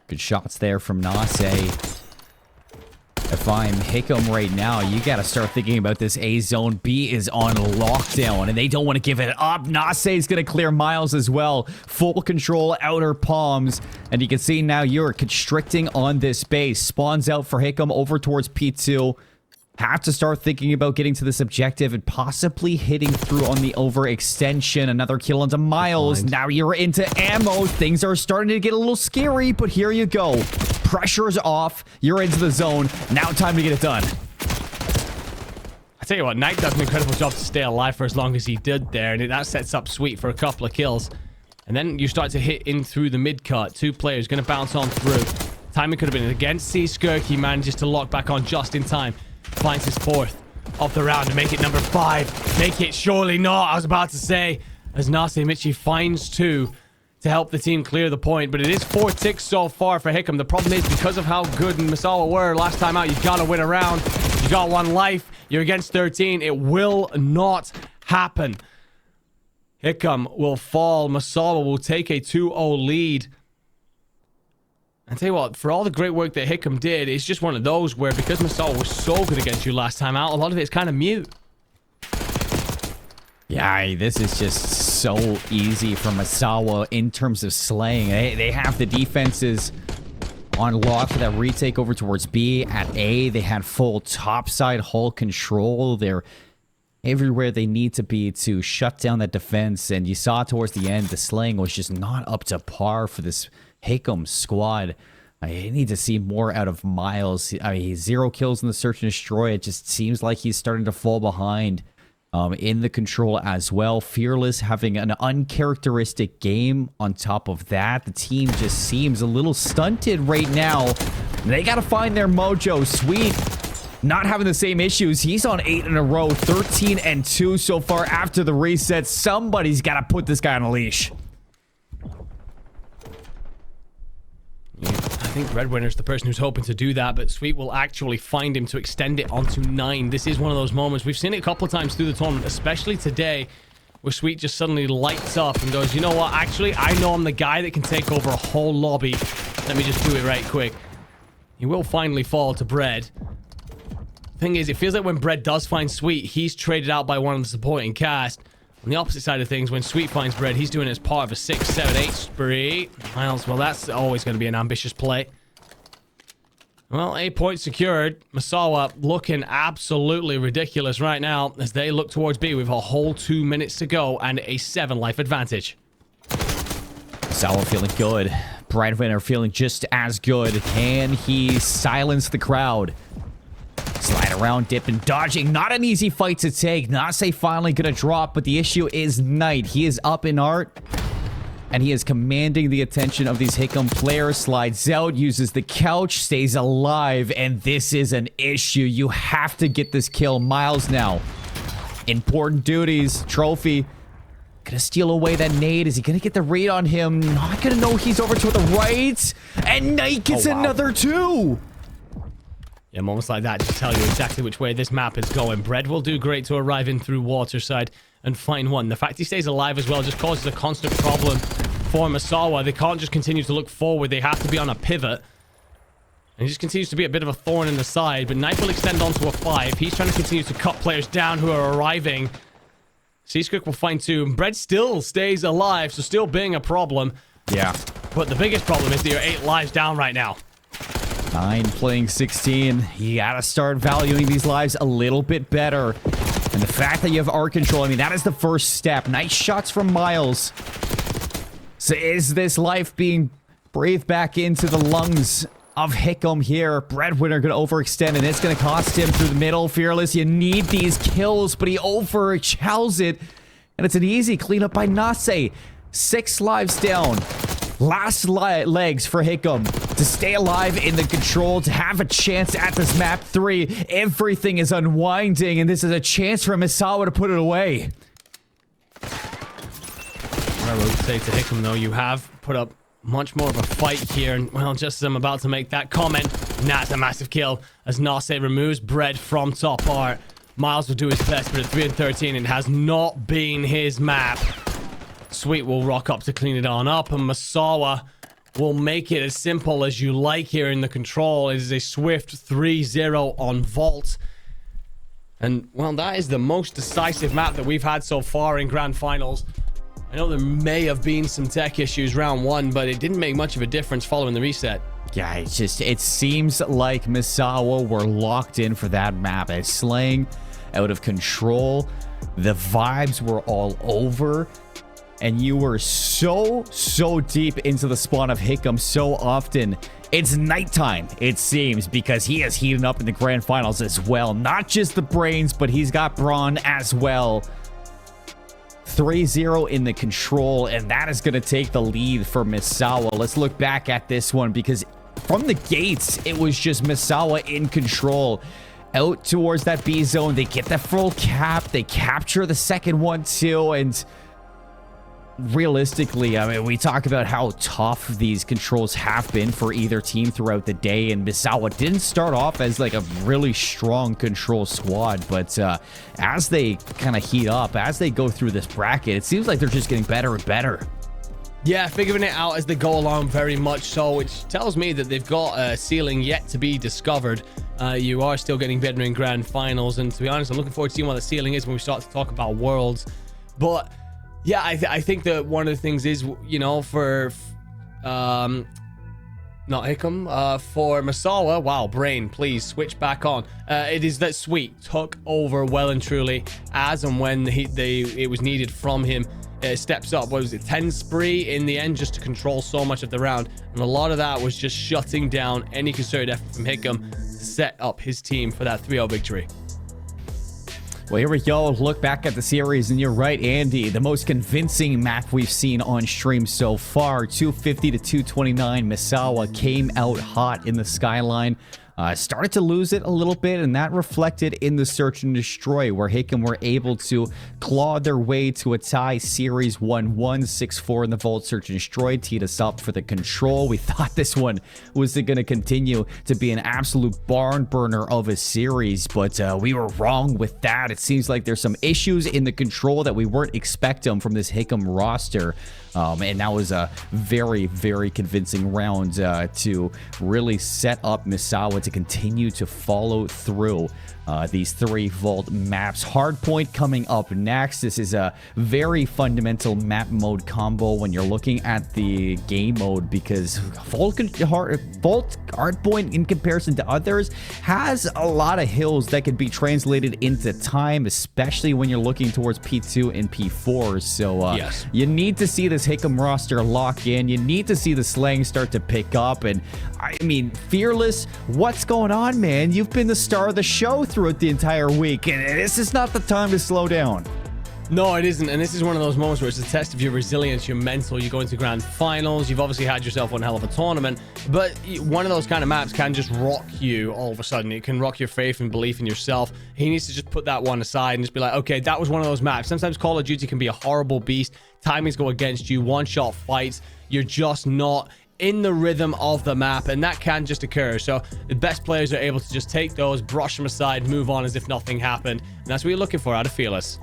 Good shots there from Nase. If I'm Hickam right now, you got to start thinking about this A zone. B is on lockdown, and they don't want to give it up. Nase is going to clear Miles as well. Full control, outer palms. And you can see now you're constricting on this base. Spawns out for Hickam over towards P2. Have to start thinking about getting to this objective and possibly hitting through on the overextension. Another kill onto Miles. Now you're into ammo. Things are starting to get a little scary, but here you go. Pressure's off. You're into the zone. Now time to get it done. I tell you what, Knight does an incredible job to stay alive for as long as he did there, and that sets up Sweet for a couple of kills. And then you start to hit in through the mid-cut. 2 players going to bounce on through. Timing could have been against C-Skirk. He manages to lock back on just in time. Finds his 4th of the round to make it number 5. Make it surely not, I was about to say. As Nase Michi finds 2 to help the team clear the point. But it is 4 ticks so far for Hickam. The problem is because of how good Masawa were last time out, you gotta win a round. You got 1 life. You're against 13. It will not happen. Hickam will fall. Masawa will take a 2-0 lead. I tell you what, for all the great work that Hickam did, it's just one of those where because Masawa was so good against you last time out, a lot of it's kind of mute. Yeah, this is just so easy for Masawa in terms of slaying. They have the defenses on lock for that retake over towards B. At A, they had full topside hull control. They're everywhere they need to be to shut down that defense. And you saw towards the end, the slaying was just not up to par for this Hickam squad. I need to see more out of Miles. I mean, 0 kills in the search and destroy. It just seems like he's starting to fall behind in the control as well. Fearless having an uncharacteristic game on top of that. The team just seems a little stunted right now. They got to find their mojo. Sweet not having the same issues. He's on 8 in a row, 13-2 so far after the reset. Somebody's got to put this guy on a leash. I think Breadwinner's the person who's hoping to do that, but Sweet will actually find him to extend it onto 9. This is one of those moments. We've seen it a couple of times through the tournament, especially today, where Sweet just suddenly lights up and goes, you know what, actually, I know I'm the guy that can take over a whole lobby. Let me just do it right quick. He will finally fall to Bread. Thing is, it feels like when Bread does find Sweet, he's traded out by one of the supporting cast. On the opposite side of things, when Sweet finds Bread, he's doing it as part of a 6, 7, 8 spree. Miles, well, that's always going to be an ambitious play. Well, 8 points secured. Masawa looking absolutely ridiculous right now as they look towards B with a whole 2 minutes to go and a 7 life advantage. Masawa feeling good. Breadwinner feeling just as good. Can he silence the crowd? Slide around, dip and dodging. Not an easy fight to take. Nase finally gonna drop, but the issue is Knight. He is up in art. and he is commanding the attention of these Hickam players. Slides out, uses the couch, stays alive, and this is an issue. You have to get this kill. Miles now. Important duties. Trophy. Gonna steal away that nade. Is he gonna get the read on him? Not gonna know he's over to the right. And Knight gets another 2. Yeah, moments like that to tell you exactly which way this map is going. Bread will do great to arrive in through Waterside and find one. The fact he stays alive as well just causes a constant problem for Misawa. They can't just continue to look forward. They have to be on a pivot. And he just continues to be a bit of a thorn in the side. But Knife will extend onto a 5. He's trying to continue to cut players down who are arriving. Seasquick will find 2. Bread still stays alive, so still being a problem. Yeah. But the biggest problem is that you're 8 lives down right now. 9 playing 16. You gotta start valuing these lives a little bit better. And the fact that you have art control, I mean, that is the first step. Nice shots from Miles. So is this life being breathed back into the lungs of Hickam here? Breadwinner gonna overextend, and it's gonna cost him through the middle. Fearless, you need these kills, but he overchows it. And it's an easy cleanup by Nase. 6 lives down. Last legs for Hickam to stay alive in the control, to have a chance at this map 3. Everything is unwinding, and this is a chance for Misawa to put it away. I would say to Hickam, though, you have put up much more of a fight here. And, well, just as I'm about to make that comment, that's a massive kill as Nase removes Bread from top art. Miles will do his best, but at 3 and 13, it has not been his map. Sweet will rock up to clean it on up, and Misawa will make it as simple as you like here in the control. It is a swift 3-0 on Vault. And, well, that is the most decisive map that we've had so far in Grand Finals. I know there may have been some tech issues round 1, but it didn't make much of a difference following the reset. Yeah, it seems like Misawa were locked in for that map. As Slaying out of control, the vibes were all over. And you were so deep into the spawn of Hickam so often. It's nighttime, it seems, because he is heating up in the grand finals as well. Not just the brains, but he's got brawn as well. 3-0 in the control, and that is going to take the lead for Misawa. Let's look back at this one, because from the gates, it was just Misawa in control. Out towards that B zone, they get the full cap, they capture the second one too, and realistically, I mean, we talk about how tough these controls have been for either team throughout the day, and Misawa didn't start off as like a really strong control squad, but as they kind of heat up, as they go through this bracket, it seems like they're just getting better and better. Yeah, figuring it out as they go along, very much so, which tells me that they've got a ceiling yet to be discovered. You are still getting better in grand finals, and to be honest, I'm looking forward to seeing what the ceiling is when we start to talk about worlds. But yeah, I think that one of the things is, you know, for not Hickam, for Misawa, wow, brain, please switch back on. It is that Sweet took over well and truly as and when it was needed from him. Steps up, what was it, 10 spree in the end, just to control so much of the round, and a lot of that was just shutting down any concerted effort from Hickam to set up his team for that 3-0 victory. Well, here we go. Look back at the series, and you're right, Andy. The most convincing map we've seen on stream so far. 250 to 229. Misawa came out hot in the skyline. Started to lose it a little bit, and that reflected in the search and destroy, where Hickam were able to claw their way to a tie. Series 1-1, 6-4 in the vault. Search and destroy teed us up for the control. We thought this one was going to continue to be an absolute barn burner of a series, but we were wrong with that. It seems like there's some issues in the control that we weren't expecting from this Hickam roster. And that was a very, very convincing round to really set up Misawa to continue to follow through these 3 vault maps. Hardpoint coming up next. This is a very fundamental map mode combo when you're looking at the game mode, because Vault Hardpoint, in comparison to others, has a lot of hills that can be translated into time, especially when you're looking towards P2 and P4. So yes, you need to see this Hickam roster lock in. You need to see the slang start to pick up. And I mean, Fearless, what's going on, man? You've been the star of the show throughout the entire week, and this is not the time to slow down. No, it isn't. And this is one of those moments where it's a test of your resilience, your mental. You go into grand finals. You've obviously had yourself one hell of a tournament. But one of those kind of maps can just rock you all of a sudden. It can rock your faith and belief in yourself. He needs to just put that one aside and just be like, okay, that was one of those maps. Sometimes Call of Duty can be a horrible beast. Timings go against you. One-shot fights. You're just not in the rhythm of the map, and that can just occur. So the best players are able to just take those, brush them aside, move on as if nothing happened. And that's what you're looking for out of Fearless.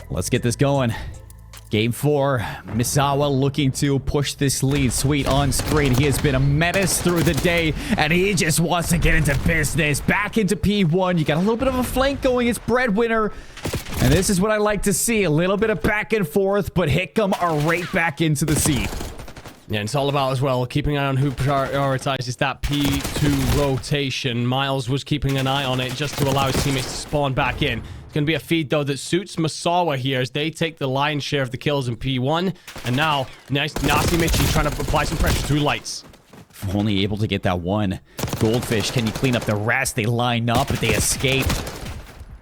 Let's get this going. Game 4, Misawa looking to push this lead. Sweet on screen. He has been a menace through the day, and he just wants to get into business. Back into P1. You got a little bit of a flank going. It's Breadwinner. And this is what I like to see. A little bit of back and forth, but Hickam are right back into the seat. Yeah, and it's all about as well keeping an eye on who prioritizes that P2 rotation. Miles was keeping an eye on it just to allow his teammates to spawn back in. It's going to be a feed, though, that suits Misawa here as they take the lion's share of the kills in P1. And now, Nasty Mitchie trying to apply some pressure through lights. Only able to get that one. Goldfish, can you clean up the rest? They line up, but they escape.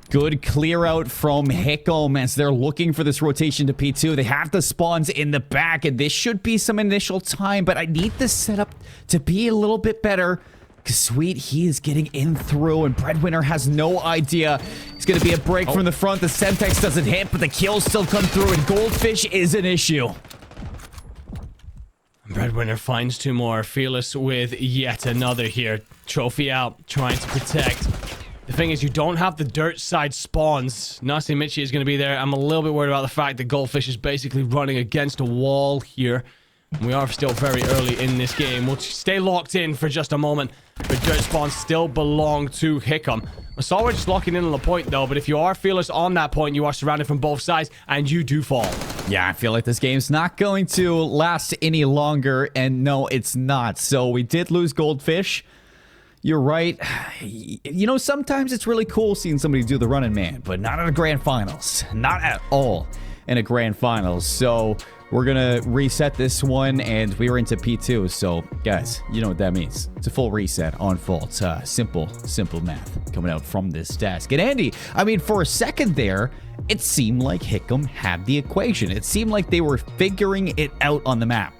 Good clear out from Hickam as they're looking for this rotation to P2. They have the spawns in the back, and this should be some initial time, but I need this setup to be a little bit better. Because Sweet, he is getting in through, and Breadwinner has no idea. It's going to be a break from the front. The Semtex doesn't hit, but the kills still come through, and Goldfish is an issue. Breadwinner finds 2 more. Fearless with yet another here. Trophy out, trying to protect. The thing is, you don't have the dirt side spawns. Nasty Mitchie is going to be there. I'm a little bit worried about the fact that Goldfish is basically running against a wall here. We are still very early in this game. We'll stay locked in for just a moment. But dirt spawns still belong to Hickam. Misawa just locking in on the point, though. But if you are Fearless on that point, you are surrounded from both sides, and you do fall. Yeah, I feel like this game's not going to last any longer. And no, it's not. So we did lose Goldfish. You're right. You know, sometimes it's really cool seeing somebody do the running man, but not in a grand finals. Not at all in a grand finals. So we're going to reset this one, and we were into P2. So, guys, you know what that means. It's a full reset on full. It's simple math coming out from this desk. And Andy, I mean, for a second there, it seemed like Hickam had the equation. It seemed like they were figuring it out on the map.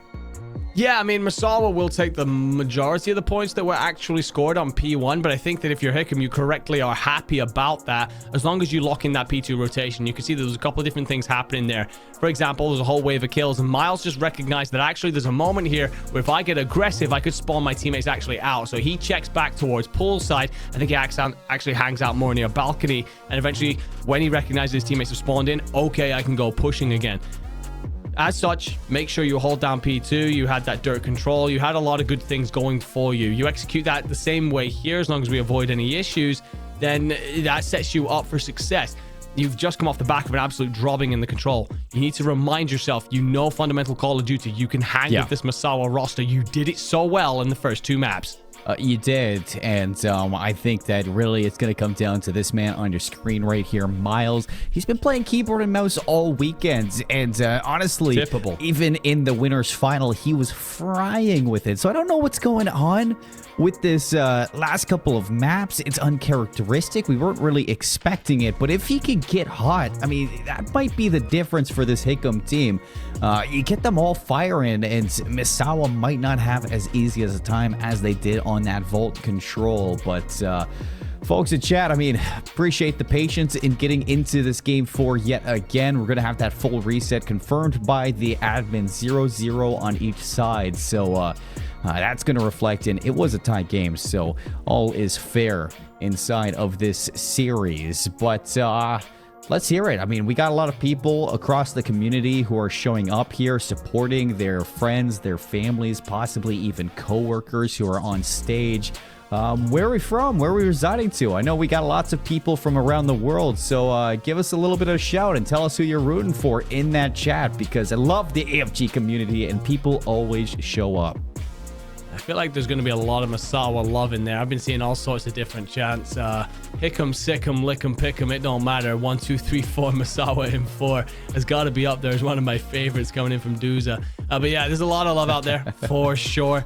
Yeah, I mean, Misawa will take the majority of the points that were actually scored on P1, but I think that if you're Hickam, you correctly are happy about that. As long as you lock in that P2 rotation, you can see there's a couple of different things happening there. For example, there's a whole wave of kills, and Miles just recognized that actually there's a moment here where if I get aggressive, I could spawn my teammates actually out. So he checks back towards poolside. I think he actually hangs out more near balcony, and eventually, when he recognizes his teammates have spawned in, okay, I can go pushing again. As such, make sure you hold down P2. You had that dirt control. You had a lot of good things going for you. You execute that the same way here, as long as we avoid any issues, then that sets you up for success. You've just come off the back of an absolute dropping in the control. You need to remind yourself, you know fundamental Call of Duty. You can hang with this Misawa roster. You did it so well in the first 2 maps. You did, and I think that really it's going to come down to this man on your screen right here, Miles. He's been playing keyboard and mouse all weekend, and honestly, even in the winner's final, he was frying with it. So I don't know what's going on with this last couple of maps. It's uncharacteristic. We weren't really expecting it, but if he could get hot, I mean, that might be the difference for this Hickam team. You get them all firing, and Misawa might not have as easy as a time as they did on that vault control. But folks in chat, I mean, appreciate the patience in getting into this game 4 yet again. We're going to have that full reset confirmed by the admin, 0-0 on each side. So that's going to reflect in it was a tie game, so all is fair inside of this series. But let's hear it. I mean, we got a lot of people across the community who are showing up here, supporting their friends, their families, possibly even coworkers who are on stage. Where are we from? Where are we residing to? I know we got lots of people from around the world, so give us a little bit of a shout and tell us who you're rooting for in that chat, because I love the AFG community and people always show up. I feel like there's going to be a lot of Misawa love in there. I've been seeing all sorts of different chants. Hickam, Sickam, Lickam, Pickam, it don't matter. 1, 2, 3, 4, Misawa in 4 has got to be up there as one of my favorites coming in from Duza. But yeah, there's a lot of love out there for sure.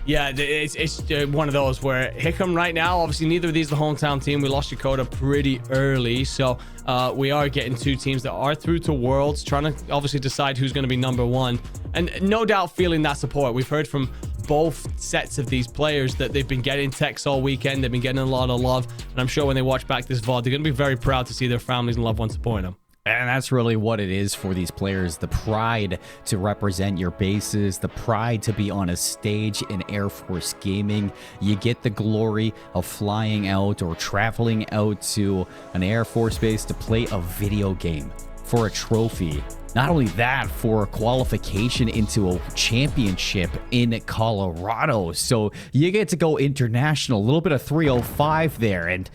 Yeah, it's one of those where Hickam right now, obviously neither of these are the hometown team. We lost Yokota pretty early, so we are getting 2 teams that are through to Worlds, trying to obviously decide who's going to be number 1. And no doubt feeling that support. We've heard from both sets of these players that they've been getting texts all weekend. They've been getting a lot of love. And I'm sure when they watch back this VOD, they're going to be very proud to see their families and loved ones supporting them. And that's really what it is for these players. The pride to represent your bases, the pride to be on a stage in Air Force Gaming. You get the glory of flying out or traveling out to an Air Force base to play a video game for a trophy. Not only that, for qualification into a championship in Colorado. So you get to go international, a little bit of 305 there. And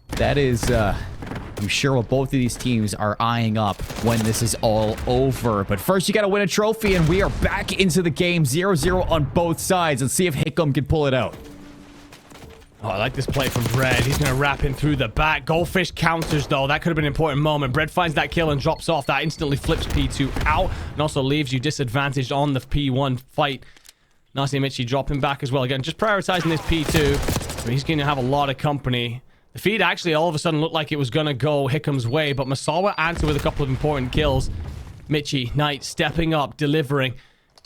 that is, I'm sure what both of these teams are eyeing up when this is all over. But first, you got to win a trophy, and we are back into the game, 0-0 on both sides. Let's see if Hickam can pull it out. Oh, I like this play from Bread. He's going to wrap in through the back. Goldfish counters, though. That could have been an important moment. Bread finds that kill and drops off. That instantly flips P2 out and also leaves you disadvantaged on the P1 fight. Nasi Michi dropping back as well. Again, just prioritizing this P2. He's going to have a lot of company. The feed actually all of a sudden looked like it was going to go Hickam's way, but Masawa answered with a couple of important kills. Michi, Knight stepping up, delivering.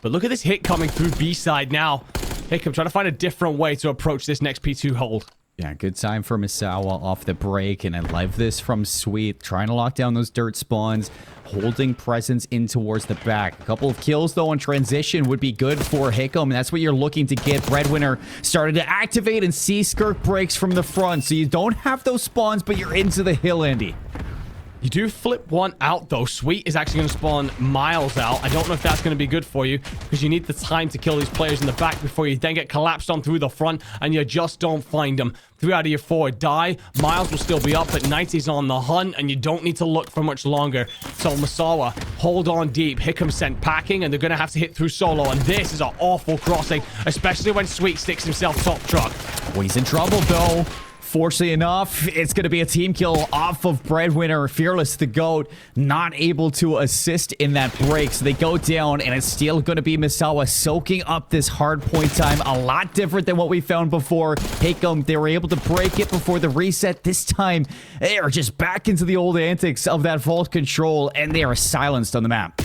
But look at this hit coming through B side now. Hickam trying to find a different way to approach this next P2 hold. Yeah, good time for Misawa off the break, and I love this from Sweet, trying to lock down those dirt spawns, holding presence in towards the back. A couple of kills, though, in transition would be good for Hickam, and that's what you're looking to get. Breadwinner started to activate and see Skirk breaks from the front, so you don't have those spawns, but you're into the hill, Andy. You do flip one out, though. Sweet is actually going to spawn Miles out. I don't know if that's going to be good for you because you need the time to kill these players in the back before you then get collapsed on through the front and you just don't find them. 3 out of your 4 die. Miles will still be up, but 90's on the hunt and you don't need to look for much longer. So Masawa, hold on deep. Hickam sent packing and they're going to have to hit through solo, and this is an awful crossing, especially when Sweet sticks himself top truck. Well, he's in trouble, though. Fortunately enough, it's going to be a team kill off of Breadwinner. Fearless the GOAT not able to assist in that break. So they go down, and it's still going to be Misawa soaking up this hard point time. A lot different than what we found before. Hickam, they were able to break it before the reset. This time, they are just back into the old antics of that vault control, and they are silenced on the map.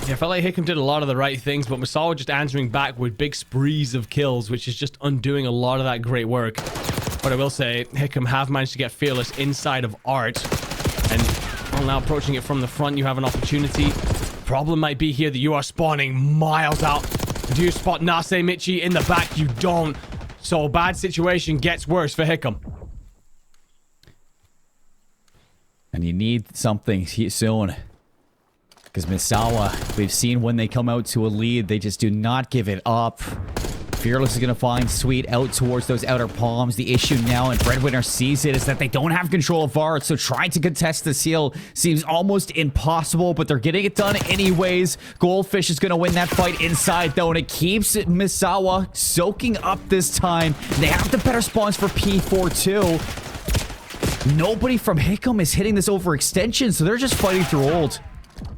Yeah, I felt like Hickam did a lot of the right things, but Masawa just answering back with big sprees of kills, which is just undoing a lot of that great work. But I will say, Hickam have managed to get Fearless inside of Art. And well, now approaching it from the front, you have an opportunity. Problem might be here that you are spawning miles out. Do you spot Nase Michi in the back? You don't. So bad situation gets worse for Hickam. And you need something soon. Because Misawa, we've seen when they come out to a lead, they just do not give it up. Fearless is going to find Sweet out towards those outer palms. The issue now, and Breadwinner sees it, is that they don't have control of Art, so trying to contest the seal seems almost impossible, but they're getting it done anyways. Goldfish is going to win that fight inside, though, and it keeps Misawa soaking up this time. They have the better spawns for P4, too. Nobody from Hickam is hitting this overextension, so they're just fighting through ult.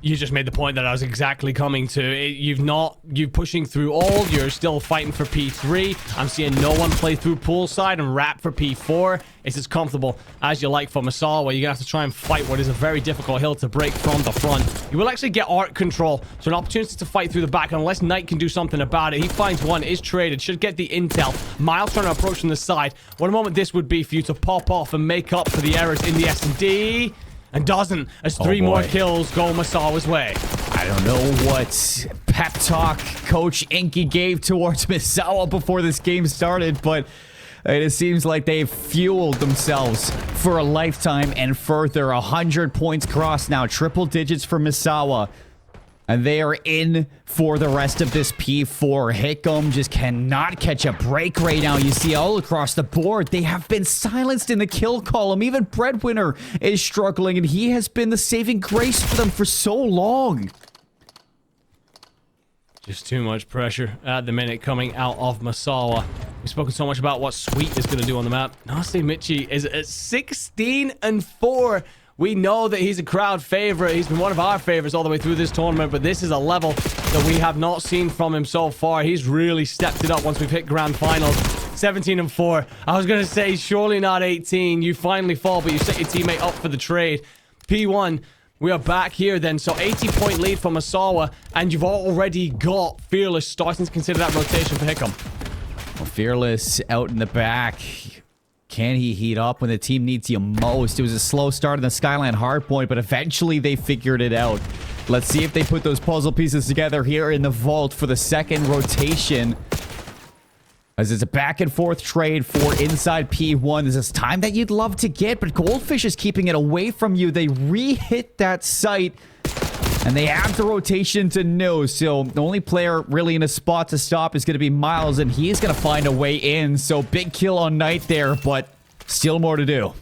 You just made the point that I was exactly coming to. You're pushing through all. You're still fighting for P3. I'm seeing no one play through poolside and wrap for P4. It's as comfortable as you like for Masawa. You're going to have to try and fight what is a very difficult hill to break from the front. You will actually get Art control, so an opportunity to fight through the back unless Knight can do something about it. He finds one, is traded, should get the intel. Miles trying to approach from the side. What a moment this would be for you to pop off and make up for the errors in the S&D. And doesn't, as 3 more kills go Masawa's way. I don't know what pep talk Coach Inky gave towards Misawa before this game started, but it seems like they've fueled themselves for a lifetime and further. 100 points crossed now, triple digits for Misawa. And they are in for the rest of this P4. Hickam just cannot catch a break right now. You see all across the board, they have been silenced in the kill column. Even Breadwinner is struggling, and he has been the saving grace for them for so long. Just too much pressure at the minute coming out of Masawa. We've spoken so much about what Sweet is going to do on the map. Nase Michi is at 16-4. We know that he's a crowd favorite. He's been one of our favorites all the way through this tournament, but this is a level that we have not seen from him so far. He's really stepped it up once we've hit grand finals. 17-4. I was going to say, surely not 18. You finally fall, but you set your teammate up for the trade. P1. We are back here then. So 80-point lead for Masawa, and you've already got Fearless starting to consider that rotation for Hickam. Well, Fearless out in the back. Can he heat up when the team needs you most? It was a slow start in the Skyline hardpoint, but eventually they figured it out. Let's see if they put those puzzle pieces together here in the vault for the second rotation. As it's a back and forth trade for inside P1. This is time that you'd love to get, but Goldfish is keeping it away from you. They re-hit that site, and they have the rotation to know. So the only player really in a spot to stop is going to be Miles, and he is going to find a way in. So big kill on Knight there, but still more to do.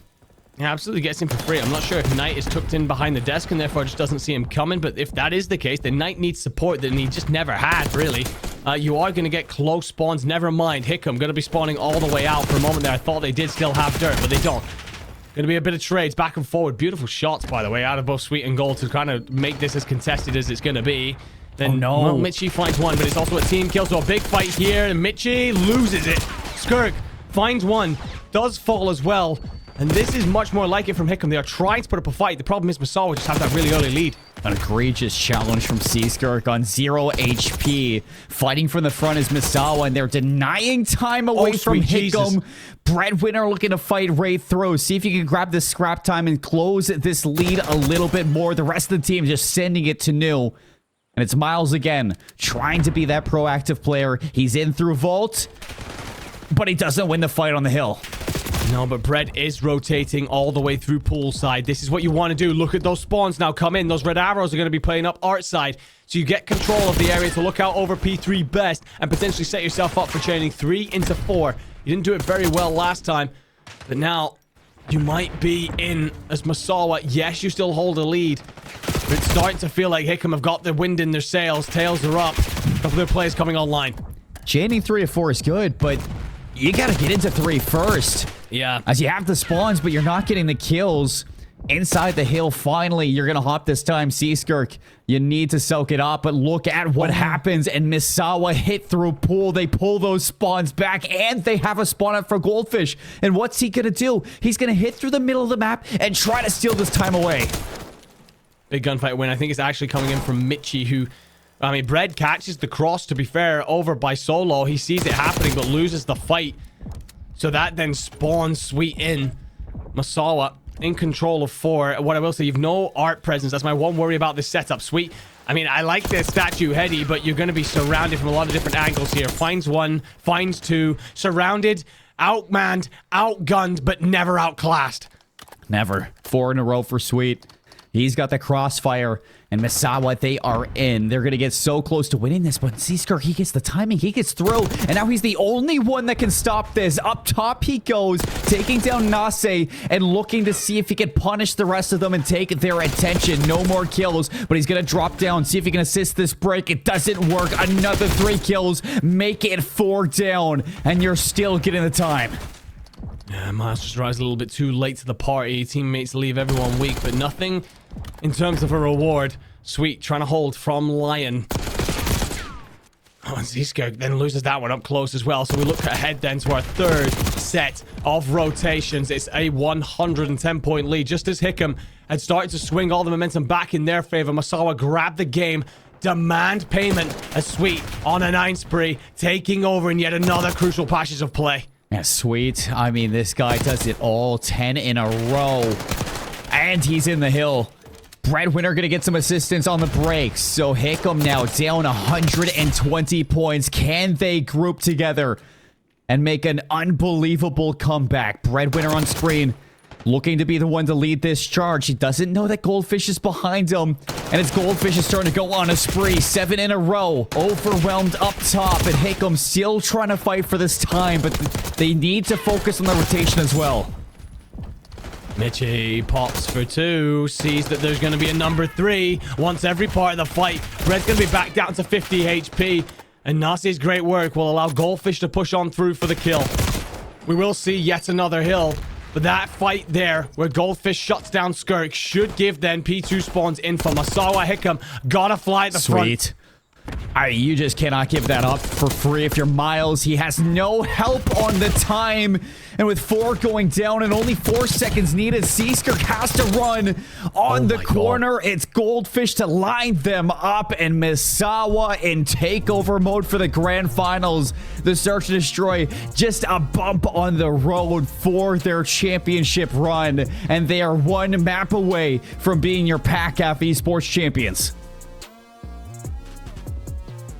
Yeah, absolutely gets him for free. I'm not sure if Knight is tucked in behind the desk and therefore just doesn't see him coming, but if that is the case, then Knight needs support that he just never had, really. You are going to get close spawns. Never mind. Hickam going to be spawning all the way out. For a moment there, I thought they did still have dirt, but they don't. Going to be a bit of trades back and forward. Beautiful shots, by the way, out of both Sweet and Gold to kind of make this as contested as it's going to be. Then, well, Mitchie finds one, but it's also a team kill, so a big fight here, and Mitchie loses it. Skirk finds one, does fall as well, and this is much more like it from Hickam. They are trying to put up a fight. The problem is Masawa just have that really early lead. An egregious challenge from Seaskirk on 0 HP. Fighting from the front is Masawa, and they're denying time away from Hickam. Breadwinner looking to fight right through. See if you can grab this scrap time and close this lead a little bit more. The rest of the team just sending it to New. And it's Miles again, trying to be that proactive player. He's in through Vault, but he doesn't win the fight on the hill. No, but Bread is rotating all the way through poolside. This is what you want to do. Look at those spawns now come in. Those red arrows are going to be playing up art side. So you get control of the area to look out over P3 best and potentially set yourself up for chaining 3 into 4. You didn't do it very well last time, but now you might be in as Masawa. Yes, you still hold a lead, but it's starting to feel like Hickam have got the wind in their sails. Tails are up. A couple of their players coming online. Chaining 3 to 4 is good, but you got to get into 3 first. Yeah. As you have the spawns, but you're not getting the kills. Inside the hill, finally, you're going to hop this time, Seaskirk. You need to soak it up, but look at what happens. And Misawa hit through pool. They pull those spawns back, and they have a spawn up for Goldfish. And what's he going to do? He's going to hit through the middle of the map and try to steal this time away. Big gunfight win. I think it's actually coming in from Mitchie, who... I mean, Bread catches the cross, to be fair, over by Solo. He sees it happening, but loses the fight. So that then spawns Sweet in. Masawa in control of 4. What I will say, you've no art presence. That's my one worry about this setup. Sweet. I mean, I like the statue heady, but you're going to be surrounded from a lot of different angles here. Finds 1, finds 2. Surrounded, outmanned, outgunned, but never outclassed. Never. 4 in a row for Sweet. He's got the crossfire, and Misawa, they are in. They're going to get so close to winning this, but Seaskirk, he gets the timing, he gets through, and now he's the only one that can stop this. Up top he goes, taking down Nase, and looking to see if he can punish the rest of them and take their attention. No more kills, but he's going to drop down, see if he can assist this break. It doesn't work. Another 3 kills, make it 4 down, and you're still getting the time. Yeah, Miles just arrives a little bit too late to the party. Teammates leave everyone weak, but nothing in terms of a reward. Sweet trying to hold from Lion. Oh, and Seaskirk then loses that one up close as well. So we look ahead then to our 3rd set of rotations. It's a 110-point lead. Just as Hickam had started to swing all the momentum back in their favor, Masawa grabbed the game. Demand payment as Sweet on a 9 spree, taking over in yet another crucial passage of play. Yeah, Sweet. I mean, this guy does it all 10 in a row. And he's in the hill. Breadwinner going to get some assistance on the brakes. So Hickam now down 120 points. Can they group together and make an unbelievable comeback? Breadwinner on screen, looking to be the one to lead this charge. He doesn't know that Goldfish is behind him. And it's Goldfish is starting to go on a spree. 7 in a row. Overwhelmed up top. And Hickam still trying to fight for this time. But they need to focus on the rotation as well. Mitchie pops for 2. Sees that there's going to be a number 3. Wants every part of the fight. Red's going to be back down to 50 HP. And Nase's great work will allow Goldfish to push on through for the kill. We will see yet another hill. But that fight there, where Goldfish shuts down Skirk, should give then P2 spawns in for Masawa. Hickam. Gotta fly at the front. Sweet. You just cannot give that up for free if you're Miles. He has no help on the time. And with 4 going down and only 4 seconds needed, Seaskirk has to run on the corner. God. It's Goldfish to line them up, and Misawa in takeover mode for the grand finals. The Search and Destroy just a bump on the road for their championship run. And they are 1 map away from being your PACAF esports champions.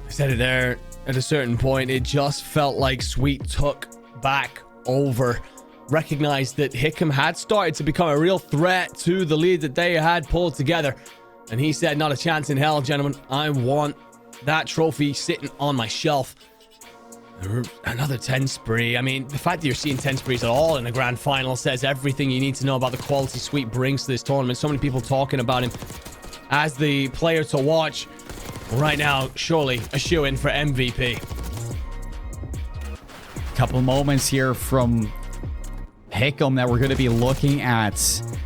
I said it there at a certain point. It just felt like Sweet took back over, recognized that Hickam had started to become a real threat to the lead that they had pulled together. And he said, not a chance in hell, gentlemen. I want that trophy sitting on my shelf. Another 10 spree. I mean, the fact that you're seeing 10 sprees at all in the grand final says everything you need to know about the quality Sweet brings to this tournament. So many people talking about him as the player to watch. Right now, surely a shoe-in for MVP. Couple moments here from Hickam that we're going to be looking at,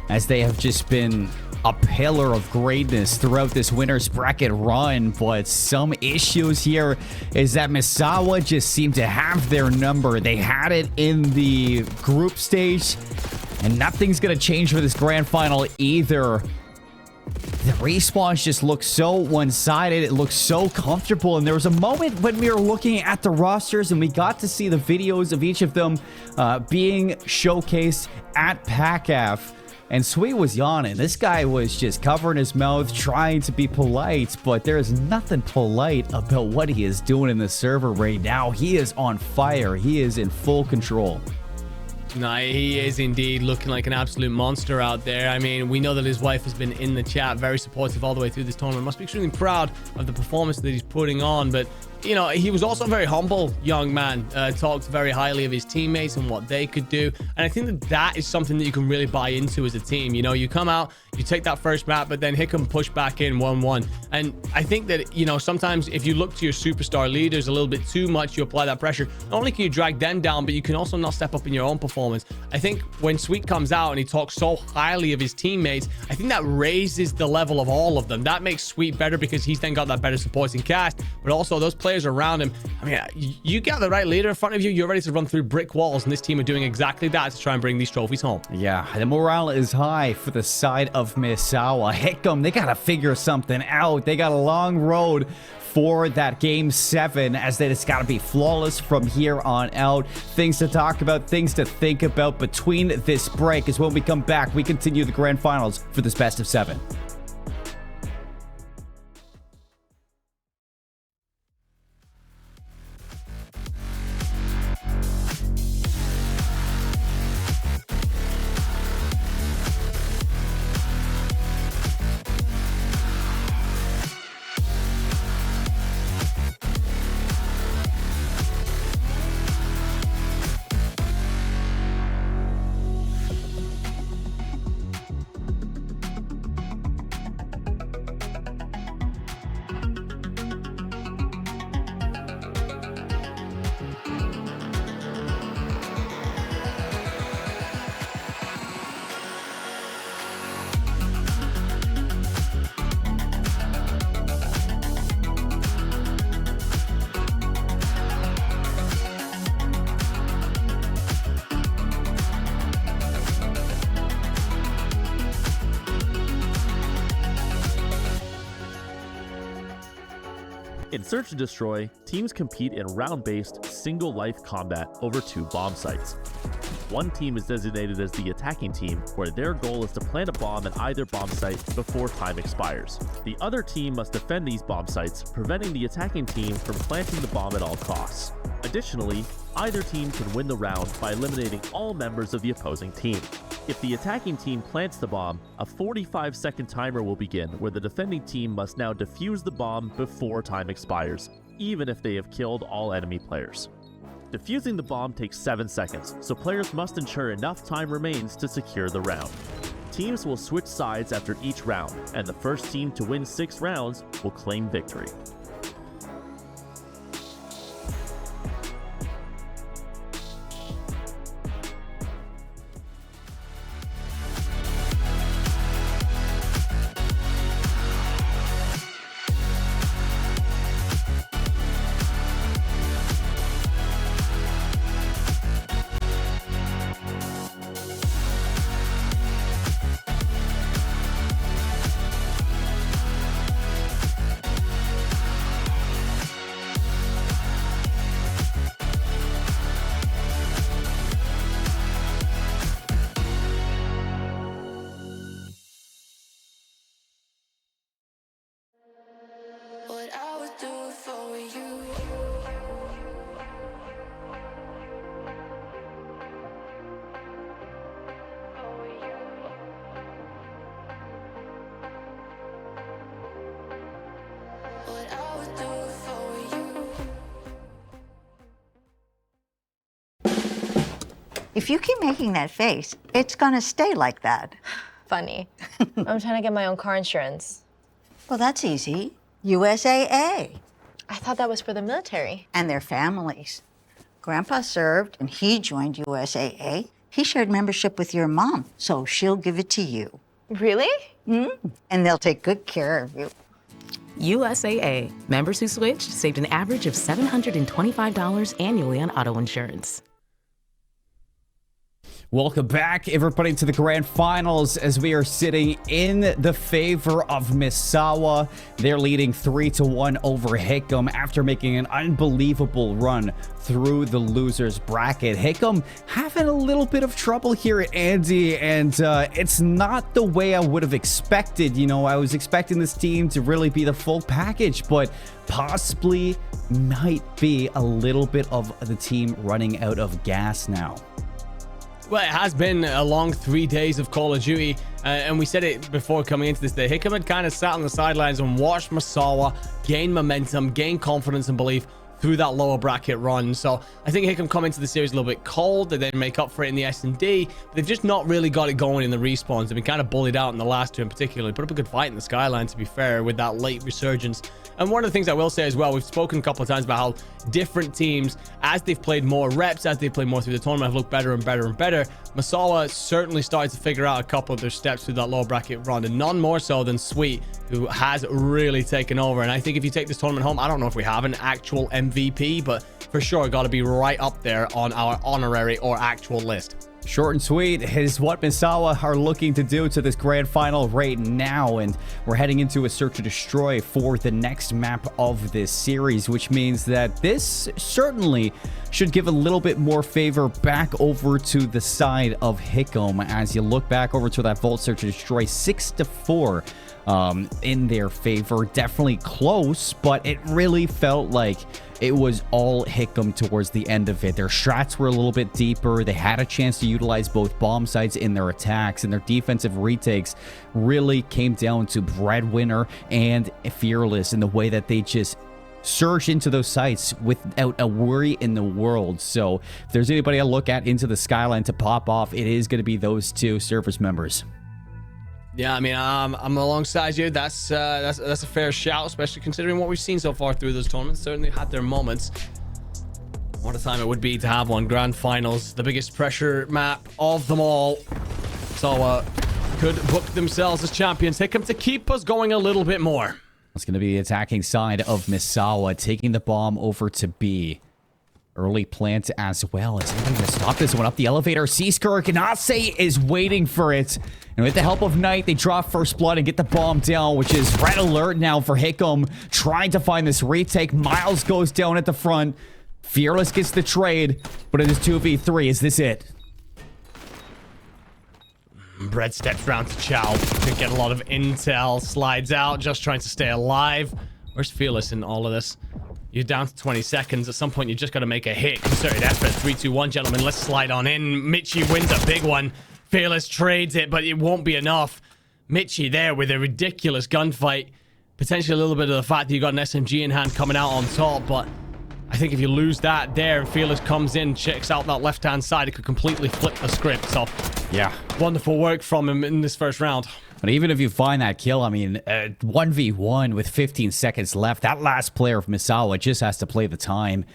as they have just been a pillar of greatness throughout this winner's bracket run. But some issues here is that Misawa just seemed to have their number. They had it in the group stage, and nothing's going to change for this grand final either. The respawns just look so one-sided. It looks so comfortable. And there was a moment when we were looking at the rosters and we got to see the videos of each of them being showcased at PACAF. And Sweet was yawning. This guy was just covering his mouth, trying to be polite, but there is nothing polite about what he is doing in the server right now. He is on fire. He is in full control. No, he is indeed looking like an absolute monster out there. I mean, we know that his wife has been in the chat, very supportive all the way through this tournament. Must be extremely proud of the performance that he's putting on. But, you know, he was also a very humble young man. Talked very highly of his teammates and what they could do. And I think that that is something that you can really buy into as a team. You know, you come out, you take that first map, but then Hickam push back in 1-1. And I think that, you know, sometimes if you look to your superstar leaders a little bit too much, you apply that pressure. Not only can you drag them down, but you can also not step up in your own performance. I think when Sweet comes out and he talks so highly of his teammates, I think that raises the level of all of them. That makes Sweet better because he's then got that better supporting cast, but also those players around him. I mean, you got the right leader in front of you, you're ready to run through brick walls, and this team are doing exactly that to try and bring these trophies home. Yeah, the morale is high for the side of Misawa. Hickam, they gotta figure something out. They got a long road for that game 7, as they just got to be flawless from here on out. Things to talk about, things to think about between this break, is when we come back, we continue the grand finals for this best of 7. In Search and Destroy, teams compete in round-based, single-life combat over 2 bomb sites. One team is designated as the attacking team, where their goal is to plant a bomb at either bomb site before time expires. The other team must defend these bomb sites, preventing the attacking team from planting the bomb at all costs. Additionally, either team can win the round by eliminating all members of the opposing team. If the attacking team plants the bomb, a 45-second timer will begin, where the defending team must now defuse the bomb before time expires, even if they have killed all enemy players. Defusing the bomb takes 7 seconds, so players must ensure enough time remains to secure the round. Teams will switch sides after each round, and the first team to win 6 rounds will claim victory. If you keep making that face, it's gonna stay like that. Funny. I'm trying to get my own car insurance. Well, that's easy. USAA. I thought that was for the military. And their families. Grandpa served, and he joined USAA. He shared membership with your mom, so she'll give it to you. Really? And they'll take good care of you. USAA. Members who switched saved an average of $725 annually on auto insurance. Welcome back, everybody, to the grand finals as we are sitting in the favor of Misawa. They're leading 3-1 over Hickam after making an unbelievable run through the losers bracket. Hickam having a little bit of trouble here, Andy, and it's not the way I would have expected. You know, I was expecting this team to really be the full package, but possibly might be a little bit of the team running out of gas now. Well, it has been a long 3 days of Call of Duty, and we said it before coming into this day. Hickam had kind of sat on the sidelines and watched Misawa gain momentum, gain confidence and belief through that lower bracket run. So I think Hickam come into the series a little bit cold. They then make up for it in the S&D, but they've just not really got it going in the respawns. They've been kind of bullied out in the last two in particular. Put up a good fight in the Skyline, to be fair, with that late resurgence. And one of the things I will say as well, we've spoken a couple of times about how different teams, as they've played more reps, as they've played more through the tournament, have looked better and better and better. Misawa certainly started to figure out a couple of their steps through that lower bracket run, and none more so than Sweet, who has really taken over. And I think if you take this tournament home, I don't know if we have an actual MVP, but for sure got to be right up there on our honorary or actual list. Short and sweet is what Misawa are looking to do to this grand final right now, and we're heading into a search and destroy for the next map of this series, which means that this certainly should give a little bit more favor back over to the side of Hickam as you look back over to that Vault search and destroy 6-4 in their favor. Definitely close, but it really felt like it was all Hickam towards the end of it. Their strats were a little bit deeper. They had a chance to utilize both bomb sites in their attacks, and their defensive retakes really came down to Breadwinner and Fearless in the way that they just surge into those sites without a worry in the world. So if there's anybody I look at into the Skyline to pop off, it is going to be those two service members. Yeah, I mean, I'm alongside you. That's a fair shout, especially considering what we've seen so far through those tournaments. Certainly had their moments. What a time it would be to have one. Grand finals, the biggest pressure map of them all. So could book themselves as champions. Hickam to keep us going a little bit more. It's going to be the attacking side of Misawa, taking the bomb over to B. Early plant as well. Is anybody going to stop this one up the elevator? Seasker Ganase is waiting for it. And with the help of Knight, they draw first blood and get the bomb down, which is red alert now for Hickam, trying to find this retake. Miles goes down at the front. Fearless gets the trade, but it is 2v3. Is this it? Brett steps round to Chow to get a lot of intel. Slides out, just trying to stay alive. Where's Fearless in all of this? You're down to 20 seconds. At some point, you just got to make a hit. Concerted effort. 3, 2, 1, gentlemen. Let's slide on in. Mitchie wins a big one. Fearless trades it, but it won't be enough. Mitchie there with a ridiculous gunfight. Potentially a little bit of the fact that you got an SMG in hand coming out on top, but I think if you lose that there and Fearless comes in, checks out that left-hand side, it could completely flip the script. So, yeah, wonderful work from him in this first round. But even if you find that kill, I mean, 1v1 with 15 seconds left, that last player of Misawa just has to play the time.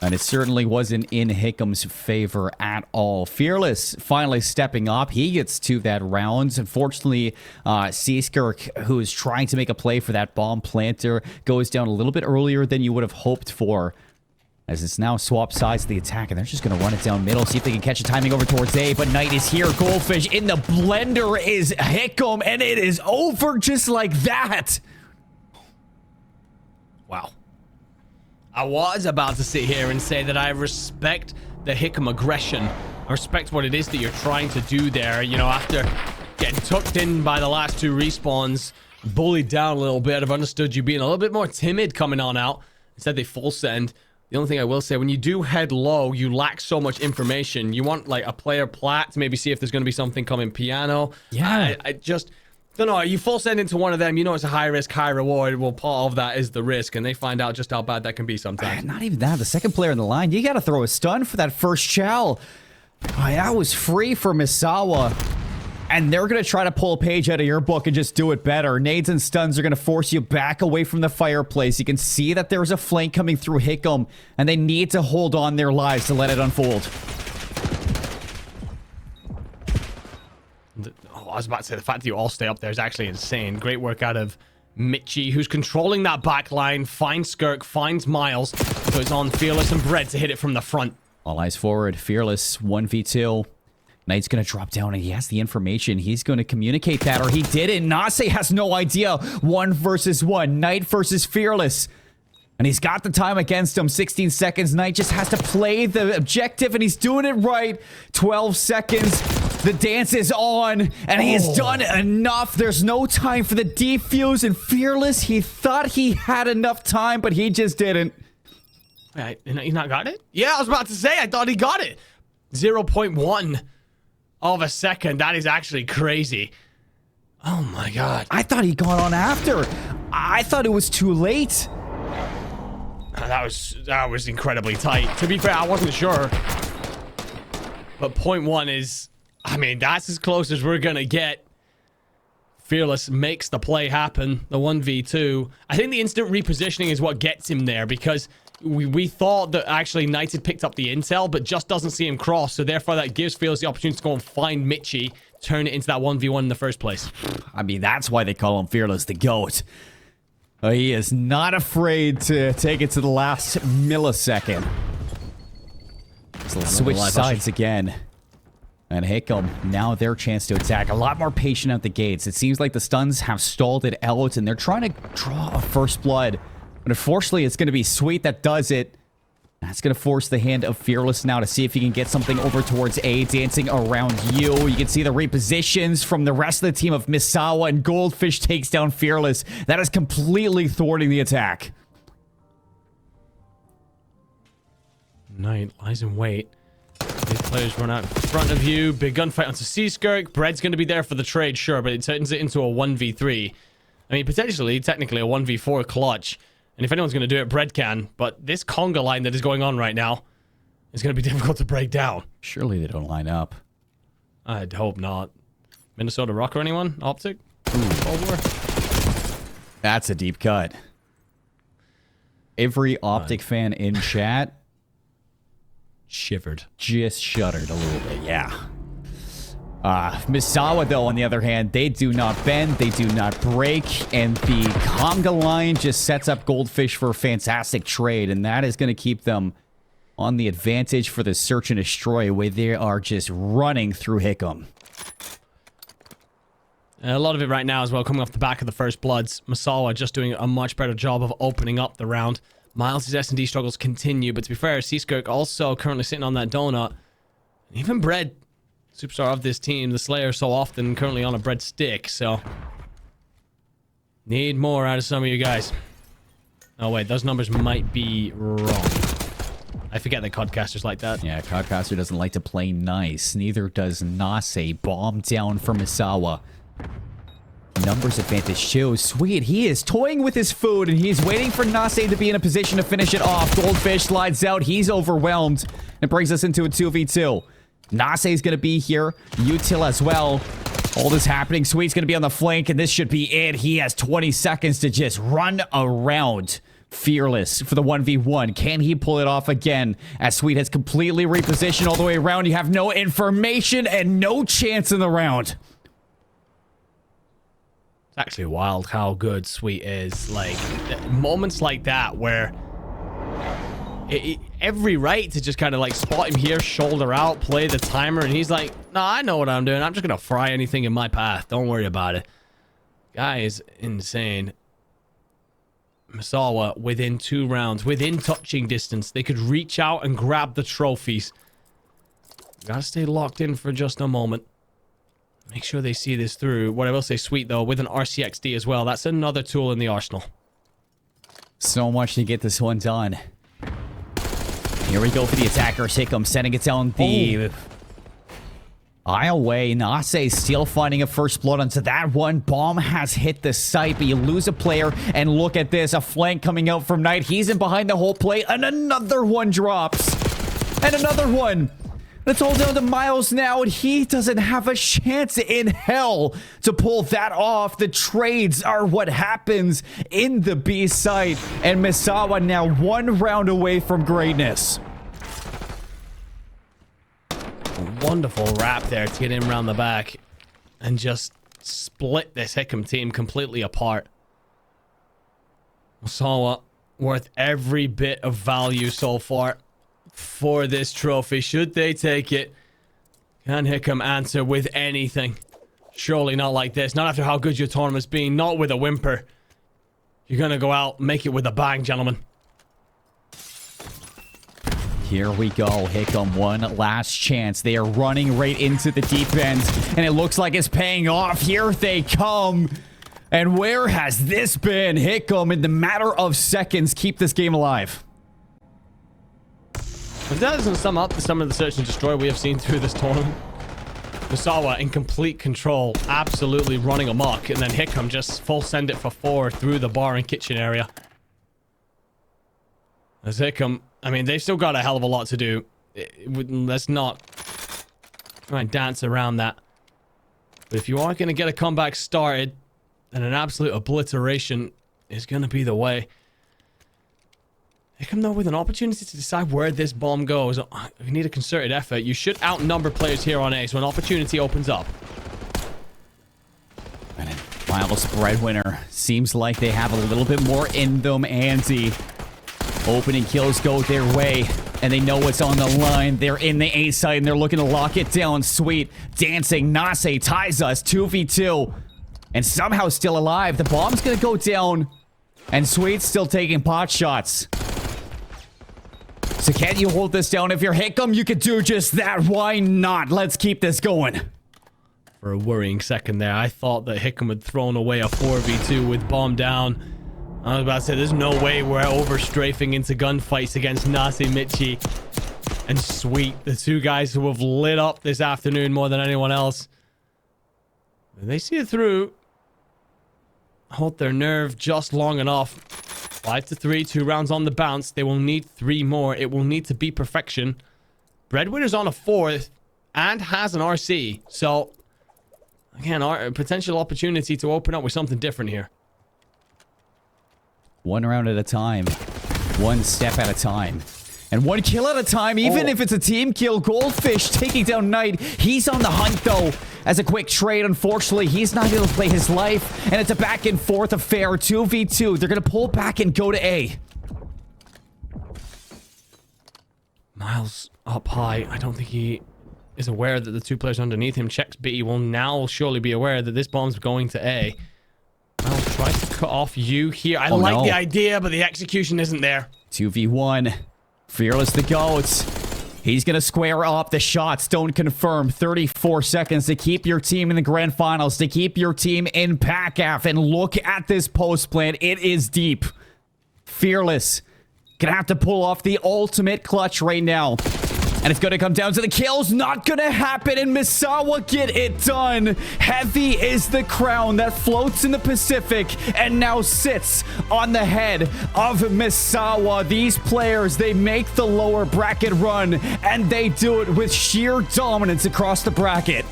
And it certainly wasn't in Hickam's favor at all. Fearless finally stepping up. He gets to that round. Unfortunately, Seaskirk, who is trying to make a play for that bomb planter, goes down a little bit earlier than you would have hoped for. As it's now swapped sides of the attack, and they're just going to run it down middle, see if they can catch a timing over towards A, but Knight is here. Goldfish in the blender is Hickam, and it is over just like that. Wow. I was about to sit here and say that I respect the Hickam aggression. I respect what it is that you're trying to do there. You know, after getting tucked in by the last two respawns, bullied down a little bit, I've understood you being a little bit more timid coming on out. Instead, they full send. The only thing I will say, when you do head low, you lack so much information. You want, like, a player plat to maybe see if there's going to be something coming piano. Yeah. I just don't know. You full send into one of them, you know it's a high risk, high reward. Well, part of that is the risk, and they find out just how bad that can be sometimes. Not even that. The second player in the line, you got to throw a stun for that first chow. Oh, that was free for Misawa. And they're going to try to pull a page out of your book and just do it better. Nades and stuns are going to force you back away from the fireplace. You can see that there's a flank coming through Hickam, and they need to hold on their lives to let it unfold. Oh, I was about to say, the fact that you all stay up there is actually insane. Great work out of Mitchie, who's controlling that back line. Finds Skirk, finds Miles. So it's on Fearless and Bread to hit it from the front. All eyes forward. Fearless, 1v2. Knight's going to drop down, and he has the information. He's going to communicate that, or he didn't. Nase has no idea. 1 versus 1. Knight versus Fearless. And he's got the time against him. 16 seconds. Knight just has to play the objective, and he's doing it right. 12 seconds. The dance is on, and he has done enough. There's no time for the defuse, and Fearless, he thought he had enough time, but he just didn't. Wait, he not got it? Yeah, I was about to say, I thought he got it. 0.1 of a second. That is actually crazy. Oh my god. I thought he got on after. I thought it was too late. That was incredibly tight. To be fair, I wasn't sure. But 0.1 is, I mean, that's as close as we're gonna get. Fearless makes the play happen. The 1v2. I think the instant repositioning is what gets him there, because we thought that actually Knight had picked up the intel, but just doesn't see him cross. So therefore, that gives Fearless the opportunity to go and find Mitchie, turn it into that 1v1 in the first place. I mean, that's why they call him Fearless, the GOAT. He is not afraid to take it to the last millisecond. So let's switch sides again. And Hickam, now their chance to attack. A lot more patient at the gates. It seems like the stuns have stalled it out, and they're trying to draw a first blood. But unfortunately, it's going to be Sweet that does it. That's going to force the hand of Fearless now to see if he can get something over towards A, dancing around you. You can see the repositions from the rest of the team of Misawa, and Goldfish takes down Fearless. That is completely thwarting the attack. Knight lies in wait. These players run out in front of you. Big gunfight onto Seaskirk. Bread's going to be there for the trade, sure, but it turns it into a 1v3. I mean, potentially, technically, a 1v4 clutch. And if anyone's going to do it, Bread can. But this conga line that is going on right now is going to be difficult to break down. Surely they don't line up. I'd hope not. Minnesota Rock or anyone? Optic? Over. That's a deep cut. Every Optic fan in chat shivered. Just shuddered a little bit, yeah. Misawa, though, on the other hand, they do not bend, they do not break, and the conga line just sets up Goldfish for a fantastic trade, and that is going to keep them on the advantage for the search and destroy, where they are just running through Hickam. A lot of it right now as well, coming off the back of the first bloods. Misawa just doing a much better job of opening up the round. Miles' S&D struggles continue, but to be fair, Seaskirk also currently sitting on that donut. Even Bread, superstar of this team, the Slayer, so often currently on a bread stick, so need more out of some of you guys. Oh wait, those numbers might be wrong. I forget that Codcaster's like that. Yeah, Codcaster doesn't like to play nice. Neither does Nase. Bomb down for Misawa. Numbers advantage too. Sweet, he is toying with his food, and he's waiting for Nase to be in a position to finish it off. Goldfish slides out. He's overwhelmed. It brings us into a 2v2. Nase is going to be here. Util as well. All this happening. Sweet's going to be on the flank, and this should be it. He has 20 seconds to just run around Fearless for the 1v1. Can he pull it off again? As Sweet has completely repositioned all the way around. You have no information and no chance in the round. It's actually wild how good Sweet is. Like, moments like that where every right to just kind of like spot him here, shoulder out, play the timer, and he's like, no, I know what I'm doing. I'm just going to fry anything in my path. Don't worry about it. Guy is insane. Misawa within 2 rounds, within touching distance. They could reach out and grab the trophies. Gotta stay locked in for just a moment. Make sure they see this through. What I will say, Sweet, though, with an RCXD as well. That's another tool in the arsenal. So much to get this one done. Here we go for the attackers. Hickam sending it down the aisleway. Nase still finding a first blood onto that one. Bomb has hit the site, but you lose a player. And look at this. A flank coming out from Knight. He's in behind the whole play. And another one drops. And another one. It's all down to Miles now, and he doesn't have a chance in hell to pull that off. The trades are what happens in the B site, and Misawa now 1 round away from greatness. A wonderful wrap there to get him around the back and just split this Hickam team completely apart. Misawa worth every bit of value so far for this trophy. Should they take it? Can Hickam answer with anything? Surely not like this. Not after how good your tournament's been. Not with a whimper. You're gonna go out, make it with a bang, gentlemen. Here we go. Hickam, one last chance. They are running right into the deep end, and it looks like it's paying off. Here they come. And where has this been? Hickam, in the matter of seconds, keep this game alive. If that doesn't sum up some of the search and destroy we have seen through this tournament. Misawa in complete control, absolutely running amok, and then Hickam just full send it for 4 through the bar and kitchen area. As Hickam, I mean, they've still got a hell of a lot to do. Let's not try and dance around that. But if you are going to get a comeback started, then an absolute obliteration is going to be the way. Hickam, though, with an opportunity to decide where this bomb goes. We need a concerted effort. You should outnumber players here on A, so an opportunity opens up. And Miles Breadwinner seems like they have a little bit more in them, Andy. Opening kills go their way, and they know what's on the line. They're in the A side, and they're looking to lock it down. Sweet. Dancing. Nase ties us. 2v2. And somehow still alive. The bomb's gonna go down, and Sweet's still taking pot shots. So can you hold this down? If you're Hickam, you could do just that. Why not? Let's keep this going. For a worrying second there, I thought that Hickam had thrown away a 4v2 with bomb down. I was about to say, there's no way we're over-strafing into gunfights against Nase Michi and Sweet, the two guys who have lit up this afternoon more than anyone else. They see it through. Hold their nerve just long enough. 5-3, 2 rounds on the bounce. They will need 3 more. It will need to be perfection. Breadwinner's on a 4th and has an RC. So, again, our potential opportunity to open up with something different here. 1 round at a time. 1 step at a time. And 1 kill at a time, even if it's a team kill. Goldfish taking down Knight. He's on the hunt, though. As a quick trade, unfortunately, he's not able to play his life. And it's a back and forth affair. 2v2. They're going to pull back and go to A. Miles up high. I don't think he is aware that the 2 players underneath him. Checks B. Will now surely be aware that this bomb's going to A. Miles tries to cut off you here. I like the idea, but the execution isn't there. 2v1. Fearless the goats. He's going to square up. The shots don't confirm. 34 seconds to keep your team in the grand finals, to keep your team in PACAF. And look at this post plan. It is deep. Fearless. Gonna have to pull off the ultimate clutch right now. And it's gonna come down to the kills. Not gonna happen. And Misawa get it done. Heavy is the crown that floats in the Pacific and now sits on the head of Misawa. These players, they make the lower bracket run, and they do it with sheer dominance across the bracket.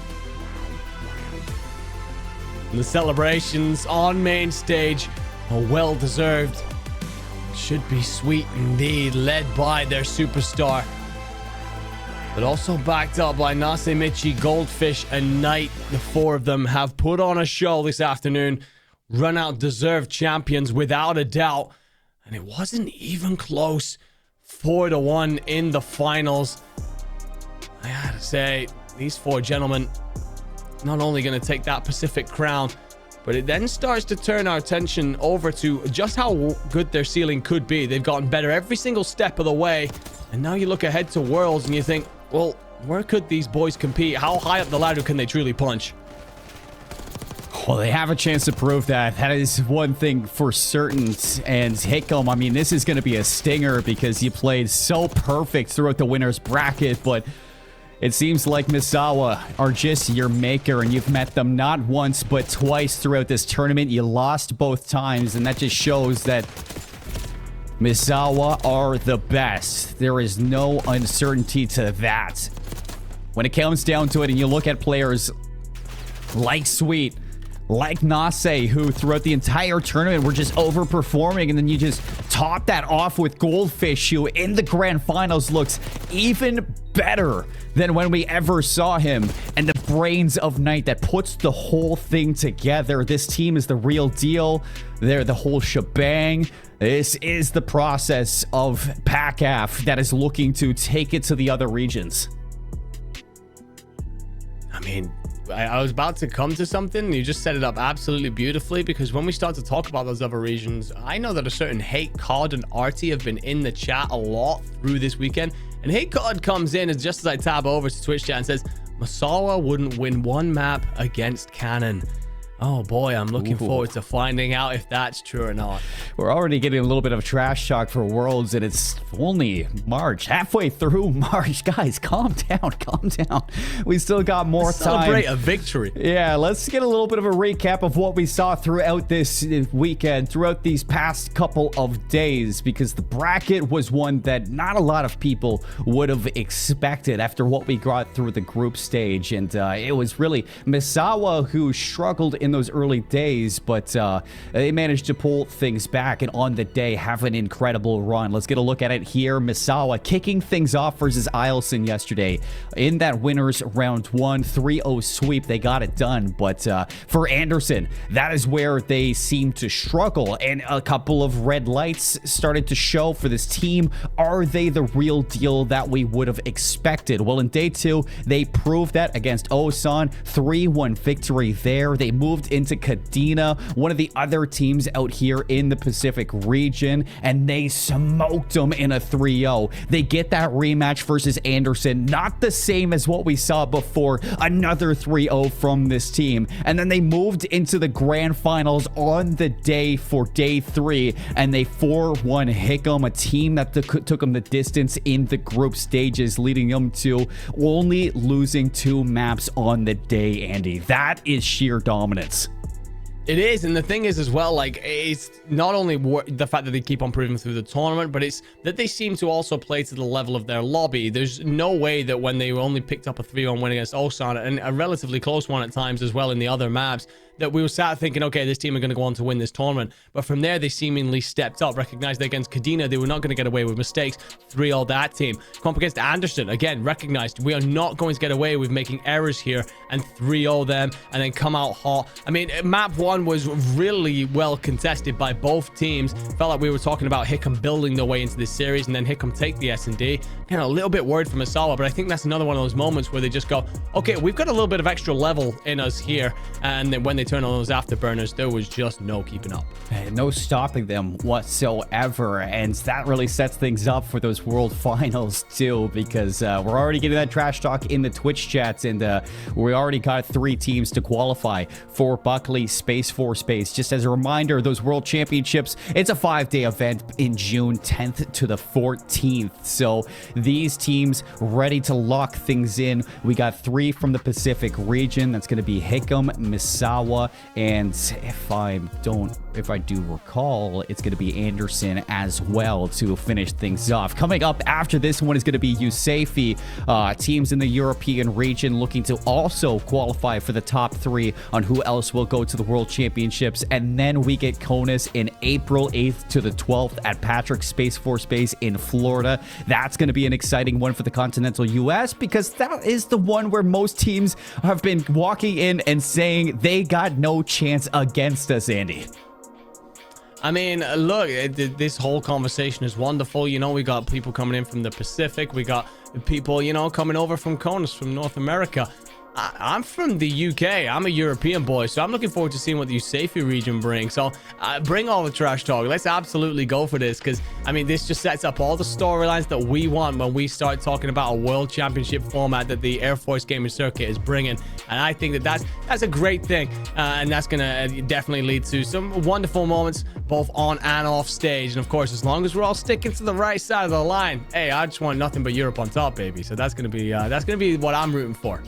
The celebrations on main stage are well deserved. Should be sweet indeed, led by their superstar, but also backed up by Nase Michi, Goldfish, and Knight. The 4 of them have put on a show this afternoon, run out deserved champions without a doubt, and it wasn't even close. 4-1 in the finals. I gotta say, these 4 gentlemen not only going to take that Pacific crown, but it then starts to turn our attention over to just how good their ceiling could be. They've gotten better every single step of the way. And now you look ahead to Worlds and you think, well, where could these boys compete? How high up the ladder can they truly punch? Well, they have a chance to prove that. That is one thing for certain. And Hickam, I mean, this is going to be a stinger because you played so perfect throughout the winner's bracket, but it seems like Misawa are just your maker, and you've met them not once, but twice throughout this tournament. You lost both times, and that just shows that Misawa are the best. There is no uncertainty to that. when it comes down to it and you look at players like Sweet, like Nase, who throughout the entire tournament were just overperforming, and then you just top that off with Goldfish, who in the grand finals looks even better than when we ever saw him, and the brains of Night that puts the whole thing together. This team is the real deal. They're the whole shebang. This is the process of PACAF that is looking to take it to the other regions. I mean, I was about to come to something. You just set it up absolutely beautifully, because when we start to talk about those other regions, I know that a certain Hate Card and Artie have been in the chat a lot through this weekend. And Hate Card comes in just as I tab over to Twitch chat and says, Masawa wouldn't win one map against Cannon. Oh boy, I'm looking forward to finding out if that's true or not. We're already getting a little bit of trash talk for Worlds, and it's only March, halfway through March. Guys, calm down, calm down. We still got more time. Celebrate a victory. Yeah, let's get a little bit of a recap of what we saw throughout this weekend, throughout these past couple of days, because the bracket was one that not a lot of people would have expected after what we got through the group stage. And it was really Misawa who struggled in those early days, but they managed to pull things back and on the day have an incredible run. Let's get a look at it here. Misawa kicking things off versus Ileson yesterday in that winners round 1 3-0 sweep. They got it done, but for Anderson, that is where they seem to struggle, and a couple of red lights started to show for this team. Are they the real deal that we would have expected? Well, in day 2, they proved that against Osan. 3-1 victory there. They moved into Kadena, one of the other teams out here in the Pacific region, and they smoked them in a 3-0. They get that rematch versus Anderson, not the same as what we saw before, another 3-0 from this team, and then they moved into the grand finals on the day for day 3, and they 4-1 Hickam, a team that took them the distance in the group stages, leading them to only losing 2 maps on the day, Andy. That is sheer dominance. It is, and the thing is as well, like, it's not only the fact that they keep on proving through the tournament, but it's that they seem to also play to the level of their lobby. There's no way that when they only picked up a 3-1 win against Osan, and a relatively close one at times as well in the other maps, that we were sat thinking, okay, this team are going to go on to win this tournament. But from there, they seemingly stepped up, recognized that against Kadena, they were not going to get away with mistakes. 3-0 that team. Come up against Anderson, again, recognized we are not going to get away with making errors here, and 3-0 them, and then come out hot. I mean, map 1 was really well contested by both teams. Felt like we were talking about Hickam building their way into this series, and then Hickam take the S&D. Kind of a little bit worried for Misawa, but I think that's another one of those moments where they just go, okay, we've got a little bit of extra level in us here, and then when they turn on those afterburners, there was just no keeping up. No stopping them whatsoever, and that really sets things up for those world finals too, because we're already getting that trash talk in the Twitch chats, and we already got 3 teams to qualify for Buckley Space for Space. Just as a reminder, those world championships, it's a 5-day event in June 10th to the 14th, so these teams ready to lock things in. We got 3 from the Pacific region. That's going to be Hickam, Misawa, and if I do recall, it's going to be Anderson as well to finish things off. Coming up after this one is going to be Yusefi. Teams in the European region looking to also qualify for the top 3 on who else will go to the World Championships. And then we get Conus in April 8th to the 12th at Patrick Space for Space in Florida. That's going to be an exciting one for the continental US, because that is the one where most teams have been walking in and saying they got no chance against us, Andy. I mean, look, this whole conversation is wonderful. You know, we got people coming in from the Pacific. We got people, you know, coming over from Conus, from North America. I'm from the UK. I'm a European boy, so I'm looking forward to seeing what the Yusefi region brings. So bring all the trash talk. Let's absolutely go for this, because I mean, this just sets up all the storylines that we want when we start talking about a world championship format that the Air Force Gaming Circuit is bringing. And I think that that's a great thing, and that's gonna definitely lead to some wonderful moments both on and off stage. And of course, as long as we're all sticking to the right side of the line, hey, I just want nothing but Europe on top, baby. So that's gonna be what I'm rooting for.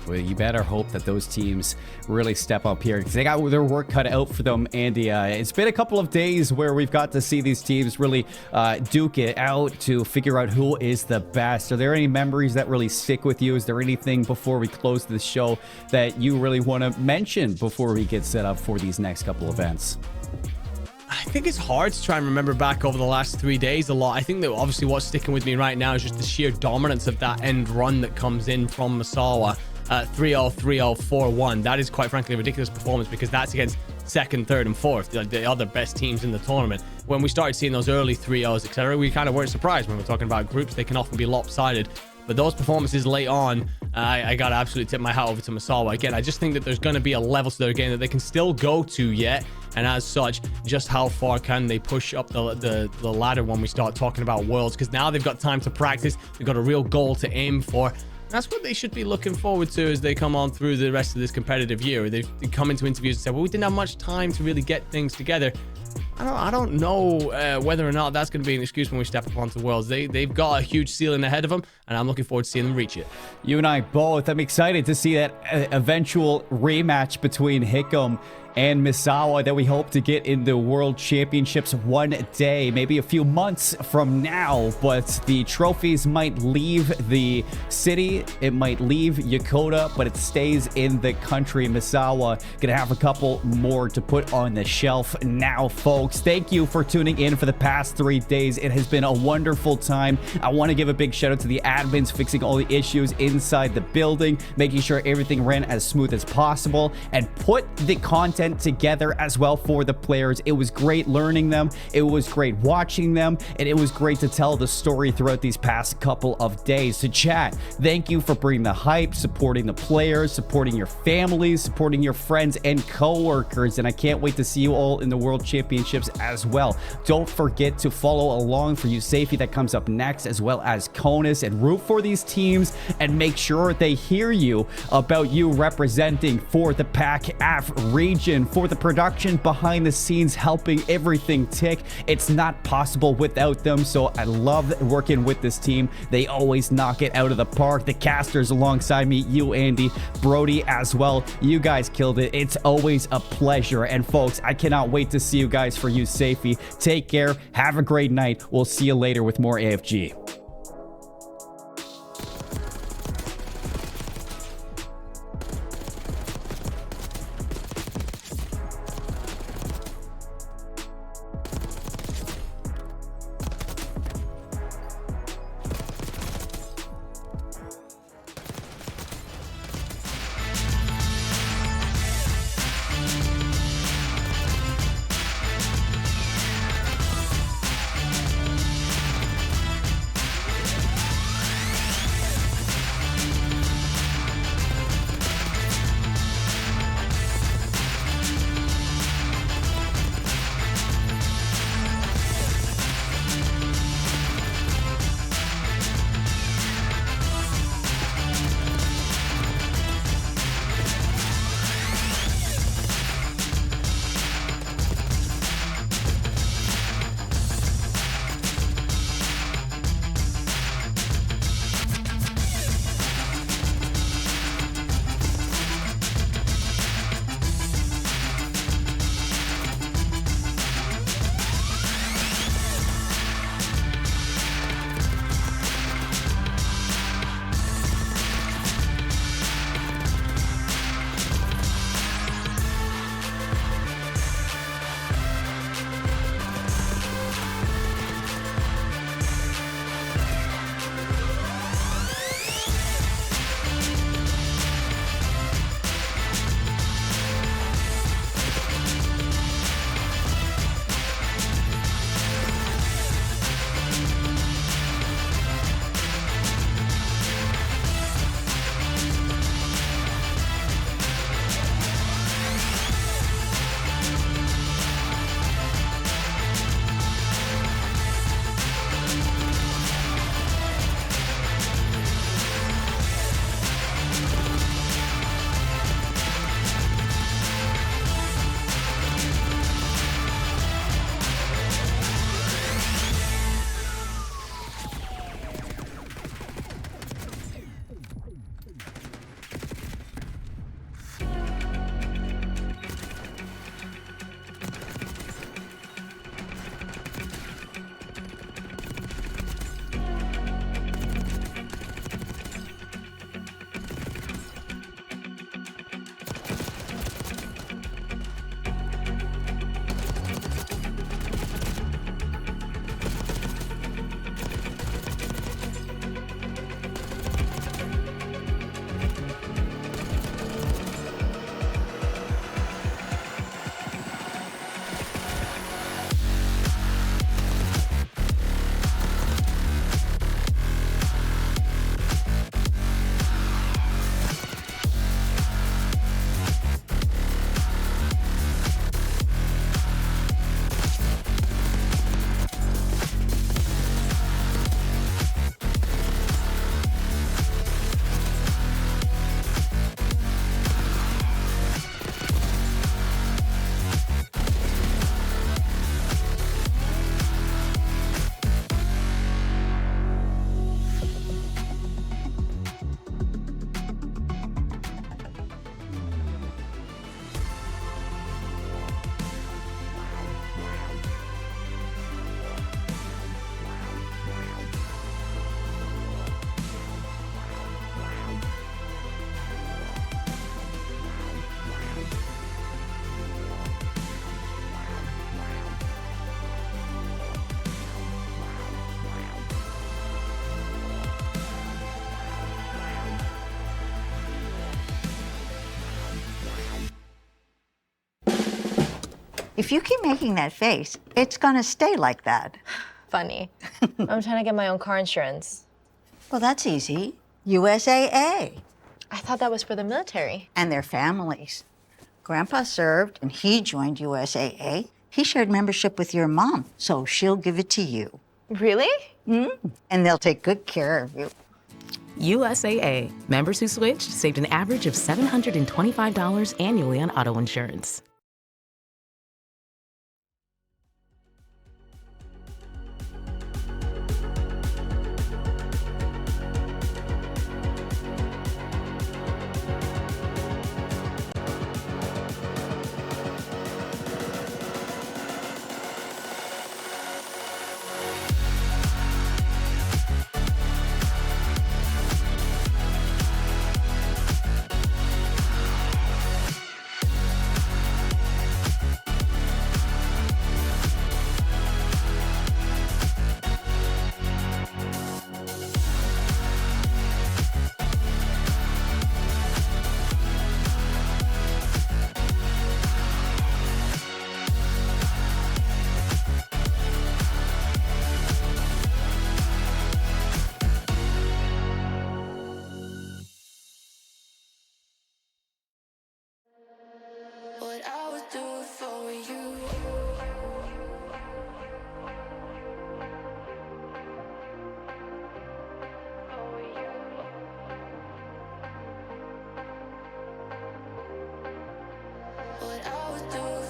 Well, you better hope that those teams really step up here because they got their work cut out for them, Andy. It's been a couple of days where we've got to see these teams really duke it out to figure out who is the best. Are there any memories that really stick with you? Is there anything before we close the show that you really want to mention before we get set up for these next couple events? I think it's hard to try and remember back over the last 3 days a lot. I think that obviously what's sticking with me right now is just the sheer dominance of that end run that comes in from Misawa. 3-0, 3-0, 4-1. That is quite frankly a ridiculous performance because that's against second, third, and fourth, the other best teams in the tournament. When we started seeing those early 3-0s, etc., we kind of weren't surprised. When we're talking about groups, they can often be lopsided. But those performances late on, I got to absolutely tip my hat over to Misawa. Again, I just think that there's going to be a level to their game that they can still go to yet. And as such, just how far can they push up the ladder when we start talking about Worlds? Because now they've got time to practice. They've got a real goal to aim for. That's what they should be looking forward to as they come on through the rest of this competitive year. They come into interviews and say, well, we didn't have much time to really get things together. I don't know whether or not that's going to be an excuse when we step up onto Worlds. They've got a huge ceiling ahead of them, and I'm looking forward to seeing them reach it. You and I both. I'm excited to see that eventual rematch between Hickam and Misawa that we hope to get in the World Championships one day, maybe a few months from now. But the trophies might leave the city, it might leave Yokota, but it stays in the country. Misawa gonna have a couple more to put on the shelf now, folks. Thank you for tuning in for the past 3 days. It has been a wonderful time. I want to give a big shout out to the admins fixing all the issues inside the building, making sure everything ran as smooth as possible, and put the content together as well for the players. It was great learning them, it was great watching them, and it was great to tell the story throughout these past couple of days. So chat, thank you for bringing the hype, supporting the players, supporting your families, supporting your friends and co-workers, and I can't wait to see you all in the World Championships as well. Don't forget to follow along for USAFE that comes up next, as well as Conus, and root for these teams and make sure they hear you about you representing for the PACAF region, for the production behind the scenes, helping everything tick. It's not possible without them, so I love working with this team. They always knock it out of the park. The casters alongside me, you, Andy, Brody as well. You guys killed it. It's always a pleasure. And folks, I cannot wait to see you guys for USAFE. Take care. Have a great night. We'll see you later with more AFG. If you keep making that face, it's going to stay like that. Funny. I'm trying to get my own car insurance. Well, that's easy. USAA. I thought that was for the military. And their families. Grandpa served, and he joined USAA. He shared membership with your mom, so she'll give it to you. Really? And they'll take good care of you. USAA. Members who switched saved an average of $725 annually on auto insurance. What I would do